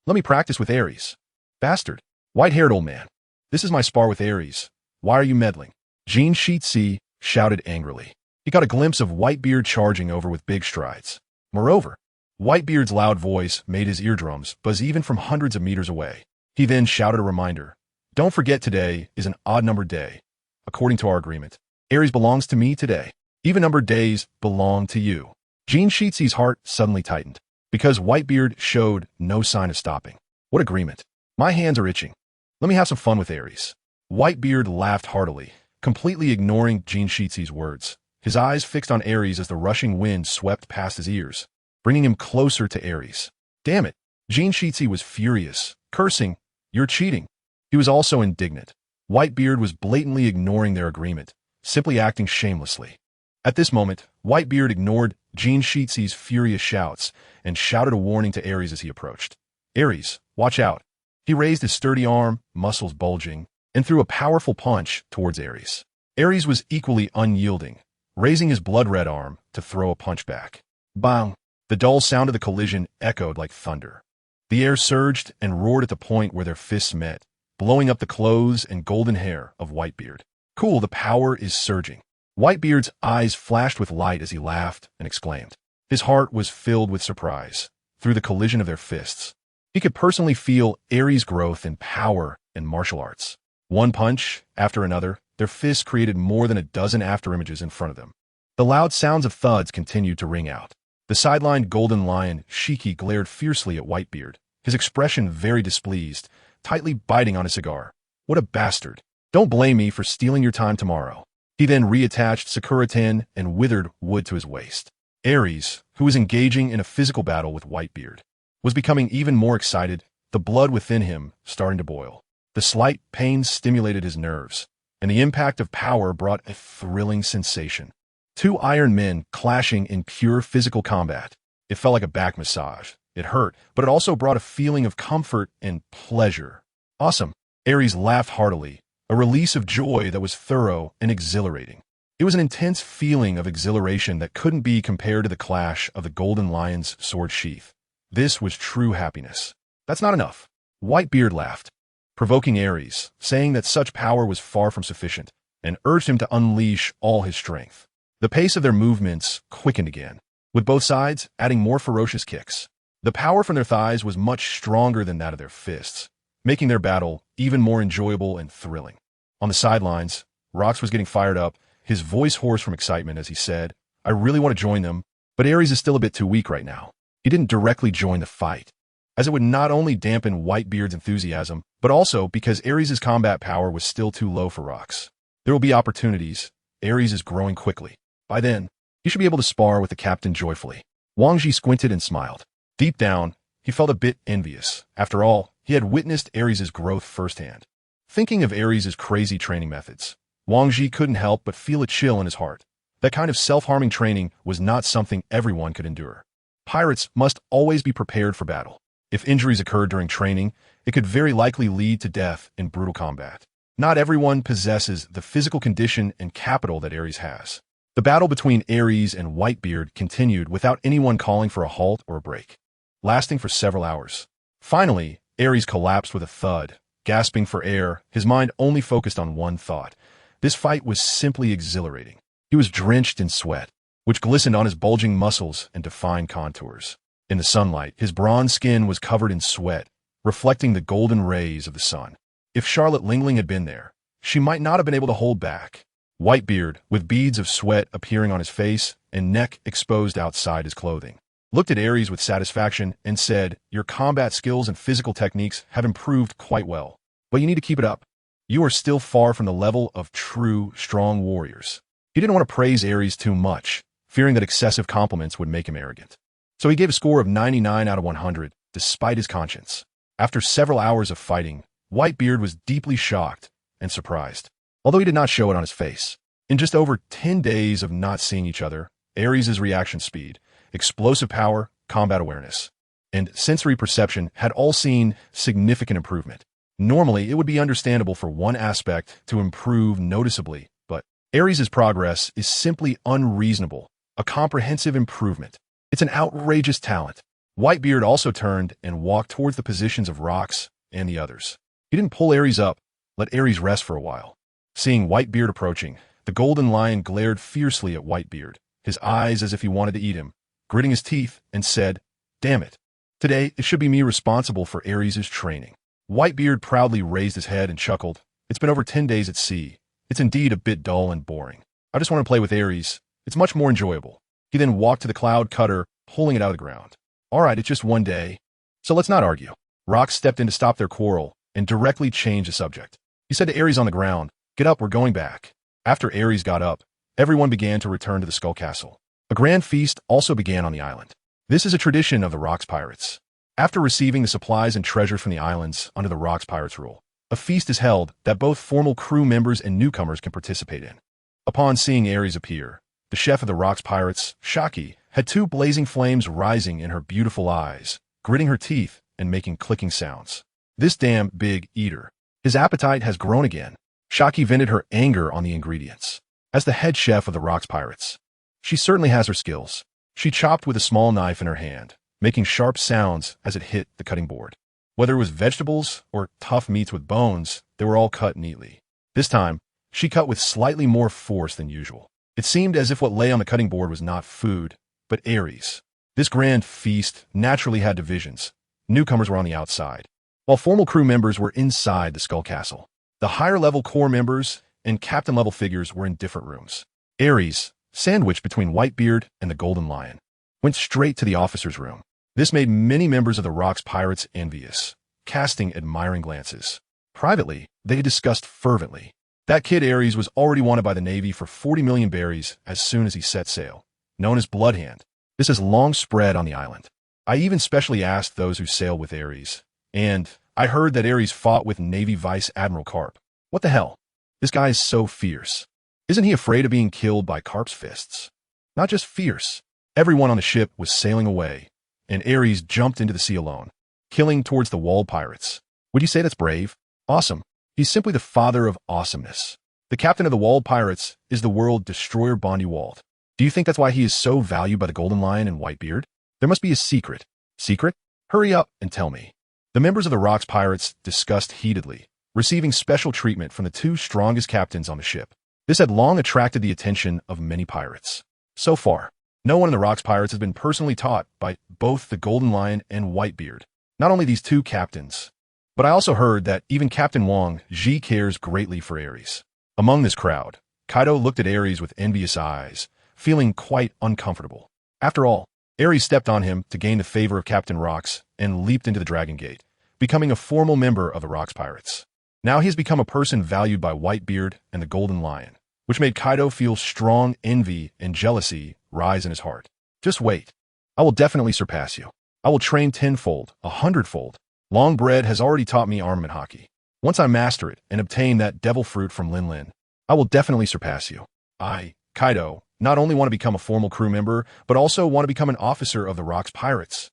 S1: Let me practice with Aries. Bastard. White-haired old man. This is my spar with Aries. Why are you meddling? Jean Sheetsy shouted angrily. He got a glimpse of Whitebeard charging over with big strides. Moreover, Whitebeard's loud voice made his eardrums buzz even from hundreds of meters away. He then shouted a reminder. Don't forget today is an odd-numbered day. According to our agreement, Aries belongs to me today. Even-numbered days belong to you. Jean Sheetsy's heart suddenly tightened, because Whitebeard showed no sign of stopping. What agreement? My hands are itching. Let me have some fun with Aries. Whitebeard laughed heartily, completely ignoring Jean Sheetsy's words, his eyes fixed on Aries as the rushing wind swept past his ears, bringing him closer to Aries. Damn it! Jean Sheetsy was furious, cursing, "You're cheating." He was also indignant. Whitebeard was blatantly ignoring their agreement, simply acting shamelessly. At this moment, Whitebeard ignored Jean Sheetsy's furious shouts and shouted a warning to Aries as he approached. Aries, watch out. He raised his sturdy arm, muscles bulging, and threw a powerful punch towards Aries. Aries was equally unyielding, raising his blood-red arm to throw a punch back. Bang! The dull sound of the collision echoed like thunder. The air surged and roared at the point where their fists met, blowing up the clothes and golden hair of Whitebeard. Cool, the power is surging. Whitebeard's eyes flashed with light as he laughed and exclaimed. His heart was filled with surprise through the collision of their fists. He could personally feel Aries' growth in power and martial arts. One punch after another, their fists created more than a dozen afterimages in front of them. The loud sounds of thuds continued to ring out. The sidelined golden lion, Shiki, glared fiercely at Whitebeard, his expression very displeased, tightly biting on his cigar. What a bastard. Don't blame me for stealing your time tomorrow. He then reattached Sakura-ten and withered wood to his waist. Aries, who was engaging in a physical battle with Whitebeard, was becoming even more excited, the blood within him starting to boil. The slight pain stimulated his nerves, and the impact of power brought a thrilling sensation. Two iron men clashing in pure physical combat. It felt like a back massage. It hurt, but it also brought a feeling of comfort and pleasure. Awesome. Aries laughed heartily, a release of joy that was thorough and exhilarating. It was an intense feeling of exhilaration that couldn't be compared to the clash of the golden lion's sword sheath. This was true happiness. That's not enough. Whitebeard laughed, provoking Aries, saying that such power was far from sufficient, and urged him to unleash all his strength. The pace of their movements quickened again, with both sides adding more ferocious kicks. The power from their thighs was much stronger than that of their fists, making their battle even more enjoyable and thrilling. On the sidelines, Rox was getting fired up, his voice hoarse from excitement as he said, I really want to join them, but Aries is still a bit too weak right now. He didn't directly join the fight, as it would not only dampen Whitebeard's enthusiasm, but also because Aries' combat power was still too low for Rox. There will be opportunities. Aries is growing quickly. By then, he should be able to spar with the captain joyfully. Wang Ji squinted and smiled. Deep down, he felt a bit envious. After all, he had witnessed Aries' growth firsthand. Thinking of Aries' crazy training methods, Wang Ji couldn't help but feel a chill in his heart. That kind of self-harming training was not something everyone could endure. Pirates must always be prepared for battle. If injuries occurred during training, it could very likely lead to death in brutal combat. Not everyone possesses the physical condition and capital that Aries has. The battle between Aries and Whitebeard continued without anyone calling for a halt or a break, lasting for several hours. Finally, Aries collapsed with a thud, gasping for air, his mind only focused on one thought. This fight was simply exhilarating. He was drenched in sweat, which glistened on his bulging muscles and defined contours. In the sunlight, his bronze skin was covered in sweat, reflecting the golden rays of the sun. If Charlotte Lingling had been there, she might not have been able to hold back. Whitebeard, with beads of sweat appearing on his face and neck exposed outside his clothing, looked at Aries with satisfaction and said, Your combat skills and physical techniques have improved quite well, but you need to keep it up. You are still far from the level of true, strong warriors. He didn't want to praise Aries too much, fearing that excessive compliments would make him arrogant. So he gave a score of 99 out of 100, despite his conscience. After several hours of fighting, Whitebeard was deeply shocked and surprised, although he did not show it on his face. In just over 10 days of not seeing each other, Aries' reaction speed, explosive power, combat awareness, and sensory perception had all seen significant improvement. Normally, it would be understandable for one aspect to improve noticeably, but Aries' progress is simply unreasonable, a comprehensive improvement. It's an outrageous talent. Whitebeard also turned and walked towards the positions of Rox and the others. He didn't pull Aries up, let Aries rest for a while. Seeing Whitebeard approaching, the golden lion glared fiercely at Whitebeard, his eyes as if he wanted to eat him, gritting his teeth, and said, "Damn it. Today, it should be me responsible for Aries' training." Whitebeard proudly raised his head and chuckled. "It's been over 10 days at sea. It's indeed a bit dull and boring. I just want to play with Aries. It's much more enjoyable." He then walked to the cloud cutter, pulling it out of the ground. "All right, it's just one day, so let's not argue." Rox stepped in to stop their quarrel and directly changed the subject. He said to Aries on the ground, "Get up, we're going back." After Aries got up, everyone began to return to the Skull Castle. A grand feast also began on the island. This is a tradition of the Rox Pirates. After receiving the supplies and treasure from the islands under the Rox Pirates rule, a feast is held that both formal crew members and newcomers can participate in. Upon seeing Aries appear, the chef of the Rox Pirates, Haki, had two blazing flames rising in her beautiful eyes, gritting her teeth and making clicking sounds. This damn big eater. His appetite has grown again. Haki vented her anger on the ingredients. As the head chef of the Rox Pirates, she certainly has her skills. She chopped with a small knife in her hand, making sharp sounds as it hit the cutting board. Whether it was vegetables or tough meats with bones, they were all cut neatly. This time, she cut with slightly more force than usual. It seemed as if what lay on the cutting board was not food, but Aries. This grand feast naturally had divisions. Newcomers were on the outside, while formal crew members were inside the Skull Castle. The higher-level core members and captain-level figures were in different rooms. Aries, sandwiched between Whitebeard and the Golden Lion, went straight to the officer's room. This made many members of the Rox Pirates envious, casting admiring glances. Privately, they discussed fervently. That kid Aries was already wanted by the Navy for 40 million berries as soon as he set sail. Known as Bloodhand, this has long spread on the island. I even specially asked those who sail with Aries, and I heard that Aries fought with Navy Vice Admiral Carp. What the hell? This guy is so fierce. Isn't he afraid of being killed by Carp's fists? Not just fierce. Everyone on the ship was sailing away, and Aries jumped into the sea alone, killing towards the walled pirates. Would you say that's brave? Awesome. He's simply the father of awesomeness. The captain of the walled pirates is the world destroyer Bondi Walled. Do you think that's why he is so valued by the Golden Lion and Whitebeard? There must be a secret. Secret? Hurry up and tell me. The members of the Rox Pirates discussed heatedly, receiving special treatment from the two strongest captains on the ship. This had long attracted the attention of many pirates. So far, no one in the Rox Pirates has been personally taught by both the Golden Lion and Whitebeard. Not only these two captains, but I also heard that even Captain Wang Ji cares greatly for Aries. Among this crowd, Kaido looked at Aries with envious eyes, feeling quite uncomfortable. After all, Aries stepped on him to gain the favor of Captain Rox and leaped into the Dragon Gate, becoming a formal member of the Rox Pirates. Now he has become a person valued by Whitebeard and the Golden Lion, which made Kaido feel strong envy and jealousy rise in his heart. Just wait. I will definitely surpass you. I will train tenfold, 100-fold. Long Bread has already taught me armament Haki. Once I master it and obtain that devil fruit from Lin Lin, I will definitely surpass you. I, Kaido, not only want to become a formal crew member, but also want to become an officer of the Rox Pirates.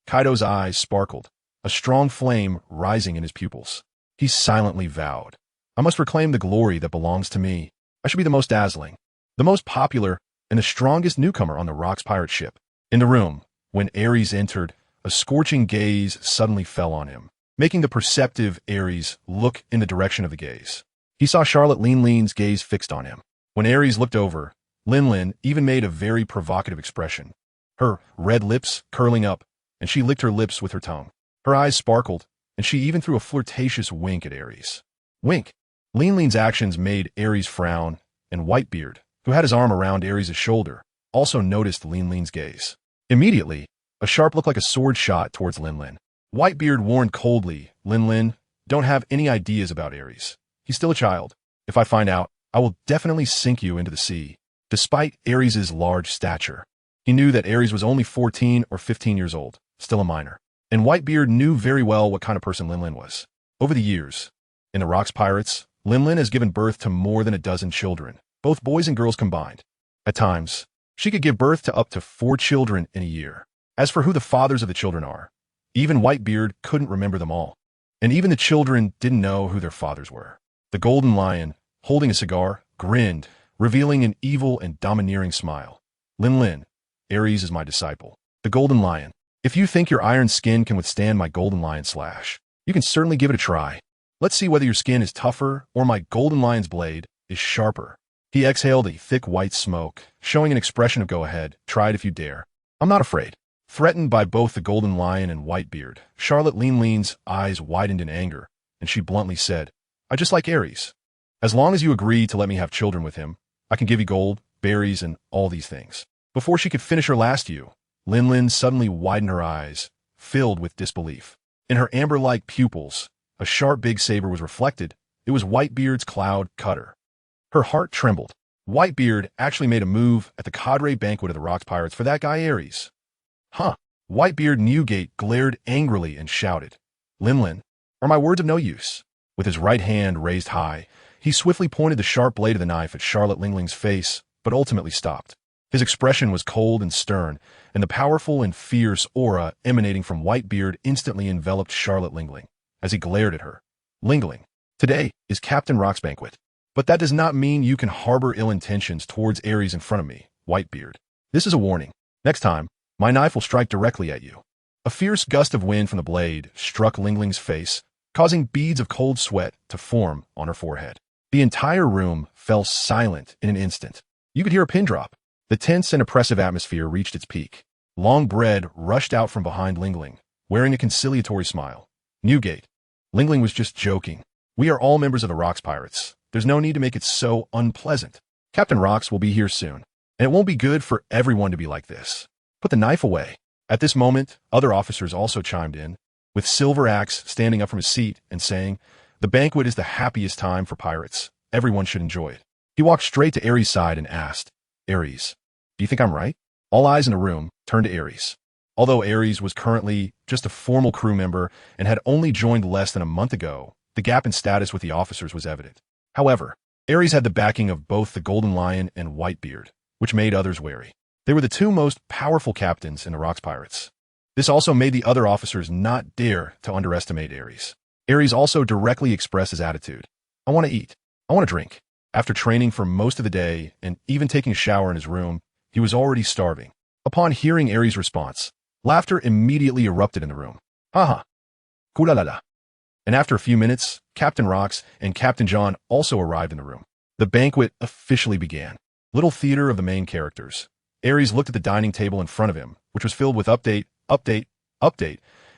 S1: Kaido's eyes sparkled, a strong flame rising in his pupils. He silently vowed, I must reclaim the glory that belongs to me. I should be the most dazzling, the most popular, and the strongest newcomer on the Rox Pirate ship. In the room, when Aries entered, a scorching gaze suddenly fell on him, making the perceptive Aries look in the direction of the gaze. He saw Charlotte Lin Lin's gaze fixed on him. When Aries looked over, Lin Lin even made a very provocative expression, her red lips curling up, and she licked her lips with her tongue. Her eyes sparkled, and she even threw a flirtatious wink at Aries. Wink. Lin Lin's actions made Aries frown, and Whitebeard, who had his arm around Aries' shoulder, also noticed Lin Lin's gaze. Immediately, a sharp look like a sword shot towards Lin Lin. Whitebeard warned coldly, Lin Lin, don't have any ideas about Aries. He's still a child. If I find out, I will definitely sink you into the sea. Despite Aries' large stature, he knew that Aries was only 14 or 15 years old, still a minor. And Whitebeard knew very well what kind of person Lin Lin was. Over the years, in the Rox Pirates, Lin Lin has given birth to more than a dozen children, both boys and girls combined. At times, She could give birth to up to 4 children in a year. As for who the fathers of the children are, even Whitebeard couldn't remember them all. And even the children didn't know who their fathers were. The golden lion, holding a cigar, grinned, revealing an evil and domineering smile. Lin, Aries is my disciple. The golden lion. If you think your iron skin can withstand my golden lion slash, you can certainly give it a try. Let's see whether your skin is tougher or my golden lion's blade is sharper. He exhaled a thick white smoke, showing an expression of go ahead, try it if you dare. I'm not afraid. Threatened by both the golden lion and Whitebeard, Charlotte Lean's eyes widened in anger, and she bluntly said, I just like Aries. As long as you agree to let me have children with him, I can give you gold, berries, and all these things. Before she could finish her last you, Lin suddenly widened her eyes, filled with disbelief. In her amber-like pupils, a sharp big saber was reflected. It was Whitebeard's cloud cutter. Her heart trembled. Whitebeard actually made a move at the cadre banquet of the Rocks Pirates for that guy Aries. Huh. Whitebeard Newgate glared angrily and shouted, Lin, are my words of no use? With his right hand raised high, he swiftly pointed the sharp blade of the knife at Charlotte Ling's face, but ultimately stopped. His expression was cold and stern, and the powerful and fierce aura emanating from Whitebeard instantly enveloped Charlotte Lingling as he glared at her. Lingling, today is Captain Rock's banquet. But that does not mean you can harbor ill intentions towards Aries in front of me, Whitebeard. This is a warning. Next time, my knife will strike directly at you. A fierce gust of wind from the blade struck Lingling's face, causing beads of cold sweat to form on her forehead. The entire room fell silent in an instant. You could hear a pin drop. The tense and oppressive atmosphere reached its peak. Long Bread rushed out from behind Lingling, wearing a conciliatory smile. Newgate. Lingling was just joking. We are all members of the Rocks Pirates. There's no need to make it so unpleasant. Captain Rocks will be here soon, and it won't be good for everyone to be like this. Put the knife away. At this moment, other officers also chimed in, with Silver Axe standing up from his seat and saying, the banquet is the happiest time for pirates. Everyone should enjoy it. He walked straight to Aries' side and asked, Aries, do you think I'm right? All eyes in the room turned to Aries. Although Aries was currently just a formal crew member and had only joined less than a month ago, the gap in status with the officers was evident. However, Aries had the backing of both the Golden Lion and Whitebeard, which made others wary. They were the two most powerful captains in the Rocks Pirates. This also made the other officers not dare to underestimate Aries. Aries also directly expressed his attitude. I want to eat. I want to drink. After training for most of the day and even taking a shower in his room, he was already starving. Upon hearing Aries' response, laughter immediately erupted in the room. Haha. Kulalala. And after a few minutes, Captain Rocks and Captain John also arrived in the room. The banquet officially began. Little theater of the main characters. Aries looked at the dining table in front of him, which was filled with update,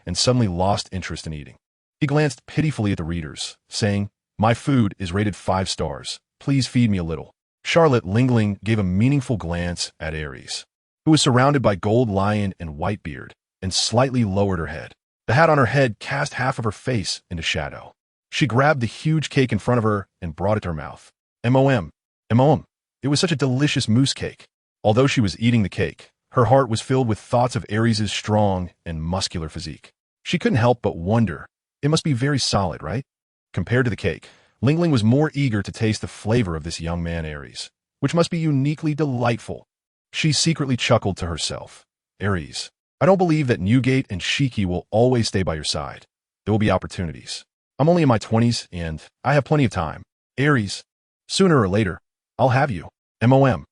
S1: and suddenly lost interest in eating. He glanced pitifully at the readers, saying, my food is rated 5 stars. Please feed me a little. Charlotte Lingling gave a meaningful glance at Aries, who was surrounded by Gold Lion and Whitebeard, and slightly lowered her head. The hat on her head cast half of her face into shadow. She grabbed the huge cake in front of her and brought it to her mouth. M.O.M. It was such a delicious mousse cake. Although she was eating the cake, her heart was filled with thoughts of Aries' strong and muscular physique. She couldn't help but wonder, it must be very solid, right? Compared to the cake, Lingling was more eager to taste the flavor of this young man Aries, which must be uniquely delightful. She secretly chuckled to herself. Aries, I don't believe that Newgate and Shiki will always stay by your side. There will be opportunities. I'm only in my 20s, and I have plenty of time. Aries, sooner or later, I'll have you. M.O.M.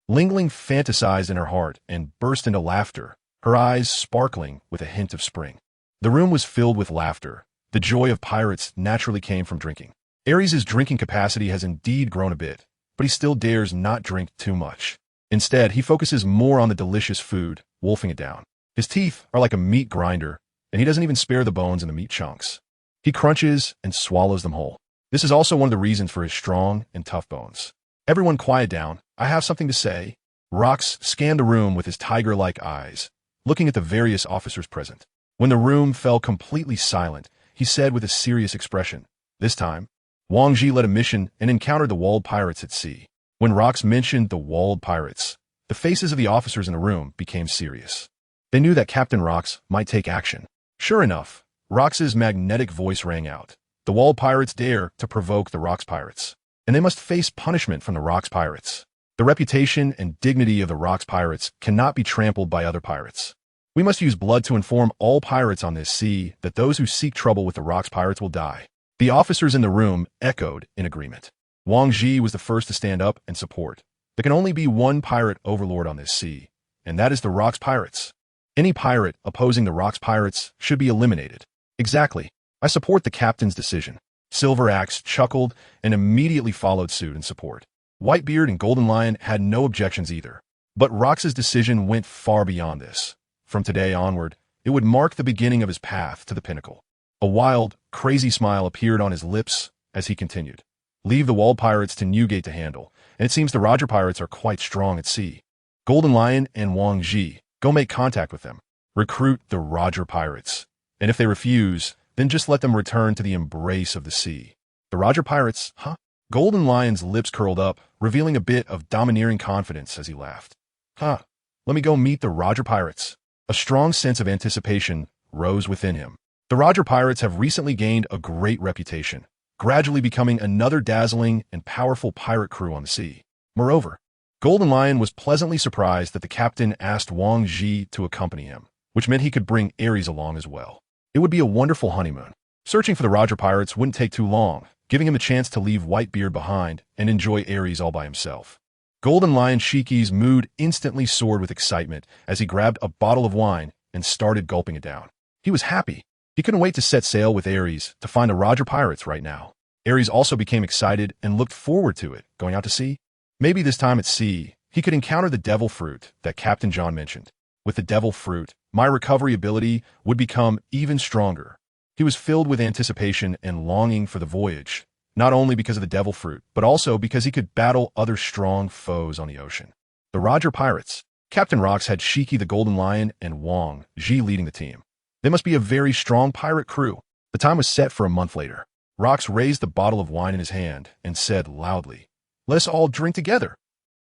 S1: Lingling fantasized in her heart and burst into laughter, her eyes sparkling with a hint of spring. The room was filled with laughter. The joy of pirates naturally came from drinking. Aries' drinking capacity has indeed grown a bit, but he still dares not drink too much. Instead, he focuses more on the delicious food, wolfing it down. His teeth are like a meat grinder, and he doesn't even spare the bones in the meat chunks. He crunches and swallows them whole. This is also one of the reasons for his strong and tough bones. Everyone quiet down. I have something to say. Rocks scanned the room with his tiger-like eyes, looking at the various officers present. When the room fell completely silent, he said with a serious expression, this time, Wang Ji led a mission and encountered the walled pirates at sea. When Rocks mentioned the walled pirates, the faces of the officers in the room became serious. They knew that Captain Rocks might take action. Sure enough, Rox's magnetic voice rang out. The walled pirates dare to provoke the Rocks Pirates, and they must face punishment from the Rocks Pirates. The reputation and dignity of the Rocks pirates cannot be trampled by other pirates. We must use blood to inform all pirates on this sea that those who seek trouble with the Rocks pirates will die. The officers in the room echoed in agreement. Wang Ji was the first to stand up and support. There can only be one pirate overlord on this sea, and that is the Rocks pirates. Any pirate opposing the Rocks pirates should be eliminated. Exactly. I support the captain's decision. Silver Axe chuckled and immediately followed suit in support. Whitebeard and Golden Lion had no objections either. But Rox's decision went far beyond this. From today onward, it would mark the beginning of his path to the pinnacle. A wild, crazy smile appeared on his lips as he continued. Leave the walled pirates to Newgate to handle, and it seems the Roger pirates are quite strong at sea. Golden Lion and Wang Ji, go make contact with them. Recruit the Roger pirates. And if they refuse, then just let them return to the embrace of the sea. The Roger pirates, huh? Golden Lion's lips curled up, revealing a bit of domineering confidence as he laughed. Huh, let me go meet the Roger pirates. A strong sense of anticipation rose within him. The Roger pirates have recently gained a great reputation, gradually becoming another dazzling and powerful pirate crew on the sea. Moreover, Golden Lion was pleasantly surprised that the captain asked Wang Ji to accompany him, which meant he could bring Aries along as well. It would be a wonderful honeymoon. Searching for the Roger pirates wouldn't take too long, giving him a chance to leave Whitebeard behind and enjoy Aries all by himself. Golden Lion Shiki's mood instantly soared with excitement as he grabbed a bottle of wine and started gulping it down. He was happy. He couldn't wait to set sail with Aries to find the Roger pirates right now. Aries also became excited and looked forward to it, going out to sea. Maybe this time at sea, he could encounter the devil fruit that Captain John mentioned. With the devil fruit, my recovery ability would become even stronger. He was filled with anticipation and longing for the voyage, not only because of the devil fruit, but also because he could battle other strong foes on the ocean. The Roger pirates. Captain Rox had Shiki the Golden Lion and Wang Ji leading the team. They must be a very strong pirate crew. The time was set for a month later. Rox raised the bottle of wine in his hand and said loudly, "Let us all drink together."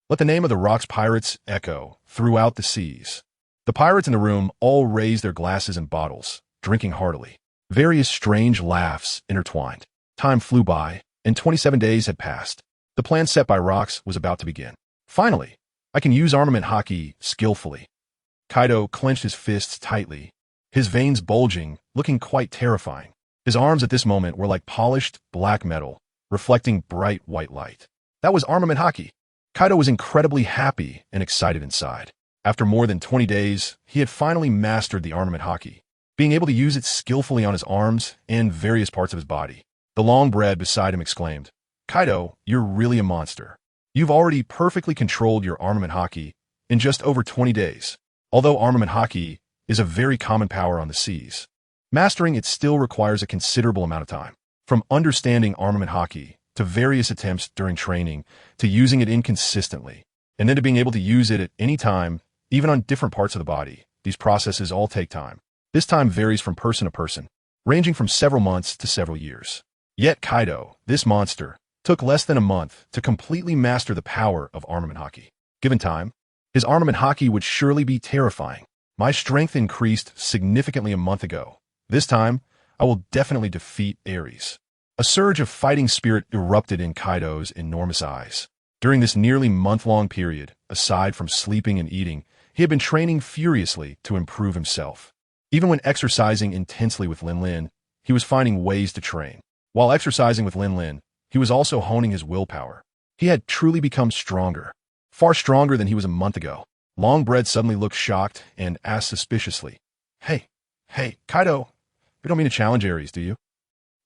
S1: Let the name of the Rox pirates echo throughout the seas. The pirates in the room all raised their glasses and bottles, drinking heartily. Various strange laughs intertwined. Time flew by, and 27 days had passed. The plan set by Rox was about to begin. Finally, I can use armament Haki skillfully. Kaido clenched his fists tightly, his veins bulging, looking quite terrifying. His arms at this moment were like polished black metal, reflecting bright white light. That was armament Haki. Kaido was incredibly happy and excited inside. After more than 20 days, he had finally mastered the armament Haki, being able to use it skillfully on his arms and various parts of his body. The longbred beside him exclaimed, "Kaido, you're really a monster. You've already perfectly controlled your armament Haki in just over 20 days. Although armament Haki is a very common power on the seas, mastering it still requires a considerable amount of time. From understanding armament Haki, to various attempts during training, to using it inconsistently, and then to being able to use it at any time, even on different parts of the body. These processes all take time. This time varies from person to person, ranging from several months to several years. Yet Kaido, this monster, took less than a month to completely master the power of armament Haki. Given time, his armament Haki would surely be terrifying. My strength increased significantly a month ago. This time, I will definitely defeat Aries. A surge of fighting spirit erupted in Kaido's enormous eyes. During this nearly month-long period, aside from sleeping and eating, he had been training furiously to improve himself. Even when exercising intensely with Lin Lin, he was finding ways to train. While exercising with Lin Lin, he was also honing his willpower. He had truly become stronger, far stronger than he was a month ago. Longbred suddenly looked shocked and asked suspiciously, Hey, Kaido, you don't mean to challenge Aries, do you?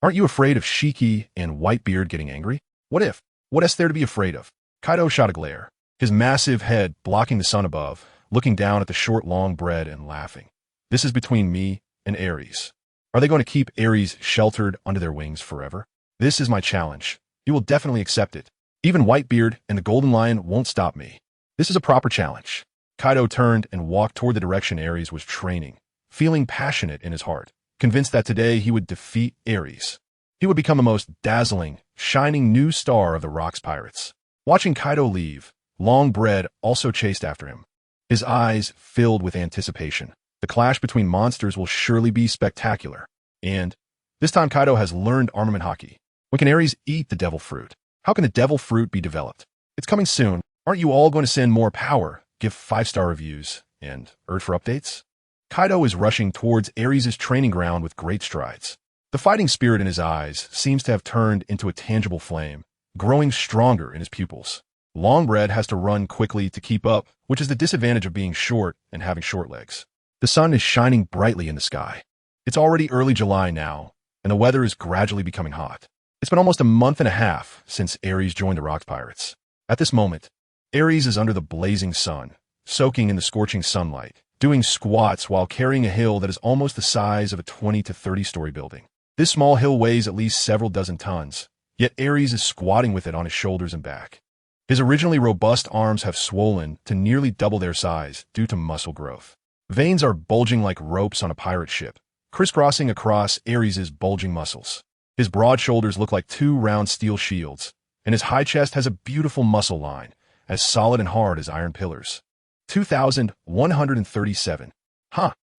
S1: Aren't you afraid of Shiki and Whitebeard getting angry? What if? What is there to be afraid of?" Kaido shot a glare, his massive head blocking the sun above, looking down at the short Longbred and laughing. "This is between me and Aries. Are they going to keep Aries sheltered under their wings forever? This is my challenge. You will definitely accept it. Even Whitebeard and the Golden Lion won't stop me. This is a proper challenge." Kaido turned and walked toward the direction Aries was training, feeling passionate in his heart, convinced that today he would defeat Aries. He would become the most dazzling, shining new star of the Rocks pirates. Watching Kaido leave, Longbred also chased after him, his eyes filled with anticipation. The clash between monsters will surely be spectacular. And this time Kaido has learned armament Haki. When can Aries eat the devil fruit? How can the devil fruit be developed? It's coming soon. Aren't you all going to send more power, give 5-star reviews, and urge for updates? Kaido is rushing towards Aries' training ground with great strides. The fighting spirit in his eyes seems to have turned into a tangible flame, growing stronger in his pupils. Longbread has to run quickly to keep up, which is the disadvantage of being short and having short legs. The sun is shining brightly in the sky. It's already early July now, and the weather is gradually becoming hot. It's been almost a month and a half since Aries joined the Rock Pirates. At this moment, Aries is under the blazing sun, soaking in the scorching sunlight, doing squats while carrying a hill that is almost the size of a 20 to 30-story building. This small hill weighs at least several dozen tons, yet Aries is squatting with it on his shoulders and back. His originally robust arms have swollen to nearly double their size due to muscle growth. Veins are bulging like ropes on a pirate ship, crisscrossing across Aries' bulging muscles. His broad shoulders look like 2 round steel shields, and his high chest has a beautiful muscle line, as solid and hard as iron pillars. 2,137.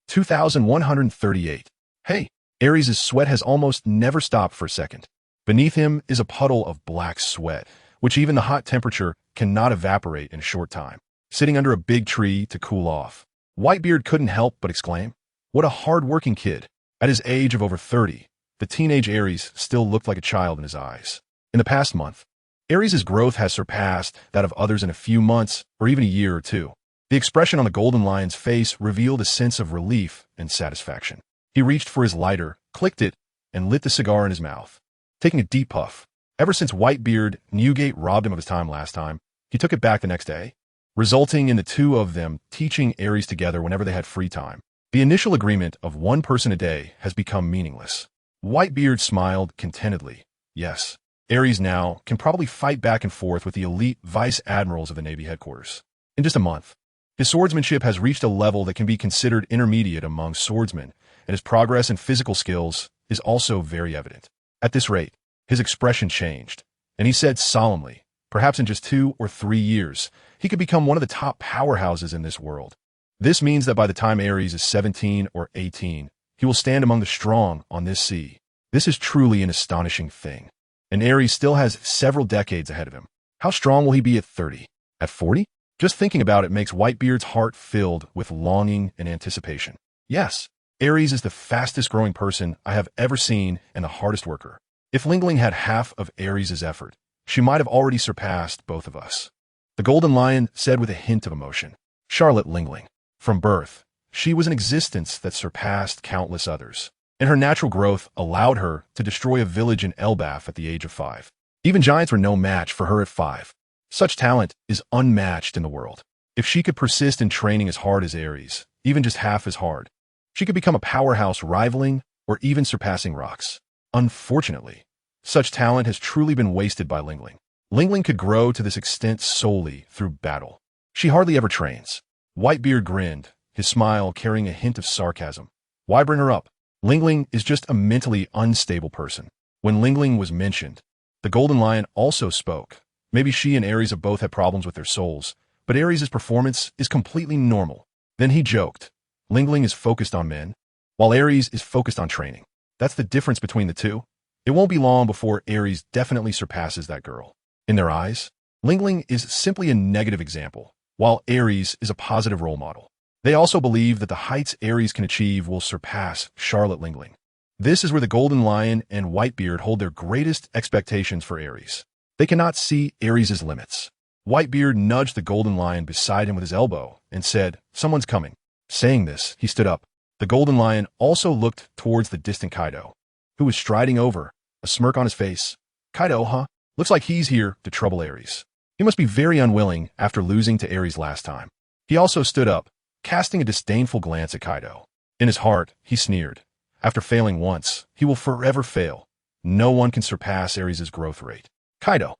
S1: 2,138. Hey! Aries' sweat has almost never stopped for a second. Beneath him is a puddle of black sweat, which even the hot temperature cannot evaporate in a short time. Sitting under a big tree to cool off, Whitebeard couldn't help but exclaim, "What a hard-working kid." At his age of over 30, the teenage Aries still looked like a child in his eyes. In the past month, Aries' growth has surpassed that of others in a few months or even a year or two. The expression on the golden lion's face revealed a sense of relief and satisfaction. He reached for his lighter, clicked it, and lit the cigar in his mouth, taking a deep puff. Ever since Whitebeard Newgate robbed him of his time last time, he took it back the next day, resulting in the two of them teaching Aries together whenever they had free time. The initial agreement of 1 person a day has become meaningless. Whitebeard smiled contentedly. Yes, Aries now can probably fight back and forth with the elite vice admirals of the Navy headquarters. In just a month, his swordsmanship has reached a level that can be considered intermediate among swordsmen, and his progress in physical skills is also very evident. At this rate, his expression changed, and he said solemnly, perhaps in just 2 or 3 years, he could become one of the top powerhouses in this world. This means that by the time Aries is 17 or 18, he will stand among the strong on this sea. This is truly an astonishing thing. And Aries still has several decades ahead of him. How strong will he be at 30? At 40? Just thinking about it makes Whitebeard's heart filled with longing and anticipation. Yes, Aries is the fastest growing person I have ever seen and the hardest worker. If Lingling had half of Aries' effort, she might have already surpassed both of us. The Golden Lion said with a hint of emotion. Charlotte Lingling. From birth, she was an existence that surpassed countless others, and her natural growth allowed her to destroy a village in Elbaf at the age of 5. Even giants were no match for her at 5. Such talent is unmatched in the world. If she could persist in training as hard as Aries, even just half as hard, she could become a powerhouse rivaling or even surpassing Rocks. Unfortunately, such talent has truly been wasted by Lingling. Lingling could grow to this extent solely through battle. She hardly ever trains. Whitebeard grinned, his smile carrying a hint of sarcasm. Why bring her up? Lingling is just a mentally unstable person. When Lingling was mentioned, the Golden Lion also spoke. Maybe she and Aries have both had problems with their souls, but Aries' performance is completely normal. Then he joked. Lingling is focused on men, while Aries is focused on training. That's the difference between the two. It won't be long before Aries definitely surpasses that girl. In their eyes, Lingling is simply a negative example, while Aries is a positive role model. They also believe that the heights Aries can achieve will surpass Charlotte Lingling. This is where the Golden Lion and Whitebeard hold their greatest expectations for Aries. They cannot see Aries' limits. Whitebeard nudged the Golden Lion beside him with his elbow and said, "Someone's coming." Saying this, he stood up. The Golden Lion also looked towards the distant Kaido, who was striding over, a smirk on his face. "Kaido, huh? Looks like he's here to trouble Aries. He must be very unwilling after losing to Aries last time." He also stood up, casting a disdainful glance at Kaido. In his heart, he sneered. After failing once, he will forever fail. No one can surpass Aries' growth rate. Kaido.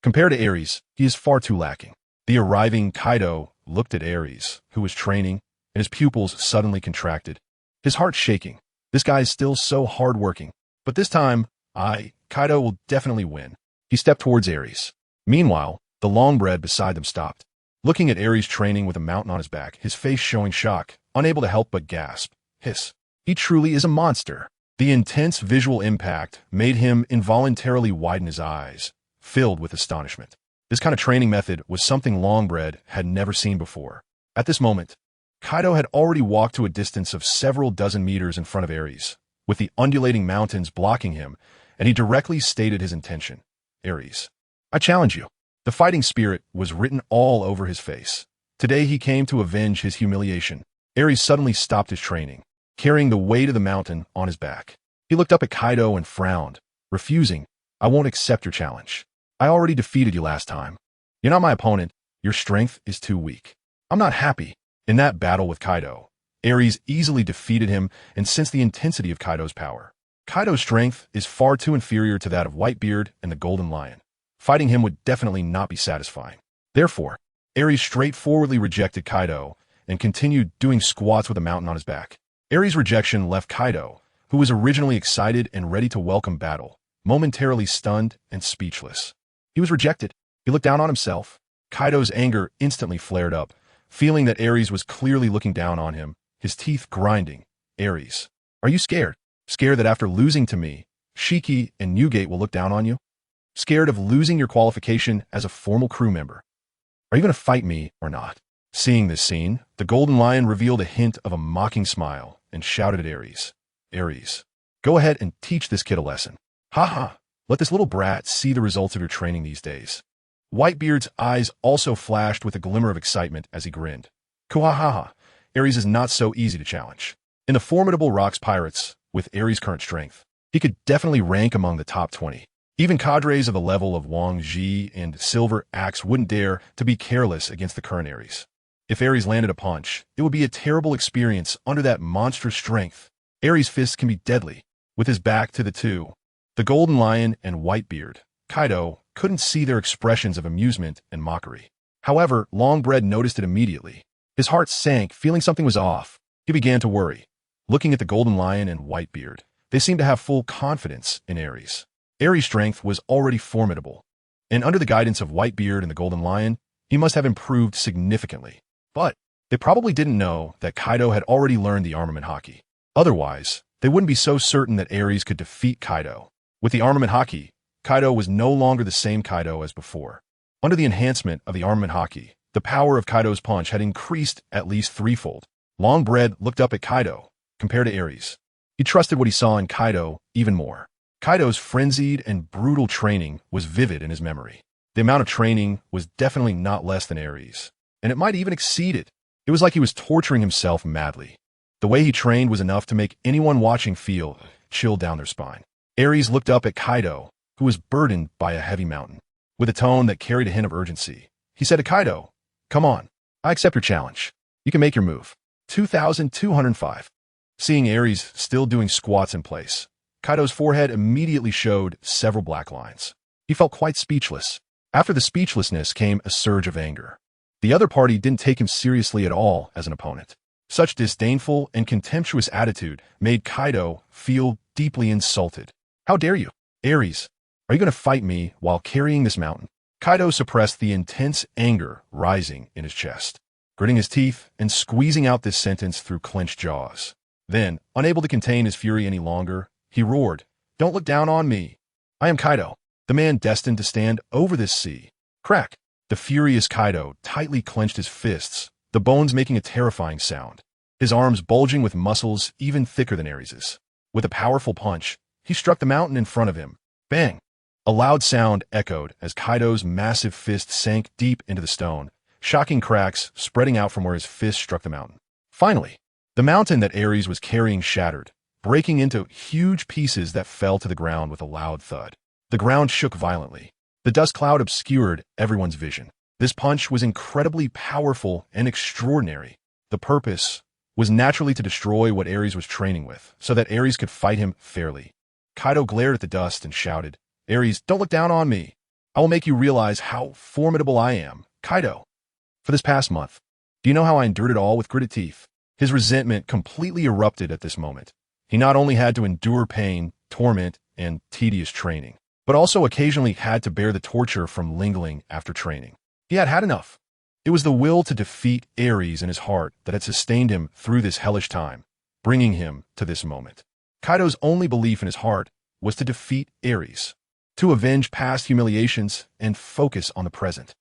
S1: Compared to Aries, he is far too lacking. The arriving Kaido looked at Aries, who was training, and his pupils suddenly contracted. His heart shaking. This guy is still so hard-working. But this time, Kaido will definitely win. He stepped towards Aries. Meanwhile, the longbread beside them stopped. Looking at Aries training with aMountain on his back, his face showing shock, unable to help but gasp. Hiss. He truly is a monster. The intense visual impact made him involuntarily widen his eyes, filled with astonishment. This kind of training method was something Longbred had never seen before. At this moment, Kaido had already walked to a distance of several dozen meters in front of Aries, with the undulating mountains blocking him, and he directly stated his intention. Aries, I challenge you. The fighting spirit was written all over his face. Today he came to avenge his humiliation. Aries suddenly stopped his training, carrying the weight of the mountain on his back. He looked up at Kaido and frowned, refusing. I won't accept your challenge. I already defeated you last time. You're not my opponent. Your strength is too weak. I'm not happy. In that battle with Kaido, Aries easily defeated him and sensed the intensity of Kaido's power. Kaido's strength is far too inferior to that of Whitebeard and the Golden Lion. Fighting him would definitely not be satisfying. Therefore, Aries straightforwardly rejected Kaido and continued doing squats with a mountain on his back. Aries' rejection left Kaido, who was originally excited and ready to welcome battle, momentarily stunned and speechless. He was rejected. He looked down on himself. Kaido's anger instantly flared up, feeling that Aries was clearly looking down on him, his teeth grinding. Aries, are you scared? Scared that after losing to me, Shiki and Newgate will look down on you? Scared of losing your qualification as a formal crew member? Are you going to fight me or not? Seeing this scene, the Golden Lion revealed a hint of a mocking smile and shouted at Aries. Aries, go ahead and teach this kid a lesson. Ha ha, let this little brat see the results of your training these days. Whitebeard's eyes also flashed with a glimmer of excitement as he grinned. Kuhahaha, Aries is not so easy to challenge. In the formidable Rocks Pirates, with Aries' current strength, he could definitely rank among the top 20. Even cadres of the level of Wang Ji and Silver Axe wouldn't dare to be careless against the current Aries. If Aries landed a punch, it would be a terrible experience under that monstrous strength. Aries' fists can be deadly. With his back to the two, the Golden Lion and Whitebeard, Kaido couldn't see their expressions of amusement and mockery. However, Longbred noticed it immediately. His heart sank, feeling something was off. He began to worry. Looking at the Golden Lion and Whitebeard, they seemed to have full confidence in Aries. Aries' strength was already formidable, and under the guidance of Whitebeard and the Golden Lion, he must have improved significantly. But they probably didn't know that Kaido had already learned the armament Haki. Otherwise, they wouldn't be so certain that Aries could defeat Kaido. With the armament Haki, Kaido was no longer the same Kaido as before. Under the enhancement of the armament Haki, the power of Kaido's punch had increased at least threefold. Longbred looked up at Kaido, compared to Aries. He trusted what he saw in Kaido even more. Kaido's frenzied and brutal training was vivid in his memory. The amount of training was definitely not less than Aries, and it might even exceed it. It was like he was torturing himself madly. The way he trained was enough to make anyone watching feel chill down their spine. Aries looked up at Kaido, who was burdened by a heavy mountain. With a tone that carried a hint of urgency, he said to Kaido, "Come on, I accept your challenge. You can make your move." 2,205. Seeing Aries still doing squats in place, Kaido's forehead immediately showed several black lines. He felt quite speechless. After the speechlessness came a surge of anger. The other party didn't take him seriously at all as an opponent. Such disdainful and contemptuous attitude made Kaido feel deeply insulted. How dare you? Aries, are you going to fight me while carrying this mountain? Kaido suppressed the intense anger rising in his chest, gritting his teeth and squeezing out this sentence through clenched jaws. Then, unable to contain his fury any longer, he roared, "Don't look down on me. I am Kaido, the man destined to stand over this sea." Crack! The furious Kaido tightly clenched his fists, the bones making a terrifying sound, his arms bulging with muscles even thicker than Aries's. With a powerful punch, he struck the mountain in front of him. Bang! A loud sound echoed as Kaido's massive fist sank deep into the stone, shocking cracks spreading out from where his fist struck the mountain. Finally, the mountain that Aries was carrying shattered, breaking into huge pieces that fell to the ground with a loud thud. The ground shook violently. The dust cloud obscured everyone's vision. This punch was incredibly powerful and extraordinary. The purpose was naturally to destroy what Aries was training with, so that Aries could fight him fairly. Kaido glared at the dust and shouted, "Aries, don't look down on me. I will make you realize how formidable I am, Kaido. For this past month, do you know how I endured it all with gritted teeth?" His resentment completely erupted at this moment. He not only had to endure pain, torment, and tedious training, but also occasionally had to bear the torture from lingering after training. He had had enough. It was the will to defeat Aries in his heart that had sustained him through this hellish time, bringing him to this moment. Kaido's only belief in his heart was to defeat Aries. to avenge past humiliations and focus on the present.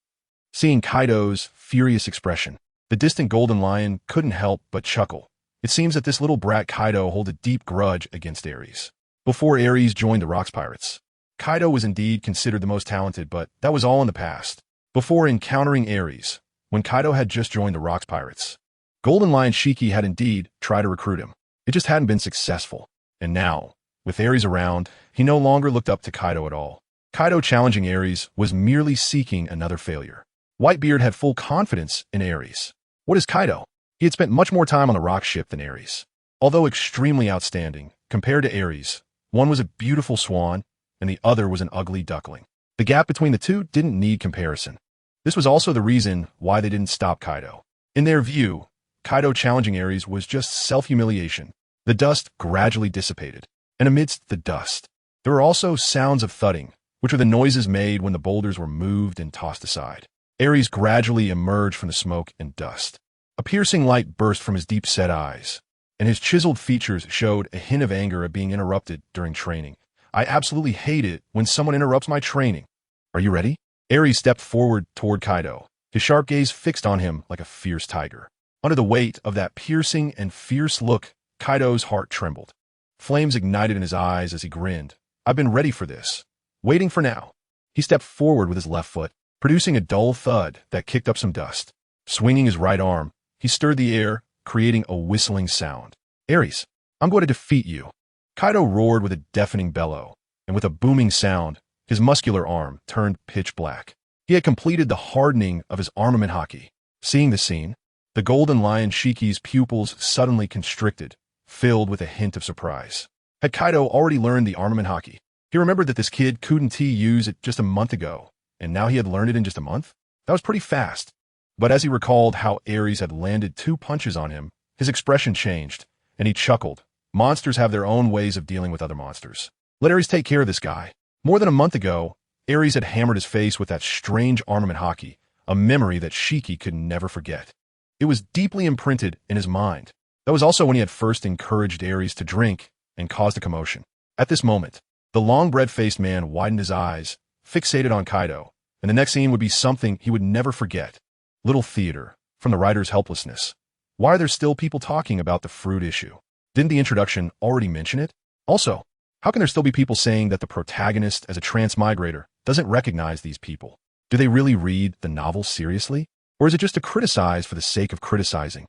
S1: Seeing Kaido's furious expression, the distant golden lion couldn't help but chuckle. It seems that this little brat Kaido holds a deep grudge against Aries. Before Aries joined the Rocks Pirates, Kaido was indeed considered the most talented, but that was all in the past. Before encountering Aries, when Kaido had just joined the Rocks Pirates, Golden Lion Shiki had indeed tried to recruit him. It just hadn't been successful. And now, with Aries around, he no longer looked up to Kaido at all. Kaido challenging Aries was merely seeking another failure. Whitebeard had full confidence in Aries. What is Kaido? He had spent much more time on the rock ship than Aries. Although extremely outstanding, compared to Aries, one was a beautiful swan, and the other was an ugly duckling. The gap between the two didn't need comparison. This was also the reason why they didn't stop Kaido. In their view, Kaido challenging Aries was just self-humiliation. The dust gradually dissipated, and amidst the dust, there were also sounds of thudding, which were the noises made when the boulders were moved and tossed aside. Aries gradually emerged from the smoke and dust. A piercing light burst from his deep-set eyes, and his chiseled features showed a hint of anger at being interrupted during training. I absolutely hate it when someone interrupts my training. Are you ready? Aries stepped forward toward Kaido, his sharp gaze fixed on him like a fierce tiger. Under the weight of that piercing and fierce look, Kaido's heart trembled. Flames ignited in his eyes as he grinned. I've been ready for this. Waiting for now. He stepped forward with his left foot, producing a dull thud that kicked up some dust. Swinging his right arm, he stirred the air, creating a whistling sound. Aries, I'm going to defeat you. Kaido roared with a deafening bellow, and with a booming sound, his muscular arm turned pitch black. He had completed the hardening of his armament Haki. Seeing the scene, the Golden Lion Shiki's pupils suddenly constricted, filled with a hint of surprise. Had Kaido already learned the armament Haki? He remembered that this kid couldn't use it just a month ago, and now he had learned it in just a month? That was pretty fast. But as he recalled how Aries had landed 2 punches on him, his expression changed, and he chuckled. Monsters have their own ways of dealing with other monsters. Let Aries take care of this guy. More than a month ago, Aries had hammered his face with that strange armament Haki, a memory that Shiki could never forget. It was deeply imprinted in his mind. That was also when he had first encouraged Aries to drink and caused a commotion. At this moment, the long bread-faced man widened his eyes, fixated on Kaido, and the next scene would be something he would never forget. Little theater, from the writer's helplessness. Why are there still people talking about the fruit issue? Didn't the introduction already mention it? Also, how can there still be people saying that the protagonist as a transmigrator doesn't recognize these people? Do they really read the novel seriously? Or is it just to criticize for the sake of criticizing?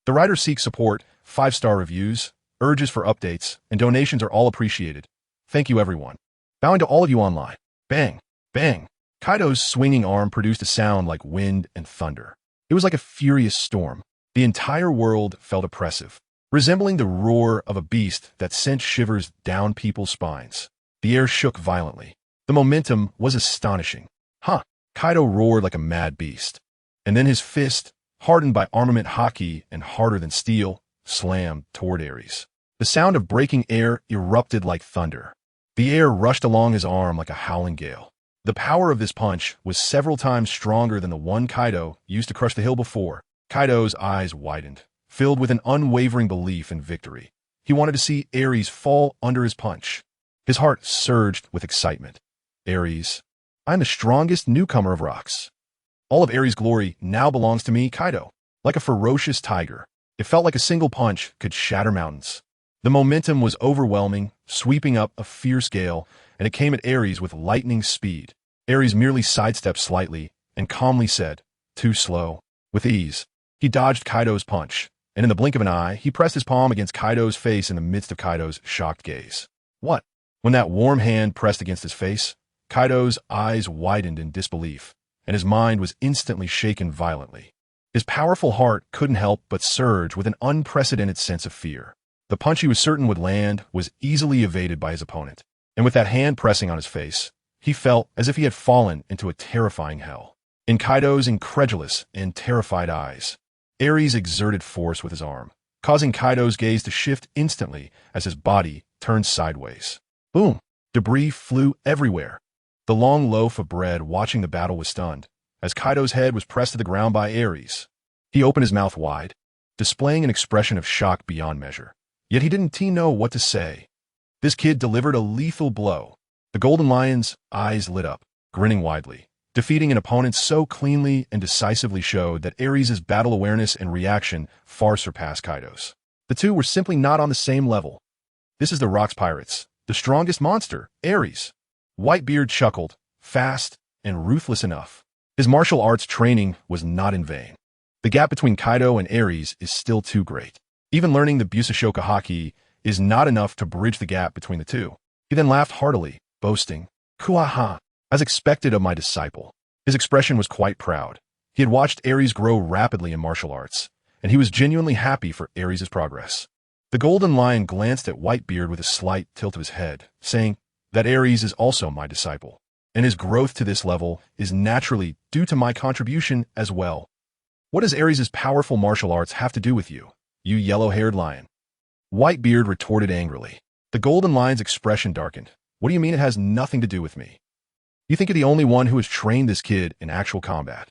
S1: The writer seeks support, 5-star reviews, urges for updates, and donations are all appreciated. Thank you, everyone. Bowing to all of you online. Bang, bang. Kaido's swinging arm produced a sound like wind and thunder. It was like a furious storm. The entire world felt oppressive, resembling the roar of a beast that sent shivers down people's spines. The air shook violently. The momentum was astonishing. Kaido roared like a mad beast. And then his fist, hardened by armament Haki and harder than steel, slammed toward Aries. The sound of breaking air erupted like thunder. The air rushed along his arm like a howling gale. The power of this punch was several times stronger than the one Kaido used to crush the hill before. Kaido's eyes widened, filled with an unwavering belief in victory. He wanted to see Aries fall under his punch. His heart surged with excitement. Aries, I'm the strongest newcomer of rocks. All of Aries' glory now belongs to me, Kaido. Like a ferocious tiger, it felt like a single punch could shatter mountains. The momentum was overwhelming, sweeping up a fierce gale, and it came at Aries with lightning speed. Aries merely sidestepped slightly and calmly said, "Too slow." With ease, he dodged Kaido's punch, and in the blink of an eye, he pressed his palm against Kaido's face in the midst of Kaido's shocked gaze. What? When that warm hand pressed against his face, Kaido's eyes widened in disbelief, and his mind was instantly shaken violently. His powerful heart couldn't help but surge with an unprecedented sense of fear. The punch he was certain would land was easily evaded by his opponent, and with that hand pressing on his face, he felt as if he had fallen into a terrifying hell. In Kaido's incredulous and terrified eyes, Aries exerted force with his arm, causing Kaido's gaze to shift instantly as his body turned sideways. Boom! Debris flew everywhere. The long loaf of bread watching the battle was stunned, as Kaido's head was pressed to the ground by Aries. He opened his mouth wide, displaying an expression of shock beyond measure. Yet he didn't know what to say. This kid delivered a lethal blow. The Golden Lion's eyes lit up, grinning widely. Defeating an opponent so cleanly and decisively showed that Aries' battle awareness and reaction far surpassed Kaido's. The two were simply not on the same level. This is the Rocks Pirates, the strongest monster, Aries. Whitebeard chuckled, fast and ruthless enough. His martial arts training was not in vain. The gap between Kaido and Aries is still too great. Even learning the Busashoka Haki is not enough to bridge the gap between the two. He then laughed heartily, boasting, "Kuaha, as expected of my disciple." His expression was quite proud. He had watched Aries grow rapidly in martial arts, and he was genuinely happy for Aries' progress. The Golden Lion glanced at Whitebeard with a slight tilt of his head, saying that Aries is also my disciple, and his growth to this level is naturally due to my contribution as well. What does Aries' powerful martial arts have to do with you, you yellow-haired lion? Whitebeard retorted angrily. The Golden Lion's expression darkened. What do you mean it has nothing to do with me? You think you're the only one who has trained this kid in actual combat?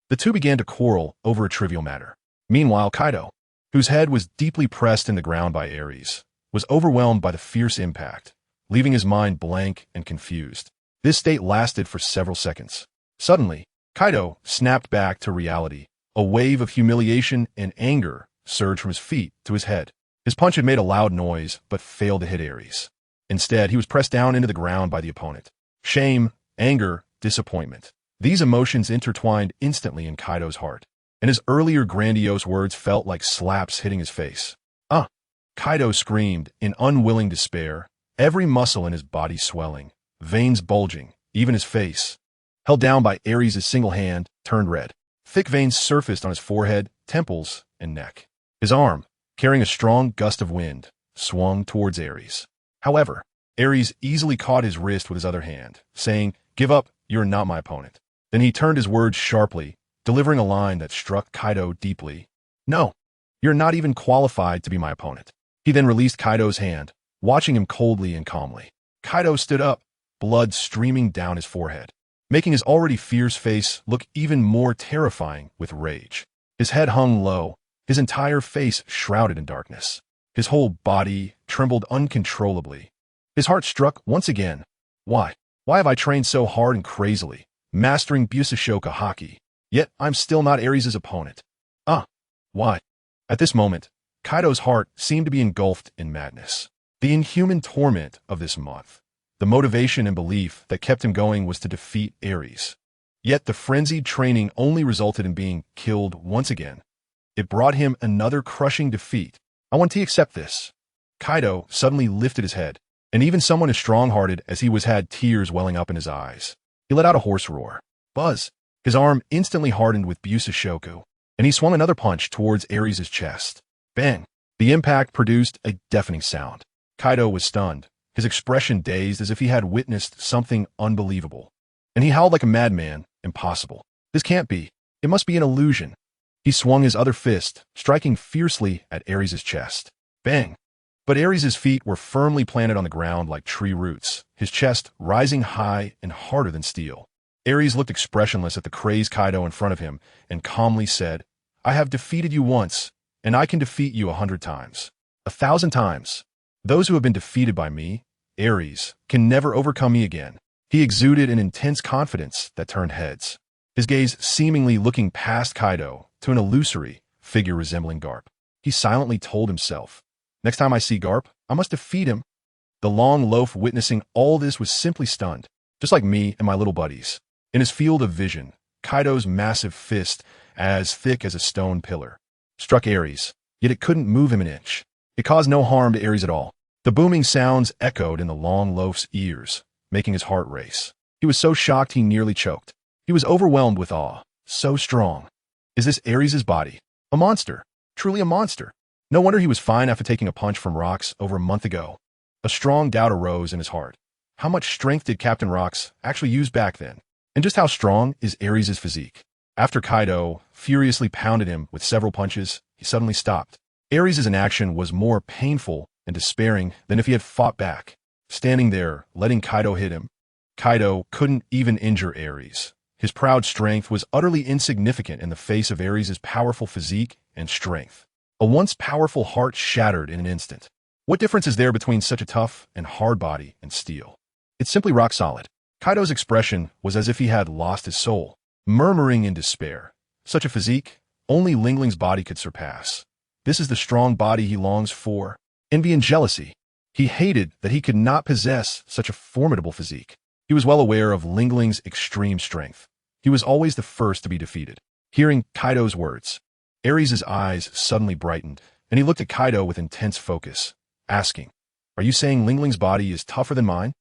S1: The two began to quarrel over a trivial matter. Meanwhile, Kaido, whose head was deeply pressed in the ground by Aries, was overwhelmed by the fierce impact, leaving his mind blank and confused. This state lasted for several seconds. Suddenly, Kaido snapped back to reality. A wave of humiliation and anger surged from his feet to his head. His punch had made a loud noise, but failed to hit Aries. Instead, he was pressed down into the ground by the opponent. Shame, anger, disappointment. These emotions intertwined instantly in Kaido's heart, and his earlier grandiose words felt like slaps hitting his face. Kaido screamed in unwilling despair, every muscle in his body swelling, veins bulging, even his face, held down by Aries' single hand, turned red. Thick veins surfaced on his forehead, temples, and neck. His arm, carrying a strong gust of wind, swung towards Aries. However, Aries easily caught his wrist with his other hand, saying, "Give up, you're not my opponent." Then he turned his words sharply, delivering a line that struck Kaido deeply. "No, you're not even qualified to be my opponent." He then released Kaido's hand, watching him coldly and calmly. Kaido stood up, blood streaming down his forehead, making his already fierce face look even more terrifying with rage. His head hung low, his entire face shrouded in darkness. His whole body trembled uncontrollably. His heart struck once again. Why? Why have I trained so hard and crazily, mastering Busashoka Haki? Yet I'm still not Aries' opponent. Why? At this moment, Kaido's heart seemed to be engulfed in madness. The inhuman torment of this month, the motivation and belief that kept him going was to defeat Aries. Yet the frenzied training only resulted in being killed once again. It brought him another crushing defeat. I want to accept this. Kaido suddenly lifted his head, and even someone as strong-hearted as he was had tears welling up in his eyes. He let out a hoarse roar. Buzz! His arm instantly hardened with Busashoku, and he swung another punch towards Aries' chest. Bang! The impact produced a deafening sound. Kaido was stunned, his expression dazed as if he had witnessed something unbelievable. And he howled like a madman. Impossible. This can't be. It must be an illusion. He swung his other fist, striking fiercely at Aries' chest. Bang! But Aries' feet were firmly planted on the ground like tree roots, his chest rising high and harder than steel. Aries looked expressionless at the crazed Kaido in front of him and calmly said, "I have defeated you once, and I can defeat you 100 times. 1,000 times. Those who have been defeated by me, Aries, can never overcome me again." He exuded an intense confidence that turned heads, his gaze seemingly looking past Kaido to an illusory figure resembling Garp. He silently told himself, "Next time I see Garp, I must defeat him." The long loaf witnessing all this was simply stunned, just like me and my little buddies. In his field of vision, Kaido's massive fist, as thick as a stone pillar, struck Aries, yet it couldn't move him an inch. It caused no harm to Aries at all. The booming sounds echoed in the long loaf's ears, making his heart race. He was so shocked he nearly choked. He was overwhelmed with awe. So strong. Is this Aries' body? A monster. Truly a monster. No wonder he was fine after taking a punch from Rocks over a month ago. A strong doubt arose in his heart. How much strength did Captain Rocks actually use back then? And just how strong is Aries' physique? After Kaido furiously pounded him with several punches, he suddenly stopped. Aries' inaction was more painful and despairing than if he had fought back. Standing there, letting Kaido hit him. Kaido couldn't even injure Aries. His proud strength was utterly insignificant in the face of Aries' powerful physique and strength. A once powerful heart shattered in an instant. What difference is there between such a tough and hard body and steel? It's simply rock solid. Kaido's expression was as if he had lost his soul, murmuring in despair. Such a physique, only Lingling's body could surpass. This is the strong body he longs for. Envy and jealousy. He hated that he could not possess such a formidable physique. He was well aware of Lingling's extreme strength. He was always the first to be defeated. Hearing Kaido's words, Aries' eyes suddenly brightened, and he looked at Kaido with intense focus, asking, "Are you saying Lingling's body is tougher than mine?"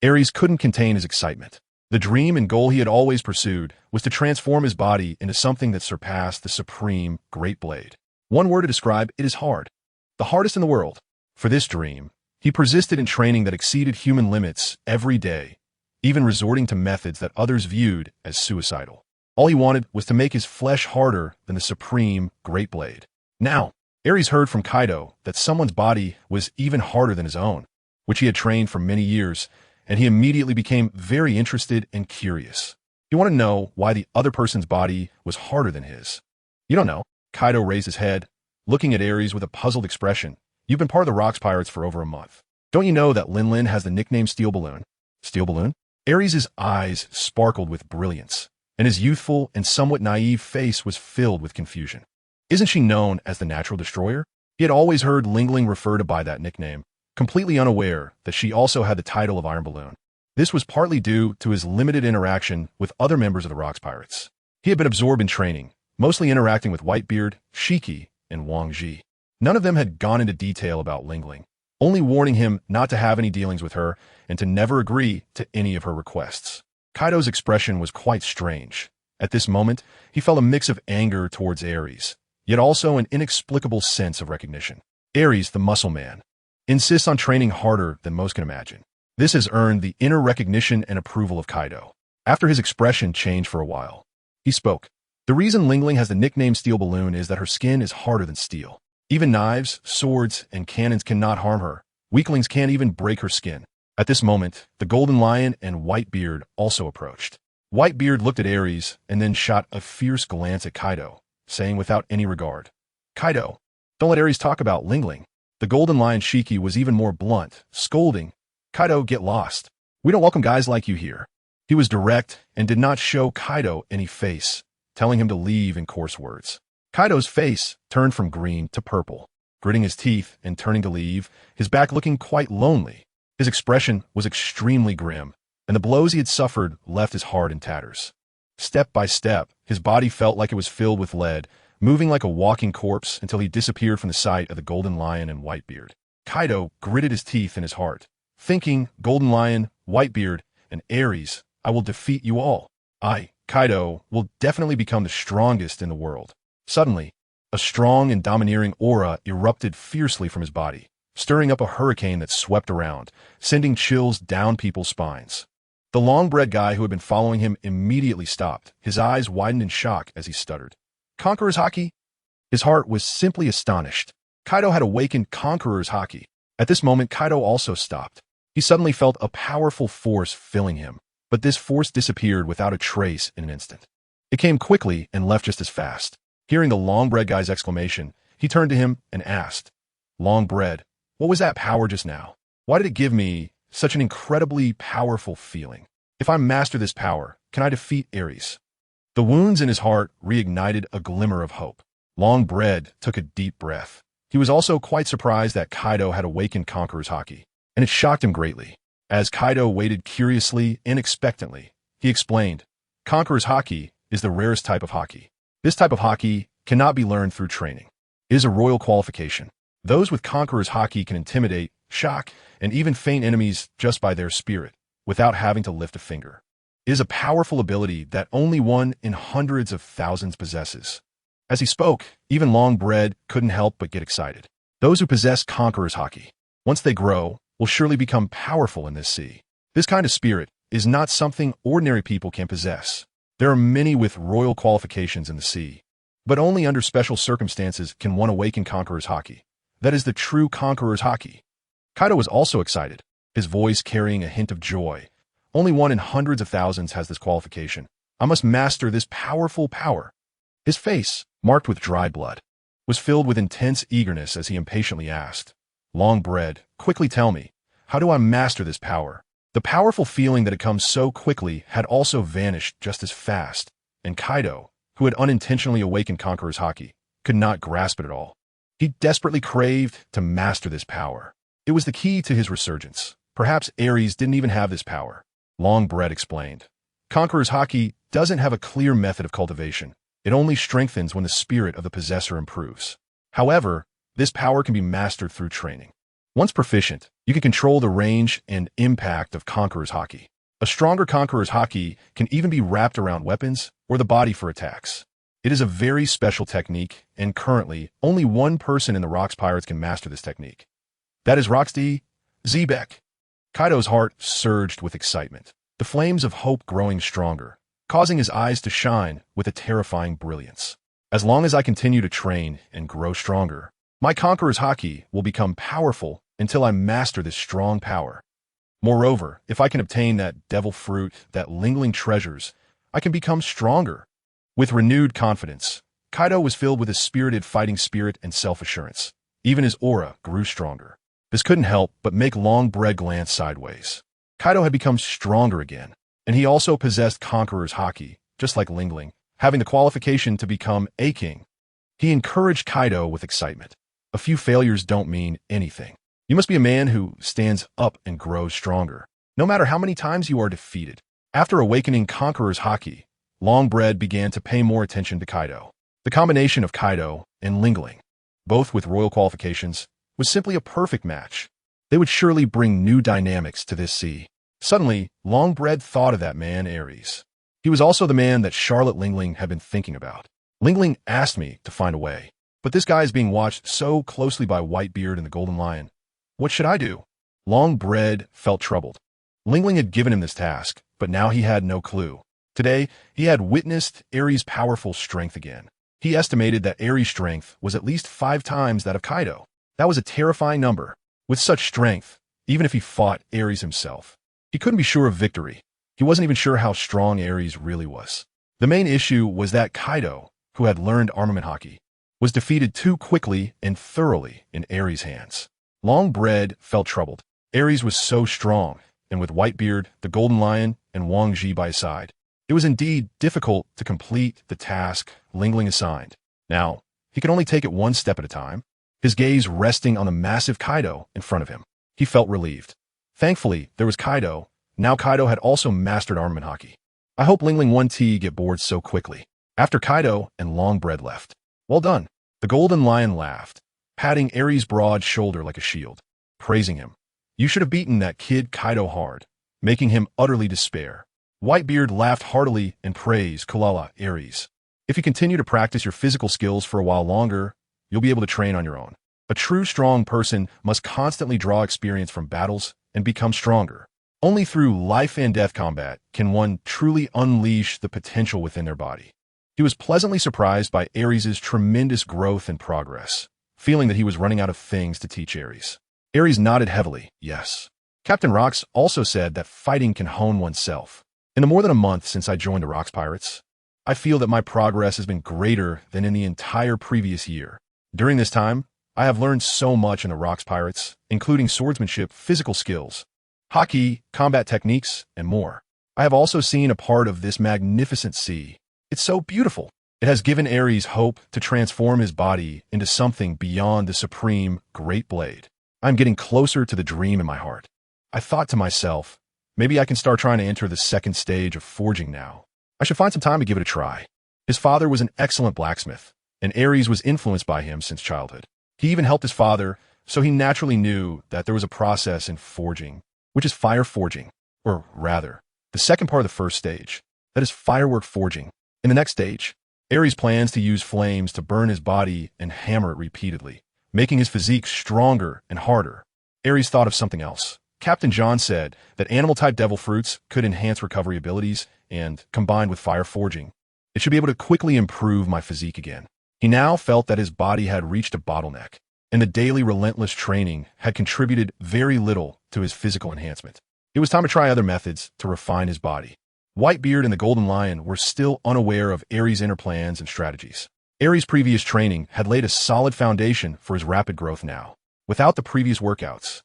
S1: Aries couldn't contain his excitement. The dream and goal he had always pursued was to transform his body into something that surpassed the supreme Great Blade. One word to describe it is hard. The hardest in the world. For this dream, he persisted in training that exceeded human limits every day, even resorting to methods that others viewed as suicidal. All he wanted was to make his flesh harder than the supreme Great Blade. Now, Aries heard from Kaido that someone's body was even harder than his own, which he had trained for many years, and he immediately became very interested and curious. He wanted to know why the other person's body was harder than his. "You don't know." Kaido raised his head, looking at Aries with a puzzled expression. "You've been part of the Rocks Pirates for over a month. Don't you know that Lin has the nickname Steel Balloon?" "Steel Balloon?" Aries' eyes sparkled with brilliance, and his youthful and somewhat naive face was filled with confusion. "Isn't she known as the Natural Destroyer?" He had always heard Lingling refer to by that nickname, completely unaware that she also had the title of Iron Balloon. This was partly due to his limited interaction with other members of the Rocks Pirates. He had been absorbed in training, mostly interacting with Whitebeard, Shiki, and Wang Ji. None of them had gone into detail about Lingling, only warning him not to have any dealings with her and to never agree to any of her requests. Kaido's expression was quite strange. At this moment, he felt a mix of anger towards Aries, yet also an inexplicable sense of recognition. Aries, the muscle man, insists on training harder than most can imagine. This has earned the inner recognition and approval of Kaido. After his expression changed for a while, he spoke. "The reason Lingling has the nickname Steel Balloon is that her skin is harder than steel. Even knives, swords, and cannons cannot harm her. Weaklings can't even break her skin." At this moment, the Golden Lion and Whitebeard also approached. Whitebeard looked at Aries and then shot a fierce glance at Kaido, saying without any regard, "Kaido, don't let Aries talk about Lingling." The Golden Lion Shiki was even more blunt, scolding, "Kaido, get lost. We don't welcome guys like you here." He was direct and did not show Kaido any face, telling him to leave in coarse words. Kaido's face turned from green to purple, gritting his teeth and turning to leave, his back looking quite lonely. His expression was extremely grim, and the blows he had suffered left his heart in tatters. Step by step, his body felt like it was filled with lead, moving like a walking corpse until he disappeared from the sight of the Golden Lion and Whitebeard. Kaido gritted his teeth in his heart, thinking, "Golden Lion, Whitebeard, and Aries, I will defeat you all. Kaido, will definitely become the strongest in the world." Suddenly, a strong and domineering aura erupted fiercely from his body, stirring up a hurricane that swept around, sending chills down people's spines. The long-bread guy who had been following him immediately stopped, his eyes widened in shock as he stuttered, "Conqueror's Haki?" His heart was simply astonished. Kaido had awakened Conqueror's Haki. At this moment, Kaido also stopped. He suddenly felt a powerful force filling him, but this force disappeared without a trace in an instant. It came quickly and left just as fast. Hearing the long-bread guy's exclamation, he turned to him and asked, "Long-bread, what was that power just now? Why did it give me such an incredibly powerful feeling? If I master this power, can I defeat Aries?" The wounds in his heart reignited a glimmer of hope. Long-bread took a deep breath. He was also quite surprised that Kaido had awakened Conqueror's Haki, and it shocked him greatly. As Kaido waited curiously and expectantly, he explained, "Conqueror's Haki is the rarest type of Haki. This type of Haki cannot be learned through training. It is a royal qualification. Those with Conqueror's Haki can intimidate, shock, and even feint enemies just by their spirit, without having to lift a finger. It is a powerful ability that only one in hundreds of thousands possesses." As he spoke, even Long-bread couldn't help but get excited. Those who possess Conqueror's Haki, once they grow, will surely become powerful in this sea. This kind of spirit is not something ordinary people can possess. There are many with royal qualifications in the sea, but only under special circumstances can one awaken Conqueror's Haki. That is the true Conqueror's Haki. Kaido was also excited, his voice carrying a hint of joy. Only one in hundreds of thousands has this qualification. I must master this powerful power. His face, marked with dry blood, was filled with intense eagerness as he impatiently asked, "Long-bread, quickly tell me, how do I master this power?" The powerful feeling that it comes so quickly had also vanished just as fast, and Kaido, who had unintentionally awakened Conqueror's Haki, could not grasp it at all. He desperately craved to master this power. It was the key to his resurgence. Perhaps Aries didn't even have this power. Longbread explained. Conqueror's Haki doesn't have a clear method of cultivation. It only strengthens when the spirit of the possessor improves. However, this power can be mastered through training. Once proficient, you can control the range and impact of Conqueror's Haki. A stronger Conqueror's Haki can even be wrapped around weapons or the body for attacks. It is a very special technique, and currently, only one person in the Rocks Pirates can master this technique. That is Roxy Zebek. Kaido's heart surged with excitement, the flames of hope growing stronger, causing his eyes to shine with a terrifying brilliance. As long as I continue to train and grow stronger, my Conqueror's Haki will become powerful until I master this strong power. Moreover, if I can obtain that devil fruit, that lingling treasures, I can become stronger. With renewed confidence, Kaido was filled with a spirited fighting spirit and self-assurance. Even his aura grew stronger. This couldn't help but make Longbread glance sideways. Kaido had become stronger again, and he also possessed Conqueror's Haki, just like Lingling, having the qualification to become a king. He encouraged Kaido with excitement. A few failures don't mean anything. You must be a man who stands up and grows stronger, no matter how many times you are defeated. After awakening Conqueror's Haki, Longbread began to pay more attention to Kaido. The combination of Kaido and Lingling, both with royal qualifications, was simply a perfect match. They would surely bring new dynamics to this sea. Suddenly, Longbread thought of that man, Aries. He was also the man that Charlotte Lingling had been thinking about. Lingling asked me to find a way, but this guy is being watched so closely by Whitebeard and the Golden Lion. What should I do? Longbread felt troubled. Lingling had given him this task, but now he had no clue. Today, he had witnessed Aries' powerful strength again. He estimated that Aries' strength was at least 5 times that of Kaido. That was a terrifying number. With such strength, even if he fought Aries himself, he couldn't be sure of victory. He wasn't even sure how strong Aries really was. The main issue was that Kaido, who had learned armament Haki, was defeated too quickly and thoroughly in Aries' hands. Longbread felt troubled. Aries was so strong, and with Whitebeard, the Golden Lion, and Wang Ji by his side, it was indeed difficult to complete the task Lingling assigned. Now, he could only take it one step at a time, his gaze resting on the massive Kaido in front of him. He felt relieved. Thankfully, there was Kaido. Now Kaido had also mastered armament Haki. I hope Lingling 1T get bored so quickly. After Kaido and Longbread left. Well done. The Golden Lion laughed, patting Aries' broad shoulder like a shield, praising him. You should have beaten that kid Kaido hard, making him utterly despair. Whitebeard laughed heartily and praised Kulala, Aries. If you continue to practice your physical skills for a while longer, you'll be able to train on your own. A true strong person must constantly draw experience from battles and become stronger. Only through life and death combat can one truly unleash the potential within their body. He was pleasantly surprised by Aries' tremendous growth and progress, feeling that he was running out of things to teach Aries. Aries nodded heavily, yes. Captain Rocks also said that fighting can hone oneself. In the more than a month since I joined the Rocks Pirates, I feel that my progress has been greater than in the entire previous year. During this time, I have learned so much in the Rocks Pirates, including swordsmanship, physical skills, Haki, combat techniques, and more. I have also seen a part of this magnificent sea. It's so beautiful. It has given Aries hope to transform his body into something beyond the supreme great blade. I'm getting closer to the dream in my heart. I thought to myself, maybe I can start trying to enter the second stage of forging now. I should find some time to give it a try. His father was an excellent blacksmith, and Aries was influenced by him since childhood. He even helped his father, so he naturally knew that there was a process in forging, which is fire forging, or rather, the second part of the first stage, that is firework forging. In the next stage, Aries plans to use flames to burn his body and hammer it repeatedly, making his physique stronger and harder. Aries thought of something else. Captain John said that animal-type devil fruits could enhance recovery abilities, and, combined with fire forging, it should be able to quickly improve my physique again. He now felt that his body had reached a bottleneck, and the daily relentless training had contributed very little to his physical enhancement. It was time to try other methods to refine his body. Whitebeard and the Golden Lion were still unaware of Aries' inner plans and strategies. Aries' previous training had laid a solid foundation for his rapid growth now. Without the previous workouts,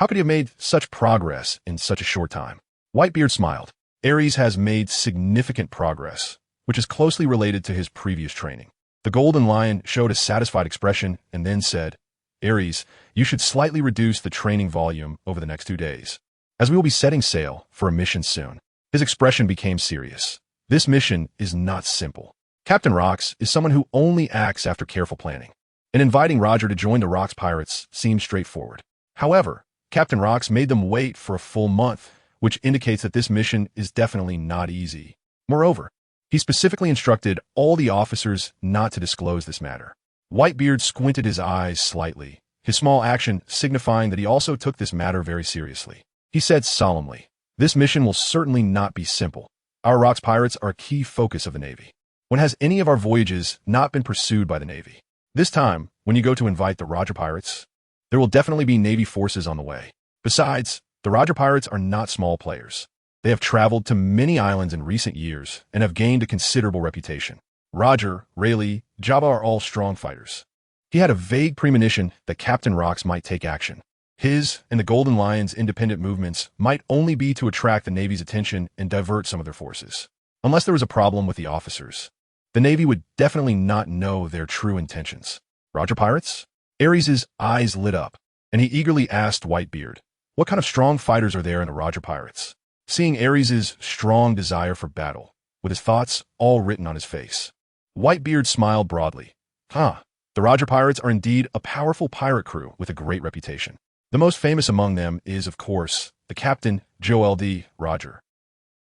S1: How could he have made such progress in such a short time? Whitebeard smiled. Aries has made significant progress, which is closely related to his previous training. The golden lion showed a satisfied expression and then said, Aries, you should slightly reduce the training volume over the next 2 days, as we will be setting sail for a mission soon. His expression became serious. This mission is not simple. Captain Rocks is someone who only acts after careful planning, and inviting Roger to join the Rocks pirates seemed straightforward. However, Captain Rocks made them wait for a full month, which indicates that this mission is definitely not easy. Moreover, he specifically instructed all the officers not to disclose this matter. Whitebeard squinted his eyes slightly, his small action signifying that he also took this matter very seriously. He said solemnly, this mission will certainly not be simple. Our Rocks pirates are a key focus of the Navy. When has any of our voyages not been pursued by the Navy? This time, when you go to invite the Roger pirates, there will definitely be Navy forces on the way. Besides, the Roger pirates are not small players. They have traveled to many islands in recent years and have gained a considerable reputation. Roger, Rayleigh, Jabba are all strong fighters. He had a vague premonition that Captain Rocks might take action. His and the Golden Lion's independent movements might only be to attract the Navy's attention and divert some of their forces. Unless there was a problem with the officers, the Navy would definitely not know their true intentions. Roger pirates? Aries' eyes lit up, and he eagerly asked Whitebeard, what kind of strong fighters are there in the Roger pirates? Seeing Aries' strong desire for battle, with his thoughts all written on his face, Whitebeard smiled broadly. The Roger pirates are indeed a powerful pirate crew with a great reputation. The most famous among them is, of course, the captain, Joel D. Roger.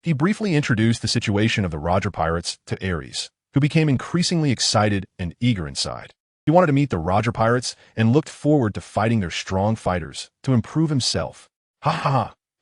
S1: He briefly introduced the situation of the Roger pirates to Aries, who became increasingly excited and eager inside. He wanted to meet the Roger pirates and looked forward to fighting their strong fighters to improve himself.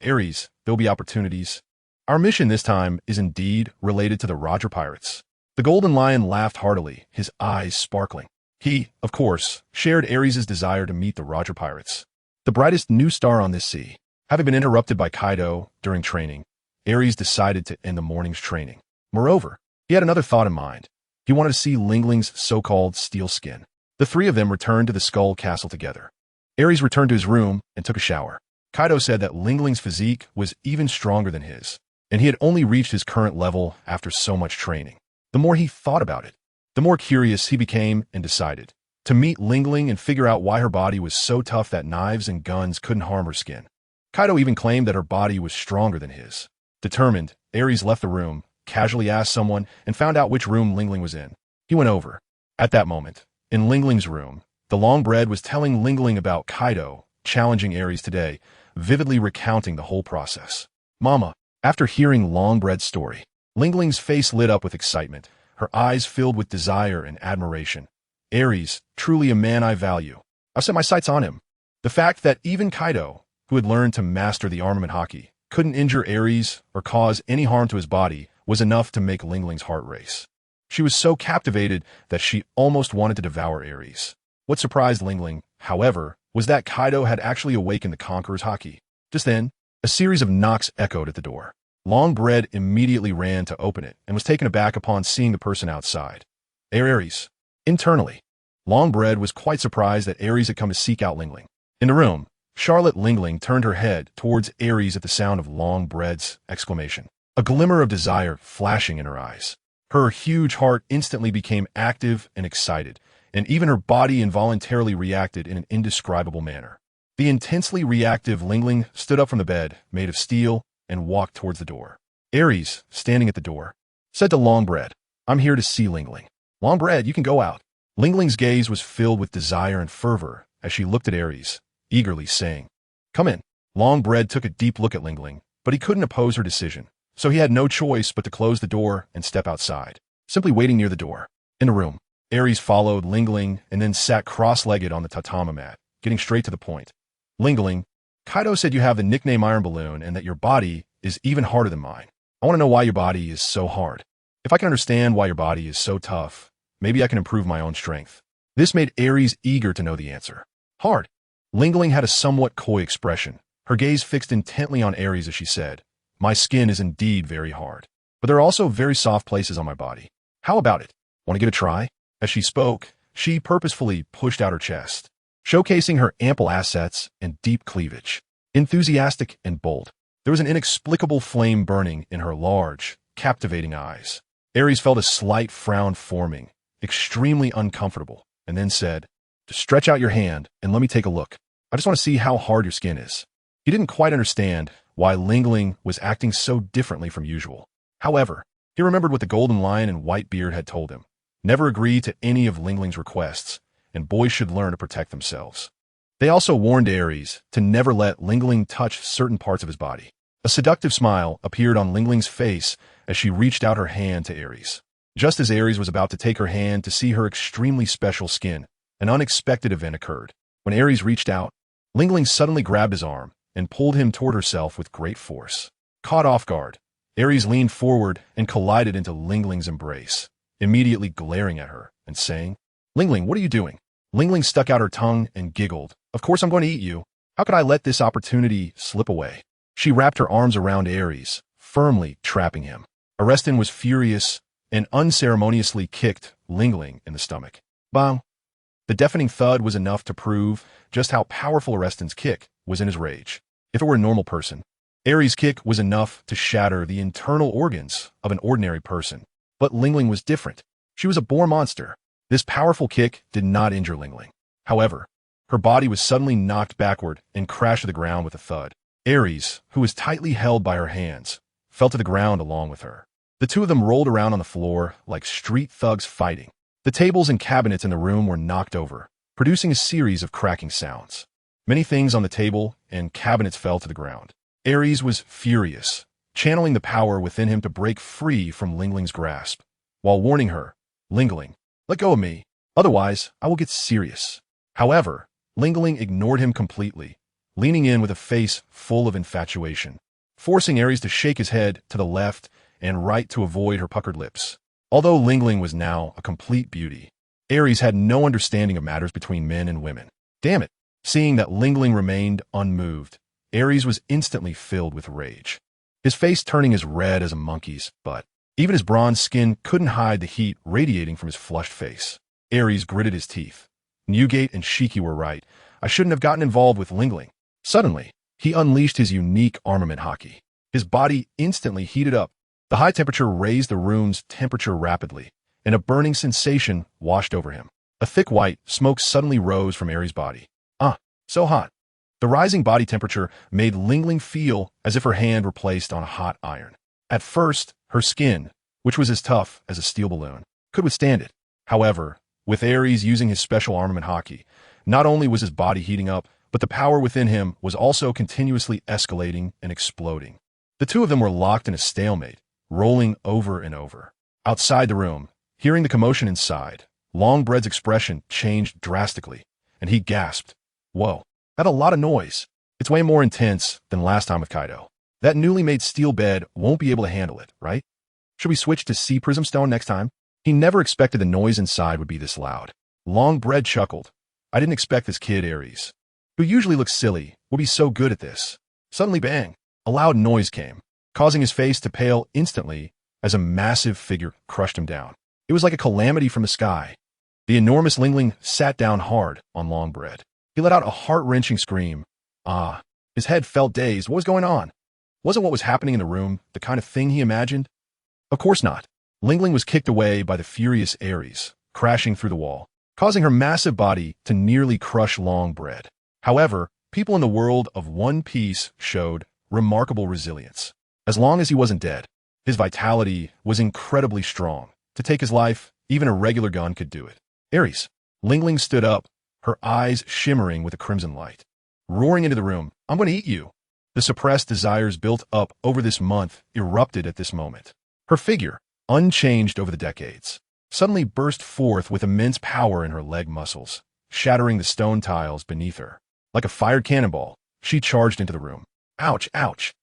S1: Aries, there'll be opportunities. Our mission this time is indeed related to the Roger pirates. The Golden Lion laughed heartily, his eyes sparkling. He, of course, shared Aries' desire to meet the Roger pirates, the brightest new star on this sea. Having been interrupted by Kaido during training, Aries decided to end the morning's training. Moreover, he had another thought in mind. He wanted to see Lingling's so-called steel skin. The three of them returned to the Skull Castle together. Aries returned to his room and took a shower. Kaido said that Lingling's physique was even stronger than his, and he had only reached his current level after so much training. The more he thought about it, the more curious he became and decided to meet Lingling and figure out why her body was so tough that knives and guns couldn't harm her skin. Kaido even claimed that her body was stronger than his. Determined, Aries left the room, casually asked someone, and found out which room Lingling was in. He went over. At that moment, in Lingling's room, the Longbred was telling Lingling about Kaido challenging Aries today, vividly recounting the whole process. Mama, after hearing Longbred's story, Lingling's face lit up with excitement, her eyes filled with desire and admiration. Aries, truly a man I value. I've set my sights on him. The fact that even Kaido, who had learned to master the armament Haki, couldn't injure Aries or cause any harm to his body was enough to make Lingling's heart race. She was so captivated that she almost wanted to devour Aries. What surprised Lingling, however, was that Kaido had actually awakened the Conqueror's Haki. Just then, a series of knocks echoed at the door. Longbred immediately ran to open it and was taken aback upon seeing the person outside. Aries. Internally, Longbred was quite surprised that Aries had come to seek out Lingling. In the room, Charlotte Lingling turned her head towards Aries at the sound of Longbred's exclamation, a glimmer of desire flashing in her eyes. Her huge heart instantly became active and excited, and even her body involuntarily reacted in an indescribable manner. The intensely reactive Lingling stood up from the bed, made of steel, and walked towards the door. Aries, standing at the door, said to Longbred, I'm here to see Lingling. Longbred, you can go out. Lingling's gaze was filled with desire and fervor as she looked at Aries, eagerly saying, Come in. Longbred took a deep look at Lingling, but he couldn't oppose her decision, so he had no choice but to close the door and step outside, simply waiting near the door. In the room, Aries followed Lingling and then sat cross-legged on the tatama mat, getting straight to the point. Lingling, Kaido said you have the nickname Iron Balloon and that your body is even harder than mine. I want to know why your body is so hard. If I can understand why your body is so tough, maybe I can improve my own strength. This made Aries eager to know the answer. Hard. Lingling had a somewhat coy expression, her gaze fixed intently on Aries as she said, My skin is indeed very hard, but there are also very soft places on my body. How about it? Want to give it a try? As she spoke, she purposefully pushed out her chest, showcasing her ample assets and deep cleavage. enthusiastic and bold. There was an inexplicable flame burning in her large, captivating eyes. Aries felt a slight frown forming, extremely uncomfortable, and then said, "Just stretch out your hand and let me take a look. I just want to see how hard your skin is." He didn't quite understand why Lingling was acting so differently from usual. However, he remembered what the Golden Lion and Whitebeard had told him. Never agree to any of Lingling's requests, and boys should learn to protect themselves. They also warned Aries to never let Lingling touch certain parts of his body. A seductive smile appeared on Lingling's face as she reached out her hand to Aries. Just as Aries was about to take her hand to see her extremely special skin, an unexpected event occurred. When Aries reached out, Lingling suddenly grabbed his arm and pulled him toward herself with great force. Caught off guard, Aries leaned forward and collided into Lingling's embrace, immediately glaring at her and saying, "Lingling, what are you doing?" Lingling stuck out her tongue and giggled. "Of course I'm going to eat you. How could I let this opportunity slip away?" She wrapped her arms around Aries, firmly trapping him. Arestin was furious and unceremoniously kicked Lingling in the stomach. Bang! The deafening thud was enough to prove just how powerful Arestin's kick was in his rage. If it were a normal person, Aries' kick was enough to shatter the internal organs of an ordinary person. But Lingling was different. She was a boar monster. This powerful kick did not injure Lingling. However, her body was suddenly knocked backward and crashed to the ground with a thud. Aries, who was tightly held by her hands, fell to the ground along with her. The two of them rolled around on the floor like street thugs fighting. The tables and cabinets in the room were knocked over, producing a series of cracking sounds. Many things on the table and cabinets fell to the ground. Aries was furious, channeling the power within him to break free from Lingling's grasp, while warning her, "Lingling, let go of me, otherwise I will get serious." However, Lingling ignored him completely, leaning in with a face full of infatuation, forcing Aries to shake his head to the left and right to avoid her puckered lips. Although Lingling was now a complete beauty, Aries had no understanding of matters between men and women. Damn it! Seeing that Lingling remained unmoved, Aries was instantly filled with rage, his face turning as red as a monkey's butt. Even his bronze skin couldn't hide the heat radiating from his flushed face. Aries gritted his teeth. Newgate and Shiki were right. I shouldn't have gotten involved with Lingling. Suddenly, he unleashed his unique armament Haki. His body instantly heated up. The high temperature raised the room's temperature rapidly, and a burning sensation washed over him. A thick white smoke suddenly rose from Aries' body. So hot. The rising body temperature made Lingling feel as if her hand were placed on a hot iron. At first, her skin, which was as tough as a steel balloon, could withstand it. However, with Aries using his special armament Haki, not only was his body heating up, but the power within him was also continuously escalating and exploding. The two of them were locked in a stalemate, rolling over and over. Outside the room, hearing the commotion inside, Longbread's expression changed drastically, and he gasped, "Whoa, that's a lot of noise. It's way more intense than last time with Kaido. That newly made steel bed won't be able to handle it, right? Should we switch to sea prism stone next time?" He never expected the noise inside would be this loud. Longbread chuckled. "I didn't expect this kid Aries, who usually looks silly, would be so good at this." Suddenly, bang! A loud noise came, causing his face to pale instantly as a massive figure crushed him down. It was like a calamity from the sky. The enormous Lingling sat down hard on Longbread. He let out a heart-wrenching scream. His head felt dazed. What was going on? Wasn't what was happening in the room the kind of thing he imagined? Of course not. Lingling was kicked away by the furious Aries, crashing through the wall, causing her massive body to nearly crush Longbread. However, people in the world of One Piece showed remarkable resilience. As long as he wasn't dead, his vitality was incredibly strong. To take his life, even a regular gun could do it. "Aries." Lingling stood up, her eyes shimmering with a crimson light. Roaring into the room, "I'm going to eat you." The suppressed desires built up over this month erupted at this moment. Her figure, unchanged over the decades, suddenly burst forth with immense power in her leg muscles, shattering the stone tiles beneath her. Like a fired cannonball, she charged into the room. Ouch, ouch.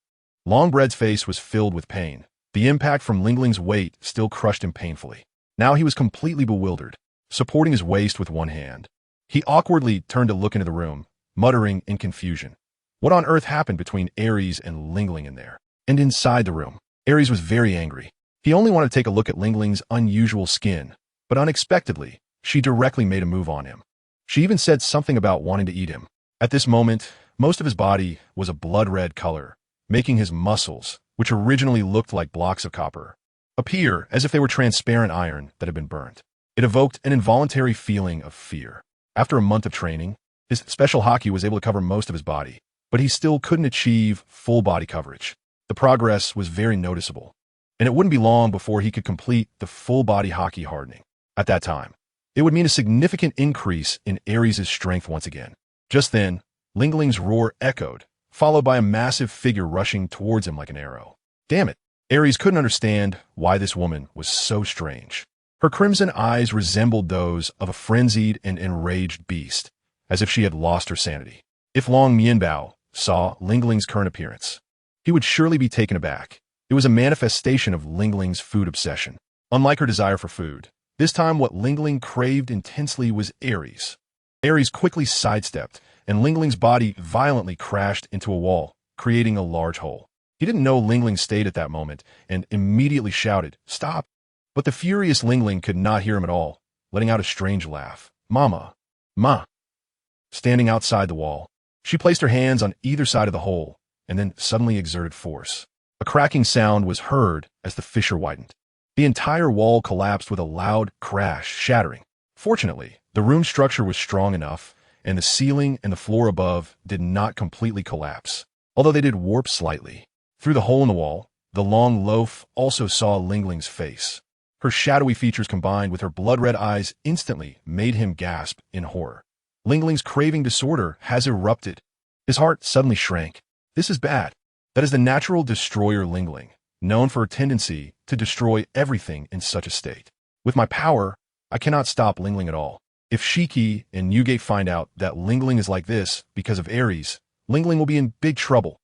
S1: Longbread's face was filled with pain. The impact from Lingling's weight still crushed him painfully. Now he was completely bewildered, supporting his waist with one hand. He awkwardly turned to look into the room, muttering in confusion. What on earth happened between Aries and Lingling in there? And inside the room, Aries was very angry. He only wanted to take a look at Lingling's unusual skin, but unexpectedly, she directly made a move on him. She even said something about wanting to eat him. At this moment, Most of his body was a blood-red color, making his muscles, which originally looked like blocks of copper, appear as if they were transparent iron that had been burnt. It evoked an involuntary feeling of fear. After a month of training, his special Haki was able to cover most of his body, but he still couldn't achieve full body coverage. The progress was very noticeable, and it wouldn't be long before he could complete the full body Haki hardening. At that time, it would mean a significant increase in Aries' strength once again. Just then, Lingling's roar echoed, followed by a massive figure rushing towards him like an arrow. Damn it! Aries couldn't understand why this woman was so strange. Her crimson eyes resembled those of a frenzied and enraged beast, as if she had lost her sanity. If Long Mianbao saw Lingling's current appearance, he would surely be taken aback. It was a manifestation of Lingling's food obsession. Unlike her desire for food, this time what Lingling craved intensely was Aries. Aries quickly sidestepped, and Lingling's body violently crashed into a wall, creating a large hole. He didn't know Lingling stayed at that moment, and immediately shouted, "Stop!" But the furious Lingling could not hear him at all, letting out a strange laugh. "Mama! Ma!" Standing outside the wall, she placed her hands on either side of the hole, and then suddenly exerted force. A cracking sound was heard as the fissure widened. The entire wall collapsed with a loud crash, shattering. Fortunately, the room structure was strong enough, and the ceiling and the floor above did not completely collapse, although they did warp slightly. Through the hole in the wall, the long loaf also saw Lingling's face. Her shadowy features combined with her blood-red eyes instantly made him gasp in horror. Lingling's craving disorder has erupted. His heart suddenly shrank. This is bad. That is the natural destroyer Lingling, known for her tendency to destroy everything in such a state. With my power, I cannot stop Lingling at all. If Shiki and Newgate find out that Lingling is like this because of Aries, Lingling will be in big trouble.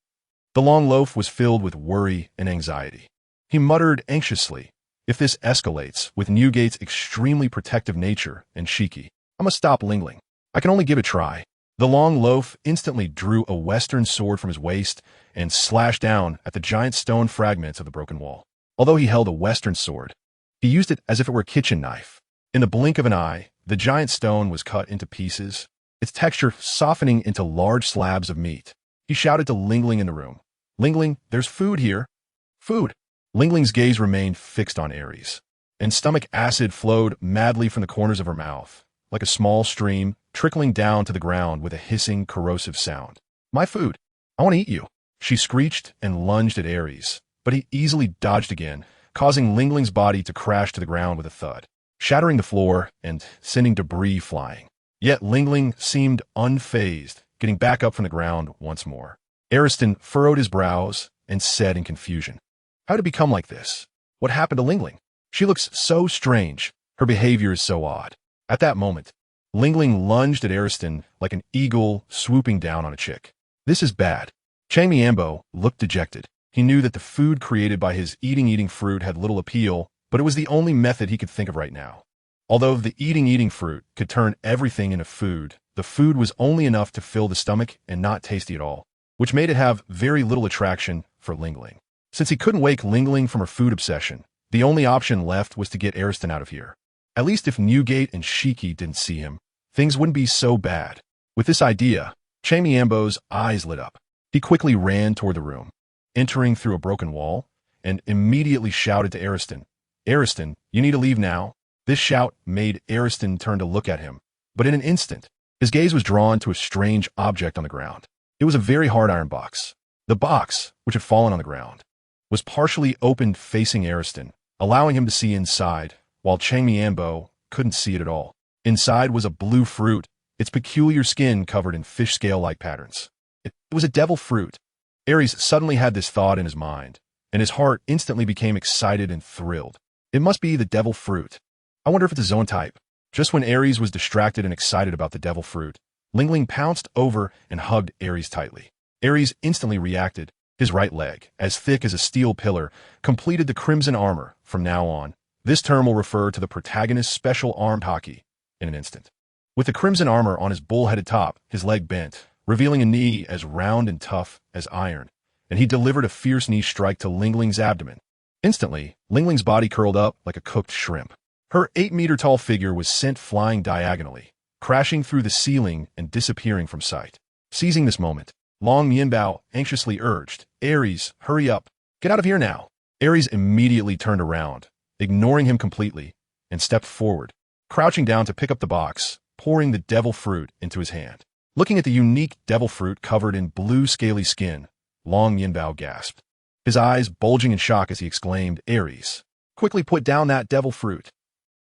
S1: The long loaf was filled with worry and anxiety. He muttered anxiously, "If this escalates with Newgate's extremely protective nature and Shiki, I must stop Lingling. I can only give it a try." The long loaf instantly drew a western sword from his waist and slashed down at the giant stone fragments of the broken wall. Although he held a western sword, he used it as if it were a kitchen knife. In the blink of an eye, the giant stone was cut into pieces, its texture softening into large slabs of meat. He shouted to Lingling in the room, "Lingling, there's food here." "Food!" Lingling's gaze remained fixed on Aries, and stomach acid flowed madly from the corners of her mouth, like a small stream trickling down to the ground with a hissing, corrosive sound. "My food! I want to eat you!" She screeched and lunged at Aries, but he easily dodged again, causing Lingling's body to crash to the ground with a thud, shattering the floor and sending debris flying. Yet Lingling seemed unfazed, getting back up from the ground once more. Ariston furrowed his brows and said in confusion, "How did it become like this? What happened to Lingling? She looks so strange. Her behavior is so odd." At that moment, Lingling lunged at Ariston like an eagle swooping down on a chick. "This is bad." Chang Mianbo looked dejected. He knew that the food created by his eating fruit had little appeal, but it was the only method he could think of right now. Although the eating fruit could turn everything into food, the food was only enough to fill the stomach and not tasty at all, which made it have very little attraction for Lingling. Since he couldn't wake Lingling from her food obsession, the only option left was to get Ariston out of here. At least if Newgate and Shiki didn't see him, things wouldn't be so bad. With this idea, Chang Mianbo's eyes lit up. He quickly ran toward the room, entering through a broken wall, and immediately shouted to Ariston, "Ariston, you need to leave now." This shout made Ariston turn to look at him, but in an instant, his gaze was drawn to a strange object on the ground. It was a very hard iron box. The box, which had fallen on the ground, was partially opened facing Ariston, allowing him to see inside, while Chang Mianbo couldn't see it at all. Inside was a blue fruit, its peculiar skin covered in fish scale-like patterns. It was a devil fruit. Aries suddenly had this thought in his mind, and his heart instantly became excited and thrilled. It must be the devil fruit. I wonder if it's a zone type. Just when Aries was distracted and excited about the devil fruit, Lingling pounced over and hugged Aries tightly. Aries instantly reacted. His right leg, as thick as a steel pillar, completed the crimson armor. From now on, this term will refer to the protagonist's special armed Haki in an instant. With the crimson armor on his bull-headed top, his leg bent, revealing a knee as round and tough as iron, and he delivered a fierce knee strike to Lingling's abdomen. Instantly, Lingling's body curled up like a cooked shrimp. Her 8-meter-tall figure was sent flying diagonally, crashing through the ceiling and disappearing from sight. Seizing this moment, Long Mianbao anxiously urged, Aries, hurry up. Get out of here now. Aries immediately turned around, ignoring him completely, and stepped forward, crouching down to pick up the box, pouring the devil fruit into his hand. Looking at the unique devil fruit covered in blue scaly skin, Long Mianbao gasped, his eyes bulging in shock as he exclaimed, Aries, quickly put down that devil fruit.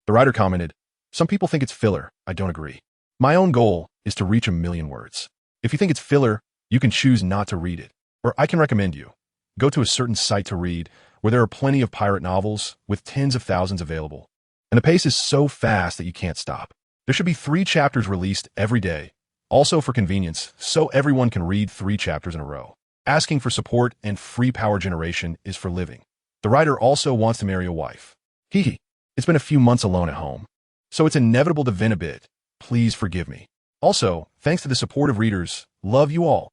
S1: The writer commented, some people think it's filler. I don't agree. My own goal is to reach 1,000,000 words. If you think it's filler, you can choose not to read it. Or I can recommend you go to a certain site to read where there are plenty of pirate novels with tens of thousands available. And the pace is so fast that you can't stop. There should be 3 chapters released every day, also for convenience, so everyone can read 3 chapters in a row. Asking for support and free power generation is for living. The writer also wants to marry a wife. Hee. It's been a few months alone at home, so it's inevitable to vent a bit. Please forgive me. Also, thanks to the support of readers, love you all.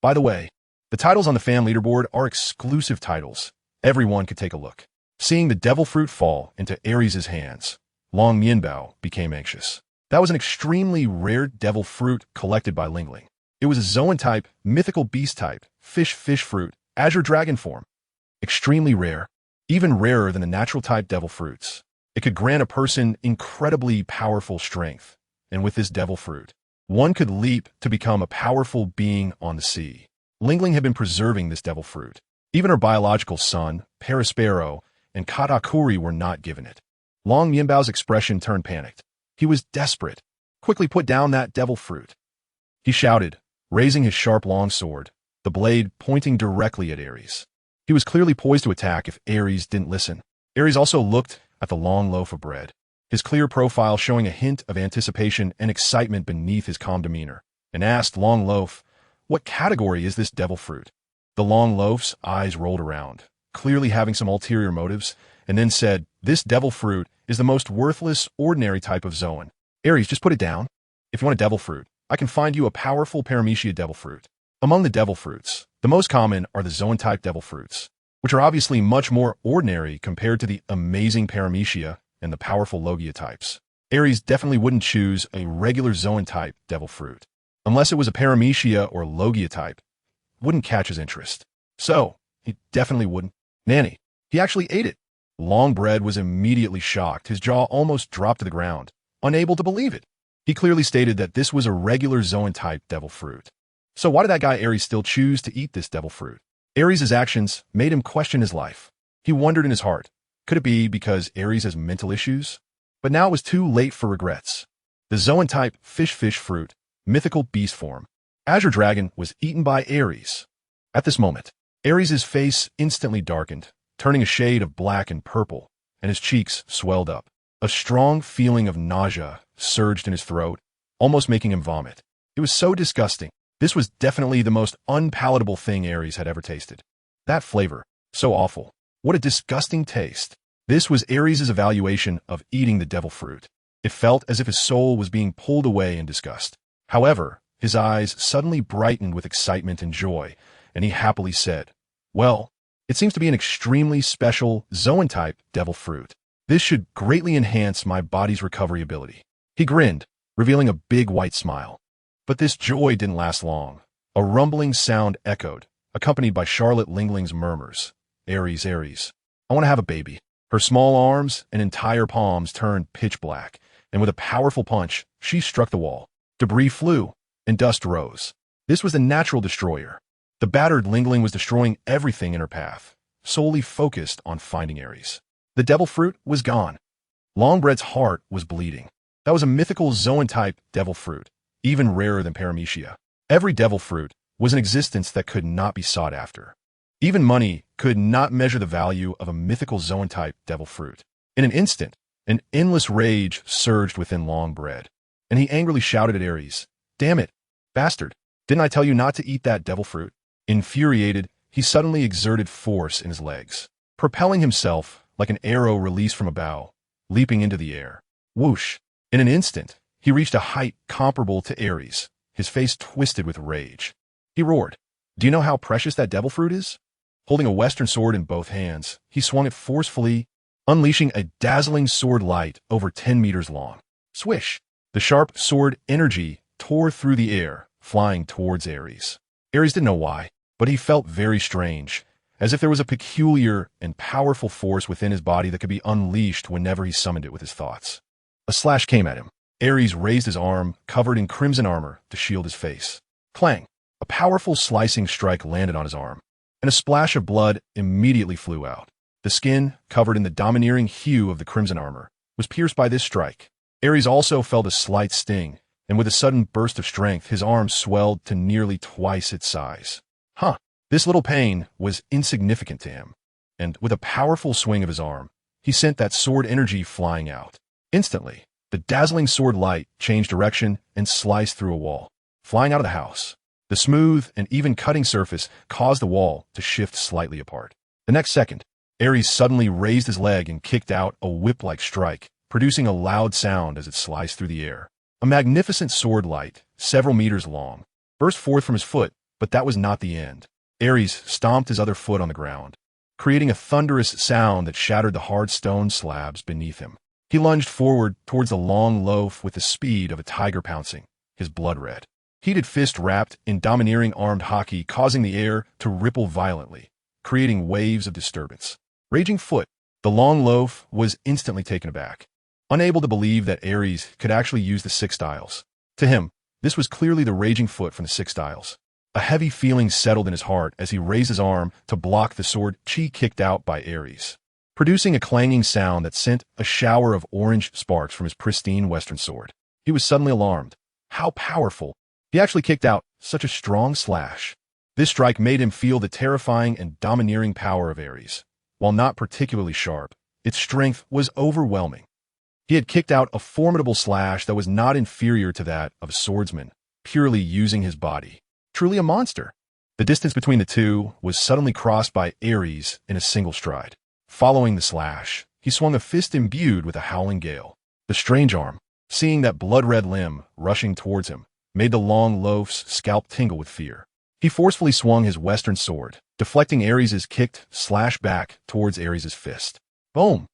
S1: By the way, the titles on the fan leaderboard are exclusive titles. Everyone could take a look. Seeing the devil fruit fall into Aries' hands, Long Mianbao became anxious. That was an extremely rare devil fruit collected by Lingling. It was a Zoan type, mythical beast type, fish fruit, Azure Dragon form. Extremely rare, even rarer than the natural type devil fruits. It could grant a person incredibly powerful strength, and with this devil fruit, one could leap to become a powerful being on the sea. Lingling had been preserving this devil fruit. Even her biological son, Perispero, and Katakuri were not given it. Long Mianbao's expression turned panicked. He was desperate. Quickly put down that devil fruit. He shouted, raising his sharp long sword, the blade pointing directly at Aries. He was clearly poised to attack if Aries didn't listen. Aries also looked at the long loaf of bread, his clear profile showing a hint of anticipation and excitement beneath his calm demeanor, and asked Long Loaf, what category is this devil fruit? The Long Loaf's eyes rolled around, clearly having some ulterior motives, and then said, this devil fruit is the most worthless, ordinary type of Zoan. Aries, just put it down. If you want a devil fruit, I can find you a powerful Paramecia devil fruit. Among the devil fruits, the most common are the Zoan type devil fruits, which are obviously much more ordinary compared to the amazing Paramecia and the powerful Logia types. Aries definitely wouldn't choose a regular Zoan type devil fruit. Unless it was a Paramecia or Logia type, wouldn't catch his interest. So, he definitely wouldn't. Nanny, he actually ate it. Longbread was immediately shocked. His jaw almost dropped to the ground, unable to believe it. He clearly stated that this was a regular Zoan type devil fruit. So why did that guy Aries still choose to eat this devil fruit? Aries' actions made him question his life. He wondered in his heart, could it be because Aries has mental issues? But now it was too late for regrets. The Zoan type fish fruit, mythical beast form, Azure Dragon was eaten by Aries. At this moment, Aries' face instantly darkened, turning a shade of black and purple, and his cheeks swelled up. A strong feeling of nausea surged in his throat, almost making him vomit. It was so disgusting. This was definitely the most unpalatable thing Aries had ever tasted. That flavor, so awful. What a disgusting taste. This was Aries' evaluation of eating the devil fruit. It felt as if his soul was being pulled away in disgust. However, his eyes suddenly brightened with excitement and joy, and he happily said, well, it seems to be an extremely special Zoan type devil fruit. This should greatly enhance my body's recovery ability. He grinned, revealing a big white smile. But this joy didn't last long. A rumbling sound echoed, accompanied by Charlotte Lingling's murmurs. Aries, Aries, I want to have a baby. Her small arms and entire palms turned pitch black, and with a powerful punch, she struck the wall. Debris flew, and dust rose. This was the natural destroyer. The battered Lingling was destroying everything in her path, solely focused on finding Aries. The devil fruit was gone. Longbread's heart was bleeding. That was a mythical Zoan-type devil fruit, even rarer than Paramecia. Every devil fruit was an existence that could not be sought after. Even money could not measure the value of a mythical Zoan-type devil fruit. In an instant, an endless rage surged within Longbread, and he angrily shouted at Aries, "Damn it, bastard, didn't I tell you not to eat that devil fruit?" Infuriated, he suddenly exerted force in his legs, propelling himself like an arrow released from a bow, leaping into the air. Whoosh! In an instant, he reached a height comparable to Aries, his face twisted with rage. He roared, "Do you know how precious that devil fruit is?" Holding a western sword in both hands, he swung it forcefully, unleashing a dazzling sword light over 10 meters long. Swish! The sharp sword energy tore through the air, flying towards Aries. Aries didn't know why, but he felt very strange, as if there was a peculiar and powerful force within his body that could be unleashed whenever he summoned it with his thoughts. A slash came at him. Aries raised his arm, covered in crimson armor, to shield his face. Clang! A powerful slicing strike landed on his arm, and a splash of blood immediately flew out. The skin, covered in the domineering hue of the crimson armor, was pierced by this strike. Aries also felt a slight sting, and with a sudden burst of strength, his arm swelled to nearly twice its size. This little pain was insignificant to him, and with a powerful swing of his arm, he sent that sword energy flying out. Instantly, the dazzling sword light changed direction and sliced through a wall, flying out of the house. The smooth and even cutting surface caused the wall to shift slightly apart. The next second, Aries suddenly raised his leg and kicked out a whip-like strike, producing a loud sound as it sliced through the air. A magnificent sword light, several meters long, burst forth from his foot, but that was not the end. Aries stomped his other foot on the ground, creating a thunderous sound that shattered the hard stone slabs beneath him. He lunged forward towards the long loaf with the speed of a tiger pouncing, his blood red. Heated fist wrapped in domineering armed Haki, causing the air to ripple violently, creating waves of disturbance. Raging foot, the long loaf was instantly taken aback, unable to believe that Aries could actually use the 6 styles. To him, this was clearly the raging foot from the 6 styles. A heavy feeling settled in his heart as he raised his arm to block the sword chi kicked out by Aries, producing a clanging sound that sent a shower of orange sparks from his pristine western sword. He was suddenly alarmed. How powerful! He actually kicked out such a strong slash. This strike made him feel the terrifying and domineering power of Aries. While not particularly sharp, its strength was overwhelming. He had kicked out a formidable slash that was not inferior to that of a swordsman, purely using his body. Truly a monster. The distance between the two was suddenly crossed by Aries in a single stride. Following the slash, he swung a fist imbued with a howling gale. The strange arm, seeing that blood-red limb rushing towards him, made the long loaf's scalp tingle with fear. He forcefully swung his western sword, deflecting Aries' kicked slash back towards Aries' fist. Boom!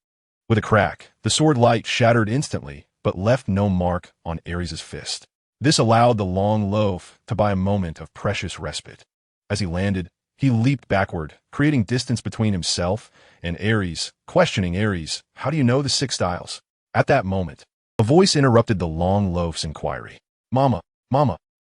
S1: With a crack, the sword light shattered instantly, but left no mark on Aries' fist. This allowed the long loaf to buy a moment of precious respite. As he landed, he leaped backward, creating distance between himself and Aries, questioning Aries, "How do you know the 6 styles?" At that moment, a voice interrupted the long loaf's inquiry. Mama,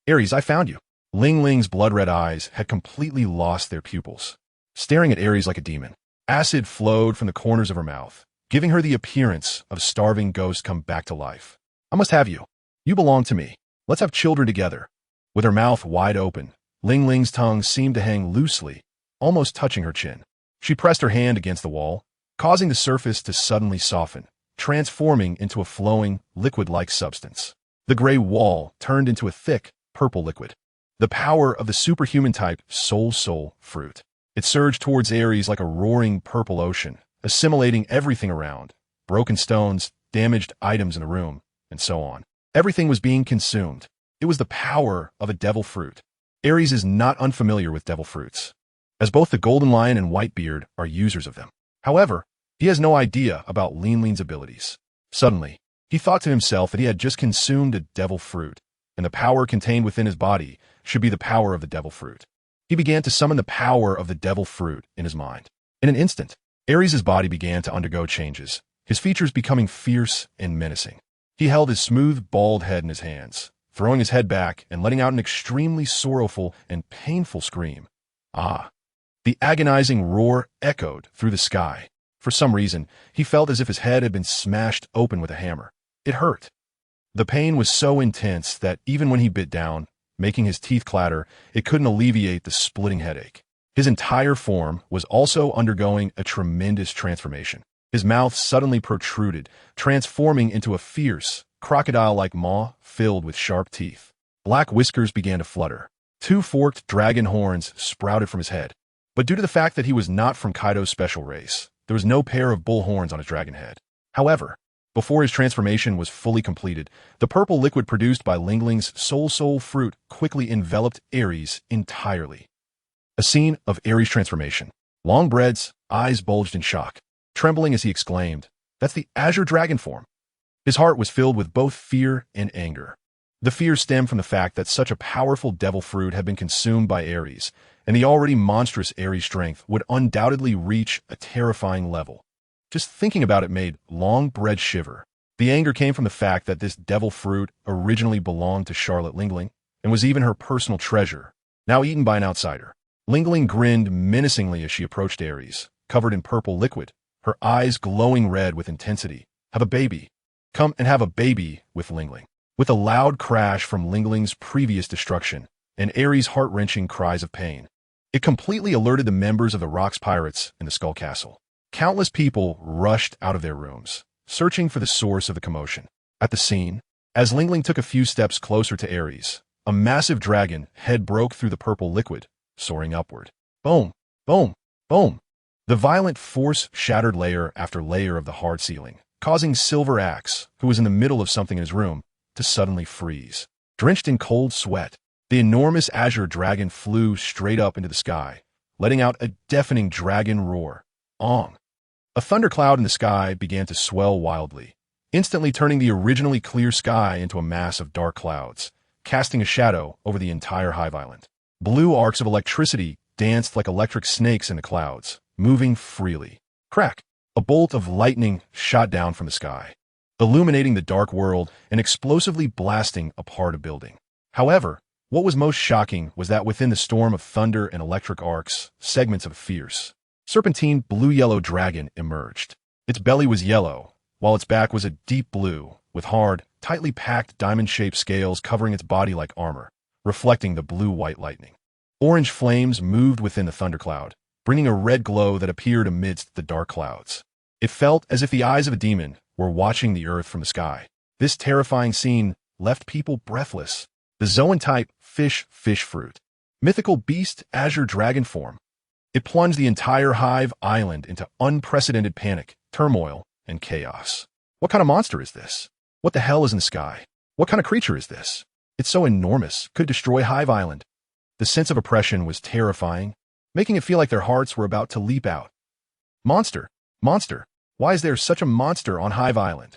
S1: Aries, I found you." Ling Ling's blood-red eyes had completely lost their pupils, staring at Aries like a demon. Acid flowed from the corners of her mouth, giving her the appearance of a starving ghost come back to life. "I must have you. You belong to me. Let's have children together." With her mouth wide open, Ling Ling's tongue seemed to hang loosely, almost touching her chin. She pressed her hand against the wall, causing the surface to suddenly soften, transforming into a flowing, liquid-like substance. The gray wall turned into a thick, purple liquid. The power of the superhuman type soul fruit. It surged towards Aries like a roaring purple ocean, assimilating everything around, broken stones, damaged items in the room, and so on. Everything was being consumed. It was the power of a devil fruit. Aries is not unfamiliar with devil fruits, as both the Golden Lion and Whitebeard are users of them. However, he has no idea about Ling Ling's abilities. Suddenly, he thought to himself that he had just consumed a devil fruit, and the power contained within his body should be the power of the devil fruit. He began to summon the power of the devil fruit in his mind. In an instant, Aries' body began to undergo changes, his features becoming fierce and menacing. He held his smooth, bald head in his hands, throwing his head back and letting out an extremely sorrowful and painful scream. The agonizing roar echoed through the sky. For some reason, he felt as if his head had been smashed open with a hammer. It hurt. The pain was so intense that even when he bit down, making his teeth clatter, it couldn't alleviate the splitting headache. His entire form was also undergoing a tremendous transformation. His mouth suddenly protruded, transforming into a fierce, crocodile-like maw filled with sharp teeth. Black whiskers began to flutter. 2 forked dragon horns sprouted from his head. But due to the fact that he was not from Kaido's special race, there was no pair of bull horns on his dragon head. However, before his transformation was fully completed, the purple liquid produced by Ling Ling's soul fruit quickly enveloped Aries entirely. A scene of Aries' transformation. Longbread's eyes bulged in shock, trembling as he exclaimed, "That's the Azure Dragon form." His heart was filled with both fear and anger. The fear stemmed from the fact that such a powerful devil fruit had been consumed by Aries, and the already monstrous Aries strength would undoubtedly reach a terrifying level. Just thinking about it made Longbread shiver. The anger came from the fact that this devil fruit originally belonged to Charlotte Lingling, and was even her personal treasure, now eaten by an outsider. Lingling grinned menacingly as she approached Aries, covered in purple liquid, her eyes glowing red with intensity. Have a baby. Come and have a baby with Lingling. With a loud crash from Lingling's previous destruction, and Aries' heart-wrenching cries of pain, it completely alerted the members of the Rocks Pirates in the Skull Castle. Countless people rushed out of their rooms, searching for the source of the commotion. At the scene, as Lingling took a few steps closer to Aries, a massive dragon head broke through the purple liquid, soaring upward. Boom! Boom! Boom! The violent force shattered layer after layer of the hard ceiling, causing Silver Axe, who was in the middle of something in his room, to suddenly freeze. Drenched in cold sweat, the enormous Azure Dragon flew straight up into the sky, letting out a deafening dragon roar. Ong! A thundercloud in the sky began to swell wildly, instantly turning the originally clear sky into a mass of dark clouds, casting a shadow over the entire Hive Island. Blue arcs of electricity danced like electric snakes in the clouds, moving freely. Crack! A bolt of lightning shot down from the sky, illuminating the dark world and explosively blasting apart a building. However, what was most shocking was that within the storm of thunder and electric arcs, segments of a fierce, serpentine blue-yellow dragon emerged. Its belly was yellow, while its back was a deep blue, with hard, tightly packed diamond-shaped scales covering its body like armor, reflecting the blue-white lightning. Orange flames moved within the thundercloud, bringing a red glow that appeared amidst the dark clouds. It felt as if the eyes of a demon were watching the earth from the sky. This terrifying scene left people breathless. The Zoan-type fish fruit. Mythical beast Azure Dragon form. It plunged the entire Hive Island into unprecedented panic, turmoil, and chaos. What kind of monster is this? What the hell is in the sky? What kind of creature is this? It's so enormous, could destroy Hive Island. The sense of oppression was terrifying, making it feel like their hearts were about to leap out. Monster! Monster! Why is there such a monster on Hive Island?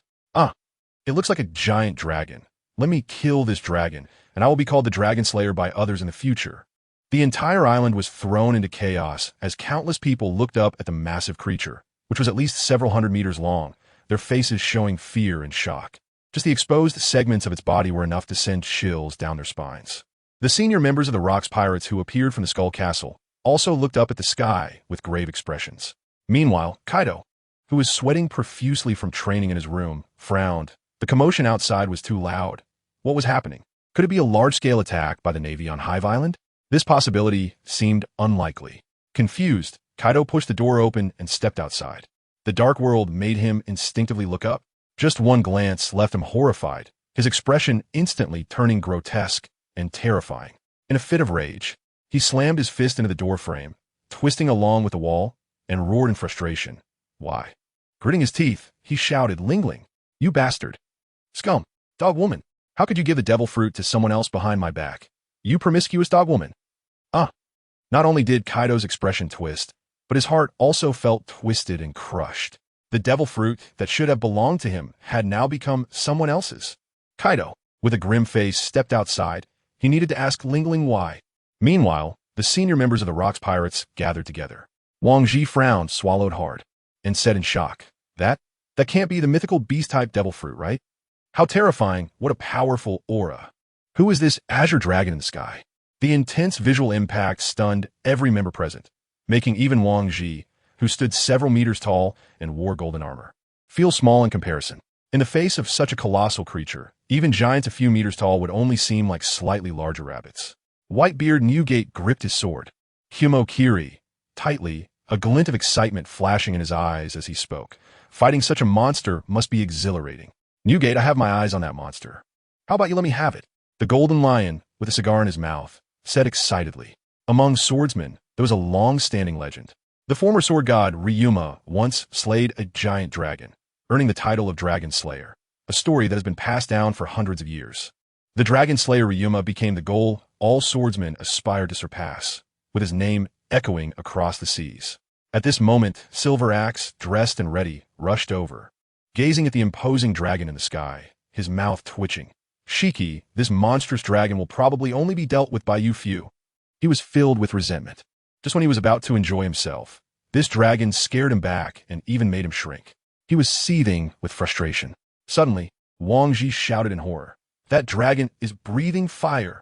S1: It looks like a giant dragon. Let me kill this dragon, and I will be called the Dragon Slayer by others in the future. The entire island was thrown into chaos as countless people looked up at the massive creature, which was at least several hundred meters long, their faces showing fear and shock. Just the exposed segments of its body were enough to send chills down their spines. The senior members of the Rocks Pirates who appeared from the Skull Castle also looked up at the sky with grave expressions. Meanwhile, Kaido, who was sweating profusely from training in his room, frowned. The commotion outside was too loud. What was happening? Could it be a large-scale attack by the Navy on Hive Island? This possibility seemed unlikely. Confused, Kaido pushed the door open and stepped outside. The dark world made him instinctively look up. Just one glance left him horrified, his expression instantly turning grotesque and terrifying. In a fit of rage, he slammed his fist into the doorframe, twisting along with the wall, and roared in frustration. Why? Gritting his teeth, he shouted, "Lingling, you bastard! Scum! Dog woman! How could you give the devil fruit to someone else behind my back? You promiscuous dog woman!" Not only did Kaido's expression twist, but his heart also felt twisted and crushed. The devil fruit that should have belonged to him had now become someone else's. Kaido, with a grim face, stepped outside. He needed to ask Lingling why. Meanwhile, the senior members of the Rocks Pirates gathered together. Wang Ji frowned, swallowed hard, and said in shock, That can't be the mythical beast-type devil fruit, right? How terrifying, what a powerful aura. Who is this Azure Dragon in the sky? The intense visual impact stunned every member present, making even Wang Ji, who stood several meters tall and wore golden armor, feel small in comparison. In the face of such a colossal creature, even giants a few meters tall would only seem like slightly larger rabbits. Whitebeard Newgate gripped his sword, Kiri, tightly, a glint of excitement flashing in his eyes as he spoke. Fighting such a monster must be exhilarating. Newgate, I have my eyes on that monster. How about you let me have it? The golden lion, with a cigar in his mouth, said excitedly. Among swordsmen, there was a long-standing legend. The former sword god Ryuma once slayed a giant dragon, earning the title of Dragon Slayer, a story that has been passed down for hundreds of years. The Dragon Slayer Ryuma became the goal all swordsmen aspired to surpass, with his name echoing across the seas. At this moment, Silver Axe, dressed and ready, rushed over, gazing at the imposing dragon in the sky, his mouth twitching. Shiki, this monstrous dragon will probably only be dealt with by you few. He was filled with resentment. Just when he was about to enjoy himself, this dragon scared him back and even made him shrink. He was seething with frustration. Suddenly, Wang Ji shouted in horror. That dragon is breathing fire.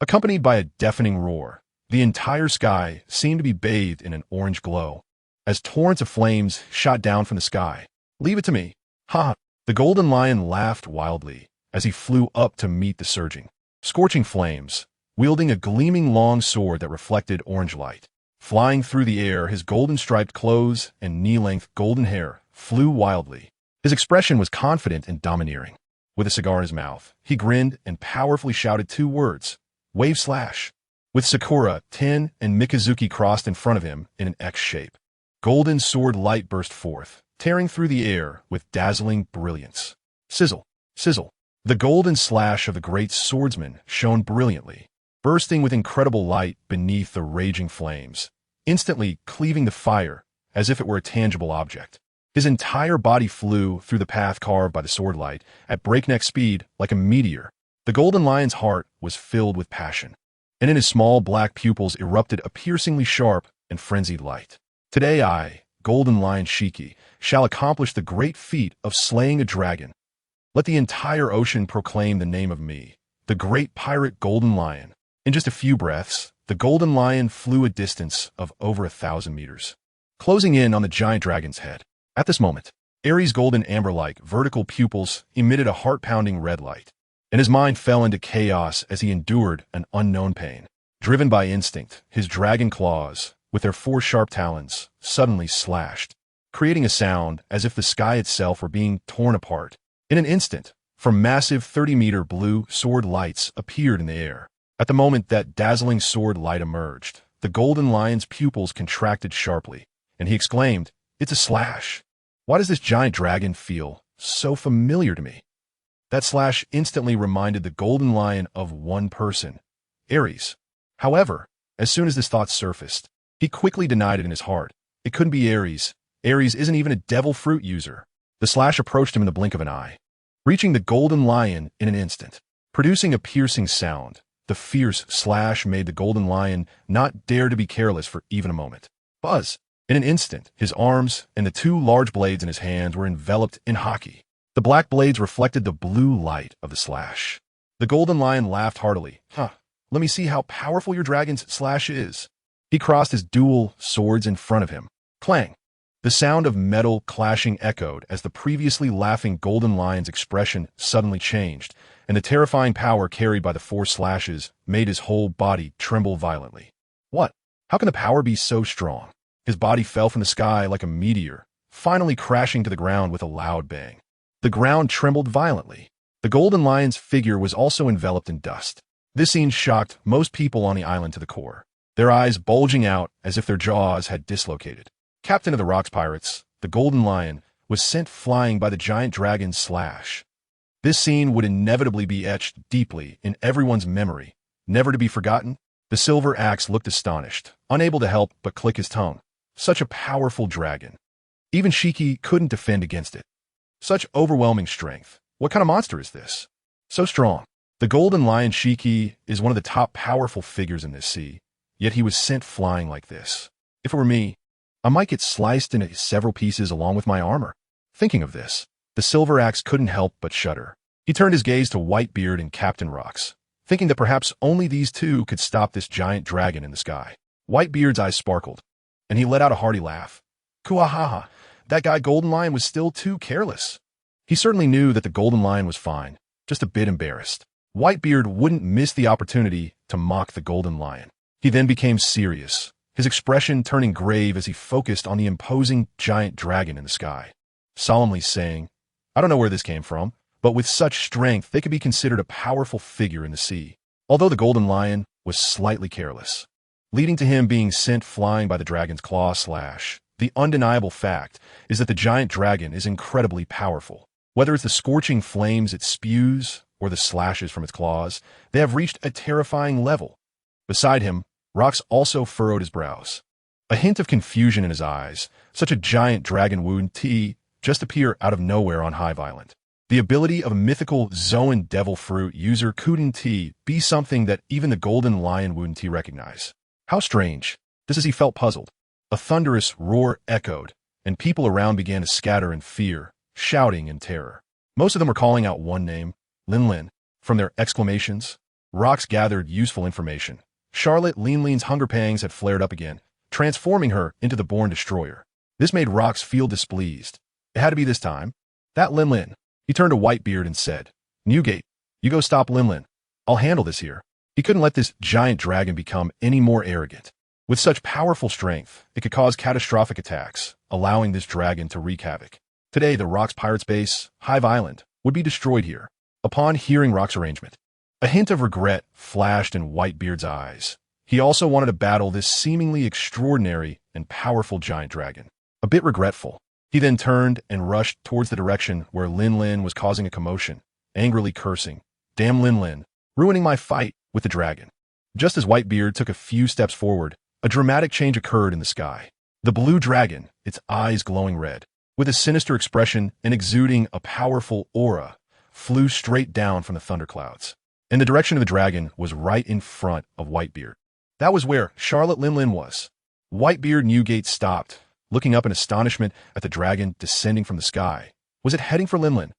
S1: Accompanied by a deafening roar, the entire sky seemed to be bathed in an orange glow, as torrents of flames shot down from the sky. Leave it to me. Ha! The golden lion laughed wildly as he flew up to meet the surging, scorching flames, wielding a gleaming long sword that reflected orange light. Flying through the air, his golden-striped clothes and knee-length golden hair flew wildly. His expression was confident and domineering. With a cigar in his mouth, he grinned and powerfully shouted 2 words, Wave Slash. With Sakura, Ten, and Mikazuki crossed in front of him in an X shape, golden sword light burst forth, tearing through the air with dazzling brilliance. Sizzle, sizzle. The golden slash of the great swordsman shone brilliantly, bursting with incredible light beneath the raging flames, instantly cleaving the fire as if it were a tangible object. His entire body flew through the path carved by the sword light at breakneck speed like a meteor. The golden lion's heart was filled with passion, and in his small black pupils erupted a piercingly sharp and frenzied light. Today I, Golden Lion Shiki, shall accomplish the great feat of slaying a dragon. Let the entire ocean proclaim the name of me, the great pirate Golden Lion. In just a few breaths, the golden lion flew a distance of over 1,000 meters, closing in on the giant dragon's head. At this moment, Aries' golden amber-like vertical pupils emitted a heart-pounding red light, and his mind fell into chaos as he endured an unknown pain. Driven by instinct, his dragon claws, with their 4 sharp talons, suddenly slashed, creating a sound as if the sky itself were being torn apart. In an instant, from massive 30-meter blue sword lights appeared in the air. At the moment that dazzling sword light emerged, the golden lion's pupils contracted sharply, and he exclaimed, It's a slash. Why does this giant dragon feel so familiar to me? That slash instantly reminded the golden lion of one person, Aries. However, as soon as this thought surfaced, he quickly denied it in his heart. It couldn't be Aries. Aries isn't even a devil fruit user. The slash approached him in the blink of an eye, reaching the golden lion in an instant. Producing a piercing sound, the fierce slash made the golden lion not dare to be careless for even a moment. Buzz! In an instant, his arms and the 2 large blades in his hands were enveloped in Haki. The black blades reflected the blue light of the slash. The golden lion laughed heartily. Let me see how powerful your dragon's slash is. He crossed his dual swords in front of him. Clang! The sound of metal clashing echoed as the previously laughing golden lion's expression suddenly changed, and the terrifying power carried by the 4 slashes made his whole body tremble violently. What? How can the power be so strong? His body fell from the sky like a meteor, finally crashing to the ground with a loud bang. The ground trembled violently. The golden lion's figure was also enveloped in dust. This scene shocked most people on the island to the core, their eyes bulging out as if their jaws had dislocated. Captain of the Rocks Pirates, the golden lion, was sent flying by the giant dragon's slash. This scene would inevitably be etched deeply in everyone's memory, never to be forgotten. The silver axe looked astonished, unable to help but click his tongue. Such a powerful dragon. Even Shiki couldn't defend against it. Such overwhelming strength. What kind of monster is this? So strong. The golden lion Shiki is one of the top powerful figures in this sea, yet he was sent flying like this. If it were me, I might get sliced into several pieces along with my armor. Thinking of this, the silver axe couldn't help but shudder. He turned his gaze to Whitebeard and Captain Rocks, thinking that perhaps only these 2 could stop this giant dragon in the sky. Whitebeard's eyes sparkled, and he let out a hearty laugh. Kuahaha, that guy Golden Lion was still too careless. He certainly knew that the Golden Lion was fine, just a bit embarrassed. Whitebeard wouldn't miss the opportunity to mock the Golden Lion. He then became serious, his expression turning grave as he focused on the imposing giant dragon in the sky, solemnly saying, I don't know where this came from, but with such strength they could be considered a powerful figure in the sea. Although the Golden Lion was slightly careless, leading to him being sent flying by the dragon's claw slash, the undeniable fact is that the giant dragon is incredibly powerful. Whether it's the scorching flames it spews or the slashes from its claws, they have reached a terrifying level. Beside him, Rocks also furrowed his brows. A hint of confusion in his eyes. Such a giant dragon wound just appear out of nowhere on Hive Island. The ability of a mythical Zoan devil fruit user couldn't be something that even the golden lion wouldn't recognize. How strange. Just as he felt puzzled, a thunderous roar echoed, and people around began to scatter in fear, shouting in terror. Most of them were calling out one name, Lin Lin. From their exclamations, Rox gathered useful information. Charlotte Lin's hunger pangs had flared up again, transforming her into the born destroyer. This made Rox feel displeased. It had to be this time. That Lin. He turned to Whitebeard and said, Newgate, you go stop Lin. I'll handle this here. He couldn't let this giant dragon become any more arrogant. With such powerful strength, it could cause catastrophic attacks, allowing this dragon to wreak havoc. Today, the Rox Pirates base, Hive Island, would be destroyed here. Upon hearing Rox's arrangement, a hint of regret flashed in Whitebeard's eyes. He also wanted to battle this seemingly extraordinary and powerful giant dragon. A bit regretful, he then turned and rushed towards the direction where Lin was causing a commotion, angrily cursing, Damn Lin, ruining my fight with the dragon. Just as Whitebeard took a few steps forward, a dramatic change occurred in the sky. The blue dragon, its eyes glowing red, with a sinister expression and exuding a powerful aura, flew straight down from the thunderclouds. And the direction of the dragon was right in front of Whitebeard. That was where Charlotte Lin was. Whitebeard Newgate stopped, looking up in astonishment at the dragon descending from the sky. Was it heading for Lin?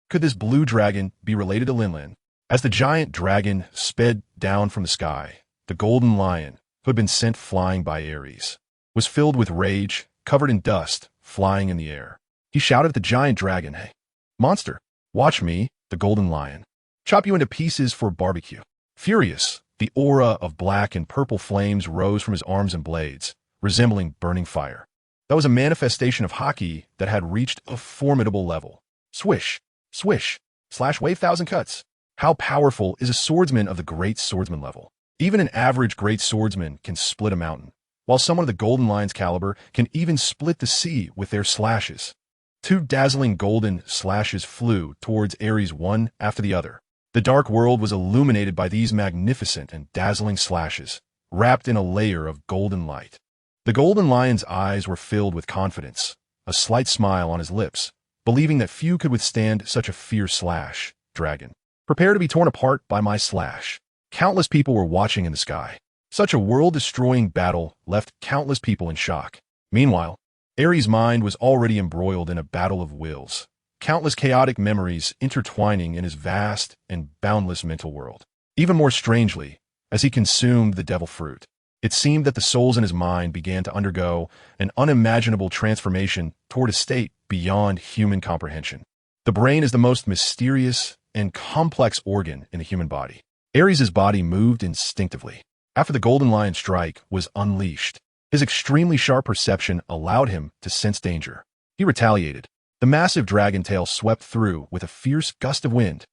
S1: Could this blue dragon be related to Lin? As the giant dragon sped down from the sky, the golden lion, who had been sent flying by Aries, was filled with rage, covered in dust, flying in the air. He shouted at the giant dragon, Hey, monster, watch me, the golden lion. Chop you into pieces for barbecue. Furious, the aura of black and purple flames rose from his arms and blades, resembling burning fire. That was a manifestation of Haki that had reached a formidable level. Swish, swish, slash wave 1,000 cuts. How powerful is a swordsman of the great swordsman level? Even an average great swordsman can split a mountain, while someone of the golden lion's caliber can even split the sea with their slashes. 2 dazzling golden slashes flew towards Aries one after the other. The dark world was illuminated by these magnificent and dazzling slashes, wrapped in a layer of golden light. The golden lion's eyes were filled with confidence, a slight smile on his lips, believing that few could withstand such a fierce slash. Dragon, prepare to be torn apart by my slash. Countless people were watching in the sky. Such a world-destroying battle left countless people in shock. Meanwhile, Aries' mind was already embroiled in a battle of wills, countless chaotic memories intertwining in his vast and boundless mental world. Even more strangely, as he consumed the devil fruit, it seemed that the souls in his mind began to undergo an unimaginable transformation toward a state beyond human comprehension. The brain is the most mysterious and complex organ in the human body. Aries' body moved instinctively. After the golden lion strike was unleashed, his extremely sharp perception allowed him to sense danger. He retaliated. The massive dragon tail swept through with a fierce gust of wind.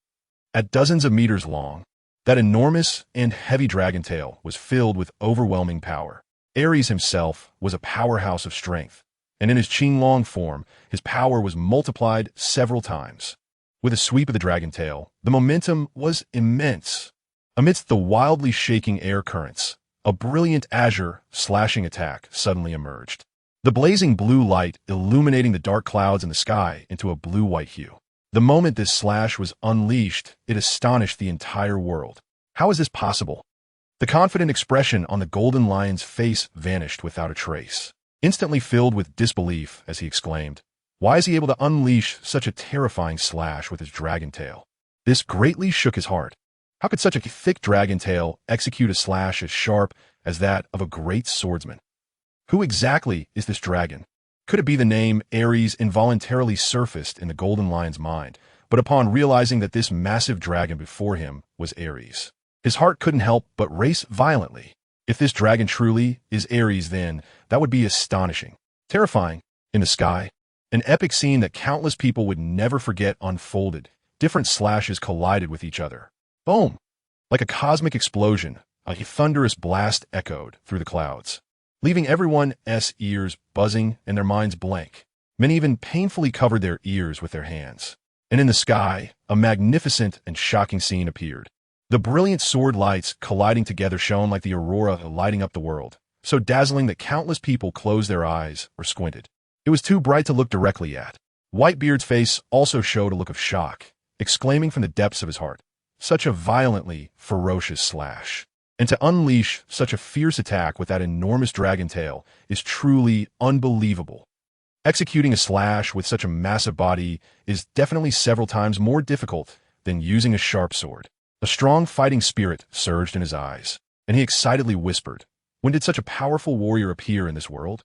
S1: At dozens of meters long, that enormous and heavy dragon tail was filled with overwhelming power. Aries himself was a powerhouse of strength, and in his Qinglong form, his power was multiplied several times. With a sweep of the dragon tail, the momentum was immense. Amidst the wildly shaking air currents, a brilliant azure slashing attack suddenly emerged. The blazing blue light illuminating the dark clouds in the sky into a blue-white hue. The moment this slash was unleashed, it astonished the entire world. How is this possible? The confident expression on the golden lion's face vanished without a trace. Instantly filled with disbelief as he exclaimed, Why is he able to unleash such a terrifying slash with his dragon tail? This greatly shook his heart. How could such a thick dragon tail execute a slash as sharp as that of a great swordsman? Who exactly is this dragon? Could it be the name Aries involuntarily surfaced in the golden lion's mind, but upon realizing that this massive dragon before him was Aries, his heart couldn't help but race violently. If this dragon truly is Aries, then that would be astonishing, terrifying. In the sky, an epic scene that countless people would never forget unfolded. Different slashes collided with each other. Boom! Like a cosmic explosion, a thunderous blast echoed through the clouds, leaving everyone's ears buzzing and their minds blank. Many even painfully covered their ears with their hands. And in the sky, a magnificent and shocking scene appeared. The brilliant sword lights colliding together shone like the aurora lighting up the world, so dazzling that countless people closed their eyes or squinted. It was too bright to look directly at. Whitebeard's face also showed a look of shock, exclaiming from the depths of his heart, "Such a violently ferocious slash. And to unleash such a fierce attack with that enormous dragon tail is truly unbelievable. Executing a slash with such a massive body is definitely several times more difficult than using a sharp sword." A strong fighting spirit surged in his eyes, and he excitedly whispered, "When did such a powerful warrior appear in this world?"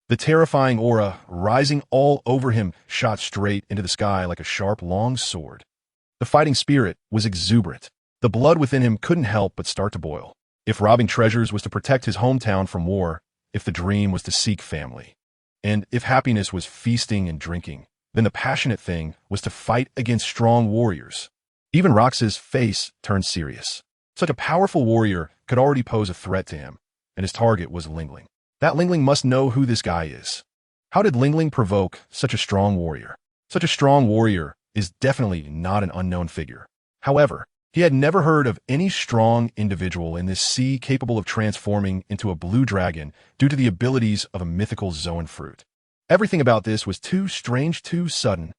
S1: The terrifying aura, rising all over him, shot straight into the sky like a sharp, long sword. The fighting spirit was exuberant. The blood within him couldn't help but start to boil. If robbing treasures was to protect his hometown from war, if the dream was to seek family, and if happiness was feasting and drinking, then the passionate thing was to fight against strong warriors. Even Rox's face turned serious. Such a powerful warrior could already pose a threat to him, and his target was Lingling. That Lingling must know who this guy is. How did Lingling provoke such a strong warrior? Such a strong warrior is definitely not an unknown figure. However, he had never heard of any strong individual in this sea capable of transforming into a blue dragon due to the abilities of a mythical zoan fruit. Everything about this was too strange, too sudden.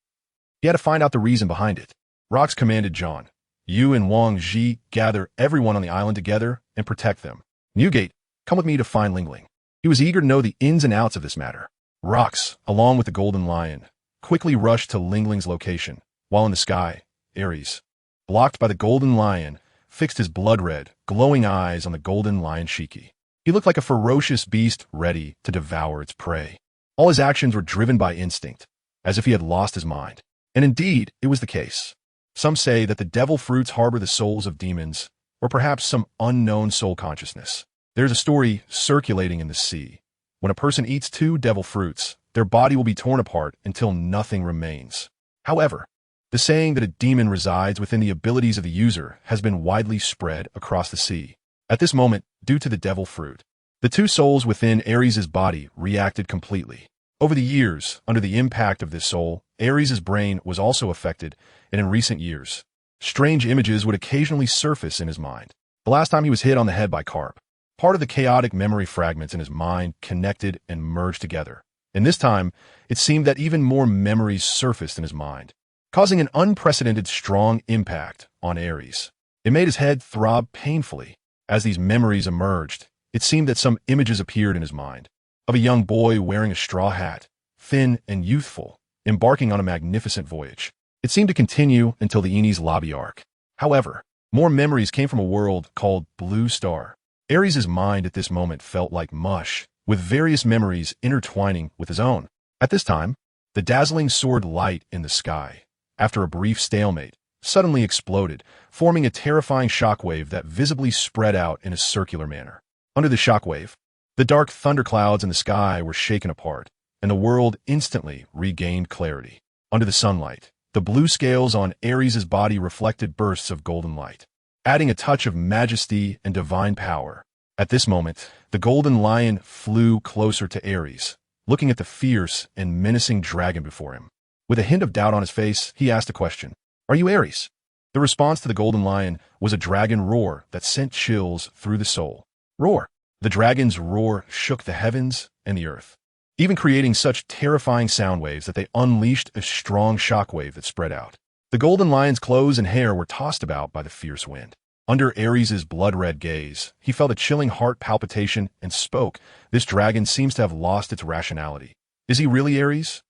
S1: He had to find out the reason behind it. Rox commanded John, "You and Wang Zhi gather everyone on the island together and protect them. Newgate, come with me to find Lingling." He was eager to know the ins and outs of this matter. Rox, along with the Golden Lion, quickly rushed to Lingling's location, while in the sky, Aries, blocked by the Golden Lion, fixed his blood-red, glowing eyes on the Golden Lion Shiki. He looked like a ferocious beast ready to devour its prey. All his actions were driven by instinct, as if he had lost his mind. And indeed, it was the case. Some say that the devil fruits harbor the souls of demons, or perhaps some unknown soul consciousness. There's a story circulating in the sea. When a person eats 2 devil fruits, their body will be torn apart until nothing remains. However, the saying that a demon resides within the abilities of the user has been widely spread across the sea. At this moment, due to the devil fruit, the 2 souls within Aries' body reacted completely. Over the years, under the impact of this soul, Aries' brain was also affected, and in recent years, strange images would occasionally surface in his mind. The last time he was hit on the head by Carp, part of the chaotic memory fragments in his mind connected and merged together. And this time, it seemed that even more memories surfaced in his mind, causing an unprecedented strong impact on Aries. It made his head throb painfully. As these memories emerged, it seemed that some images appeared in his mind, of a young boy wearing a straw hat, thin and youthful, embarking on a magnificent voyage. It seemed to continue until the Eni's lobby arc. However, more memories came from a world called Blue Star. Aries' mind at this moment felt like mush, with various memories intertwining with his own. At this time, the dazzling sword light in the sky, after a brief stalemate, suddenly exploded, forming a terrifying shockwave that visibly spread out in a circular manner. Under the shockwave, the dark thunderclouds in the sky were shaken apart, and the world instantly regained clarity. Under the sunlight, the blue scales on Aries' body reflected bursts of golden light, adding a touch of majesty and divine power. At this moment, the Golden Lion flew closer to Aries, looking at the fierce and menacing dragon before him. With a hint of doubt on his face, he asked a question. "Are you Aries?" The response to the Golden Lion was a dragon roar that sent chills through the soul. Roar. The dragon's roar shook the heavens and the earth, even creating such terrifying sound waves that they unleashed a strong shockwave that spread out. The Golden Lion's clothes and hair were tossed about by the fierce wind. Under Aries' blood-red gaze, he felt a chilling heart palpitation and spoke. "This dragon seems to have lost its rationality. Is he really Aries?"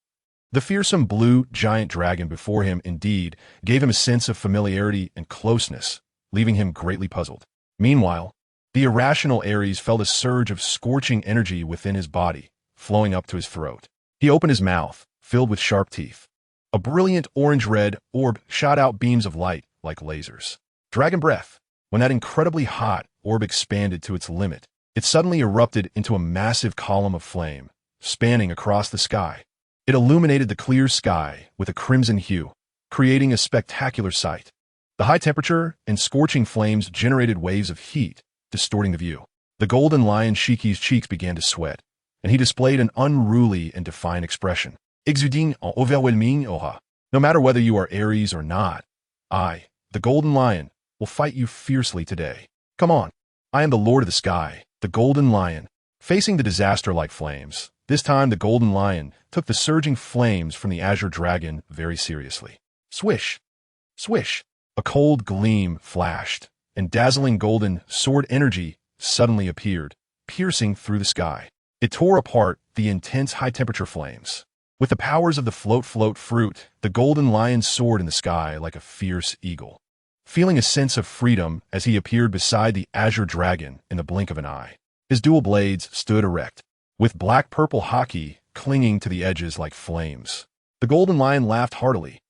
S1: The fearsome blue giant dragon before him indeed gave him a sense of familiarity and closeness, leaving him greatly puzzled. Meanwhile, the irrational Aries felt a surge of scorching energy within his body, flowing up to his throat. He opened his mouth, filled with sharp teeth. A brilliant orange-red orb shot out beams of light like lasers. Dragon breath. When that incredibly hot orb expanded to its limit, it suddenly erupted into a massive column of flame, spanning across the sky. It illuminated the clear sky with a crimson hue, creating a spectacular sight. The high temperature and scorching flames generated waves of heat, distorting the view. The Golden Lion Shiki's cheeks began to sweat, and he displayed an unruly and defiant expression. Exuding en overwhelming aura. No matter whether you are Aries or not, I, the Golden Lion, will fight you fiercely today. Come on. I am the Lord of the Sky, the Golden Lion. Facing the disaster like flames, This time the golden lion took the surging flames from the Azure Dragon very seriously. Swish! Swish! A cold gleam flashed, and dazzling golden sword energy suddenly appeared, piercing through the sky. It tore apart the intense high-temperature flames. With the powers of the float fruit, the golden lion soared in the sky like a fierce eagle, feeling a sense of freedom as he appeared beside the Azure Dragon in the blink of an eye. His dual blades stood erect, with black-purple Haki clinging to the edges like flames. The golden lion laughed heartily.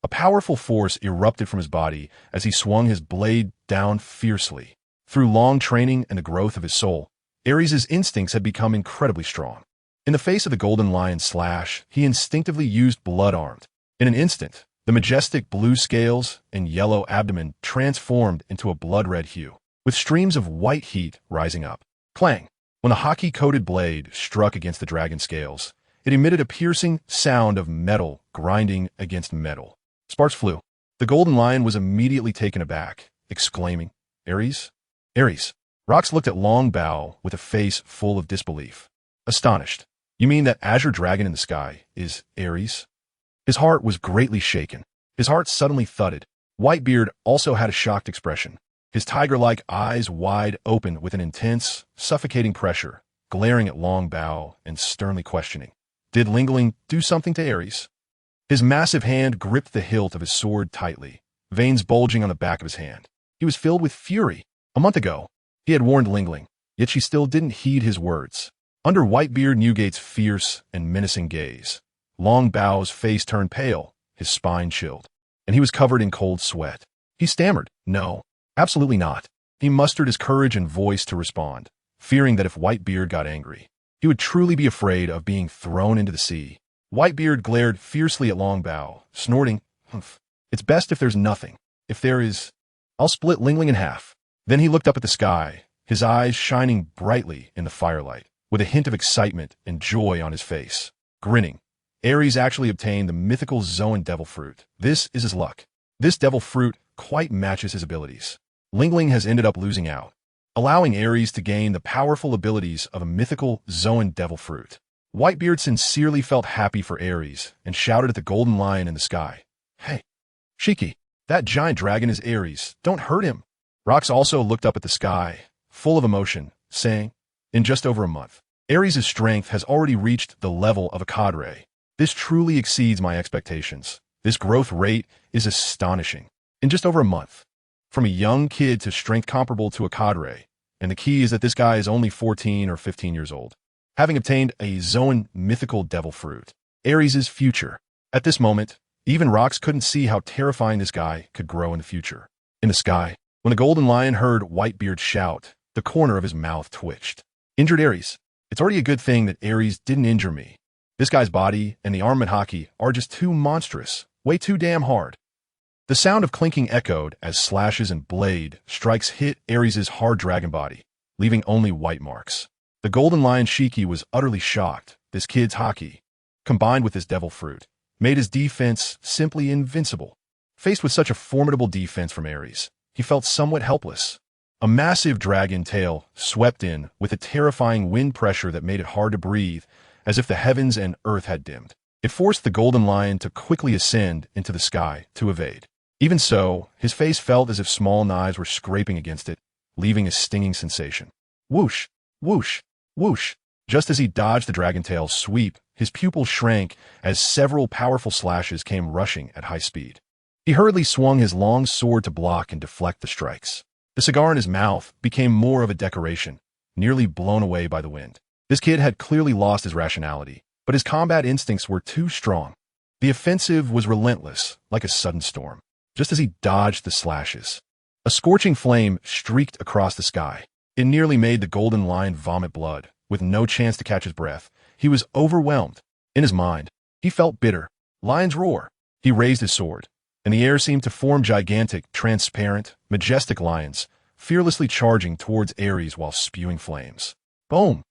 S1: A powerful force erupted from his body as he swung his blade down fiercely. Through long training and the growth of his soul, Aries' instincts had become incredibly strong. In the face of the golden lion's slash, he instinctively used blood-armed. In an instant, the majestic blue scales and yellow abdomen transformed into a blood-red hue, with streams of white heat rising up. Clang! When the Haki-coated blade struck against the dragon scales, it emitted a piercing sound of metal grinding against metal. Sparks flew. The golden lion was immediately taken aback, exclaiming, "Aries? Aries!" Rox looked at Longbow with a face full of disbelief. Astonished. "You mean that Azure Dragon in the sky is Aries?" His heart was greatly shaken. His heart suddenly thudded. Whitebeard also had a shocked expression, his tiger-like eyes wide open with an intense, suffocating pressure, glaring at Longbow and sternly questioning. Did Lingling do something to Aries? His massive hand gripped the hilt of his sword tightly, veins bulging on the back of his hand. He was filled with fury. A month ago, he had warned Lingling, yet she still didn't heed his words. Under Whitebeard Newgate's fierce and menacing gaze, Longbow's face turned pale, his spine chilled, and he was covered in cold sweat. He stammered, "No, absolutely not." He mustered his courage and voice to respond, fearing that if Whitebeard got angry, he would truly be afraid of being thrown into the sea. Whitebeard glared fiercely at Longbow, snorting, "Humph. It's best if there's nothing. If there is, I'll split Lingling in half." Then he looked up at the sky, his eyes shining brightly in the firelight, with a hint of excitement and joy on his face. Grinning, Aries actually obtained the mythical Zoan devil fruit. This is his luck. This devil fruit quite matches his abilities. Lingling has ended up losing out, allowing Aries to gain the powerful abilities of a mythical Zoan devil fruit. Whitebeard sincerely felt happy for Aries and shouted at the golden lion in the sky, "Hey, Shiki, that giant dragon is Aries. Don't hurt him." Rox also looked up at the sky, full of emotion, saying, "In just over a month, Aries' strength has already reached the level of a cadre. This truly exceeds my expectations. This growth rate is astonishing. In just over a month, from a young kid to strength comparable to a cadre, and the key is that this guy is only 14 or 15 years old. Having obtained a Zoan mythical devil fruit, Aries' future. At this moment, even Rox couldn't see how terrifying this guy could grow in the future. In the sky, when the golden lion heard Whitebeard shout, the corner of his mouth twitched. "Injured Aries. It's already a good thing that Aries didn't injure me. This guy's body and the armament Haki are just too monstrous, way too damn hard." The sound of clinking echoed as slashes and blade strikes hit Aries' hard dragon body, leaving only white marks. The golden lion Shiki was utterly shocked. This kid's Haki, combined with his devil fruit, made his defense simply invincible. Faced with such a formidable defense from Aries, he felt somewhat helpless. A massive dragon tail swept in with a terrifying wind pressure that made it hard to breathe, as if the heavens and earth had dimmed. It forced the golden lion to quickly ascend into the sky to evade. Even so, his face felt as if small knives were scraping against it, leaving a stinging sensation. Whoosh, whoosh, whoosh. Just as he dodged the dragon tail's sweep, his pupil shrank as several powerful slashes came rushing at high speed. He hurriedly swung his long sword to block and deflect the strikes. The cigar in his mouth became more of a decoration, nearly blown away by the wind. This kid had clearly lost his rationality, but his combat instincts were too strong. The offensive was relentless, like a sudden storm. Just as he dodged the slashes, a scorching flame streaked across the sky. It nearly made the golden lion vomit blood. With no chance to catch his breath, he was overwhelmed. In his mind, he felt bitter. Lion's roar. He raised his sword, and the air seemed to form gigantic, transparent, majestic lions, fearlessly charging towards Aries while spewing flames. Boom!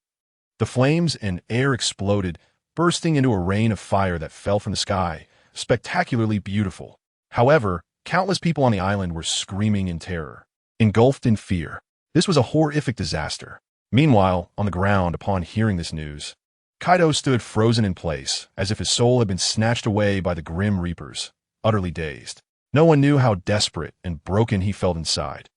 S1: The flames and air exploded, bursting into a rain of fire that fell from the sky, spectacularly beautiful. However, countless people on the island were screaming in terror, engulfed in fear. This was a horrific disaster. Meanwhile, on the ground, upon hearing this news, Kaido stood frozen in place, as if his soul had been snatched away by the grim reapers, utterly dazed. No one knew how desperate and broken he felt inside.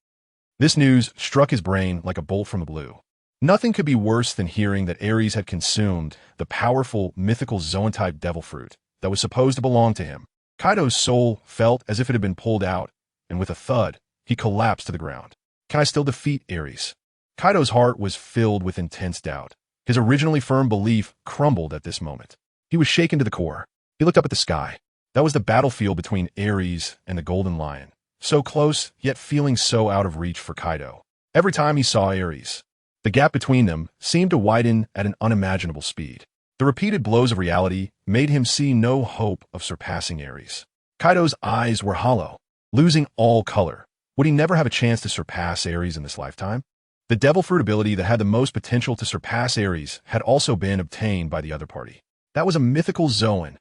S1: This news struck his brain like a bolt from the blue. Nothing could be worse than hearing that Aries had consumed the powerful, mythical Zoan-type devil fruit that was supposed to belong to him. Kaido's soul felt as if it had been pulled out, and with a thud, he collapsed to the ground. Can I still defeat Aries? Kaido's heart was filled with intense doubt. His originally firm belief crumbled at this moment. He was shaken to the core. He looked up at the sky. That was the battlefield between Aries and the Golden Lion. So close, yet feeling so out of reach for Kaido. Every time he saw Aries, the gap between them seemed to widen at an unimaginable speed. The repeated blows of reality made him see no hope of surpassing Aries. Kaido's eyes were hollow, losing all color. Would he never have a chance to surpass Aries in this lifetime? The devil fruit ability that had the most potential to surpass Aries had also been obtained by the other party. That was a mythical Zoan.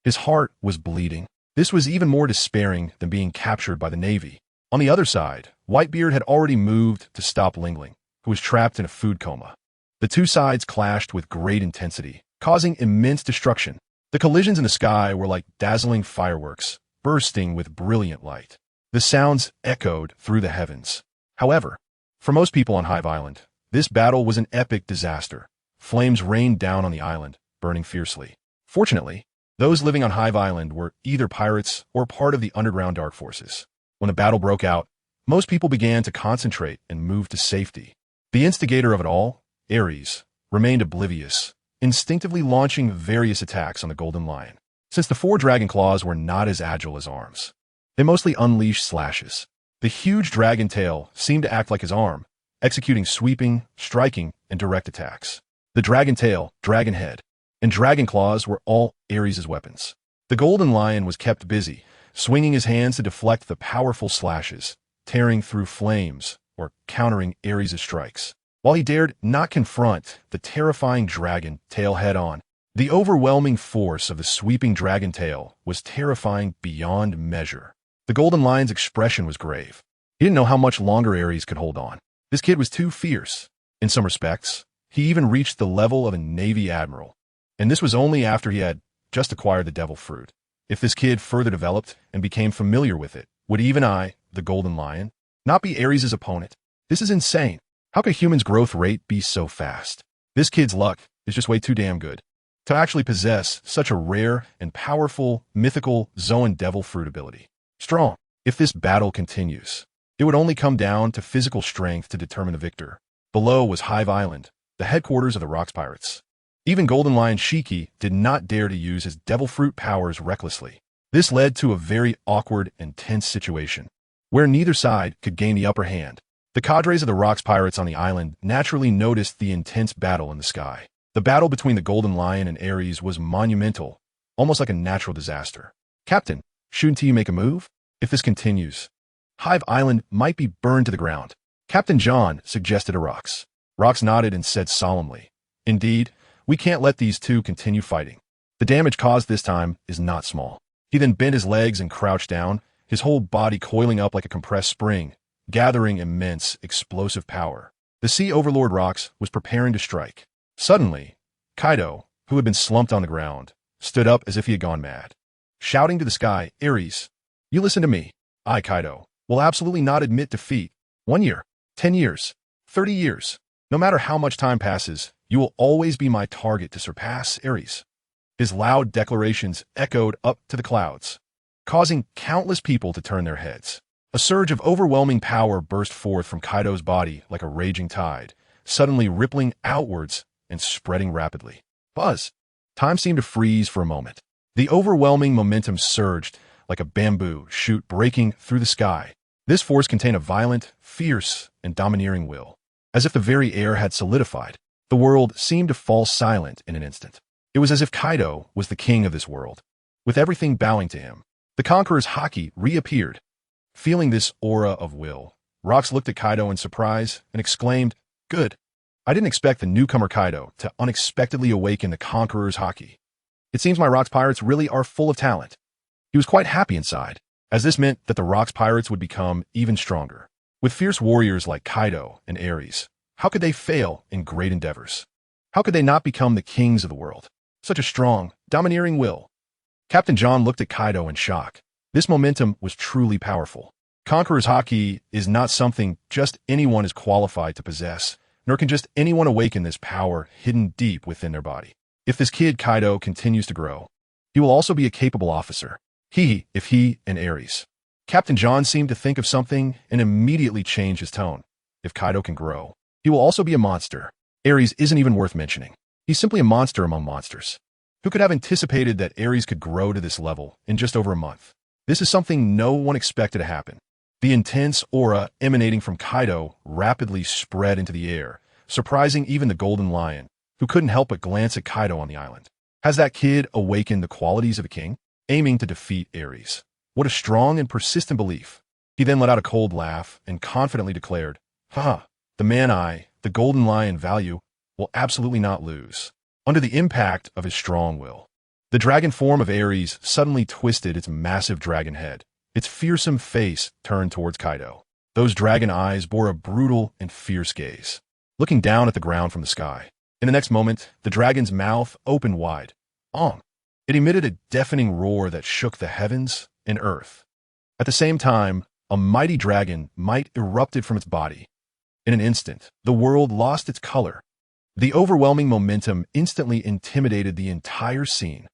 S1: His heart was bleeding. This was even more despairing than being captured by the Navy. On the other side, Whitebeard had already moved to stop Lingling, who was trapped in a food coma. The two sides clashed with great intensity, causing immense destruction. The collisions in the sky were like dazzling fireworks, bursting with brilliant light. The sounds echoed through the heavens. However, for most people on Hive Island, this battle was an epic disaster. Flames rained down on the island, burning fiercely. Fortunately, those living on Hive Island were either pirates or part of the underground dark forces. When the battle broke out, most people began to concentrate and move to safety. The instigator of it all, Aries, remained oblivious, instinctively launching various attacks on the Golden Lion. Since the 4 dragon claws were not as agile as arms, they mostly unleashed slashes. The huge dragon tail seemed to act like his arm, executing sweeping, striking, and direct attacks. The dragon tail, dragon head, and dragon claws were all Aries' weapons. The Golden Lion was kept busy, swinging his hands to deflect the powerful slashes, tearing through flames, or countering Aries' strikes. While he dared not confront the terrifying dragon tail head-on, the overwhelming force of the sweeping dragon tail was terrifying beyond measure. The Golden Lion's expression was grave. He didn't know how much longer Aries could hold on. This kid was too fierce. In some respects, he even reached the level of a Navy admiral. And this was only after he had just acquired the devil fruit. If this kid further developed and became familiar with it, would even I, the Golden Lion, not be Aries' opponent? This is insane. How could humans' growth rate be so fast? This kid's luck is just way too damn good to actually possess such a rare and powerful, mythical Zoan devil fruit ability. Strong. If this battle continues, it would only come down to physical strength to determine the victor. Below was Hive Island, the headquarters of the Rocks Pirates. Even Golden Lion Shiki did not dare to use his devil fruit powers recklessly. This led to a very awkward and tense situation, where neither side could gain the upper hand. The cadres of the Rocks Pirates on the island naturally noticed the intense battle in the sky. The battle between the Golden Lion and Aries was monumental, almost like a natural disaster. Captain, shouldn't you make a move? If this continues, Hive Island might be burned to the ground. Captain John suggested to Rox. Rox nodded and said solemnly, "Indeed, we can't let these two continue fighting. The damage caused this time is not small." He then bent his legs and crouched down, his whole body coiling up like a compressed spring, gathering immense, explosive power. The Sea Overlord Rox was preparing to strike. Suddenly, Kaido, who had been slumped on the ground, stood up as if he had gone mad. Shouting to the sky, "Aries, you listen to me. I, Kaido, will absolutely not admit defeat. 1 year, 10 years, 30 years. No matter how much time passes, you will always be my target to surpass Aries." His loud declarations echoed up to the clouds, causing countless people to turn their heads. A surge of overwhelming power burst forth from Kaido's body like a raging tide, suddenly rippling outwards and spreading rapidly. Buzz! Time seemed to freeze for a moment. The overwhelming momentum surged like a bamboo shoot breaking through the sky. This force contained a violent, fierce, and domineering will. As if the very air had solidified, the world seemed to fall silent in an instant. It was as if Kaido was the king of this world, with everything bowing to him. The conqueror's Haki reappeared. Feeling this aura of will, Rox looked at Kaido in surprise and exclaimed, "Good. I didn't expect the newcomer Kaido to unexpectedly awaken the conqueror's Haki. It seems my Rocks Pirates really are full of talent." He was quite happy inside, as this meant that the Rocks Pirates would become even stronger. With fierce warriors like Kaido and Aries, how could they fail in great endeavors? How could they not become the kings of the world? Such a strong, domineering will. Captain John looked at Kaido in shock. This momentum was truly powerful. Conqueror's Haki is not something just anyone is qualified to possess, nor can just anyone awaken this power hidden deep within their body. If this kid Kaido continues to grow, he will also be a capable officer. If he and Aries. Captain John seemed to think of something and immediately changed his tone. If Kaido can grow, he will also be a monster. Aries isn't even worth mentioning. He's simply a monster among monsters. Who could have anticipated that Aries could grow to this level in just over a month? This is something no one expected to happen. The intense aura emanating from Kaido rapidly spread into the air, surprising even the Golden Lion, who couldn't help but glance at Kaido on the island. Has that kid awakened the qualities of a king? Aiming to defeat Aries. What a strong and persistent belief. He then let out a cold laugh and confidently declared, "Haha, the man the Golden Lion value, will absolutely not lose." Under the impact of his strong will, the dragon form of Aries suddenly twisted its massive dragon head. Its fearsome face turned towards Kaido. Those dragon eyes bore a brutal and fierce gaze, looking down at the ground from the sky. In the next moment, the dragon's mouth opened wide. Ong! It emitted a deafening roar that shook the heavens and earth. At the same time, a mighty dragon might erupted from its body. In an instant, the world lost its color. The overwhelming momentum instantly intimidated the entire scene.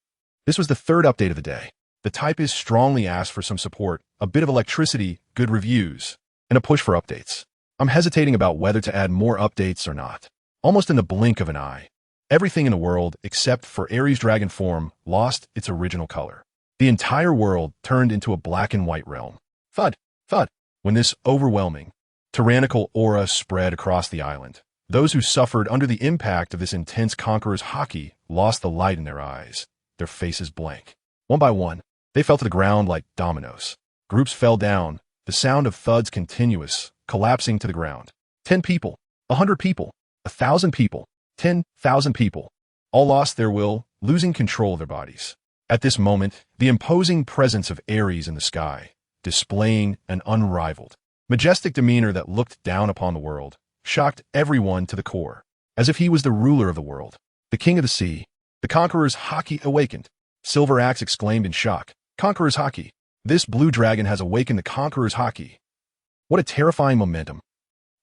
S1: This was the third update of the day. The typist strongly asked for some support, a bit of electricity, good reviews, and a push for updates. I'm hesitating about whether to add more updates or not. Almost in the blink of an eye, everything in the world, except for Aries' dragon form, lost its original color. The entire world turned into a black and white realm. Thud, thud. When this overwhelming, tyrannical aura spread across the island, those who suffered under the impact of this intense conqueror's Haki lost the light in their eyes, their faces blank. One by one, they fell to the ground like dominoes. Groups fell down, the sound of thuds continuous, collapsing to the ground. 10 people, 100 people, 1,000 people, 10,000 people, all lost their will, losing control of their bodies. At this moment, the imposing presence of Aries in the sky, displaying an unrivaled, majestic demeanor that looked down upon the world, shocked everyone to the core, as if he was the ruler of the world, the king of the sea. The conqueror's Haki awakened. Silver Axe exclaimed in shock. Conqueror's Haki. This blue dragon has awakened the conqueror's Haki. What a terrifying momentum.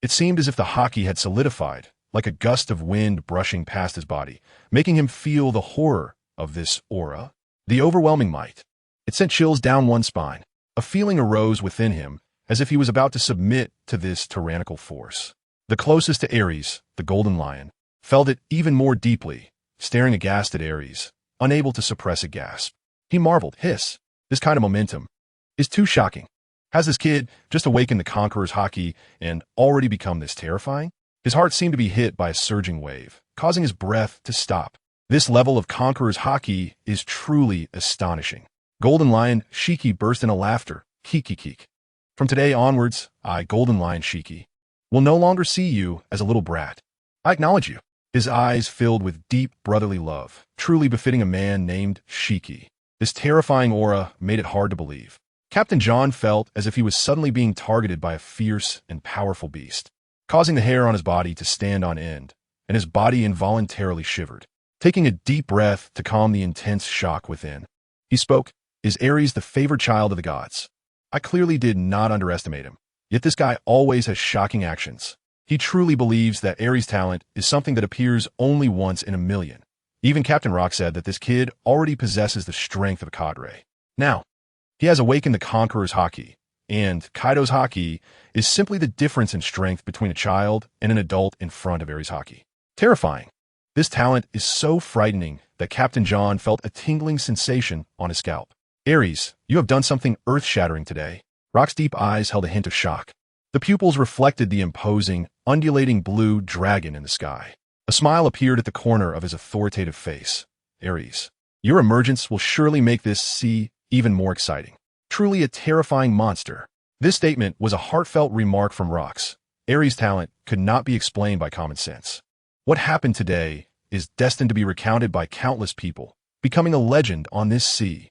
S1: It seemed as if the Haki had solidified, like a gust of wind brushing past his body, making him feel the horror of this aura, the overwhelming might. It sent chills down one spine. A feeling arose within him, as if he was about to submit to this tyrannical force. The closest to Aries, the Golden Lion, felt it even more deeply, staring aghast at Aries, unable to suppress a gasp. He marveled, hiss. This kind of momentum is too shocking. Has this kid just awakened the conqueror's Haki and already become this terrifying? His heart seemed to be hit by a surging wave, causing his breath to stop. This level of conqueror's Haki is truly astonishing. Golden Lion Shiki burst into laughter. Kiki. From today onwards, I, Golden Lion Shiki, will no longer see you as a little brat. I acknowledge you. His eyes filled with deep brotherly love, truly befitting a man named Shiki. This terrifying aura made it hard to believe. Captain John felt as if he was suddenly being targeted by a fierce and powerful beast, causing the hair on his body to stand on end, and his body involuntarily shivered. Taking a deep breath to calm the intense shock within, he spoke, "Is Aries the favored child of the gods? I clearly did not underestimate him. Yet this guy always has shocking actions. He truly believes that Aries' talent is something that appears only once in a million. Even Captain Rock said that this kid already possesses the strength of a cadre. Now, he has awakened the conqueror's Haki, and Kaido's Haki is simply the difference in strength between a child and an adult in front of Aries' Haki. Terrifying. This talent is so frightening that Captain John felt a tingling sensation on his scalp. Aries, you have done something earth-shattering today." Rock's deep eyes held a hint of shock. The pupils reflected the imposing, undulating blue dragon in the sky. A smile appeared at the corner of his authoritative face. "Aries, your emergence will surely make this sea even more exciting. Truly a terrifying monster." This statement was a heartfelt remark from Rox. Aries' talent could not be explained by common sense. What happened today is destined to be recounted by countless people, becoming a legend on this sea.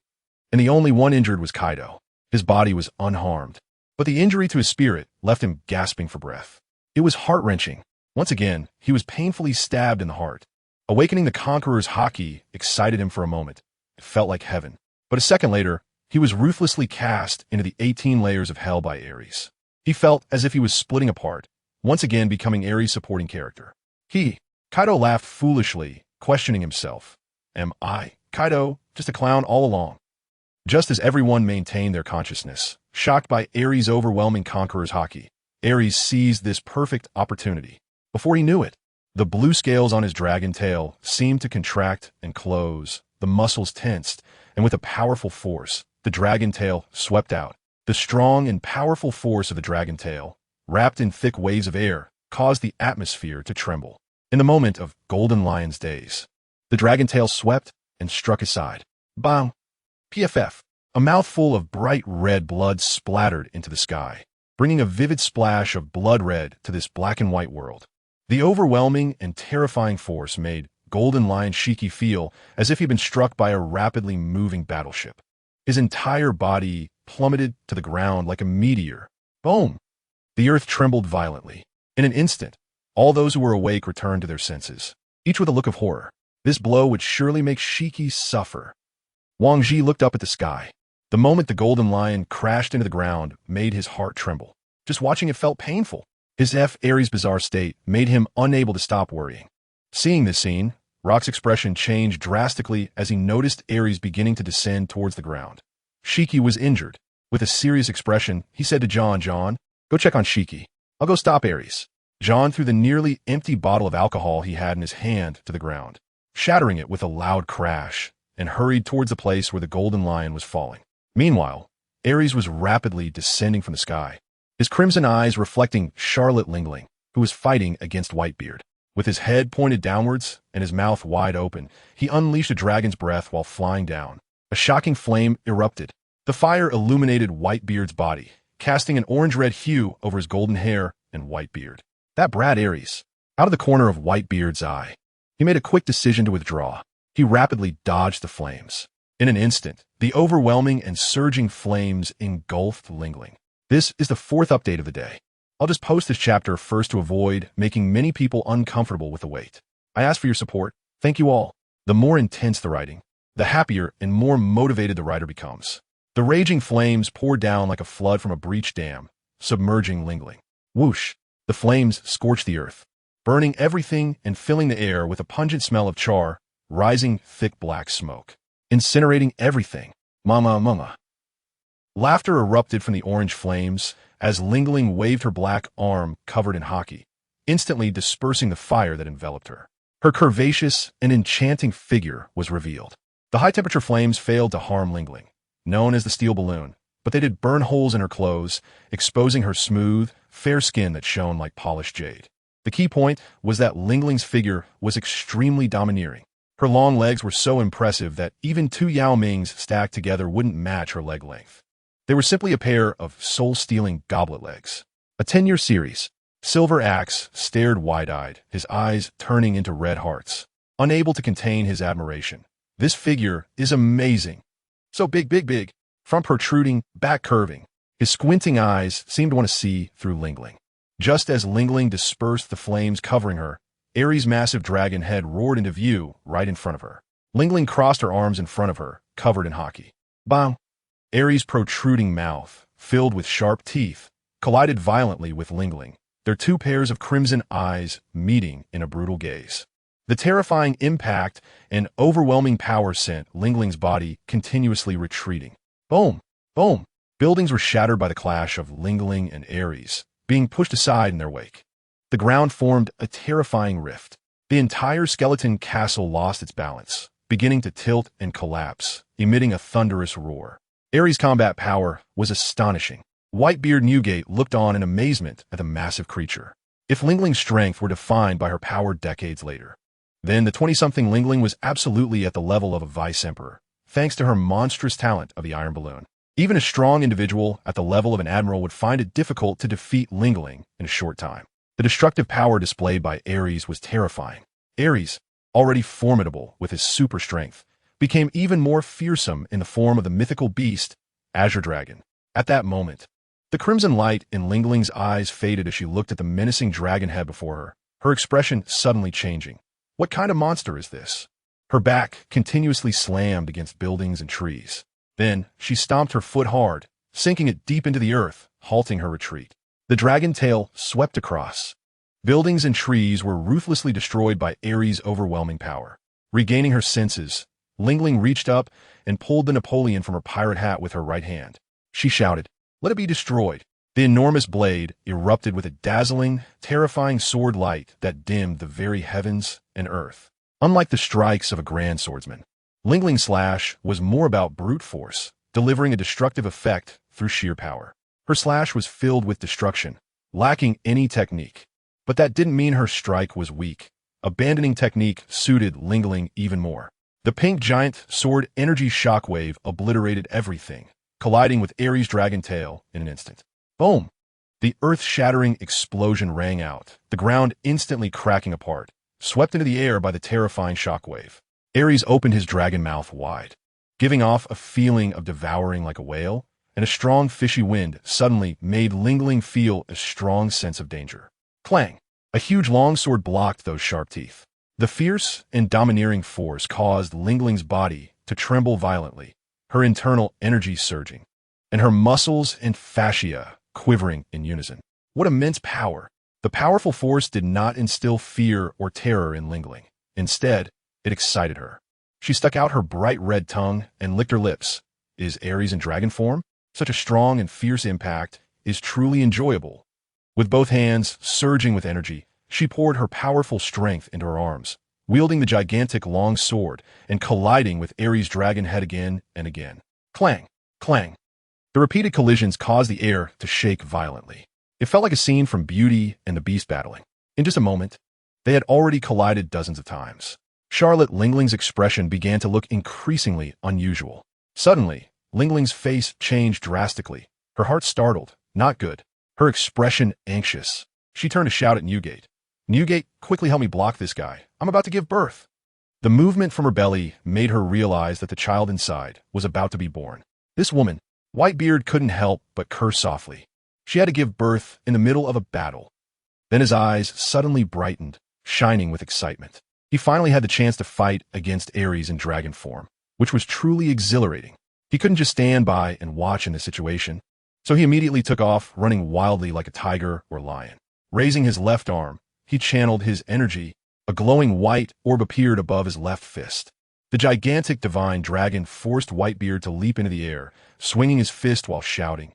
S1: And the only one injured was Kaido. His body was unharmed, but the injury to his spirit left him gasping for breath. It was heart-wrenching. Once again, he was painfully stabbed in the heart. Awakening the Conqueror's Haki excited him for a moment. It felt like heaven. But a second later, he was ruthlessly cast into the 18 layers of hell by Aries. He felt as if he was splitting apart, once again becoming Aries' supporting character. Kaido laughed foolishly, questioning himself. Am I, Kaido, just a clown all along? Just as everyone maintained their consciousness, shocked by Aries' overwhelming Conqueror's Haki, Aries seized this perfect opportunity. Before he knew it, the blue scales on his dragon tail seemed to contract and close, the muscles tensed, and with a powerful force, the dragon tail swept out. The strong and powerful force of the dragon tail, wrapped in thick waves of air, caused the atmosphere to tremble. In the moment of Golden Lion's days, the dragon tail swept and struck aside. Bang! PFF. A mouthful of bright red blood splattered into the sky, bringing a vivid splash of blood red to this black and white world. The overwhelming and terrifying force made Golden Lion Shiki feel as if he'd been struck by a rapidly moving battleship. His entire body plummeted to the ground like a meteor. Boom! The earth trembled violently. In an instant, all those who were awake returned to their senses, each with a look of horror. This blow would surely make Shiki suffer. Wang Ji looked up at the sky. The moment the Golden Lion crashed into the ground made his heart tremble. Just watching it felt painful. His Aries' bizarre state made him unable to stop worrying. Seeing this scene, Rock's expression changed drastically as he noticed Aries beginning to descend towards the ground. Shiki was injured. With a serious expression, he said to John, go check on Shiki. I'll go stop Aries. John threw the nearly empty bottle of alcohol he had in his hand to the ground, shattering it with a loud crash, and hurried towards the place where the Golden Lion was falling. Meanwhile, Aries was rapidly descending from the sky, his crimson eyes reflecting Charlotte Lingling, who was fighting against Whitebeard. With his head pointed downwards and his mouth wide open, he unleashed a dragon's breath while flying down. A shocking flame erupted. The fire illuminated Whitebeard's body, casting an orange-red hue over his golden hair and white beard. That brat Aries. Out of the corner of Whitebeard's eye, he made a quick decision to withdraw. He rapidly dodged the flames. In an instant, the overwhelming and surging flames engulfed Lingling. This is the fourth update of the day. I'll just post this chapter first to avoid making many people uncomfortable with the wait. I ask for your support. Thank you all. The more intense the writing, the happier and more motivated the writer becomes. The raging flames poured down like a flood from a breached dam, submerging Lingling. Whoosh! The flames scorched the earth, burning everything and filling the air with a pungent smell of char, rising thick black smoke, incinerating everything. Mama. Laughter erupted from the orange flames as Lingling waved her black arm covered in Haki, instantly dispersing the fire that enveloped her. Her curvaceous and enchanting figure was revealed. The high-temperature flames failed to harm Lingling, known as the steel balloon, but they did burn holes in her clothes, exposing her smooth, fair skin that shone like polished jade. The key point was that Lingling's figure was extremely domineering. Her long legs were so impressive that even two Yao Mings stacked together wouldn't match her leg length. They were simply a pair of soul-stealing goblet legs. A 10-year series. Silver Axe stared wide-eyed, his eyes turning into red hearts, unable to contain his admiration. This figure is amazing. So big, front protruding, back curving. His squinting eyes seemed to want to see through Lingling. Just as Lingling dispersed the flames covering her, Aries' massive dragon head roared into view right in front of her. Lingling crossed her arms in front of her, covered in Haki. Bang! Aries' protruding mouth, filled with sharp teeth, collided violently with Lingling, their two pairs of crimson eyes meeting in a brutal gaze. The terrifying impact and overwhelming power sent Lingling's body continuously retreating. Boom! Boom! Buildings were shattered by the clash of Lingling and Aries, being pushed aside in their wake. The ground formed a terrifying rift. The entire skeleton castle lost its balance, beginning to tilt and collapse, emitting a thunderous roar. Aries' combat power was astonishing. Whitebeard Newgate looked on in amazement at the massive creature. If Lingling's strength were defined by her power decades later, then the 20-something Lingling was absolutely at the level of a vice-emperor, thanks to her monstrous talent of the iron balloon. Even a strong individual at the level of an admiral would find it difficult to defeat Lingling in a short time. The destructive power displayed by Aries was terrifying. Aries, already formidable with his super strength, became even more fearsome in the form of the mythical beast, Azure Dragon. At that moment, the crimson light in Lingling's eyes faded as she looked at the menacing dragon head before her, her expression suddenly changing. What kind of monster is this? Her back continuously slammed against buildings and trees. Then she stomped her foot hard, sinking it deep into the earth, halting her retreat. The dragon tail swept across. Buildings and trees were ruthlessly destroyed by Aries' overwhelming power. Regaining her senses, Lingling reached up and pulled the Napoleon from her pirate hat with her right hand. She shouted, "Let it be destroyed." The enormous blade erupted with a dazzling, terrifying sword light that dimmed the very heavens and earth. Unlike the strikes of a grand swordsman, Lingling's slash was more about brute force, delivering a destructive effect through sheer power. Her slash was filled with destruction, lacking any technique. But that didn't mean her strike was weak. Abandoning technique suited Lingling even more. The pink giant sword energy shockwave obliterated everything, colliding with Aries' dragon tail in an instant. Boom! The earth-shattering explosion rang out, the ground instantly cracking apart, swept into the air by the terrifying shockwave. Aries opened his dragon mouth wide, giving off a feeling of devouring like a whale, and a strong fishy wind suddenly made Lingling feel a strong sense of danger. Clang! A huge longsword blocked those sharp teeth. The fierce and domineering force caused Lingling's body to tremble violently, her internal energy surging, and her muscles and fascia quivering in unison. What immense power! The powerful force did not instill fear or terror in Lingling. Instead, it excited her. She stuck out her bright red tongue and licked her lips. Is Aries in dragon form? Such a strong and fierce impact is truly enjoyable. With both hands surging with energy, she poured her powerful strength into her arms, wielding the gigantic long sword and colliding with Aries' dragon head again and again. Clang! Clang! The repeated collisions caused the air to shake violently. It felt like a scene from Beauty and the Beast battling. In just a moment, they had already collided dozens of times. Charlotte Lingling's expression began to look increasingly unusual. Suddenly, Lingling's face changed drastically. Her heart startled, not good. Her expression anxious. She turned to shout at Newgate. "Newgate, quickly help me block this guy. I'm about to give birth." The movement from her belly made her realize that the child inside was about to be born. This woman, Whitebeard, couldn't help but curse softly. She had to give birth in the middle of a battle. Then his eyes suddenly brightened, shining with excitement. He finally had the chance to fight against Aries in dragon form, which was truly exhilarating. He couldn't just stand by and watch in this situation, so he immediately took off, running wildly like a tiger or lion. Raising his left arm, he channeled his energy. A glowing white orb appeared above his left fist. The gigantic divine dragon forced Whitebeard to leap into the air, swinging his fist while shouting,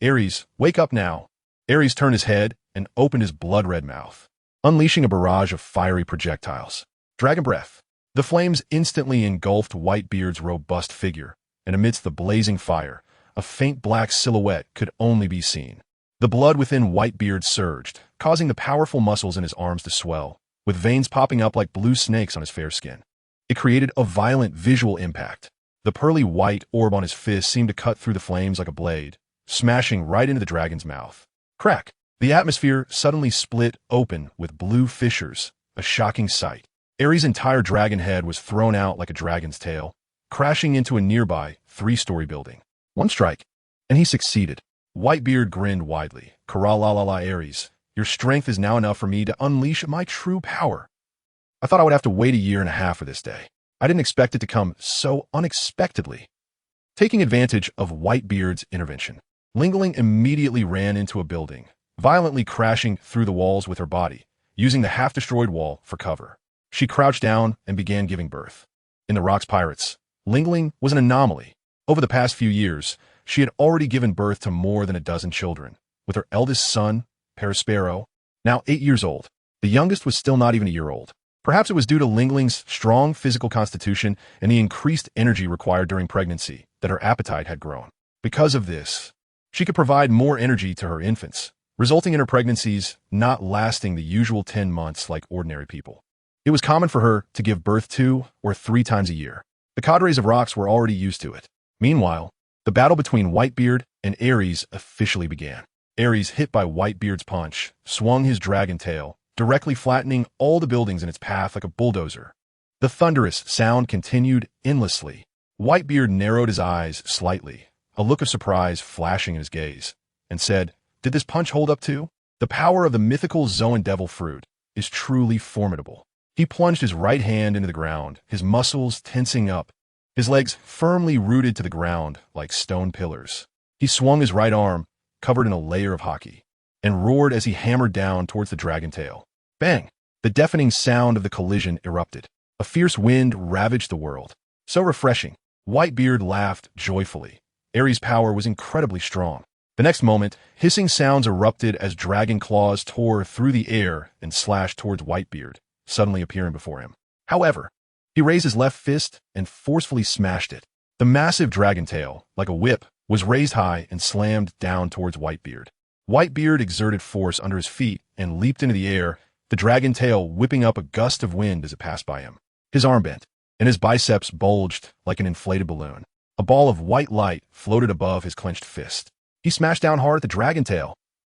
S1: "Aries, wake up now!" Aries turned his head and opened his blood-red mouth, unleashing a barrage of fiery projectiles. Dragon breath. The flames instantly engulfed Whitebeard's robust figure, and amidst the blazing fire, a faint black silhouette could only be seen. The blood within Whitebeard surged, causing the powerful muscles in his arms to swell, with veins popping up like blue snakes on his fair skin. It created a violent visual impact. The pearly white orb on his fist seemed to cut through the flames like a blade, smashing right into the dragon's mouth. Crack! The atmosphere suddenly split open with blue fissures, a shocking sight. Ares' entire dragon head was thrown out like a dragon's tail, crashing into a nearby 3-story building. One strike, and he succeeded. Whitebeard grinned widely. "Kara-la-la-la, Aries, your strength is now enough for me to unleash my true power. I thought I would have to wait a year and a half for this day. I didn't expect it to come so unexpectedly." Taking advantage of Whitebeard's intervention, Lingling immediately ran into a building, violently crashing through the walls with her body, using the half-destroyed wall for cover. She crouched down and began giving birth. In the Rocks Pirates, Lingling was an anomaly. Over the past few years, she had already given birth to more than a dozen children, with her eldest son, Perispero, now 8 years old. The youngest was still not even a year old. Perhaps it was due to Lingling's strong physical constitution and the increased energy required during pregnancy that her appetite had grown. Because of this, she could provide more energy to her infants, resulting in her pregnancies not lasting the usual 10 months like ordinary people. It was common for her to give birth 2 or 3 times a year. The cadres of Rocks were already used to it. Meanwhile, the battle between Whitebeard and Aries officially began. Aries, hit by Whitebeard's punch, swung his dragon tail, directly flattening all the buildings in its path like a bulldozer. The thunderous sound continued endlessly. Whitebeard narrowed his eyes slightly, a look of surprise flashing in his gaze, and said, "Did this punch hold up too? The power of the mythical Zoan devil fruit is truly formidable." He plunged his right hand into the ground, his muscles tensing up, his legs firmly rooted to the ground like stone pillars. He swung his right arm, covered in a layer of Haki, and roared as he hammered down towards the dragon tail. Bang! The deafening sound of the collision erupted. A fierce wind ravaged the world. So refreshing. Whitebeard laughed joyfully. Aries' power was incredibly strong. The next moment, hissing sounds erupted as dragon claws tore through the air and slashed towards Whitebeard, suddenly appearing before him. However, he raised his left fist and forcefully smashed it. The massive dragon tail, like a whip, was raised high and slammed down towards Whitebeard. Whitebeard exerted force under his feet and leaped into the air, the dragon tail whipping up a gust of wind as it passed by him. His arm bent, and his biceps bulged like an inflated balloon. A ball of white light floated above his clenched fist. He smashed down hard at the dragon tail.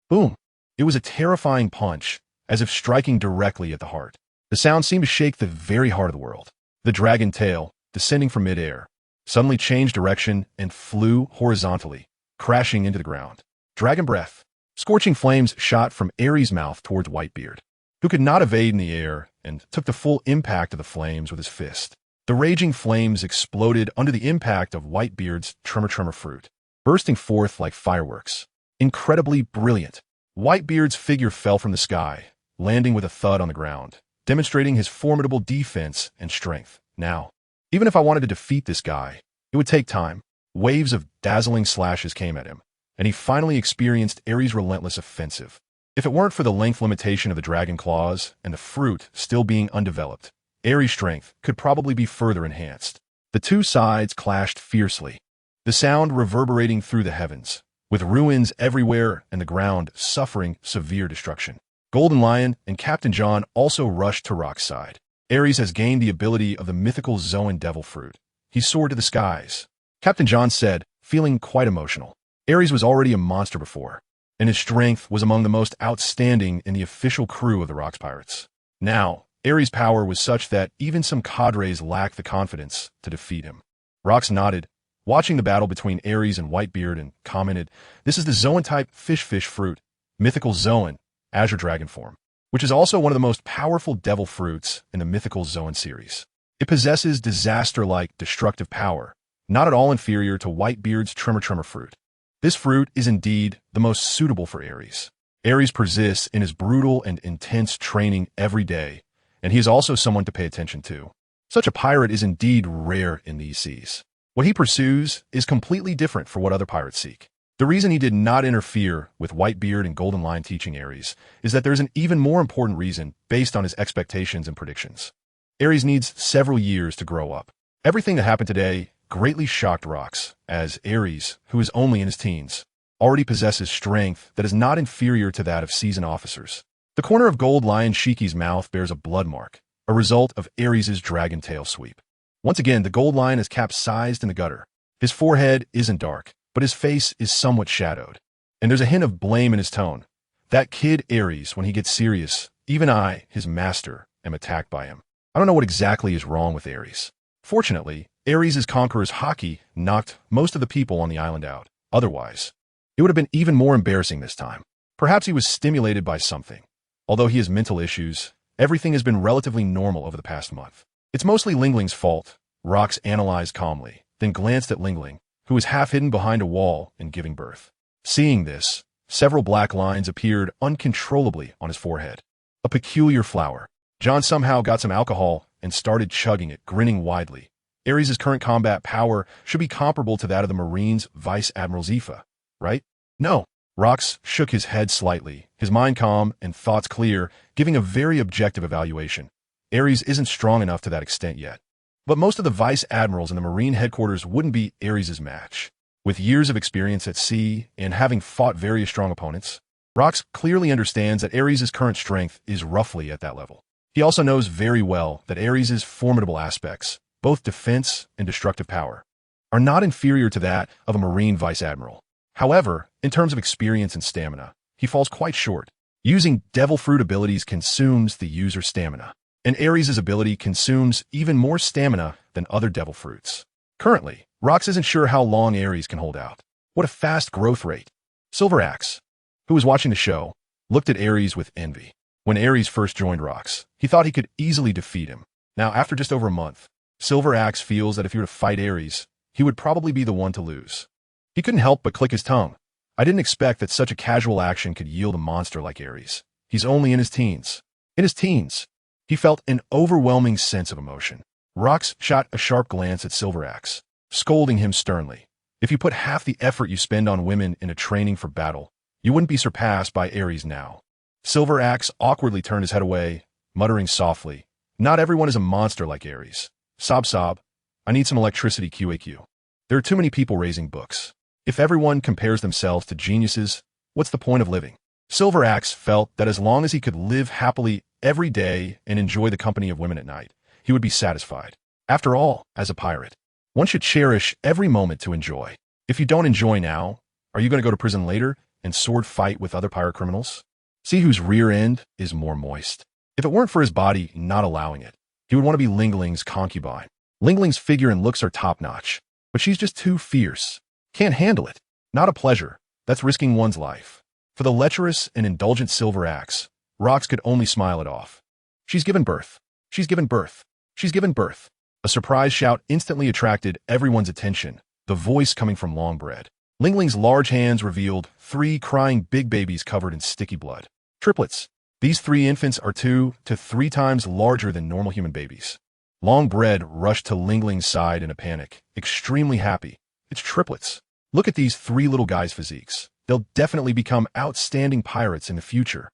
S1: Boom! It was a terrifying punch, as if striking directly at the heart. The sound seemed to shake the very heart of the world. The dragon tail, descending from midair, suddenly changed direction and flew horizontally, crashing into the ground. Dragon breath. Scorching flames shot from Aries' mouth towards Whitebeard, who could not evade in the air and took the full impact of the flames with his fist. The raging flames exploded under the impact of Whitebeard's tremor fruit, bursting forth like fireworks. Incredibly brilliant. Whitebeard's figure fell from the sky, landing with a thud on the ground, demonstrating his formidable defense and strength. Now, even if I wanted to defeat this guy, it would take time. Waves of dazzling slashes came at him, and he finally experienced Aries' relentless offensive. If it weren't for the length limitation of the dragon claws and the fruit still being undeveloped, Aries' strength could probably be further enhanced. The two sides clashed fiercely, the sound reverberating through the heavens, with ruins everywhere and the ground suffering severe destruction. Golden Lion and Captain John also rushed to Rock's side. Aries has gained the ability of the mythical Zoan devil fruit. He soared to the skies. Captain John said, feeling quite emotional. Aries was already a monster before, and his strength was among the most outstanding in the official crew of the Rocks Pirates. Now, Aries' power was such that even some cadres lacked the confidence to defeat him. Rocks nodded, watching the battle between Aries and Whitebeard, and commented, "This is the Zoan-type fish fruit, mythical Zoan, Azure Dragon form, which is also one of the most powerful devil fruits in the mythical Zoan series. It possesses disaster-like destructive power, not at all inferior to Whitebeard's tremor fruit. This fruit is indeed the most suitable for Aries. Aries persists in his brutal and intense training every day, and he is also someone to pay attention to. Such a pirate is indeed rare in these seas. What he pursues is completely different from what other pirates seek. The reason he did not interfere with Whitebeard and Golden Lion teaching Aries is that there's an even more important reason based on his expectations and predictions. Aries needs several years to grow up. Everything that happened today greatly shocked Rocks, as Aries, who is only in his teens, already possesses strength that is not inferior to that of seasoned officers. The corner of Gold Lion Shiki's mouth bears a blood mark, a result of Aries' dragon tail sweep. Once again, the Gold Lion is capsized in the gutter. His forehead isn't dark, but his face is somewhat shadowed, and there's a hint of blame in his tone. That kid Aries, when he gets serious, even I, his master, am attacked by him. I don't know what exactly is wrong with Aries. Fortunately, Aries' conqueror's Haki knocked most of the people on the island out. Otherwise, it would have been even more embarrassing this time. Perhaps he was stimulated by something. Although he has mental issues, everything has been relatively normal over the past month. It's mostly Lingling's fault, Rocks analyzed calmly, then glanced at Lingling, who was half hidden behind a wall and giving birth. Seeing this, several black lines appeared uncontrollably on his forehead. A peculiar flower. John somehow got some alcohol and started chugging it, grinning widely. Aries' current combat power should be comparable to that of the Marines' Vice Admiral Zephyr, right? No. Rocks shook his head slightly, his mind calm and thoughts clear, giving a very objective evaluation. Aries isn't strong enough to that extent yet. But most of the vice admirals in the Marine headquarters wouldn't be Aries' match. With years of experience at sea and having fought various strong opponents, Rocks clearly understands that Aries' current strength is roughly at that level. He also knows very well that Aries' formidable aspects, both defense and destructive power, are not inferior to that of a Marine vice admiral. However, in terms of experience and stamina, he falls quite short. Using devil fruit abilities consumes the user's stamina, and Aries' ability consumes even more stamina than other devil fruits. Currently, Rocks isn't sure how long Aries can hold out. What a fast growth rate. Silver Axe, who was watching the show, looked at Aries with envy. When Aries first joined Rox, he thought he could easily defeat him. Now, after just over a month, Silver Axe feels that if he were to fight Aries, he would probably be the one to lose. He couldn't help but click his tongue. I didn't expect that such a casual action could yield a monster like Aries. He's only in his teens. In his teens, he felt an overwhelming sense of emotion. Rox shot a sharp glance at Silver Axe, scolding him sternly. If you put half the effort you spend on women into training for battle, you wouldn't be surpassed by Aries now. Silver Axe awkwardly turned his head away, muttering softly, "Not everyone is a monster like Aries. Sob sob. I need some electricity QAQ. There are too many people raising books. If everyone compares themselves to geniuses, what's the point of living?" Silver Axe felt that as long as he could live happily every day and enjoy the company of women at night, he would be satisfied. After all, as a pirate, one should cherish every moment to enjoy. If you don't enjoy now, are you going to go to prison later and sword fight with other pirate criminals? See whose rear end is more moist. If it weren't for his body not allowing it, he would want to be Ling Ling's concubine. Ling Ling's figure and looks are top-notch, but she's just too fierce. Can't handle it. Not a pleasure. That's risking one's life. For the lecherous and indulgent Silver Axe, Rox could only smile it off. She's given birth. She's given birth. She's given birth. A surprise shout instantly attracted everyone's attention, the voice coming from Longbread. Ling Ling's large hands revealed 3 crying big babies covered in sticky blood. Triplets. These 3 infants are 2 to 3 times larger than normal human babies. Longbread rushed to Ling Ling's side in a panic, extremely happy. It's triplets. Look at these 3 little guys' physiques. They'll definitely become outstanding pirates in the future.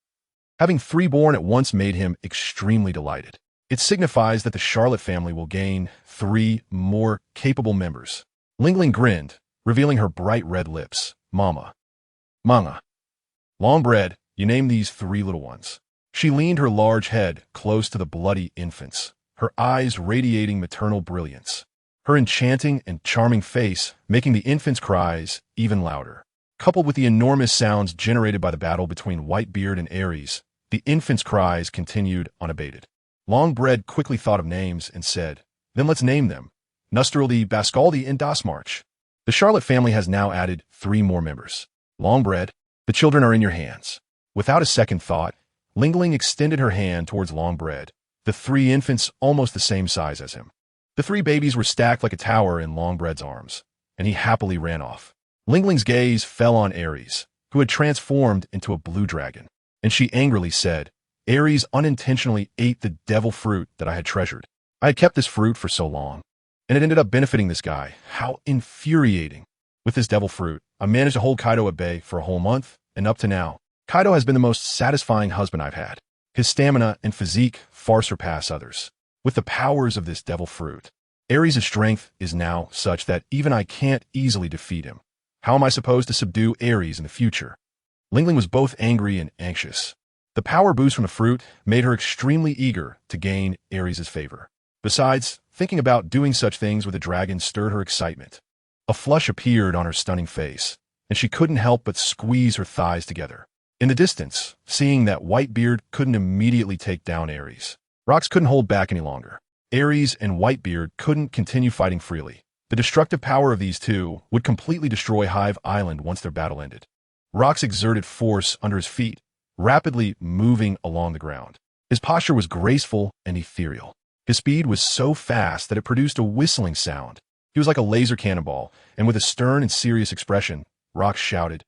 S1: Having 3 born at once made him extremely delighted. It signifies that the Charlotte family will gain 3 more capable members. Ling Ling grinned, revealing her bright red lips. Mama. Manga. Longbread, you name these 3 little ones. She leaned her large head close to the bloody infants, her eyes radiating maternal brilliance. Her enchanting and charming face making the infants' cries even louder. Coupled with the enormous sounds generated by the battle between Whitebeard and Aries, the infants' cries continued unabated. Longbread quickly thought of names and said, "Then let's name them. Nustraldi, Bascaldi, and Dasmarch." The Charlotte family has now added 3 more members. Longbread, the children are in your hands. Without a second thought, Ling Ling extended her hand towards Longbread, the 3 infants almost the same size as him. The 3 babies were stacked like a tower in Longbread's arms, and he happily ran off. Ling Ling's gaze fell on Aries, who had transformed into a blue dragon, and she angrily said, "Aries unintentionally ate the devil fruit that I had treasured. I had kept this fruit for so long, and it ended up benefiting this guy. How infuriating. With this devil fruit, I managed to hold Kaido at bay for a whole month, and up to now, Kaido has been the most satisfying husband I've had. His stamina and physique far surpass others. With the powers of this devil fruit, Aries' strength is now such that even I can't easily defeat him. How am I supposed to subdue Aries in the future?" Ling Ling was both angry and anxious. The power boost from the fruit made her extremely eager to gain Aries' favor. Besides, thinking about doing such things with a dragon stirred her excitement. A flush appeared on her stunning face, and she couldn't help but squeeze her thighs together. In the distance, seeing that Whitebeard couldn't immediately take down Aries, Rox couldn't hold back any longer. Aries and Whitebeard couldn't continue fighting freely. The destructive power of these 2 would completely destroy Hive Island once their battle ended. Rox exerted force under his feet, rapidly moving along the ground. His posture was graceful and ethereal. His speed was so fast that it produced a whistling sound. He was like a laser cannonball, and with a stern and serious expression, Rox shouted,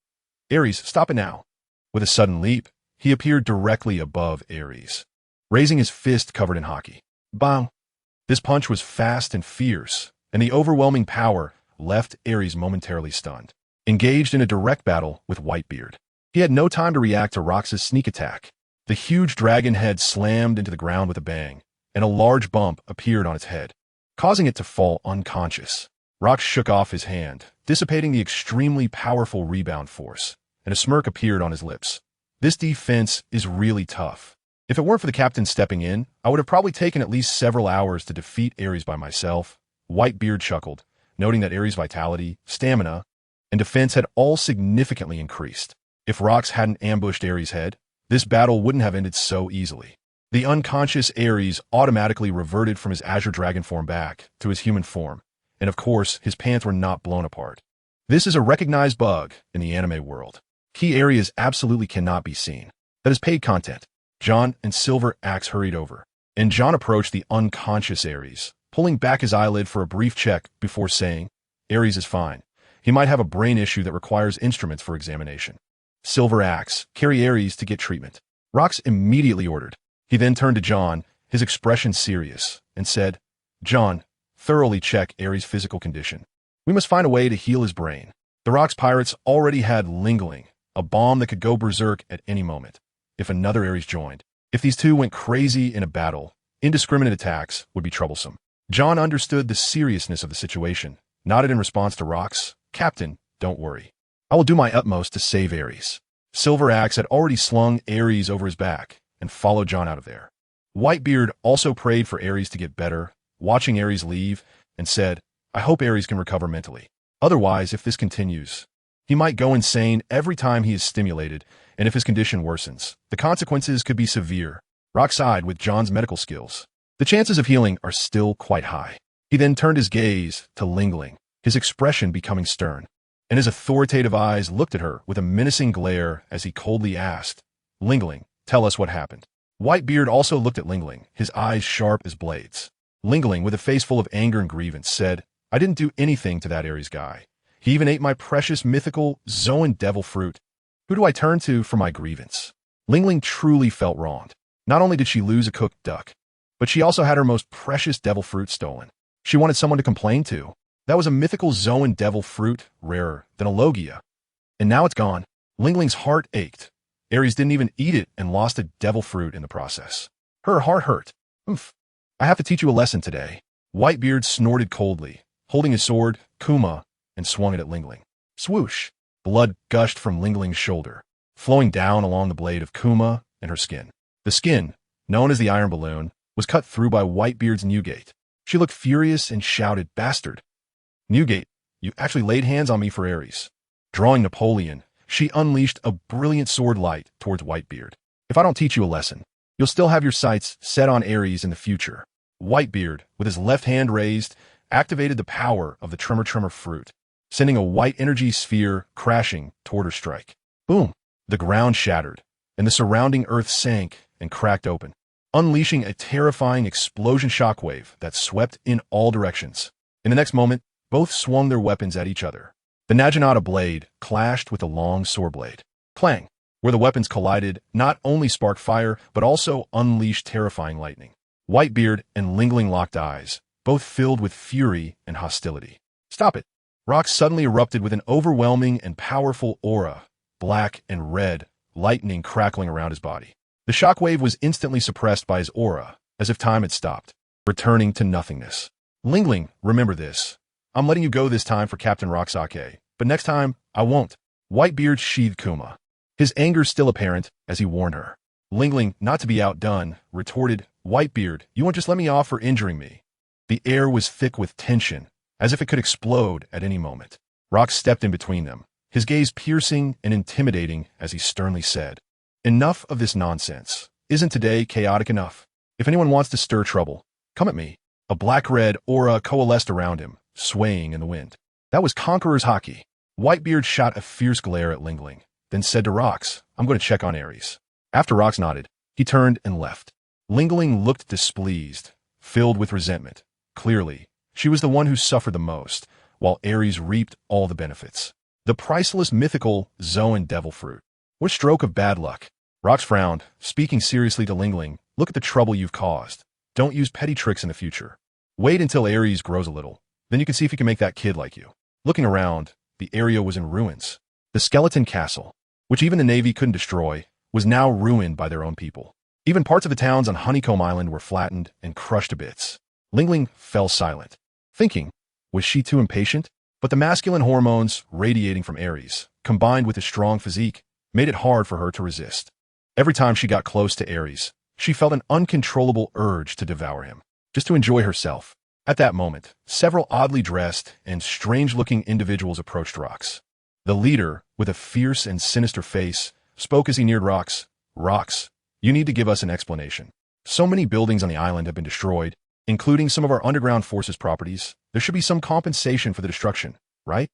S1: "Aries, stop it now." With a sudden leap, he appeared directly above Aries, raising his fist covered in Haki. Bang! This punch was fast and fierce, and the overwhelming power left Aries momentarily stunned, engaged in a direct battle with Whitebeard. He had no time to react to Rox's sneak attack. The huge dragon head slammed into the ground with a bang, and a large bump appeared on its head, causing it to fall unconscious. Rox shook off his hand, dissipating the extremely powerful rebound force, and a smirk appeared on his lips. This defense is really tough. If it weren't for the captain stepping in, I would have probably taken at least several hours to defeat Aries by myself. Whitebeard chuckled, noting that Aries' vitality, stamina, and defense had all significantly increased. If Rox hadn't ambushed Aries' head, this battle wouldn't have ended so easily. The unconscious Aries automatically reverted from his Azure Dragon form back to his human form, and of course, his pants were not blown apart. This is a recognized bug in the anime world. Key areas absolutely cannot be seen. That is paid content. John and Silver Axe hurried over, and John approached the unconscious Aries, pulling back his eyelid for a brief check before saying, "Aries is fine. He might have a brain issue that requires instruments for examination." Silver Axe, carry Aries to get treatment. Rox immediately ordered. He then turned to John, his expression serious, and said, "John, thoroughly check Aries' physical condition. We must find a way to heal his brain." The Rox pirates already had Lingling, a bomb that could go berserk at any moment, if another Aries joined. If these two went crazy in a battle, indiscriminate attacks would be troublesome. John understood the seriousness of the situation, nodded in response to Rox, "Captain, don't worry. I will do my utmost to save Aries." Silver Axe had already slung Aries over his back and followed John out of there. Whitebeard also prayed for Aries to get better, watching Aries leave, and said, "I hope Aries can recover mentally. Otherwise, if this continues, he might go insane every time he is stimulated, and if his condition worsens, the consequences could be severe." Rox sighed with John's medical skills. The chances of healing are still quite high. He then turned his gaze to Lingling, his expression becoming stern, and his authoritative eyes looked at her with a menacing glare as he coldly asked, "Lingling, tell us what happened." Whitebeard also looked at Lingling, his eyes sharp as blades. Lingling, with a face full of anger and grievance, said, "I didn't do anything to that Aries guy. He even ate my precious mythical Zoan devil fruit. Who do I turn to for my grievance?" Lingling truly felt wronged. Not only did she lose a cooked duck, but she also had her most precious devil fruit stolen. She wanted someone to complain to. That was a mythical Zoan devil fruit, rarer than a Logia. And now it's gone. Lingling's heart ached. Aries didn't even eat it and lost a devil fruit in the process. Her heart hurt. "Oomph. I have to teach you a lesson today." Whitebeard snorted coldly, holding his sword, Kuma, and swung it at Lingling. Swoosh! Blood gushed from Lingling's shoulder, flowing down along the blade of Kuma and her skin. The skin, known as the iron balloon, was cut through by Whitebeard's Newgate. She looked furious and shouted, "Bastard! Newgate, you actually laid hands on me for Aries." Drawing Napoleon, she unleashed a brilliant sword light towards Whitebeard. "If I don't teach you a lesson, you'll still have your sights set on Aries in the future." Whitebeard, with his left hand raised, activated the power of the Tremor fruit, sending a white energy sphere crashing toward her strike. Boom! The ground shattered, and the surrounding earth sank and cracked open, unleashing a terrifying explosion shockwave that swept in all directions. In the next moment, both swung their weapons at each other. The Naginata blade clashed with the long sword blade. Clang! Where the weapons collided, not only sparked fire, but also unleashed terrifying lightning. Whitebeard and Lingling locked eyes, both filled with fury and hostility. "Stop it!" Rox suddenly erupted with an overwhelming and powerful aura, black and red, lightning crackling around his body. The shockwave was instantly suppressed by his aura, as if time had stopped, returning to nothingness. "Lingling, remember this. I'm letting you go this time for Captain Roxake, but next time, I won't." Whitebeard sheathed Kuma, his anger still apparent as he warned her. Lingling, not to be outdone, retorted, "Whitebeard, you won't just let me off for injuring me." The air was thick with tension, as if it could explode at any moment. Rox stepped in between them, his gaze piercing and intimidating as he sternly said, "Enough of this nonsense. Isn't today chaotic enough? If anyone wants to stir trouble, come at me." A black-red aura coalesced around him, swaying in the wind. That was Conqueror's Haki. Whitebeard shot a fierce glare at Lingling, then said to Rox, "I'm going to check on Aries." After Rox nodded, he turned and left. Lingling looked displeased, filled with resentment. Clearly, she was the one who suffered the most, while Aries reaped all the benefits. The priceless mythical Zoan devil fruit. What a stroke of bad luck. Rox frowned, speaking seriously to Lingling, "Look at the trouble you've caused. Don't use petty tricks in the future. Wait until Aries grows a little. Then you can see if he can make that kid like you." Looking around, the area was in ruins. The skeleton castle, which even the Navy couldn't destroy, was now ruined by their own people. Even parts of the towns on Honeycomb Island were flattened and crushed to bits. Lingling fell silent, thinking, was she too impatient? But the masculine hormones radiating from Aries, combined with his strong physique, made it hard for her to resist. Every time she got close to Aries, she felt an uncontrollable urge to devour him, just to enjoy herself. At that moment, several oddly dressed and strange-looking individuals approached Rox. The leader, with a fierce and sinister face, spoke as he neared Rox. "Rox, you need to give us an explanation. So many buildings on the island have been destroyed, including some of our underground forces' properties. There should be some compensation for the destruction, right?"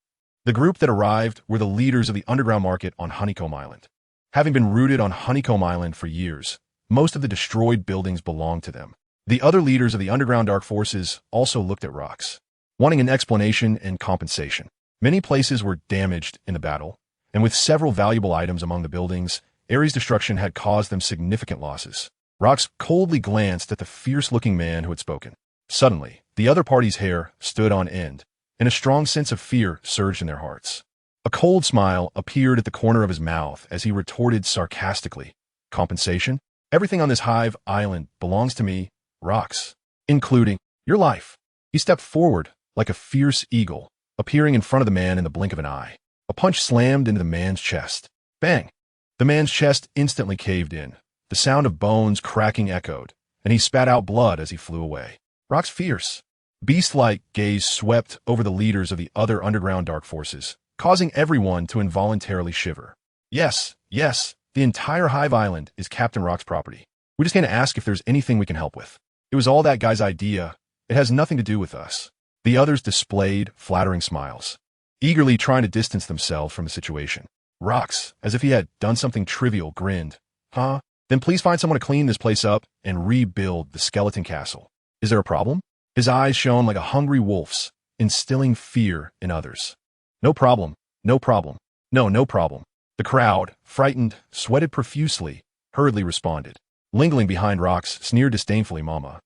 S1: The group that arrived were the leaders of the underground market on Honeycomb Island. Having been rooted on Honeycomb Island for years, Most of the destroyed buildings belonged to them. The other leaders of the underground dark forces also looked at Rox, wanting an explanation and compensation. Many places were damaged in the battle, and with several valuable items among the buildings, Ares' destruction had caused them significant losses. Rox coldly glanced at the fierce-looking man who had spoken. Suddenly, the other party's hair stood on end, and a strong sense of fear surged in their hearts. A cold smile appeared at the corner of his mouth as he retorted sarcastically, "Compensation? Everything on this Hive island belongs to me, Rox, including your life." He stepped forward like a fierce eagle, appearing in front of the man in the blink of an eye. A punch slammed into the man's chest. Bang! The man's chest instantly caved in. The sound of bones cracking echoed, and he spat out blood as he flew away. Rox's fierce, beast-like gaze swept over the leaders of the other underground dark forces, causing everyone to involuntarily shiver. Yes, the entire Hive Island is Captain Rox's property. We just came to ask if there's anything we can help with. It was all that guy's idea. It has nothing to do with us. The others displayed flattering smiles, eagerly trying to distance themselves from the situation. Rox, as if he had done something trivial, grinned. Huh? Then please find someone to clean this place up and rebuild the skeleton castle. Is there a problem? His eyes shone like a hungry wolf's, instilling fear in others. No problem. No problem. No problem. The crowd, frightened, sweated profusely, hurriedly responded. Lingling behind Rox sneered disdainfully, Mama,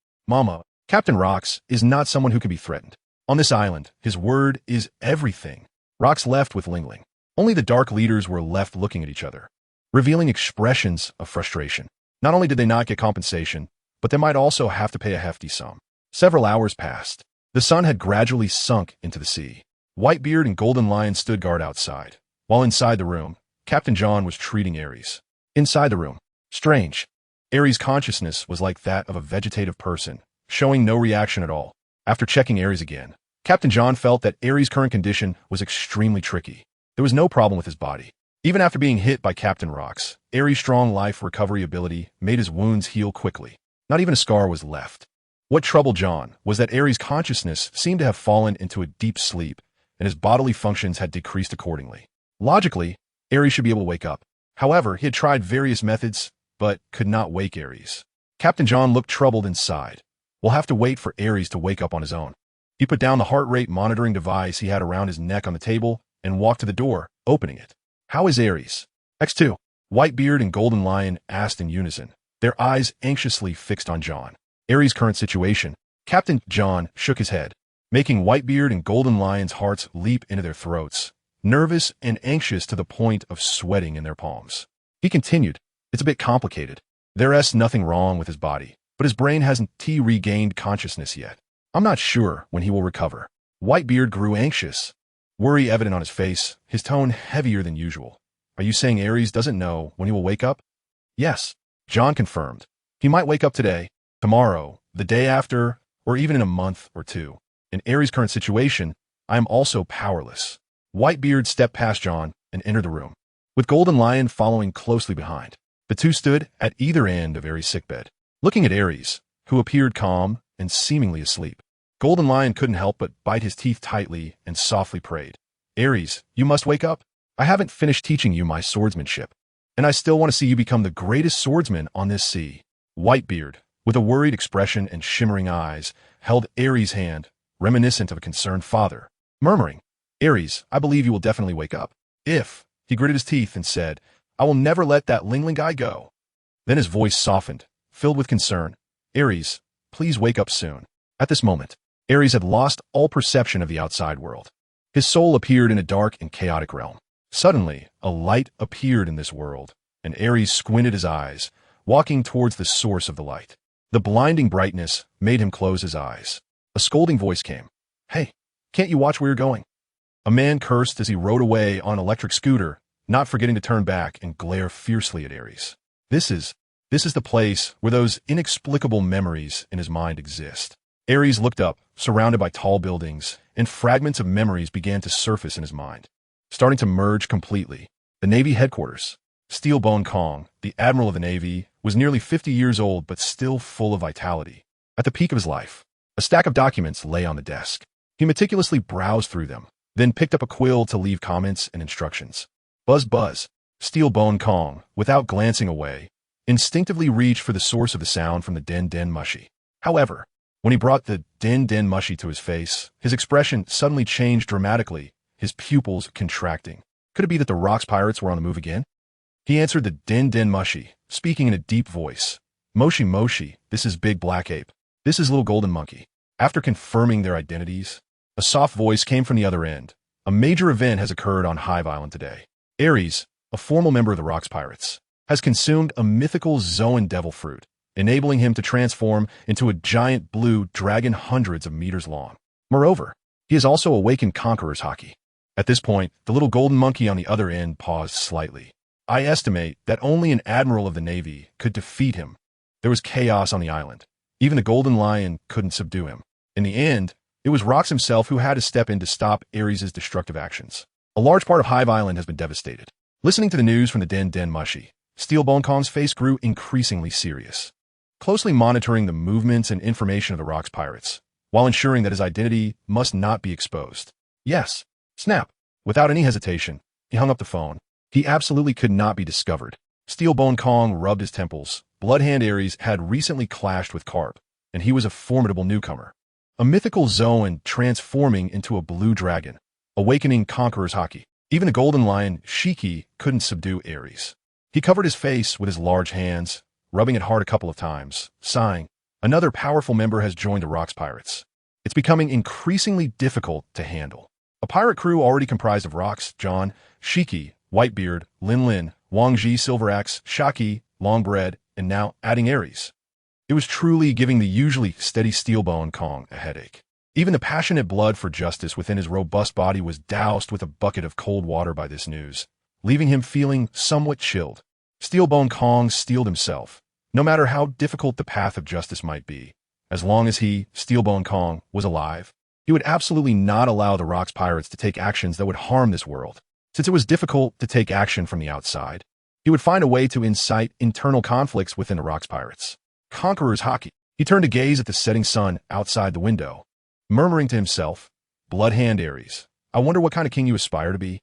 S1: Captain Rox is not someone who can be threatened. On this island, his word is everything. Rox left with Lingling. Only the dark leaders were left looking at each other, revealing expressions of frustration. Not only did they not get compensation, but they might also have to pay a hefty sum. Several hours passed. The sun had gradually sunk into the sea. Whitebeard and Golden Lion stood guard outside, while inside the room, Captain John was treating Aries. Inside the room, strange. Aries' consciousness was like that of a vegetative person, showing no reaction at all. After checking Aries again, Captain John felt that Aries' current condition was extremely tricky. There was no problem with his body. Even after being hit by Captain Rox, Aries' strong life recovery ability made his wounds heal quickly. Not even a scar was left. What troubled John was that Aries' consciousness seemed to have fallen into a deep sleep, and his bodily functions had decreased accordingly. Logically, Aries should be able to wake up. However, he had tried various methods, but could not wake Aries. Captain John looked troubled inside. We'll have to wait for Aries to wake up on his own. He put down the heart rate monitoring device he had around his neck on the table and walked to the door, opening it. How is Aries? X2. Whitebeard and Golden Lion asked in unison, their eyes anxiously fixed on John. Aries' current situation. Captain John shook his head, making Whitebeard and Golden Lion's hearts leap into their throats, nervous and anxious to the point of sweating in their palms. He continued, it's a bit complicated. There's nothing wrong with his body, but his brain hasn't regained consciousness yet. I'm not sure when he will recover. Whitebeard grew anxious, worry evident on his face, his tone heavier than usual. Are you saying Aries doesn't know when he will wake up? Yes, John confirmed. He might wake up today, tomorrow, the day after, or even in a month or two. In Aries' current situation, I am also powerless. Whitebeard stepped past John and entered the room, with Golden Lion following closely behind. The two stood at either end of Aries' sickbed, looking at Aries, who appeared calm and seemingly asleep. Golden Lion couldn't help but bite his teeth tightly and softly prayed, Aries, you must wake up. I haven't finished teaching you my swordsmanship, and I still want to see you become the greatest swordsman on this sea. Whitebeard, with a worried expression and shimmering eyes, held Aries' hand, reminiscent of a concerned father, murmuring, Aries, I believe you will definitely wake up. If, he gritted his teeth and said, I will never let that Lingling guy go. Then his voice softened, filled with concern. Aries, please wake up soon. At this moment, Aries had lost all perception of the outside world. His soul appeared in a dark and chaotic realm. Suddenly, a light appeared in this world, and Aries squinted his eyes, walking towards the source of the light. The blinding brightness made him close his eyes. A scolding voice came. Hey, can't you watch where you're going? A man cursed as he rode away on an electric scooter, not forgetting to turn back and glare fiercely at Aries. This is the place where those inexplicable memories in his mind exist. Aries looked up, surrounded by tall buildings, and fragments of memories began to surface in his mind, starting to merge completely. The Navy headquarters. Steelbone Kong, the admiral of the Navy, was nearly 50 years old but still full of vitality. At the peak of his life, a stack of documents lay on the desk. He meticulously browsed through them, then picked up a quill to leave comments and instructions. Buzz buzz. Steelbone Kong, without glancing away, instinctively reached for the source of the sound from the den mushy. However, when he brought the den mushy to his face, his expression suddenly changed dramatically, his pupils contracting. Could it be that the rocks pirates were on the move again? He answered the den mushy, speaking in a deep voice. Moshi, this is Big Black Ape. This is Little Golden Monkey. After confirming their identities, a soft voice came from the other end. A major event has occurred on Hive Island today. Aries, a formal member of the Rocks Pirates, has consumed a mythical Zoan devil fruit, enabling him to transform into a giant blue dragon hundreds of meters long. Moreover, he has also awakened Conqueror's Haki. At this point, the little golden monkey on the other end paused slightly. I estimate that only an admiral of the Navy could defeat him. There was chaos on the island. Even the Golden Lion couldn't subdue him. In the end, it was Rocks himself who had to step in to stop Aries' destructive actions. A large part of Hive Island has been devastated. Listening to the news from the den mushy, Steelbone Kong's face grew increasingly serious. Closely monitoring the movements and information of the Rocks pirates, while ensuring that his identity must not be exposed. Yes, snap. Without any hesitation, he hung up the phone. He absolutely could not be discovered. Steelbone Kong rubbed his temples. Bloodhand Aries had recently clashed with Carp, and he was a formidable newcomer. A mythical Zoan transforming into a blue dragon, awakening Conqueror's Haki. Even the Golden Lion, Shiki, couldn't subdue Aries. He covered his face with his large hands, rubbing it hard a couple of times, sighing. Another powerful member has joined the Rocks Pirates. It's becoming increasingly difficult to handle. A pirate crew already comprised of Rocks, John, Shiki, Whitebeard, Lin, Wang Ji, Silveraxe, Shaki, Longbread, and now adding Aries. It was truly giving the usually steady Steelbone Kong a headache. Even the passionate blood for justice within his robust body was doused with a bucket of cold water by this news, leaving him feeling somewhat chilled. Steelbone Kong steeled himself. No matter how difficult the path of justice might be, as long as he, Steelbone Kong, was alive, he would absolutely not allow the Rocks Pirates to take actions that would harm this world. Since it was difficult to take action from the outside, he would find a way to incite internal conflicts within the Rocks Pirates. Conqueror's Haki. He turned to gaze at the setting sun outside the window, murmuring to himself, Bloodhand Aries, I wonder what kind of king you aspire to be.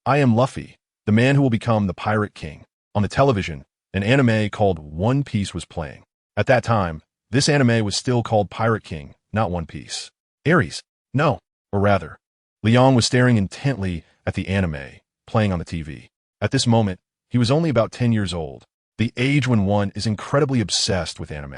S1: I am Luffy, the man who will become the Pirate King. On the television, an anime called One Piece was playing. At that time, this anime was still called Pirate King, not One Piece. Aries, no, or rather, Leon was staring intently at the anime playing on the TV. At this moment, he was only about 10 years old, the age when one is incredibly obsessed with anime.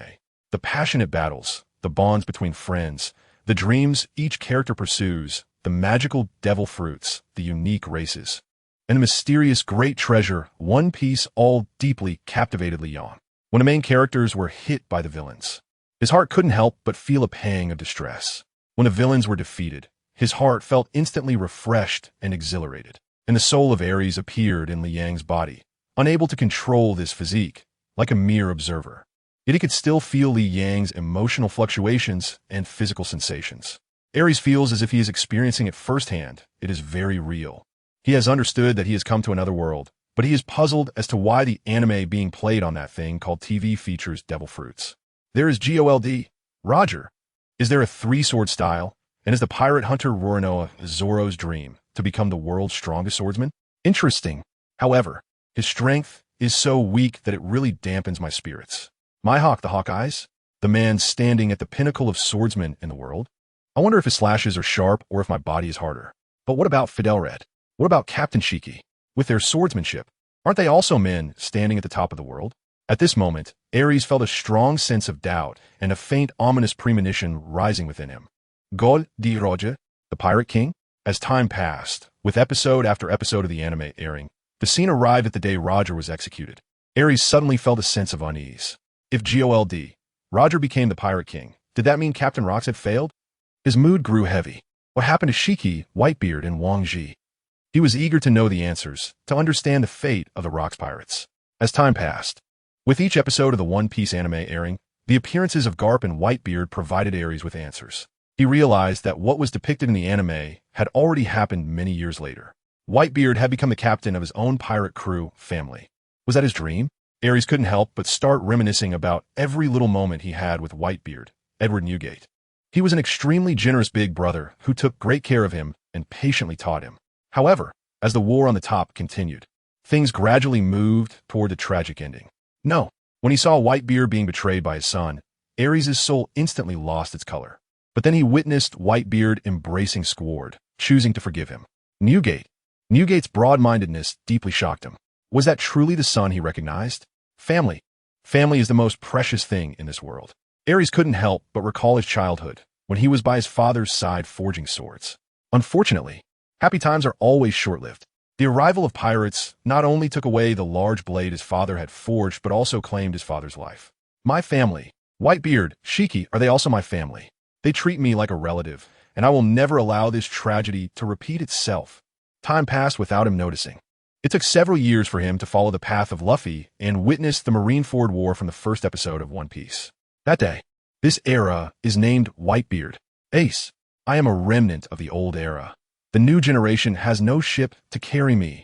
S1: The passionate battles, the bonds between friends, the dreams each character pursues, the magical devil fruits, the unique races, and the mysterious great treasure, One Piece, all deeply captivated Leon. When the main characters were hit by the villains, his heart couldn't help but feel a pang of distress. When the villains were defeated, his heart felt instantly refreshed and exhilarated, and the soul of Aries appeared in Liang's body, unable to control this physique, like a mere observer. Yet he could still feel Liang's emotional fluctuations and physical sensations. Aries feels as if he is experiencing it firsthand. It is very real. He has understood that he has come to another world, but he is puzzled as to why the anime being played on that thing called TV features devil fruits. There is GOLD, Roger. Is there a three-sword style? And is the pirate hunter Roronoa Zoro's dream to become the world's strongest swordsman? Interesting. However, his strength is so weak that it really dampens my spirits. My Hawk, the Hawkeyes, the man standing at the pinnacle of swordsmen in the world. I wonder if his slashes are sharp or if my body is harder. But what about Fidelred? What about Captain Shiki? With their swordsmanship, aren't they also men standing at the top of the world? At this moment, Aries felt a strong sense of doubt and a faint ominous premonition rising within him. Gol di Roger, the Pirate King? As time passed, with episode after episode of the anime airing, the scene arrived at the day Roger was executed. Aries suddenly felt a sense of unease. If GOLD, Roger became the Pirate King, did that mean Captain Rocks had failed? His mood grew heavy. What happened to Shiki, Whitebeard, and Wang Ji? He was eager to know the answers, to understand the fate of the Rocks Pirates. As time passed, with each episode of the One Piece anime airing, the appearances of Garp and Whitebeard provided Aries with answers. He realized that what was depicted in the anime had already happened many years later. Whitebeard had become the captain of his own pirate crew family. Was that his dream? Aries couldn't help but start reminiscing about every little moment he had with Whitebeard, Edward Newgate. He was an extremely generous big brother who took great care of him and patiently taught him. However, as the war on the top continued, things gradually moved toward a tragic ending. No, When he saw Whitebeard being betrayed by his son, Aries' soul instantly lost its color. But then he witnessed Whitebeard embracing Squard, choosing to forgive him. Newgate's broad-mindedness deeply shocked him. Was that truly the son he recognized? Family. Family is the most precious thing in this world. Aries couldn't help but recall his childhood, when he was by his father's side forging swords. Unfortunately, happy times are always short-lived. The arrival of pirates not only took away the large blade his father had forged, but also claimed his father's life. My family, Whitebeard, Haki, are they also my family? They treat me like a relative, and I will never allow this tragedy to repeat itself. Time passed without him noticing. It took several years for him to follow the path of Luffy and witness the Marineford War from the first episode of One Piece. That day, this era is named Whitebeard. Ace, I am a remnant of the old era. The new generation has no ship to carry me.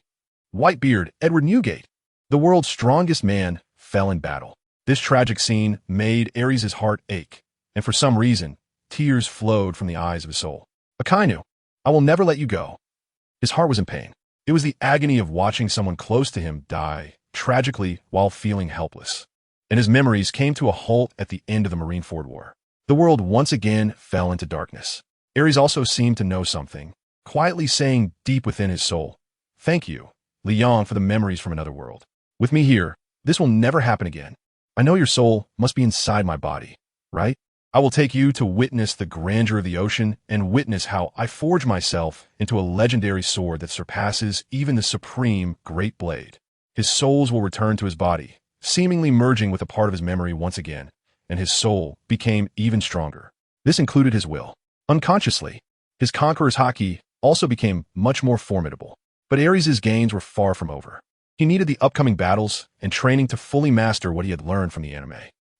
S1: Whitebeard, Edward Newgate, the world's strongest man, fell in battle. This tragic scene made Aries' heart ache, and for some reason, tears flowed from the eyes of his soul. Akainu, I will never let you go. His heart was in pain. It was the agony of watching someone close to him die, tragically, while feeling helpless. And his memories came to a halt at the end of the Marineford War. The world once again fell into darkness. Aries also seemed to know something, quietly saying deep within his soul, "Thank you, Leon, for the memories from another world. With me here, this will never happen again. I know your soul must be inside my body, right? I will take you to witness the grandeur of the ocean and witness how I forge myself into a legendary sword that surpasses even the supreme Great Blade." His souls will return to his body, seemingly merging with a part of his memory once again, and his soul became even stronger. This included his will. Unconsciously, his conqueror's Haki also became much more formidable. But Aries' gains were far from over. He needed the upcoming battles and training to fully master what he had learned from the anime.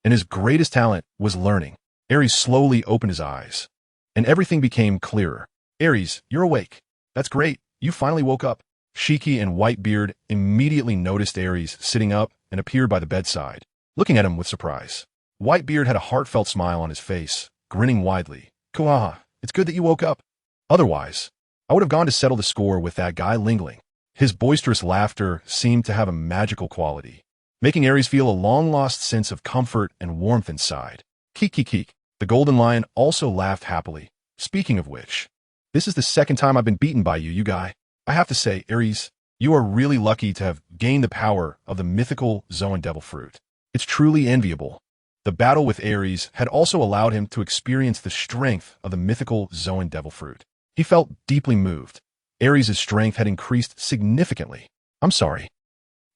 S1: And his greatest talent was learning. Aries slowly opened his eyes, and everything became clearer. Aries, you're awake. That's great. You finally woke up. Haki and Whitebeard immediately noticed Aries sitting up and appeared by the bedside, looking at him with surprise. Whitebeard had a heartfelt smile on his face, grinning widely. "Kuaha, it's good that you woke up. Otherwise, I would have gone to settle the score with that guy Lingling." His boisterous laughter seemed to have a magical quality, making Aries feel a long-lost sense of comfort and warmth inside. Keek. The Golden Lion also laughed happily. "Speaking of which, this is the second time I've been beaten by you guy. I have to say, Aries, you are really lucky to have gained the power of the mythical Zoan Devil Fruit. It's truly enviable." The battle with Aries had also allowed him to experience the strength of the mythical Zoan Devil Fruit. He felt deeply moved. Aries' strength had increased significantly. "I'm sorry."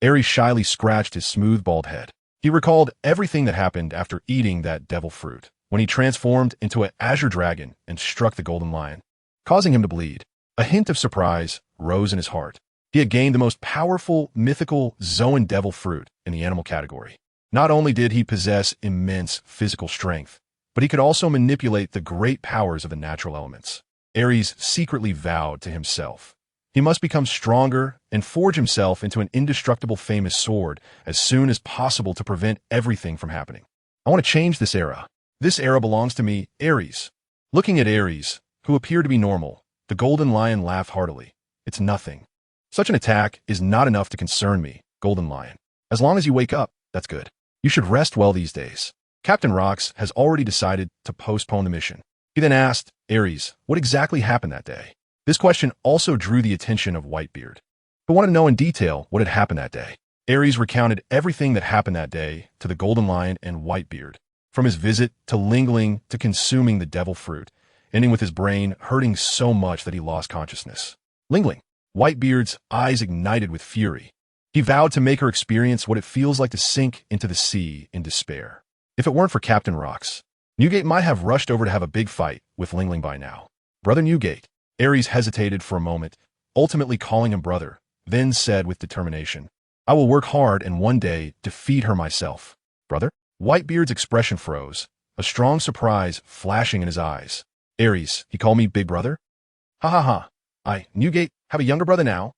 S1: Aries shyly scratched his smooth bald head. He recalled everything that happened after eating that devil fruit, when he transformed into an Azure Dragon and struck the Golden Lion, causing him to bleed. A hint of surprise rose in his heart. He had gained the most powerful mythical Zoan Devil Fruit in the animal category. Not only did he possess immense physical strength, but he could also manipulate the great powers of the natural elements. Aries secretly vowed to himself he must become stronger and forge himself into an indestructible famous sword as soon as possible to prevent everything from happening. "I want to change this era. This era belongs to me, Aries." Looking at Aries, who appeared to be normal, the Golden Lion laughed heartily. "It's nothing. Such an attack is not enough to concern me, Golden Lion. As long as you wake up, that's good. You should rest well these days. Captain Rox has already decided to postpone the mission." He then asked, "Aries, what exactly happened that day?" This question also drew the attention of Whitebeard, who wanted to know in detail what had happened that day. Aries recounted everything that happened that day to the Golden Lion and Whitebeard, from his visit to Lingling to consuming the devil fruit, ending with his brain hurting so much that he lost consciousness. Lingling, Whitebeard's eyes ignited with fury. He vowed to make her experience what it feels like to sink into the sea in despair. If it weren't for Captain Rox, Newgate might have rushed over to have a big fight with Lingling by now. "Brother Newgate." Aries hesitated for a moment, ultimately calling him brother, then said with determination, "I will work hard and one day defeat her myself." "Brother?" Whitebeard's expression froze, a strong surprise flashing in his eyes. "Aries, he called me big brother?" "Ha ha ha. I, Newgate, have a younger brother now."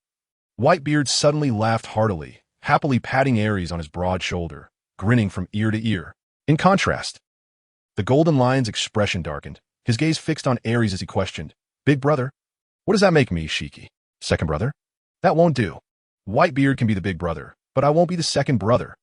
S1: Whitebeard suddenly laughed heartily, happily patting Aries on his broad shoulder, grinning from ear to ear. In contrast, the Golden Lion's expression darkened, his gaze fixed on Aries as he questioned, "Big brother? What does that make me, Haki? Second brother?" "That won't do. Whitebeard can be the big brother, but I won't be the second brother."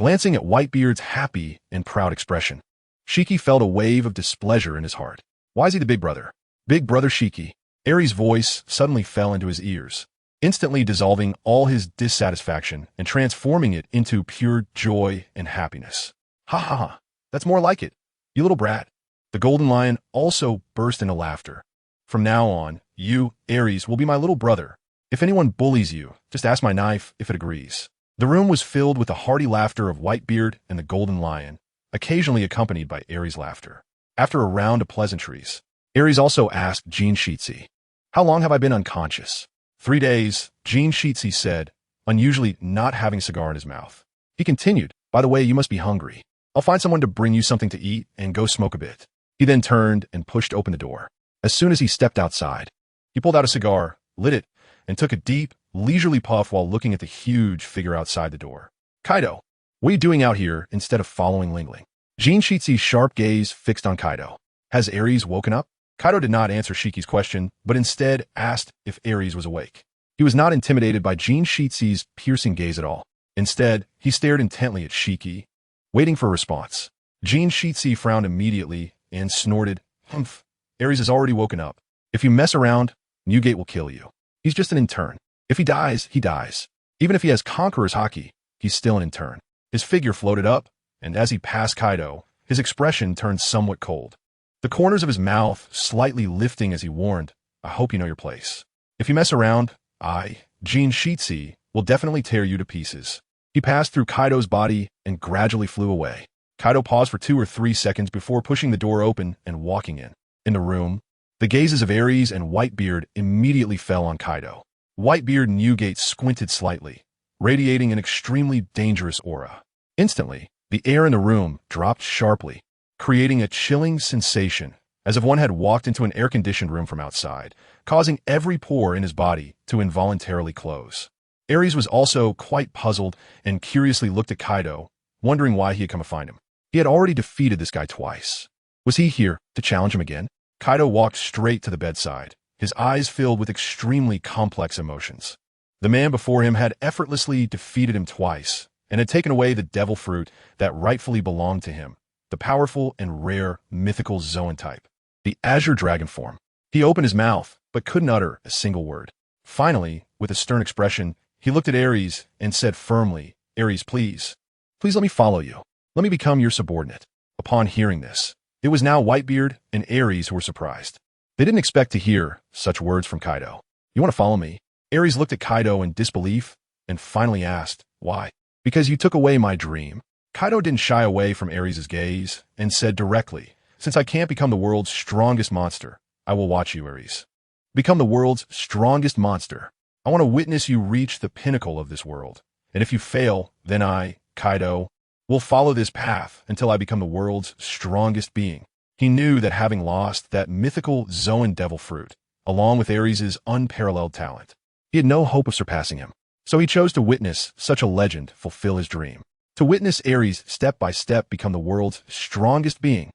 S1: glancing at Whitebeard's happy and proud expression. Shiki felt a wave of displeasure in his heart. Why is he the big brother? Big brother Shiki. Aries' voice suddenly fell into his ears, instantly dissolving all his dissatisfaction and transforming it into pure joy and happiness. Ha ha ha, that's more like it, you little brat. The golden lion also burst into laughter. From now on, you, Aries, will be my little brother. If anyone bullies you, just ask my knife if it agrees. The room was filled with the hearty laughter of Whitebeard and the golden lion, occasionally accompanied by Aries' laughter. After a round of pleasantries, Aries also asked Jean Sheetsy, "How long have I been unconscious?" 3 days, Jean Sheetsy said, unusually not having a cigar in his mouth. He continued, "By the way, you must be hungry. I'll find someone to bring you something to eat and go smoke a bit." He then turned and pushed open the door. As soon as he stepped outside, he pulled out a cigar, lit it, and took a deep, leisurely puff while looking at the huge figure outside the door. "Kaido, what are you doing out here instead of following Lingling?" Jean Sheetsy's sharp gaze fixed on Kaido. "Has Aries woken up?" Kaido did not answer Shiki's question, but instead asked if Aries was awake. He was not intimidated by Jean Sheetsy's piercing gaze at all. Instead, he stared intently at Shiki, waiting for a response. Jean Sheetsy frowned immediately and snorted, "Humph, Aries has already woken up. If you mess around, Newgate will kill you. He's just an intern. If he dies, he dies. Even if he has Conqueror's Haki, he's still an intern." His figure floated up, and as he passed Kaido, his expression turned somewhat cold. The corners of his mouth slightly lifting as he warned, "I hope you know your place. If you mess around, I, Jean Sheetsy, will definitely tear you to pieces." He passed through Kaido's body and gradually flew away. Kaido paused for 2 or 3 seconds before pushing the door open and walking in. In the room, the gazes of Aries and Whitebeard immediately fell on Kaido. Whitebeard and Newgate squinted slightly, radiating an extremely dangerous aura. Instantly, the air in the room dropped sharply, creating a chilling sensation, as if one had walked into an air-conditioned room from outside, causing every pore in his body to involuntarily close. Aries was also quite puzzled and curiously looked at Kaido, wondering why he had come to find him. He had already defeated this guy twice. Was he here to challenge him again? Kaido walked straight to the bedside, his eyes filled with extremely complex emotions. The man before him had effortlessly defeated him twice, and had taken away the devil fruit that rightfully belonged to him, the powerful and rare mythical Zoan type, the Azure Dragon form. He opened his mouth, but couldn't utter a single word. Finally, with a stern expression, he looked at Aries and said firmly, "Aries, please let me follow you. Let me become your subordinate." Upon hearing this, it was now Whitebeard and Aries who were surprised. They didn't expect to hear such words from Kaido. "You want to follow me?" Aries looked at Kaido in disbelief and finally asked, "Why?" "Because you took away my dream." Kaido didn't shy away from Aries' gaze and said directly, "Since I can't become the world's strongest monster, I will watch you, Aries. Become the world's strongest monster. I want to witness you reach the pinnacle of this world. And if you fail, then I, Kaido, will follow this path until I become the world's strongest being." He knew that having lost that mythical Zoan devil fruit, along with Aries' unparalleled talent, he had no hope of surpassing him. So he chose to witness such a legend fulfill his dream. To witness Aries step by step become the world's strongest being.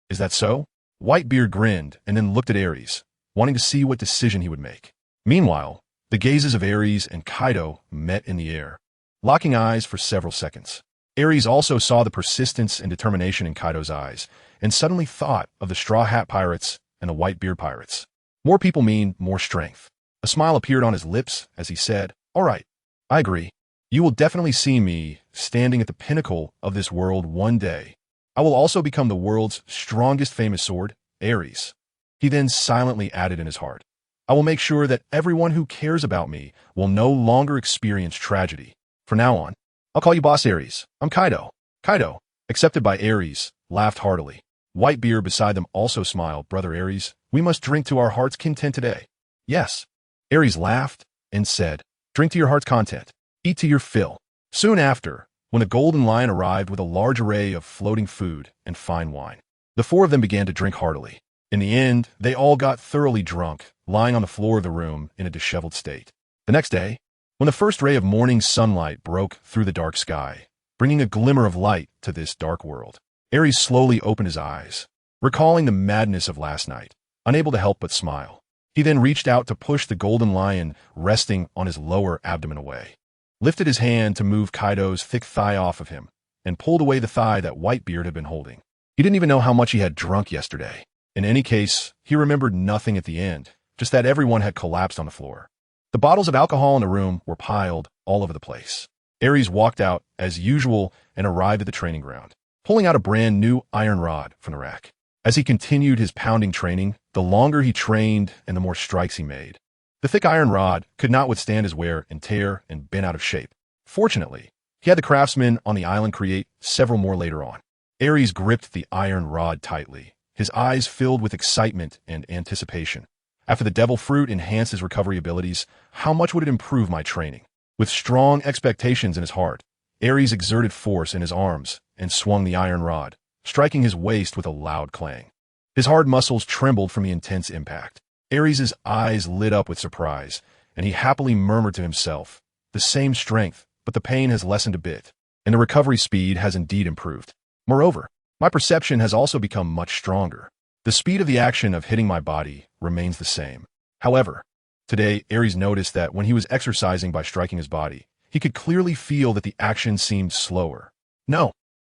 S1: Is that so? Whitebeard grinned and then looked at Aries, wanting to see what decision he would make. Meanwhile, the gazes of Aries and Kaido met in the air, locking eyes for several seconds. Aries also saw the persistence and determination in Kaido's eyes, and suddenly thought of the Straw Hat Pirates and the Whitebeard Pirates. More people mean more strength. A smile appeared on his lips as he said, "All right, I agree. You will definitely see me standing at the pinnacle of this world one day. I will also become the world's strongest famous sword, Aries." He then silently added in his heart, "I will make sure that everyone who cares about me will no longer experience tragedy. From now on, I'll call you Boss Aries. I'm Kaido." Kaido, accepted by Aries, laughed heartily. Whitebeard beside them also smiled. "Brother Aries, we must drink to our heart's content today." "Yes." Aries laughed and said, "Drink to your heart's content. Eat to your fill." Soon after, when the Golden Lion arrived with a large array of floating food and fine wine, the 4 of them began to drink heartily. In the end, they all got thoroughly drunk, lying on the floor of the room in a disheveled state. The next day, when the first ray of morning sunlight broke through the dark sky, bringing a glimmer of light to this dark world, Aries slowly opened his eyes, recalling the madness of last night, unable to help but smile. He then reached out to push the Golden Lion resting on his lower abdomen away, lifted his hand to move Kaido's thick thigh off of him, and pulled away the thigh that Whitebeard had been holding. He didn't even know how much he had drunk yesterday. In any case, he remembered nothing at the end, just that everyone had collapsed on the floor. The bottles of alcohol in the room were piled all over the place. Aries walked out as usual and arrived at the training ground, pulling out a brand new iron rod from the rack. As he continued his pounding training, the longer he trained and the more strikes he made. The thick iron rod could not withstand his wear and tear and bent out of shape. Fortunately, he had the craftsmen on the island create several more later on. Aries gripped the iron rod tightly, his eyes filled with excitement and anticipation. After the devil fruit enhanced his recovery abilities, how much would it improve my training? With strong expectations in his heart, Aries exerted force in his arms and swung the iron rod, striking his waist with a loud clang. His hard muscles trembled from the intense impact. Aries' eyes lit up with surprise, and he happily murmured to himself, "The same strength, but the pain has lessened a bit, and the recovery speed has indeed improved. Moreover, my perception has also become much stronger. The speed of the action of hitting my body remains the same." However, today Aries noticed that when he was exercising by striking his body, he could clearly feel that the action seemed slower. No,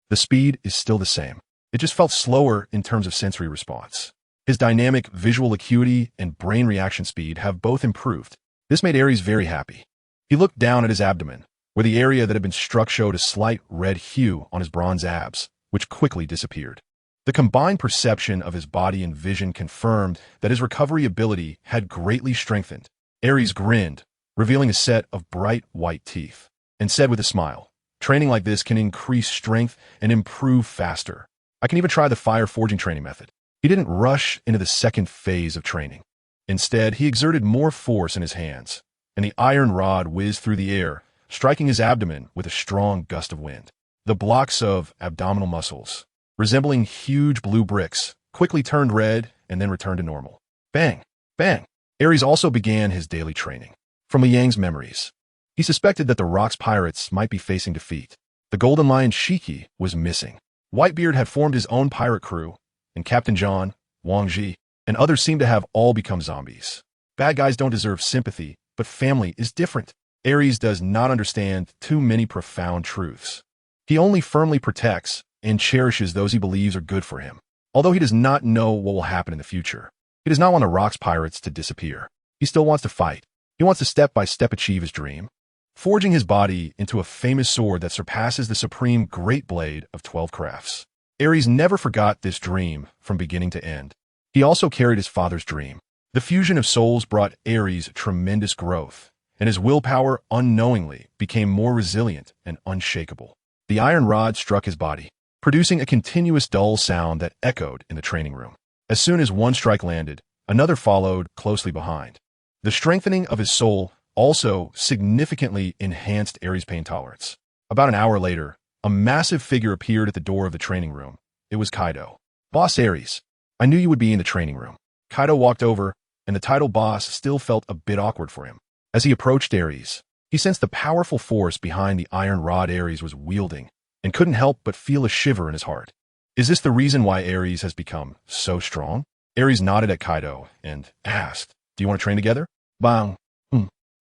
S1: the speed is still the same. It just felt slower in terms of sensory response. His dynamic visual acuity and brain reaction speed have both improved. This made Aries very happy. He looked down at his abdomen, where the area that had been struck showed a slight red hue on his bronze abs, which quickly disappeared. The combined perception of his body and vision confirmed that his recovery ability had greatly strengthened. Aries grinned, revealing a set of bright white teeth, and said with a smile, "Training like this can increase strength and improve faster. I can even try the fire forging training method." He didn't rush into the second phase of training. Instead, he exerted more force in his hands, and the iron rod whizzed through the air, striking his abdomen with a strong gust of wind. The blocks of abdominal muscles, resembling huge blue bricks, quickly turned red and then returned to normal. Bang! Bang! Aries also began his daily training. From Liang's memories, he suspected that the Rock's pirates might be facing defeat. The Golden Lion Shiki was missing. Whitebeard had formed his own pirate crew, and Captain John, Wang Ji, and others seemed to have all become zombies. Bad guys don't deserve sympathy, but family is different. Aries does not understand too many profound truths. He only firmly protects and cherishes those he believes are good for him. Although he does not know what will happen in the future, he does not want the Rock's pirates to disappear. He still wants to fight. He wants to step-by-step achieve his dream, forging his body into a famous sword that surpasses the supreme great blade of 12 crafts. Aries never forgot this dream from beginning to end. He also carried his father's dream. The fusion of souls brought Aries tremendous growth, and his willpower unknowingly became more resilient and unshakable. The iron rod struck his body, producing a continuous dull sound that echoed in the training room. As soon as one strike landed, another followed closely behind. The strengthening of his soul also significantly enhanced Aries' pain tolerance. About an hour later, a massive figure appeared at the door of the training room. It was Kaido. "Boss Aries, I knew you would be in the training room." Kaido walked over, and the title boss still felt a bit awkward for him. As he approached Aries, he sensed the powerful force behind the iron rod Aries was wielding, and couldn't help but feel a shiver in his heart. Is this the reason why Aries has become so strong? Aries nodded at Kaido and asked, "Do you want to train together?" Bang.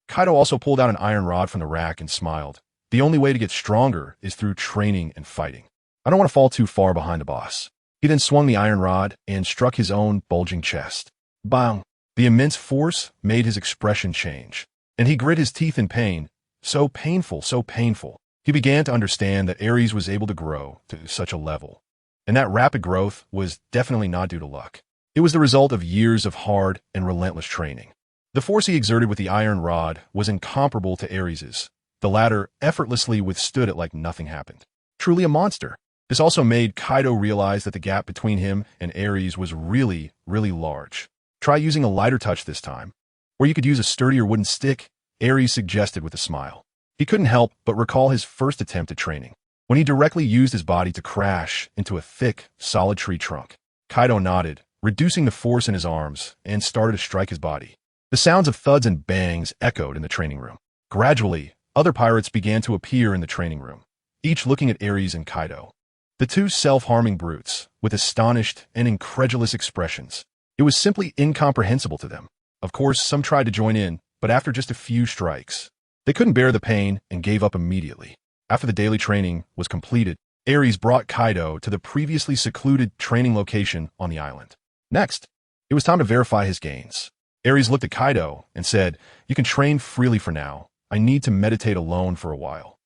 S1: Kaido also pulled out an iron rod from the rack and smiled. "The only way to get stronger is through training and fighting. I don't want to fall too far behind the boss." He then swung the iron rod and struck his own bulging chest. Bang! The immense force made his expression change, and he grit his teeth in pain. So painful, so painful. He began to understand that Aries was able to grow to such a level, and that rapid growth was definitely not due to luck. It was the result of years of hard and relentless training. The force he exerted with the iron rod was incomparable to Aries's. The latter effortlessly withstood it like nothing happened. Truly a monster. This also made Kaido realize that the gap between him and Aries was really, really large. "Try using a lighter touch this time, or you could use a sturdier wooden stick," Aries suggested with a smile. He couldn't help but recall his first attempt at training, when he directly used his body to crash into a thick, solid tree trunk. Kaido nodded, reducing the force in his arms, and started to strike his body. The sounds of thuds and bangs echoed in the training room. Gradually, other pirates began to appear in the training room, each looking at Aries and Kaido. The two self-harming brutes, with astonished and incredulous expressions. It was simply incomprehensible to them. Of course, some tried to join in, but after just a few strikes, they couldn't bear the pain and gave up immediately. After the daily training was completed, Aries brought Kaido to the previously secluded training location on the island. Next, it was time to verify his gains. Aries looked at Kaido and said, "You can train freely for now. I need to meditate alone for a while."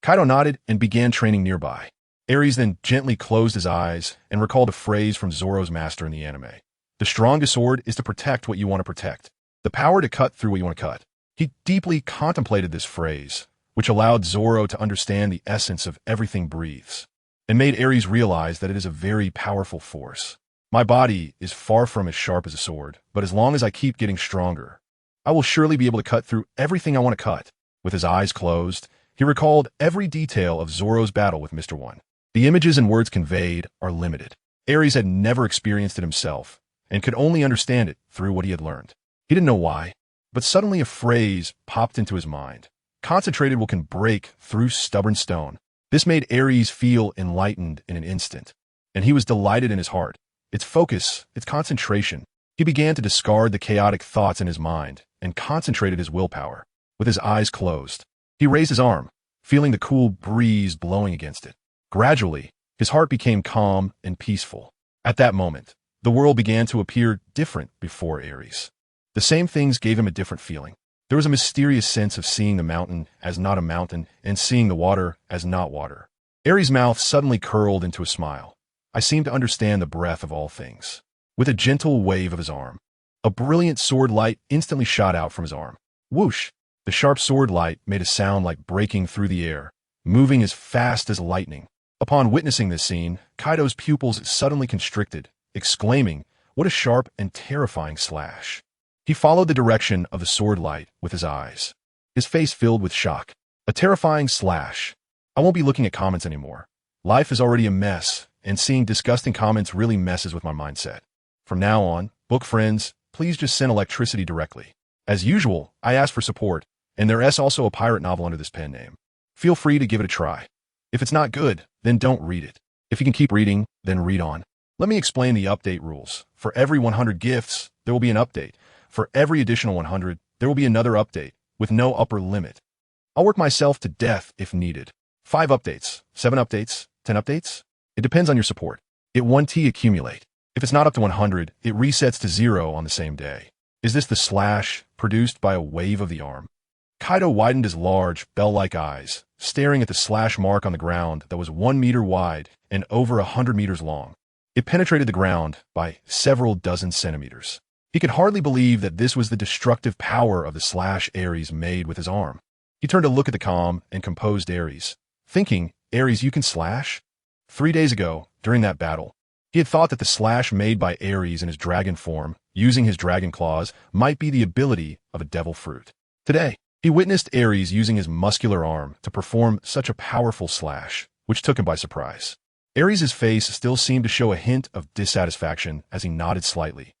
S1: Kaido nodded and began training nearby. Aries then gently closed his eyes and recalled a phrase from Zoro's master in the anime. The strongest sword is to protect what you want to protect. The power to cut through what you want to cut. He deeply contemplated this phrase, which allowed Zoro to understand the essence of everything breathes, and made Aries realize that it is a very powerful force. My body is far from as sharp as a sword, but as long as I keep getting stronger, I will surely be able to cut through everything I want to cut. With his eyes closed, he recalled every detail of Zoro's battle with Mr. One. The images and words conveyed are limited. Aries had never experienced it himself, and could only understand it through what he had learned. He didn't know why, but suddenly a phrase popped into his mind. Concentrated will can break through stubborn stone. This made Aries feel enlightened in an instant, and he was delighted in his heart. Its focus, its concentration. He began to discard the chaotic thoughts in his mind and concentrated his willpower. With his eyes closed, he raised his arm, feeling the cool breeze blowing against it. Gradually, his heart became calm and peaceful. At that moment, the world began to appear different before Aries. The same things gave him a different feeling. There was a mysterious sense of seeing the mountain as not a mountain and seeing the water as not water. Aries' mouth suddenly curled into a smile. I seem to understand the breath of all things. With a gentle wave of his arm, a brilliant sword light instantly shot out from his arm. Whoosh! The sharp sword light made a sound like breaking through the air, moving as fast as lightning. Upon witnessing this scene, Kaido's pupils suddenly constricted, exclaiming, "What a sharp and terrifying slash!" He followed the direction of the sword light with his eyes, his face filled with shock. A terrifying slash. I won't be looking at comments anymore. Life is already a mess, and seeing disgusting comments really messes with my mindset. From now on, book friends, please just send electricity directly. As usual, I ask for support, and there is also a pirate novel under this pen name. Feel free to give it a try. If it's not good, then don't read it. If you can keep reading, then read on. Let me explain the update rules. For every 100 gifts, there will be an update. For every additional 100, there will be another update, with no upper limit. I'll work myself to death if needed. 5 updates, 7 updates, 10 updates? It depends on your support. It 1T accumulate. If it's not up to 100, it resets to 0 on the same day. Is this the slash produced by a wave of the arm? Kaido widened his large, bell-like eyes, staring at the slash mark on the ground that was 1 meter wide and over 100 meters long. It penetrated the ground by several dozen centimeters. He could hardly believe that this was the destructive power of the slash Aries made with his arm. He turned to look at the calm and composed Aries, thinking, "Aries, you can slash?" 3 days ago, during that battle, he had thought that the slash made by Aries in his dragon form, using his dragon claws, might be the ability of a devil fruit. Today, he witnessed Aries using his muscular arm to perform such a powerful slash, which took him by surprise. Aries' face still seemed to show a hint of dissatisfaction as he nodded slightly.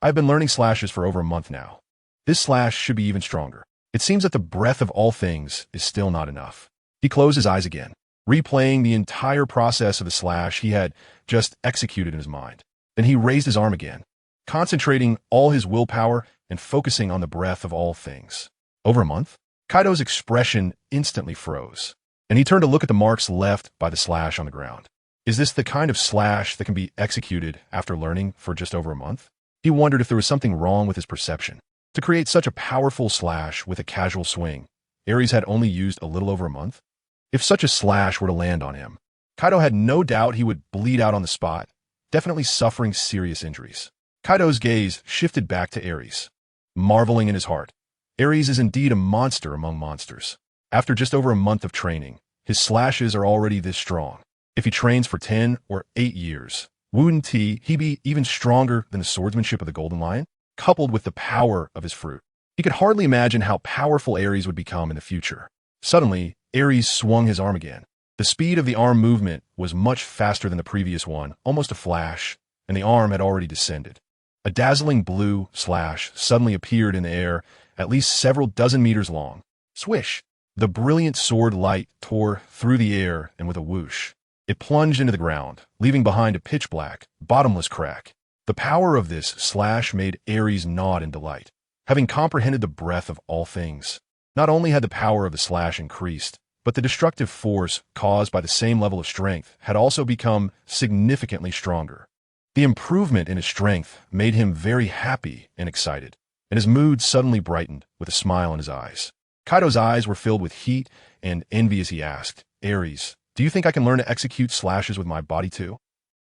S1: I've been learning slashes for over a month now. This slash should be even stronger. It seems that the breath of all things is still not enough. He closed his eyes again, replaying the entire process of the slash he had just executed in his mind. Then he raised his arm again, concentrating all his willpower and focusing on the breath of all things. Over a month? Kaido's expression instantly froze, and he turned to look at the marks left by the slash on the ground. Is this the kind of slash that can be executed after learning for just over a month? He wondered if there was something wrong with his perception. To create such a powerful slash with a casual swing, Aries had only used a little over a month. If such a slash were to land on him, Kaido had no doubt he would bleed out on the spot, definitely suffering serious injuries. Kaido's gaze shifted back to Aries, marveling in his heart. Aries is indeed a monster among monsters. After just over a month of training, his slashes are already this strong. If he trains for 10 or 8 years, wouldn't he be even stronger than the swordsmanship of the Golden Lion, coupled with the power of his fruit? He could hardly imagine how powerful Aries would become in the future. Suddenly, Aries swung his arm again. The speed of the arm movement was much faster than the previous one, almost a flash, and the arm had already descended. A dazzling blue slash suddenly appeared in the air, at least several dozen meters long. Swish! The brilliant sword light tore through the air, and with a whoosh, it plunged into the ground, leaving behind a pitch-black, bottomless crack. The power of this slash made Aries nod in delight. Having comprehended the breadth of all things, not only had the power of the slash increased, but the destructive force caused by the same level of strength had also become significantly stronger. The improvement in his strength made him very happy and excited, and his mood suddenly brightened with a smile in his eyes. Kaido's eyes were filled with heat and envy as he asked, "Aries, do you think I can learn to execute slashes with my body too?"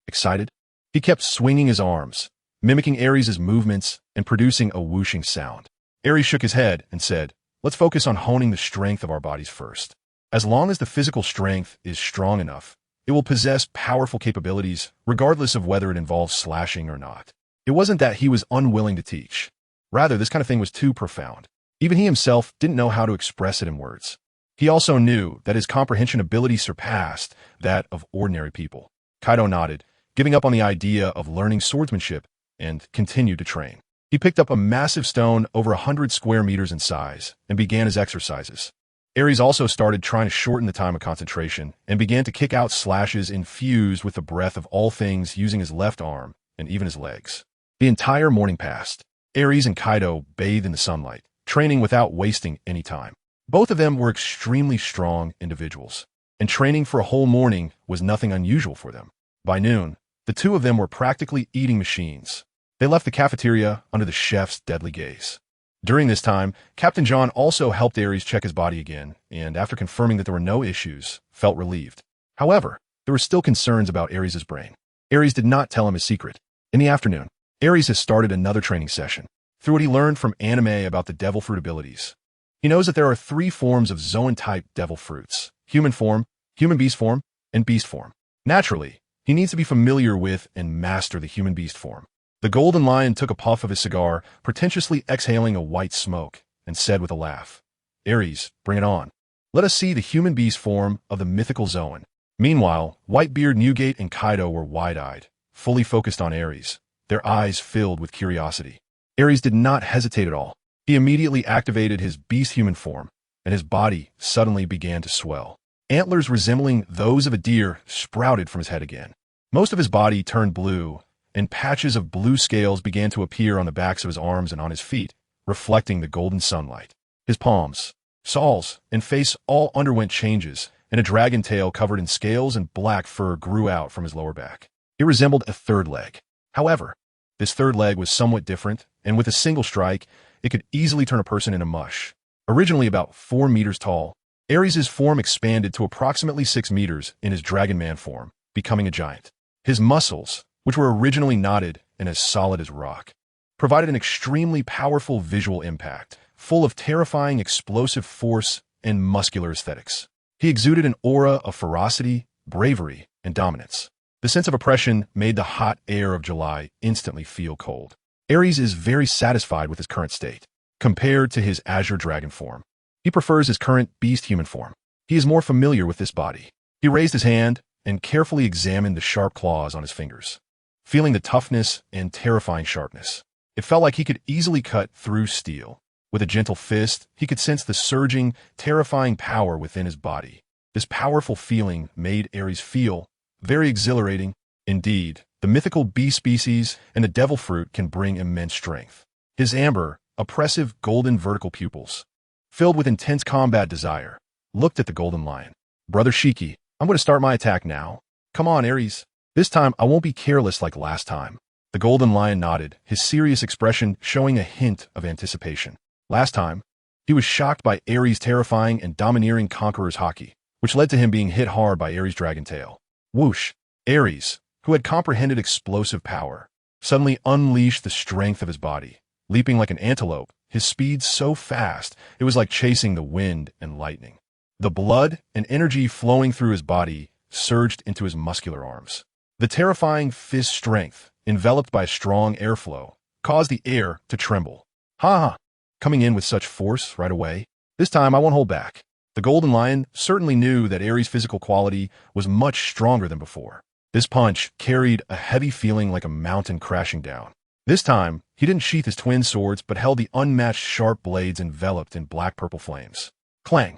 S1: Excited, he kept swinging his arms, mimicking Aries' movements and producing a whooshing sound. Aries shook his head and said, "Let's focus on honing the strength of our bodies first. As long as the physical strength is strong enough, it will possess powerful capabilities regardless of whether it involves slashing or not." It wasn't that he was unwilling to teach. Rather, this kind of thing was too profound. Even he himself didn't know how to express it in words. He also knew that his comprehension ability surpassed that of ordinary people. Kaido nodded, giving up on the idea of learning swordsmanship, and continued to train. He picked up a massive stone over 100 square meters in size and began his exercises. Aries also started trying to shorten the time of concentration and began to kick out slashes infused with the breath of all things using his left arm and even his legs. The entire morning passed. Aries and Kaido bathed in the sunlight, training without wasting any time. Both of them were extremely strong individuals, and training for a whole morning was nothing unusual for them. By noon, the two of them were practically eating machines. They left the cafeteria under the chef's deadly gaze. During this time, Captain John also helped Aries check his body again, and after confirming that there were no issues, felt relieved. However, there were still concerns about Aries' brain. Aries did not tell him his secret. In the afternoon, Aries has started another training session. Through what he learned from anime about the devil fruit abilities, he knows that there are 3 forms of Zoan-type devil fruits: human form, human beast form, and beast form. Naturally, he needs to be familiar with and master the human beast form. The golden lion took a puff of his cigar, pretentiously exhaling a white smoke, and said with a laugh, "Aries, bring it on. Let us see the human beast form of the mythical Zoan." Meanwhile, Whitebeard, Newgate, and Kaido were wide-eyed, fully focused on Aries, their eyes filled with curiosity. Aries did not hesitate at all. He immediately activated his beast human form, and his body suddenly began to swell. Antlers resembling those of a deer sprouted from his head again. Most of his body turned blue, and patches of blue scales began to appear on the backs of his arms and on his feet, reflecting the golden sunlight. His palms, soles, and face all underwent changes, and a dragon tail covered in scales and black fur grew out from his lower back. It resembled a third leg. However, this third leg was somewhat different, and with a single strike, it could easily turn a person into mush. Originally about 4 meters tall, Aries' form expanded to approximately 6 meters in his Dragon Man form, becoming a giant. His muscles, which were originally knotted and as solid as rock, provided an extremely powerful visual impact, full of terrifying explosive force and muscular aesthetics. He exuded an aura of ferocity, bravery, and dominance. The sense of oppression made the hot air of July instantly feel cold. Aries is very satisfied with his current state. Compared to his Azure Dragon form, he prefers his current beast human form. He is more familiar with this body. He raised his hand and carefully examined the sharp claws on his fingers, feeling the toughness and terrifying sharpness. It felt like he could easily cut through steel. With a gentle fist, he could sense the surging, terrifying power within his body. This powerful feeling made Aries feel very exhilarating. Indeed, the mythical beast species and the devil fruit can bring immense strength. His amber, oppressive golden vertical pupils, filled with intense combat desire, looked at the golden lion. "Brother Shiki, I'm going to start my attack now. Come on, Aries. This time I won't be careless like last time." The golden lion nodded, his serious expression showing a hint of anticipation. Last time, he was shocked by Aries' terrifying and domineering conqueror's Haki, which led to him being hit hard by Aries' dragon tail. Whoosh! Aries, who had comprehended explosive power, suddenly unleashed the strength of his body, leaping like an antelope, his speed so fast it was like chasing the wind and lightning. The blood and energy flowing through his body surged into his muscular arms. The terrifying fist strength, enveloped by a strong airflow, caused the air to tremble. "Ha ha! Coming in with such force right away. This time I won't hold back." The golden lion certainly knew that Aries' physical quality was much stronger than before. This punch carried a heavy feeling like a mountain crashing down. This time, he didn't sheath his twin swords but held the unmatched sharp blades enveloped in black-purple flames. Clang!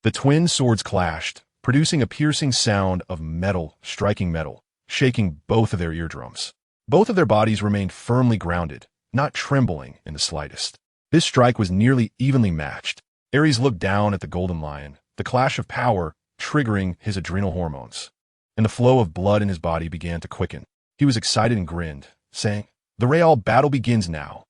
S1: The twin swords clashed, producing a piercing sound of metal striking metal, shaking both of their eardrums. Both of their bodies remained firmly grounded, not trembling in the slightest. This strike was nearly evenly matched. Aries looked down at the golden lion, the clash of power triggering his adrenal hormones, and the flow of blood in his body began to quicken. He was excited and grinned, saying, "The real battle begins now."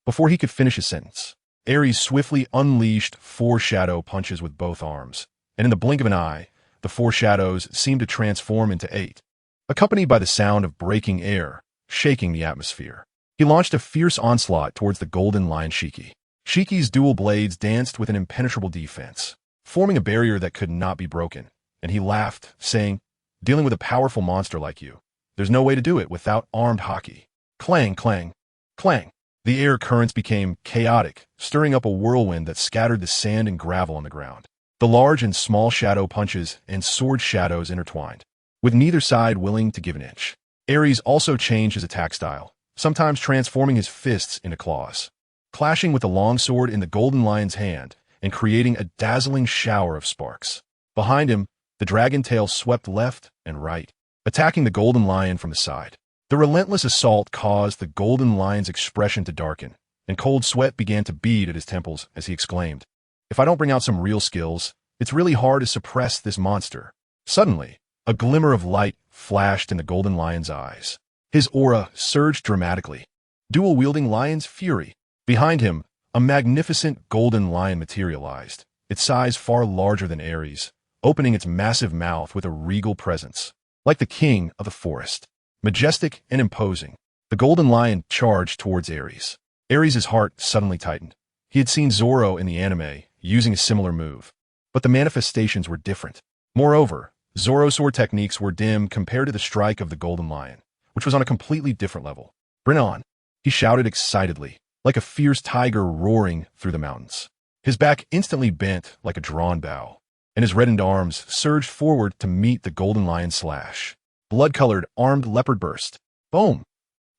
S1: Before he could finish his sentence, Aries swiftly unleashed 4 shadow punches with both arms, and in the blink of an eye, the 4 shadows seemed to transform into 8, accompanied by the sound of breaking air, shaking the atmosphere. He launched a fierce onslaught towards the golden lion Shiki. Shiki's dual blades danced with an impenetrable defense, forming a barrier that could not be broken, and he laughed, saying, "Dealing with a powerful monster like you, there's no way to do it without armed Haki." Clang, clang, clang. The air currents became chaotic, stirring up a whirlwind that scattered the sand and gravel on the ground. The large and small shadow punches and sword shadows intertwined, with neither side willing to give an inch. Aries also changed his attack style, sometimes transforming his fists into claws, clashing with the longsword in the golden lion's hand and creating a dazzling shower of sparks. Behind him, the dragon tail swept left and right, attacking the golden lion from the side. The relentless assault caused the golden lion's expression to darken, and cold sweat began to bead at his temples as he exclaimed, "If I don't bring out some real skills, it's really hard to suppress this monster." Suddenly, a glimmer of light flashed in the golden lion's eyes. His aura surged dramatically, dual-wielding lion's fury. Behind him, a magnificent golden lion materialized, its size far larger than Aries, opening its massive mouth with a regal presence. Like the king of the forest, majestic and imposing, the golden lion charged towards Aries. Aries' heart suddenly tightened. He had seen Zoro in the anime using a similar move, but the manifestations were different. Moreover, Zoro's sword techniques were dim compared to the strike of the golden lion, which was on a completely different level. "Bring on," he shouted excitedly, like a fierce tiger roaring through the mountains. His back instantly bent like a drawn bow, and his reddened arms surged forward to meet the golden lion's slash. Blood-colored armed leopard burst. Boom!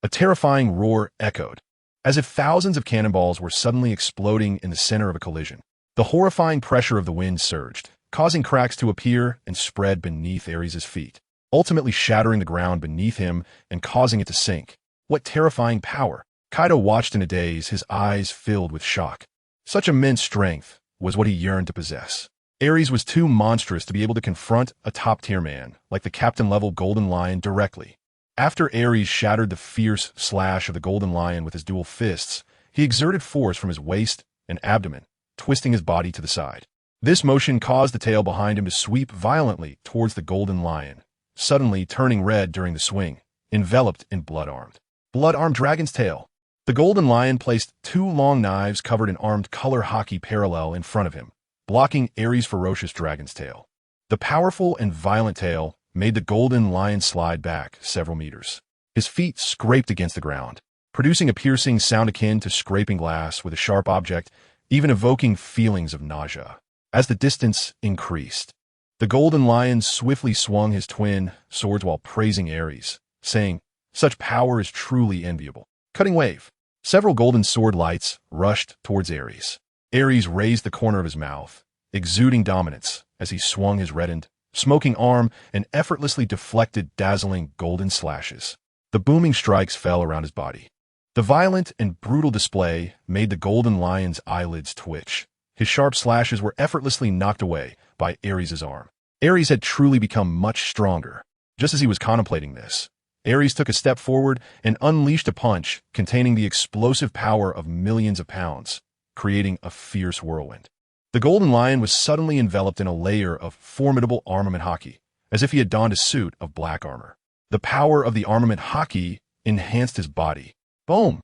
S1: A terrifying roar echoed, as if thousands of cannonballs were suddenly exploding in the center of a collision. The horrifying pressure of the wind surged, causing cracks to appear and spread beneath Aries' feet, ultimately shattering the ground beneath him and causing it to sink. What terrifying power! Kaido watched in a daze, his eyes filled with shock. Such immense strength was what he yearned to possess. Aries was too monstrous to be able to confront a top-tier man like the captain-level golden lion directly. After Aries shattered the fierce slash of the golden lion with his dual fists, he exerted force from his waist and abdomen, twisting his body to the side. This motion caused the tail behind him to sweep violently towards the golden lion, suddenly turning red during the swing, enveloped in blood-armed dragon's tail. The golden lion placed 2 long knives covered in armed color Haki parallel in front of him, blocking Aries' ferocious dragon's tail. The powerful and violent tail made the golden lion slide back several meters. His feet scraped against the ground, producing a piercing sound akin to scraping glass with a sharp object, even evoking feelings of nausea. As the distance increased, the golden lion swiftly swung his twin swords while praising Aries, saying, "Such power is truly enviable." Cutting wave. Several golden sword lights rushed towards Aries. Aries raised the corner of his mouth, exuding dominance as he swung his reddened, smoking arm and effortlessly deflected dazzling golden slashes. The booming strikes fell around his body. The violent and brutal display made the golden lion's eyelids twitch. His sharp slashes were effortlessly knocked away by Aries' arm. Aries had truly become much stronger. Just as he was contemplating this, Aries took a step forward and unleashed a punch containing the explosive power of millions of pounds, creating a fierce whirlwind. The golden lion was suddenly enveloped in a layer of formidable armament Haki, as if he had donned a suit of black armor. The power of the armament Haki enhanced his body. Boom!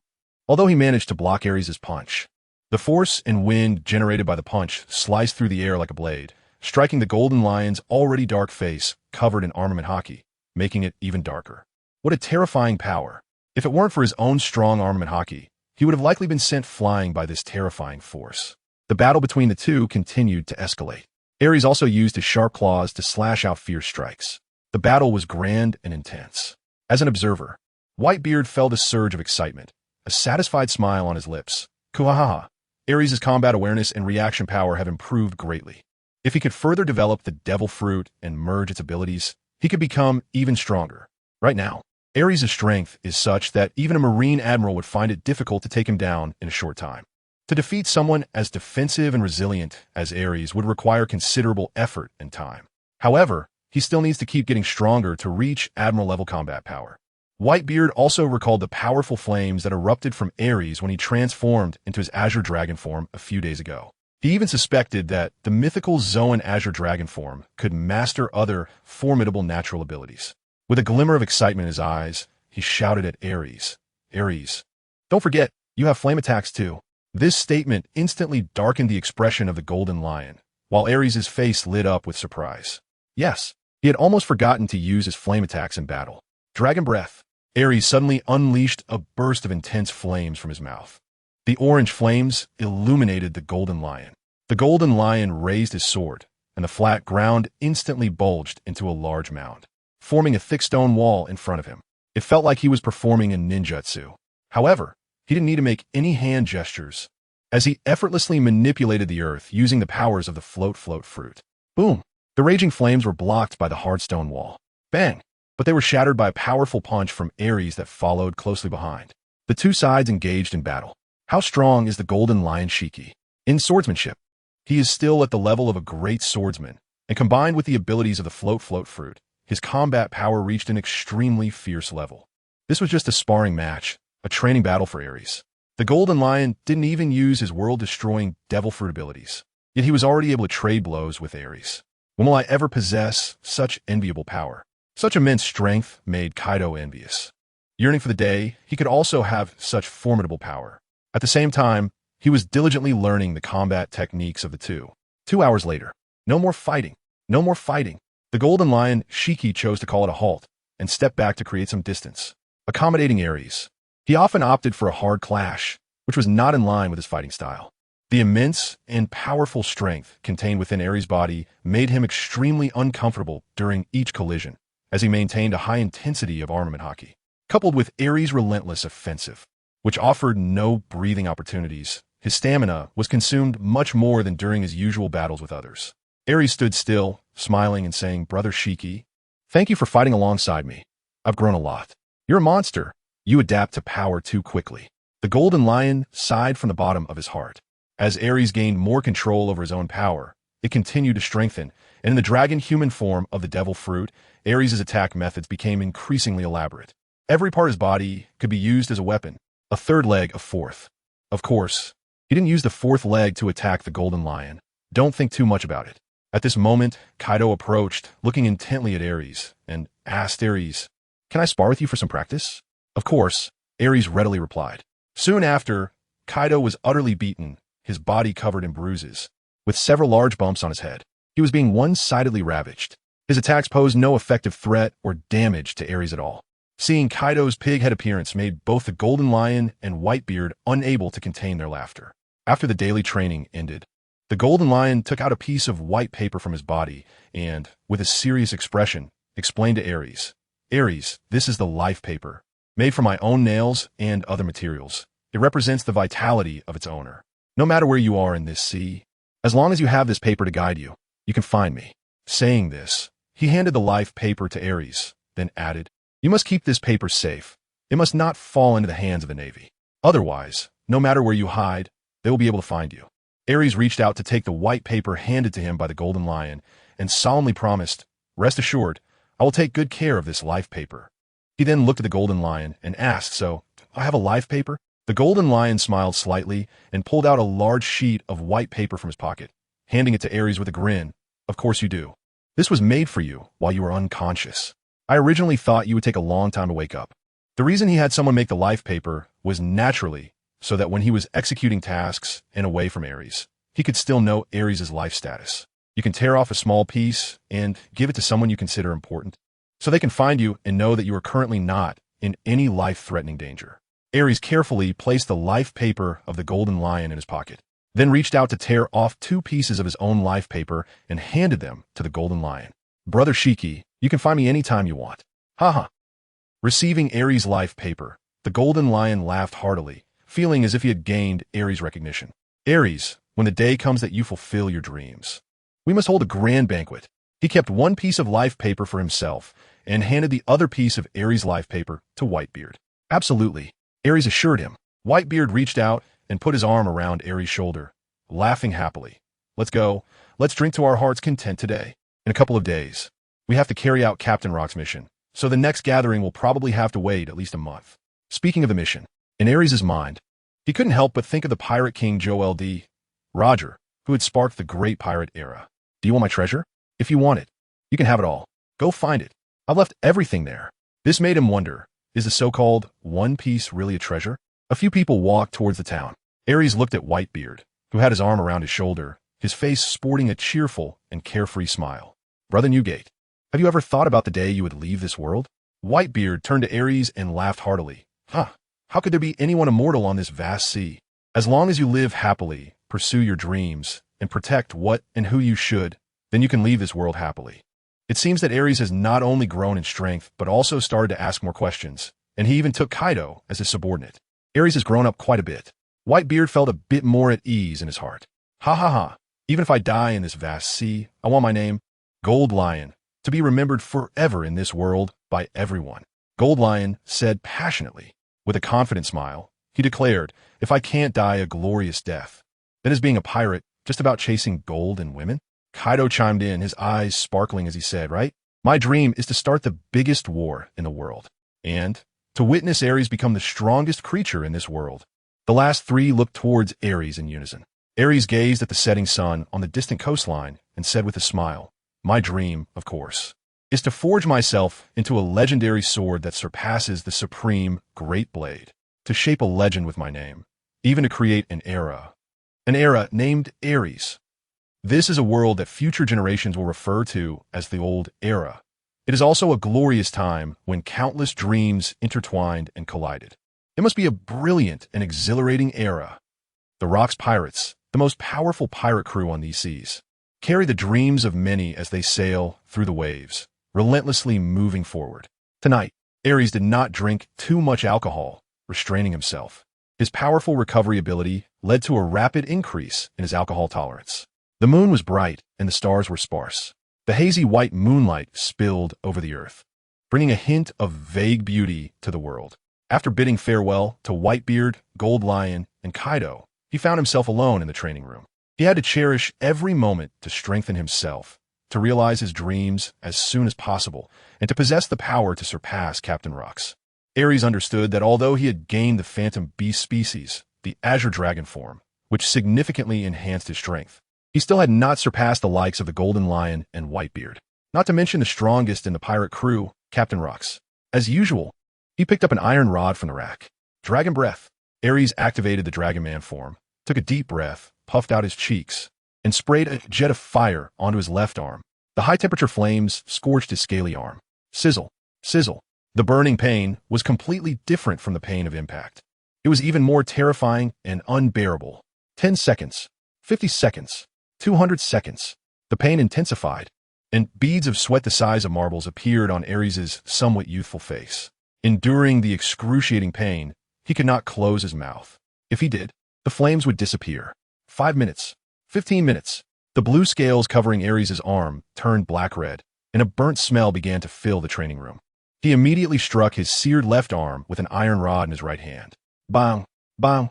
S1: Although he managed to block Aries' punch, the force and wind generated by the punch sliced through the air like a blade, striking the golden lion's already dark face covered in armament Haki, making it even darker. What a terrifying power! If it weren't for his own strong armament Haki, he would have likely been sent flying by this terrifying force. The battle between the two continued to escalate. Aries also used his sharp claws to slash out fierce strikes. The battle was grand and intense. As an observer, Whitebeard felt a surge of excitement, a satisfied smile on his lips. Kuhahaha. Aries' combat awareness and reaction power have improved greatly. If he could further develop the devil fruit and merge its abilities, he could become even stronger. Right now, Aries' strength is such that even a marine admiral would find it difficult to take him down in a short time. To defeat someone as defensive and resilient as Aries would require considerable effort and time. However, he still needs to keep getting stronger to reach Admiral-level combat power. Whitebeard also recalled the powerful flames that erupted from Aries when he transformed into his Azure Dragon form a few days ago. He even suspected that the mythical Zoan Azure Dragon form could master other formidable natural abilities. With a glimmer of excitement in his eyes, he shouted at Aries, "Aries, don't forget, you have flame attacks too." This statement instantly darkened the expression of the Golden Lion, while Aries' face lit up with surprise. Yes, he had almost forgotten to use his flame attacks in battle. Dragon Breath. Aries suddenly unleashed a burst of intense flames from his mouth. The orange flames illuminated the Golden Lion. The Golden Lion raised his sword, and the flat ground instantly bulged into a large mound, forming a thick stone wall in front of him. It felt like he was performing a ninjutsu. However, he didn't need to make any hand gestures, as he effortlessly manipulated the earth using the powers of the float fruit. Boom! The raging flames were blocked by the hard stone wall. Bang! But they were shattered by a powerful punch from Aries that followed closely behind. The two sides engaged in battle. How strong is the Golden Lion Haki? In swordsmanship, he is still at the level of a great swordsman, and combined with the abilities of the float fruit, his combat power reached an extremely fierce level. This was just a sparring match, a training battle for Aries. The Golden Lion didn't even use his world-destroying devil fruit abilities, yet he was already able to trade blows with Aries. When will I ever possess such enviable power? Such immense strength made Kaido envious. Yearning for the day, he could also have such formidable power. At the same time, he was diligently learning the combat techniques of the two. 2 hours later, no more fighting, no more fighting. The Golden Lion Haki chose to call it a halt and step back to create some distance, accommodating Aries. He often opted for a hard clash, which was not in line with his fighting style. The immense and powerful strength contained within Aries' body made him extremely uncomfortable during each collision, as he maintained a high intensity of armament Haki, coupled with Aries' relentless offensive, which offered no breathing opportunities. His stamina was consumed much more than during his usual battles with others. Aries stood still, smiling and saying, "Brother Haki, thank you for fighting alongside me. I've grown a lot. You're a monster. You adapt to power too quickly." The Golden Lion sighed from the bottom of his heart. As Aries gained more control over his own power, it continued to strengthen, and in the dragon-human form of the devil fruit, Aries' attack methods became increasingly elaborate. Every part of his body could be used as a weapon, a third leg, a fourth. Of course, he didn't use the fourth leg to attack the Golden Lion. Don't think too much about it. At this moment, Kaido approached, looking intently at Aries, and asked Aries, "Can I spar with you for some practice?" Of course, Aries readily replied. Soon after, Kaido was utterly beaten, his body covered in bruises, with several large bumps on his head. He was being one-sidedly ravaged. His attacks posed no effective threat or damage to Aries at all. Seeing Kaido's pig-head appearance made both the Golden Lion and Whitebeard unable to contain their laughter. After the daily training ended, the Golden Lion took out a piece of white paper from his body and, with a serious expression, explained to Aries, "Aries, this is the life paper, made from my own nails and other materials. It represents the vitality of its owner. No matter where you are in this sea, as long as you have this paper to guide you, you can find me." Saying this, he handed the life paper to Aries, then added, "You must keep this paper safe. It must not fall into the hands of the Navy. Otherwise, no matter where you hide, they will be able to find you." Aries reached out to take the white paper handed to him by the Golden Lion and solemnly promised, "Rest assured, I will take good care of this life paper." He then looked at the Golden Lion and asked, "So, I have a life paper?" The Golden Lion smiled slightly and pulled out a large sheet of white paper from his pocket, handing it to Aries with a grin. "Of course you do. This was made for you while you were unconscious. I originally thought you would take a long time to wake up." The reason he had someone make the life paper was naturally so that when he was executing tasks and away from Aries, he could still know Aries' life status. You can tear off a small piece and give it to someone you consider important, so they can find you and know that you are currently not in any life-threatening danger. Aries carefully placed the life paper of the Golden Lion in his pocket, then reached out to tear off 2 pieces of his own life paper and handed them to the Golden Lion. "Brother Haki, you can find me anytime you want." Haha. Receiving Aries' life paper, the Golden Lion laughed heartily, feeling as if he had gained Aries' recognition. "Aries, when the day comes that you fulfill your dreams, we must hold a grand banquet." He kept 1 piece of life paper for himself and handed the other piece of Aries' life paper to Whitebeard. "Absolutely," Aries assured him. Whitebeard reached out and put his arm around Aries' shoulder, laughing happily. Let's go. Let's drink to our heart's content today. In a couple of days, we have to carry out Captain Rock's mission, so the next gathering will probably have to wait at least a month. Speaking of the mission, in Aries' mind, he couldn't help but think of the pirate king Joel D. Roger, who had sparked the great pirate era. Do you want my treasure? If you want it, you can have it all. Go find it. I've left everything there. This made him wonder, is the so-called One Piece really a treasure? A few people walked towards the town. Aries looked at Whitebeard, who had his arm around his shoulder, his face sporting a cheerful and carefree smile. Brother Newgate, have you ever thought about the day you would leave this world? Whitebeard turned to Aries and laughed heartily. How could there be anyone immortal on this vast sea? As long as you live happily, pursue your dreams, and protect what and who you should, then you can leave this world happily. It seems that Aries has not only grown in strength, but also started to ask more questions, and he even took Kaido as his subordinate. Aries has grown up quite a bit. Whitebeard felt a bit more at ease in his heart. Even if I die in this vast sea, I want my name, Gold Lion, to be remembered forever in this world by everyone. Gold Lion said passionately. With a confident smile, he declared, if I can't die a glorious death, then is being a pirate just about chasing gold and women? Kaido chimed in, his eyes sparkling as he said, right? My dream is to start the biggest war in the world, and to witness Aries become the strongest creature in this world. The last three looked towards Aries in unison. Aries gazed at the setting sun on the distant coastline and said with a smile, my dream, of course, is to forge myself into a legendary sword that surpasses the supreme great blade, to shape a legend with my name, even to create an era named Aries. This is a world that future generations will refer to as the old era. It is also a glorious time when countless dreams intertwined and collided. It must be a brilliant and exhilarating era. The Rock's pirates, the most powerful pirate crew on these seas, carry the dreams of many as they sail through the waves, relentlessly moving forward. Tonight, Aries did not drink too much alcohol, restraining himself. His powerful recovery ability led to a rapid increase in his alcohol tolerance. The moon was bright and the stars were sparse. The hazy white moonlight spilled over the earth, bringing a hint of vague beauty to the world. After bidding farewell to Whitebeard, Gold Lion, and Kaido, he found himself alone in the training room. He had to cherish every moment to strengthen himself, to realize his dreams as soon as possible, and to possess the power to surpass Captain Rock's. Aries understood that although he had gained the phantom beast species, the Azure Dragon form, which significantly enhanced his strength, he still had not surpassed the likes of the Golden Lion and Whitebeard, not to mention the strongest in the pirate crew, Captain Rock's. As usual, he picked up an iron rod from the rack. Dragon Breath. Aries activated the Dragon Man form, took a deep breath, puffed out his cheeks, and sprayed a jet of fire onto his left arm. The high-temperature flames scorched his scaly arm. Sizzle, sizzle. The burning pain was completely different from the pain of impact. It was even more terrifying and unbearable. 10 seconds, 50 seconds, 200 seconds. The pain intensified, and beads of sweat the size of marbles appeared on Aries' somewhat youthful face. Enduring the excruciating pain, he could not close his mouth. If he did, the flames would disappear. 5 minutes, 15 minutes. The blue scales covering Aries' arm turned black-red, and a burnt smell began to fill the training room. He immediately struck his seared left arm with an iron rod in his right hand. Bang, bang.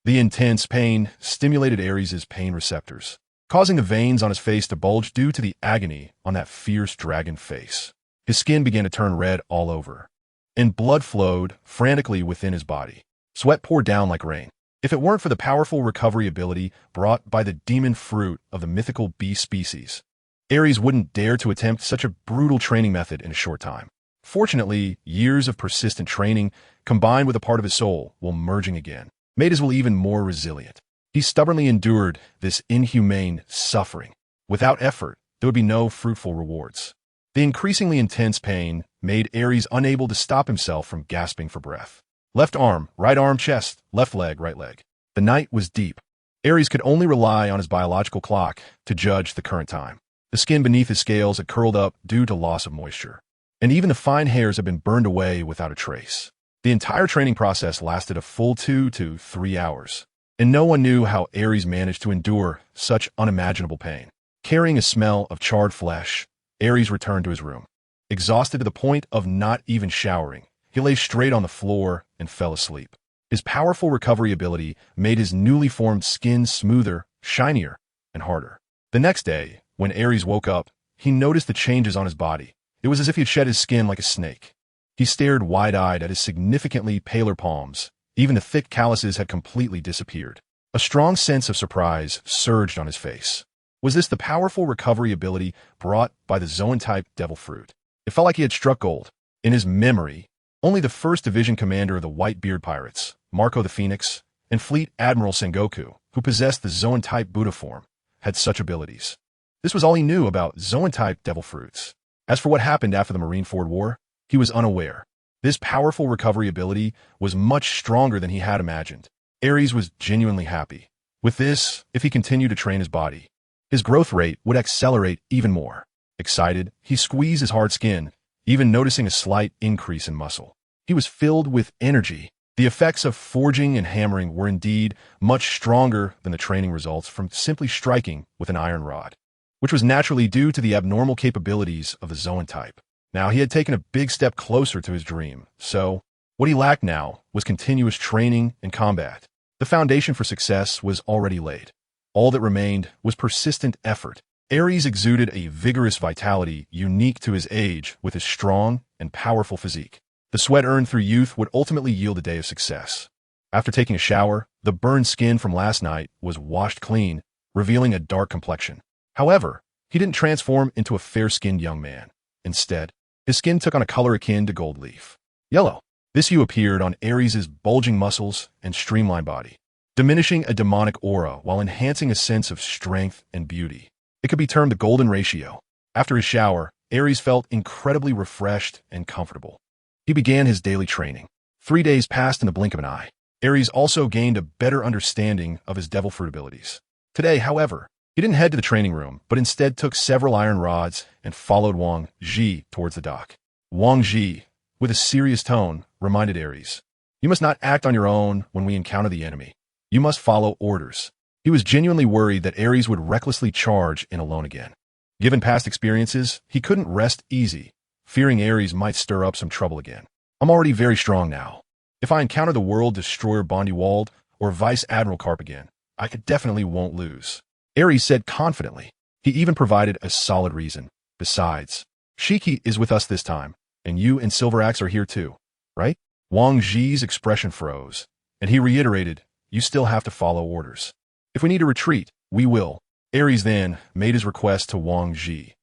S1: The intense pain stimulated Aries' pain receptors, causing the veins on his face to bulge due to the agony on that fierce dragon face. His skin began to turn red all over, and blood flowed frantically within his body. Sweat poured down like rain. If it weren't for the powerful recovery ability brought by the demon fruit of the mythical beast species, Aries wouldn't dare to attempt such a brutal training method in a short time. Fortunately, years of persistent training, combined with a part of his soul while merging again, made his will even more resilient. He stubbornly endured this inhumane suffering. Without effort, there would be no fruitful rewards. The increasingly intense pain made Aries unable to stop himself from gasping for breath. Left arm, right arm, chest, left leg, right leg. The night was deep. Aries could only rely on his biological clock to judge the current time. The skin beneath his scales had curled up due to loss of moisture, and even the fine hairs had been burned away without a trace. The entire training process lasted a full 2 to 3 hours, and no one knew how Aries managed to endure such unimaginable pain. Carrying a smell of charred flesh, Aries returned to his room. Exhausted to the point of not even showering, he lay straight on the floor and fell asleep. His powerful recovery ability made his newly formed skin smoother, shinier, and harder. The next day, when Aries woke up, he noticed the changes on his body. It was as if he had shed his skin like a snake. He stared wide-eyed at his significantly paler palms. Even the thick calluses had completely disappeared. A strong sense of surprise surged on his face. Was this the powerful recovery ability brought by the Zoan-type devil fruit? It felt like he had struck gold. In his memory, only the 1st Division commander of the Whitebeard Pirates, Marco the Phoenix, and Fleet Admiral Sengoku, who possessed the Zoan-type Buddha form, had such abilities. This was all he knew about Zoan-type devil fruits. As for what happened after the Marineford War, he was unaware. This powerful recovery ability was much stronger than he had imagined. Aries was genuinely happy. With this, if he continued to train his body, his growth rate would accelerate even more. Excited, he squeezed his hard skin, even noticing a slight increase in muscle. He was filled with energy. The effects of forging and hammering were indeed much stronger than the training results from simply striking with an iron rod, which was naturally due to the abnormal capabilities of the Zoan type. Now he had taken a big step closer to his dream, so what he lacked now was continuous training and combat. The foundation for success was already laid. All that remained was persistent effort. Aries exuded a vigorous vitality unique to his age with his strong and powerful physique. The sweat earned through youth would ultimately yield a day of success. After taking a shower, the burned skin from last night was washed clean, revealing a dark complexion. However, he didn't transform into a fair-skinned young man. Instead, his skin took on a color akin to gold leaf. Yellow. This hue appeared on Aries' bulging muscles and streamlined body, diminishing a demonic aura while enhancing a sense of strength and beauty. It could be termed the golden ratio. After his shower, Aries felt incredibly refreshed and comfortable. He began his daily training. 3 days passed in the blink of an eye. Aries also gained a better understanding of his devil fruit abilities. Today, however, he didn't head to the training room, but instead took several iron rods and followed Wang Ji towards the dock. Wang Ji, with a serious tone, reminded Aries, "You must not act on your own when we encounter the enemy. You must follow orders." He was genuinely worried that Aries would recklessly charge in alone again. Given past experiences, he couldn't rest easy, fearing Aries might stir up some trouble again. "I'm already very strong now. If I encounter the World Destroyer Bondiwald or Vice Admiral Karp again, I definitely won't lose," Aries said confidently. He even provided a solid reason. "Besides, Shiki is with us this time, and you and Silver Axe are here too, right?" Wang Ji's expression froze, and he reiterated, "You still have to follow orders. If we need to retreat, we will." Aries then made his request to Wang Ji.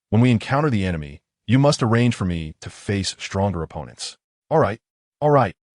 S1: "When we encounter the enemy, you must arrange for me to face stronger opponents." All right.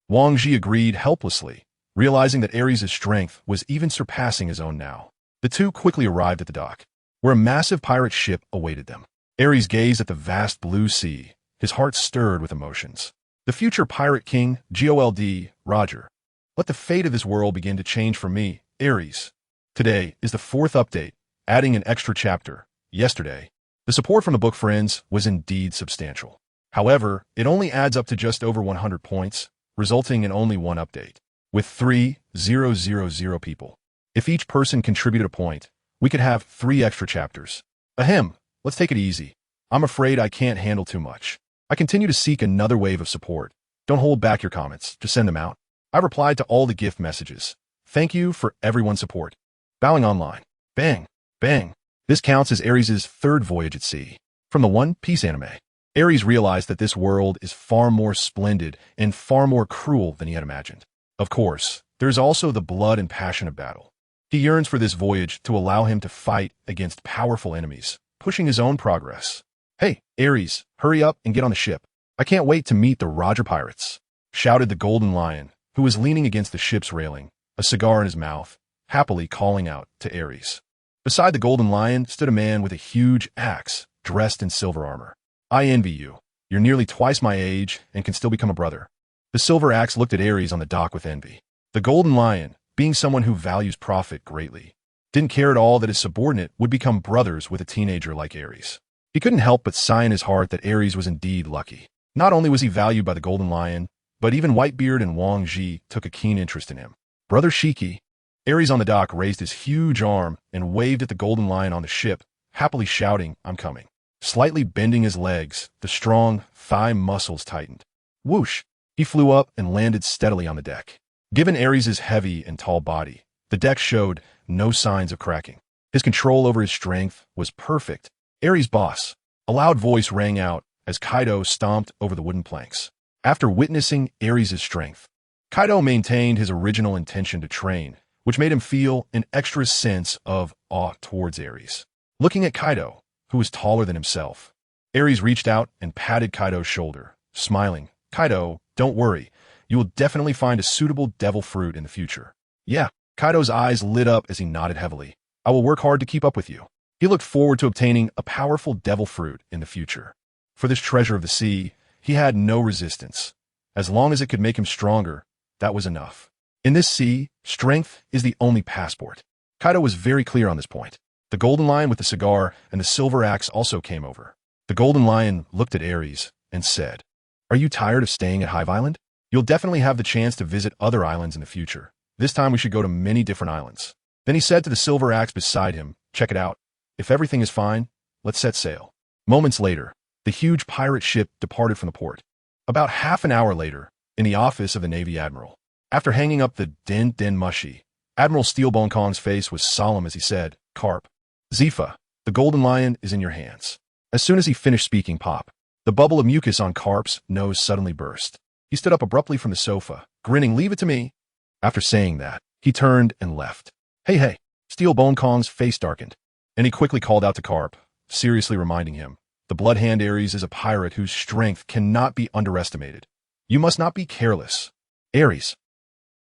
S1: Wang Ji agreed helplessly, realizing that Aries' strength was even surpassing his own now. The two quickly arrived at the dock, where a massive pirate ship awaited them. Aries gazed at the vast blue sea, his heart stirred with emotions. The future pirate king, GOLD, Roger. Let the fate of this world begin to change for me, Aries. Today is the 4th update, adding an extra chapter. Yesterday, the support from the book friends was indeed substantial. However, it only adds up to just over 100 points, resulting in only one update. With 3,000 people. If each person contributed a point, we could have 3 extra chapters. Ahem, let's take it easy. I'm afraid I can't handle too much. I continue to seek another wave of support. Don't hold back your comments, just send them out. I replied to all the gift messages. Thank you for everyone's support. Bowing online. Bang, bang. This counts as Aries' 3rd voyage at sea. From the One Piece anime, Aries realized that this world is far more splendid and far more cruel than he had imagined. Of course, there's also the blood and passion of battle. He yearns for this voyage to allow him to fight against powerful enemies, pushing his own progress. "Hey, Aries, hurry up and get on the ship. I can't wait to meet the Roger Pirates," shouted the Golden Lion, who was leaning against the ship's railing, a cigar in his mouth, happily calling out to Aries. Beside the Golden Lion stood a man with a huge axe, dressed in silver armor. "I envy you. You're nearly twice my age and can still become a brother." The silver axe looked at Aries on the dock with envy. The Golden Lion, being someone who values profit greatly, didn't care at all that his subordinate would become brothers with a teenager like Aries. He couldn't help but sigh in his heart that Aries was indeed lucky. Not only was he valued by the Golden Lion, but even Whitebeard and Wang Ji took a keen interest in him. "Brother Shiki." Aries on the dock raised his huge arm and waved at the Golden Lion on the ship, happily shouting, "I'm coming." Slightly bending his legs, the strong thigh muscles tightened. Whoosh! He flew up and landed steadily on the deck. Given Aries' heavy and tall body, the deck showed no signs of cracking. His control over his strength was perfect. Aries' boss. A loud voice rang out as Kaido stomped over the wooden planks. After witnessing Aries' strength, Kaido maintained his original intention to train, which made him feel an extra sense of awe towards Aries. Looking at Kaido, who was taller than himself, Aries reached out and patted Kaido's shoulder, smiling. Kaido, don't worry. You will definitely find a suitable devil fruit in the future. Yeah, Kaido's eyes lit up as he nodded heavily. I will work hard to keep up with you. He looked forward to obtaining a powerful devil fruit in the future. For this treasure of the sea, he had no resistance. As long as it could make him stronger, that was enough. In this sea, strength is the only passport. Kaido was very clear on this point. The Golden Lion with the cigar and the silver axe also came over. The Golden Lion looked at Aries and said, Are you tired of staying at Hive Island? You'll definitely have the chance to visit other islands in the future. This time we should go to many different islands. Then he said to the silver axe beside him, Check it out. If everything is fine, let's set sail. Moments later, the huge pirate ship departed from the port. About half an hour later, in the office of the Navy Admiral, after hanging up the den mushy, Admiral Steelbone Kong's face was solemn as he said, Carp, Zephyr, the Golden Lion is in your hands. As soon as he finished speaking, pop, the bubble of mucus on Carp's nose suddenly burst. He stood up abruptly from the sofa, grinning, Leave it to me. After saying that, he turned and left. Hey, Steelbone Kong's face darkened, and he quickly called out to Carp, seriously reminding him, the Bloodhand Aries is a pirate whose strength cannot be underestimated. You must not be careless. Aries.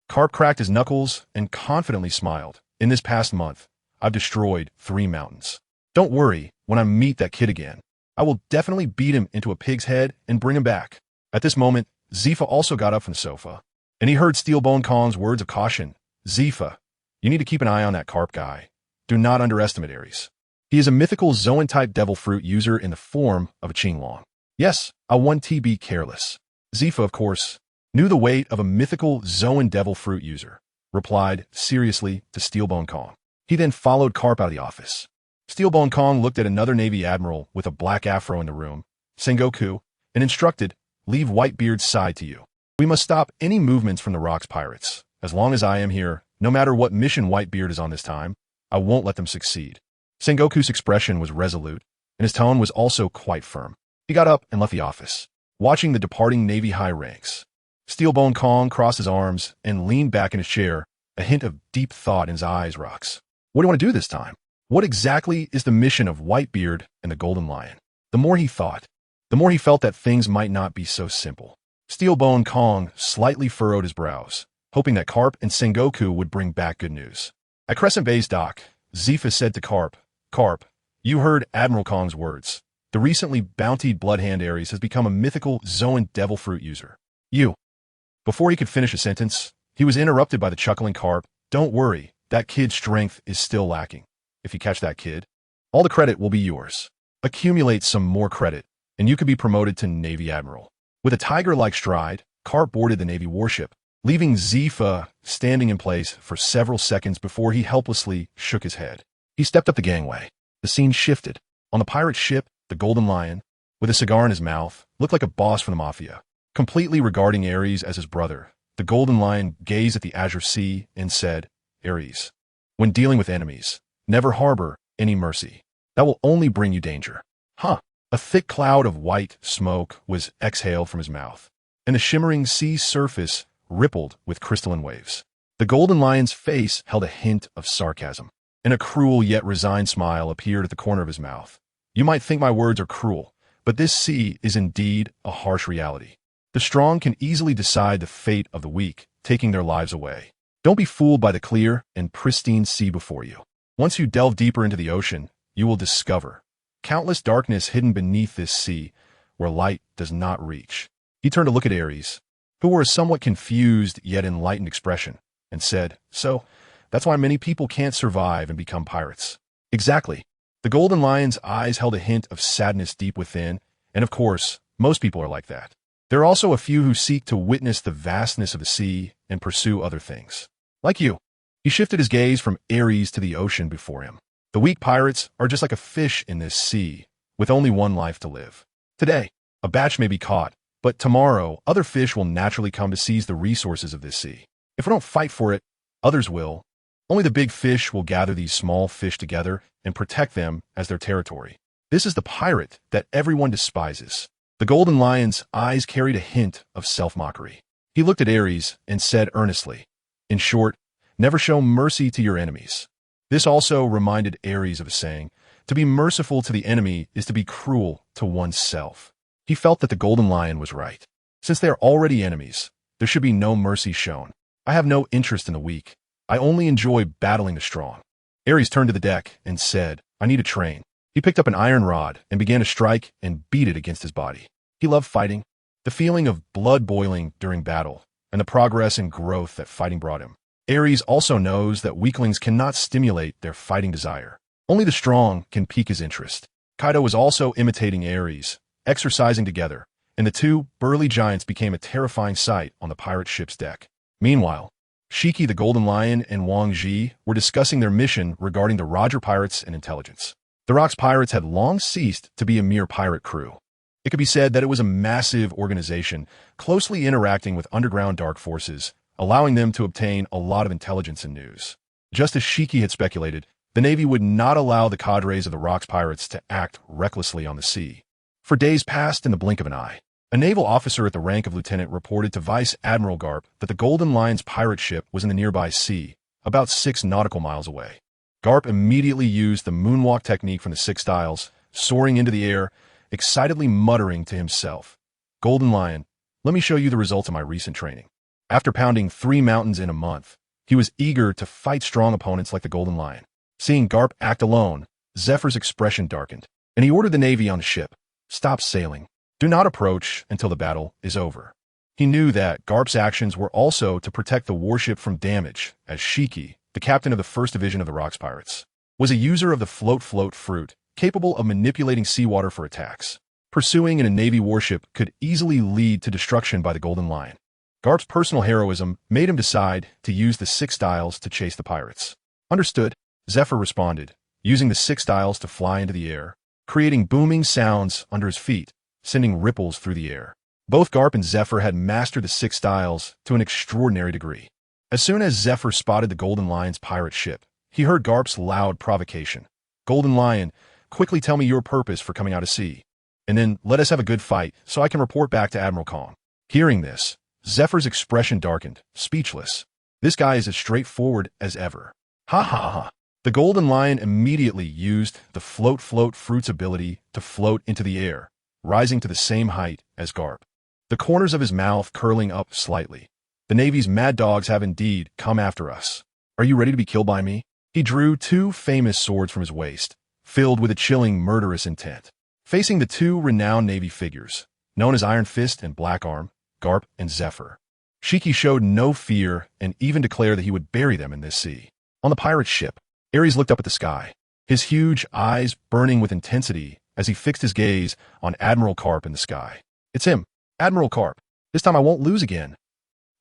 S1: Carp cracked his knuckles and confidently smiled. In this past month, I've destroyed 3 mountains. Don't worry, when I meet that kid again, I will definitely beat him into a pig's head and bring him back. At this moment, Zephyr also got up from the sofa, and he heard Steelbone Kong's words of caution. Zephyr, you need to keep an eye on that Carp guy. Do not underestimate Aries. He is a mythical Zoan-type devil fruit user in the form of a Qinglong. Yes, I want to be careless. Zephyr, of course, knew the weight of a mythical Zoan devil fruit user, replied seriously to Steelbone Kong. He then followed Carp out of the office. Steelbone Kong looked at another Navy admiral with a black afro in the room, Sengoku, and instructed, Leave Whitebeard's side to you. We must stop any movements from the Rocks pirates. As long as I am here, no matter what mission Whitebeard is on this time, I won't let them succeed. Sengoku's expression was resolute, and his tone was also quite firm. He got up and left the office, watching the departing Navy high ranks. Steelbone Kong crossed his arms and leaned back in his chair, a hint of deep thought in his eyes. Rocks. What do you want to do this time? What exactly is the mission of Whitebeard and the Golden Lion? The more he thought, the more he felt that things might not be so simple. Steelbone Kong slightly furrowed his brows, hoping that Carp and Sengoku would bring back good news. At Crescent Bay's dock, Zephyr said to Carp, Carp, you heard Admiral Kong's words. The recently bountied Bloodhand Aries has become a mythical Zoan devil fruit user. You. Before he could finish a sentence, he was interrupted by the chuckling Carp. Don't worry, that kid's strength is still lacking. If you catch that kid, all the credit will be yours. Accumulate some more credit, and you could be promoted to Navy Admiral. With a tiger-like stride, Carp boarded the Navy warship, leaving Zephyr standing in place for several seconds before he helplessly shook his head. He stepped up the gangway. The scene shifted. On the pirate ship, the Golden Lion, with a cigar in his mouth, looked like a boss from the Mafia. Completely regarding Aries as his brother, the Golden Lion gazed at the azure sea and said, Aries, when dealing with enemies, never harbor any mercy. That will only bring you danger. Huh. A thick cloud of white smoke was exhaled from his mouth, and the shimmering sea surface rippled with crystalline waves. The Golden Lion's face held a hint of sarcasm, and a cruel yet resigned smile appeared at the corner of his mouth. You might think my words are cruel, but this sea is indeed a harsh reality. The strong can easily decide the fate of the weak, taking their lives away. Don't be fooled by the clear and pristine sea before you. Once you delve deeper into the ocean, you will discover countless darkness hidden beneath this sea, where light does not reach. He turned to look at Aries, who wore a somewhat confused yet enlightened expression, and said, So, that's why many people can't survive and become pirates. Exactly. The Golden Lion's eyes held a hint of sadness deep within, and of course, most people are like that. There are also a few who seek to witness the vastness of the sea and pursue other things. Like you. He shifted his gaze from Aries to the ocean before him. The weak pirates are just like a fish in this sea, with only one life to live. Today, a batch may be caught, but tomorrow, other fish will naturally come to seize the resources of this sea. If we don't fight for it, others will. Only the big fish will gather these small fish together and protect them as their territory. This is the pirate that everyone despises. The golden lion's eyes carried a hint of self-mockery. He looked at Aries and said earnestly, in short, never show mercy to your enemies. This also reminded Aries of a saying, to be merciful to the enemy is to be cruel to oneself. He felt that the golden lion was right. Since they are already enemies, there should be no mercy shown. I have no interest in the weak. I only enjoy battling the strong. Aries turned to the deck and said, I need to train. He picked up an iron rod and began to strike and beat it against his body. He loved fighting, the feeling of blood boiling during battle, and the progress and growth that fighting brought him. Aries also knows that weaklings cannot stimulate their fighting desire. Only the strong can pique his interest. Kaido was also imitating Aries, exercising together, and the two burly giants became a terrifying sight on the pirate ship's deck. Meanwhile, Shiki the Golden Lion and Wang Ji were discussing their mission regarding the Roger pirates and intelligence. The Rocks pirates had long ceased to be a mere pirate crew. It could be said that it was a massive organization, closely interacting with underground dark forces, allowing them to obtain a lot of intelligence and news. Just as Shiki had speculated, the Navy would not allow the cadres of the Rocks pirates to act recklessly on the sea. For days passed in the blink of an eye. A naval officer at the rank of lieutenant reported to Vice Admiral Garp that the Golden Lion's pirate ship was in the nearby sea, about 6 nautical miles away. Garp immediately used the moonwalk technique from the Six Styles, soaring into the air, excitedly muttering to himself, Golden Lion, let me show you the results of my recent training. After pounding 3 mountains in a month, he was eager to fight strong opponents like the Golden Lion. Seeing Garp act alone, Zephyr's expression darkened, and he ordered the Navy on the ship, stop sailing. Do not approach until the battle is over. He knew that Garp's actions were also to protect the warship from damage, as Shiki, the captain of the 1st Division of the Rocks Pirates, was a user of the float fruit, capable of manipulating seawater for attacks. Pursuing in a Navy warship could easily lead to destruction by the Golden Lion. Garp's personal heroism made him decide to use the Six Styles to chase the pirates. Understood, Zephyr responded, using the Six Styles to fly into the air, creating booming sounds under his feet, sending ripples through the air. Both Garp and Zephyr had mastered the Six Styles to an extraordinary degree. As soon as Zephyr spotted the Golden Lion's pirate ship, he heard Garp's loud provocation. Golden Lion, quickly tell me your purpose for coming out to sea. And then let us have a good fight so I can report back to Admiral Kong. Hearing this, Zephyr's expression darkened, speechless. This guy is as straightforward as ever. Ha ha ha. The Golden Lion immediately used the float fruit's ability to float into the air, rising to the same height as Garp. The corners of his mouth curling up slightly. The Navy's mad dogs have indeed come after us. Are you ready to be killed by me? He drew 2 famous swords from his waist, filled with a chilling murderous intent. Facing the 2 renowned Navy figures, known as Iron Fist and Black Arm, Garp and Zephyr, Shiki showed no fear and even declared that he would bury them in this sea. On the pirate ship, Aries looked up at the sky, his huge eyes burning with intensity as he fixed his gaze on Admiral Karp in the sky. It's him, Admiral Karp. This time I won't lose again.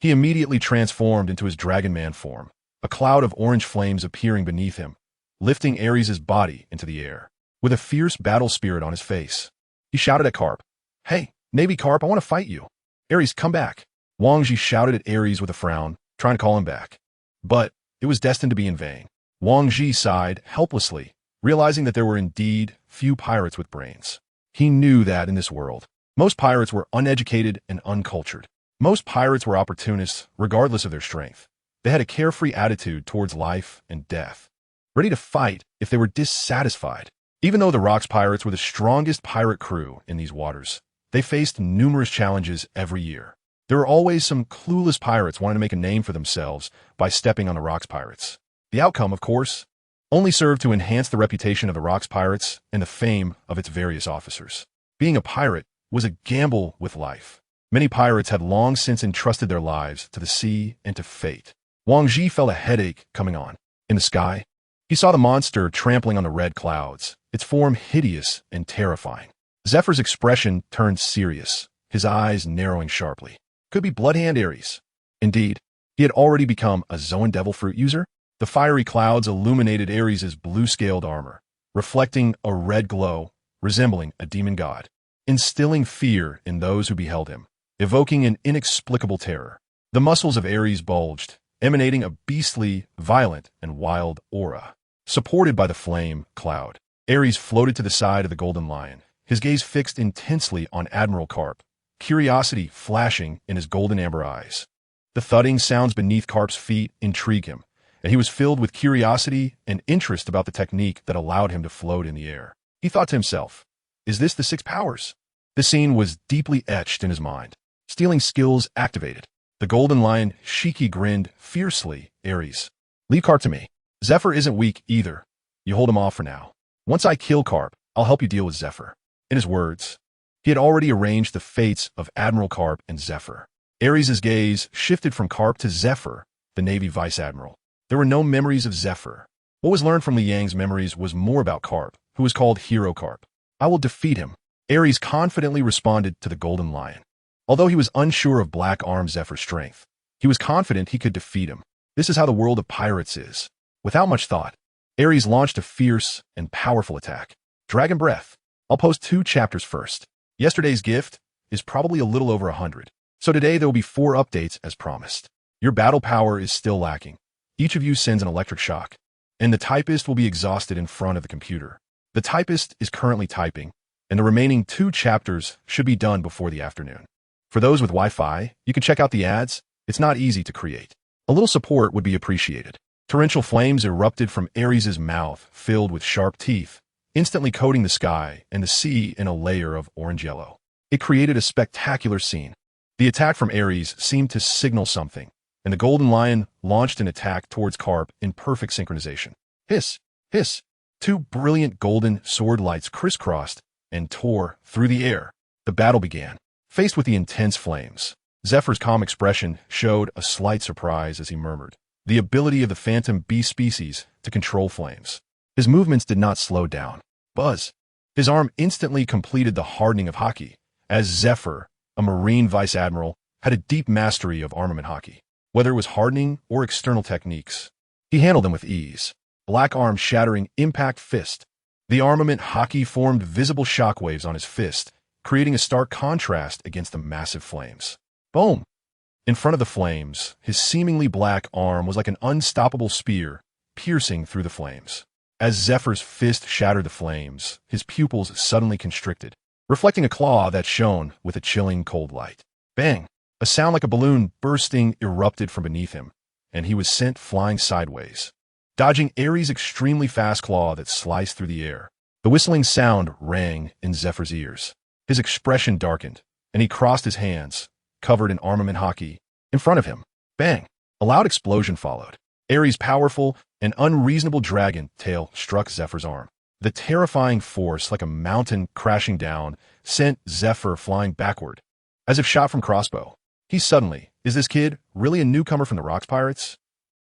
S1: He immediately transformed into his Dragon Man form, a cloud of orange flames appearing beneath him, lifting Aries' body into the air. With a fierce battle spirit on his face, he shouted at Karp, Hey, Navy Karp, I want to fight you. Aries, come back. Wang Ji shouted at Aries with a frown, trying to call him back. But it was destined to be in vain. Wang Ji sighed helplessly, realizing that there were indeed few pirates with brains. He knew that in this world, most pirates were uneducated and uncultured. Most pirates were opportunists, regardless of their strength. They had a carefree attitude towards life and death, ready to fight if they were dissatisfied. Even though the Rocks pirates were the strongest pirate crew in these waters, they faced numerous challenges every year. There were always some clueless pirates wanting to make a name for themselves by stepping on the Rocks pirates. The outcome, of course, only served to enhance the reputation of the Rocks pirates and the fame of its various officers. Being a pirate was a gamble with life. Many pirates had long since entrusted their lives to the sea and to fate. Wang Ji felt a headache coming on. In the sky, he saw the monster trampling on the red clouds, its form hideous and terrifying. Zephyr's expression turned serious, his eyes narrowing sharply. Could be Bloodhand Aries. Indeed, he had already become a Zoan Devil Fruit user. The fiery clouds illuminated Aries' blue-scaled armor, reflecting a red glow resembling a demon god, instilling fear in those who beheld him, evoking an inexplicable terror. The muscles of Aries bulged, emanating a beastly, violent, and wild aura. Supported by the flame cloud, Aries floated to the side of the golden lion, his gaze fixed intensely on Admiral Karp, curiosity flashing in his golden amber eyes. The thudding sounds beneath Karp's feet intrigued him, and he was filled with curiosity and interest about the technique that allowed him to float in the air. He thought to himself, is this the six powers? The scene was deeply etched in his mind. Stealing skills activated. The golden lion Shiki grinned fiercely. Aries, leave Karp to me. Zephyr isn't weak either. You hold him off for now. Once I kill Karp, I'll help you deal with Zephyr. In his words, he had already arranged the fates of Admiral Karp and Zephyr. Aries' gaze shifted from Karp to Zephyr, the Navy Vice Admiral. There were no memories of Zephyr. What was learned from Li Yang's memories was more about Karp, who was called Hero Karp. I will defeat him. Aries confidently responded to the golden lion. Although he was unsure of Black Arm Zephyr's strength, he was confident he could defeat him. This is how the world of pirates is. Without much thought, Aries launched a fierce and powerful attack. Dragon Breath. I'll post 2 chapters first. Yesterday's gift is probably a little over 100. So today there will be 4 updates as promised. Your battle power is still lacking. Each of you sends an electric shock, and the typist will be exhausted in front of the computer. The typist is currently typing, and the remaining 2 chapters should be done before the afternoon. For those with Wi-Fi, you can check out the ads. It's not easy to create. A little support would be appreciated. Torrential flames erupted from Aries' mouth, filled with sharp teeth, instantly coating the sky and the sea in a layer of orange-yellow. It created a spectacular scene. The attack from Aries seemed to signal something, and the golden lion launched an attack towards Karp in perfect synchronization. Hiss! Hiss! 2 brilliant golden sword lights crisscrossed and tore through the air. The battle began. Faced with the intense flames, Zephyr's calm expression showed a slight surprise as he murmured, the ability of the phantom beast species to control flames. His movements did not slow down. Buzz! His arm instantly completed the hardening of Haki, as Zephyr, a Marine Vice Admiral, had a deep mastery of armament Haki. Whether it was hardening or external techniques, he handled them with ease. Black arm shattering impact fist. The armament Haki formed visible shockwaves on his fist, creating a stark contrast against the massive flames. Boom! In front of the flames, his seemingly black arm was like an unstoppable spear, piercing through the flames. As Zephyr's fist shattered the flames, his pupils suddenly constricted, reflecting a claw that shone with a chilling cold light. Bang! A sound like a balloon bursting erupted from beneath him, and he was sent flying sideways, dodging Aries' extremely fast claw that sliced through the air. The whistling sound rang in Zephyr's ears. His expression darkened, and he crossed his hands, covered in armament Haki, in front of him. Bang! A loud explosion followed. Aries' powerful and unreasonable dragon tail struck Zephyr's arm. The terrifying force, like a mountain crashing down, sent Zephyr flying backward, as if shot from crossbow. He suddenly, is this kid really a newcomer from the Rocks Pirates?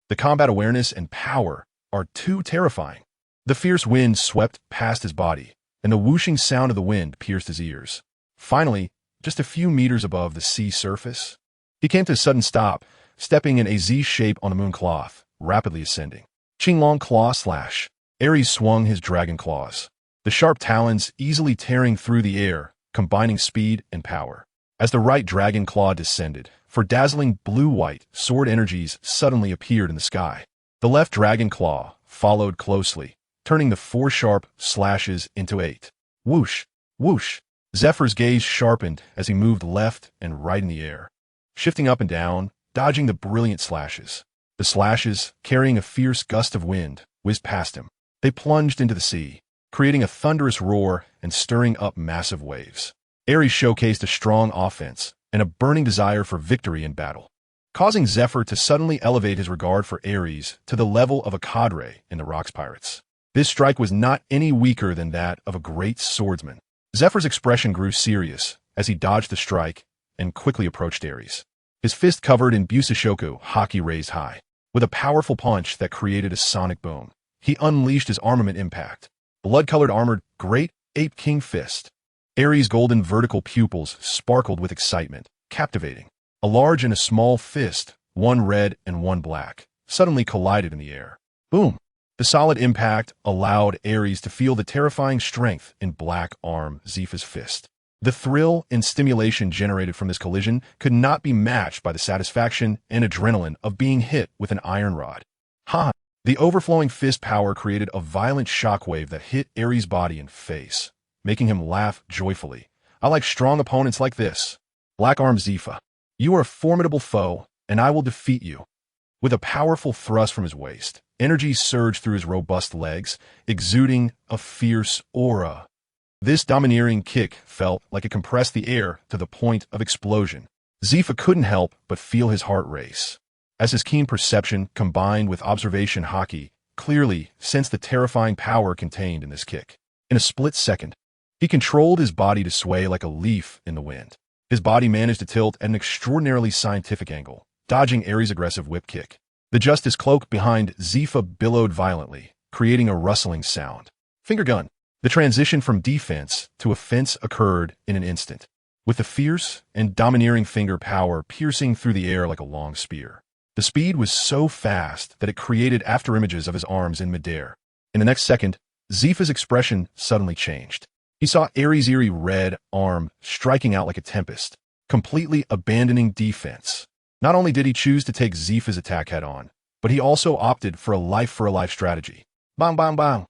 S1: The combat awareness and power are too terrifying. The fierce wind swept past his body, and the whooshing sound of the wind pierced his ears. Finally, just a few meters above the sea surface, he came to a sudden stop, stepping in a Z shape on the moon cloth, rapidly ascending. Qinglong claw slash. Aries swung his dragon claws, the sharp talons easily tearing through the air, combining speed and power. As the right dragon claw descended, for dazzling blue-white sword energies suddenly appeared in the sky. The left dragon claw followed closely, turning the 4 sharp slashes into 8. Whoosh! Whoosh! Zephyr's gaze sharpened as he moved left and right in the air, shifting up and down, dodging the brilliant slashes. The slashes, carrying a fierce gust of wind, whizzed past him. They plunged into the sea, creating a thunderous roar and stirring up massive waves. Aries showcased a strong offense and a burning desire for victory in battle, causing Zephyr to suddenly elevate his regard for Aries to the level of a cadre in the Rocks Pirates. This strike was not any weaker than that of a great swordsman. Zephyr's expression grew serious as he dodged the strike and quickly approached Aries. His fist covered in Busashoku Haki raised high. With a powerful punch that created a sonic boom, he unleashed his armament impact. Blood-colored armored Great Ape King Fist. Aries' golden vertical pupils sparkled with excitement, captivating. A large and a small fist, one red and one black, suddenly collided in the air. Boom! The solid impact allowed Aries to feel the terrifying strength in Black Arm Zephy's fist. The thrill and stimulation generated from this collision could not be matched by the satisfaction and adrenaline of being hit with an iron rod. Ha! The overflowing fist power created a violent shockwave that hit Aries' body and face, making him laugh joyfully. I like strong opponents like this. Black Arm Zephyr. You are a formidable foe, and I will defeat you. With a powerful thrust from his waist, energy surged through his robust legs, exuding a fierce aura. This domineering kick felt like it compressed the air to the point of explosion. Zephyr couldn't help but feel his heart race, as his keen perception combined with observation Haki clearly sensed the terrifying power contained in this kick. In a split second, he controlled his body to sway like a leaf in the wind. His body managed to tilt at an extraordinarily scientific angle, dodging Aries' aggressive whip kick. The justice cloak behind Zephyr billowed violently, creating a rustling sound. Finger gun. The transition from defense to offense occurred in an instant, with the fierce and domineering finger power piercing through the air like a long spear. The speed was so fast that it created afterimages of his arms in midair. In the next second, Zephyr's expression suddenly changed. He saw Aries' eerie red arm striking out like a tempest, completely abandoning defense. Not only did he choose to take Zephyr's attack head-on, but he also opted for a life-for-a-life strategy. Bang, bang, bang.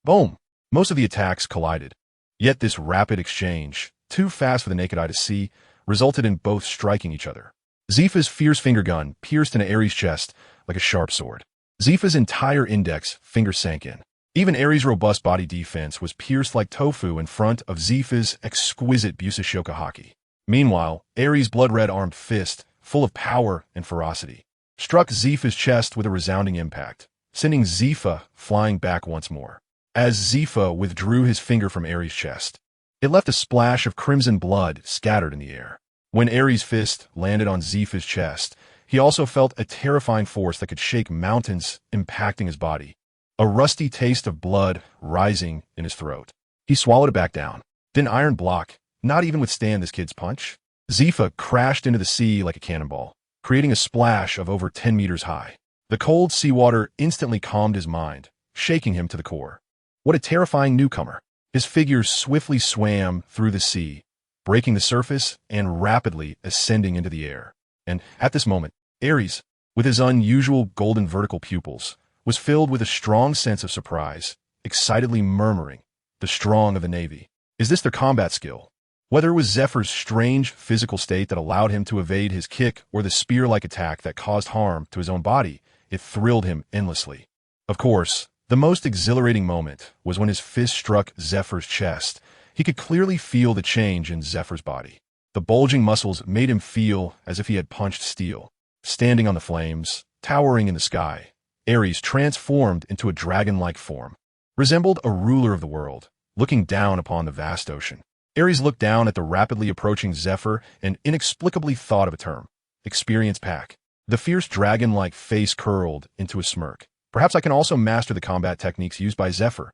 S1: Boom. Most of the attacks collided. Yet this rapid exchange, too fast for the naked eye to see, resulted in both striking each other. Zephyr's fierce finger gun pierced into Aries' chest like a sharp sword. Zephyr's entire index finger sank in. Even Aries' robust body defense was pierced like tofu in front of Zephyr's exquisite Busashoka Haki. Meanwhile, Aries' blood-red armed fist, full of power and ferocity, struck Zephyr's chest with a resounding impact, sending Zephyr flying back once more. As Zephyr withdrew his finger from Aries' chest, it left a splash of crimson blood scattered in the air. When Aries' fist landed on Zephyr's chest, he also felt a terrifying force that could shake mountains, impacting his body. A rusty taste of blood rising in his throat. He swallowed it back down. Didn't iron block, not even withstand this kid's punch. Zephyr crashed into the sea like a cannonball, creating a splash of over 10 meters high. The cold seawater instantly calmed his mind, shaking him to the core. What a terrifying newcomer. His figure swiftly swam through the sea, breaking the surface and rapidly ascending into the air. And at this moment, Aries, with his unusual golden vertical pupils, was filled with a strong sense of surprise, excitedly murmuring, "The strong of the Navy. Is this their combat skill?" Whether it was Zephyr's strange physical state that allowed him to evade his kick or the spear-like attack that caused harm to his own body, it thrilled him endlessly. Of course, the most exhilarating moment was when his fist struck Zephyr's chest. He could clearly feel the change in Zephyr's body. The bulging muscles made him feel as if he had punched steel. Standing on the flames, towering in the sky, Aries transformed into a dragon-like form, resembled a ruler of the world, looking down upon the vast ocean. Aries looked down at the rapidly approaching Zephyr and inexplicably thought of a term: experience pack. The fierce dragon-like face curled into a smirk. Perhaps I can also master the combat techniques used by Zephyr.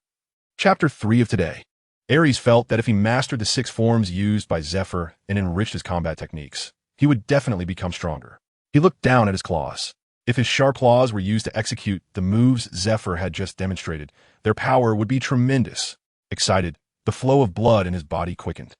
S1: Chapter 3 of today. Aries felt that if he mastered the 6 forms used by Zephyr and enriched his combat techniques, he would definitely become stronger. He looked down at his claws. If his sharp claws were used to execute the moves Zephyr had just demonstrated, their power would be tremendous. Excited, the flow of blood in his body quickened,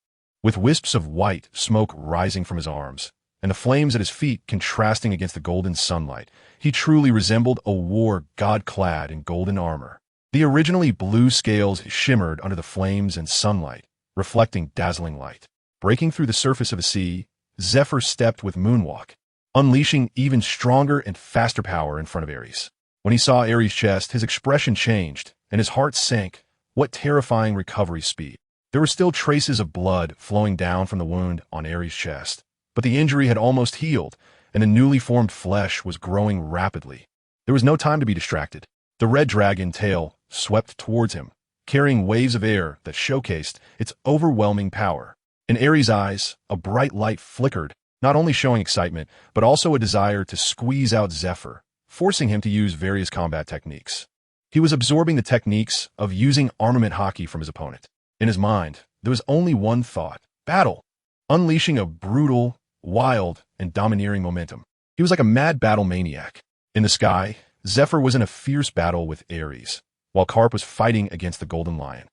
S1: with wisps of white smoke rising from his arms, and the flames at his feet contrasting against the golden sunlight. He truly resembled a war god clad in golden armor. The originally blue scales shimmered under the flames and sunlight, reflecting dazzling light. Breaking through the surface of the sea, Zephyr stepped with moonwalk, unleashing even stronger and faster power in front of Aries. When he saw Aries' chest, his expression changed, and his heart sank. What terrifying recovery speed. There were still traces of blood flowing down from the wound on Aries' chest, but the injury had almost healed, and the newly formed flesh was growing rapidly. There was no time to be distracted. The red dragon tail swept towards him, carrying waves of air that showcased its overwhelming power. In Aries' eyes, a bright light flickered, not only showing excitement, but also a desire to squeeze out Zephyr, forcing him to use various combat techniques. He was absorbing the techniques of using armament Haki from his opponent. In his mind, there was only one thought: battle, unleashing a brutal, wild, and domineering momentum. He was like a mad battle maniac. In the sky, Zephyr was in a fierce battle with Aries, while Karp was fighting against the Golden Lion.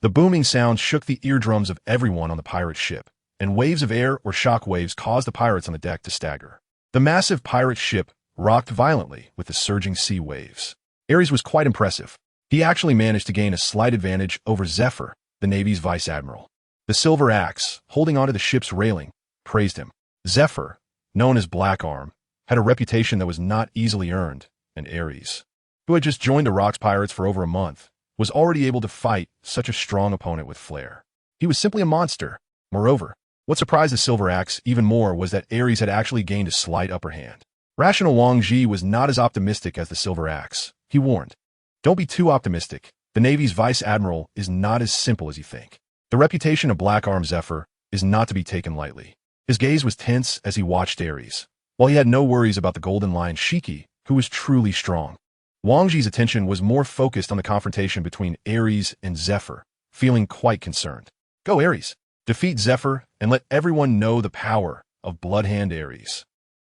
S1: The booming sound shook the eardrums of everyone on the pirate ship, and waves of air or shock waves caused the pirates on the deck to stagger. The massive pirate ship rocked violently with the surging sea waves. Aries was quite impressive. He actually managed to gain a slight advantage over Zephyr, the Navy's vice admiral. The silver axe, holding onto the ship's railing, praised him. Zephyr, known as Black Arm, had a reputation that was not easily earned, and Aries, who had just joined the Rocks Pirates for over a month, was already able to fight such a strong opponent with flair. He was simply a monster. Moreover, what surprised the Silver Axe even more was that Aries had actually gained a slight upper hand. Rational Wang Ji was not as optimistic as the Silver Axe. He warned, "Don't be too optimistic. The Navy's vice admiral is not as simple as you think." The reputation of Black Arm Zephyr is not to be taken lightly. His gaze was tense as he watched Aries, while he had no worries about the Golden Lion Shiki, who was truly strong. Wang Ji's attention was more focused on the confrontation between Aries and Zephyr, feeling quite concerned. "Go, Aries! Defeat Zephyr and let everyone know the power of Bloodhand Aries,"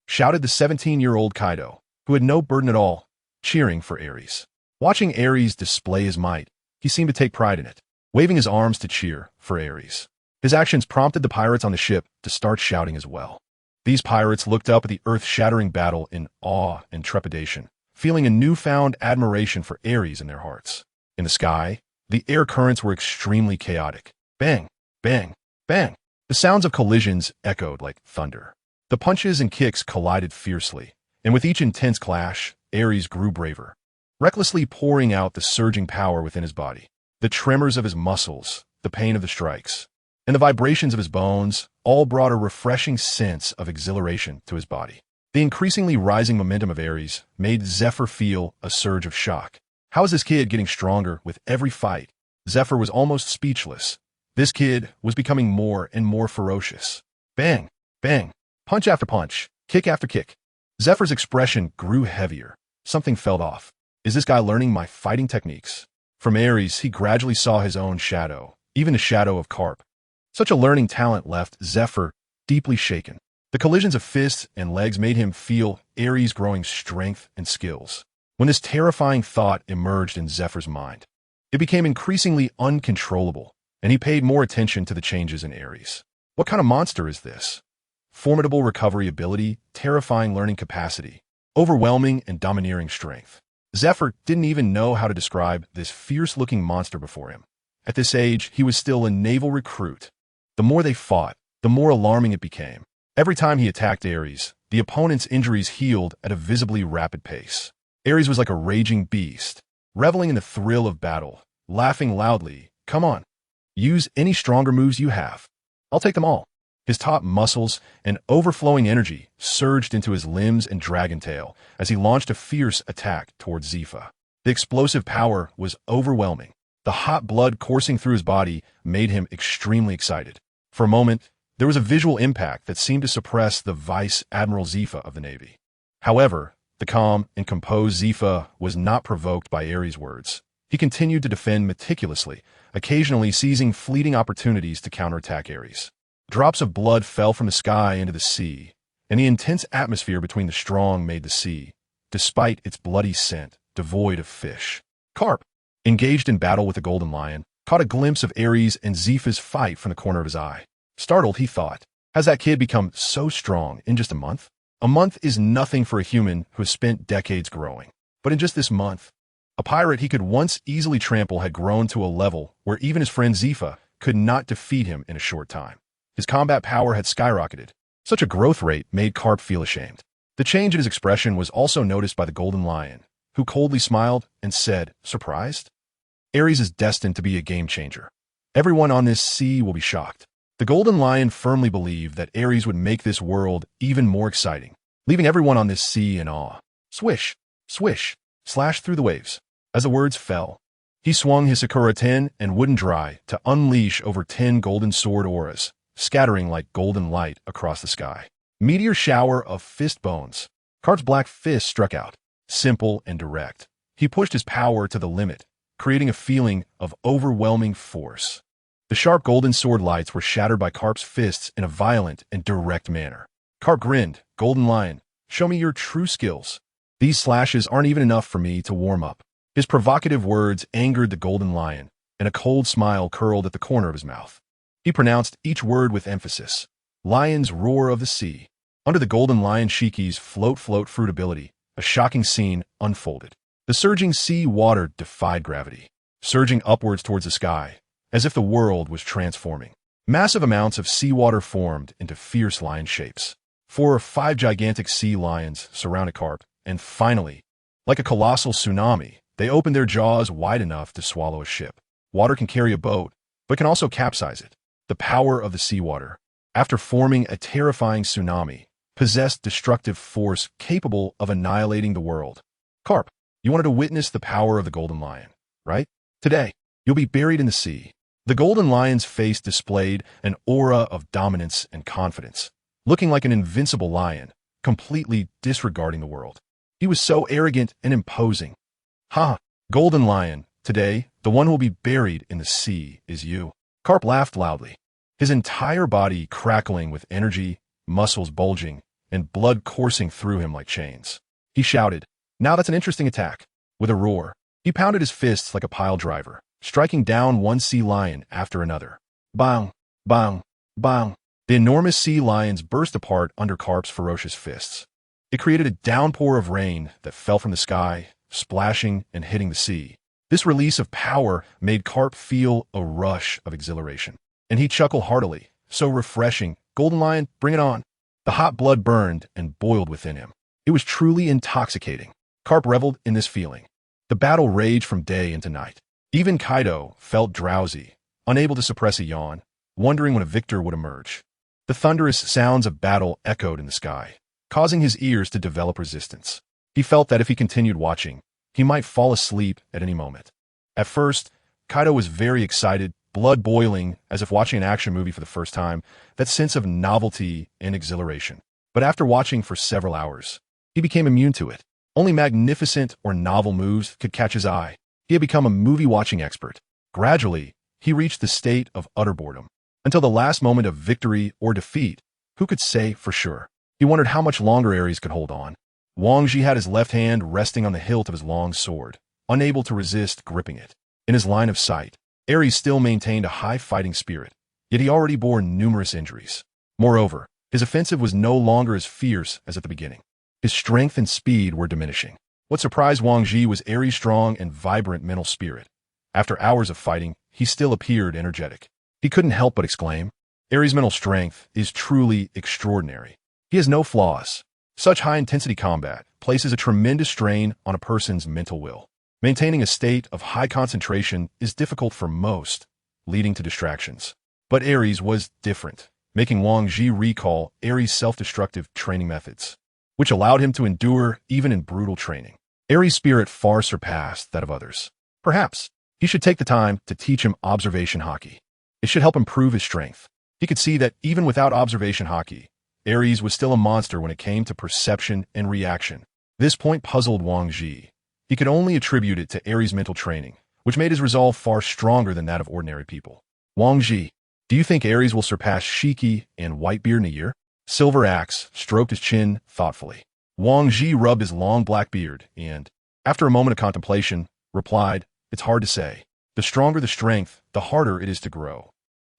S1: shouted the 17-year-old Kaido, who had no burden at all, cheering for Aries. Watching Aries display his might, he seemed to take pride in it, waving his arms to cheer for Aries. His actions prompted the pirates on the ship to start shouting as well. These pirates looked up at the earth-shattering battle in awe and trepidation, feeling a newfound admiration for Aries in their hearts. In the sky, the air currents were extremely chaotic. Bang, bang, bang. The sounds of collisions echoed like thunder. The punches and kicks collided fiercely, and with each intense clash, Aries grew braver, recklessly pouring out the surging power within his body. The tremors of his muscles, the pain of the strikes, and the vibrations of his bones all brought a refreshing sense of exhilaration to his body. The increasingly rising momentum of Aries made Zephyr feel a surge of shock. How is this kid getting stronger with every fight? Zephyr was almost speechless. This kid was becoming more and more ferocious. Bang, bang, punch after punch, kick after kick. Zephyr's expression grew heavier. Something felt off. Is this guy learning my fighting techniques? From Aries, he gradually saw his own shadow, even the shadow of Carp. Such a learning talent left Zephyr deeply shaken. The collisions of fists and legs made him feel Aries' growing strength and skills. When this terrifying thought emerged in Zephyr's mind, it became increasingly uncontrollable, and he paid more attention to the changes in Aries. What kind of monster is this? Formidable recovery ability, terrifying learning capacity, overwhelming and domineering strength. Zephyr didn't even know how to describe this fierce-looking monster before him. At this age, he was still a naval recruit. The more they fought, the more alarming it became. Every time he attacked Aries, the opponent's injuries healed at a visibly rapid pace. Aries was like a raging beast, reveling in the thrill of battle, laughing loudly. "Come on, use any stronger moves you have. I'll take them all." His taut muscles and overflowing energy surged into his limbs and dragon tail as he launched a fierce attack towards Zephyr. The explosive power was overwhelming. The hot blood coursing through his body made him extremely excited. For a moment, there was a visual impact that seemed to suppress the Vice Admiral Zephyr of the Navy. However, the calm and composed Zephyr was not provoked by Aries' words. He continued to defend meticulously, occasionally seizing fleeting opportunities to counterattack Aries. Drops of blood fell from the sky into the sea, and the intense atmosphere between the strong made the sea, despite its bloody scent, devoid of fish. Carp, engaged in battle with the Golden Lion, caught a glimpse of Aries and Zephyr's fight from the corner of his eye. Startled, he thought, has that kid become so strong in just a month? A month is nothing for a human who has spent decades growing. But in just this month, a pirate he could once easily trample had grown to a level where even his friend Zephyr could not defeat him in a short time. His combat power had skyrocketed. Such a growth rate made Carp feel ashamed. The change in his expression was also noticed by the Golden Lion, who coldly smiled and said, "Surprised? Aries is destined to be a game-changer. Everyone on this sea will be shocked." The Golden Lion firmly believed that Aries would make this world even more exciting, leaving everyone on this sea in awe. Swish, swish, slashed through the waves. As the words fell, he swung his Sakura 10 and Wooden Dry to unleash over 10 golden sword auras, scattering like golden light across the sky. Meteor shower of fist bones. Carp's black fist struck out, simple and direct. He pushed his power to the limit, creating a feeling of overwhelming force. The sharp golden sword lights were shattered by Carp's fists in a violent and direct manner. Carp grinned. "Golden Lion, show me your true skills. These slashes aren't even enough for me to warm up." His provocative words angered the Golden Lion, and a cold smile curled at the corner of his mouth. He pronounced each word with emphasis. Lions roar of the sea. Under the golden lion Shiki's float fruitability, a shocking scene unfolded. The surging sea water defied gravity, surging upwards towards the sky, as if the world was transforming. Massive amounts of seawater formed into fierce lion shapes. 4 or 5 gigantic sea lions surrounded Carp, and finally, like a colossal tsunami, they opened their jaws wide enough to swallow a ship. Water can carry a boat, but can also capsize it. The power of the seawater, after forming a terrifying tsunami, possessed destructive force capable of annihilating the world. Carp, you wanted to witness the power of the golden lion, right? Today, you'll be buried in the sea. The golden lion's face displayed an aura of dominance and confidence, looking like an invincible lion, completely disregarding the world. He was so arrogant and imposing. Ha! Golden lion, today, the one who will be buried in the sea is you. Carp laughed loudly, his entire body crackling with energy, muscles bulging, and blood coursing through him like chains. He shouted, "Now that's an interesting attack." With a roar, he pounded his fists like a pile driver, striking down one sea lion after another. Bang! Bang! Bang! The enormous sea lions burst apart under Carp's ferocious fists. It created a downpour of rain that fell from the sky, splashing and hitting the sea. This release of power made Carp feel a rush of exhilaration, and he chuckled heartily. So refreshing. Golden lion, bring it on. The hot blood burned and boiled within him. It was truly intoxicating. Carp reveled in this feeling. The battle raged from day into night. Even Kaido felt drowsy, unable to suppress a yawn, wondering when a victor would emerge. The thunderous sounds of battle echoed in the sky, causing his ears to develop resistance. He felt that if he continued watching, he might fall asleep at any moment. At first, Kaido was very excited, blood boiling, as if watching an action movie for the first time, that sense of novelty and exhilaration. But after watching for several hours, he became immune to it. Only magnificent or novel moves could catch his eye. He had become a movie-watching expert. Gradually, he reached the state of utter boredom. Until the last moment of victory or defeat, who could say for sure? He wondered how much longer Aries could hold on. Wang Zhi had his left hand resting on the hilt of his long sword, unable to resist gripping it. In his line of sight, Aries still maintained a high fighting spirit, yet he already bore numerous injuries. Moreover, his offensive was no longer as fierce as at the beginning. His strength and speed were diminishing. What surprised Wang Zhi was Aries' strong and vibrant mental spirit. After hours of fighting, he still appeared energetic. He couldn't help but exclaim, "Aries' mental strength is truly extraordinary. He has no flaws." Such high-intensity combat places a tremendous strain on a person's mental will. Maintaining a state of high concentration is difficult for most, leading to distractions. But Aries was different, making Wang Zhi recall Aries' self-destructive training methods, which allowed him to endure even in brutal training. Aries' spirit far surpassed that of others. Perhaps he should take the time to teach him observation Haki. It should help improve his strength. He could see that even without observation Haki, Aries was still a monster when it came to perception and reaction. This point puzzled Wang Zhi. He could only attribute it to Aries' mental training, which made his resolve far stronger than that of ordinary people. Wang Zhi, do you think Aries will surpass Shiki and Whitebeard in a year? Silver Axe stroked his chin thoughtfully. Wang Zhi rubbed his long black beard and, after a moment of contemplation, replied, "It's hard to say. The stronger the strength, the harder it is to grow.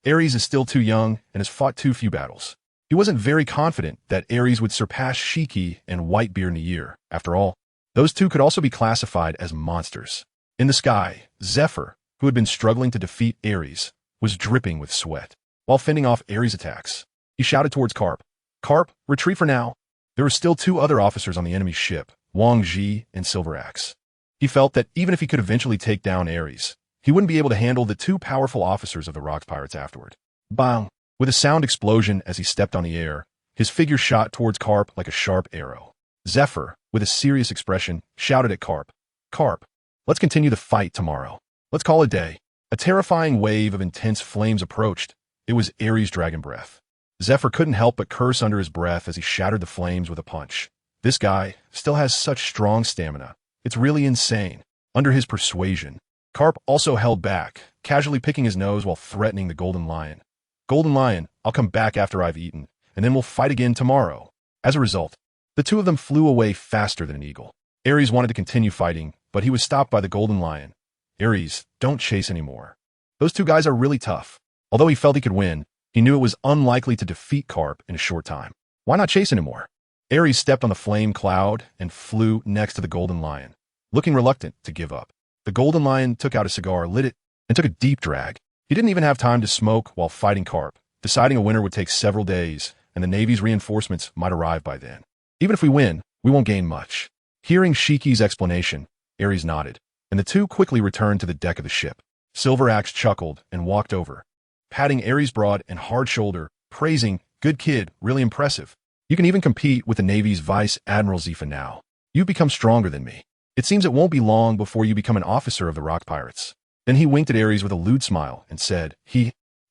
S1: Aries is still too young and has fought too few battles." He wasn't very confident that Aries would surpass Shiki and Whitebeard in a year. After all, those two could also be classified as monsters. In the sky, Zephyr, who had been struggling to defeat Aries, was dripping with sweat. While fending off Aries' attacks, he shouted towards Carp, "Carp, retreat for now." There were still 2 other officers on the enemy ship, Wang Zhi and Silver Axe. He felt that even if he could eventually take down Aries, he wouldn't be able to handle the 2 powerful officers of the Rock Pirates afterward. Bang! With a sound explosion as he stepped on the air, his figure shot towards Carp like a sharp arrow. Zephyr, with a serious expression, shouted at Carp, "Carp, let's continue the fight tomorrow. Let's call it a day." A terrifying wave of intense flames approached. It was Aries' dragon breath. Zephyr couldn't help but curse under his breath as he shattered the flames with a punch. This guy still has such strong stamina. It's really insane. Under his persuasion, Carp also held back, casually picking his nose while threatening the Golden Lion. "Golden Lion, I'll come back after I've eaten, and then we'll fight again tomorrow." As a result, the 2 of them flew away faster than an eagle. Aries wanted to continue fighting, but he was stopped by the Golden Lion. "Aries, don't chase anymore. Those two guys are really tough. Although he felt he could win, he knew it was unlikely to defeat Carp in a short time. Why not chase anymore? Aries stepped on the flame cloud and flew next to the golden lion, looking reluctant to give up. The golden lion took out a cigar, lit it, and took a deep drag. He didn't even have time to smoke while fighting Carp. Deciding a winner would take several days, and the Navy's reinforcements might arrive by then. Even if we win, we won't gain much. Hearing Shiki's explanation, Aries nodded, and the two quickly returned to the deck of the ship. Silver Axe chuckled and walked over, patting Aries' broad and hard shoulder, praising, "Good kid, really impressive. You can even compete with the Navy's Vice Admiral Zephyr now. You've become stronger than me. It seems it won't be long before you become an officer of the Rock Pirates." Then he winked at Aries with a lewd smile and said,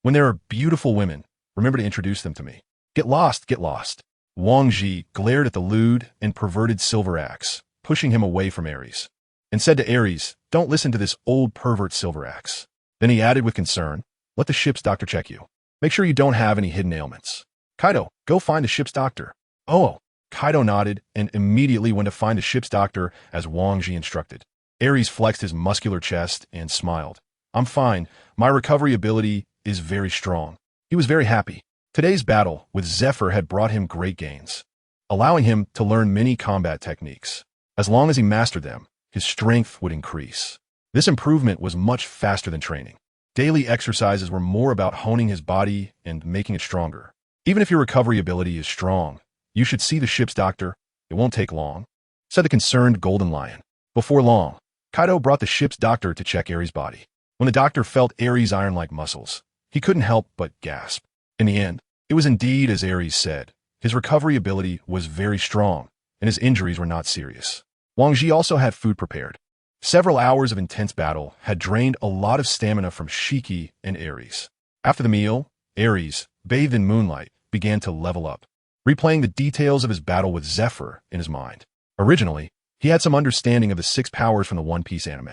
S1: "When there are beautiful women, remember to introduce them to me. Get lost, get lost." Wang Ji glared at the lewd and perverted Silver Axe, pushing him away from Aries, and said to Aries, "Don't listen to this old pervert Silver Axe." Then he added with concern, "Let the ship's doctor check you. Make sure you don't have any hidden ailments. Kaido, go find the ship's doctor." "Oh." Kaido nodded and immediately went to find the ship's doctor as Wang Ji instructed. Aries flexed his muscular chest and smiled. "I'm fine. My recovery ability is very strong." He was very happy. Today's battle with Zephyr had brought him great gains, allowing him to learn many combat techniques. As long as he mastered them, his strength would increase. This improvement was much faster than training. Daily exercises were more about honing his body and making it stronger. Even if your recovery ability is strong, you should see the ship's doctor. It won't take long," said the concerned Golden Lion. Before long, Kaido brought the ship's doctor to check Aries' body. When the doctor felt Aries' iron-like muscles, he couldn't help but gasp. In the end, it was indeed as Aries said. His recovery ability was very strong, and his injuries were not serious. Wang Ji also had food prepared. Several hours of intense battle had drained a lot of stamina from Shiki and Aries. After the meal, Aries, bathed in moonlight, began to level up, replaying the details of his battle with Zephyr in his mind. Originally, he had some understanding of the 6 powers from the One Piece anime.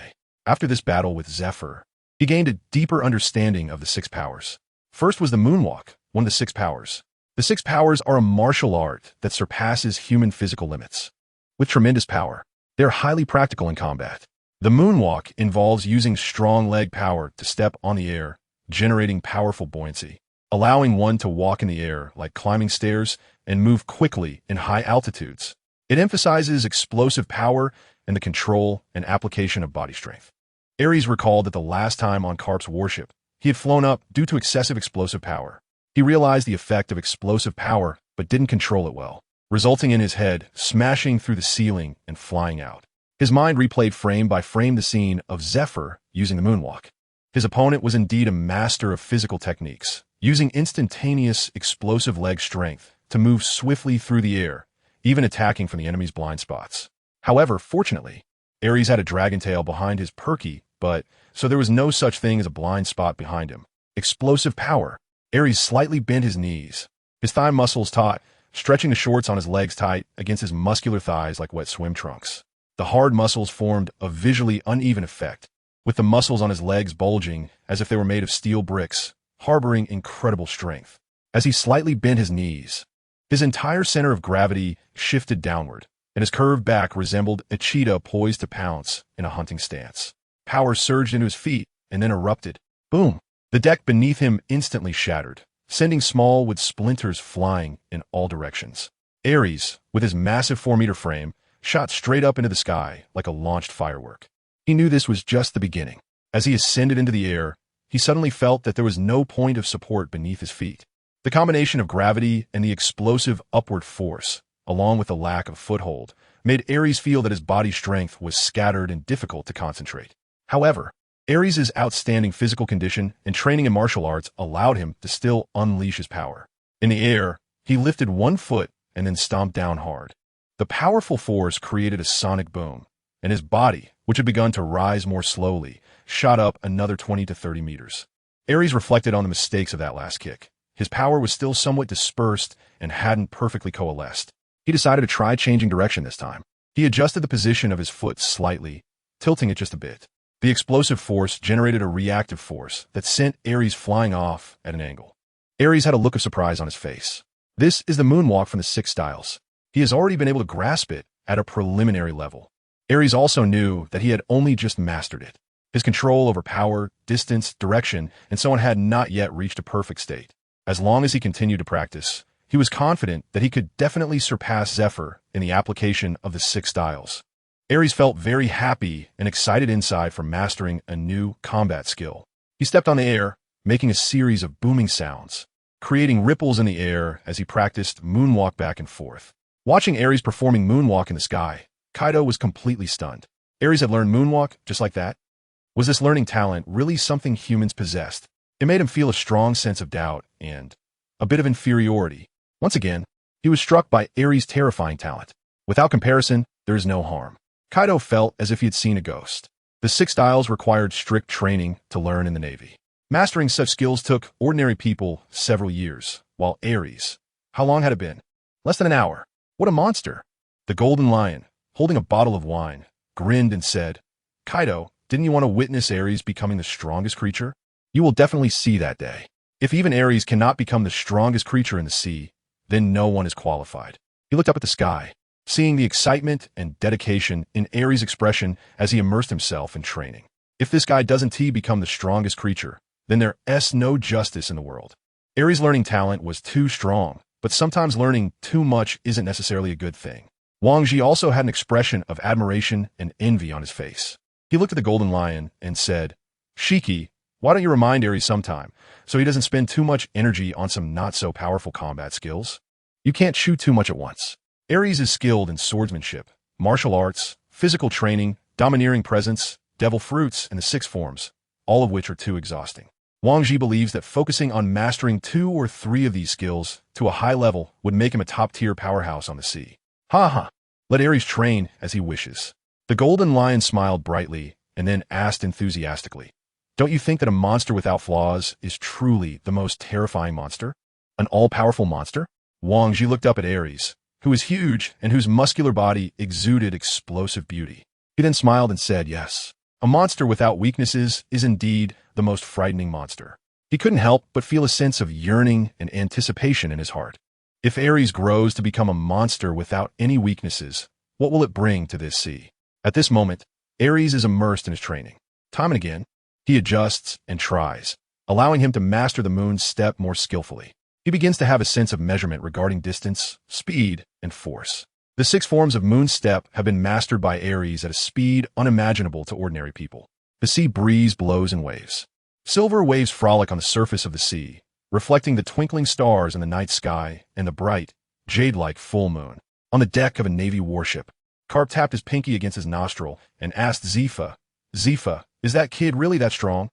S1: After this battle with Zephyr, he gained a deeper understanding of the 6 powers. First was the moonwalk, one of the 6 powers. The 6 powers are a martial art that surpasses human physical limits. With tremendous power, they are highly practical in combat. The moonwalk involves using strong leg power to step on the air, generating powerful buoyancy, allowing one to walk in the air like climbing stairs and move quickly in high altitudes. It emphasizes explosive power and the control and application of body strength. Aries recalled that the last time on Carp's warship, he had flown up due to excessive explosive power. He realized the effect of explosive power but didn't control it well, resulting in his head smashing through the ceiling and flying out. His mind replayed frame by frame the scene of Zephyr using the moonwalk. His opponent was indeed a master of physical techniques, using instantaneous explosive leg strength to move swiftly through the air, even attacking from the enemy's blind spots. However, fortunately, Aries had a dragon tail behind his perky, so there was no such thing as a blind spot behind him. Explosive power. Aries slightly bent his knees, his thigh muscles taut, stretching the shorts on his legs tight against his muscular thighs like wet swim trunks. The hard muscles formed a visually uneven effect, with the muscles on his legs bulging as if they were made of steel bricks, harboring incredible strength. As he slightly bent his knees, his entire center of gravity shifted downward, and his curved back resembled a cheetah poised to pounce in a hunting stance. Power surged into his feet and then erupted. Boom! The deck beneath him instantly shattered, sending small wood splinters flying in all directions. Aries, with his massive 4-meter frame, shot straight up into the sky like a launched firework. He knew this was just the beginning. As he ascended into the air, he suddenly felt that there was no point of support beneath his feet. The combination of gravity and the explosive upward force, along with the lack of foothold, made Aries feel that his body strength was scattered and difficult to concentrate. However, Aries' outstanding physical condition and training in martial arts allowed him to still unleash his power. In the air, he lifted one foot and then stomped down hard. The powerful force created a sonic boom, and his body, which had begun to rise more slowly, shot up another 20 to 30 meters. Aries reflected on the mistakes of that last kick. His power was still somewhat dispersed and hadn't perfectly coalesced. He decided to try changing direction this time. He adjusted the position of his foot slightly, tilting it just a bit. The explosive force generated a reactive force that sent Aries flying off at an angle. Aries had a look of surprise on his face. This is the moonwalk from the 6 styles. He has already been able to grasp it at a preliminary level. Aries also knew that he had only just mastered it. His control over power, distance, direction, and so on had not yet reached a perfect state. As long as he continued to practice, he was confident that he could definitely surpass Zephyr in the application of the 6 styles. Aries felt very happy and excited inside from mastering a new combat skill. He stepped on the air, making a series of booming sounds, creating ripples in the air as he practiced moonwalk back and forth. Watching Aries performing moonwalk in the sky, Kaido was completely stunned. Aries had learned moonwalk just like that? Was this learning talent really something humans possessed? It made him feel a strong sense of doubt and a bit of inferiority. Once again, he was struck by Aries' terrifying talent. Without comparison, there is no harm. Kaido felt as if he had seen a ghost. The 6 styles required strict training to learn in the Navy. Mastering such skills took ordinary people several years, while Aries, how long had it been? Less than an hour. What a monster! The Golden Lion, holding a bottle of wine, grinned and said, Kaido, didn't you want to witness Aries becoming the strongest creature? You will definitely see that day. If even Aries cannot become the strongest creature in the sea, then no one is qualified. He looked up at the sky, seeing the excitement and dedication in Aries' expression as he immersed himself in training. If this guy doesn't become the strongest creature, then there's no justice in the world. Aries' learning talent was too strong, but sometimes learning too much isn't necessarily a good thing. Wang Ji also had an expression of admiration and envy on his face. He looked at the Golden Lion and said, Shiki, why don't you remind Aries sometime, so he doesn't spend too much energy on some not-so-powerful combat skills? You can't chew too much at once. Aries is skilled in swordsmanship, martial arts, physical training, domineering presence, devil fruits, and the 6 forms, all of which are too exhausting. Wang Ji believes that focusing on mastering 2 or 3 of these skills to a high level would make him a top-tier powerhouse on the sea. Ha! Let Aries train as he wishes. The Golden Lion smiled brightly and then asked enthusiastically, Don't you think that a monster without flaws is truly the most terrifying monster? An all-powerful monster? Wang Ji looked up at Aries, who was huge and whose muscular body exuded explosive beauty. He then smiled and said, Yes. A monster without weaknesses is indeed the most frightening monster. He couldn't help but feel a sense of yearning and anticipation in his heart. If Aries grows to become a monster without any weaknesses, what will it bring to this sea? At this moment, Aries is immersed in his training. Time and again, he adjusts and tries, allowing him to master the moon's step more skillfully. He begins to have a sense of measurement regarding distance, speed, and force. The 6 forms of moon step have been mastered by Aries at a speed unimaginable to ordinary people. The sea breeze blows in waves. Silver waves frolic on the surface of the sea, reflecting the twinkling stars in the night sky and the bright, jade-like full moon. On the deck of a Navy warship, Carp tapped his pinky against his nostril and asked Zephyr, is that kid really that strong?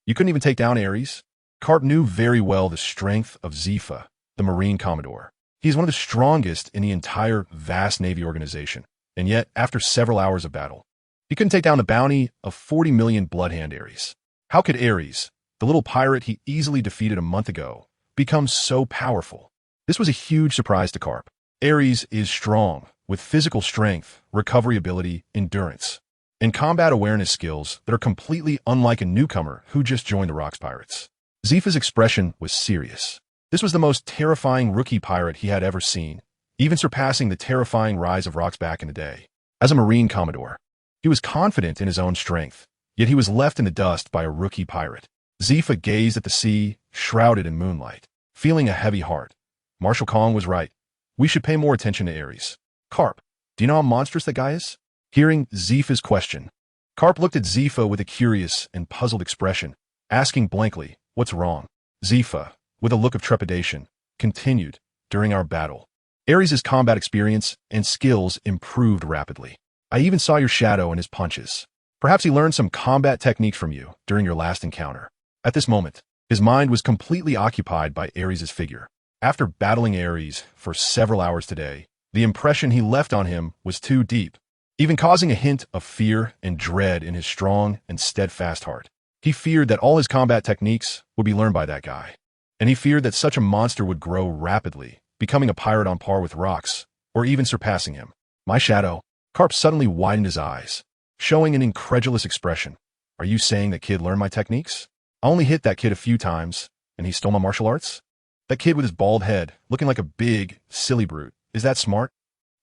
S1: You couldn't even take down Aries? Carp knew very well the strength of Zephyr, the Marine Commodore. He is one of the strongest in the entire vast Navy organization, and yet, after several hours of battle, he couldn't take down the bounty of 40 million Bloodhand Aries. How could Aries, the little pirate he easily defeated a month ago, become so powerful? This was a huge surprise to Carp. Aries is strong, with physical strength, recovery ability, endurance, and combat awareness skills that are completely unlike a newcomer who just joined the Rocks Pirates. Zephyr's expression was serious. This was the most terrifying rookie pirate he had ever seen, even surpassing the terrifying rise of Rocks back in the day. As a Marine Commodore, he was confident in his own strength, yet he was left in the dust by a rookie pirate. Zephyr gazed at the sea, shrouded in moonlight, feeling a heavy heart. Marshal Kong was right. We should pay more attention to Aries. Carp, do you know how monstrous that guy is? Hearing Zephyr's question, Carp looked at Zephyr with a curious and puzzled expression, asking blankly, What's wrong? Zephyr, with a look of trepidation, continued, During our battle, Aries' combat experience and skills improved rapidly. I even saw your shadow in his punches. Perhaps he learned some combat techniques from you during your last encounter. At this moment, his mind was completely occupied by Aries' figure. After battling Aries for several hours today, the impression he left on him was too deep, even causing a hint of fear and dread in his strong and steadfast heart. He feared that all his combat techniques would be learned by that guy, and he feared that such a monster would grow rapidly, becoming a pirate on par with Rocks, or even surpassing him. My shadow. Carp suddenly widened his eyes, showing an incredulous expression. Are you saying that kid learned my techniques? I only hit that kid a few times, and he stole my martial arts? That kid with his bald head, looking like a big, silly brute. Is that smart?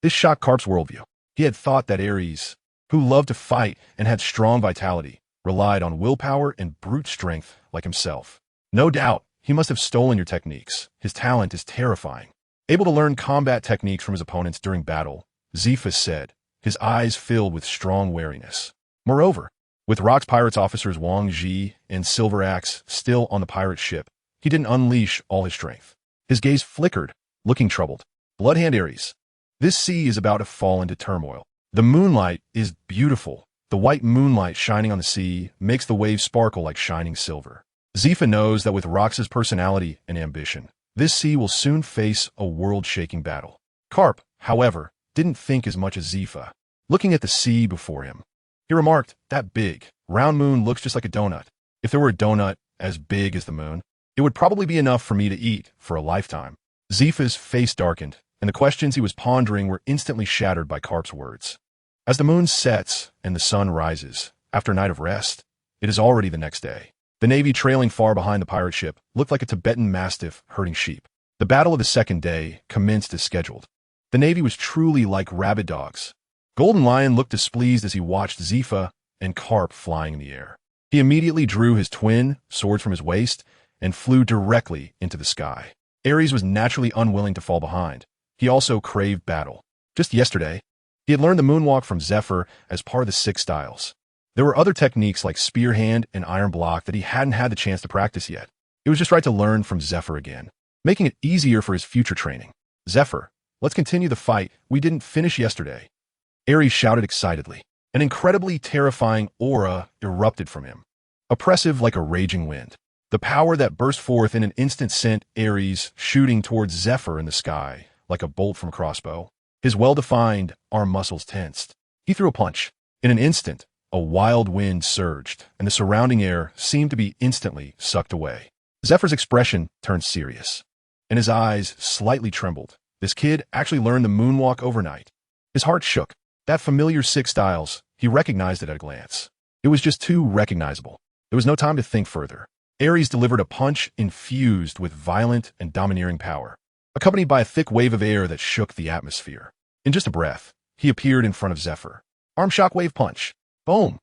S1: This shocked Carp's worldview. He had thought that Aries, who loved to fight and had strong vitality, relied on willpower and brute strength like himself. No doubt, he must have stolen your techniques. His talent is terrifying. Able to learn combat techniques from his opponents during battle, Zephyr said, his eyes filled with strong wariness. Moreover, with Rock's pirates officers Wang Ji and Silver Axe still on the pirate ship, he didn't unleash all his strength. His gaze flickered, looking troubled. Bloodhand Aries. This sea is about to fall into turmoil. The moonlight is beautiful. The white moonlight shining on the sea makes the waves sparkle like shining silver. Zephyr knows that with Rox's personality and ambition, this sea will soon face a world-shaking battle. Carp, however, didn't think as much as Zephyr. Looking at the sea before him, he remarked, that big, round moon looks just like a donut. If there were a donut as big as the moon, it would probably be enough for me to eat for a lifetime. Zephyr's face darkened, and the questions he was pondering were instantly shattered by Carp's words. As the moon sets and the sun rises, after a night of rest, it is already the next day. The navy trailing far behind the pirate ship looked like a Tibetan mastiff herding sheep. The battle of the second day commenced as scheduled. The navy was truly like rabid dogs. Golden Lion looked displeased as he watched Zephyr and Carp flying in the air. He immediately drew his twin swords from his waist and flew directly into the sky. Aries was naturally unwilling to fall behind. He also craved battle. Just yesterday, he had learned the moonwalk from Zephyr as part of the 6 styles. There were other techniques like spear hand and iron block that he hadn't had the chance to practice yet. It was just right to learn from Zephyr again, making it easier for his future training. Zephyr, let's continue the fight. We didn't finish yesterday. Aries shouted excitedly. An incredibly terrifying aura erupted from him, oppressive like a raging wind. The power that burst forth in an instant sent Aries shooting towards Zephyr in the sky like a bolt from a crossbow. His well-defined arm muscles tensed. He threw a punch. In an instant, a wild wind surged, and the surrounding air seemed to be instantly sucked away. Zephyr's expression turned serious, and his eyes slightly trembled. This kid actually learned the moonwalk overnight. His heart shook. That familiar 6 styles, he recognized it at a glance. It was just too recognizable. There was no time to think further. Aries delivered a punch infused with violent and domineering power, accompanied by a thick wave of air that shook the atmosphere. In just a breath, he appeared in front of Zephyr. Arm shockwave punch. Boom!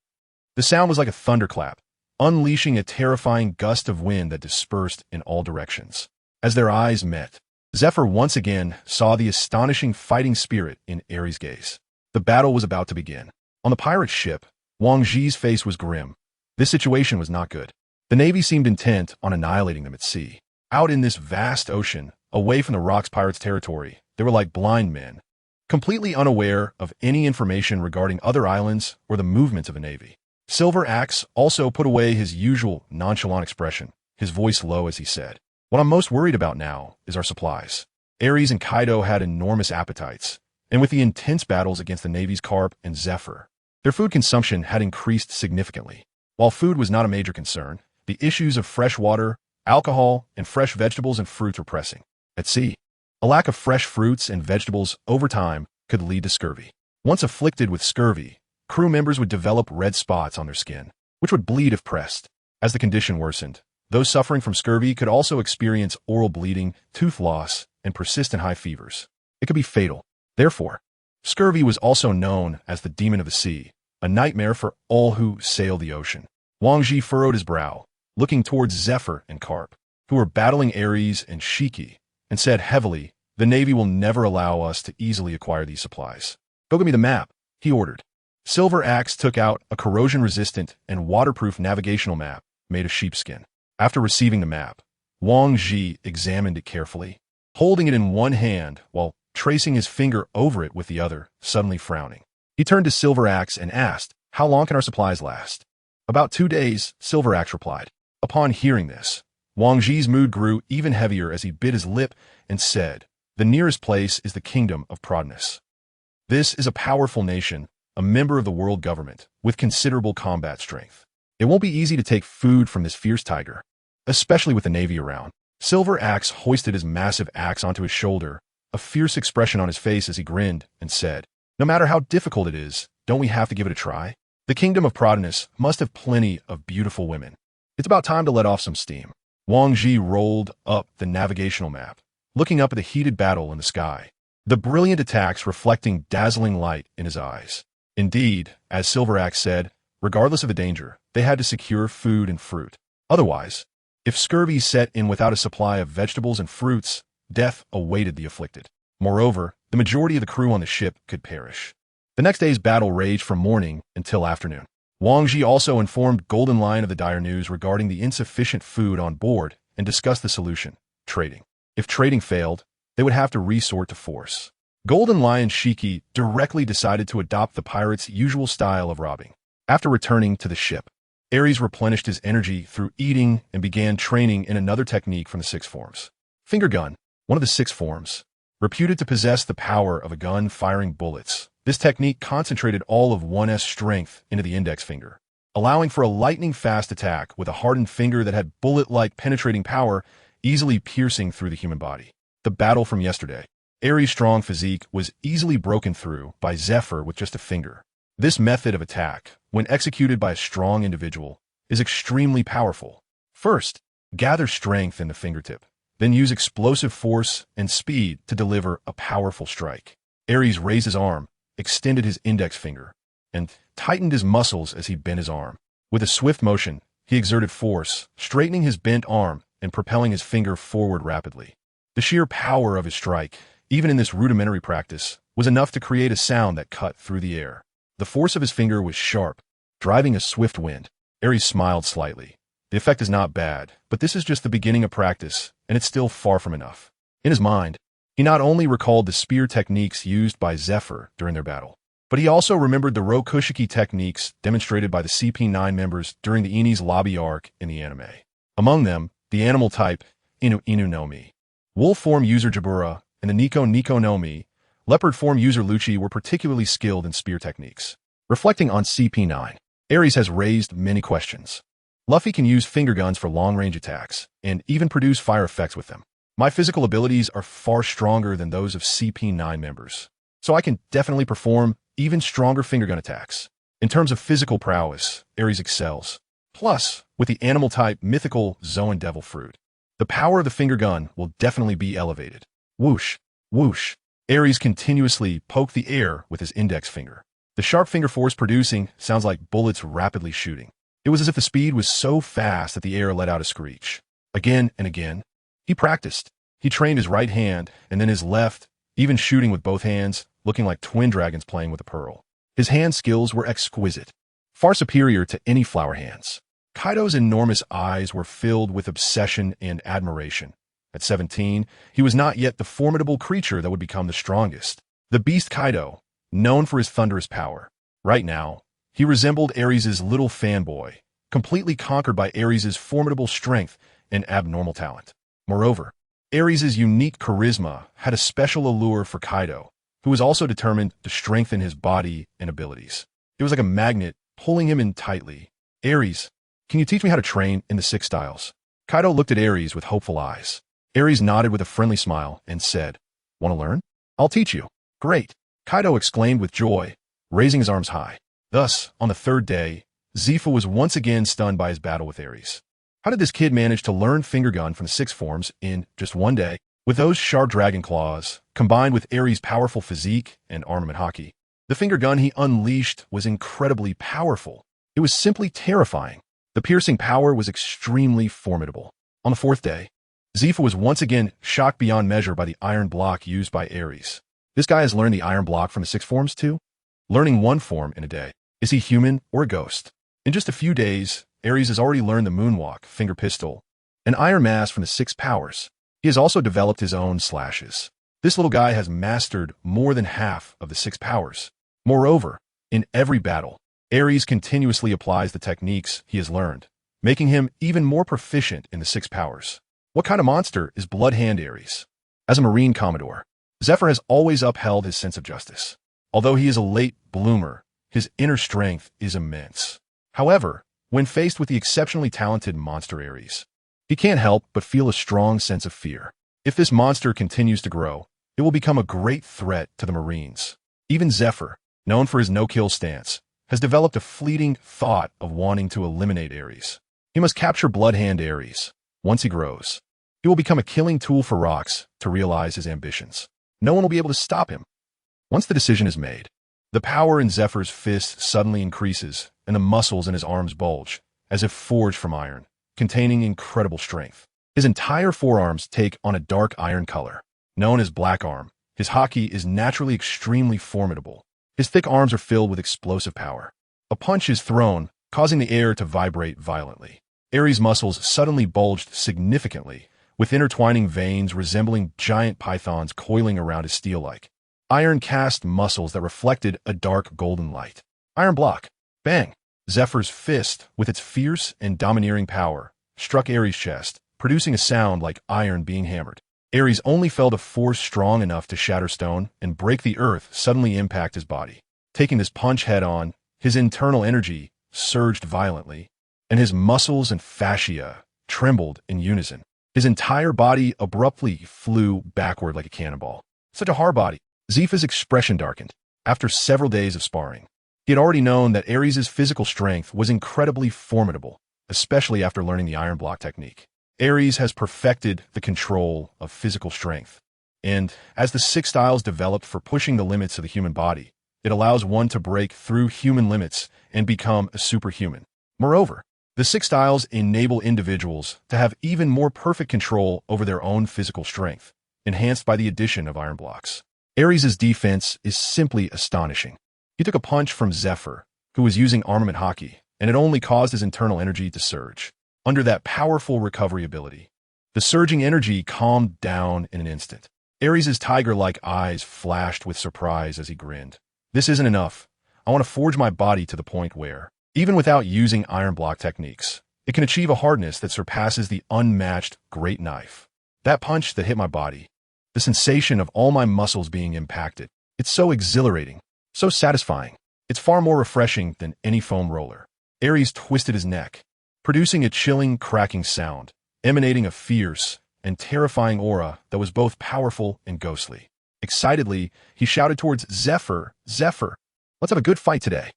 S1: The sound was like a thunderclap, unleashing a terrifying gust of wind that dispersed in all directions. As their eyes met, Zephyr once again saw the astonishing fighting spirit in Aries' gaze. The battle was about to begin. On the pirate ship, Wang Ji's face was grim. This situation was not good. The navy seemed intent on annihilating them at sea. Out in this vast ocean, away from the Rock's pirates' territory, they were like blind men, completely unaware of any information regarding other islands or the movements of a navy. Silver Axe also put away his usual nonchalant expression, his voice low as he said, "What I'm most worried about now is our supplies." Aries and Kaido had enormous appetites, and with the intense battles against the navy's Carp and Zephyr, their food consumption had increased significantly. While food was not a major concern, the issues of fresh water, alcohol, and fresh vegetables and fruits were pressing. At sea, a lack of fresh fruits and vegetables over time could lead to scurvy. Once afflicted with scurvy, crew members would develop red spots on their skin, which would bleed if pressed. As the condition worsened, those suffering from scurvy could also experience oral bleeding, tooth loss, and persistent high fevers. It could be fatal. Therefore, scurvy was also known as the demon of the sea, a nightmare for all who sail the ocean. Wang Ji furrowed his brow, looking towards Zephyr and Carp, who were battling Aries and Haki, and said heavily, "The navy will never allow us to easily acquire these supplies." "Go get me the map," he ordered. Silver Axe took out a corrosion-resistant and waterproof navigational map made of sheepskin. After receiving the map, Wang Ji examined it carefully, holding it in one hand while tracing his finger over it with the other, suddenly frowning. He turned to Silver Axe and asked, "How long can our supplies last?" "About 2 days," Silver Axe replied. Upon hearing this, Wang Ji's mood grew even heavier as he bit his lip and said, "The nearest place is the kingdom of Prodness. This is a powerful nation, a member of the world government, with considerable combat strength. It won't be easy to take food from this fierce tiger, especially with the navy around." Silver Axe hoisted his massive axe onto his shoulder, a fierce expression on his face as he grinned, and said, "No matter how difficult it is, don't we have to give it a try? The kingdom of Prodness must have plenty of beautiful women. It's about time to let off some steam." Wang Ji rolled up the navigational map, looking up at the heated battle in the sky, the brilliant attacks reflecting dazzling light in his eyes. Indeed, as Silver Axe said, Regardless of the danger, they had to secure food and fruit. Otherwise, if scurvy set in without a supply of vegetables and fruits, death awaited the afflicted. Moreover, the majority of the crew on the ship could perish. The next day's battle raged from morning until afternoon. Wang Ji also informed Golden Lion of the dire news regarding the insufficient food on board and discussed the solution: trading. If trading failed, they would have to resort to force. Golden Lion Shiki directly decided to adopt the pirates' usual style of robbing. After returning to the ship, Aries replenished his energy through eating and began training in another technique from the six forms. Finger gun, one of the six forms, reputed to possess the power of a gun firing bullets. This technique concentrated all of one's strength into the index finger, allowing for a lightning-fast attack with a hardened finger that had bullet-like penetrating power, easily piercing through the human body. The battle from yesterday. Aries' strong physique was easily broken through by Zephyr with just a finger. This method of attack, when executed by a strong individual, is extremely powerful. First, gather strength in the fingertip, then use explosive force and speed to deliver a powerful strike. Aries raised his arm, extended his index finger, and tightened his muscles as he bent his arm. With a swift motion, he exerted force, straightening his bent arm and propelling his finger forward rapidly. The sheer power of his strike, even in this rudimentary practice, was enough to create a sound that cut through the air. The force of his finger was sharp, driving a swift wind. Aries smiled slightly. The effect is not bad, but this is just the beginning of practice, and it's still far from enough. In his mind, he not only recalled the spear techniques used by Zephyr during their battle, but he also remembered the Rokushiki techniques demonstrated by the CP9 members during the Eni's lobby arc in the anime. Among them, the animal type Inu Inu no Mi, wolf form user Jabura, and the Nico Nico no Mi, leopard form user Lucci were particularly skilled in spear techniques. Reflecting on CP9, Aries has raised many questions. Luffy can use finger guns for long-range attacks, and even produce fire effects with them. My physical abilities are far stronger than those of CP9 members, so I can definitely perform even stronger finger gun attacks. In terms of physical prowess, Aries excels. Plus, with the animal type mythical Zoan Devil Fruit, the power of the finger gun will definitely be elevated. Whoosh, whoosh. Aries continuously poked the air with his index finger. The sharp finger force producing sounds like bullets rapidly shooting. It was as if the speed was so fast that the air let out a screech. Again and again, he practiced. He trained his right hand and then his left, even shooting with both hands, looking like twin dragons playing with a pearl. His hand skills were exquisite, far superior to any flower hands. Kaido's enormous eyes were filled with obsession and admiration. At 17, he was not yet the formidable creature that would become the strongest. The beast Kaido, known for his thunderous power. Right now, he resembled Aries' little fanboy, completely conquered by Aries' formidable strength and abnormal talent. Moreover, Aries' unique charisma had a special allure for Kaido, who was also determined to strengthen his body and abilities. It was like a magnet pulling him in tightly. Aries, can you teach me how to train in the 6 styles? Kaido looked at Aries with hopeful eyes. Aries nodded with a friendly smile and said, "Want to learn? I'll teach you." "Great," Kaido exclaimed with joy, raising his arms high. Thus, on the 3rd day, Zephyr was once again stunned by his battle with Aries. How did this kid manage to learn finger gun from the 6 forms in just one day? With those sharp dragon claws, combined with Aries' powerful physique and armament Haki, the finger gun he unleashed was incredibly powerful. It was simply terrifying. The piercing power was extremely formidable. On the 4th day, Zephyr was once again shocked beyond measure by the iron block used by Aries. This guy has learned the iron block from the 6 forms too? Learning one form in a day. Is he human or a ghost? In just a few days, Aries has already learned the moonwalk, finger pistol, and iron mass from the 6 powers. He has also developed his own slashes. This little guy has mastered more than half of the 6 powers. Moreover, in every battle, Aries continuously applies the techniques he has learned, making him even more proficient in the 6 powers. What kind of monster is Bloodhand Aries? As a Marine Commodore, Zephyr has always upheld his sense of justice. Although he is a late bloomer, his inner strength is immense. However, when faced with the exceptionally talented monster Aries, he can't help but feel a strong sense of fear. If this monster continues to grow, it will become a great threat to the Marines. Even Zephyr, known for his no-kill stance, has developed a fleeting thought of wanting to eliminate Aries. He must capture Bloodhand Aries. Once he grows, he will become a killing tool for Rocks to realize his ambitions. No one will be able to stop him. Once the decision is made, The power in Zephyr's fist suddenly increases, and the muscles in his arms bulge, as if forged from iron, containing incredible strength. His entire forearms take on a dark iron color. Known as Black Arm, his Haki is naturally extremely formidable. His thick arms are filled with explosive power. A punch is thrown, causing the air to vibrate violently. Aries' muscles suddenly bulged significantly, with intertwining veins resembling giant pythons coiling around his steel-like, iron-cast muscles that reflected a dark golden light. Iron block. Bang! Zephyr's fist, with its fierce and domineering power, struck Aries' chest, producing a sound like iron being hammered. Aries only felt a force strong enough to shatter stone and break the earth suddenly impact his body. Taking this punch head-on, his internal energy surged violently, and his muscles and fascia trembled in unison. His entire body abruptly flew backward like a cannonball. Such a hard body. Zephyr's expression darkened. After several days of sparring, he had already known that Aries' physical strength was incredibly formidable, especially after learning the iron block technique. Aries has perfected the control of physical strength, and as the 6 styles developed for pushing the limits of the human body, it allows one to break through human limits and become a superhuman. Moreover, the 6 styles enable individuals to have even more perfect control over their own physical strength, enhanced by the addition of iron blocks. Aries' defense is simply astonishing. He took a punch from Zephyr, who was using armament Haki, and it only caused his internal energy to surge. Under that powerful recovery ability, the surging energy calmed down in an instant. Aries' tiger-like eyes flashed with surprise as he grinned. This isn't enough. I want to forge my body to the point where, even without using iron block techniques, it can achieve a hardness that surpasses the unmatched great knife. That punch that hit my body, the sensation of all my muscles being impacted, it's so exhilarating, so satisfying. It's far more refreshing than any foam roller. Aries twisted his neck, producing a chilling, cracking sound, emanating a fierce and terrifying aura that was both powerful and ghostly. Excitedly, he shouted towards Zephyr, "Zephyr, let's have a good fight today."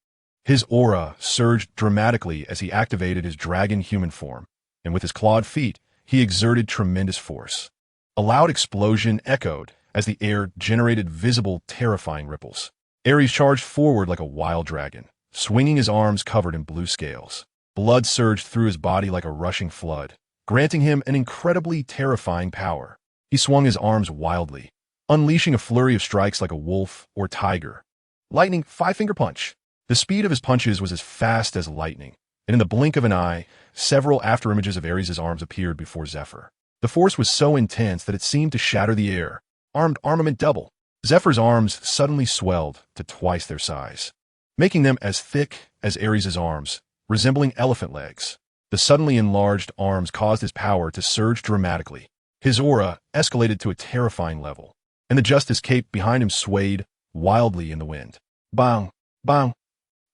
S1: His aura surged dramatically as he activated his dragon human form, and with his clawed feet, he exerted tremendous force. A loud explosion echoed as the air generated visible, terrifying ripples. Aries charged forward like a wild dragon, swinging his arms covered in blue scales. Blood surged through his body like a rushing flood, granting him an incredibly terrifying power. He swung his arms wildly, unleashing a flurry of strikes like a wolf or tiger. Lightning 5-finger punch. The speed of his punches was as fast as lightning, and in the blink of an eye, several afterimages of Aries' arms appeared before Zephyr. The force was so intense that it seemed to shatter the air. Armed armament double. Zephyr's arms suddenly swelled to twice their size, making them as thick as Aries' arms, resembling elephant legs. The suddenly enlarged arms caused his power to surge dramatically. His aura escalated to a terrifying level, and the justice cape behind him swayed wildly in the wind. Bang! Bang!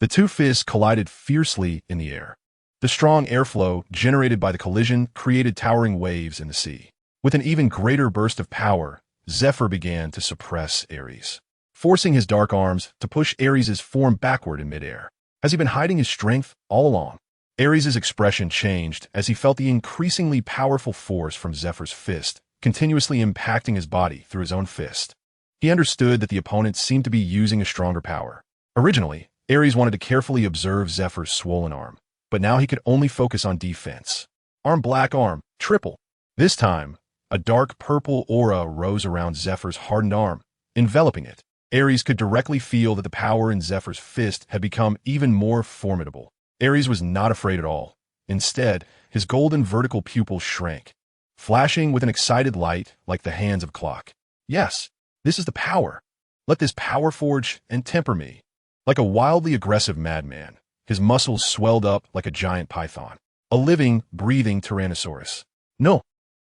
S1: The 2 fists collided fiercely in the air. The strong airflow generated by the collision created towering waves in the sea. With an even greater burst of power, Zephyr began to suppress Aries, forcing his dark arms to push Aries' form backward in midair. Has he been hiding his strength all along? Aries' expression changed as he felt the increasingly powerful force from Zephyr's fist, continuously impacting his body through his own fist. He understood that the opponent seemed to be using a stronger power. Originally, Aries wanted to carefully observe Zephyr's swollen arm, but now he could only focus on defense. Arm Black Arm, triple. This time, a dark purple aura rose around Zephyr's hardened arm, enveloping it. Aries could directly feel that the power in Zephyr's fist had become even more formidable. Aries was not afraid at all. Instead, his golden vertical pupils shrank, flashing with an excited light like the hands of a clock. Yes, this is the power. Let this power forge and temper me. Like a wildly aggressive madman, his muscles swelled up like a giant python, a living, breathing Tyrannosaurus. No,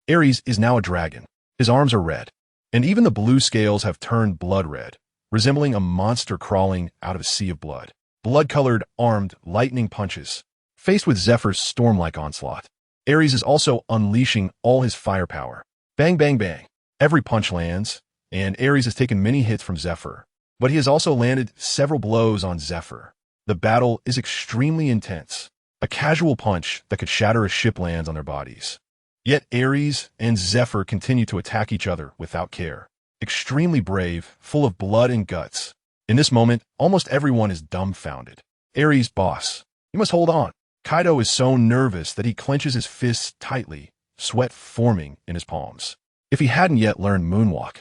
S1: Aries is now a dragon. His arms are red, and even the blue scales have turned blood red, resembling a monster crawling out of a sea of blood. Blood-colored, armed, lightning punches. Faced with Zephyr's storm-like onslaught, Aries is also unleashing all his firepower. Bang, bang, bang. Every punch lands, and Aries has taken many hits from Zephyr, but he has also landed several blows on Zephyr. The battle is extremely intense. A casual punch that could shatter a ship lands on their bodies. Yet Aries and Zephyr continue to attack each other without care. Extremely brave, full of blood and guts, In this moment, almost everyone is dumbfounded. Aries, boss. You must hold on. Kaido is so nervous that he clenches his fists tightly, sweat forming in his palms. If he hadn't yet learned moonwalk,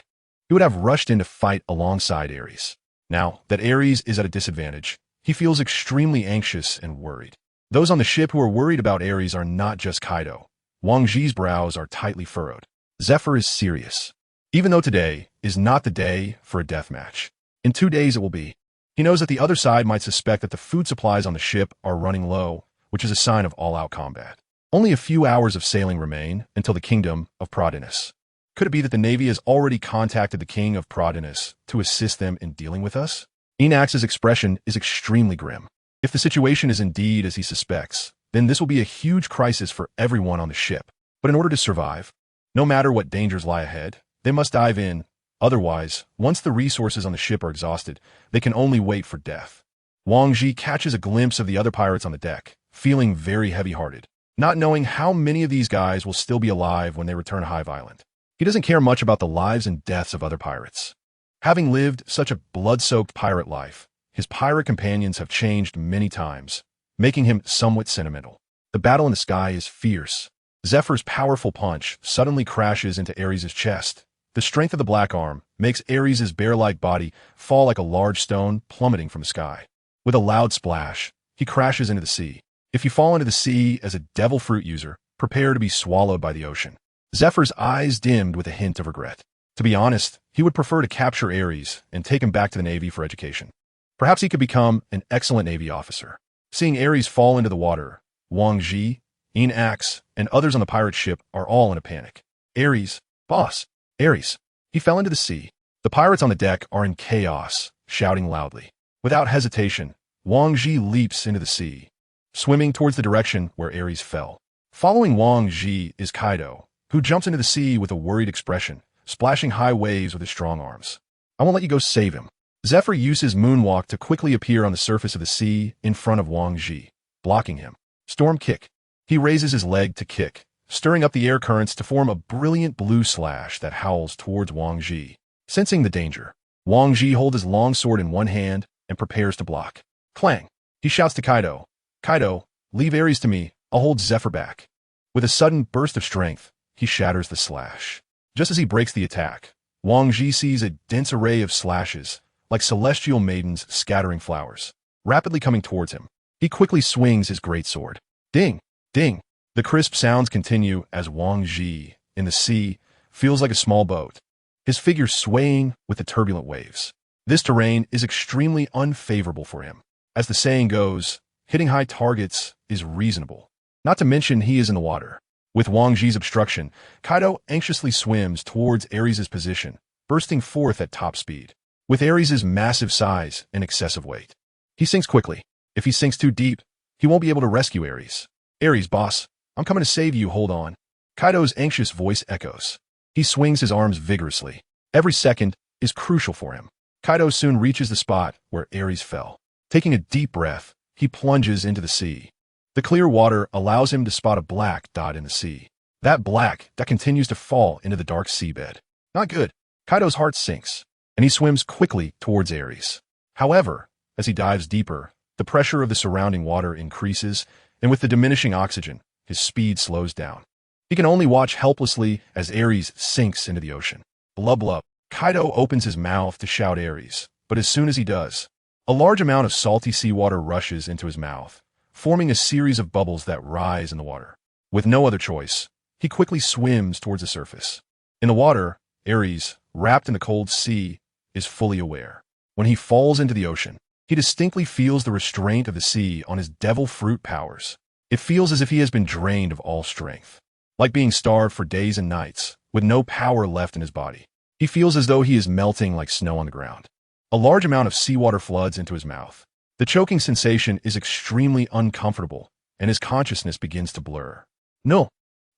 S1: he would have rushed in to fight alongside Aries. Now that Aries is at a disadvantage, he feels extremely anxious and worried. Those on the ship who are worried about Aries are not just Kaido. Wang Zhi's brows are tightly furrowed. Zephyr is serious. Even though today is not the day for a deathmatch, in 2 days it will be. He knows that the other side might suspect that the food supplies on the ship are running low, which is a sign of all-out combat. Only a few hours of sailing remain until the kingdom of Prodness. Could it be that the Navy has already contacted the king of Prodness to assist them in dealing with us? Enax's expression is extremely grim. If the situation is indeed as he suspects, then this will be a huge crisis for everyone on the ship. But in order to survive, no matter what dangers lie ahead, they must dive in. Otherwise, once the resources on the ship are exhausted, they can only wait for death. Wang Zhi catches a glimpse of the other pirates on the deck, feeling very heavy-hearted, not knowing how many of these guys will still be alive when they return to Hive Island. He doesn't care much about the lives and deaths of other pirates. Having lived such a blood-soaked pirate life, his pirate companions have changed many times, making him somewhat sentimental. The battle in the sky is fierce. Zephyr's powerful punch suddenly crashes into Aries' chest. The strength of the black arm makes Aries' bear-like body fall like a large stone plummeting from the sky. With a loud splash, he crashes into the sea. If you fall into the sea as a devil fruit user, prepare to be swallowed by the ocean. Zephyr's eyes dimmed with a hint of regret. To be honest, he would prefer to capture Aries and take him back to the Navy for education. Perhaps he could become an excellent Navy officer. Seeing Aries fall into the water, Wang Zhi, Enax, and others on the pirate ship are all in a panic. Aries, boss, Aries. He fell into the sea. The pirates on the deck are in chaos, shouting loudly. Without hesitation, Wang Zhi leaps into the sea, swimming towards the direction where Aries fell. Following Wang Zhi is Kaido, who jumps into the sea with a worried expression, splashing high waves with his strong arms. I won't let you go, save him. Zephyr uses moonwalk to quickly appear on the surface of the sea in front of Wang Zhi, blocking him. Storm kick. He raises his leg to kick, stirring up the air currents to form a brilliant blue slash that howls towards Wang Zhi. Sensing the danger, Wang Zhi holds his long sword in one hand and prepares to block. Clang! He shouts to Kaido, Kaido, leave Aries to me, I'll hold Zephyr back. With a sudden burst of strength, he shatters the slash. Just as he breaks the attack, Wang Zhi sees a dense array of slashes, like celestial maidens scattering flowers, rapidly coming towards him. He quickly swings his greatsword. Ding! Ding! The crisp sounds continue as Wang Zhi, in the sea, feels like a small boat, his figure swaying with the turbulent waves. This terrain is extremely unfavorable for him. As the saying goes, hitting high targets is reasonable. Not to mention he is in the water. With Wang Zhi's obstruction, Kaido anxiously swims towards Aries' position, bursting forth at top speed. With Aries' massive size and excessive weight, he sinks quickly. If he sinks too deep, he won't be able to rescue Aries. Aries, boss, I'm coming to save you, hold on. Kaido's anxious voice echoes. He swings his arms vigorously. Every second is crucial for him. Kaido soon reaches the spot where Aries fell. Taking a deep breath, he plunges into the sea. The clear water allows him to spot a black dot in the sea. That black that continues to fall into the dark seabed. Not good. Kaido's heart sinks, and he swims quickly towards Aries. However, as he dives deeper, the pressure of the surrounding water increases, and with the diminishing oxygen, his speed slows down. He can only watch helplessly as Aries sinks into the ocean. Blub blub. Kaido opens his mouth to shout Aries, but as soon as he does, a large amount of salty seawater rushes into his mouth, forming a series of bubbles that rise in the water. With no other choice, he quickly swims towards the surface. In the water, Aries, wrapped in the cold sea, is fully aware. When he falls into the ocean, he distinctly feels the restraint of the sea on his devil fruit powers. It feels as if he has been drained of all strength. Like being starved for days and nights, with no power left in his body. He feels as though he is melting like snow on the ground. A large amount of seawater floods into his mouth. The choking sensation is extremely uncomfortable, and his consciousness begins to blur. No,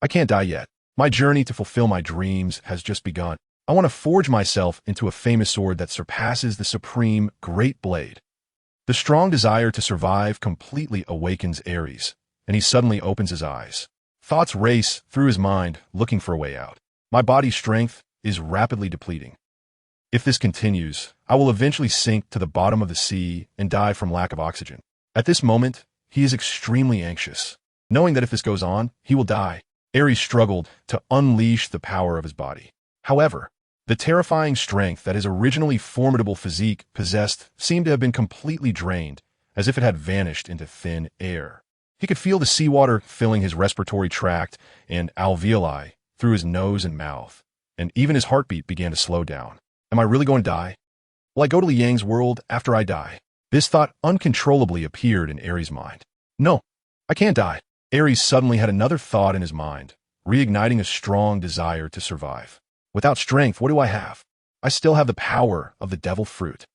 S1: I can't die yet. My journey to fulfill my dreams has just begun. I want to forge myself into a famous sword that surpasses the supreme great blade. The strong desire to survive completely awakens Aries, and he suddenly opens his eyes. Thoughts race through his mind, looking for a way out. My body's strength is rapidly depleting. If this continues, I will eventually sink to the bottom of the sea and die from lack of oxygen. At this moment, he is extremely anxious, knowing that if this goes on, he will die. Aries struggled to unleash the power of his body. However, the terrifying strength that his originally formidable physique possessed seemed to have been completely drained, as if it had vanished into thin air. He could feel the seawater filling his respiratory tract and alveoli through his nose and mouth, and even his heartbeat began to slow down. Am I really going to die? Will I go to Liang's world after I die? This thought uncontrollably appeared in Aries' mind. No, I can't die. Aries suddenly had another thought in his mind, reigniting a strong desire to survive. Without strength, what do I have? I still have the power of the devil fruit.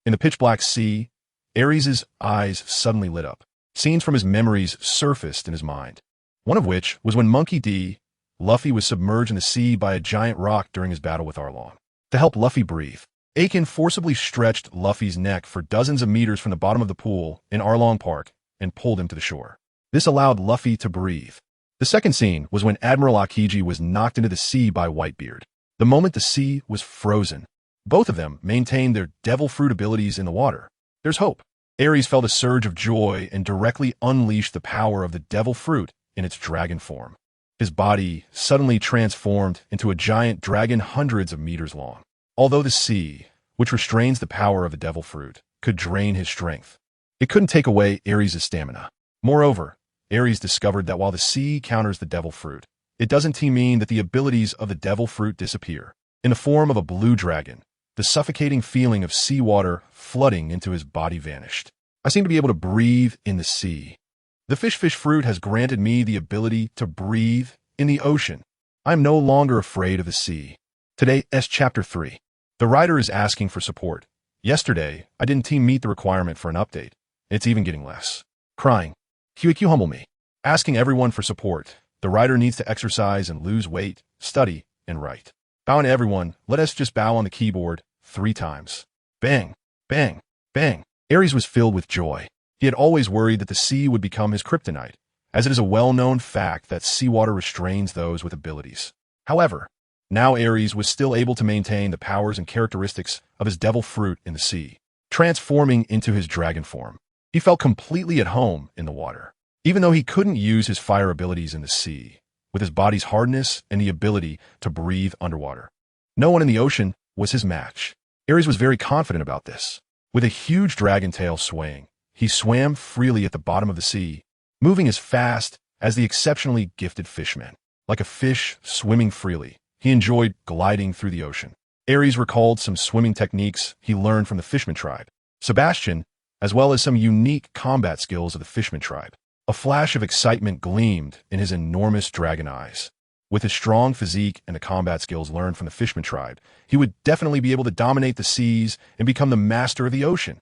S1: In the pitch-black sea, Aries' eyes suddenly lit up. Scenes from his memories surfaced in his mind. One of which was when Monkey D. Luffy was submerged in the sea by a giant rock during his battle with Arlong. To help Luffy breathe, Aiken forcibly stretched Luffy's neck for dozens of meters from the bottom of the pool in Arlong Park and pulled him to the shore. This allowed Luffy to breathe. The second scene was when Admiral Aokiji was knocked into the sea by Whitebeard. The moment the sea was frozen, both of them maintained their devil fruit abilities in the water. There's hope. Aries felt a surge of joy and directly unleashed the power of the devil fruit in its dragon form. His body suddenly transformed into a giant dragon hundreds of meters long. Although the sea, which restrains the power of the devil fruit, could drain his strength, it couldn't take away Aries' stamina. Moreover, Aries discovered that while the sea counters the devil fruit, it doesn't mean that the abilities of the devil fruit disappear. In the form of a blue dragon, the suffocating feeling of seawater flooding into his body vanished. I seem to be able to breathe in the sea. The fish fruit has granted me the ability to breathe in the ocean. I am no longer afraid of the sea. Today's Chapter 3. The writer is asking for support. Yesterday, I didn't meet the requirement for an update. It's even getting less. Crying. QQ humble me. Asking everyone for support. The writer needs to exercise and lose weight, study, and write. Bowing to everyone, let us just bow on the keyboard 3 times. Bang, bang, bang. Aries was filled with joy. He had always worried that the sea would become his kryptonite, as it is a well-known fact that seawater restrains those with abilities. However, now Aries was still able to maintain the powers and characteristics of his devil fruit in the sea, transforming into his dragon form. He felt completely at home in the water, even though he couldn't use his fire abilities in the sea, with his body's hardness and the ability to breathe underwater. No one in the ocean was his match. Aries was very confident about this. With a huge dragon tail swaying, he swam freely at the bottom of the sea, moving as fast as the exceptionally gifted fishman. Like a fish swimming freely, he enjoyed gliding through the ocean. Aries recalled some swimming techniques he learned from the Fishman tribe, Sebastian, as well as some unique combat skills of the Fishman tribe. A flash of excitement gleamed in his enormous dragon eyes. With his strong physique and the combat skills learned from the Fishman tribe, he would definitely be able to dominate the seas and become the master of the ocean.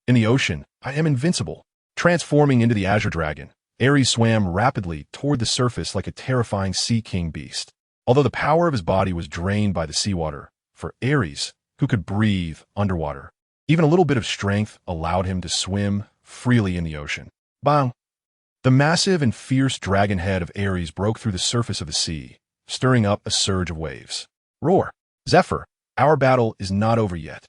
S1: In the ocean, I am invincible. Transforming into the Azure Dragon, Aries swam rapidly toward the surface like a terrifying sea king beast. Although the power of his body was drained by the seawater, for Aries, who could breathe underwater, even a little bit of strength allowed him to swim freely in the ocean. Bang! The massive and fierce dragon head of Aries broke through the surface of the sea, stirring up a surge of waves. Roar! Zephyr, our battle is not over yet.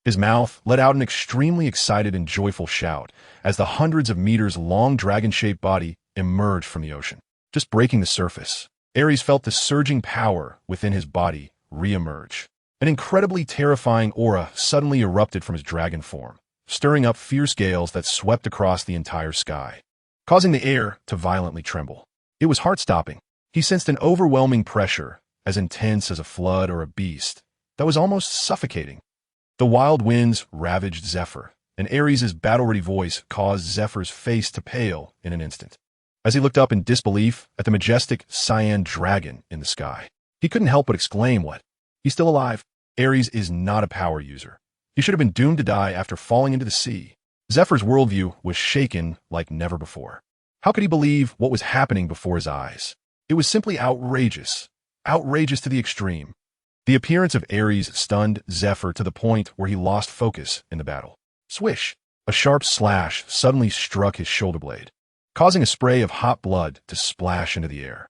S1: His mouth let out an extremely excited and joyful shout as the hundreds of meters long dragon-shaped body emerged from the ocean. Just breaking the surface, Aries felt the surging power within his body re-emerge. An incredibly terrifying aura suddenly erupted from his dragon form, stirring up fierce gales that swept across the entire sky, causing the air to violently tremble. It was heart-stopping. He sensed an overwhelming pressure, as intense as a flood or a beast, that was almost suffocating. The wild winds ravaged Zephyr, and Aries' battle-ready voice caused Zephyr's face to pale in an instant. As he looked up in disbelief at the majestic cyan dragon in the sky, he couldn't help but exclaim, "What? He's still alive?" Aries is not a power user. He should have been doomed to die after falling into the sea. Zephyr's worldview was shaken like never before. How could he believe what was happening before his eyes? It was simply outrageous. Outrageous to the extreme. The appearance of Aries stunned Zephyr to the point where he lost focus in the battle. Swish! A sharp slash suddenly struck his shoulder blade, causing a spray of hot blood to splash into the air.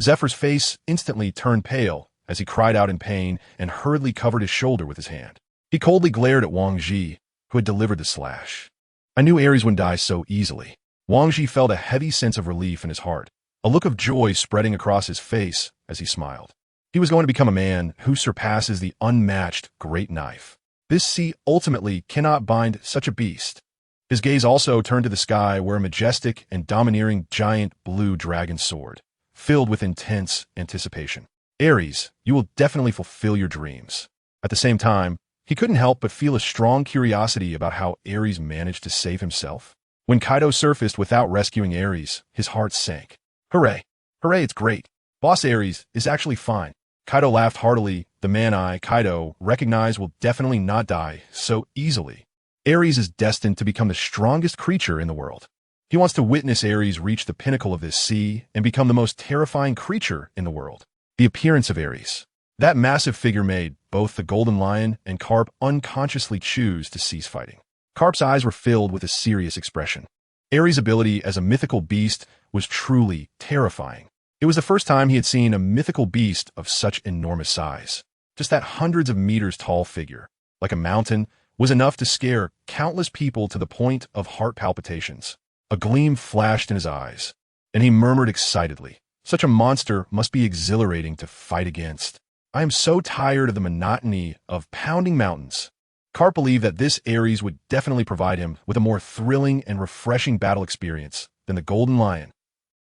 S1: Zephyr's face instantly turned pale as he cried out in pain and hurriedly covered his shoulder with his hand. He coldly glared at Wang Ji, who had delivered the slash. I knew Aries wouldn't die so easily. Wang Ji felt a heavy sense of relief in his heart, a look of joy spreading across his face as he smiled. He was going to become a man who surpasses the unmatched great knife. This sea ultimately cannot bind such a beast. His gaze also turned to the sky where a majestic and domineering giant blue dragon soared, filled with intense anticipation. Aries, you will definitely fulfill your dreams. At the same time, he couldn't help but feel a strong curiosity about how Aries managed to save himself. When Kaido surfaced without rescuing Aries, his heart sank. Hooray! Hooray, it's great. Boss Aries is actually fine. Kaido laughed heartily. The man Kaido, recognized will definitely not die so easily. Aries is destined to become the strongest creature in the world. He wants to witness Aries reach the pinnacle of this sea and become the most terrifying creature in the world. The appearance of Aries. That massive figure made both the Golden Lion and Carp unconsciously choose to cease fighting. Carp's eyes were filled with a serious expression. Aries' ability as a mythical beast was truly terrifying. It was the first time he had seen a mythical beast of such enormous size. Just that hundreds of meters tall figure, like a mountain, was enough to scare countless people to the point of heart palpitations. A gleam flashed in his eyes, and he murmured excitedly, "Such a monster must be exhilarating to fight against. I am so tired of the monotony of pounding mountains." Carp believed that this Aries would definitely provide him with a more thrilling and refreshing battle experience than the Golden Lion.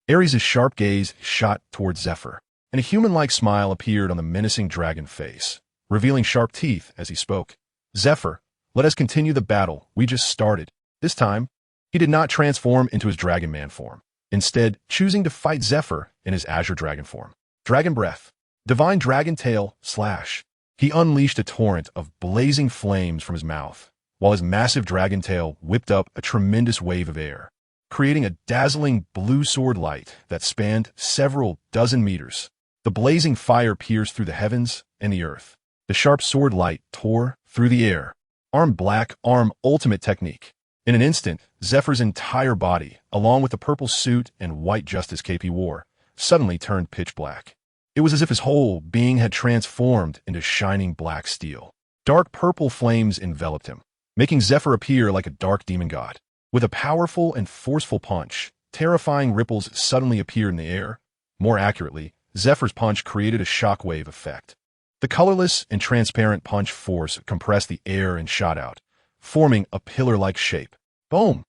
S1: Aries' sharp gaze shot towards Zephyr, and a human-like smile appeared on the menacing dragon face, revealing sharp teeth as he spoke. "Zephyr, let us continue the battle we just started." This time, he did not transform into his Dragon Man form, instead choosing to fight Zephyr in his Azure Dragon form. Dragon Breath, Divine Dragon Tail, slash. He unleashed a torrent of blazing flames from his mouth, while his massive dragon tail whipped up a tremendous wave of air, creating a dazzling blue sword light that spanned several dozen meters. The blazing fire pierced through the heavens and the earth. The sharp sword light tore through the air. Arm Black Arm Ultimate Technique. In an instant, Zephyr's entire body, along with the purple suit and white Justice cape he wore, suddenly turned pitch black. It was as if his whole being had transformed into shining black steel. Dark purple flames enveloped him, making Zephyr appear like a dark demon god. With a powerful and forceful punch, terrifying ripples suddenly appeared in the air. More accurately, Zephyr's punch created a shockwave effect. The colorless and transparent punch force compressed the air and shot out, forming a pillar-like shape. Boom!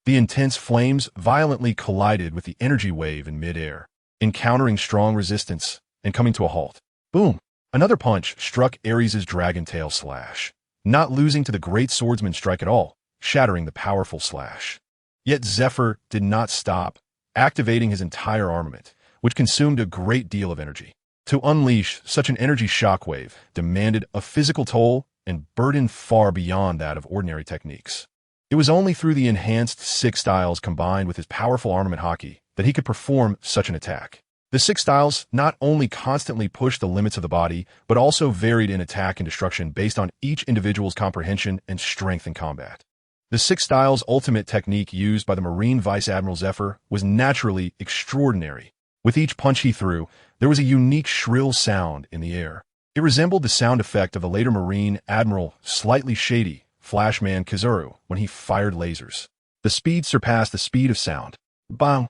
S1: The intense flames violently collided with the energy wave in midair, encountering strong resistance and coming to a halt. Boom! Another punch struck Aries' dragon tail slash, not losing to the great swordsman strike at all, shattering the powerful slash. Yet Zephyr did not stop, activating his entire armament, which consumed a great deal of energy. To unleash such an energy shockwave demanded a physical toll and burden far beyond that of ordinary techniques. It was only through the enhanced six styles combined with his powerful armament Haki that he could perform such an attack. The six styles not only constantly pushed the limits of the body, but also varied in attack and destruction based on each individual's comprehension and strength in combat. The six styles ultimate technique used by the Marine Vice Admiral Zephyr was naturally extraordinary. With each punch he threw, there was a unique shrill sound in the air. It resembled the sound effect of the later Marine Admiral Slightly Shady Flashman Kizaru when he fired lasers. The speed surpassed the speed of sound. Bang!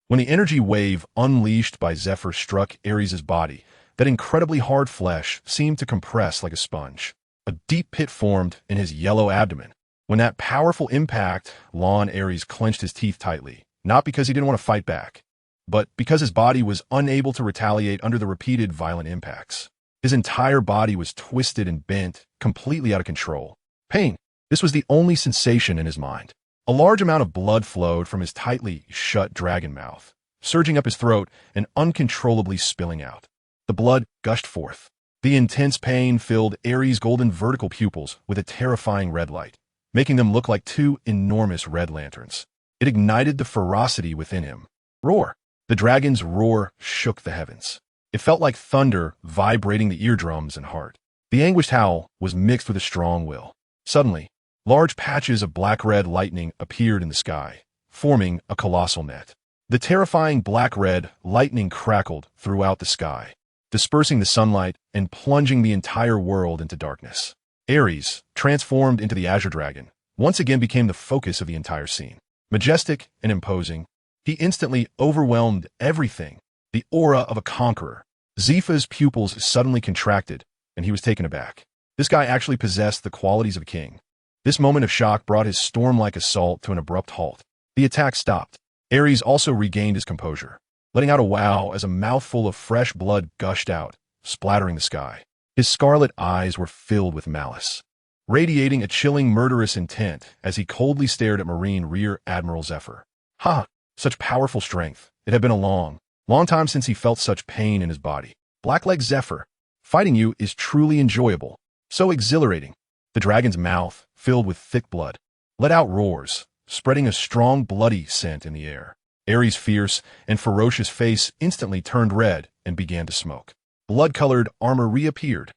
S1: When the energy wave unleashed by Zephyr struck Aries' body, that incredibly hard flesh seemed to compress like a sponge. A deep pit formed in his yellow abdomen. When that powerful impact, Lon Aries clenched his teeth tightly, not because he didn't want to fight back, but because his body was unable to retaliate under the repeated violent impacts. His entire body was twisted and bent, completely out of control. Pain. This was the only sensation in his mind. A large amount of blood flowed from his tightly shut dragon mouth, surging up his throat and uncontrollably spilling out. The blood gushed forth. The intense pain filled Aries' golden vertical pupils with a terrifying red light, making them look like two enormous red lanterns. It ignited the ferocity within him. Roar! The dragon's roar shook the heavens. It felt like thunder vibrating the eardrums and heart. The anguished howl was mixed with a strong will. Suddenly, large patches of black-red lightning appeared in the sky, forming a colossal net. The terrifying black-red lightning crackled throughout the sky, dispersing the sunlight and plunging the entire world into darkness. Aries, transformed into the Azure Dragon, once again became the focus of the entire scene. Majestic and imposing, he instantly overwhelmed everything, the aura of a conqueror. Zephy's pupils suddenly contracted, and he was taken aback. This guy actually possessed the qualities of a king. This moment of shock brought his storm-like assault to an abrupt halt. The attack stopped. Aries also regained his composure, letting out a wow as a mouthful of fresh blood gushed out, splattering the sky. His scarlet eyes were filled with malice, radiating a chilling murderous intent as he coldly stared at Marine Rear Admiral Zephyr. Ha! Such powerful strength. It had been a long time since he felt such pain in his body. Blackleg Zephyr, fighting you is truly enjoyable. So exhilarating. The dragon's mouth, filled with thick blood, let out roars, spreading a strong bloody scent in the air. Aries' fierce and ferocious face instantly turned red and began to smoke. Blood-colored armor reappeared.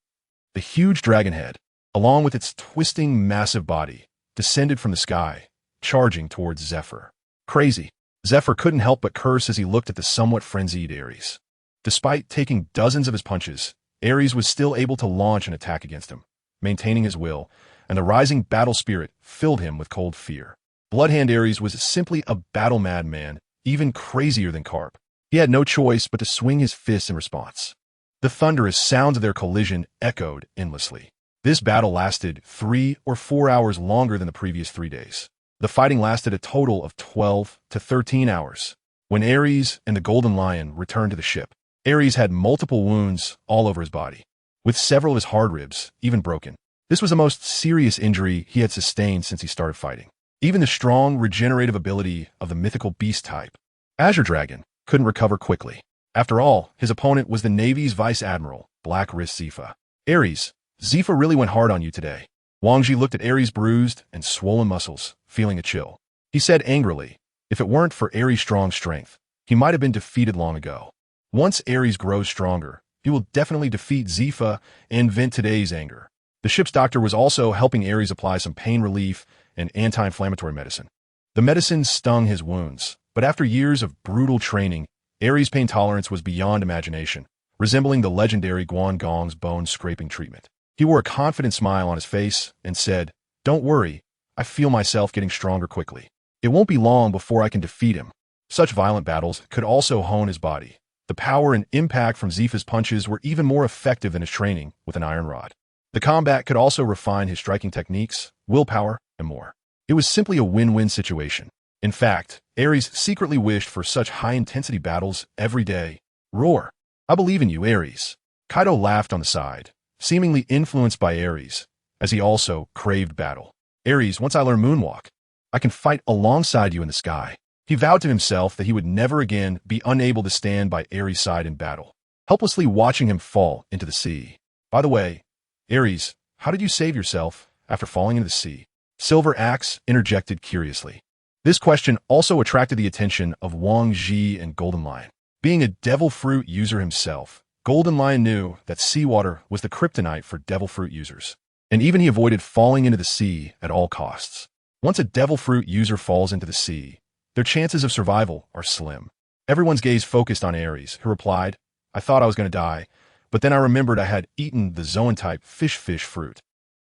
S1: The huge dragon head, along with its twisting massive body, descended from the sky, charging towards Zephyr. Crazy. Zephyr couldn't help but curse as he looked at the somewhat frenzied Aries. Despite taking dozens of his punches, Aries was still able to launch an attack against him, maintaining his will, and the rising battle spirit filled him with cold fear. Bloodhand Aries was simply a battle-mad man, even crazier than Carp. He had no choice but to swing his fists in response. The thunderous sounds of their collision echoed endlessly. This battle lasted 3 or 4 hours longer than the previous 3 days. The fighting lasted a total of 12 to 13 hours. When Aries and the Golden Lion returned to the ship, Aries had multiple wounds all over his body, with several of his hard ribs even broken. This was the most serious injury he had sustained since he started fighting. Even the strong regenerative ability of the mythical beast type, Azure Dragon, couldn't recover quickly. After all, his opponent was the Navy's Vice Admiral, Black Wrist Zephyr. Aries, Zephyr really went hard on you today. Wang Ji looked at Aries' bruised and swollen muscles, feeling a chill. He said angrily, if it weren't for Aries' strong strength, he might have been defeated long ago. Once Aries grows stronger, he will definitely defeat Zephyr and vent today's anger. The ship's doctor was also helping Aries apply some pain relief and anti-inflammatory medicine. The medicine stung his wounds, but after years of brutal training, Aries' pain tolerance was beyond imagination, resembling the legendary Guan Gong's bone-scraping treatment. He wore a confident smile on his face and said, "Don't worry, I feel myself getting stronger quickly. It won't be long before I can defeat him." Such violent battles could also hone his body. The power and impact from Zephyr's punches were even more effective than his training with an iron rod. The combat could also refine his striking techniques, willpower, and more. It was simply a win-win situation. In fact, Aries secretly wished for such high-intensity battles every day. Roar. I believe in you, Aries. Kaido laughed on the side, seemingly influenced by Aries, as he also craved battle. Aries, once I learn moonwalk, I can fight alongside you in the sky. He vowed to himself that he would never again be unable to stand by Aries' side in battle, helplessly watching him fall into the sea. By the way, Aries, how did you save yourself after falling into the sea? Silver Axe interjected curiously. This question also attracted the attention of Wang Ji and Golden Lion. Being a devil fruit user himself, Golden Lion knew that seawater was the kryptonite for devil fruit users, and even he avoided falling into the sea at all costs. Once a devil fruit user falls into the sea, their chances of survival are slim. Everyone's gaze focused on Aries, who replied, I thought I was going to die, but then I remembered I had eaten the zoan-type fish fruit.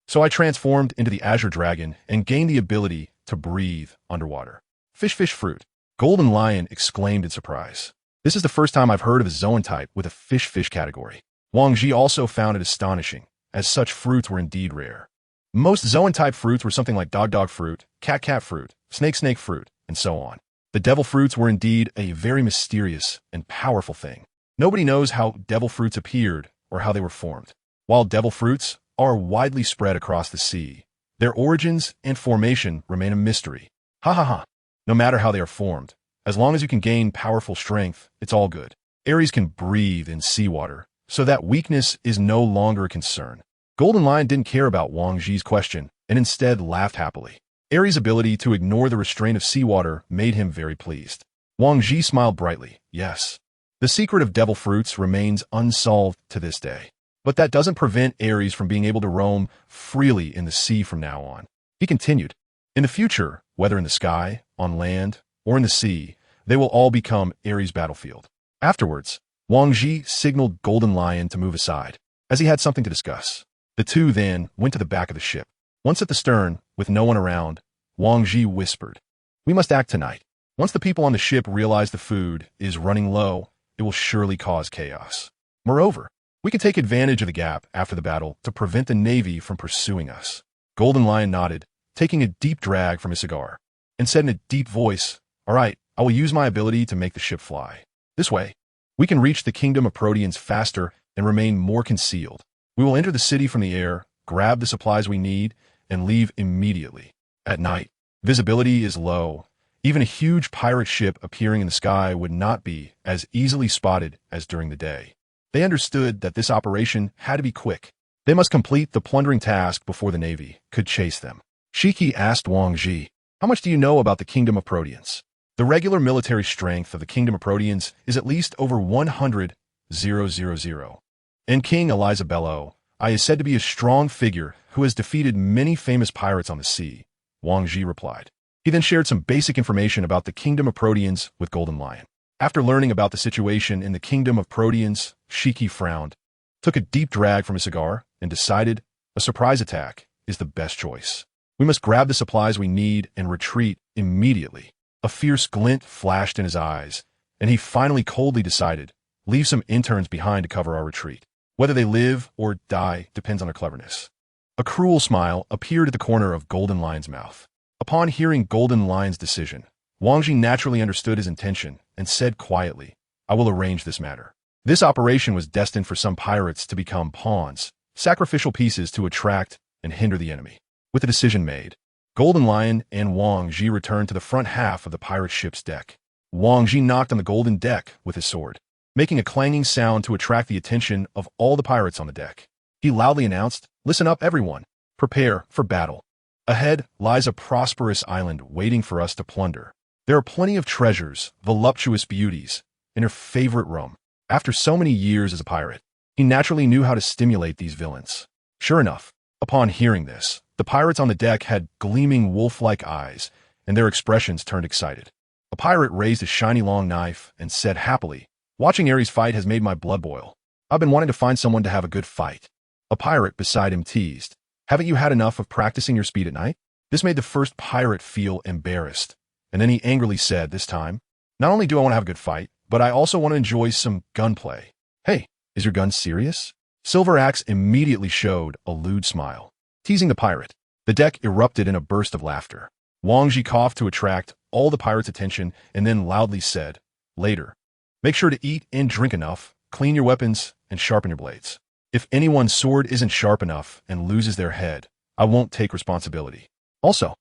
S1: So I transformed into the Azure Dragon and gained the ability to breathe underwater. Fish fruit. Golden Lion exclaimed in surprise. This is the first time I've heard of a zoan-type with a fish category. Wang Ji also found it astonishing, as such fruits were indeed rare. Most zoan-type fruits were something like dog fruit, cat fruit, snake fruit, and so on. The devil fruits were indeed a very mysterious and powerful thing. Nobody knows how devil fruits appeared or how they were formed. While devil fruits are widely spread across the sea, their origins and formation remain a mystery. No matter how they are formed, as long as you can gain powerful strength, it's all good. Aries can breathe in seawater, so that weakness is no longer a concern. Golden Lion didn't care about Wang Ji's question and instead laughed happily. Aries' ability to ignore the restraint of seawater made him very pleased. Wang Ji smiled brightly. Yes, the secret of devil fruits remains unsolved to this day. But that doesn't prevent Aries from being able to roam freely in the sea from now on. He continued, in the future, whether in the sky, on land, or in the sea, they will all become Aries' battlefield. Afterwards, Wang Ji signaled Golden Lion to move aside, as he had something to discuss. The two then went to the back of the ship. Once at the stern, with no one around, Wang Ji whispered, "We must act tonight. Once the people on the ship realize the food is running low, it will surely cause chaos. Moreover, we can take advantage of the gap after the battle to prevent the Navy from pursuing us." Golden Lion nodded, taking a deep drag from his cigar, and said in a deep voice, "All right, I will use my ability to make the ship fly. This way, we can reach the kingdom of Proteans faster and remain more concealed. We will enter the city from the air, grab the supplies we need, and leave immediately. At night, visibility is low. Even a huge pirate ship appearing in the sky would not be as easily spotted as during the day." They understood that this operation had to be quick. They must complete the plundering task before the Navy could chase them. Shiki asked Wang Ji, "How much do you know about the Kingdom of Proteans?" "The regular military strength of the Kingdom of Proteans is at least over 100,000. And King Eliza Bello is said to be a strong figure who has defeated many famous pirates on the sea," Wang Ji replied. He then shared some basic information about the Kingdom of Proteans with Golden Lion. After learning about the situation in the Kingdom of Proteans, Shiki frowned, took a deep drag from his cigar, and decided a surprise attack is the best choice. "We must grab the supplies we need and retreat immediately." A fierce glint flashed in his eyes, and he finally coldly decided, "Leave some interns behind to cover our retreat. Whether they live or die depends on their cleverness." A cruel smile appeared at the corner of Golden Lion's mouth. Upon hearing Golden Lion's decision, Wang Ji naturally understood his intention and said quietly, "I will arrange this matter." This operation was destined for some pirates to become pawns, sacrificial pieces to attract and hinder the enemy. With the decision made, Golden Lion and Wang Ji returned to the front half of the pirate ship's deck. Wang Ji knocked on the golden deck with his sword, making a clanging sound to attract the attention of all the pirates on the deck. He loudly announced, "Listen up, everyone. Prepare for battle. Ahead lies a prosperous island waiting for us to plunder. There are plenty of treasures, voluptuous beauties, and her favorite rum." After so many years as a pirate, he naturally knew how to stimulate these villains. Sure enough, upon hearing this, the pirates on the deck had gleaming wolf-like eyes, and their expressions turned excited. A pirate raised a shiny long knife and said happily, "Watching Aries fight has made my blood boil. I've been wanting to find someone to have a good fight." A pirate beside him teased, "Haven't you had enough of practicing your speed at night?" This made the first pirate feel embarrassed, and then he angrily said this time, "Not only do I want to have a good fight, but I also want to enjoy some gunplay. Hey, is your gun serious?" Silver Axe immediately showed a lewd smile, teasing the pirate. The deck erupted in a burst of laughter. Wang Ji coughed to attract all the pirates' attention and then loudly said, "Later, make sure to eat and drink enough, clean your weapons, and sharpen your blades. If anyone's sword isn't sharp enough and loses their head, I won't take responsibility. Also,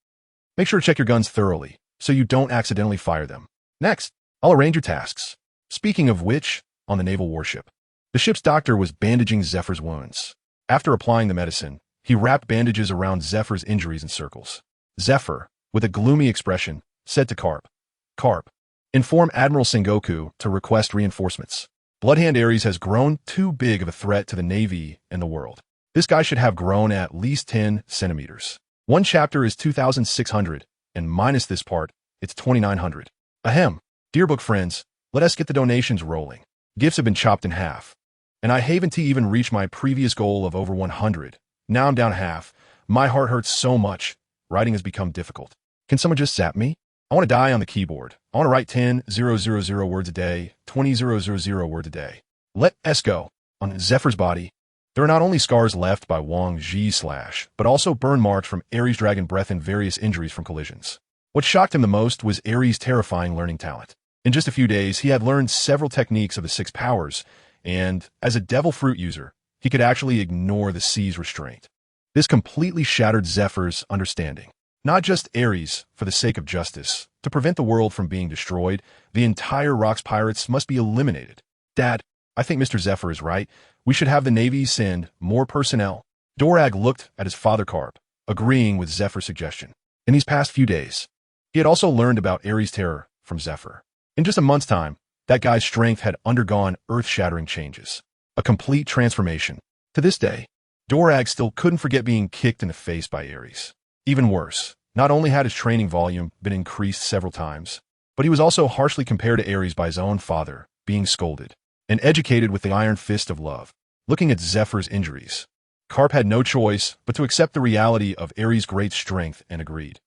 S1: make sure to check your guns thoroughly so you don't accidentally fire them. Next, I'll arrange your tasks." Speaking of which, on the naval warship, the ship's doctor was bandaging Zephyr's wounds. After applying the medicine, he wrapped bandages around Zephyr's injuries in circles. Zephyr, with a gloomy expression, said to Carp, "Carp, inform Admiral Sengoku to request reinforcements. Bloodhand Aries has grown too big of a threat to the Navy and the world. This guy should have grown at least 10 centimeters. One chapter is 2,600, and minus this part, it's 2,900. Ahem. Dear book friends, let us get the donations rolling. Gifts have been chopped in half, and I haven't even reached my previous goal of over 100. Now I'm down half. My heart hurts so much. Writing has become difficult. Can someone just zap me? I want to die on the keyboard. I want to write 10,000 words a day, 20,000 words a day. Let us go." On Zephyr's body, there are not only scars left by Wang Ji's slash, but also burn marks from Aries' dragon breath and various injuries from collisions. What shocked him the most was Aries' terrifying learning talent. In just a few days, he had learned several techniques of the 6 powers, and as a devil fruit user, he could actually ignore the sea's restraint. This completely shattered Zephyr's understanding. Not just Aries, for the sake of justice. To prevent the world from being destroyed, the entire Rocks pirates must be eliminated. "Dad, I think Mr. Zephyr is right. We should have the Navy send more personnel." Dorag looked at his father Carp, agreeing with Zephyr's suggestion. In these past few days, he had also learned about Aries' terror from Zephyr. In just a month's time, that guy's strength had undergone earth-shattering changes. A complete transformation. To this day, Dorag still couldn't forget being kicked in the face by Aries. Even worse, not only had his training volume been increased several times, but he was also harshly compared to Aries by his own father, being scolded. and educated with the iron fist of love. Looking at Zephyr's injuries, Carp had no choice but to accept the reality of Aries' great strength and agreed.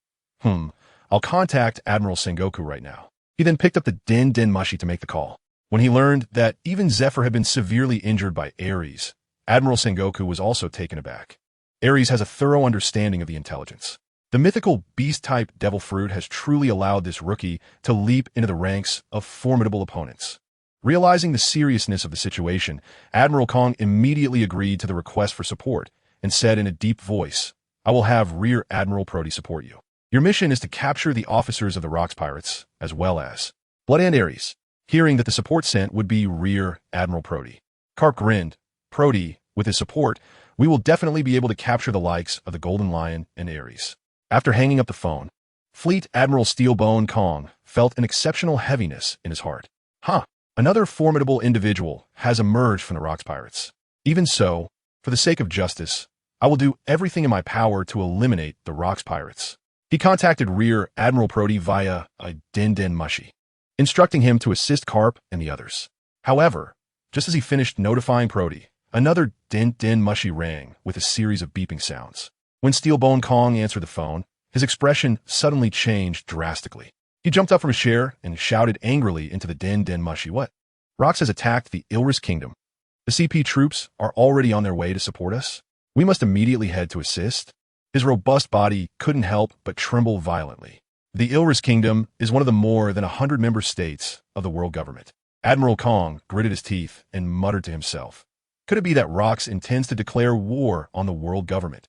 S1: I'll contact Admiral Sengoku right now. He then picked up the Den Mushi to make the call. When he learned that even Zephyr had been severely injured by Aries, Admiral Sengoku was also taken aback. Aries has a thorough understanding of the intelligence. The mythical beast-type devil fruit has truly allowed this rookie to leap into the ranks of formidable opponents. Realizing the seriousness of the situation, Admiral Kong immediately agreed to the request for support and said in a deep voice, "I will have Rear Admiral Prodi support you. Your mission is to capture the officers of the Rocks Pirates, as well as Blood and Aries." Hearing that the support sent would be Rear Admiral Prodi, Carp grinned. "Prodi, with his support, we will definitely be able to capture the likes of the Golden Lion and Aries." After hanging up the phone, Fleet Admiral Steelbone Kong felt an exceptional heaviness in his heart. Another formidable individual has emerged from the Rocks Pirates. Even so, for the sake of justice, I will do everything in my power to eliminate the Rocks Pirates. He contacted Rear Admiral Prodi via a Den Mushi, instructing him to assist Carp and the others. However, just as he finished notifying Prodi, another Den Mushi rang with a series of beeping sounds. When Steelbone Kong answered the phone, his expression suddenly changed drastically. He jumped up from his chair and shouted angrily into the Den Mushi. "What? Rocks has attacked the Ilris Kingdom. The CP troops are already on their way to support us. We must immediately head to assist." His robust body couldn't help but tremble violently. The Ilris Kingdom is one of the more than 100 member states of the world government. Admiral Kong gritted his teeth and muttered to himself, could it be that Rocks intends to declare war on the world government?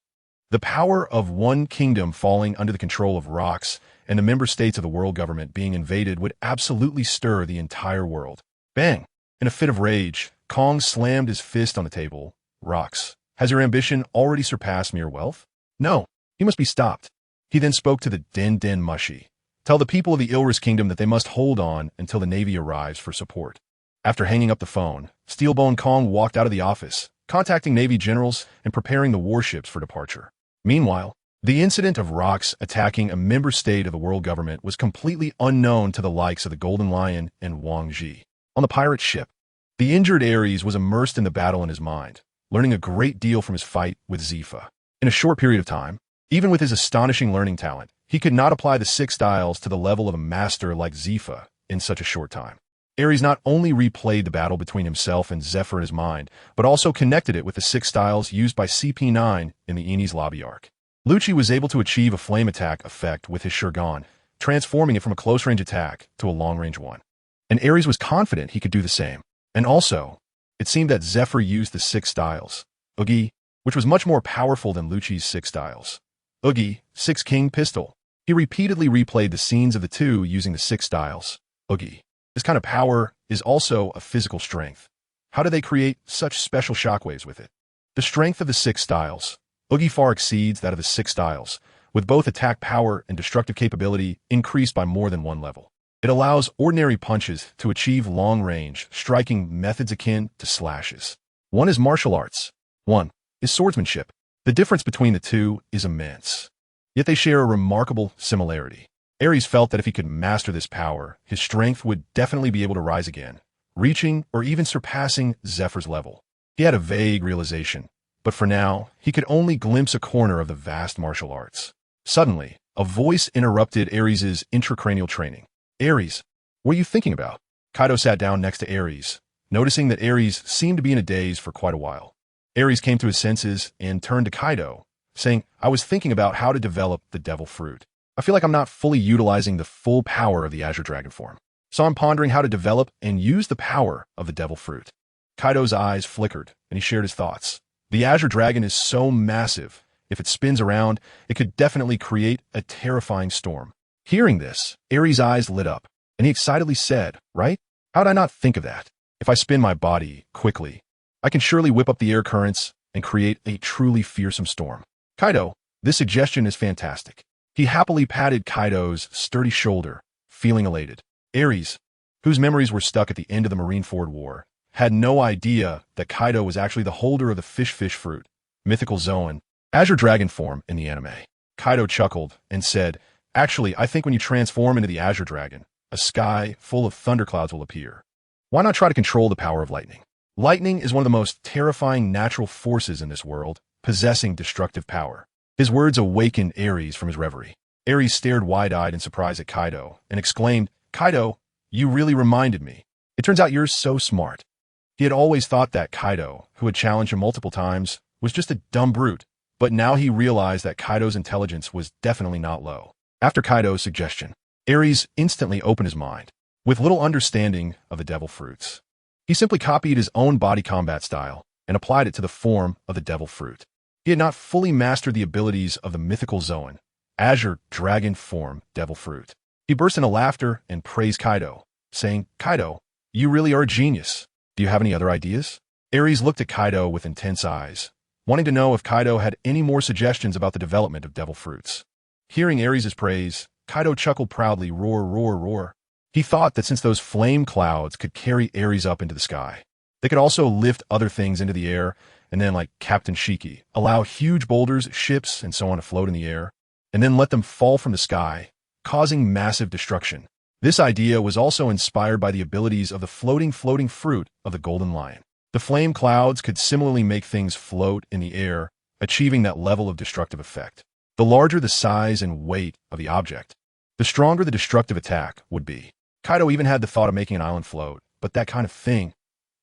S1: The power of one kingdom falling under the control of Rocks and the member states of the world government being invaded would absolutely stir the entire world. Bang! In a fit of rage, Kong slammed his fist on the table. "Rocks, has your ambition already surpassed mere wealth? No, you must be stopped." He then spoke to the Den Mushi. "Tell the people of the Ilris Kingdom that they must hold on until the Navy arrives for support." After hanging up the phone, Steelbone Kong walked out of the office, contacting Navy generals and preparing the warships for departure. Meanwhile, the incident of Rocks attacking a member state of the world government was completely unknown to the likes of the Golden Lion and Wang Ji. On the pirate ship, the injured Aries was immersed in the battle in his mind, learning a great deal from his fight with Zephyr. In a short period of time, even with his astonishing learning talent, he could not apply the 6 styles to the level of a master like Zephyr in such a short time. Aries not only replayed the battle between himself and Zephyr in his mind, but also connected it with the 6 styles used by CP9 in the Enies lobby arc. Lucci was able to achieve a flame attack effect with his Shurgon, transforming it from a close-range attack to a long-range one. And Aries was confident he could do the same. And also, it seemed that Zephyr used the 6 styles, Oogie, which was much more powerful than Lucci's 6 styles. Oogie, 6 King Pistol. He repeatedly replayed the scenes of the two using the 6 styles, Oogie. This kind of power is also a physical strength. How do they create such special shockwaves with it? The strength of the 6 styles, Oogie, far exceeds that of the 6 styles, with both attack power and destructive capability increased by more than one level. It allows ordinary punches to achieve long-range, striking methods akin to slashes. One is martial arts. One is swordsmanship. The difference between the two is immense. Yet they share a remarkable similarity. Aries felt that if he could master this power, his strength would definitely be able to rise again, reaching or even surpassing Zephyr's level. He had a vague realization, but for now, he could only glimpse a corner of the vast martial arts. Suddenly, a voice interrupted Aries' intracranial training. "Aries, what are you thinking about?" Kaido sat down next to Aries, noticing that Aries seemed to be in a daze for quite a while. Aries came to his senses and turned to Kaido, saying, "I was thinking about how to develop the devil fruit. I feel like I'm not fully utilizing the full power of the Azure Dragon form. So I'm pondering how to develop and use the power of the devil fruit." Kaido's eyes flickered, and he shared his thoughts. The Azure Dragon is so massive, if it spins around, it could definitely create a terrifying storm. Hearing this, Aries' eyes lit up, and he excitedly said, "Right? How'd I not think of that? If I spin my body quickly, I can surely whip up the air currents and create a truly fearsome storm." "Kaido, this suggestion is fantastic." He happily patted Kaido's sturdy shoulder, feeling elated. Aries, whose memories were stuck at the end of the Marineford War, had no idea that Kaido was actually the holder of the fish fruit, mythical Zoan, Azure Dragon form in the anime. Kaido chuckled and said, "Actually, I think when you transform into the Azure Dragon, a sky full of thunderclouds will appear." Why not try to control the power of lightning? Lightning is one of the most terrifying natural forces in this world, possessing destructive power. His words awakened Aries from his reverie. Aries stared wide-eyed in surprise at Kaido and exclaimed, "Kaido, you really reminded me. It turns out you're so smart." He had always thought that Kaido, who had challenged him multiple times, was just a dumb brute, but now he realized that Kaido's intelligence was definitely not low. After Kaido's suggestion, Aries instantly opened his mind. With little understanding of the devil fruits, he simply copied his own body combat style and applied it to the form of the devil fruit. He had not fully mastered the abilities of the mythical Zoan, Azure Dragon form devil fruit. He burst into laughter and praised Kaido, saying, "Kaido, you really are a genius. Do you have any other ideas?" Aries looked at Kaido with intense eyes, wanting to know if Kaido had any more suggestions about the development of devil fruits. Hearing Aries' praise, Kaido chuckled proudly, roar, roar, roar. He thought that since those flame clouds could carry Aries up into the sky, they could also lift other things into the air and then, like Captain Shiki, allow huge boulders, ships, and so on to float in the air, and then let them fall from the sky, causing massive destruction. This idea was also inspired by the abilities of the floating fruit of the golden lion. The flame clouds could similarly make things float in the air, achieving that level of destructive effect. The larger the size and weight of the object, the stronger the destructive attack would be. Kaido even had the thought of making an island float, but that kind of thing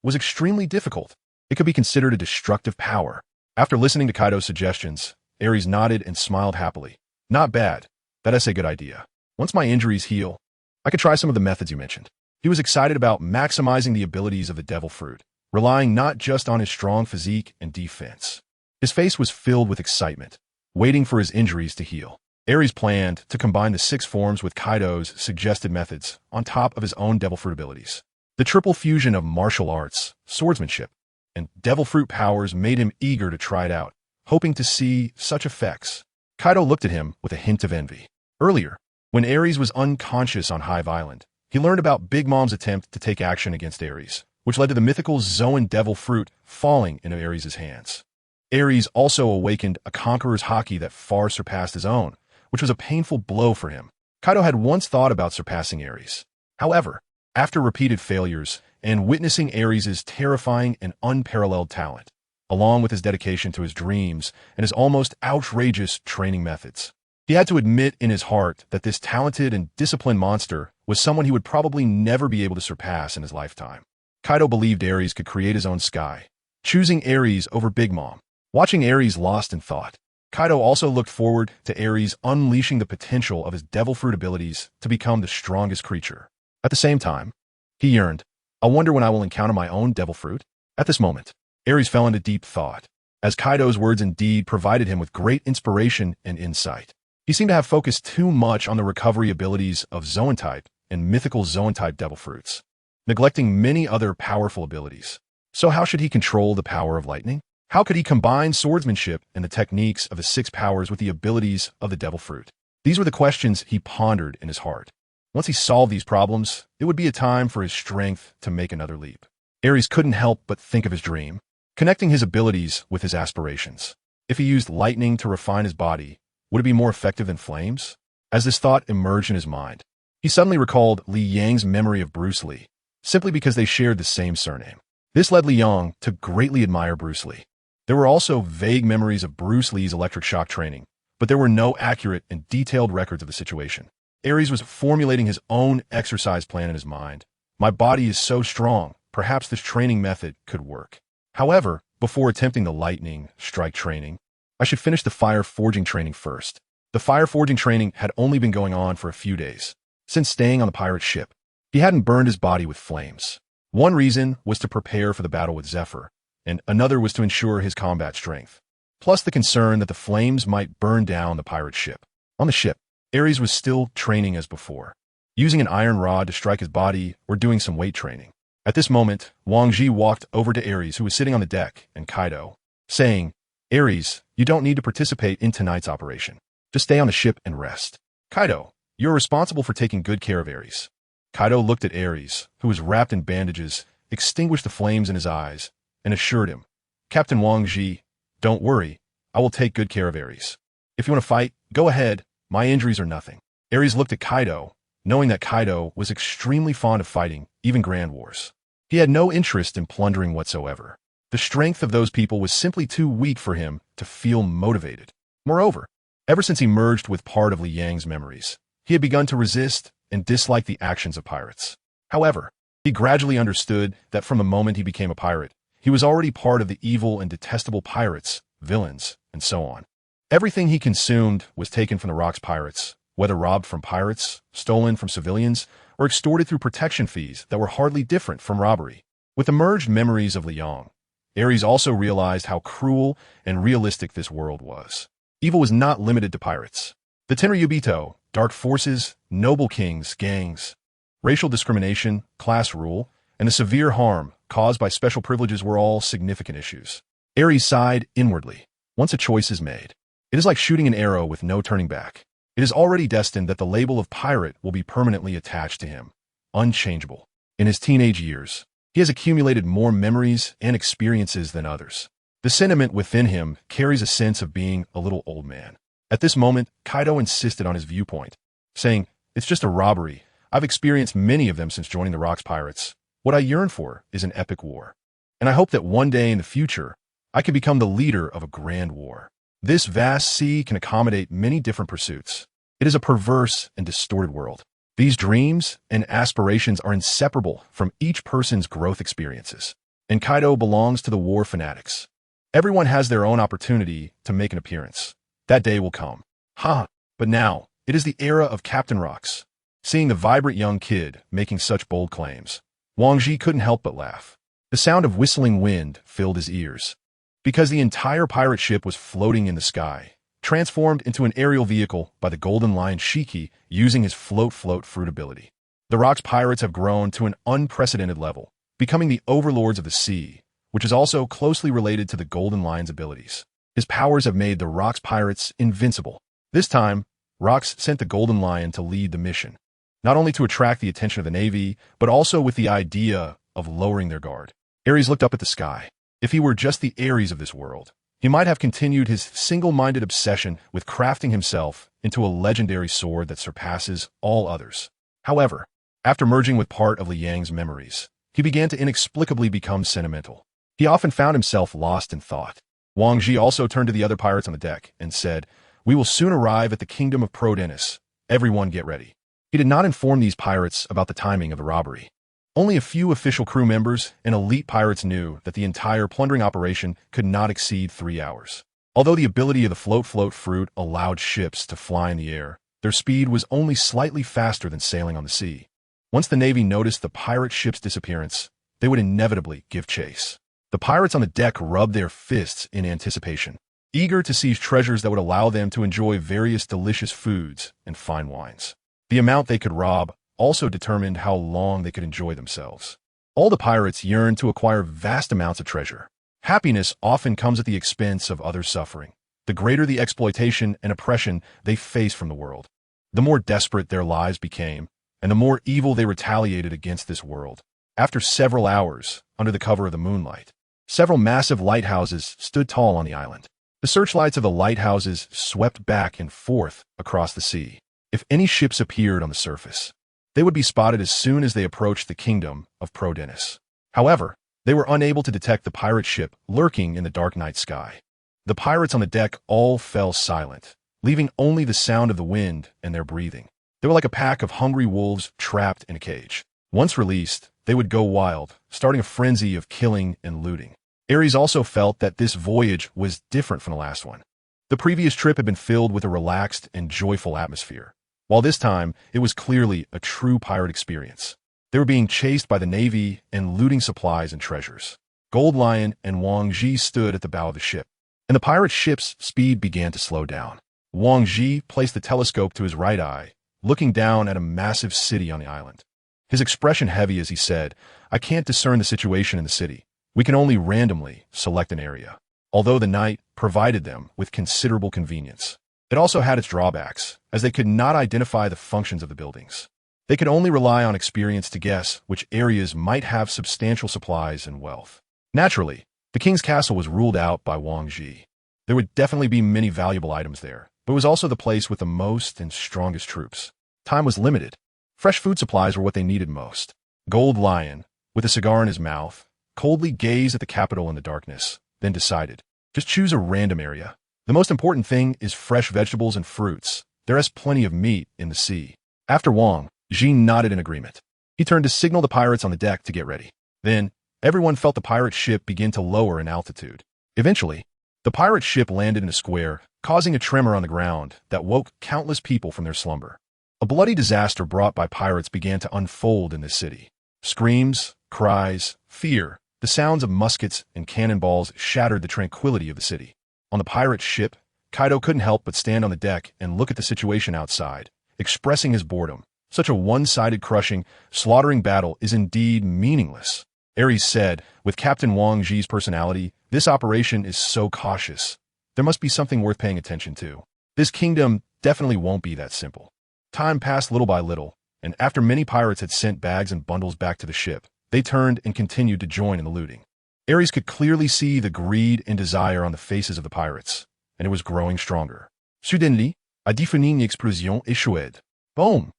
S1: was extremely difficult. It could be considered a destructive power. After listening to Kaido's suggestions, Aries nodded and smiled happily. "Not bad. That's a good idea. Once my injuries heal, I could try some of the methods you mentioned." He was excited about maximizing the abilities of the devil fruit, relying not just on his strong physique and defense. His face was filled with excitement, waiting for his injuries to heal. Aries planned to combine the 6 forms with Kaido's suggested methods on top of his own devil fruit abilities. The triple fusion of martial arts, swordsmanship, and devil fruit powers made him eager to try it out, hoping to see such effects. Kaido looked at him with a hint of envy. Earlier, when Aries was unconscious on Hive Island, he learned about Big Mom's attempt to take action against Aries, which led to the mythical Zoan devil fruit falling into Aries' hands. Aries also awakened a conqueror's Haki that far surpassed his own, which was a painful blow for him. Kaido had once thought about surpassing Aries. However, after repeated failures and witnessing Aries' terrifying and unparalleled talent, along with his dedication to his dreams and his almost outrageous training methods, he had to admit in his heart that this talented and disciplined monster was someone he would probably never be able to surpass in his lifetime. Kaido believed Aries could create his own sky, choosing Aries over Big Mom. Watching Aries lost in thought, Kaido also looked forward to Aries unleashing the potential of his devil fruit abilities to become the strongest creature. At the same time, he yearned, "I wonder when I will encounter my own devil fruit?" At this moment, Aries fell into deep thought, as Kaido's words indeed provided him with great inspiration and insight. He seemed to have focused too much on the recovery abilities of Zoan-type and mythical Zoan-type devil fruits, neglecting many other powerful abilities. So how should he control the power of lightning? How could he combine swordsmanship and the techniques of the 6 powers with the abilities of the devil fruit? These were the questions he pondered in his heart. Once he solved these problems, it would be a time for his strength to make another leap. Aries couldn't help but think of his dream, connecting his abilities with his aspirations. If he used lightning to refine his body, would it be more effective than flames? As this thought emerged in his mind, he suddenly recalled Li Yang's memory of Bruce Lee, simply because they shared the same surname. This led Li Yang to greatly admire Bruce Lee. There were also vague memories of Bruce Lee's electric shock training, but there were no accurate and detailed records of the situation. Aries was formulating his own exercise plan in his mind. "My body is so strong, perhaps this training method could work. However, before attempting the lightning strike training, I should finish the fire forging training first." The fire forging training had only been going on for a few days. Since staying on the pirate ship, he hadn't burned his body with flames. One reason was to prepare for the battle with Zephyr, and another was to ensure his combat strength, plus the concern that the flames might burn down the pirate ship. On the ship, Aries was still training as before, using an iron rod to strike his body or doing some weight training. At this moment, Wang Ji walked over to Aries, who was sitting on the deck, and Kaido, saying, "Aries, you don't need to participate in tonight's operation. Just stay on the ship and rest. Kaido, you're responsible for taking good care of Aries." Kaido looked at Aries, who was wrapped in bandages, extinguished the flames in his eyes, and assured him, "Captain Wang Ji, don't worry, I will take good care of Aries. If you want to fight, go ahead. My injuries are nothing." Aries looked at Kaido, knowing that Kaido was extremely fond of fighting, even grand wars. He had no interest in plundering whatsoever. The strength of those people was simply too weak for him to feel motivated. Moreover, ever since he merged with part of Li Yang's memories, he had begun to resist and dislike the actions of pirates. However, he gradually understood that from the moment he became a pirate, he was already part of the evil and detestable pirates, villains, and so on. Everything he consumed was taken from the Rock's pirates, whether robbed from pirates, stolen from civilians, or extorted through protection fees that were hardly different from robbery. With the merged memories of Li Yang, Aries also realized how cruel and realistic this world was. Evil was not limited to pirates. The Tenryubito, dark forces, noble kings, gangs, racial discrimination, class rule, and the severe harm caused by special privileges were all significant issues. Aries sighed inwardly. Once a choice is made, it is like shooting an arrow with no turning back. It is already destined that the label of pirate will be permanently attached to him, unchangeable. In his teenage years, he has accumulated more memories and experiences than others. The sentiment within him carries a sense of being a little old man. At this moment, Kaido insisted on his viewpoint, saying, "It's just a robbery. I've experienced many of them since joining the Rock's pirates. What I yearn for is an epic war. And I hope that one day in the future, I can become the leader of a grand war. This vast sea can accommodate many different pursuits. It is a perverse and distorted world. These dreams and aspirations are inseparable from each person's growth experiences. And Kaido belongs to the war fanatics. Everyone has their own opportunity to make an appearance. That day will come. But now, it is the era of Captain Rocks." Seeing the vibrant young kid making such bold claims, Wang Ji couldn't help but laugh. The sound of whistling wind filled his ears. Because the entire pirate ship was floating in the sky, transformed into an aerial vehicle by the Golden Lion Shiki using his float fruit ability. The Rock's pirates have grown to an unprecedented level, becoming the overlords of the sea, which is also closely related to the Golden Lion's abilities. His powers have made the Rock's pirates invincible. This time, Rocks sent the Golden Lion to lead the mission, not only to attract the attention of the Navy, but also with the idea of lowering their guard. Aries looked up at the sky. If he were just the Aries of this world, he might have continued his single-minded obsession with crafting himself into a legendary sword that surpasses all others. However, after merging with part of Li Yang's memories, he began to inexplicably become sentimental. He often found himself lost in thought. Wang Ji also turned to the other pirates on the deck and said, "We will soon arrive at the kingdom of Prodness. Everyone get ready." He did not inform these pirates about the timing of the robbery. Only a few official crew members and elite pirates knew that the entire plundering operation could not exceed 3 hours. Although the ability of the float fruit allowed ships to fly in the air, their speed was only slightly faster than sailing on the sea. Once the Navy noticed the pirate ship's disappearance, they would inevitably give chase. The pirates on the deck rubbed their fists in anticipation, eager to seize treasures that would allow them to enjoy various delicious foods and fine wines. The amount they could rob also determined how long they could enjoy themselves. All the pirates yearned to acquire vast amounts of treasure. Happiness often comes at the expense of others' suffering. The greater the exploitation and oppression they face from the world, the more desperate their lives became, and the more evil they retaliated against this world. After several hours, under the cover of the moonlight, several massive lighthouses stood tall on the island. The searchlights of the lighthouses swept back and forth across the sea. If any ships appeared on the surface, they would be spotted as soon as they approached the kingdom of Prodness. However, they were unable to detect the pirate ship lurking in the dark night sky. The pirates on the deck all fell silent, leaving only the sound of the wind and their breathing. They were like a pack of hungry wolves trapped in a cage. Once released, they would go wild, starting a frenzy of killing and looting. Aries also felt that this voyage was different from the last one. The previous trip had been filled with a relaxed and joyful atmosphere, while this time it was clearly a true pirate experience. They were being chased by the Navy and looting supplies and treasures. Gold Lion and Wang Ji stood at the bow of the ship, and the pirate ship's speed began to slow down. Wang Ji placed the telescope to his right eye, looking down at a massive city on the island. His expression heavy as he said, "I can't discern the situation in the city. We can only randomly select an area." Although the night provided them with considerable convenience, it also had its drawbacks, as they could not identify the functions of the buildings. They could only rely on experience to guess which areas might have substantial supplies and wealth. Naturally, the king's castle was ruled out by Wang Ji. There would definitely be many valuable items there, but it was also the place with the most and strongest troops. Time was limited. Fresh food supplies were what they needed most. Gold Lion, with a cigar in his mouth, coldly gazed at the capital in the darkness, then decided, just choose a random area. The most important thing is fresh vegetables and fruits. There is plenty of meat in the sea. After Wang Ji nodded in agreement. He turned to signal the pirates on the deck to get ready. Then, everyone felt the pirate ship begin to lower in altitude. Eventually, the pirate ship landed in a square, causing a tremor on the ground that woke countless people from their slumber. A bloody disaster brought by pirates began to unfold in this city. Screams, cries, fear, the sounds of muskets and cannonballs shattered the tranquility of the city. On the pirate ship, Kaido couldn't help but stand on the deck and look at the situation outside, expressing his boredom. Such a one-sided crushing, slaughtering battle is indeed meaningless. Aries said, with Captain Wang Ji's personality, this operation is so cautious. There must be something worth paying attention to. This kingdom definitely won't be that simple. Time passed little by little, and after many pirates had sent bags and bundles back to the ship, they turned and continued to join in the looting. Aries could clearly see the greed and desire on the faces of the pirates, and it was growing stronger. Suddenly, a deafening explosion échoued. Boom!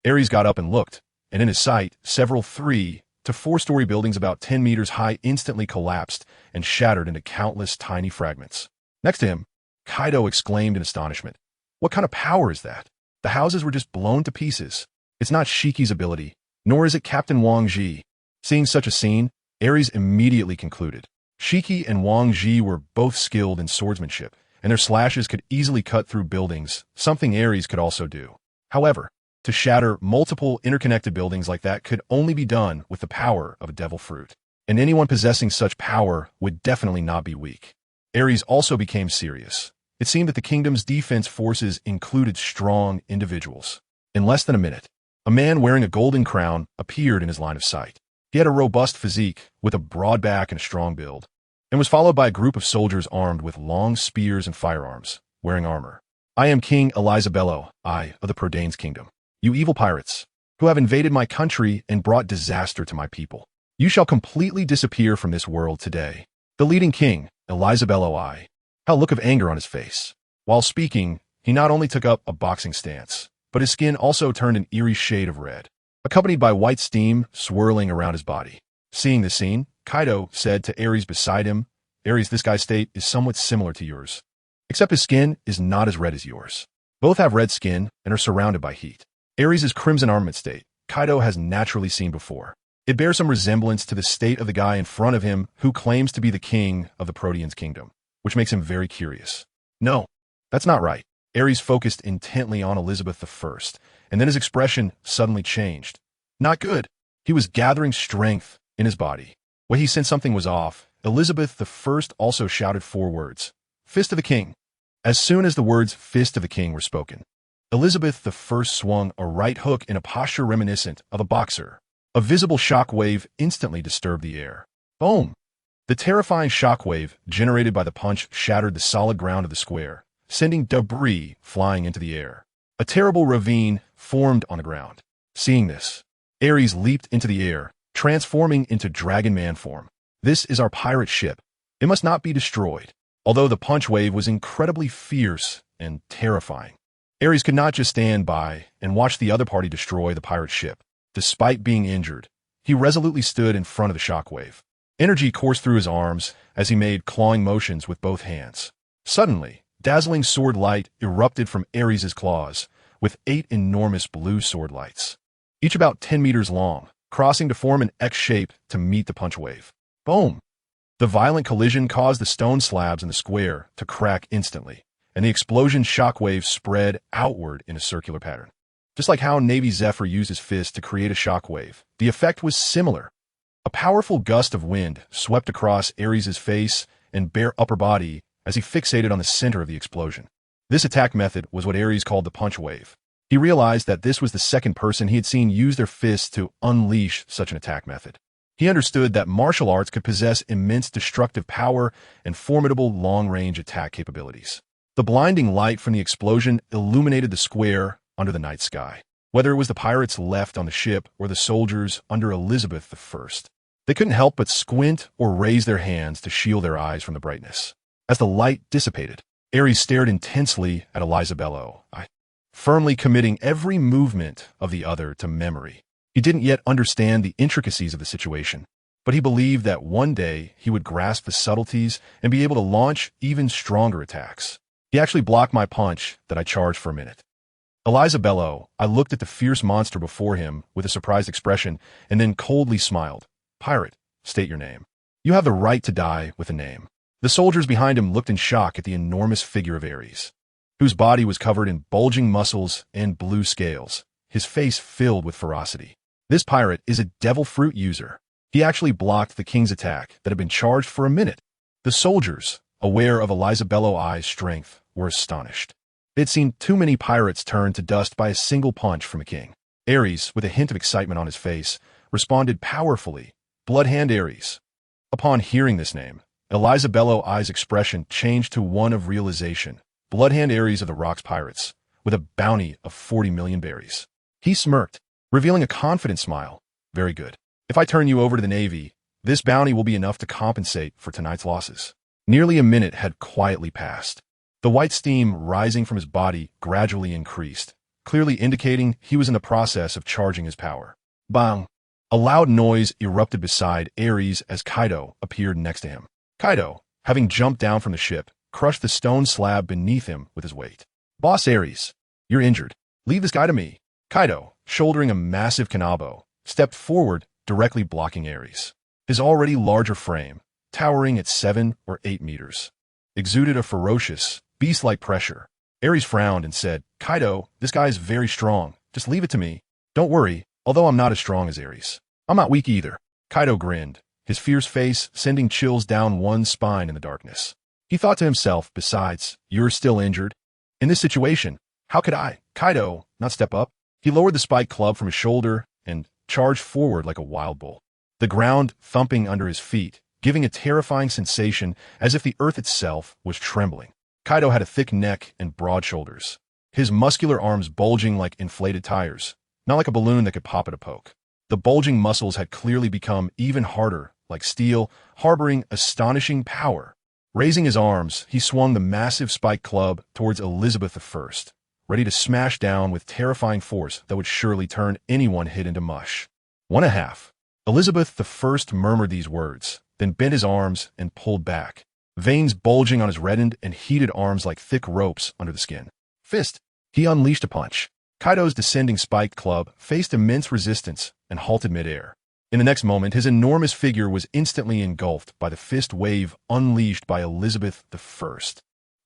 S1: Aries got up and looked, and in his sight, several 3- to 4-story buildings about 10 meters high instantly collapsed and shattered into countless tiny fragments. Next to him, Kaido exclaimed in astonishment. What kind of power is that? The houses were just blown to pieces. It's not Shiki's ability, nor is it Captain Wang Ji. Seeing such a scene, Aries immediately concluded. Shiki and Wang Ji were both skilled in swordsmanship, and their slashes could easily cut through buildings, something Aries could also do. However, to shatter multiple interconnected buildings like that could only be done with the power of a devil fruit. And anyone possessing such power would definitely not be weak. Aries also became serious. It seemed that the kingdom's defense forces included strong individuals. In less than a minute, a man wearing a golden crown appeared in his line of sight. He had a robust physique, with a broad back and a strong build, and was followed by a group of soldiers armed with long spears and firearms, wearing armor. I am King Elizabello, I of the Prodness kingdom. You evil pirates, who have invaded my country and brought disaster to my people. You shall completely disappear from this world today. The leading king, Elizabello I, had a look of anger on his face. While speaking, he not only took up a boxing stance, but his skin also turned an eerie shade of red, accompanied by white steam swirling around his body. Seeing the scene, Kaido said to Aries beside him, Aries, this guy's state is somewhat similar to yours, except his skin is not as red as yours. Both have red skin and are surrounded by heat. Aries' crimson armament state, Kaido has naturally seen before. It bears some resemblance to the state of the guy in front of him who claims to be the king of the Prodness kingdom, which makes him very curious. No, that's not right. Aries focused intently on Elizabeth I, and then his expression suddenly changed. Not good. He was gathering strength in his body. When he sensed something was off, Elizabeth I also shouted 4 words. Fist of the king. As soon as the words fist of the king were spoken, Elizabeth I swung a right hook in a posture reminiscent of a boxer. A visible shockwave instantly disturbed the air. Boom! The terrifying shockwave generated by the punch shattered the solid ground of the square, sending debris flying into the air. A terrible ravine formed on the ground. Seeing this, Aries leaped into the air, transforming into Dragon Man form. This is our pirate ship. It must not be destroyed. Although the punch wave was incredibly fierce and terrifying, Aries could not just stand by and watch the other party destroy the pirate ship. Despite being injured, he resolutely stood in front of the shockwave. Energy coursed through his arms as he made clawing motions with both hands. Suddenly, dazzling sword light erupted from Aries' claws, with 8 enormous blue sword lights, each about 10 meters long, crossing to form an X shape to meet the punch wave. Boom! The violent collision caused the stone slabs in the square to crack instantly, and the explosion shockwave spread outward in a circular pattern. Just like how Navy Zephyr used his fist to create a shockwave, the effect was similar. A powerful gust of wind swept across Aries' face and bare upper body as he fixated on the center of the explosion. This attack method was what Aries called the punch wave. He realized that this was the second person he had seen use their fists to unleash such an attack method. He understood that martial arts could possess immense destructive power and formidable long-range attack capabilities. The blinding light from the explosion illuminated the square under the night sky. Whether it was the pirates left on the ship or the soldiers under Elizabeth I, they couldn't help but squint or raise their hands to shield their eyes from the brightness. As the light dissipated, Aries stared intensely at Elizabello, firmly committing every movement of the other to memory. He didn't yet understand the intricacies of the situation, but he believed that one day he would grasp the subtleties and be able to launch even stronger attacks. He actually blocked my punch that I charged for a minute. Eliza Bello, I looked at the fierce monster before him with a surprised expression and then coldly smiled. Pirate, state your name. You have the right to die with a name. The soldiers behind him looked in shock at the enormous figure of Aries, whose body was covered in bulging muscles and blue scales, his face filled with ferocity. This pirate is a devil fruit user. He actually blocked the king's attack that had been charged for a minute. The soldiers, aware of Eliza Bello I's strength, were astonished. They had seen too many pirates turned to dust by a single punch from a king. Aries, with a hint of excitement on his face, responded powerfully. Bloodhand Aries. Upon hearing this name, Eliza Bello I's expression changed to one of realization. Bloodhand Aries of the Rocks Pirates, with a bounty of 40 million berries. He smirked, revealing a confident smile. Very good. If I turn you over to the Navy, this bounty will be enough to compensate for tonight's losses. Nearly a minute had quietly passed. The white steam rising from his body gradually increased, clearly indicating he was in the process of charging his power. Bang! A loud noise erupted beside Aries as Kaido appeared next to him. Kaido, having jumped down from the ship, crushed the stone slab beneath him with his weight. Boss Aries, you're injured. Leave this guy to me. Kaido, shouldering a massive kanabo, stepped forward, directly blocking Aries. His already larger frame, towering at 7 or 8 meters, exuded a ferocious, beast-like pressure. Aries frowned and said, Kaido, this guy is very strong. Just leave it to me. Don't worry, although I'm not as strong as Aries. I'm not weak either. Kaido grinned, his fierce face sending chills down one's spine in the darkness. He thought to himself, besides, you're still injured. In this situation, how could I, Kaido, not step up? He lowered the spiked club from his shoulder and charged forward like a wild bull, the ground thumping under his feet, giving a terrifying sensation as if the earth itself was trembling. Kaido had a thick neck and broad shoulders, his muscular arms bulging like inflated tires, not like a balloon that could pop at a poke. The bulging muscles had clearly become even harder, like steel, harboring astonishing power. Raising his arms, he swung the massive spiked club towards Elizabeth I, ready to smash down with terrifying force that would surely turn anyone hit into mush. 1.5. Elizabeth I murmured these words, then bent his arms and pulled back, veins bulging on his reddened and heated arms like thick ropes under the skin. Fist. He unleashed a punch. Kaido's descending spiked club faced immense resistance and halted midair. In the next moment, his enormous figure was instantly engulfed by the fist wave unleashed by Elizabeth I.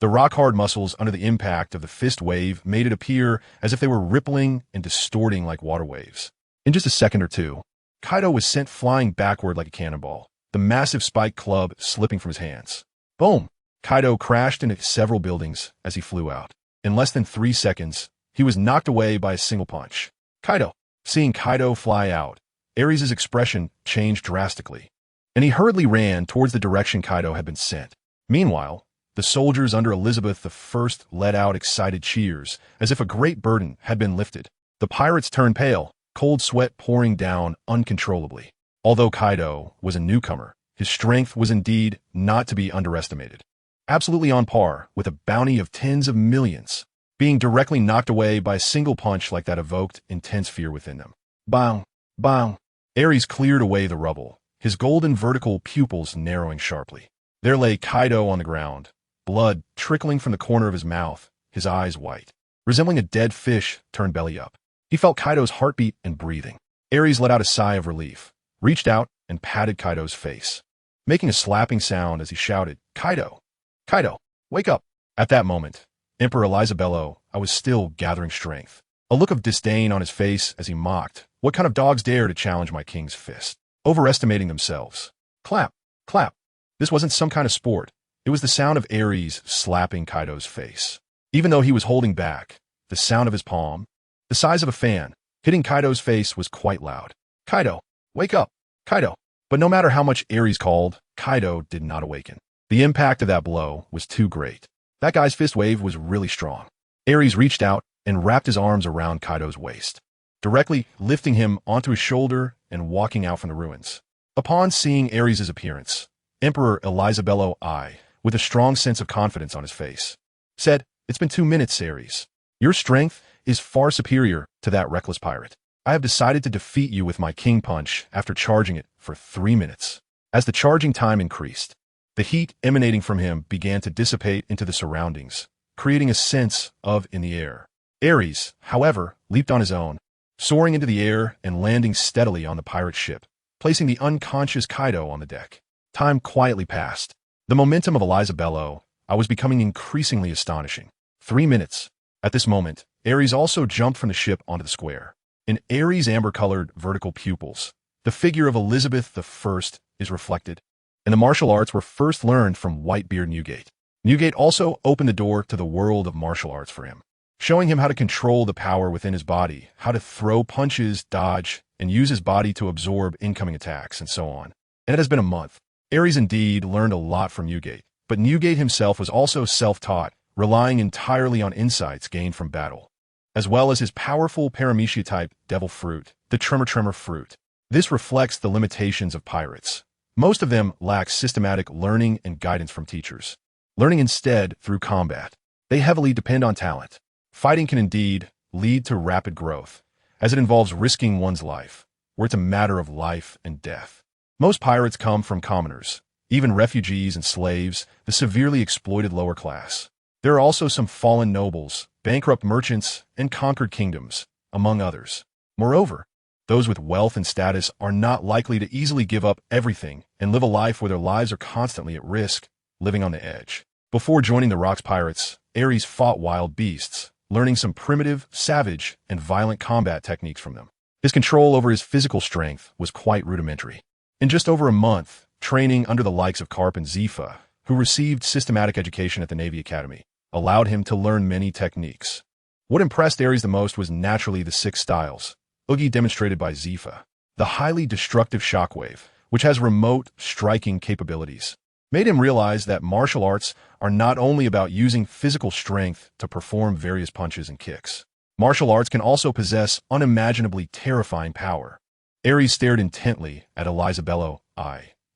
S1: The rock-hard muscles under the impact of the fist wave made it appear as if they were rippling and distorting like water waves. In just a second or two, Kaido was sent flying backward like a cannonball, the massive spiked club slipping from his hands. Boom! Kaido crashed into several buildings as he flew out. In less than 3 seconds, he was knocked away by a single punch. Kaido. Seeing Kaido fly out, Aries' expression changed drastically, and he hurriedly ran towards the direction Kaido had been sent. Meanwhile, the soldiers under Elizabeth I let out excited cheers, as if a great burden had been lifted. The pirates turned pale, cold sweat pouring down uncontrollably. Although Kaido was a newcomer, his strength was indeed not to be underestimated. Absolutely on par with a bounty of tens of millions. Being directly knocked away by a single punch like that evoked intense fear within them. Bang! Bang! Aries cleared away the rubble, his golden vertical pupils narrowing sharply. There lay Kaido on the ground, blood trickling from the corner of his mouth, his eyes white, resembling a dead fish turned belly up. He felt Kaido's heartbeat and breathing. Aries let out a sigh of relief, reached out and patted Kaido's face, making a slapping sound as he shouted, Kaido! Kaido! Wake up! At that moment, Emperor Eliza Bello, I was still gathering strength. A look of disdain on his face as he mocked, what kind of dogs dare to challenge my king's fist? Overestimating themselves. Clap! Clap! This wasn't some kind of sport. It was the sound of Aries slapping Kaido's face. Even though he was holding back, the sound of his palm, the size of a fan, hitting Kaido's face was quite loud. Kaido! Wake up! Kaido! But no matter how much Aries called, Kaido did not awaken. The impact of that blow was too great. That guy's fist wave was really strong. Aries reached out and wrapped his arms around Kaido's waist, directly lifting him onto his shoulder and walking out from the ruins. Upon seeing Aries' appearance, Emperor Eliza Bello I, with a strong sense of confidence on his face, said, It's been 2 minutes, Aries. Your strength is far superior to that reckless pirate. I have decided to defeat you with my king punch after charging it for 3 minutes. As the charging time increased, the heat emanating from him began to dissipate into the surroundings, creating a sense of in the air. Aries, however, leaped on his own, soaring into the air and landing steadily on the pirate ship, placing the unconscious Kaido on the deck. Time quietly passed. The momentum of Elizabello, I was becoming increasingly astonishing. 3 minutes. At this moment, Aries also jumped from the ship onto the square. In Aries' amber-colored vertical pupils, the figure of Elizabeth I is reflected, and the martial arts were first learned from Whitebeard Newgate. Newgate also opened the door to the world of martial arts for him, showing him how to control the power within his body, how to throw punches, dodge, and use his body to absorb incoming attacks, and so on. And it has been a month. Aries indeed learned a lot from Newgate, but Newgate himself was also self-taught, relying entirely on insights gained from battle, as well as his powerful paramecia-type devil fruit, the tremor fruit. This reflects the limitations of pirates. Most of them lack systematic learning and guidance from teachers, learning instead through combat. They heavily depend on talent. Fighting can indeed lead to rapid growth, as it involves risking one's life, where it's a matter of life and death. Most pirates come from commoners, even refugees and slaves, the severely exploited lower class. There are also some fallen nobles, bankrupt merchants, and conquered kingdoms, among others. Moreover, those with wealth and status are not likely to easily give up everything and live a life where their lives are constantly at risk, living on the edge. Before joining the Rocks Pirates, Aries fought wild beasts, learning some primitive, savage, and violent combat techniques from them. His control over his physical strength was quite rudimentary. In just over a month, training under the likes of Carp and Zephyr, who received systematic education at the Navy Academy, allowed him to learn many techniques. What impressed Aries the most was naturally the 6 styles, Oogie demonstrated by Zephyr. The highly destructive shockwave, which has remote, striking capabilities, made him realize that martial arts are not only about using physical strength to perform various punches and kicks. Martial arts can also possess unimaginably terrifying power. Aries stared intently at Elizabello,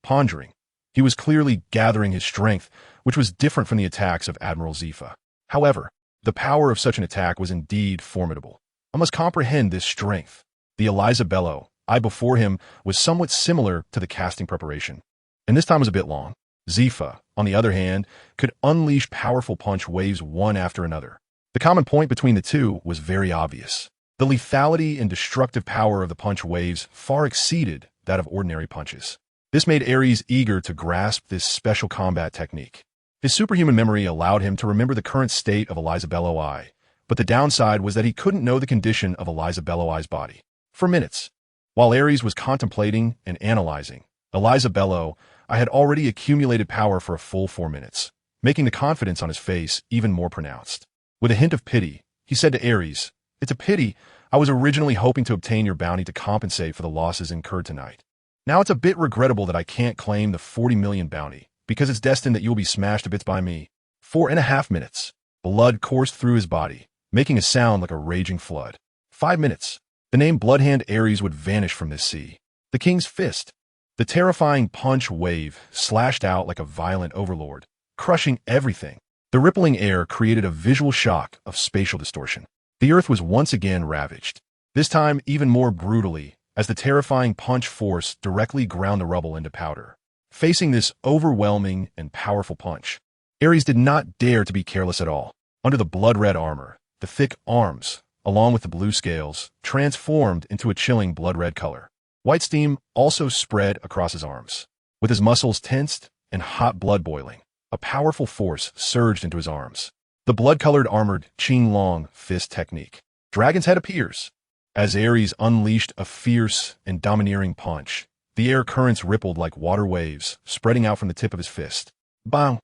S1: pondering. He was clearly gathering his strength, which was different from the attacks of Admiral Zephyr. However, the power of such an attack was indeed formidable. I must comprehend this strength. The Elizabello, before him, was somewhat similar to the casting preparation, and this time was a bit long. Zephyr, on the other hand, could unleash powerful punch waves one after another. The common point between the two was very obvious. The lethality and destructive power of the punch waves far exceeded that of ordinary punches. This made Aries eager to grasp this special combat technique. His superhuman memory allowed him to remember the current state of Elizabello, but the downside was that he couldn't know the condition of Elizabello's body. For minutes, while Aries was contemplating and analyzing, Elizabello had already accumulated power for a full 4 minutes, making the confidence on his face even more pronounced. With a hint of pity, he said to Aries, "It's a pity. I was originally hoping to obtain your bounty to compensate for the losses incurred tonight. Now it's a bit regrettable that I can't claim the 40 million bounty, because it's destined that you'll be smashed to bits by me." 4.5 minutes. Blood coursed through his body, making a sound like a raging flood. 5 minutes. The name Bloodhand Aries would vanish from this sea. The king's fist. The terrifying punch wave slashed out like a violent overlord, crushing everything. The rippling air created a visual shock of spatial distortion. The earth was once again ravaged, this time even more brutally, as the terrifying punch force directly ground the rubble into powder. Facing this overwhelming and powerful punch, Aries did not dare to be careless at all. Under the blood-red armor, the thick arms, along with the blue scales, transformed into a chilling blood-red color. White steam also spread across his arms. With his muscles tensed and hot blood boiling, a powerful force surged into his arms. The blood-colored armored Qinglong fist technique. Dragon's head appears. As Aries unleashed a fierce and domineering punch, the air currents rippled like water waves, spreading out from the tip of his fist. Bang!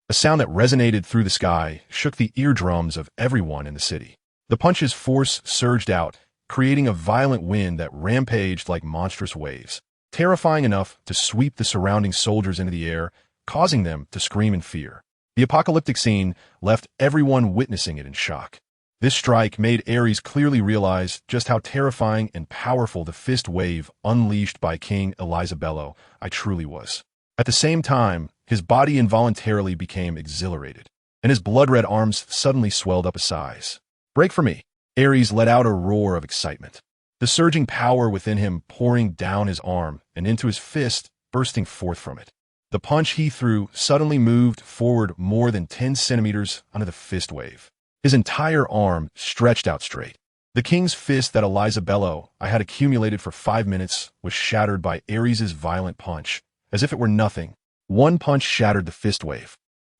S1: A sound that resonated through the sky shook the eardrums of everyone in the city. The punch's force surged out, creating a violent wind that rampaged like monstrous waves, terrifying enough to sweep the surrounding soldiers into the air, causing them to scream in fear. The apocalyptic scene left everyone witnessing it in shock. This strike made Aries clearly realize just how terrifying and powerful the fist wave unleashed by King Elizabello truly was. At the same time, his body involuntarily became exhilarated, and his blood-red arms suddenly swelled up a size. "Break for me!" Aries let out a roar of excitement. the surging power within him pouring down his arm and into his fist, bursting forth from it. The punch he threw suddenly moved forward more than 10 centimeters onto the fist wave. His entire arm stretched out straight. The king's fist that Elizabello I had accumulated for 5 minutes was shattered by Aries' violent punch, as if it were nothing. One punch shattered the fist wave.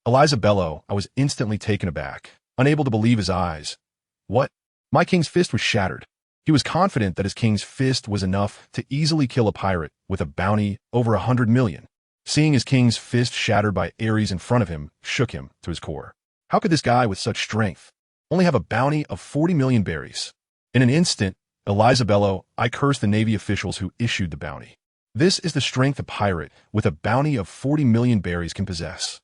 S1: Elizabello, I was instantly taken aback, unable to believe his eyes. What? My king's fist was shattered. He was confident that his king's fist was enough to easily kill a pirate with a bounty over 100 million. Seeing his king's fist shattered by Aries in front of him shook him to his core. How could this guy with such strength only have a bounty of 40 million berries? In an instant, Elizabello, I cursed the Navy officials who issued the bounty. This is the strength a pirate with a bounty of 40 million berries can possess.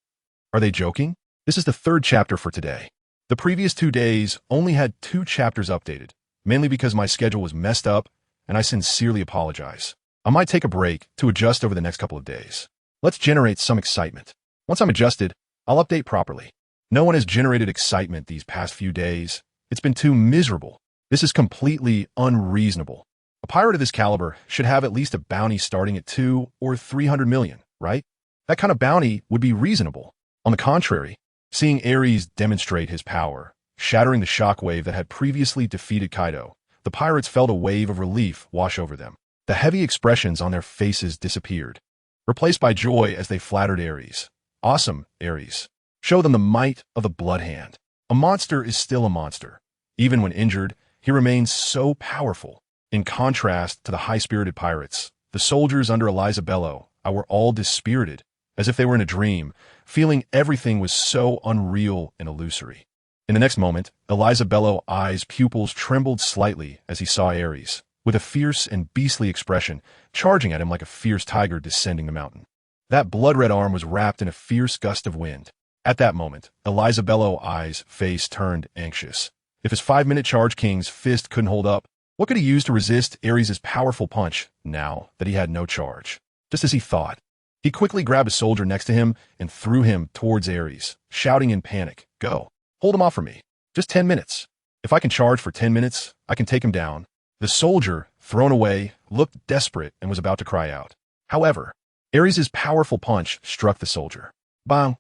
S1: Are they joking? This is the 3rd chapter for today. The previous 2 days only had 2 chapters updated, mainly because my schedule was messed up, and I sincerely apologize. I might take a break to adjust over the next couple of days. Let's generate some excitement. Once I'm adjusted, I'll update properly. No one has generated excitement these past few days. It's been too miserable. This is completely unreasonable. A pirate of this caliber should have at least a bounty starting at 2 or 300 million, right? That kind of bounty would be reasonable. On the contrary, seeing Aries demonstrate his power, shattering the shockwave that had previously defeated Kaido, the pirates felt a wave of relief wash over them. The heavy expressions on their faces disappeared, replaced by joy as they flattered Aries. Awesome, Aries. Show them the might of the blood hand. A monster is still a monster. Even when injured, he remains so powerful. In contrast to the high-spirited pirates, the soldiers under Elizabello were all dispirited, as if they were in a dream, feeling everything was so unreal and illusory. In the next moment, Elizabello I's pupils trembled slightly as he saw Aries, with a fierce and beastly expression, charging at him like a fierce tiger descending the mountain. That blood-red arm was wrapped in a fierce gust of wind. At that moment, Elizabello I's face turned anxious. If his 5-minute charge king's fist couldn't hold up, what could he use to resist Aries' powerful punch now that he had no charge? Just as he thought, he quickly grabbed a soldier next to him and threw him towards Aries, shouting in panic, "Go! Hold him off for me. Just 10 minutes. If I can charge for 10 minutes, I can take him down." The soldier, thrown away, looked desperate and was about to cry out. However, Aries' powerful punch struck the soldier. Bang!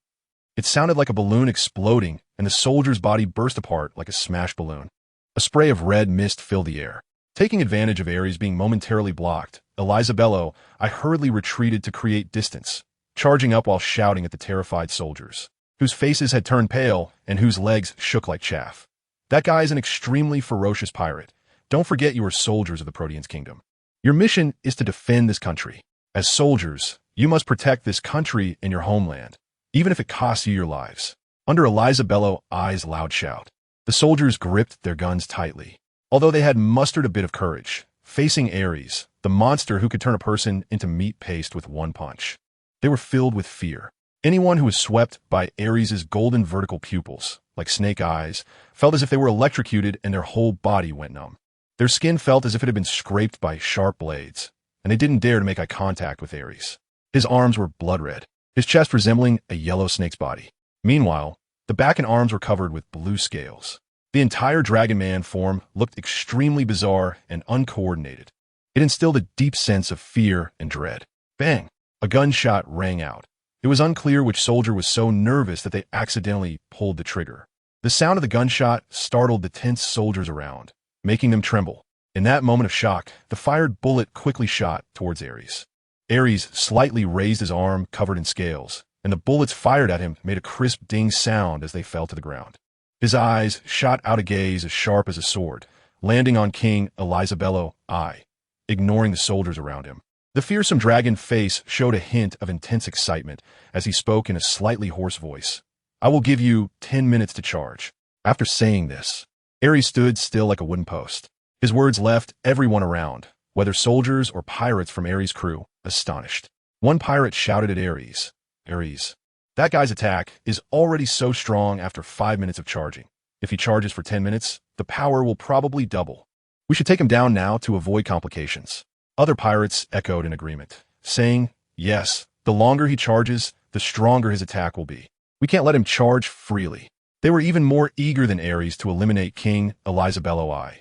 S1: It sounded like a balloon exploding, and the soldier's body burst apart like a smashed balloon. A spray of red mist filled the air. Taking advantage of Aries being momentarily blocked, Elizabello, I hurriedly retreated to create distance, charging up while shouting at the terrified soldiers, whose faces had turned pale and whose legs shook like chaff. That guy is an extremely ferocious pirate. Don't forget you are soldiers of the Protean's kingdom. Your mission is to defend this country. As soldiers, you must protect this country and your homeland, even if it costs you your lives. Under Elizabello I's loud shout, the soldiers gripped their guns tightly. Although they had mustered a bit of courage, facing Aries, the monster who could turn a person into meat paste with one punch, they were filled with fear. Anyone who was swept by Aries' golden vertical pupils, like snake eyes, felt as if they were electrocuted and their whole body went numb. Their skin felt as if it had been scraped by sharp blades, and they didn't dare to make eye contact with Aries. His arms were blood red, his chest resembling a yellow snake's body. Meanwhile, the back and arms were covered with blue scales. The entire Dragon Man form looked extremely bizarre and uncoordinated. It instilled a deep sense of fear and dread. Bang! A gunshot rang out. It was unclear which soldier was so nervous that they accidentally pulled the trigger. The sound of the gunshot startled the tense soldiers around, making them tremble. In that moment of shock, the fired bullet quickly shot towards Aries. Aries slightly raised his arm covered in scales, and the bullets fired at him made a crisp ding sound as they fell to the ground. His eyes shot out a gaze as sharp as a sword, landing on King Elizabello I, ignoring the soldiers around him. The fearsome dragon face showed a hint of intense excitement as he spoke in a slightly hoarse voice. "I will give you 10 minutes to charge." After saying this, Aries stood still like a wooden post. His words left everyone around, whether soldiers or pirates from Aries' crew, astonished. One pirate shouted at Aries, "Aries, that guy's attack is already so strong after 5 minutes of charging. If he charges for 10 minutes, the power will probably double. We should take him down now to avoid complications." Other pirates echoed in agreement, saying, "Yes, the longer he charges, the stronger his attack will be. We can't let him charge freely." They were even more eager than Aries to eliminate King Elizabello I.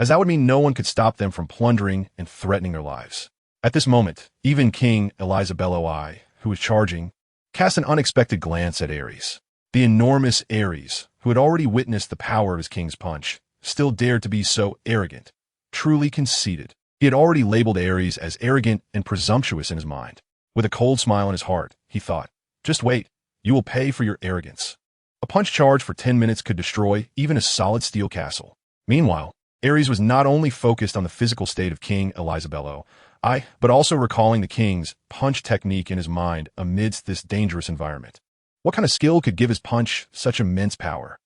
S1: as that would mean no one could stop them from plundering and threatening their lives. At this moment, even King Elizabello I, who was charging, cast an unexpected glance at Aries. The enormous Aries, who had already witnessed the power of his king's punch, still dared to be so arrogant, truly conceited. He had already labeled Aries as arrogant and presumptuous in his mind. With a cold smile in his heart, he thought, just wait, you will pay for your arrogance. A punch charge for 10 minutes could destroy even a solid steel castle. Meanwhile, Aries was not only focused on the physical state of King Elizabello I, but also recalling the king's punch technique in his mind amidst this dangerous environment. What kind of skill could give his punch such immense power?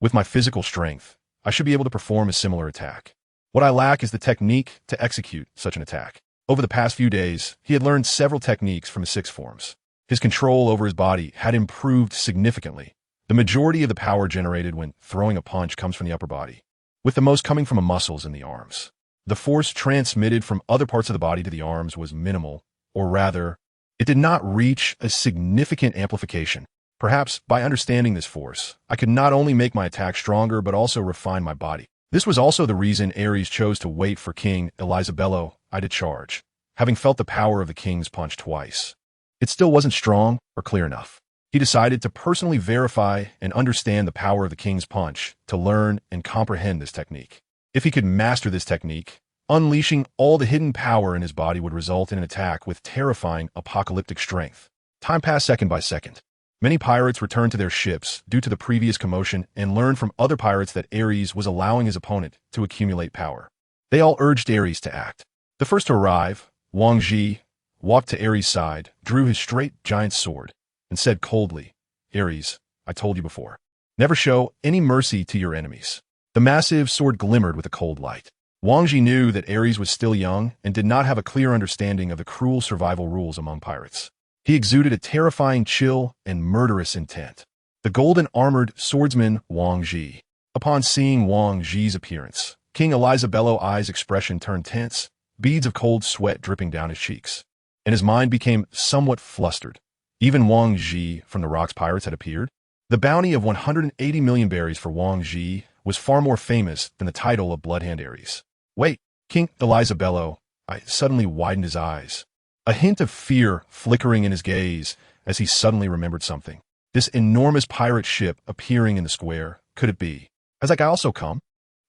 S1: With my physical strength, I should be able to perform a similar attack. What I lack is the technique to execute such an attack. Over the past few days, he had learned several techniques from his sixth forms. His control over his body had improved significantly. The majority of the power generated when throwing a punch comes from the upper body, with the most coming from the muscles in the arms. The force transmitted from other parts of the body to the arms was minimal, or rather, it did not reach a significant amplification. Perhaps by understanding this force, I could not only make my attack stronger but also refine my body. This was also the reason Aries chose to wait for King Elizabello I to charge, having felt the power of the king's punch twice. It still wasn't strong or clear enough. He decided to personally verify and understand the power of the king's punch to learn and comprehend this technique. If he could master this technique, unleashing all the hidden power in his body would result in an attack with terrifying apocalyptic strength. Time passed second by second. Many pirates returned to their ships due to the previous commotion and learned from other pirates that Aries was allowing his opponent to accumulate power. They all urged Aries to act. The first to arrive, Wang Ji, walked to Aries' side, drew his straight giant sword, and said coldly, Aries, I told you before, never show any mercy to your enemies. The massive sword glimmered with a cold light. Wang Ji knew that Aries was still young and did not have a clear understanding of the cruel survival rules among pirates. He exuded a terrifying chill and murderous intent. The golden-armored swordsman Wang Ji. Upon seeing Wang Ji's appearance, King Elizabello I's expression turned tense, beads of cold sweat dripping down his cheeks, and his mind became somewhat flustered. Even Wang Ji from the Rocks Pirates had appeared. The bounty of 180 million berries for Wang Ji was far more famous than the title of Bloodhand Aries. Wait, King Elizabello I suddenly widened his eyes, a hint of fear flickering in his gaze as he suddenly remembered something. This enormous pirate ship appearing in the square, could it be? Has that guy also come?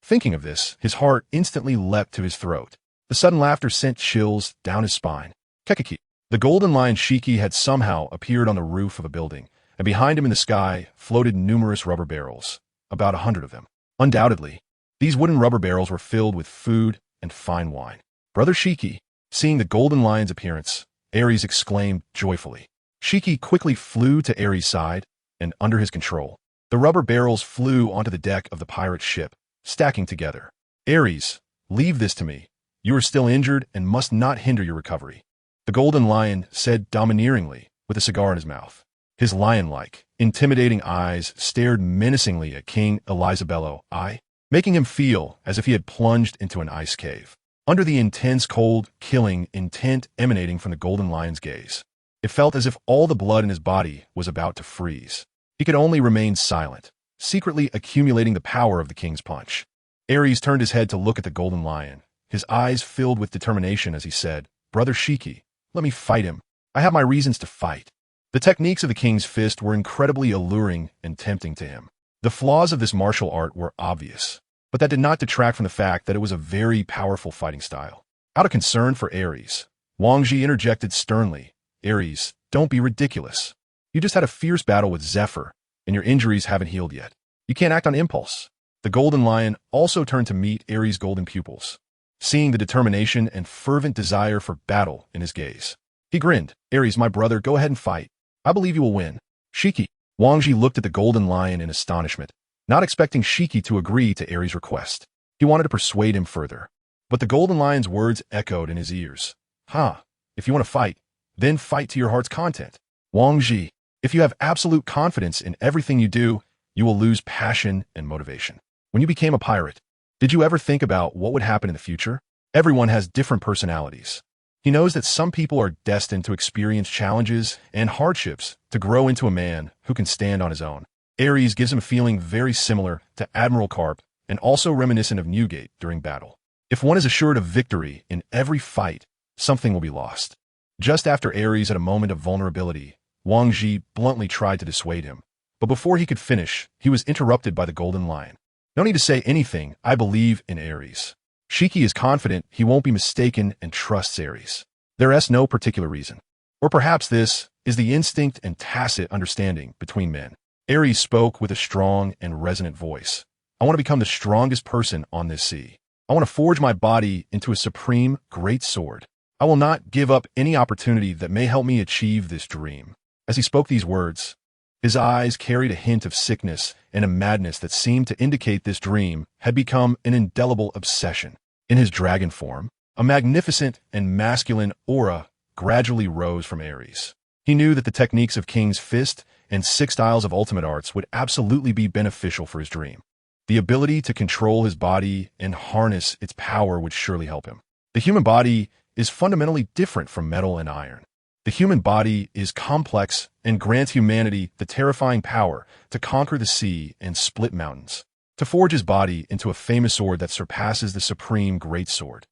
S1: Thinking of this, his heart instantly leapt to his throat. The sudden laughter sent chills down his spine. Kekiki. The golden lion Shiki had somehow appeared on the roof of a building, and behind him in the sky floated numerous rubber barrels, about 100 of them. Undoubtedly, these wooden rubber barrels were filled with food and fine wine. Brother Shiki, seeing the golden lion's appearance, Aries exclaimed joyfully. Shiki quickly flew to Aries' side, and under his control, the rubber barrels flew onto the deck of the pirate ship, stacking together. Aries, leave this to me. You are still injured and must not hinder your recovery. The golden lion said domineeringly, with a cigar in his mouth. His lion-like, intimidating eyes stared menacingly at King Elizabello I, making him feel as if he had plunged into an ice cave. Under the intense, cold, killing intent emanating from the golden lion's gaze, it felt as if all the blood in his body was about to freeze. He could only remain silent, secretly accumulating the power of the king's punch. Aries turned his head to look at the golden lion, his eyes filled with determination as he said, Brother Shiki, let me fight him. I have my reasons to fight. The techniques of the king's fist were incredibly alluring and tempting to him. The flaws of this martial art were obvious, but that did not detract from the fact that it was a very powerful fighting style. Out of concern for Aries, Wang Ji interjected sternly, Aries, don't be ridiculous. You just had a fierce battle with Zephyr, and your injuries haven't healed yet. You can't act on impulse. The golden lion also turned to meet Aries' golden pupils, seeing the determination and fervent desire for battle in his gaze. He grinned, Aries, my brother, go ahead and fight. I believe you will win. Shiki. Wang Ji looked at the golden lion in astonishment, not expecting Shiki to agree to Aries' request. He wanted to persuade him further, but the golden lion's words echoed in his ears. If you want to fight, then fight to your heart's content. Wang Ji, if you have absolute confidence in everything you do, you will lose passion and motivation. When you became a pirate, did you ever think about what would happen in the future? Everyone has different personalities. He knows that some people are destined to experience challenges and hardships to grow into a man who can stand on his own. Aries gives him a feeling very similar to Admiral Carp and also reminiscent of Newgate during battle. If one is assured of victory in every fight, something will be lost. Just after Aries had a moment of vulnerability, Wang Ji bluntly tried to dissuade him. But before he could finish, he was interrupted by the Golden Lion. No need to say anything, I believe in Aries. Shiki is confident he won't be mistaken and trusts Aries. There is no particular reason. Or perhaps this is the instinct and tacit understanding between men. Aries spoke with a strong and resonant voice. I want to become the strongest person on this sea. I want to forge my body into a supreme great sword. I will not give up any opportunity that may help me achieve this dream. As he spoke these words, his eyes carried a hint of sickness and a madness that seemed to indicate this dream had become an indelible obsession. In his dragon form, a magnificent and masculine aura gradually rose from Aries. He knew that the techniques of King's Fist and 6 styles of ultimate arts would absolutely be beneficial for his dream. The ability to control his body and harness its power would surely help him. The human body is fundamentally different from metal and iron. The human body is complex and grants humanity the terrifying power to conquer the sea and split mountains. To forge his body into a famous sword that surpasses the supreme great sword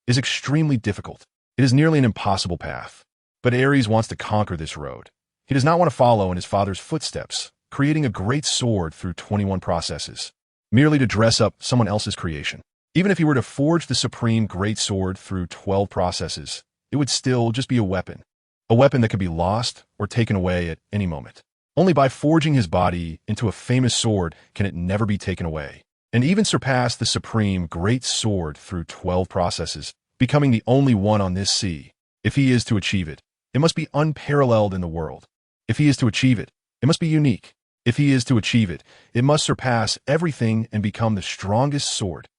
S1: is extremely difficult. It is nearly an impossible path. But Aries wants to conquer this road. He does not want to follow in his father's footsteps, creating a great sword through 21 processes, merely to dress up someone else's creation. Even if he were to forge the supreme great sword through 12 processes, it would still just be a weapon that could be lost or taken away at any moment. Only by forging his body into a famous sword can it never be taken away, and even surpass the supreme great sword through 12 processes, becoming the only one on this sea. If he is to achieve it, it must be unparalleled in the world. If he is to achieve it, it must be unique. If he is to achieve it, it must surpass everything and become the strongest sword.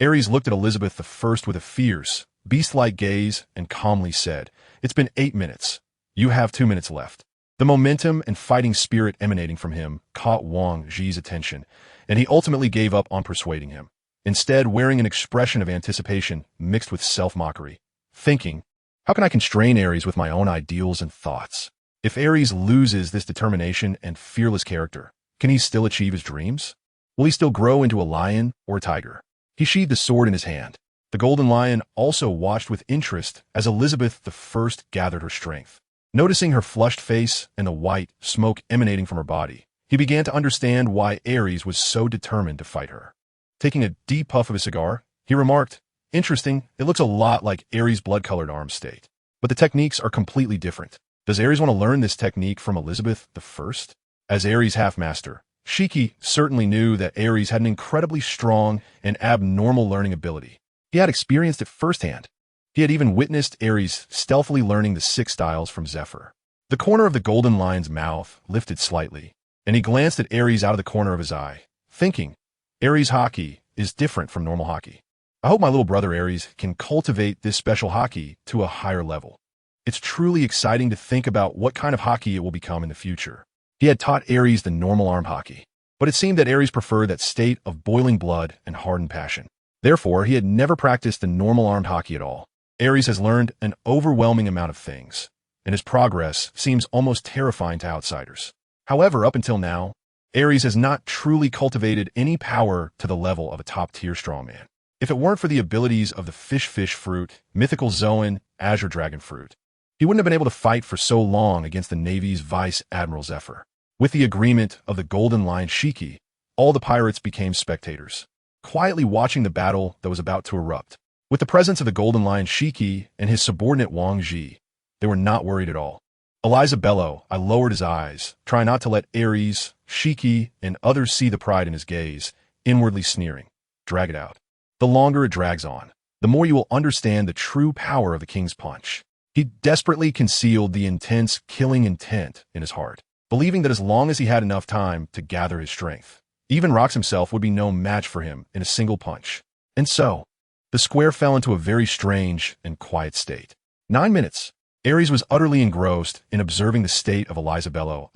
S1: Aries looked at Elizabeth I with a fierce, beast-like gaze and calmly said, "It's been 8 minutes. You have 2 minutes left." The momentum and fighting spirit emanating from him caught Wang Ji's attention, and he ultimately gave up on persuading him, instead wearing an expression of anticipation mixed with self-mockery, thinking, how can I constrain Aries with my own ideals and thoughts? If Aries loses this determination and fearless character, can he still achieve his dreams? Will he still grow into a lion or a tiger? He sheathed the sword in his hand. The Golden Lion also watched with interest as Elizabeth I gathered her strength. Noticing her flushed face and the white smoke emanating from her body, he began to understand why Aries was so determined to fight her. Taking a deep puff of his cigar, he remarked, "Interesting, it looks a lot like Aries' blood-colored arm state. But the techniques are completely different. Does Aries want to learn this technique from Elizabeth I? As Aries' half-master, Shiki certainly knew that Aries had an incredibly strong and abnormal learning ability. He had experienced it firsthand. He had even witnessed Aries stealthily learning the 6 styles from Zephyr. The corner of the Golden Lion's mouth lifted slightly, and he glanced at Aries out of the corner of his eye, thinking, Aries' Haki is different from normal Haki. I hope my little brother Aries can cultivate this special Haki to a higher level. It's truly exciting to think about what kind of Haki it will become in the future. He had taught Aries the normal arm Haki, but it seemed that Aries preferred that state of boiling blood and hardened passion. Therefore, he had never practiced the normal armed Haki at all. Aries has learned an overwhelming amount of things, and his progress seems almost terrifying to outsiders. However, up until now, Aries has not truly cultivated any power to the level of a top-tier strongman. If it weren't for the abilities of the fish fruit, mythical Zoan, Azure Dragon fruit, he wouldn't have been able to fight for so long against the Navy's Vice Admiral Zephyr. With the agreement of the Golden Lion Shiki, all the pirates became spectators, quietly watching the battle that was about to erupt. With the presence of the Golden Lion Shiki and his subordinate Wang Ji, they were not worried at all. Eliza Bello, I lowered his eyes, trying not to let Aries, Shiki, and others see the pride in his gaze, inwardly sneering. Drag it out. The longer it drags on, the more you will understand the true power of the King's Punch. He desperately concealed the intense, killing intent in his heart, believing that as long as he had enough time to gather his strength, even Rox himself would be no match for him in a single punch. And so, the square fell into a very strange and quiet state. 9 minutes. Aries was utterly engrossed in observing the state of Eliza Bello,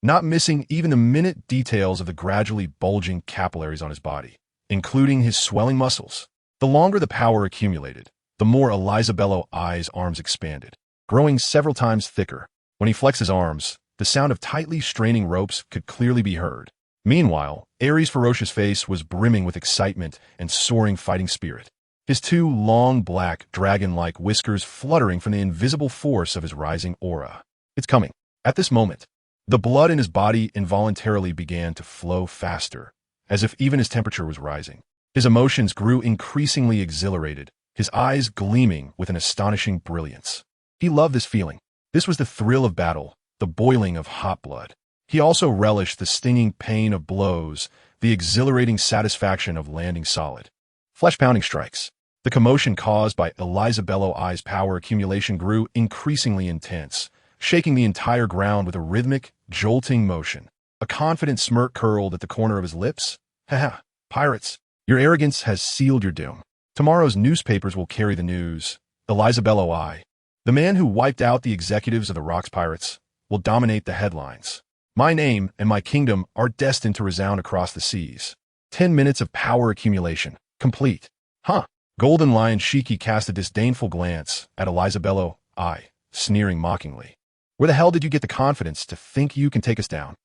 S1: not missing even the minute details of the gradually bulging capillaries on his body, including his swelling muscles. The longer the power accumulated, the more Eliza Bello's arms expanded, growing several times thicker. When he flexed his arms, the sound of tightly straining ropes could clearly be heard. Meanwhile, Aries' ferocious face was brimming with excitement and soaring fighting spirit. His two long, black, dragon-like whiskers fluttering from the invisible force of his rising aura. It's coming. At this moment, the blood in his body involuntarily began to flow faster, as if even his temperature was rising. His emotions grew increasingly exhilarated, his eyes gleaming with an astonishing brilliance. He loved this feeling. This was the thrill of battle, the boiling of hot blood. He also relished the stinging pain of blows, the exhilarating satisfaction of landing solid. Flesh-pounding strikes. The commotion caused by Elizabello I's power accumulation grew increasingly intense, shaking the entire ground with a rhythmic, jolting motion. A confident smirk curled at the corner of his lips. Haha, pirates, your arrogance has sealed your doom. Tomorrow's newspapers will carry the news. Elizabello I, the man who wiped out the executives of the Rocks Pirates, will dominate the headlines. My name and my kingdom are destined to resound across the seas. 10 minutes of power accumulation. Complete. Huh. Golden Lion Shiki cast a disdainful glance at Elizabello I, sneering mockingly. Where the hell did you get the confidence to think you can take us down?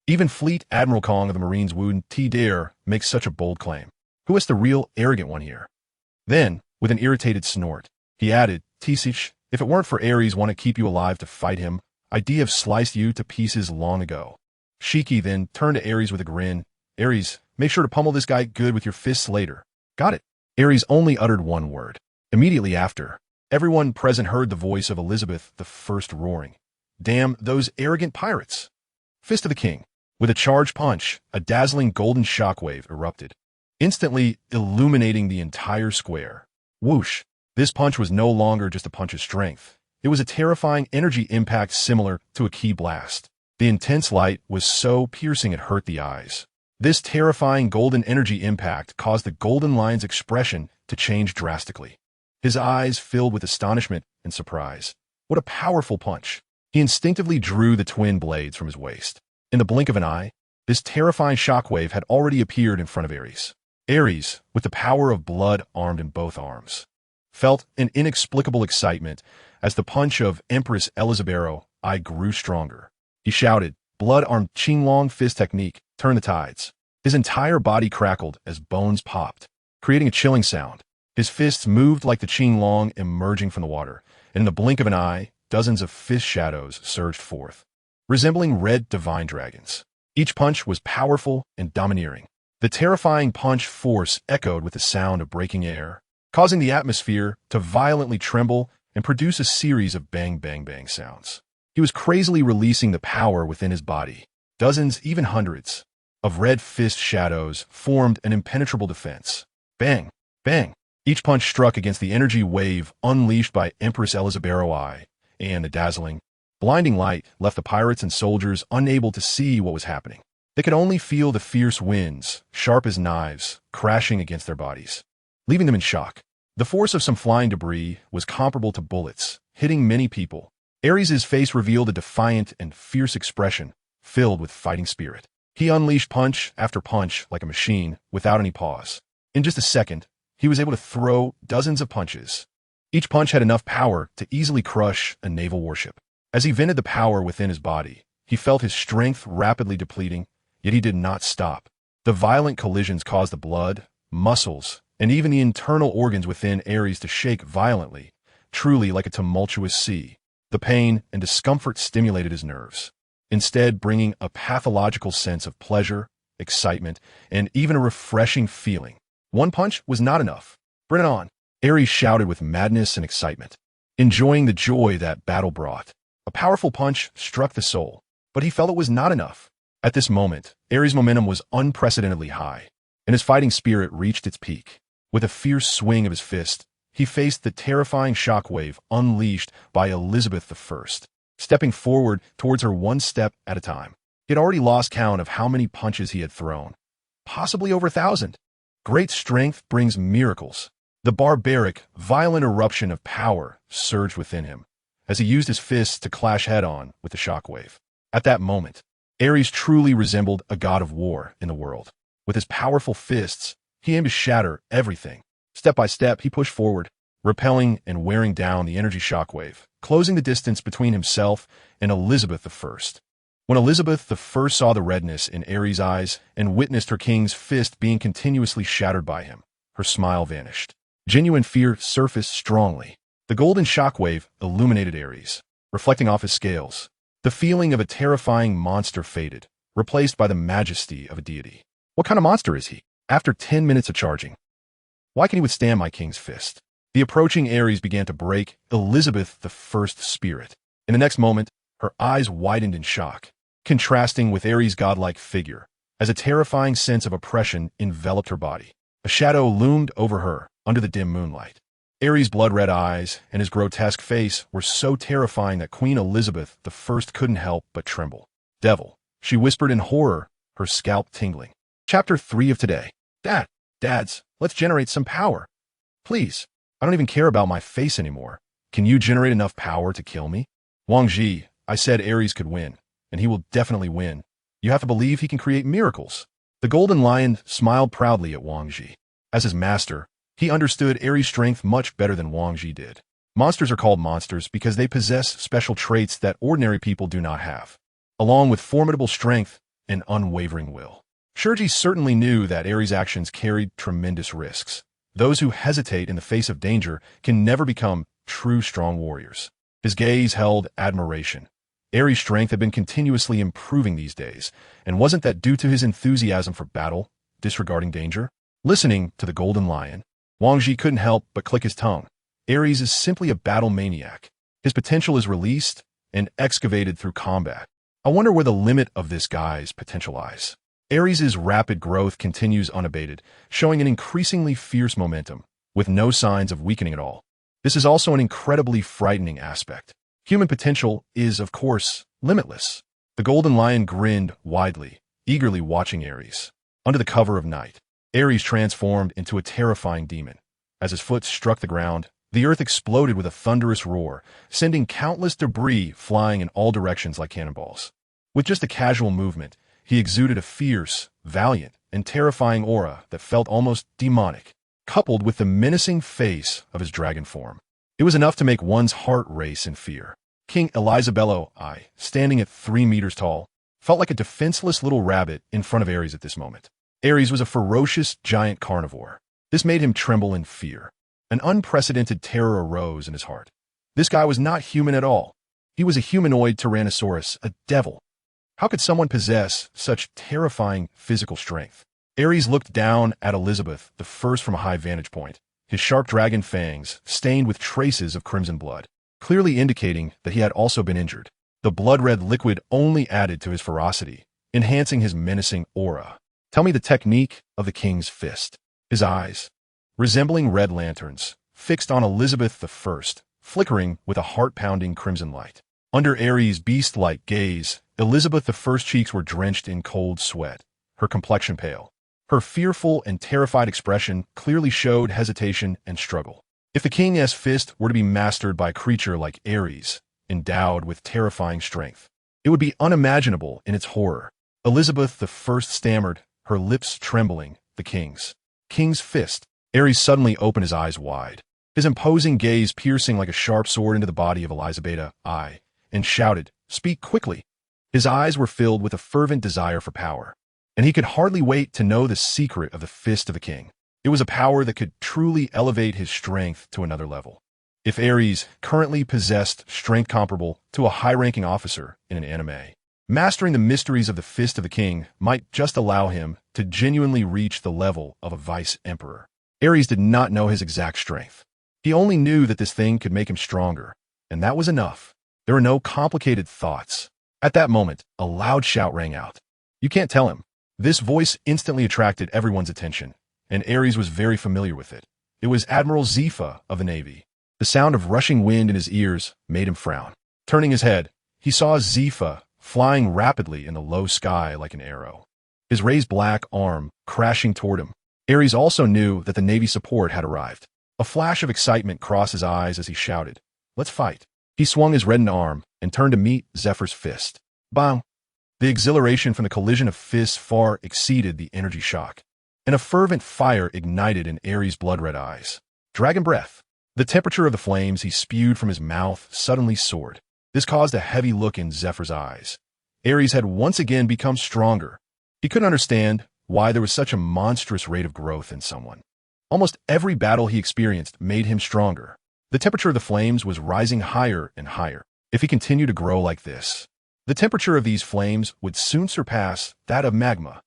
S1: Even Fleet Admiral Kong of the Marines Woon T. Dare makes such a bold claim. Who is the real arrogant one here? Then, with an irritated snort, he added, Tisich, if it weren't for Aries want to keep you alive to fight him, I'd have sliced you to pieces long ago. Shiki then turned to Aries with a grin. Aries, make sure to pummel this guy good with your fists later. Got it. Aries only uttered one word. Immediately after, everyone present heard the voice of Elizabeth I roaring. Damn those arrogant pirates. Fist of the King. With a charged punch, a dazzling golden shockwave erupted, instantly illuminating the entire square. Whoosh! This punch was no longer just a punch of strength. It was a terrifying energy impact similar to a ki blast. The intense light was so piercing it hurt the eyes. This terrifying golden energy impact caused the Golden Lion's expression to change drastically. His eyes filled with astonishment and surprise. What a powerful punch! He instinctively drew the twin blades from his waist. In the blink of an eye, this terrifying shockwave had already appeared in front of Aries. Aries, with the power of blood armed in both arms, felt an inexplicable excitement as the punch of Empress Elizabero I grew stronger. He shouted, blood-armed Qinglong fist technique, turn the tides. His entire body crackled as bones popped, creating a chilling sound. His fists moved like the Qinglong emerging from the water, and in the blink of an eye, dozens of fist shadows surged forth, resembling red divine dragons. Each punch was powerful and domineering. The terrifying punch force echoed with the sound of breaking air, causing the atmosphere to violently tremble and produce a series of bang bang bang sounds. He was crazily releasing the power within his body. Dozens, even hundreds, of red fist shadows formed an impenetrable defense. Bang, bang. Each punch struck against the energy wave unleashed by Empress Elizabero I, and the dazzling, blinding light left the pirates and soldiers unable to see what was happening. They could only feel the fierce winds, sharp as knives, crashing against their bodies, leaving them in shock. The force of some flying debris was comparable to bullets, hitting many people. Aries' face revealed a defiant and fierce expression, filled with fighting spirit. He unleashed punch after punch like a machine, without any pause. In just a second, he was able to throw dozens of punches. Each punch had enough power to easily crush a naval warship. As he vented the power within his body, he felt his strength rapidly depleting, yet he did not stop. The violent collisions caused the blood, muscles, and even the internal organs within Aries to shake violently, truly like a tumultuous sea. The pain and discomfort stimulated his nerves, instead bringing a pathological sense of pleasure, excitement, and even a refreshing feeling. One punch was not enough. Bring it on, Aries shouted with madness and excitement, enjoying the joy that battle brought. A powerful punch struck the soul, but he felt it was not enough. At this moment, Aries' momentum was unprecedentedly high, and his fighting spirit reached its peak. With a fierce swing of his fist, he faced the terrifying shockwave unleashed by Elizabeth I, stepping forward towards her one step at a time. He had already lost count of how many punches he had thrown, possibly over 1,000. Great strength brings miracles. The barbaric, violent eruption of power surged within him as he used his fists to clash head-on with the shockwave. At that moment, Aries truly resembled a god of war in the world. With his powerful fists, he aimed to shatter everything. Step by step, he pushed forward, repelling and wearing down the energy shockwave, closing the distance between himself and Elizabeth I. When Elizabeth I saw the redness in Aries' eyes and witnessed her king's fist being continuously shattered by him, her smile vanished. Genuine fear surfaced strongly. The golden shockwave illuminated Aries, reflecting off his scales. The feeling of a terrifying monster faded, replaced by the majesty of a deity. What kind of monster is he? After 10 minutes of charging, why can he withstand my king's fist? The approaching Aries began to break Elizabeth I's spirit. In the next moment, her eyes widened in shock, contrasting with Aries' godlike figure, as a terrifying sense of oppression enveloped her body. A shadow loomed over her under the dim moonlight. Aries' blood-red eyes and his grotesque face were so terrifying that Queen Elizabeth I couldn't help but tremble. Devil, she whispered in horror, her scalp tingling. Chapter 3 of today. Dads, let's generate some power. Please, I don't even care about my face anymore. Can you generate enough power to kill me? Wang Ji, I said Aries could win, and he will definitely win. You have to believe he can create miracles. The Golden Lion smiled proudly at Wang Ji. As his master, he understood Aries' strength much better than Wang Ji did. Monsters are called monsters because they possess special traits that ordinary people do not have, along with formidable strength and unwavering will. Shurji certainly knew that Aries' actions carried tremendous risks. Those who hesitate in the face of danger can never become true strong warriors. His gaze held admiration. Aries' strength had been continuously improving these days, and wasn't that due to his enthusiasm for battle, disregarding danger? Listening to the Golden Lion, Wang Ji couldn't help but click his tongue. Aries is simply a battle maniac. His potential is released and excavated through combat. I wonder where the limit of this guy's potential lies. Aries' rapid growth continues unabated, showing an increasingly fierce momentum, with no signs of weakening at all. This is also an incredibly frightening aspect. Human potential is, of course, limitless. The Golden Lion grinned widely, eagerly watching Aries. Under the cover of night, Aries transformed into a terrifying demon. As his foot struck the ground, the earth exploded with a thunderous roar, sending countless debris flying in all directions like cannonballs. With just a casual movement, he exuded a fierce, valiant, and terrifying aura that felt almost demonic, coupled with the menacing face of his dragon form. It was enough to make one's heart race in fear. King Elizabello I, standing at 3 meters tall, felt like a defenseless little rabbit in front of Aries at this moment. Aries was a ferocious giant carnivore. This made him tremble in fear. An unprecedented terror arose in his heart. This guy was not human at all. He was a humanoid Tyrannosaurus, a devil. How could someone possess such terrifying physical strength? Aries looked down at Elizabeth I from a high vantage point, his sharp dragon fangs stained with traces of crimson blood, clearly indicating that he had also been injured. The blood-red liquid only added to his ferocity, enhancing his menacing aura. Tell me the technique of the king's fist. His eyes, resembling red lanterns, fixed on Elizabeth I, flickering with a heart-pounding crimson light. Under Aries' beast-like gaze, Elizabeth I's cheeks were drenched in cold sweat, her complexion pale. Her fearful and terrified expression clearly showed hesitation and struggle. If the king's fist were to be mastered by a creature like Aries, endowed with terrifying strength, it would be unimaginable in its horror. Elizabeth I stammered, her lips trembling, the king's fist. Aries suddenly opened his eyes wide, his imposing gaze piercing like a sharp sword into the body of Elizabeth I, and shouted, "Speak quickly." His eyes were filled with a fervent desire for power, and he could hardly wait to know the secret of the fist of the king. It was a power that could truly elevate his strength to another level. If Aries currently possessed strength comparable to a high-ranking officer in an anime, mastering the mysteries of the fist of the king might just allow him to genuinely reach the level of a vice-emperor. Aries did not know his exact strength. He only knew that this thing could make him stronger, and that was enough. There were no complicated thoughts. At that moment, a loud shout rang out. You can't tell him. This voice instantly attracted everyone's attention, and Aries was very familiar with it. It was Admiral Zephyr of the Navy. The sound of rushing wind in his ears made him frown. Turning his head, he saw Zephyr flying rapidly in the low sky like an arrow, his raised black arm crashing toward him. Aries also knew that the Navy support had arrived. A flash of excitement crossed his eyes as he shouted, "Let's fight." He swung his reddened arm and turned to meet Zephyr's fist. Bang! The exhilaration from the collision of fists far exceeded the energy shock, and a fervent fire ignited in Aries' blood-red eyes. Dragon breath. The temperature of the flames he spewed from his mouth suddenly soared. This caused a heavy look in Zephyr's eyes. Aries had once again become stronger. He couldn't understand why there was such a monstrous rate of growth in someone. Almost every battle he experienced made him stronger. The temperature of the flames was rising higher and higher. If he continued to grow like this, the temperature of these flames would soon surpass that of magma.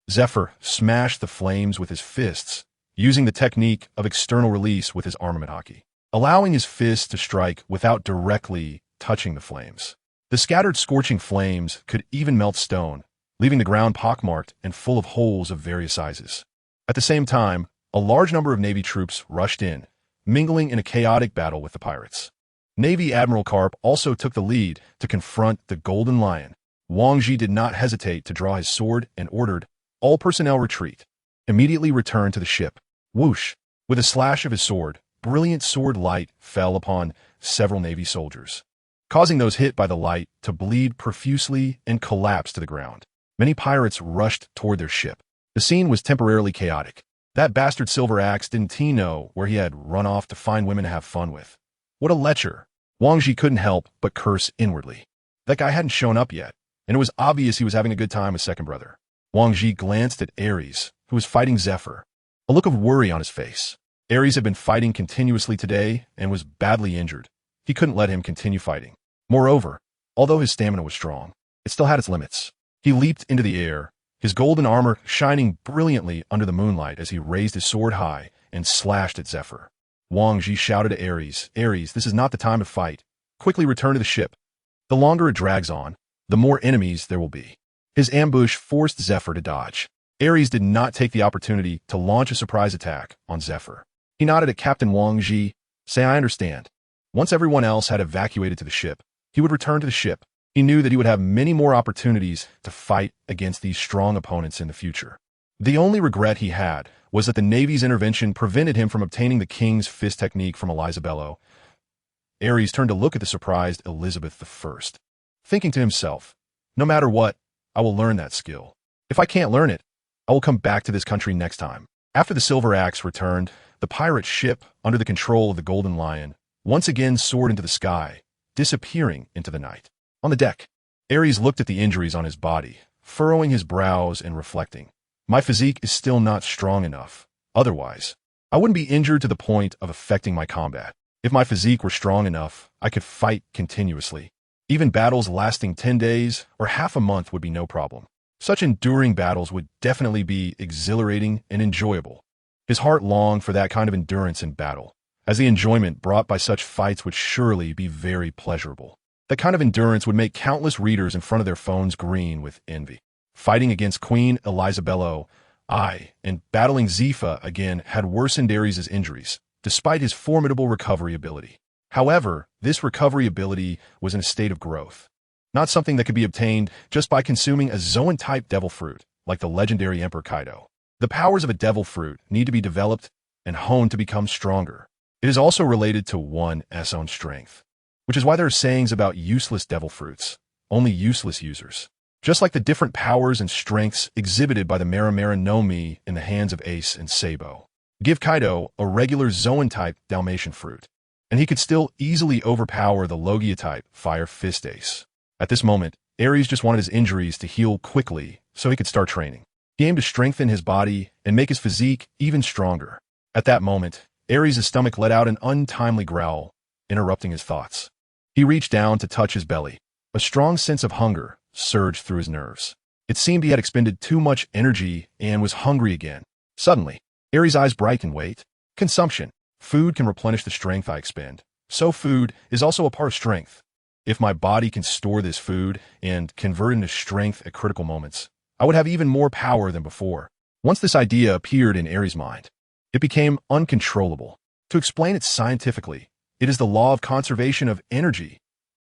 S1: Zephyr smashed the flames with his fists, using the technique of external release with his armament Haki, allowing his fists to strike without directly touching the flames. The scattered scorching flames could even melt stone, leaving the ground pockmarked and full of holes of various sizes. At the same time, a large number of Navy troops rushed in, mingling in a chaotic battle with the pirates. Navy Admiral Karp also took the lead to confront the Golden Lion. Wang Ji did not hesitate to draw his sword and ordered all personnel retreat. Immediately return to the ship. Whoosh! With a slash of his sword, brilliant sword light fell upon several Navy soldiers, causing those hit by the light to bleed profusely and collapse to the ground. Many pirates rushed toward their ship. The scene was temporarily chaotic. That bastard Silver Axe didn't he know where he had run off to find women to have fun with? What a lecher! Wang Ji couldn't help but curse inwardly. That guy hadn't shown up yet, and it was obvious he was having a good time with Second Brother. Wang Ji glanced at Aries, who was fighting Zephyr, a look of worry on his face. Aries had been fighting continuously today and was badly injured. He couldn't let him continue fighting. Moreover, although his stamina was strong, it still had its limits. He leaped into the air, his golden armor shining brilliantly under the moonlight as he raised his sword high and slashed at Zephyr. Wang Ji shouted to Aries, "Aries, this is not the time to fight. Quickly return to the ship. The longer it drags on, the more enemies there will be." His ambush forced Zephyr to dodge. Aries did not take the opportunity to launch a surprise attack on Zephyr. He nodded at Captain Wang Ji, saying, "I understand." Once everyone else had evacuated to the ship, he would return to the ship. He knew that he would have many more opportunities to fight against these strong opponents in the future. The only regret he had was that the Navy's intervention prevented him from obtaining the King's Fist technique from Elizabeth. Aries turned to look at the surprised Elizabeth I, thinking to himself, "No matter what, I will learn that skill. If I can't learn it, I will come back to this country next time." After the Silver Axe returned, the pirate ship, under the control of the Golden Lion, once again soared into the sky, disappearing into the night. On the deck, Aries looked at the injuries on his body, furrowing his brows and reflecting. "My physique is still not strong enough. Otherwise, I wouldn't be injured to the point of affecting my combat. If my physique were strong enough, I could fight continuously. Even battles lasting 10 days or half a month would be no problem. Such enduring battles would definitely be exhilarating and enjoyable." His heart longed for that kind of endurance in battle, as the enjoyment brought by such fights would surely be very pleasurable. That kind of endurance would make countless readers in front of their phones green with envy. Fighting against Queen Elizabeth I and battling Zephyr again had worsened Aries' injuries, despite his formidable recovery ability. However, this recovery ability was in a state of growth, not something that could be obtained just by consuming a Zoan-type devil fruit, like the legendary Emperor Kaido. The powers of a devil fruit need to be developed and honed to become stronger. It is also related to one's own strength, which is why there are sayings about useless devil fruits, only useless users. Just like the different powers and strengths exhibited by the Maramara no Mi in the hands of Ace and Sabo. Give Kaido a regular Zoan-type Dalmatian fruit, and he could still easily overpower the Logia-type Fire Fist Ace. At this moment, Aries just wanted his injuries to heal quickly so he could start training. He aimed to strengthen his body and make his physique even stronger. At that moment, Aries' stomach let out an untimely growl, interrupting his thoughts. He reached down to touch his belly. A strong sense of hunger surged through his nerves. It seemed he had expended too much energy and was hungry again. Suddenly, Aries' eyes brightened. "Wait. Consumption. Food can replenish the strength I expend. So food is also a part of strength. If my body can store this food and convert it into strength at critical moments, I would have even more power than before." Once this idea appeared in Aries' mind, it became uncontrollable. To explain it scientifically, it is the law of conservation of energy.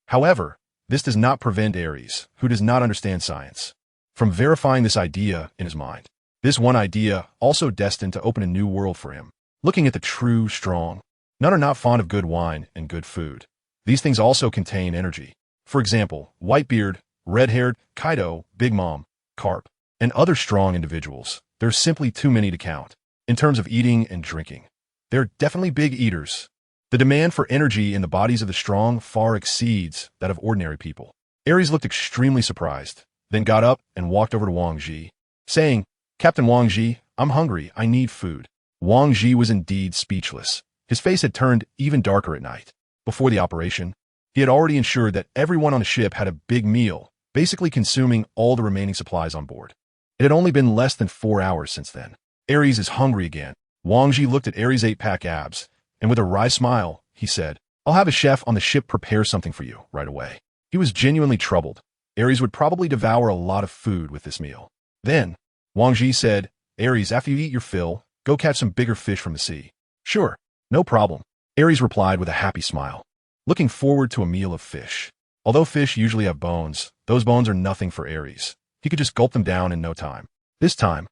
S1: However, this does not prevent Aries, who does not understand science, from verifying this idea in his mind. This one idea also destined to open a new world for him. Looking at the true strong, none are not fond of good wine and good food. These things also contain energy. For example, Whitebeard, red-haired, Kaido, Big Mom, Karp, and other strong individuals. There's simply too many to count. In terms of eating and drinking, they're definitely big eaters. The demand for energy in the bodies of the strong far exceeds that of ordinary people. Aries looked extremely surprised, then got up and walked over to Wang Ji, saying, "Captain Wang Ji, I'm hungry, I need food." Wang Ji was indeed speechless. His face had turned even darker at night. Before the operation, he had already ensured that everyone on the ship had a big meal, basically consuming all the remaining supplies on board. It had only been less than 4 hours since then. Aries is hungry again. Wang Ji looked at Aries' 8-pack abs, and with a wry smile, he said, "I'll have a chef on the ship prepare something for you right away." He was genuinely troubled. Aries would probably devour a lot of food with this meal. Then, Wang Ji said, "Aries, after you eat your fill, go catch some bigger fish from the sea." "Sure, no problem," Aries replied with a happy smile, looking forward to a meal of fish. Although fish usually have bones, those bones are nothing for Aries. He could just gulp them down in no time. This time,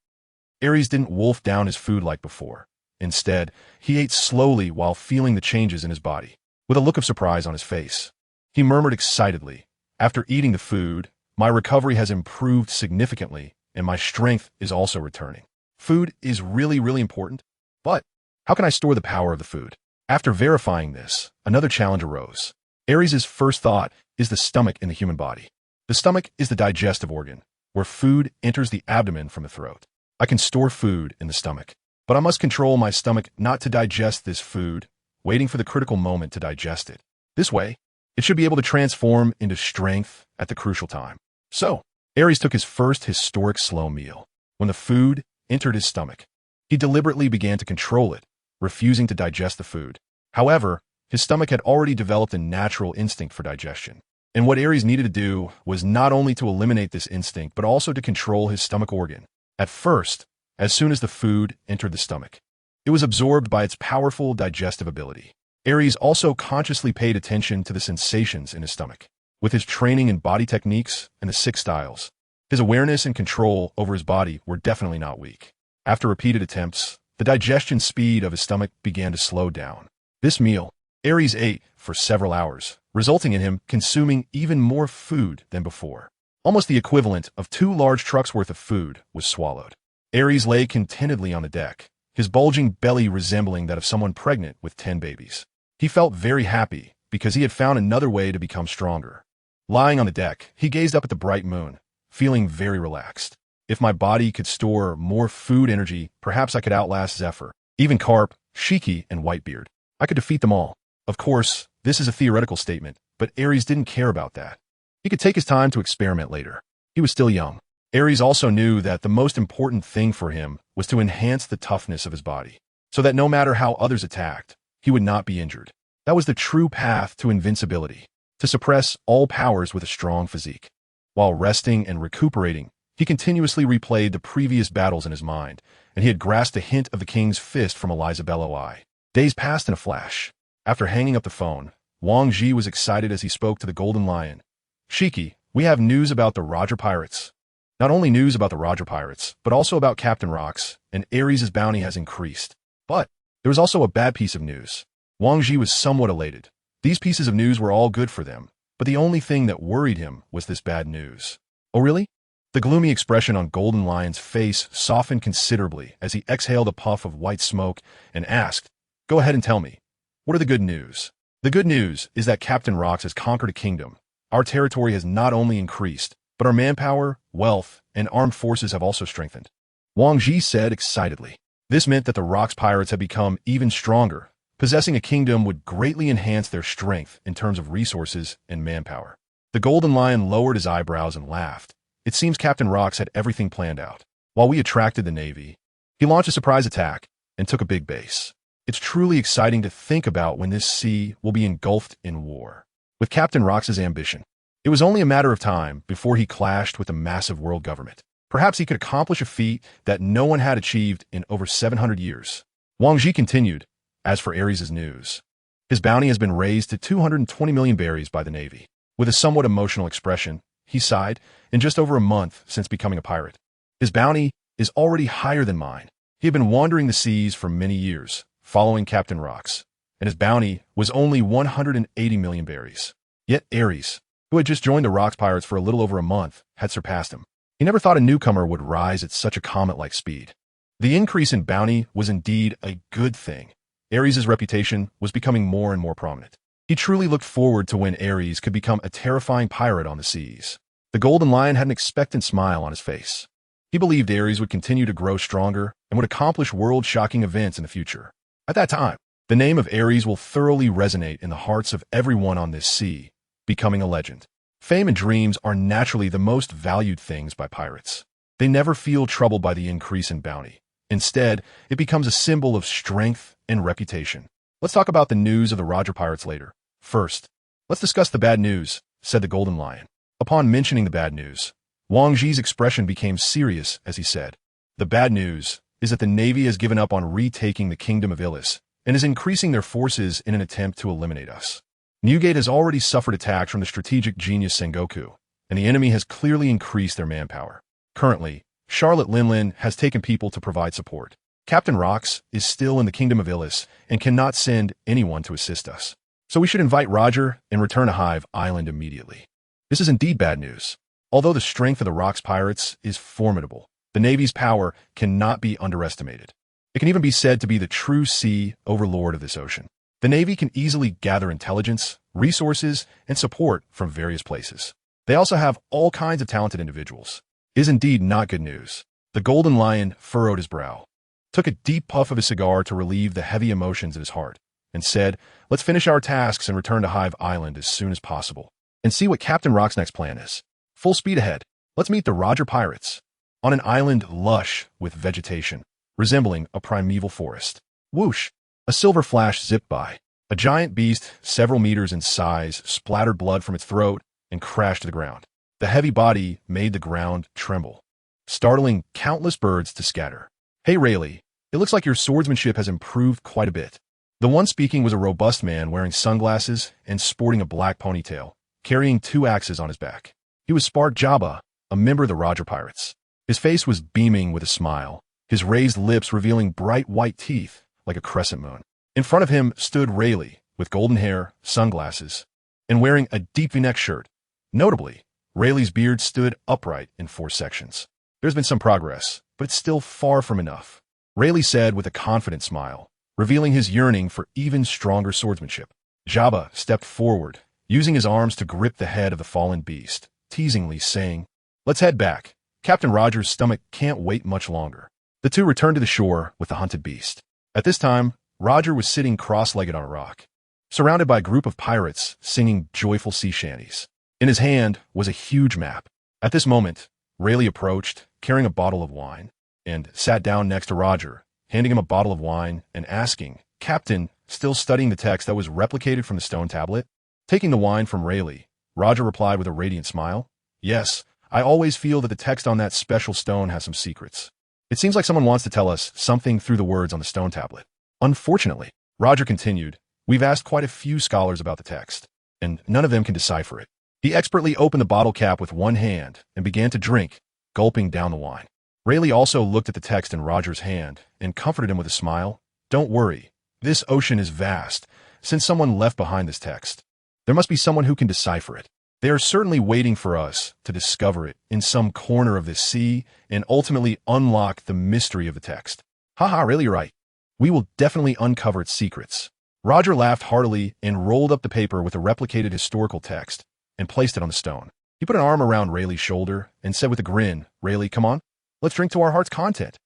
S1: Aries didn't wolf down his food like before. Instead, he ate slowly while feeling the changes in his body, with a look of surprise on his face. He murmured excitedly, "After eating the food, my recovery has improved significantly, and my strength is also returning. Food is really, really important, but how can I store the power of the food?" After verifying this, another challenge arose. Aries' first thought is the stomach in the human body. The stomach is the digestive organ, where food enters the abdomen from the throat. I can store food in the stomach, but I must control my stomach not to digest this food, waiting for the critical moment to digest it. This way, it should be able to transform into strength at the crucial time. So, Aries took his first historic slow meal. When the food entered his stomach, he deliberately began to control it, refusing to digest the food. However, his stomach had already developed a natural instinct for digestion. And what Aries needed to do was not only to eliminate this instinct, but also to control his stomach organ. At first, as soon as the food entered the stomach, it was absorbed by its powerful digestive ability. Aries also consciously paid attention to the sensations in his stomach. With his training in body techniques and the 6 styles, his awareness and control over his body were definitely not weak. After repeated attempts, the digestion speed of his stomach began to slow down. This meal, Aries ate for several hours, resulting in him consuming even more food than before. Almost the equivalent of 2 large trucks worth of food was swallowed. Aries lay contentedly on the deck, his bulging belly resembling that of someone pregnant with 10 babies. He felt very happy because he had found another way to become stronger. Lying on the deck, he gazed up at the bright moon, feeling very relaxed. If my body could store more food energy, perhaps I could outlast Zephyr, even Carp, Haki, and Whitebeard. I could defeat them all. Of course, this is a theoretical statement, but Aries didn't care about that. He could take his time to experiment later. He was still young. Aries also knew that the most important thing for him was to enhance the toughness of his body, so that no matter how others attacked, he would not be injured. That was the true path to invincibility, to suppress all powers with a strong physique. While resting and recuperating, he continuously replayed the previous battles in his mind, and he had grasped a hint of the king's fist from Elizabeth Eye. Days passed in a flash. After hanging up the phone, Wang Ji was excited as he spoke to the Golden Lion. "Shiki, we have news about the Roger Pirates." Not only news about the Roger Pirates, but also about Captain Rocks, and Aries' bounty has increased. But there was also a bad piece of news. Wang Ji was somewhat elated. These pieces of news were all good for them, but the only thing that worried him was this bad news. "Oh really?" The gloomy expression on Golden Lion's face softened considerably as he exhaled a puff of white smoke and asked, "Go ahead and tell me. What are the good news?" "The good news is that Captain Rocks has conquered a kingdom. Our territory has not only increased, but our manpower, wealth, and armed forces have also strengthened," Wang Ji said excitedly. This meant that the Rocks pirates had become even stronger. Possessing a kingdom would greatly enhance their strength in terms of resources and manpower. The Golden Lion lowered his eyebrows and laughed. It seems Captain Rocks had everything planned out. While we attracted the Navy, he launched a surprise attack and took a big base. It's truly exciting to think about when this sea will be engulfed in war. With Captain Rocks' ambition, it was only a matter of time before he clashed with a massive world government. Perhaps he could accomplish a feat that no one had achieved in over 700 years. Wang Ji continued, "As for Aries' news, his bounty has been raised to 220 million berries by the Navy." With a somewhat emotional expression, he sighed, "In just over a month since becoming a pirate, his bounty is already higher than mine. He had been wandering the seas for many years, following Captain Rocks, and his bounty was only 180 million berries. Yet Aries, who had just joined the Rocks Pirates for a little over a month, had surpassed him. He never thought a newcomer would rise at such a comet-like speed. The increase in bounty was indeed a good thing. Aries' reputation was becoming more and more prominent. He truly looked forward to when Aries could become a terrifying pirate on the seas. The Golden Lion had an expectant smile on his face. He believed Aries would continue to grow stronger and would accomplish world-shocking events in the future. At that time, the name of Aries will thoroughly resonate in the hearts of everyone on this sea, becoming a legend. Fame and dreams are naturally the most valued things by pirates. They never feel troubled by the increase in bounty. Instead, it becomes a symbol of strength and reputation. Let's talk about the news of the Roger Pirates later. First, let's discuss the bad news, said the Golden Lion. Upon mentioning the bad news, Wang Ji's expression became serious as he said, "The bad news is that the Navy has given up on retaking the Kingdom of Illis and is increasing their forces in an attempt to eliminate us. Newgate has already suffered attacks from the strategic genius Sengoku, and the enemy has clearly increased their manpower. Currently, Charlotte Linlin has taken people to provide support. Captain Rox is still in the Kingdom of Illis and cannot send anyone to assist us. So we should invite Roger and return to Hive Island immediately." This is indeed bad news. Although the strength of the Rox pirates is formidable, the Navy's power cannot be underestimated. It can even be said to be the true sea overlord of this ocean. The Navy can easily gather intelligence, resources, and support from various places. They also have all kinds of talented individuals. It is indeed not good news. The Golden Lion furrowed his brow, took a deep puff of his cigar to relieve the heavy emotions in his heart, and said, "Let's finish our tasks and return to Hive Island as soon as possible, and see what Captain Rock's next plan is. Full speed ahead. Let's meet the Roger Pirates." On an island lush with vegetation, resembling a primeval forest. Whoosh! A silver flash zipped by. A giant beast, several meters in size, splattered blood from its throat and crashed to the ground. The heavy body made the ground tremble, startling countless birds to scatter. "Hey Rayleigh, it looks like your swordsmanship has improved quite a bit." The one speaking was a robust man wearing sunglasses and sporting a black ponytail, carrying 2 axes on his back. He was Spark Jabba, a member of the Roger Pirates. His face was beaming with a smile, his raised lips revealing bright white teeth like a crescent moon. In front of him stood Rayleigh, with golden hair, sunglasses, and wearing a deep V-neck shirt. Notably, Rayleigh's beard stood upright in 4 sections. "There's been some progress, but it's still far from enough," Rayleigh said with a confident smile, revealing his yearning for even stronger swordsmanship. Jabba stepped forward, using his arms to grip the head of the fallen beast, teasingly saying, "Let's head back. Captain Roger's stomach can't wait much longer." The two returned to the shore with the hunted beast. At this time, Roger was sitting cross-legged on a rock, surrounded by a group of pirates singing joyful sea shanties. In his hand was a huge map. At this moment, Rayleigh approached, carrying a bottle of wine, and sat down next to Roger, handing him a bottle of wine and asking, "Captain, still studying the text that was replicated from the stone tablet?" Taking the wine from Rayleigh, Roger replied with a radiant smile, "Yes, I always feel that the text on that special stone has some secrets. It seems like someone wants to tell us something through the words on the stone tablet." "Unfortunately," Roger continued, "we've asked quite a few scholars about the text, and none of them can decipher it." He expertly opened the bottle cap with one hand and began to drink, gulping down the wine. Rayleigh also looked at the text in Roger's hand and comforted him with a smile. "Don't worry, this ocean is vast, since someone left behind this text. There must be someone who can decipher it. They are certainly waiting for us to discover it in some corner of this sea and ultimately unlock the mystery of the text." "Haha, really you're right. We will definitely uncover its secrets." Roger laughed heartily and rolled up the paper with a replicated historical text and placed it on the stone. He put an arm around Rayleigh's shoulder and said with a grin, "Rayleigh, come on, let's drink to our heart's content.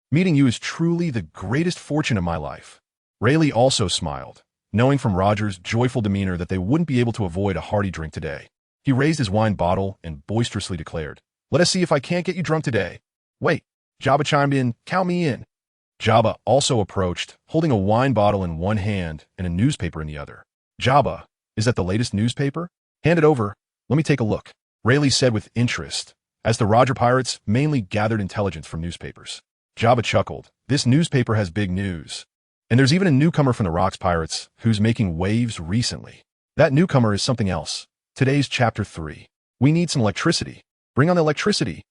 S1: Meeting you is truly the greatest fortune of my life." Rayleigh also smiled, knowing from Roger's joyful demeanor that they wouldn't be able to avoid a hearty drink today. He raised his wine bottle and boisterously declared, "Let us see if I can't get you drunk today." "Wait," Jabba chimed in, "count me in." Jabba also approached, holding a wine bottle in one hand and a newspaper in the other. "Jabba, is that the latest newspaper? Hand it over. Let me take a look," Rayleigh said with interest, as the Roger Pirates mainly gathered intelligence from newspapers. Jabba chuckled. "This newspaper has big news. And there's even a newcomer from the Rox Pirates who's making waves recently. That newcomer is something else. Today's Chapter 3. We need some electricity. Bring on the electricity."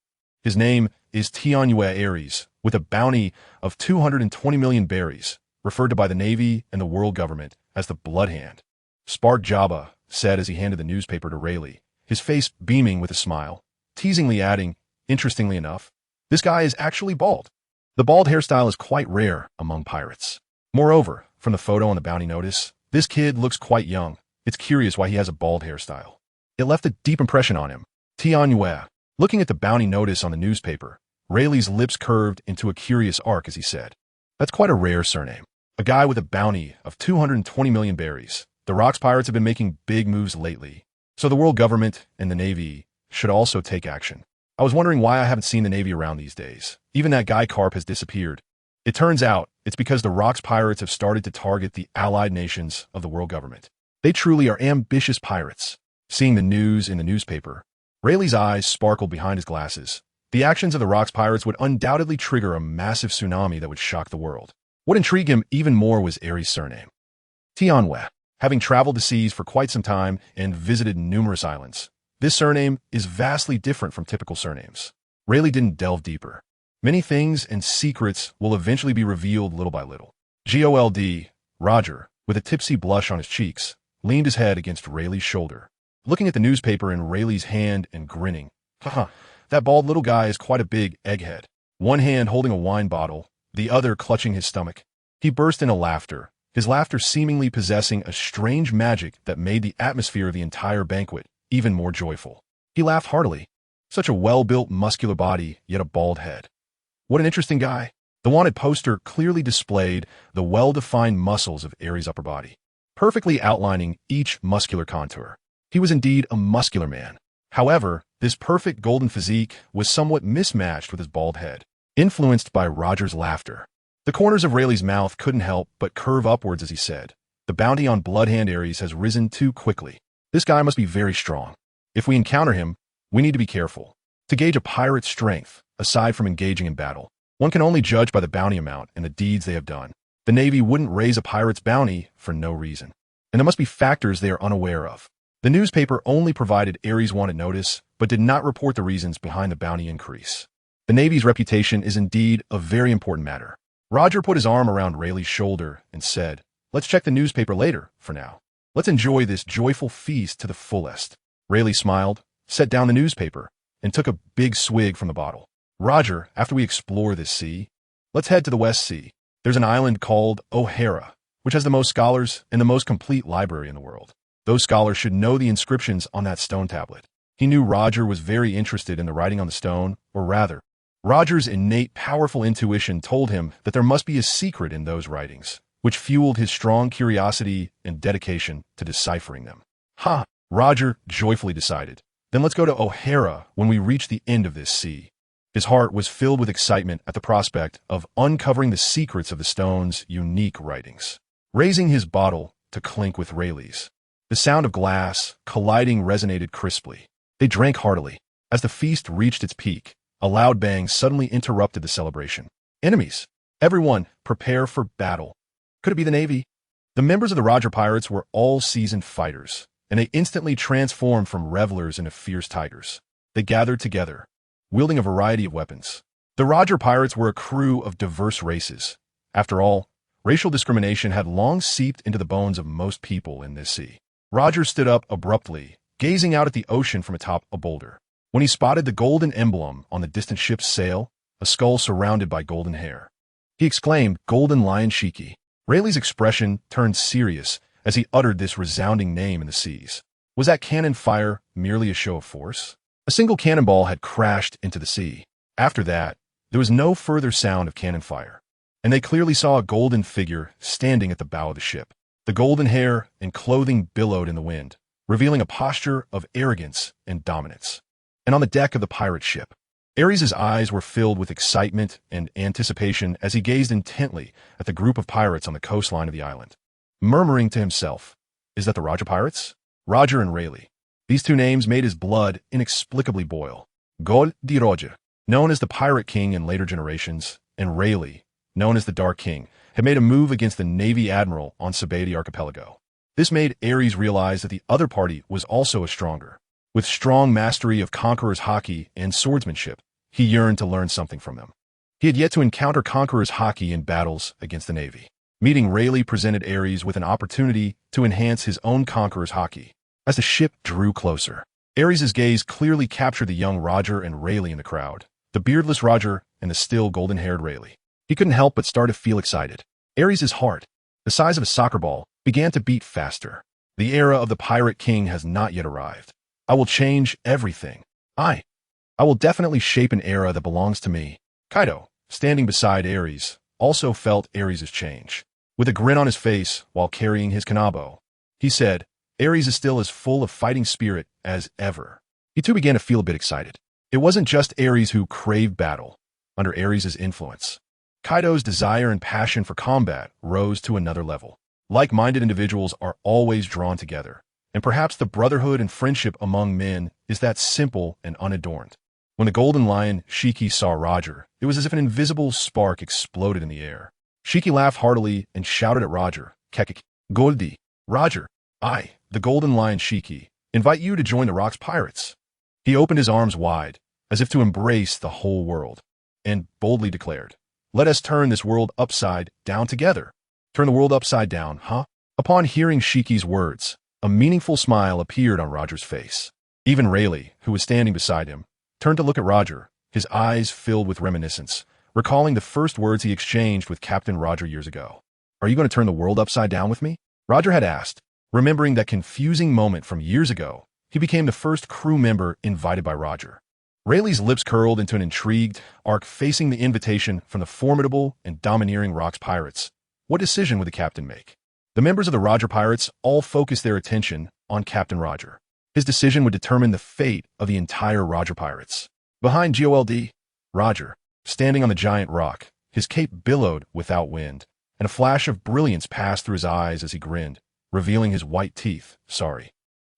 S1: His name is Tianue Aries, with a bounty of 220 million berries, referred to by the Navy and the world government as the Blood Hand. Spark Jabba said as he handed the newspaper to Rayleigh, his face beaming with a smile, teasingly adding, "Interestingly enough, this guy is actually bald." The bald hairstyle is quite rare among pirates. Moreover, from the photo on the bounty notice, this kid looks quite young, It's curious why he has a bald hairstyle. It left a deep impression on him. Tianyue. Looking at the bounty notice on the newspaper, Rayleigh's lips curved into a curious arc as he said, "That's quite a rare surname. A guy with a bounty of 220 million berries. The Rocks pirates have been making big moves lately, so the world government and the Navy should also take action. I was wondering why I haven't seen the Navy around these days. Even that guy Carp has disappeared. It turns out it's because the Rocks pirates have started to target the allied nations of the world government. They truly are ambitious pirates." Seeing the news in the newspaper, Rayleigh's eyes sparkled behind his glasses. The actions of the Rocks pirates would undoubtedly trigger a massive tsunami that would shock the world. What intrigued him even more was Aries' surname. Tianwe. Having traveled the seas for quite some time and visited numerous islands, this surname is vastly different from typical surnames. Rayleigh didn't delve deeper. Many things and secrets will eventually be revealed little by little. Gold, Roger, with a tipsy blush on his cheeks, leaned his head against Rayleigh's shoulder, looking at the newspaper in Rayleigh's hand and grinning. Haha, that bald little guy is quite a big egghead. One hand holding a wine bottle, the other clutching his stomach. He burst into laughter, his laughter seemingly possessing a strange magic that made the atmosphere of the entire banquet even more joyful. He laughed heartily. Such a well-built, muscular body, yet a bald head. What an interesting guy. The wanted poster clearly displayed the well-defined muscles of Aries' upper body, perfectly outlining each muscular contour. He was indeed a muscular man. However, this perfect golden physique was somewhat mismatched with his bald head, influenced by Roger's laughter. The corners of Rayleigh's mouth couldn't help but curve upwards as he said, "The bounty on Bloodhand Aries has risen too quickly. This guy must be very strong. If we encounter him, we need to be careful. To gauge a pirate's strength, aside from engaging in battle, one can only judge by the bounty amount and the deeds they have done. The Navy wouldn't raise a pirate's bounty for no reason, and there must be factors they are unaware of." The newspaper only provided Aries' wanted notice, but did not report the reasons behind the bounty increase. The Navy's reputation is indeed a very important matter. Roger put his arm around Rayleigh's shoulder and said, "Let's check the newspaper later, for now. Let's enjoy this joyful feast to the fullest." Rayleigh smiled, set down the newspaper, and took a big swig from the bottle. "Roger, after we explore this sea, let's head to the West Sea. There's an island called O'Hara, which has the most scholars and the most complete library in the world. Those scholars should know the inscriptions on that stone tablet." He knew Roger was very interested in the writing on the stone, or rather, Roger's innate powerful intuition told him that there must be a secret in those writings, which fueled his strong curiosity and dedication to deciphering them. "Ha!" Roger joyfully decided. "Then let's go to O'Hara when we reach the end of this sea." His heart was filled with excitement at the prospect of uncovering the secrets of the stone's unique writings. Raising his bottle to clink with Rayleigh's, the sound of glass colliding resonated crisply. They drank heartily. As the feast reached its peak, a loud bang suddenly interrupted the celebration. "Enemies! Everyone, prepare for battle." Could it be the Navy? The members of the Roger Pirates were all seasoned fighters, and they instantly transformed from revelers into fierce tigers. They gathered together, wielding a variety of weapons. The Roger Pirates were a crew of diverse races. After all, racial discrimination had long seeped into the bones of most people in this sea. Roger stood up abruptly, gazing out at the ocean from atop a boulder. When he spotted the golden emblem on the distant ship's sail, a skull surrounded by golden hair, he exclaimed, "Golden Lion Shiki." Rayleigh's expression turned serious as he uttered this resounding name in the seas. Was that cannon fire merely a show of force? A single cannonball had crashed into the sea. After that, there was no further sound of cannon fire, and they clearly saw a golden figure standing at the bow of the ship. The golden hair and clothing billowed in the wind, revealing a posture of arrogance and dominance. And on the deck of the pirate ship, Aries' eyes were filled with excitement and anticipation as he gazed intently at the group of pirates on the coastline of the island, murmuring to himself, "Is that the Roger Pirates?" Roger and Rayleigh. These two names made his blood inexplicably boil. Gold di Roger, known as the Pirate King in later generations, and Rayleigh, known as the Dark King, had made a move against the Navy Admiral on Sabeti Archipelago. This made Aries realize that the other party was also a stronger. With strong mastery of Conqueror's Haki and swordsmanship, he yearned to learn something from them. He had yet to encounter Conqueror's Haki in battles against the Navy. Meeting Rayleigh presented Aries with an opportunity to enhance his own Conqueror's Haki. As the ship drew closer, Aries' gaze clearly captured the young Roger and Rayleigh in the crowd, the beardless Roger and the still golden-haired Rayleigh. He couldn't help but start to feel excited. Aries' heart, the size of a soccer ball, began to beat faster. The era of the Pirate King has not yet arrived. I will change everything. I will definitely shape an era that belongs to me. Kaido, standing beside Aries, also felt Aries' change. With a grin on his face while carrying his kanabo, he said, Aries is still as full of fighting spirit as ever. He too began to feel a bit excited. It wasn't just Aries who craved battle. Under Aries' influence, Kaido's desire and passion for combat rose to another level. Like-minded individuals are always drawn together, and perhaps the brotherhood and friendship among men is that simple and unadorned. When the Golden Lion, Shiki, saw Roger, it was as if an invisible spark exploded in the air. Shiki laughed heartily and shouted at Roger, Kekik, Goldi, Roger, I, the Golden Lion Shiki, invite you to join the Rocks Pirates. He opened his arms wide, as if to embrace the whole world, and boldly declared, let us turn this world upside down together. Turn the world upside down, huh? Upon hearing Shiki's words, a meaningful smile appeared on Roger's face. Even Rayleigh, who was standing beside him, turned to look at Roger, his eyes filled with reminiscence, recalling the first words he exchanged with Captain Roger years ago. Are you going to turn the world upside down with me? Roger had asked. Remembering that confusing moment from years ago, he became the first crew member invited by Roger. Rayleigh's lips curled into an intrigued arc facing the invitation from the formidable and domineering Rocks Pirates. What decision would the captain make? The members of the Roger Pirates all focused their attention on Captain Roger. His decision would determine the fate of the entire Roger Pirates. Behind GOLD, Roger, standing on the giant rock, his cape billowed without wind, and a flash of brilliance passed through his eyes as he grinned, revealing his white teeth. Sorry.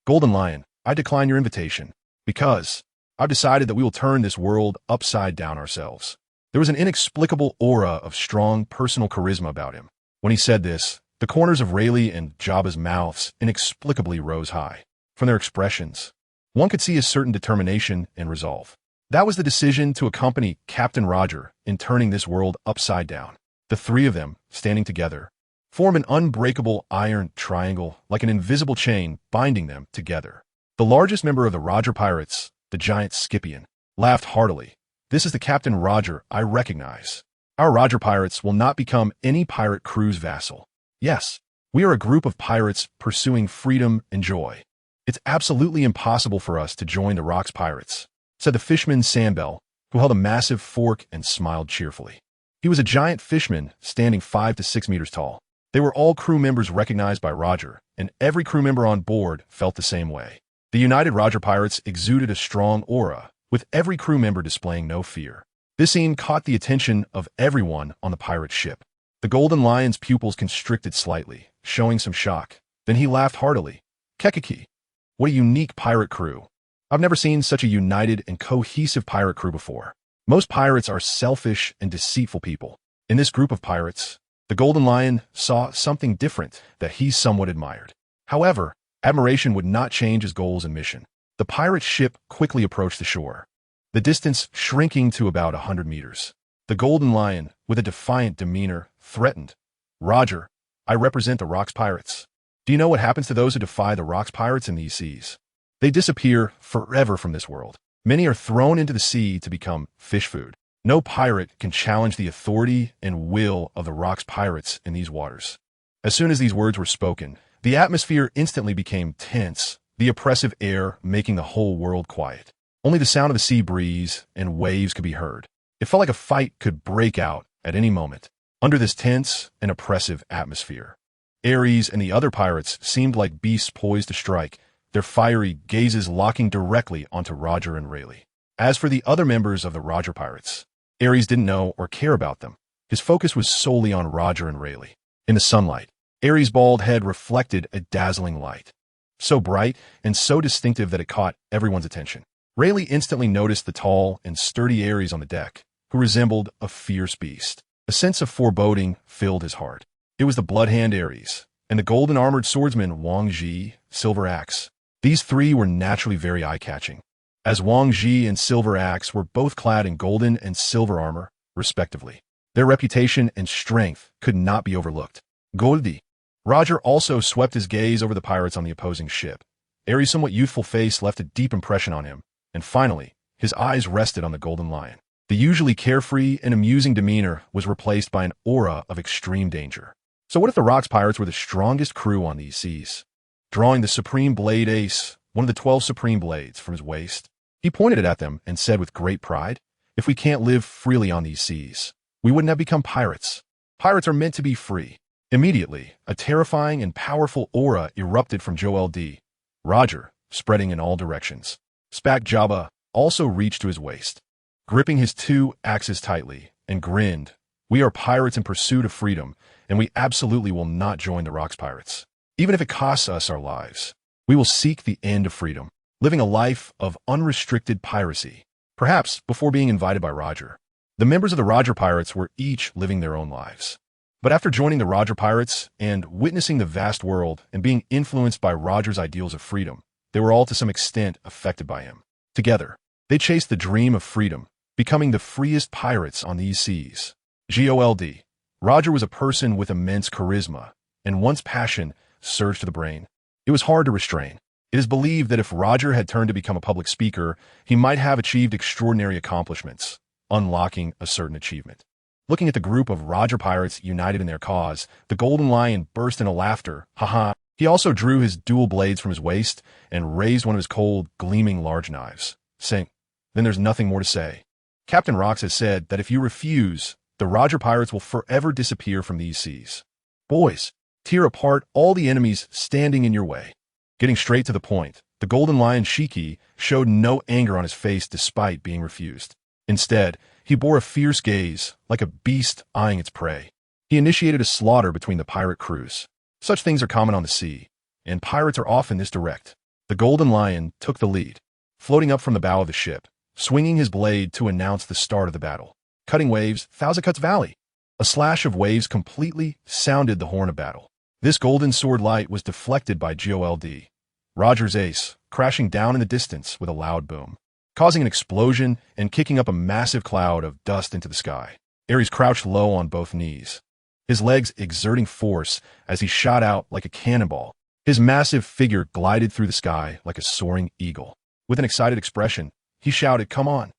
S1: Golden Lion, I decline your invitation, because I've decided that we will turn this world upside down ourselves. There was an inexplicable aura of strong personal charisma about him. When he said this, the corners of Rayleigh and Jabba's mouths inexplicably rose high. From their expressions, one could see a certain determination and resolve. That was the decision to accompany Captain Roger in turning this world upside down. The three of them, standing together, form an unbreakable iron triangle like an invisible chain binding them together. The largest member of the Roger Pirates, the giant Scipion, laughed heartily. This is the Captain Roger I recognize. Our Roger Pirates will not become any pirate crew's vassal. Yes, we are a group of pirates pursuing freedom and joy. It's absolutely impossible for us to join the Rocks Pirates, said the fishman Sandbell, who held a massive fork and smiled cheerfully. He was a giant fishman standing 5 to 6 meters tall. They were all crew members recognized by Roger, and every crew member on board felt the same way. The United Roger Pirates exuded a strong aura, with every crew member displaying no fear. This scene caught the attention of everyone on the pirate ship. The Golden Lion's pupils constricted slightly, showing some shock. Then he laughed heartily. Kekiki, what a unique pirate crew. I've never seen such a united and cohesive pirate crew before. Most pirates are selfish and deceitful people. In this group of pirates, the Golden Lion saw something different that he somewhat admired. However, admiration would not change his goals and mission. The pirate ship quickly approached the shore, the distance shrinking to about 100 meters. The Golden Lion, with a defiant demeanor, threatened, Roger, I represent the Rocks Pirates. Do you know what happens to those who defy the Rocks Pirates in these seas? They disappear forever from this world. Many are thrown into the sea to become fish food. No pirate can challenge the authority and will of the Rocks Pirates in these waters. As soon as these words were spoken, the atmosphere instantly became tense, the oppressive air making the whole world quiet. Only the sound of the sea breeze and waves could be heard. It felt like a fight could break out at any moment. Under this tense and oppressive atmosphere, Aries and the other pirates seemed like beasts poised to strike, their fiery gazes locking directly onto Roger and Rayleigh. As for the other members of the Roger Pirates, Aries didn't know or care about them. His focus was solely on Roger and Rayleigh. In the sunlight, Aries' bald head reflected a dazzling light, so bright and so distinctive that it caught everyone's attention. Rayleigh instantly noticed the tall and sturdy Aries on the deck, who resembled a fierce beast. A sense of foreboding filled his heart. It was the blood-hand Aries, and the golden-armored swordsman Wang Ji, Silver Axe. These three were naturally very eye-catching, as Wang Ji and Silver Axe were both clad in golden and silver armor, respectively. Their reputation and strength could not be overlooked. Goldie. Roger also swept his gaze over the pirates on the opposing ship. Aries' somewhat youthful face left a deep impression on him, and finally, his eyes rested on the Golden Lion. The usually carefree and amusing demeanor was replaced by an aura of extreme danger. So what if the Rocks Pirates were the strongest crew on these seas? Drawing the Supreme Blade Ace, one of the 12 Supreme Blades, from his waist, he pointed it at them and said with great pride, "If we can't live freely on these seas, we wouldn't have become pirates. Pirates are meant to be free." Immediately, a terrifying and powerful aura erupted from Joel D. Roger, spreading in all directions. Spack Jabba also reached to his waist, gripping his two axes tightly, and grinned. "We are pirates in pursuit of freedom, and we absolutely will not join the Rocks Pirates. Even if it costs us our lives, we will seek the end of freedom, living a life of unrestricted piracy." Perhaps before being invited by Roger, the members of the Roger Pirates were each living their own lives. But after joining the Roger Pirates and witnessing the vast world and being influenced by Roger's ideals of freedom, they were all to some extent affected by him. Together, they chased the dream of freedom, becoming the freest pirates on these seas. GOLD. Roger was a person with immense charisma, and once passion surged to the brain, it was hard to restrain. It is believed that if Roger had turned to become a public speaker, he might have achieved extraordinary accomplishments, unlocking a certain achievement. Looking at the group of Roger pirates united in their cause, the Golden Lion burst into laughter. Haha. He also drew his dual blades from his waist and raised one of his cold, gleaming large knives, saying, "Then there's nothing more to say. Captain Rocks has said that if you refuse, the Roger pirates will forever disappear from these seas. Boys, tear apart all the enemies standing in your way." Getting straight to the point, the Golden Lion Shiki showed no anger on his face despite being refused. Instead, he bore a fierce gaze, like a beast eyeing its prey. He initiated a slaughter between the pirate crews. Such things are common on the sea, and pirates are often this direct. The Golden Lion took the lead, floating up from the bow of the ship, swinging his blade to announce the start of the battle. Cutting waves, Thousand Cuts Valley. A slash of waves completely sounded the horn of battle. This golden sword light was deflected by GOLD, Roger's ace, crashing down in the distance with a loud boom, causing an explosion and kicking up a massive cloud of dust into the sky. Aries crouched low on both knees, his legs exerting force as he shot out like a cannonball. His massive figure glided through the sky like a soaring eagle. With an excited expression, he shouted, "Come on,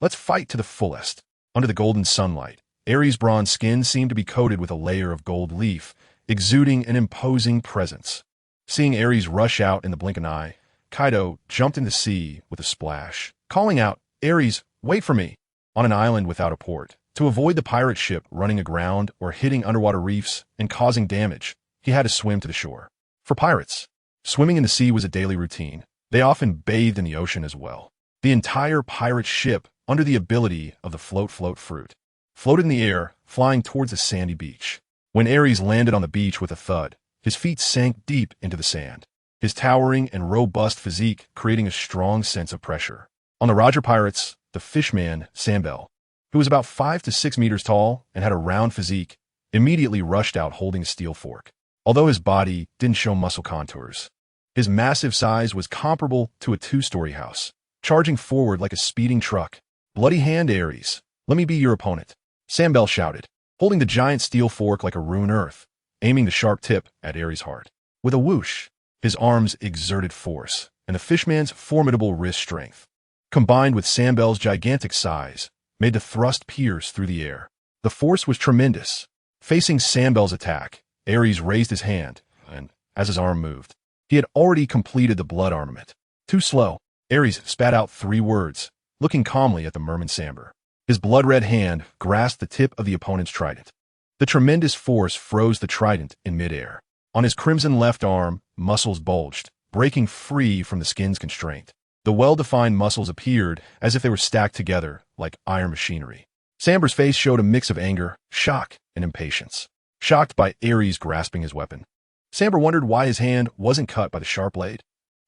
S1: let's fight to the fullest." Under the golden sunlight, Aries' bronze skin seemed to be coated with a layer of gold leaf, exuding an imposing presence. Seeing Aries rush out in the blink of an eye, Kaido jumped into the sea with a splash, calling out, "Aries, wait for me!" On an island without a port, to avoid the pirate ship running aground or hitting underwater reefs and causing damage, he had to swim to the shore. For pirates, swimming in the sea was a daily routine. They often bathed in the ocean as well. The entire pirate ship, under the ability of the float fruit, floated in the air, flying towards the sandy beach. When Aries landed on the beach with a thud, his feet sank deep into the sand, his towering and robust physique creating a strong sense of pressure. On the Roger Pirates, the fishman, Sambel, who was about 5 to 6 meters tall and had a round physique, immediately rushed out holding a steel fork. Although his body didn't show muscle contours, his massive size was comparable to a 2-story house, charging forward like a speeding truck. "Bloody hand, Aries, let me be your opponent," Sambel shouted, holding the giant steel fork like a rune earth, aiming the sharp tip at Aries' heart. With a whoosh, his arms exerted force, and the fishman's formidable wrist strength, combined with Sambel's gigantic size, made the thrust pierce through the air. The force was tremendous. Facing Sambel's attack, Aries raised his hand, and, as his arm moved, he had already completed the blood armament. Too slow, Aries spat out 3 words, looking calmly at the merman Samber. His blood-red hand grasped the tip of the opponent's trident. The tremendous force froze the trident in midair. On his crimson left arm, muscles bulged, breaking free from the skin's constraint. The well-defined muscles appeared as if they were stacked together like iron machinery. Samber's face showed a mix of anger, shock, and impatience. Shocked by Aries grasping his weapon, Samber wondered why his hand wasn't cut by the sharp blade.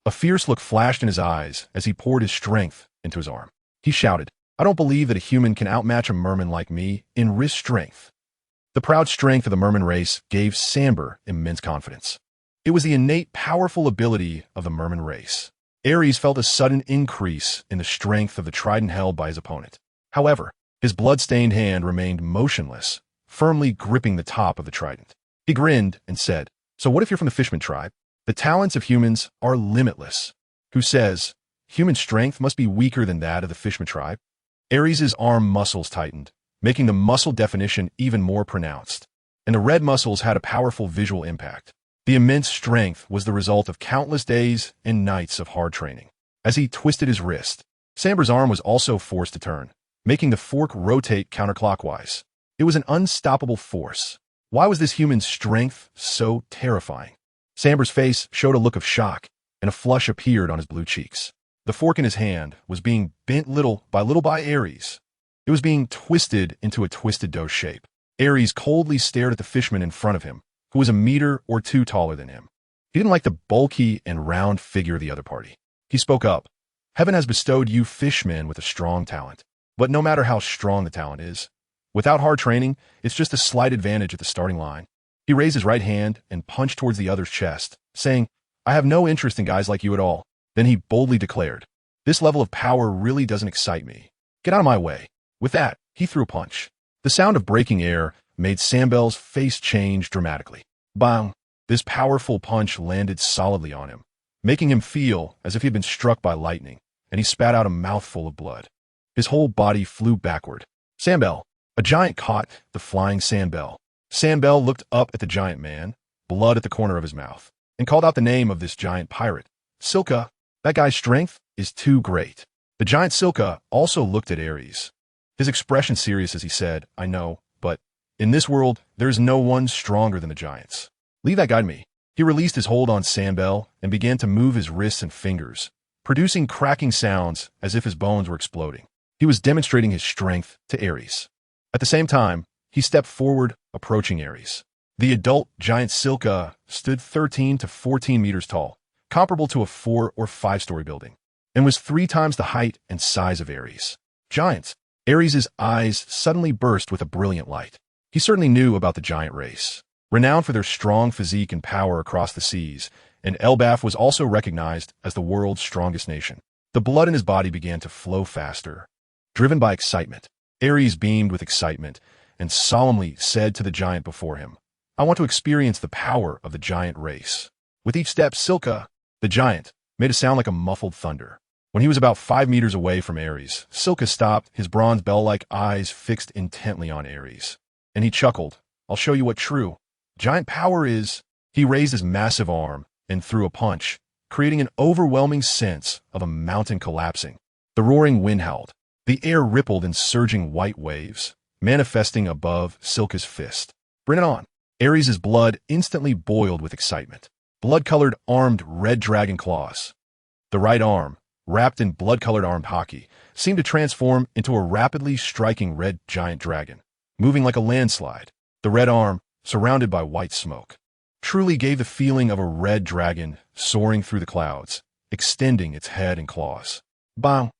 S1: A fierce look flashed in his eyes as he poured his strength into his arm. He shouted, "I don't believe that a human can outmatch a merman like me in wrist strength." The proud strength of the merman race gave Samber immense confidence. It was the innate powerful ability of the merman race. Aries felt a sudden increase in the strength of the trident held by his opponent. However, his blood-stained hand remained motionless, firmly gripping the top of the trident. He grinned and said, "So what if you're from the Fishman tribe? The talents of humans are limitless. Who says human strength must be weaker than that of the Fishman tribe?" Aries' arm muscles tightened, making the muscle definition even more pronounced, and the red muscles had a powerful visual impact. The immense strength was the result of countless days and nights of hard training. As he twisted his wrist, Samber's arm was also forced to turn, making the fork rotate counterclockwise. It was an unstoppable force. Why was this human strength so terrifying? Samber's face showed a look of shock, and a flush appeared on his blue cheeks. The fork in his hand was being bent little by Aries. It was being twisted into a twisted dough shape. Aries coldly stared at the fishman in front of him, who was a meter or two taller than him. He didn't like the bulky and round figure of the other party. He spoke up. Heaven has bestowed you fishmen with a strong talent. But no matter how strong the talent is, without hard training, it's just a slight advantage at the starting line. He raised his right hand and punched towards the other's chest, saying, I have no interest in guys like you at all. Then he boldly declared, this level of power really doesn't excite me. Get out of my way. With that, he threw a punch. The sound of breaking air made Sambel's face change dramatically. Bang! This powerful punch landed solidly on him, making him feel as if he had been struck by lightning, and he spat out a mouthful of blood. His whole body flew backward. Sambel! A giant caught the flying Sambel. Sambel looked up at the giant man, blood at the corner of his mouth, and called out the name of this giant pirate. Silka, that guy's strength is too great. The giant Silka also looked at Aries. His expression serious as he said, I know, but in this world, there is no one stronger than the giants. Leave that guy to me. He released his hold on Sambel and began to move his wrists and fingers, producing cracking sounds as if his bones were exploding. He was demonstrating his strength to Aries. At the same time, he stepped forward, approaching Aries. The adult giant Silka stood 13 to 14 meters tall, comparable to a 4 or 5-story building, and was 3 times the height and size of Aries. Giant. Aries' eyes suddenly burst with a brilliant light. He certainly knew about the giant race. Renowned for their strong physique and power across the seas, and Elbaf was also recognized as the world's strongest nation. The blood in his body began to flow faster. Driven by excitement, Aries beamed with excitement and solemnly said to the giant before him, I want to experience the power of the giant race. With each step, Silka, the giant, made a sound like a muffled thunder. When he was about 5 meters away from Aries, Silka stopped, his bronze bell-like eyes fixed intently on Aries. And he chuckled, I'll show you what true giant power is. He raised his massive arm and threw a punch, creating an overwhelming sense of a mountain collapsing. The roaring wind howled. The air rippled in surging white waves, manifesting above Silka's fist. Bring it on. Aries' blood instantly boiled with excitement. Blood-colored armed red dragon claws. The right arm, wrapped in blood-colored armed Haki, seemed to transform into a rapidly striking red giant dragon, moving like a landslide. The red arm, surrounded by white smoke, truly gave the feeling of a red dragon soaring through the clouds, extending its head and claws. Bang!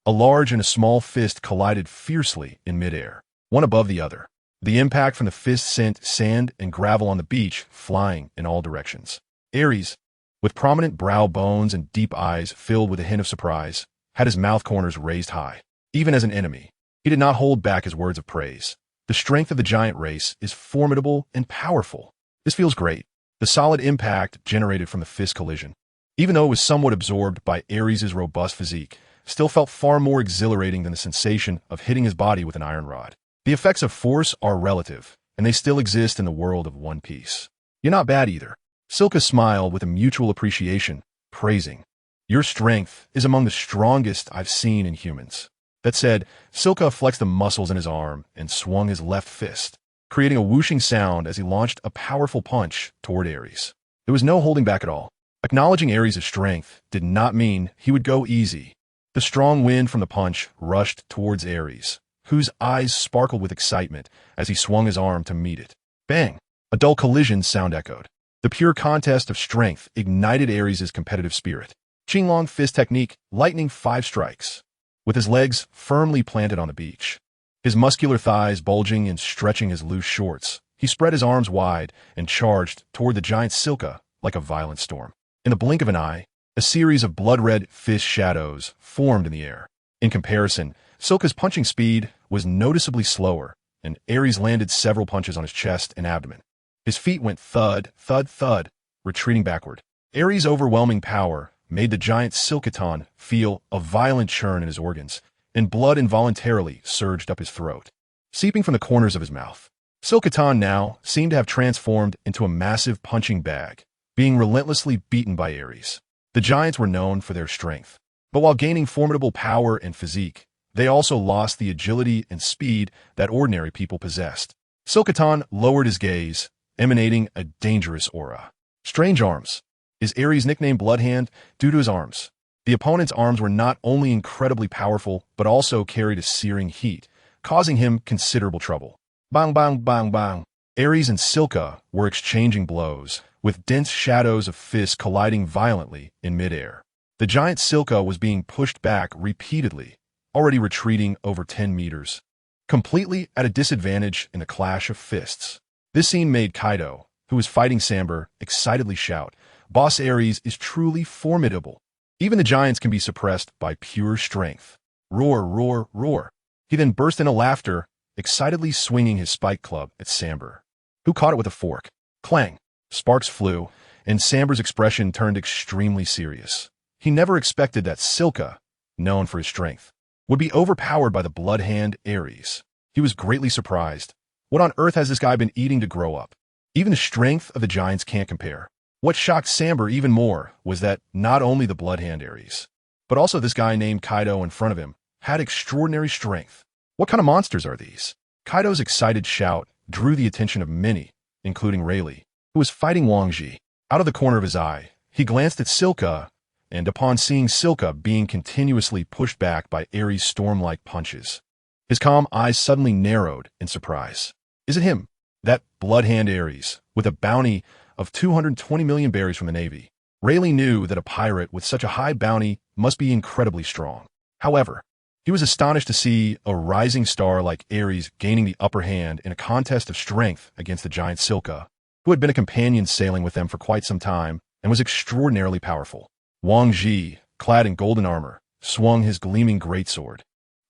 S1: A large and a small fist collided fiercely in midair, one above the other. The impact from the fist sent sand and gravel on the beach flying in all directions. Aries, with prominent brow bones and deep eyes filled with a hint of surprise, had his mouth corners raised high. Even as an enemy, he did not hold back his words of praise. The strength of the giant race is formidable and powerful. This feels great. The solid impact generated from the fist collision, even though it was somewhat absorbed by Aries' robust physique, still felt far more exhilarating than the sensation of hitting his body with an iron rod. The effects of force are relative, and they still exist in the world of One Piece. You're not bad either. Silka smiled with a mutual appreciation, praising, your strength is among the strongest I've seen in humans. That said, Silka flexed the muscles in his arm and swung his left fist, creating a whooshing sound as he launched a powerful punch toward Aries. There was no holding back at all. Acknowledging Aries' strength did not mean he would go easy. The strong wind from the punch rushed towards Aries, whose eyes sparkled with excitement as he swung his arm to meet it. Bang! A dull collision sound echoed. The pure contest of strength ignited Aries' competitive spirit. Qinglong fist technique, lightning 5 strikes. With his legs firmly planted on the beach, his muscular thighs bulging and stretching his loose shorts, he spread his arms wide and charged toward the giant Silka like a violent storm. In the blink of an eye, a series of blood-red fist shadows formed in the air. In comparison, Silka's punching speed was noticeably slower, and Aries landed several punches on his chest and abdomen. His feet went thud, thud, thud, retreating backward. Aries' overwhelming power made the giant Silkaton feel a violent churn in his organs, and blood involuntarily surged up his throat, seeping from the corners of his mouth. Silkaton now seemed to have transformed into a massive punching bag, being relentlessly beaten by Aries. The giants were known for their strength, but while gaining formidable power and physique, they also lost the agility and speed that ordinary people possessed. Silkaton lowered his gaze, emanating a dangerous aura. Strange arms. Is Aries nicknamed Bloodhand due to his arms? The opponent's arms were not only incredibly powerful, but also carried a searing heat, causing him considerable trouble. Bang, bang, bang, bang. Aries and Silka were exchanging blows, with dense shadows of fists colliding violently in midair. The giant Silka was being pushed back repeatedly, already retreating over 10 meters, completely at a disadvantage in the clash of fists. This scene made Kaido, who was fighting Samber, excitedly shout, "Boss Aries is truly formidable. Even the giants can be suppressed by pure strength." Roar, roar, roar. He then burst into laughter, excitedly swinging his spike club at Samber, who caught it with a fork. Clang. Sparks flew, and Samber's expression turned extremely serious. He never expected that Silka, known for his strength, would be overpowered by the Bloodhand Aries. He was greatly surprised. What on earth has this guy been eating to grow up? Even the strength of the giants can't compare. What shocked Samber even more was that not only the Bloodhand Aries, but also this guy named Kaido in front of him, had extraordinary strength. What kind of monsters are these? Kaido's excited shout drew the attention of many, including Rayleigh, who was fighting Wang Ji. Out of the corner of his eye, he glanced at Silka, and upon seeing Silka being continuously pushed back by Aries' storm-like punches, his calm eyes suddenly narrowed in surprise. Is it him? That Bloodhand Aries, with a bounty of 220 million berries from the Navy. Rayleigh knew that a pirate with such a high bounty must be incredibly strong. However, he was astonished to see a rising star like Aries gaining the upper hand in a contest of strength against the giant Silka, who had been a companion sailing with them for quite some time and was extraordinarily powerful. Wang Ji, clad in golden armor, swung his gleaming greatsword,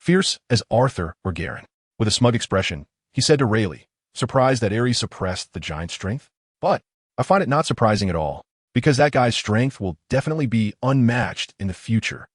S1: fierce as Arthur or Garen. With a smug expression, he said to Rayleigh, surprised that Aries suppressed the giant's strength? But I find it not surprising at all, because that guy's strength will definitely be unmatched in the future.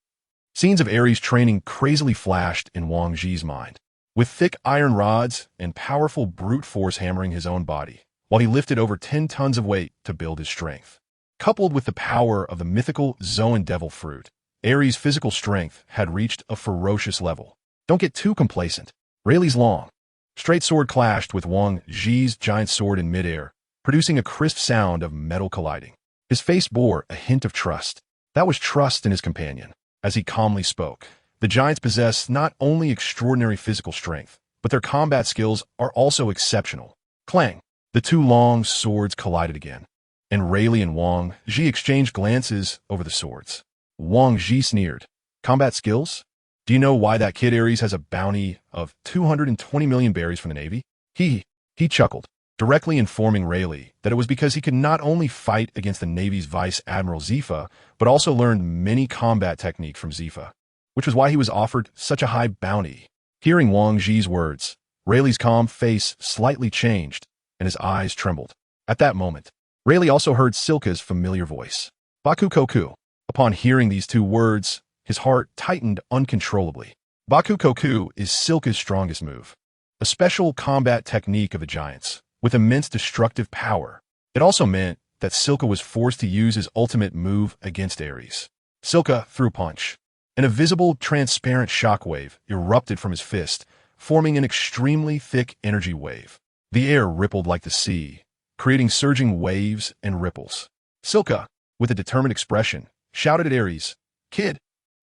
S1: Scenes of Aries training crazily flashed in Wang Ji's mind, with thick iron rods and powerful brute force hammering his own body, while he lifted over 10 tons of weight to build his strength. Coupled with the power of the mythical Zoan Devil Fruit, Aries' physical strength had reached a ferocious level. Don't get too complacent. Rayleigh's long, straight sword clashed with Wang Ji's giant sword in midair, producing a crisp sound of metal colliding. His face bore a hint of trust. That was trust in his companion. As he calmly spoke, the giants possess not only extraordinary physical strength, but their combat skills are also exceptional. Clang! The two long swords collided again, and Rayleigh and Wang Ji exchanged glances over the swords. Wang Ji sneered. Combat skills? Do you know why that kid Aries has a bounty of 220 million berries from the Navy? He chuckled, directly informing Rayleigh that it was because he could not only fight against the Navy's Vice Admiral Zephyr, but also learned many combat techniques from Zephyr, which was why he was offered such a high bounty. Hearing Wang Ji's words, Rayleigh's calm face slightly changed, and his eyes trembled. At that moment, Rayleigh also heard Silka's familiar voice. Baku Koku. Upon hearing these two words, his heart tightened uncontrollably. Baku Koku is Silka's strongest move, a special combat technique of the giants, with immense destructive power. It also meant that Silka was forced to use his ultimate move against Aries. Silka threw a punch, and a visible, transparent shockwave erupted from his fist, forming an extremely thick energy wave. The air rippled like the sea, creating surging waves and ripples. Silka, with a determined expression, shouted at Aries, "Kid,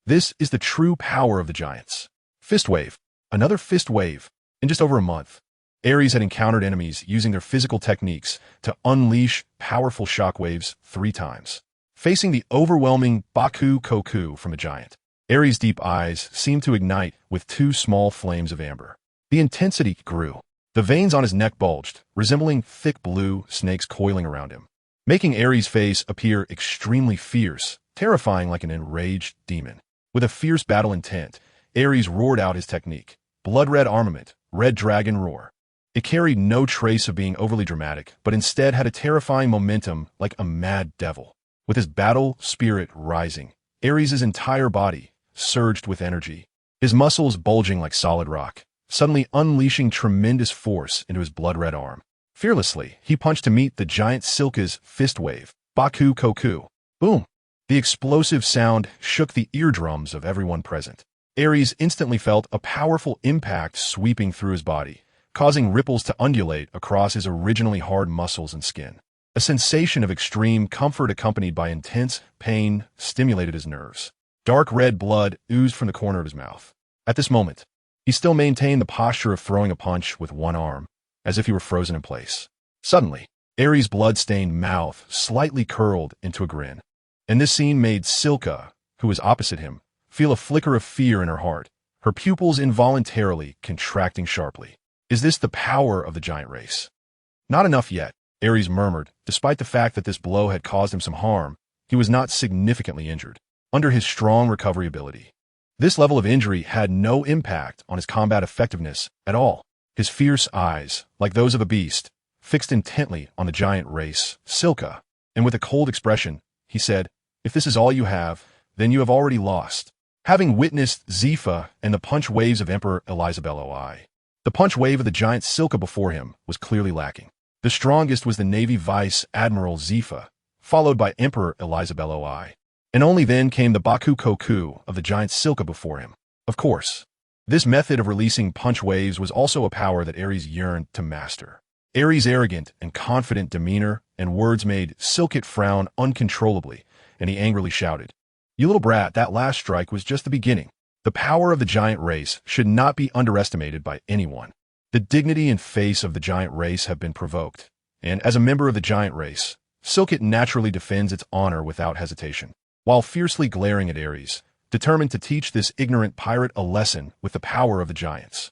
S1: this is the true power of the giants." Fist wave. Another fist wave. In just over a month, Aries had encountered enemies using their physical techniques to unleash powerful shockwaves 3 times. Facing the overwhelming Baku Koku from a giant, Aries' deep eyes seemed to ignite with 2 small flames of amber. The intensity grew. The veins on his neck bulged, resembling thick blue snakes coiling around him, making Aries' face appear extremely fierce, terrifying like an enraged demon. With a fierce battle intent, Aries roared out his technique, blood-red armament, red dragon roar. It carried no trace of being overly dramatic, but instead had a terrifying momentum like a mad devil. With his battle spirit rising, Aries' entire body surged with energy, his muscles bulging like solid rock, suddenly unleashing tremendous force into his blood-red arm. Fearlessly, he punched to meet the giant Silka's fist wave, Baku Koku. Boom! The explosive sound shook the eardrums of everyone present. Aries instantly felt a powerful impact sweeping through his body, causing ripples to undulate across his originally hard muscles and skin. A sensation of extreme comfort accompanied by intense pain stimulated his nerves. Dark red blood oozed from the corner of his mouth. At this moment, he still maintained the posture of throwing a punch with one arm, as if he were frozen in place. Suddenly, Aries' blood-stained mouth slightly curled into a grin, and this scene made Silka, who was opposite him, feel a flicker of fear in her heart, her pupils involuntarily contracting sharply. Is this the power of the giant race? Not enough yet, Aries murmured. Despite the fact that this blow had caused him some harm, he was not significantly injured. Under his strong recovery ability, this level of injury had no impact on his combat effectiveness at all. His fierce eyes, like those of a beast, fixed intently on the giant race, Silka, and with a cold expression, he said, "If this is all you have, then you have already lost." Having witnessed Zephyr and the punch waves of Emperor Elizabeth, the punch wave of the giant Silka before him was clearly lacking. The strongest was the Navy Vice Admiral Zephyr, followed by Emperor Elizabeth, and only then came the Baku Koku of the giant Silka before him. Of course, this method of releasing punch waves was also a power that Aries yearned to master. Aries' arrogant and confident demeanor and words made Silkit frown uncontrollably, and he angrily shouted, "You little brat, that last strike was just the beginning." The power of the giant race should not be underestimated by anyone. The dignity and face of the giant race have been provoked, and as a member of the giant race, Silkit naturally defends its honor without hesitation, while fiercely glaring at Aries, determined to teach this ignorant pirate a lesson with the power of the giants.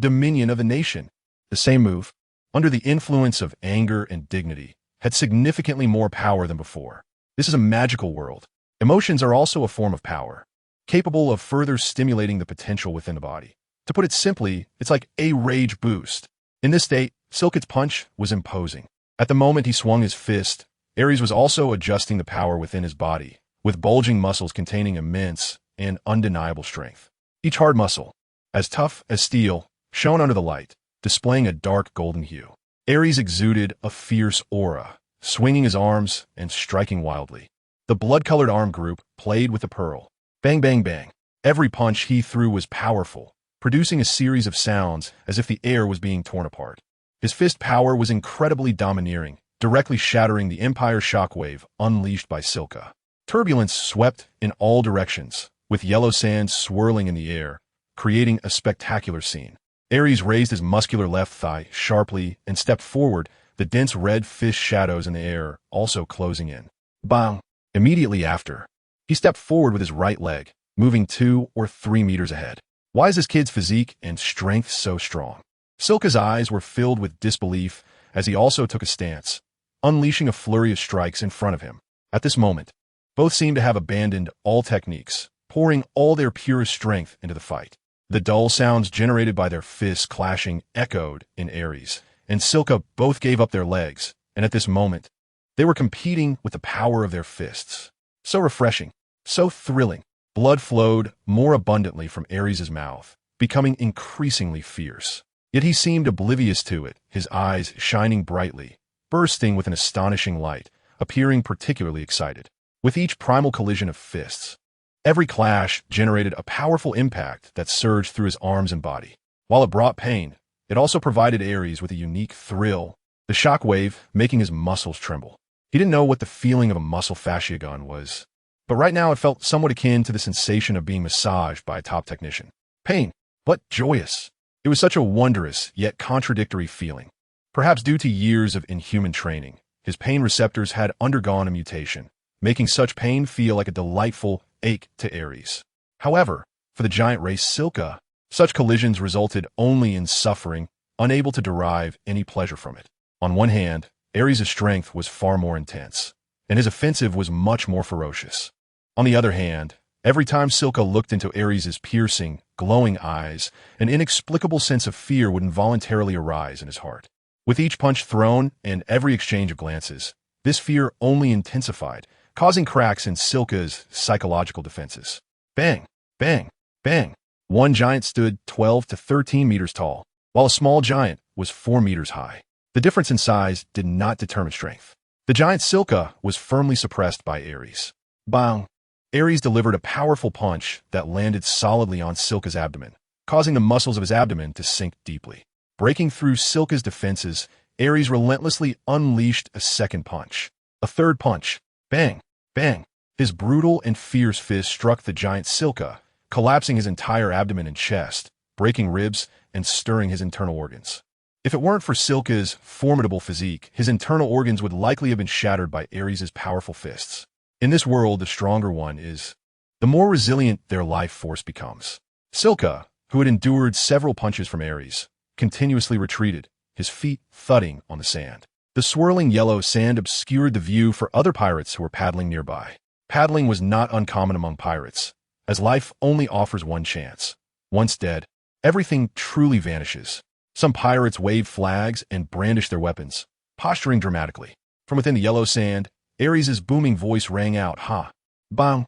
S1: Dominion of the nation. The same move, under the influence of anger and dignity, had significantly more power than before. This is a magical world. Emotions are also a form of power, capable of further stimulating the potential within the body. To put it simply, it's like a rage boost. In this state, Silkit's punch was imposing. At the moment he swung his fist, Aries was also adjusting the power within his body, with bulging muscles containing immense and undeniable strength. Each hard muscle, as tough as steel, shone under the light, displaying a dark golden hue. Aries exuded a fierce aura, swinging his arms and striking wildly. The blood-colored arm group played with the pearl. Bang, bang, bang. Every punch he threw was powerful, producing a series of sounds as if the air was being torn apart. His fist power was incredibly domineering, directly shattering the Empire shockwave unleashed by Silka. Turbulence swept in all directions, with yellow sand swirling in the air, creating a spectacular scene. Aries raised his muscular left thigh sharply and stepped forward, the dense red fish shadows in the air also closing in. Bang! Immediately after, he stepped forward with his right leg, moving 2 or 3 meters ahead. Why is this kid's physique and strength so strong? Silka's eyes were filled with disbelief as he also took a stance, unleashing a flurry of strikes in front of him. At this moment, both seemed to have abandoned all techniques, pouring all their purest strength into the fight. The dull sounds generated by their fists clashing echoed in Aries, and Silka both gave up their legs, and at this moment, they were competing with the power of their fists. So refreshing, so thrilling. Blood flowed more abundantly from Aries' mouth, becoming increasingly fierce. Yet he seemed oblivious to it, his eyes shining brightly, bursting with an astonishing light, appearing particularly excited. With each primal collision of fists, every clash generated a powerful impact that surged through his arms and body. While it brought pain, it also provided Aries with a unique thrill, the shockwave making his muscles tremble. He didn't know what the feeling of a muscle fascia gun was, but right now it felt somewhat akin to the sensation of being massaged by a top technician. Pain, but joyous. It was such a wondrous yet contradictory feeling. Perhaps due to years of inhuman training, his pain receptors had undergone a mutation, making such pain feel like a delightful ache to Aries. However, for the giant race Silka, such collisions resulted only in suffering, unable to derive any pleasure from it. On one hand, Aries' strength was far more intense, and his offensive was much more ferocious. On the other hand, every time Silka looked into Aries' piercing, glowing eyes, an inexplicable sense of fear would involuntarily arise in his heart. With each punch thrown and every exchange of glances, this fear only intensified, causing cracks in Silka's psychological defenses. Bang, bang, bang. One giant stood 12 to 13 meters tall, while a small giant was 4 meters high. The difference in size did not determine strength. The giant Silka was firmly suppressed by Aries. Bang! Aries delivered a powerful punch that landed solidly on Silka's abdomen, causing the muscles of his abdomen to sink deeply. Breaking through Silka's defenses, Aries relentlessly unleashed a second punch. A third punch. Bang! Bang! His brutal and fierce fist struck the giant Silka, collapsing his entire abdomen and chest, breaking ribs and stirring his internal organs. If it weren't for Silka's formidable physique, his internal organs would likely have been shattered by Aries' powerful fists. In this world, the stronger one is, the more resilient their life force becomes. Silka, who had endured several punches from Aries, continuously retreated, his feet thudding on the sand. The swirling yellow sand obscured the view for other pirates who were paddling nearby. Paddling was not uncommon among pirates, as life only offers one chance. Once dead, everything truly vanishes. Some pirates waved flags and brandished their weapons, posturing dramatically. From within the yellow sand, Aries' booming voice rang out, "Ha! Bang!"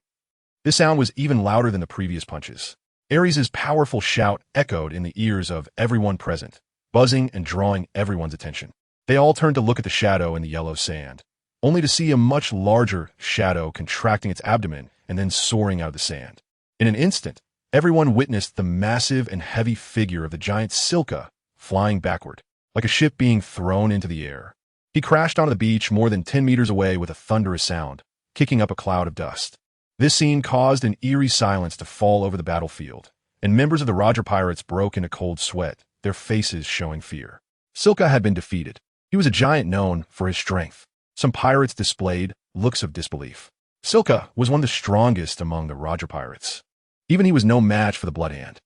S1: This sound was even louder than the previous punches. Aries' powerful shout echoed in the ears of everyone present, buzzing and drawing everyone's attention. They all turned to look at the shadow in the yellow sand, only to see a much larger shadow contracting its abdomen and then soaring out of the sand. In an instant, everyone witnessed the massive and heavy figure of the giant Silka flying backward, like a ship being thrown into the air. He crashed onto the beach more than 10 meters away with a thunderous sound, kicking up a cloud of dust. This scene caused an eerie silence to fall over the battlefield, and members of the Roger Pirates broke into cold sweat, their faces showing fear. Silka had been defeated. He was a giant known for his strength. Some pirates displayed looks of disbelief. Silka was one of the strongest among the Roger Pirates. Even he was no match for the Bloodhand.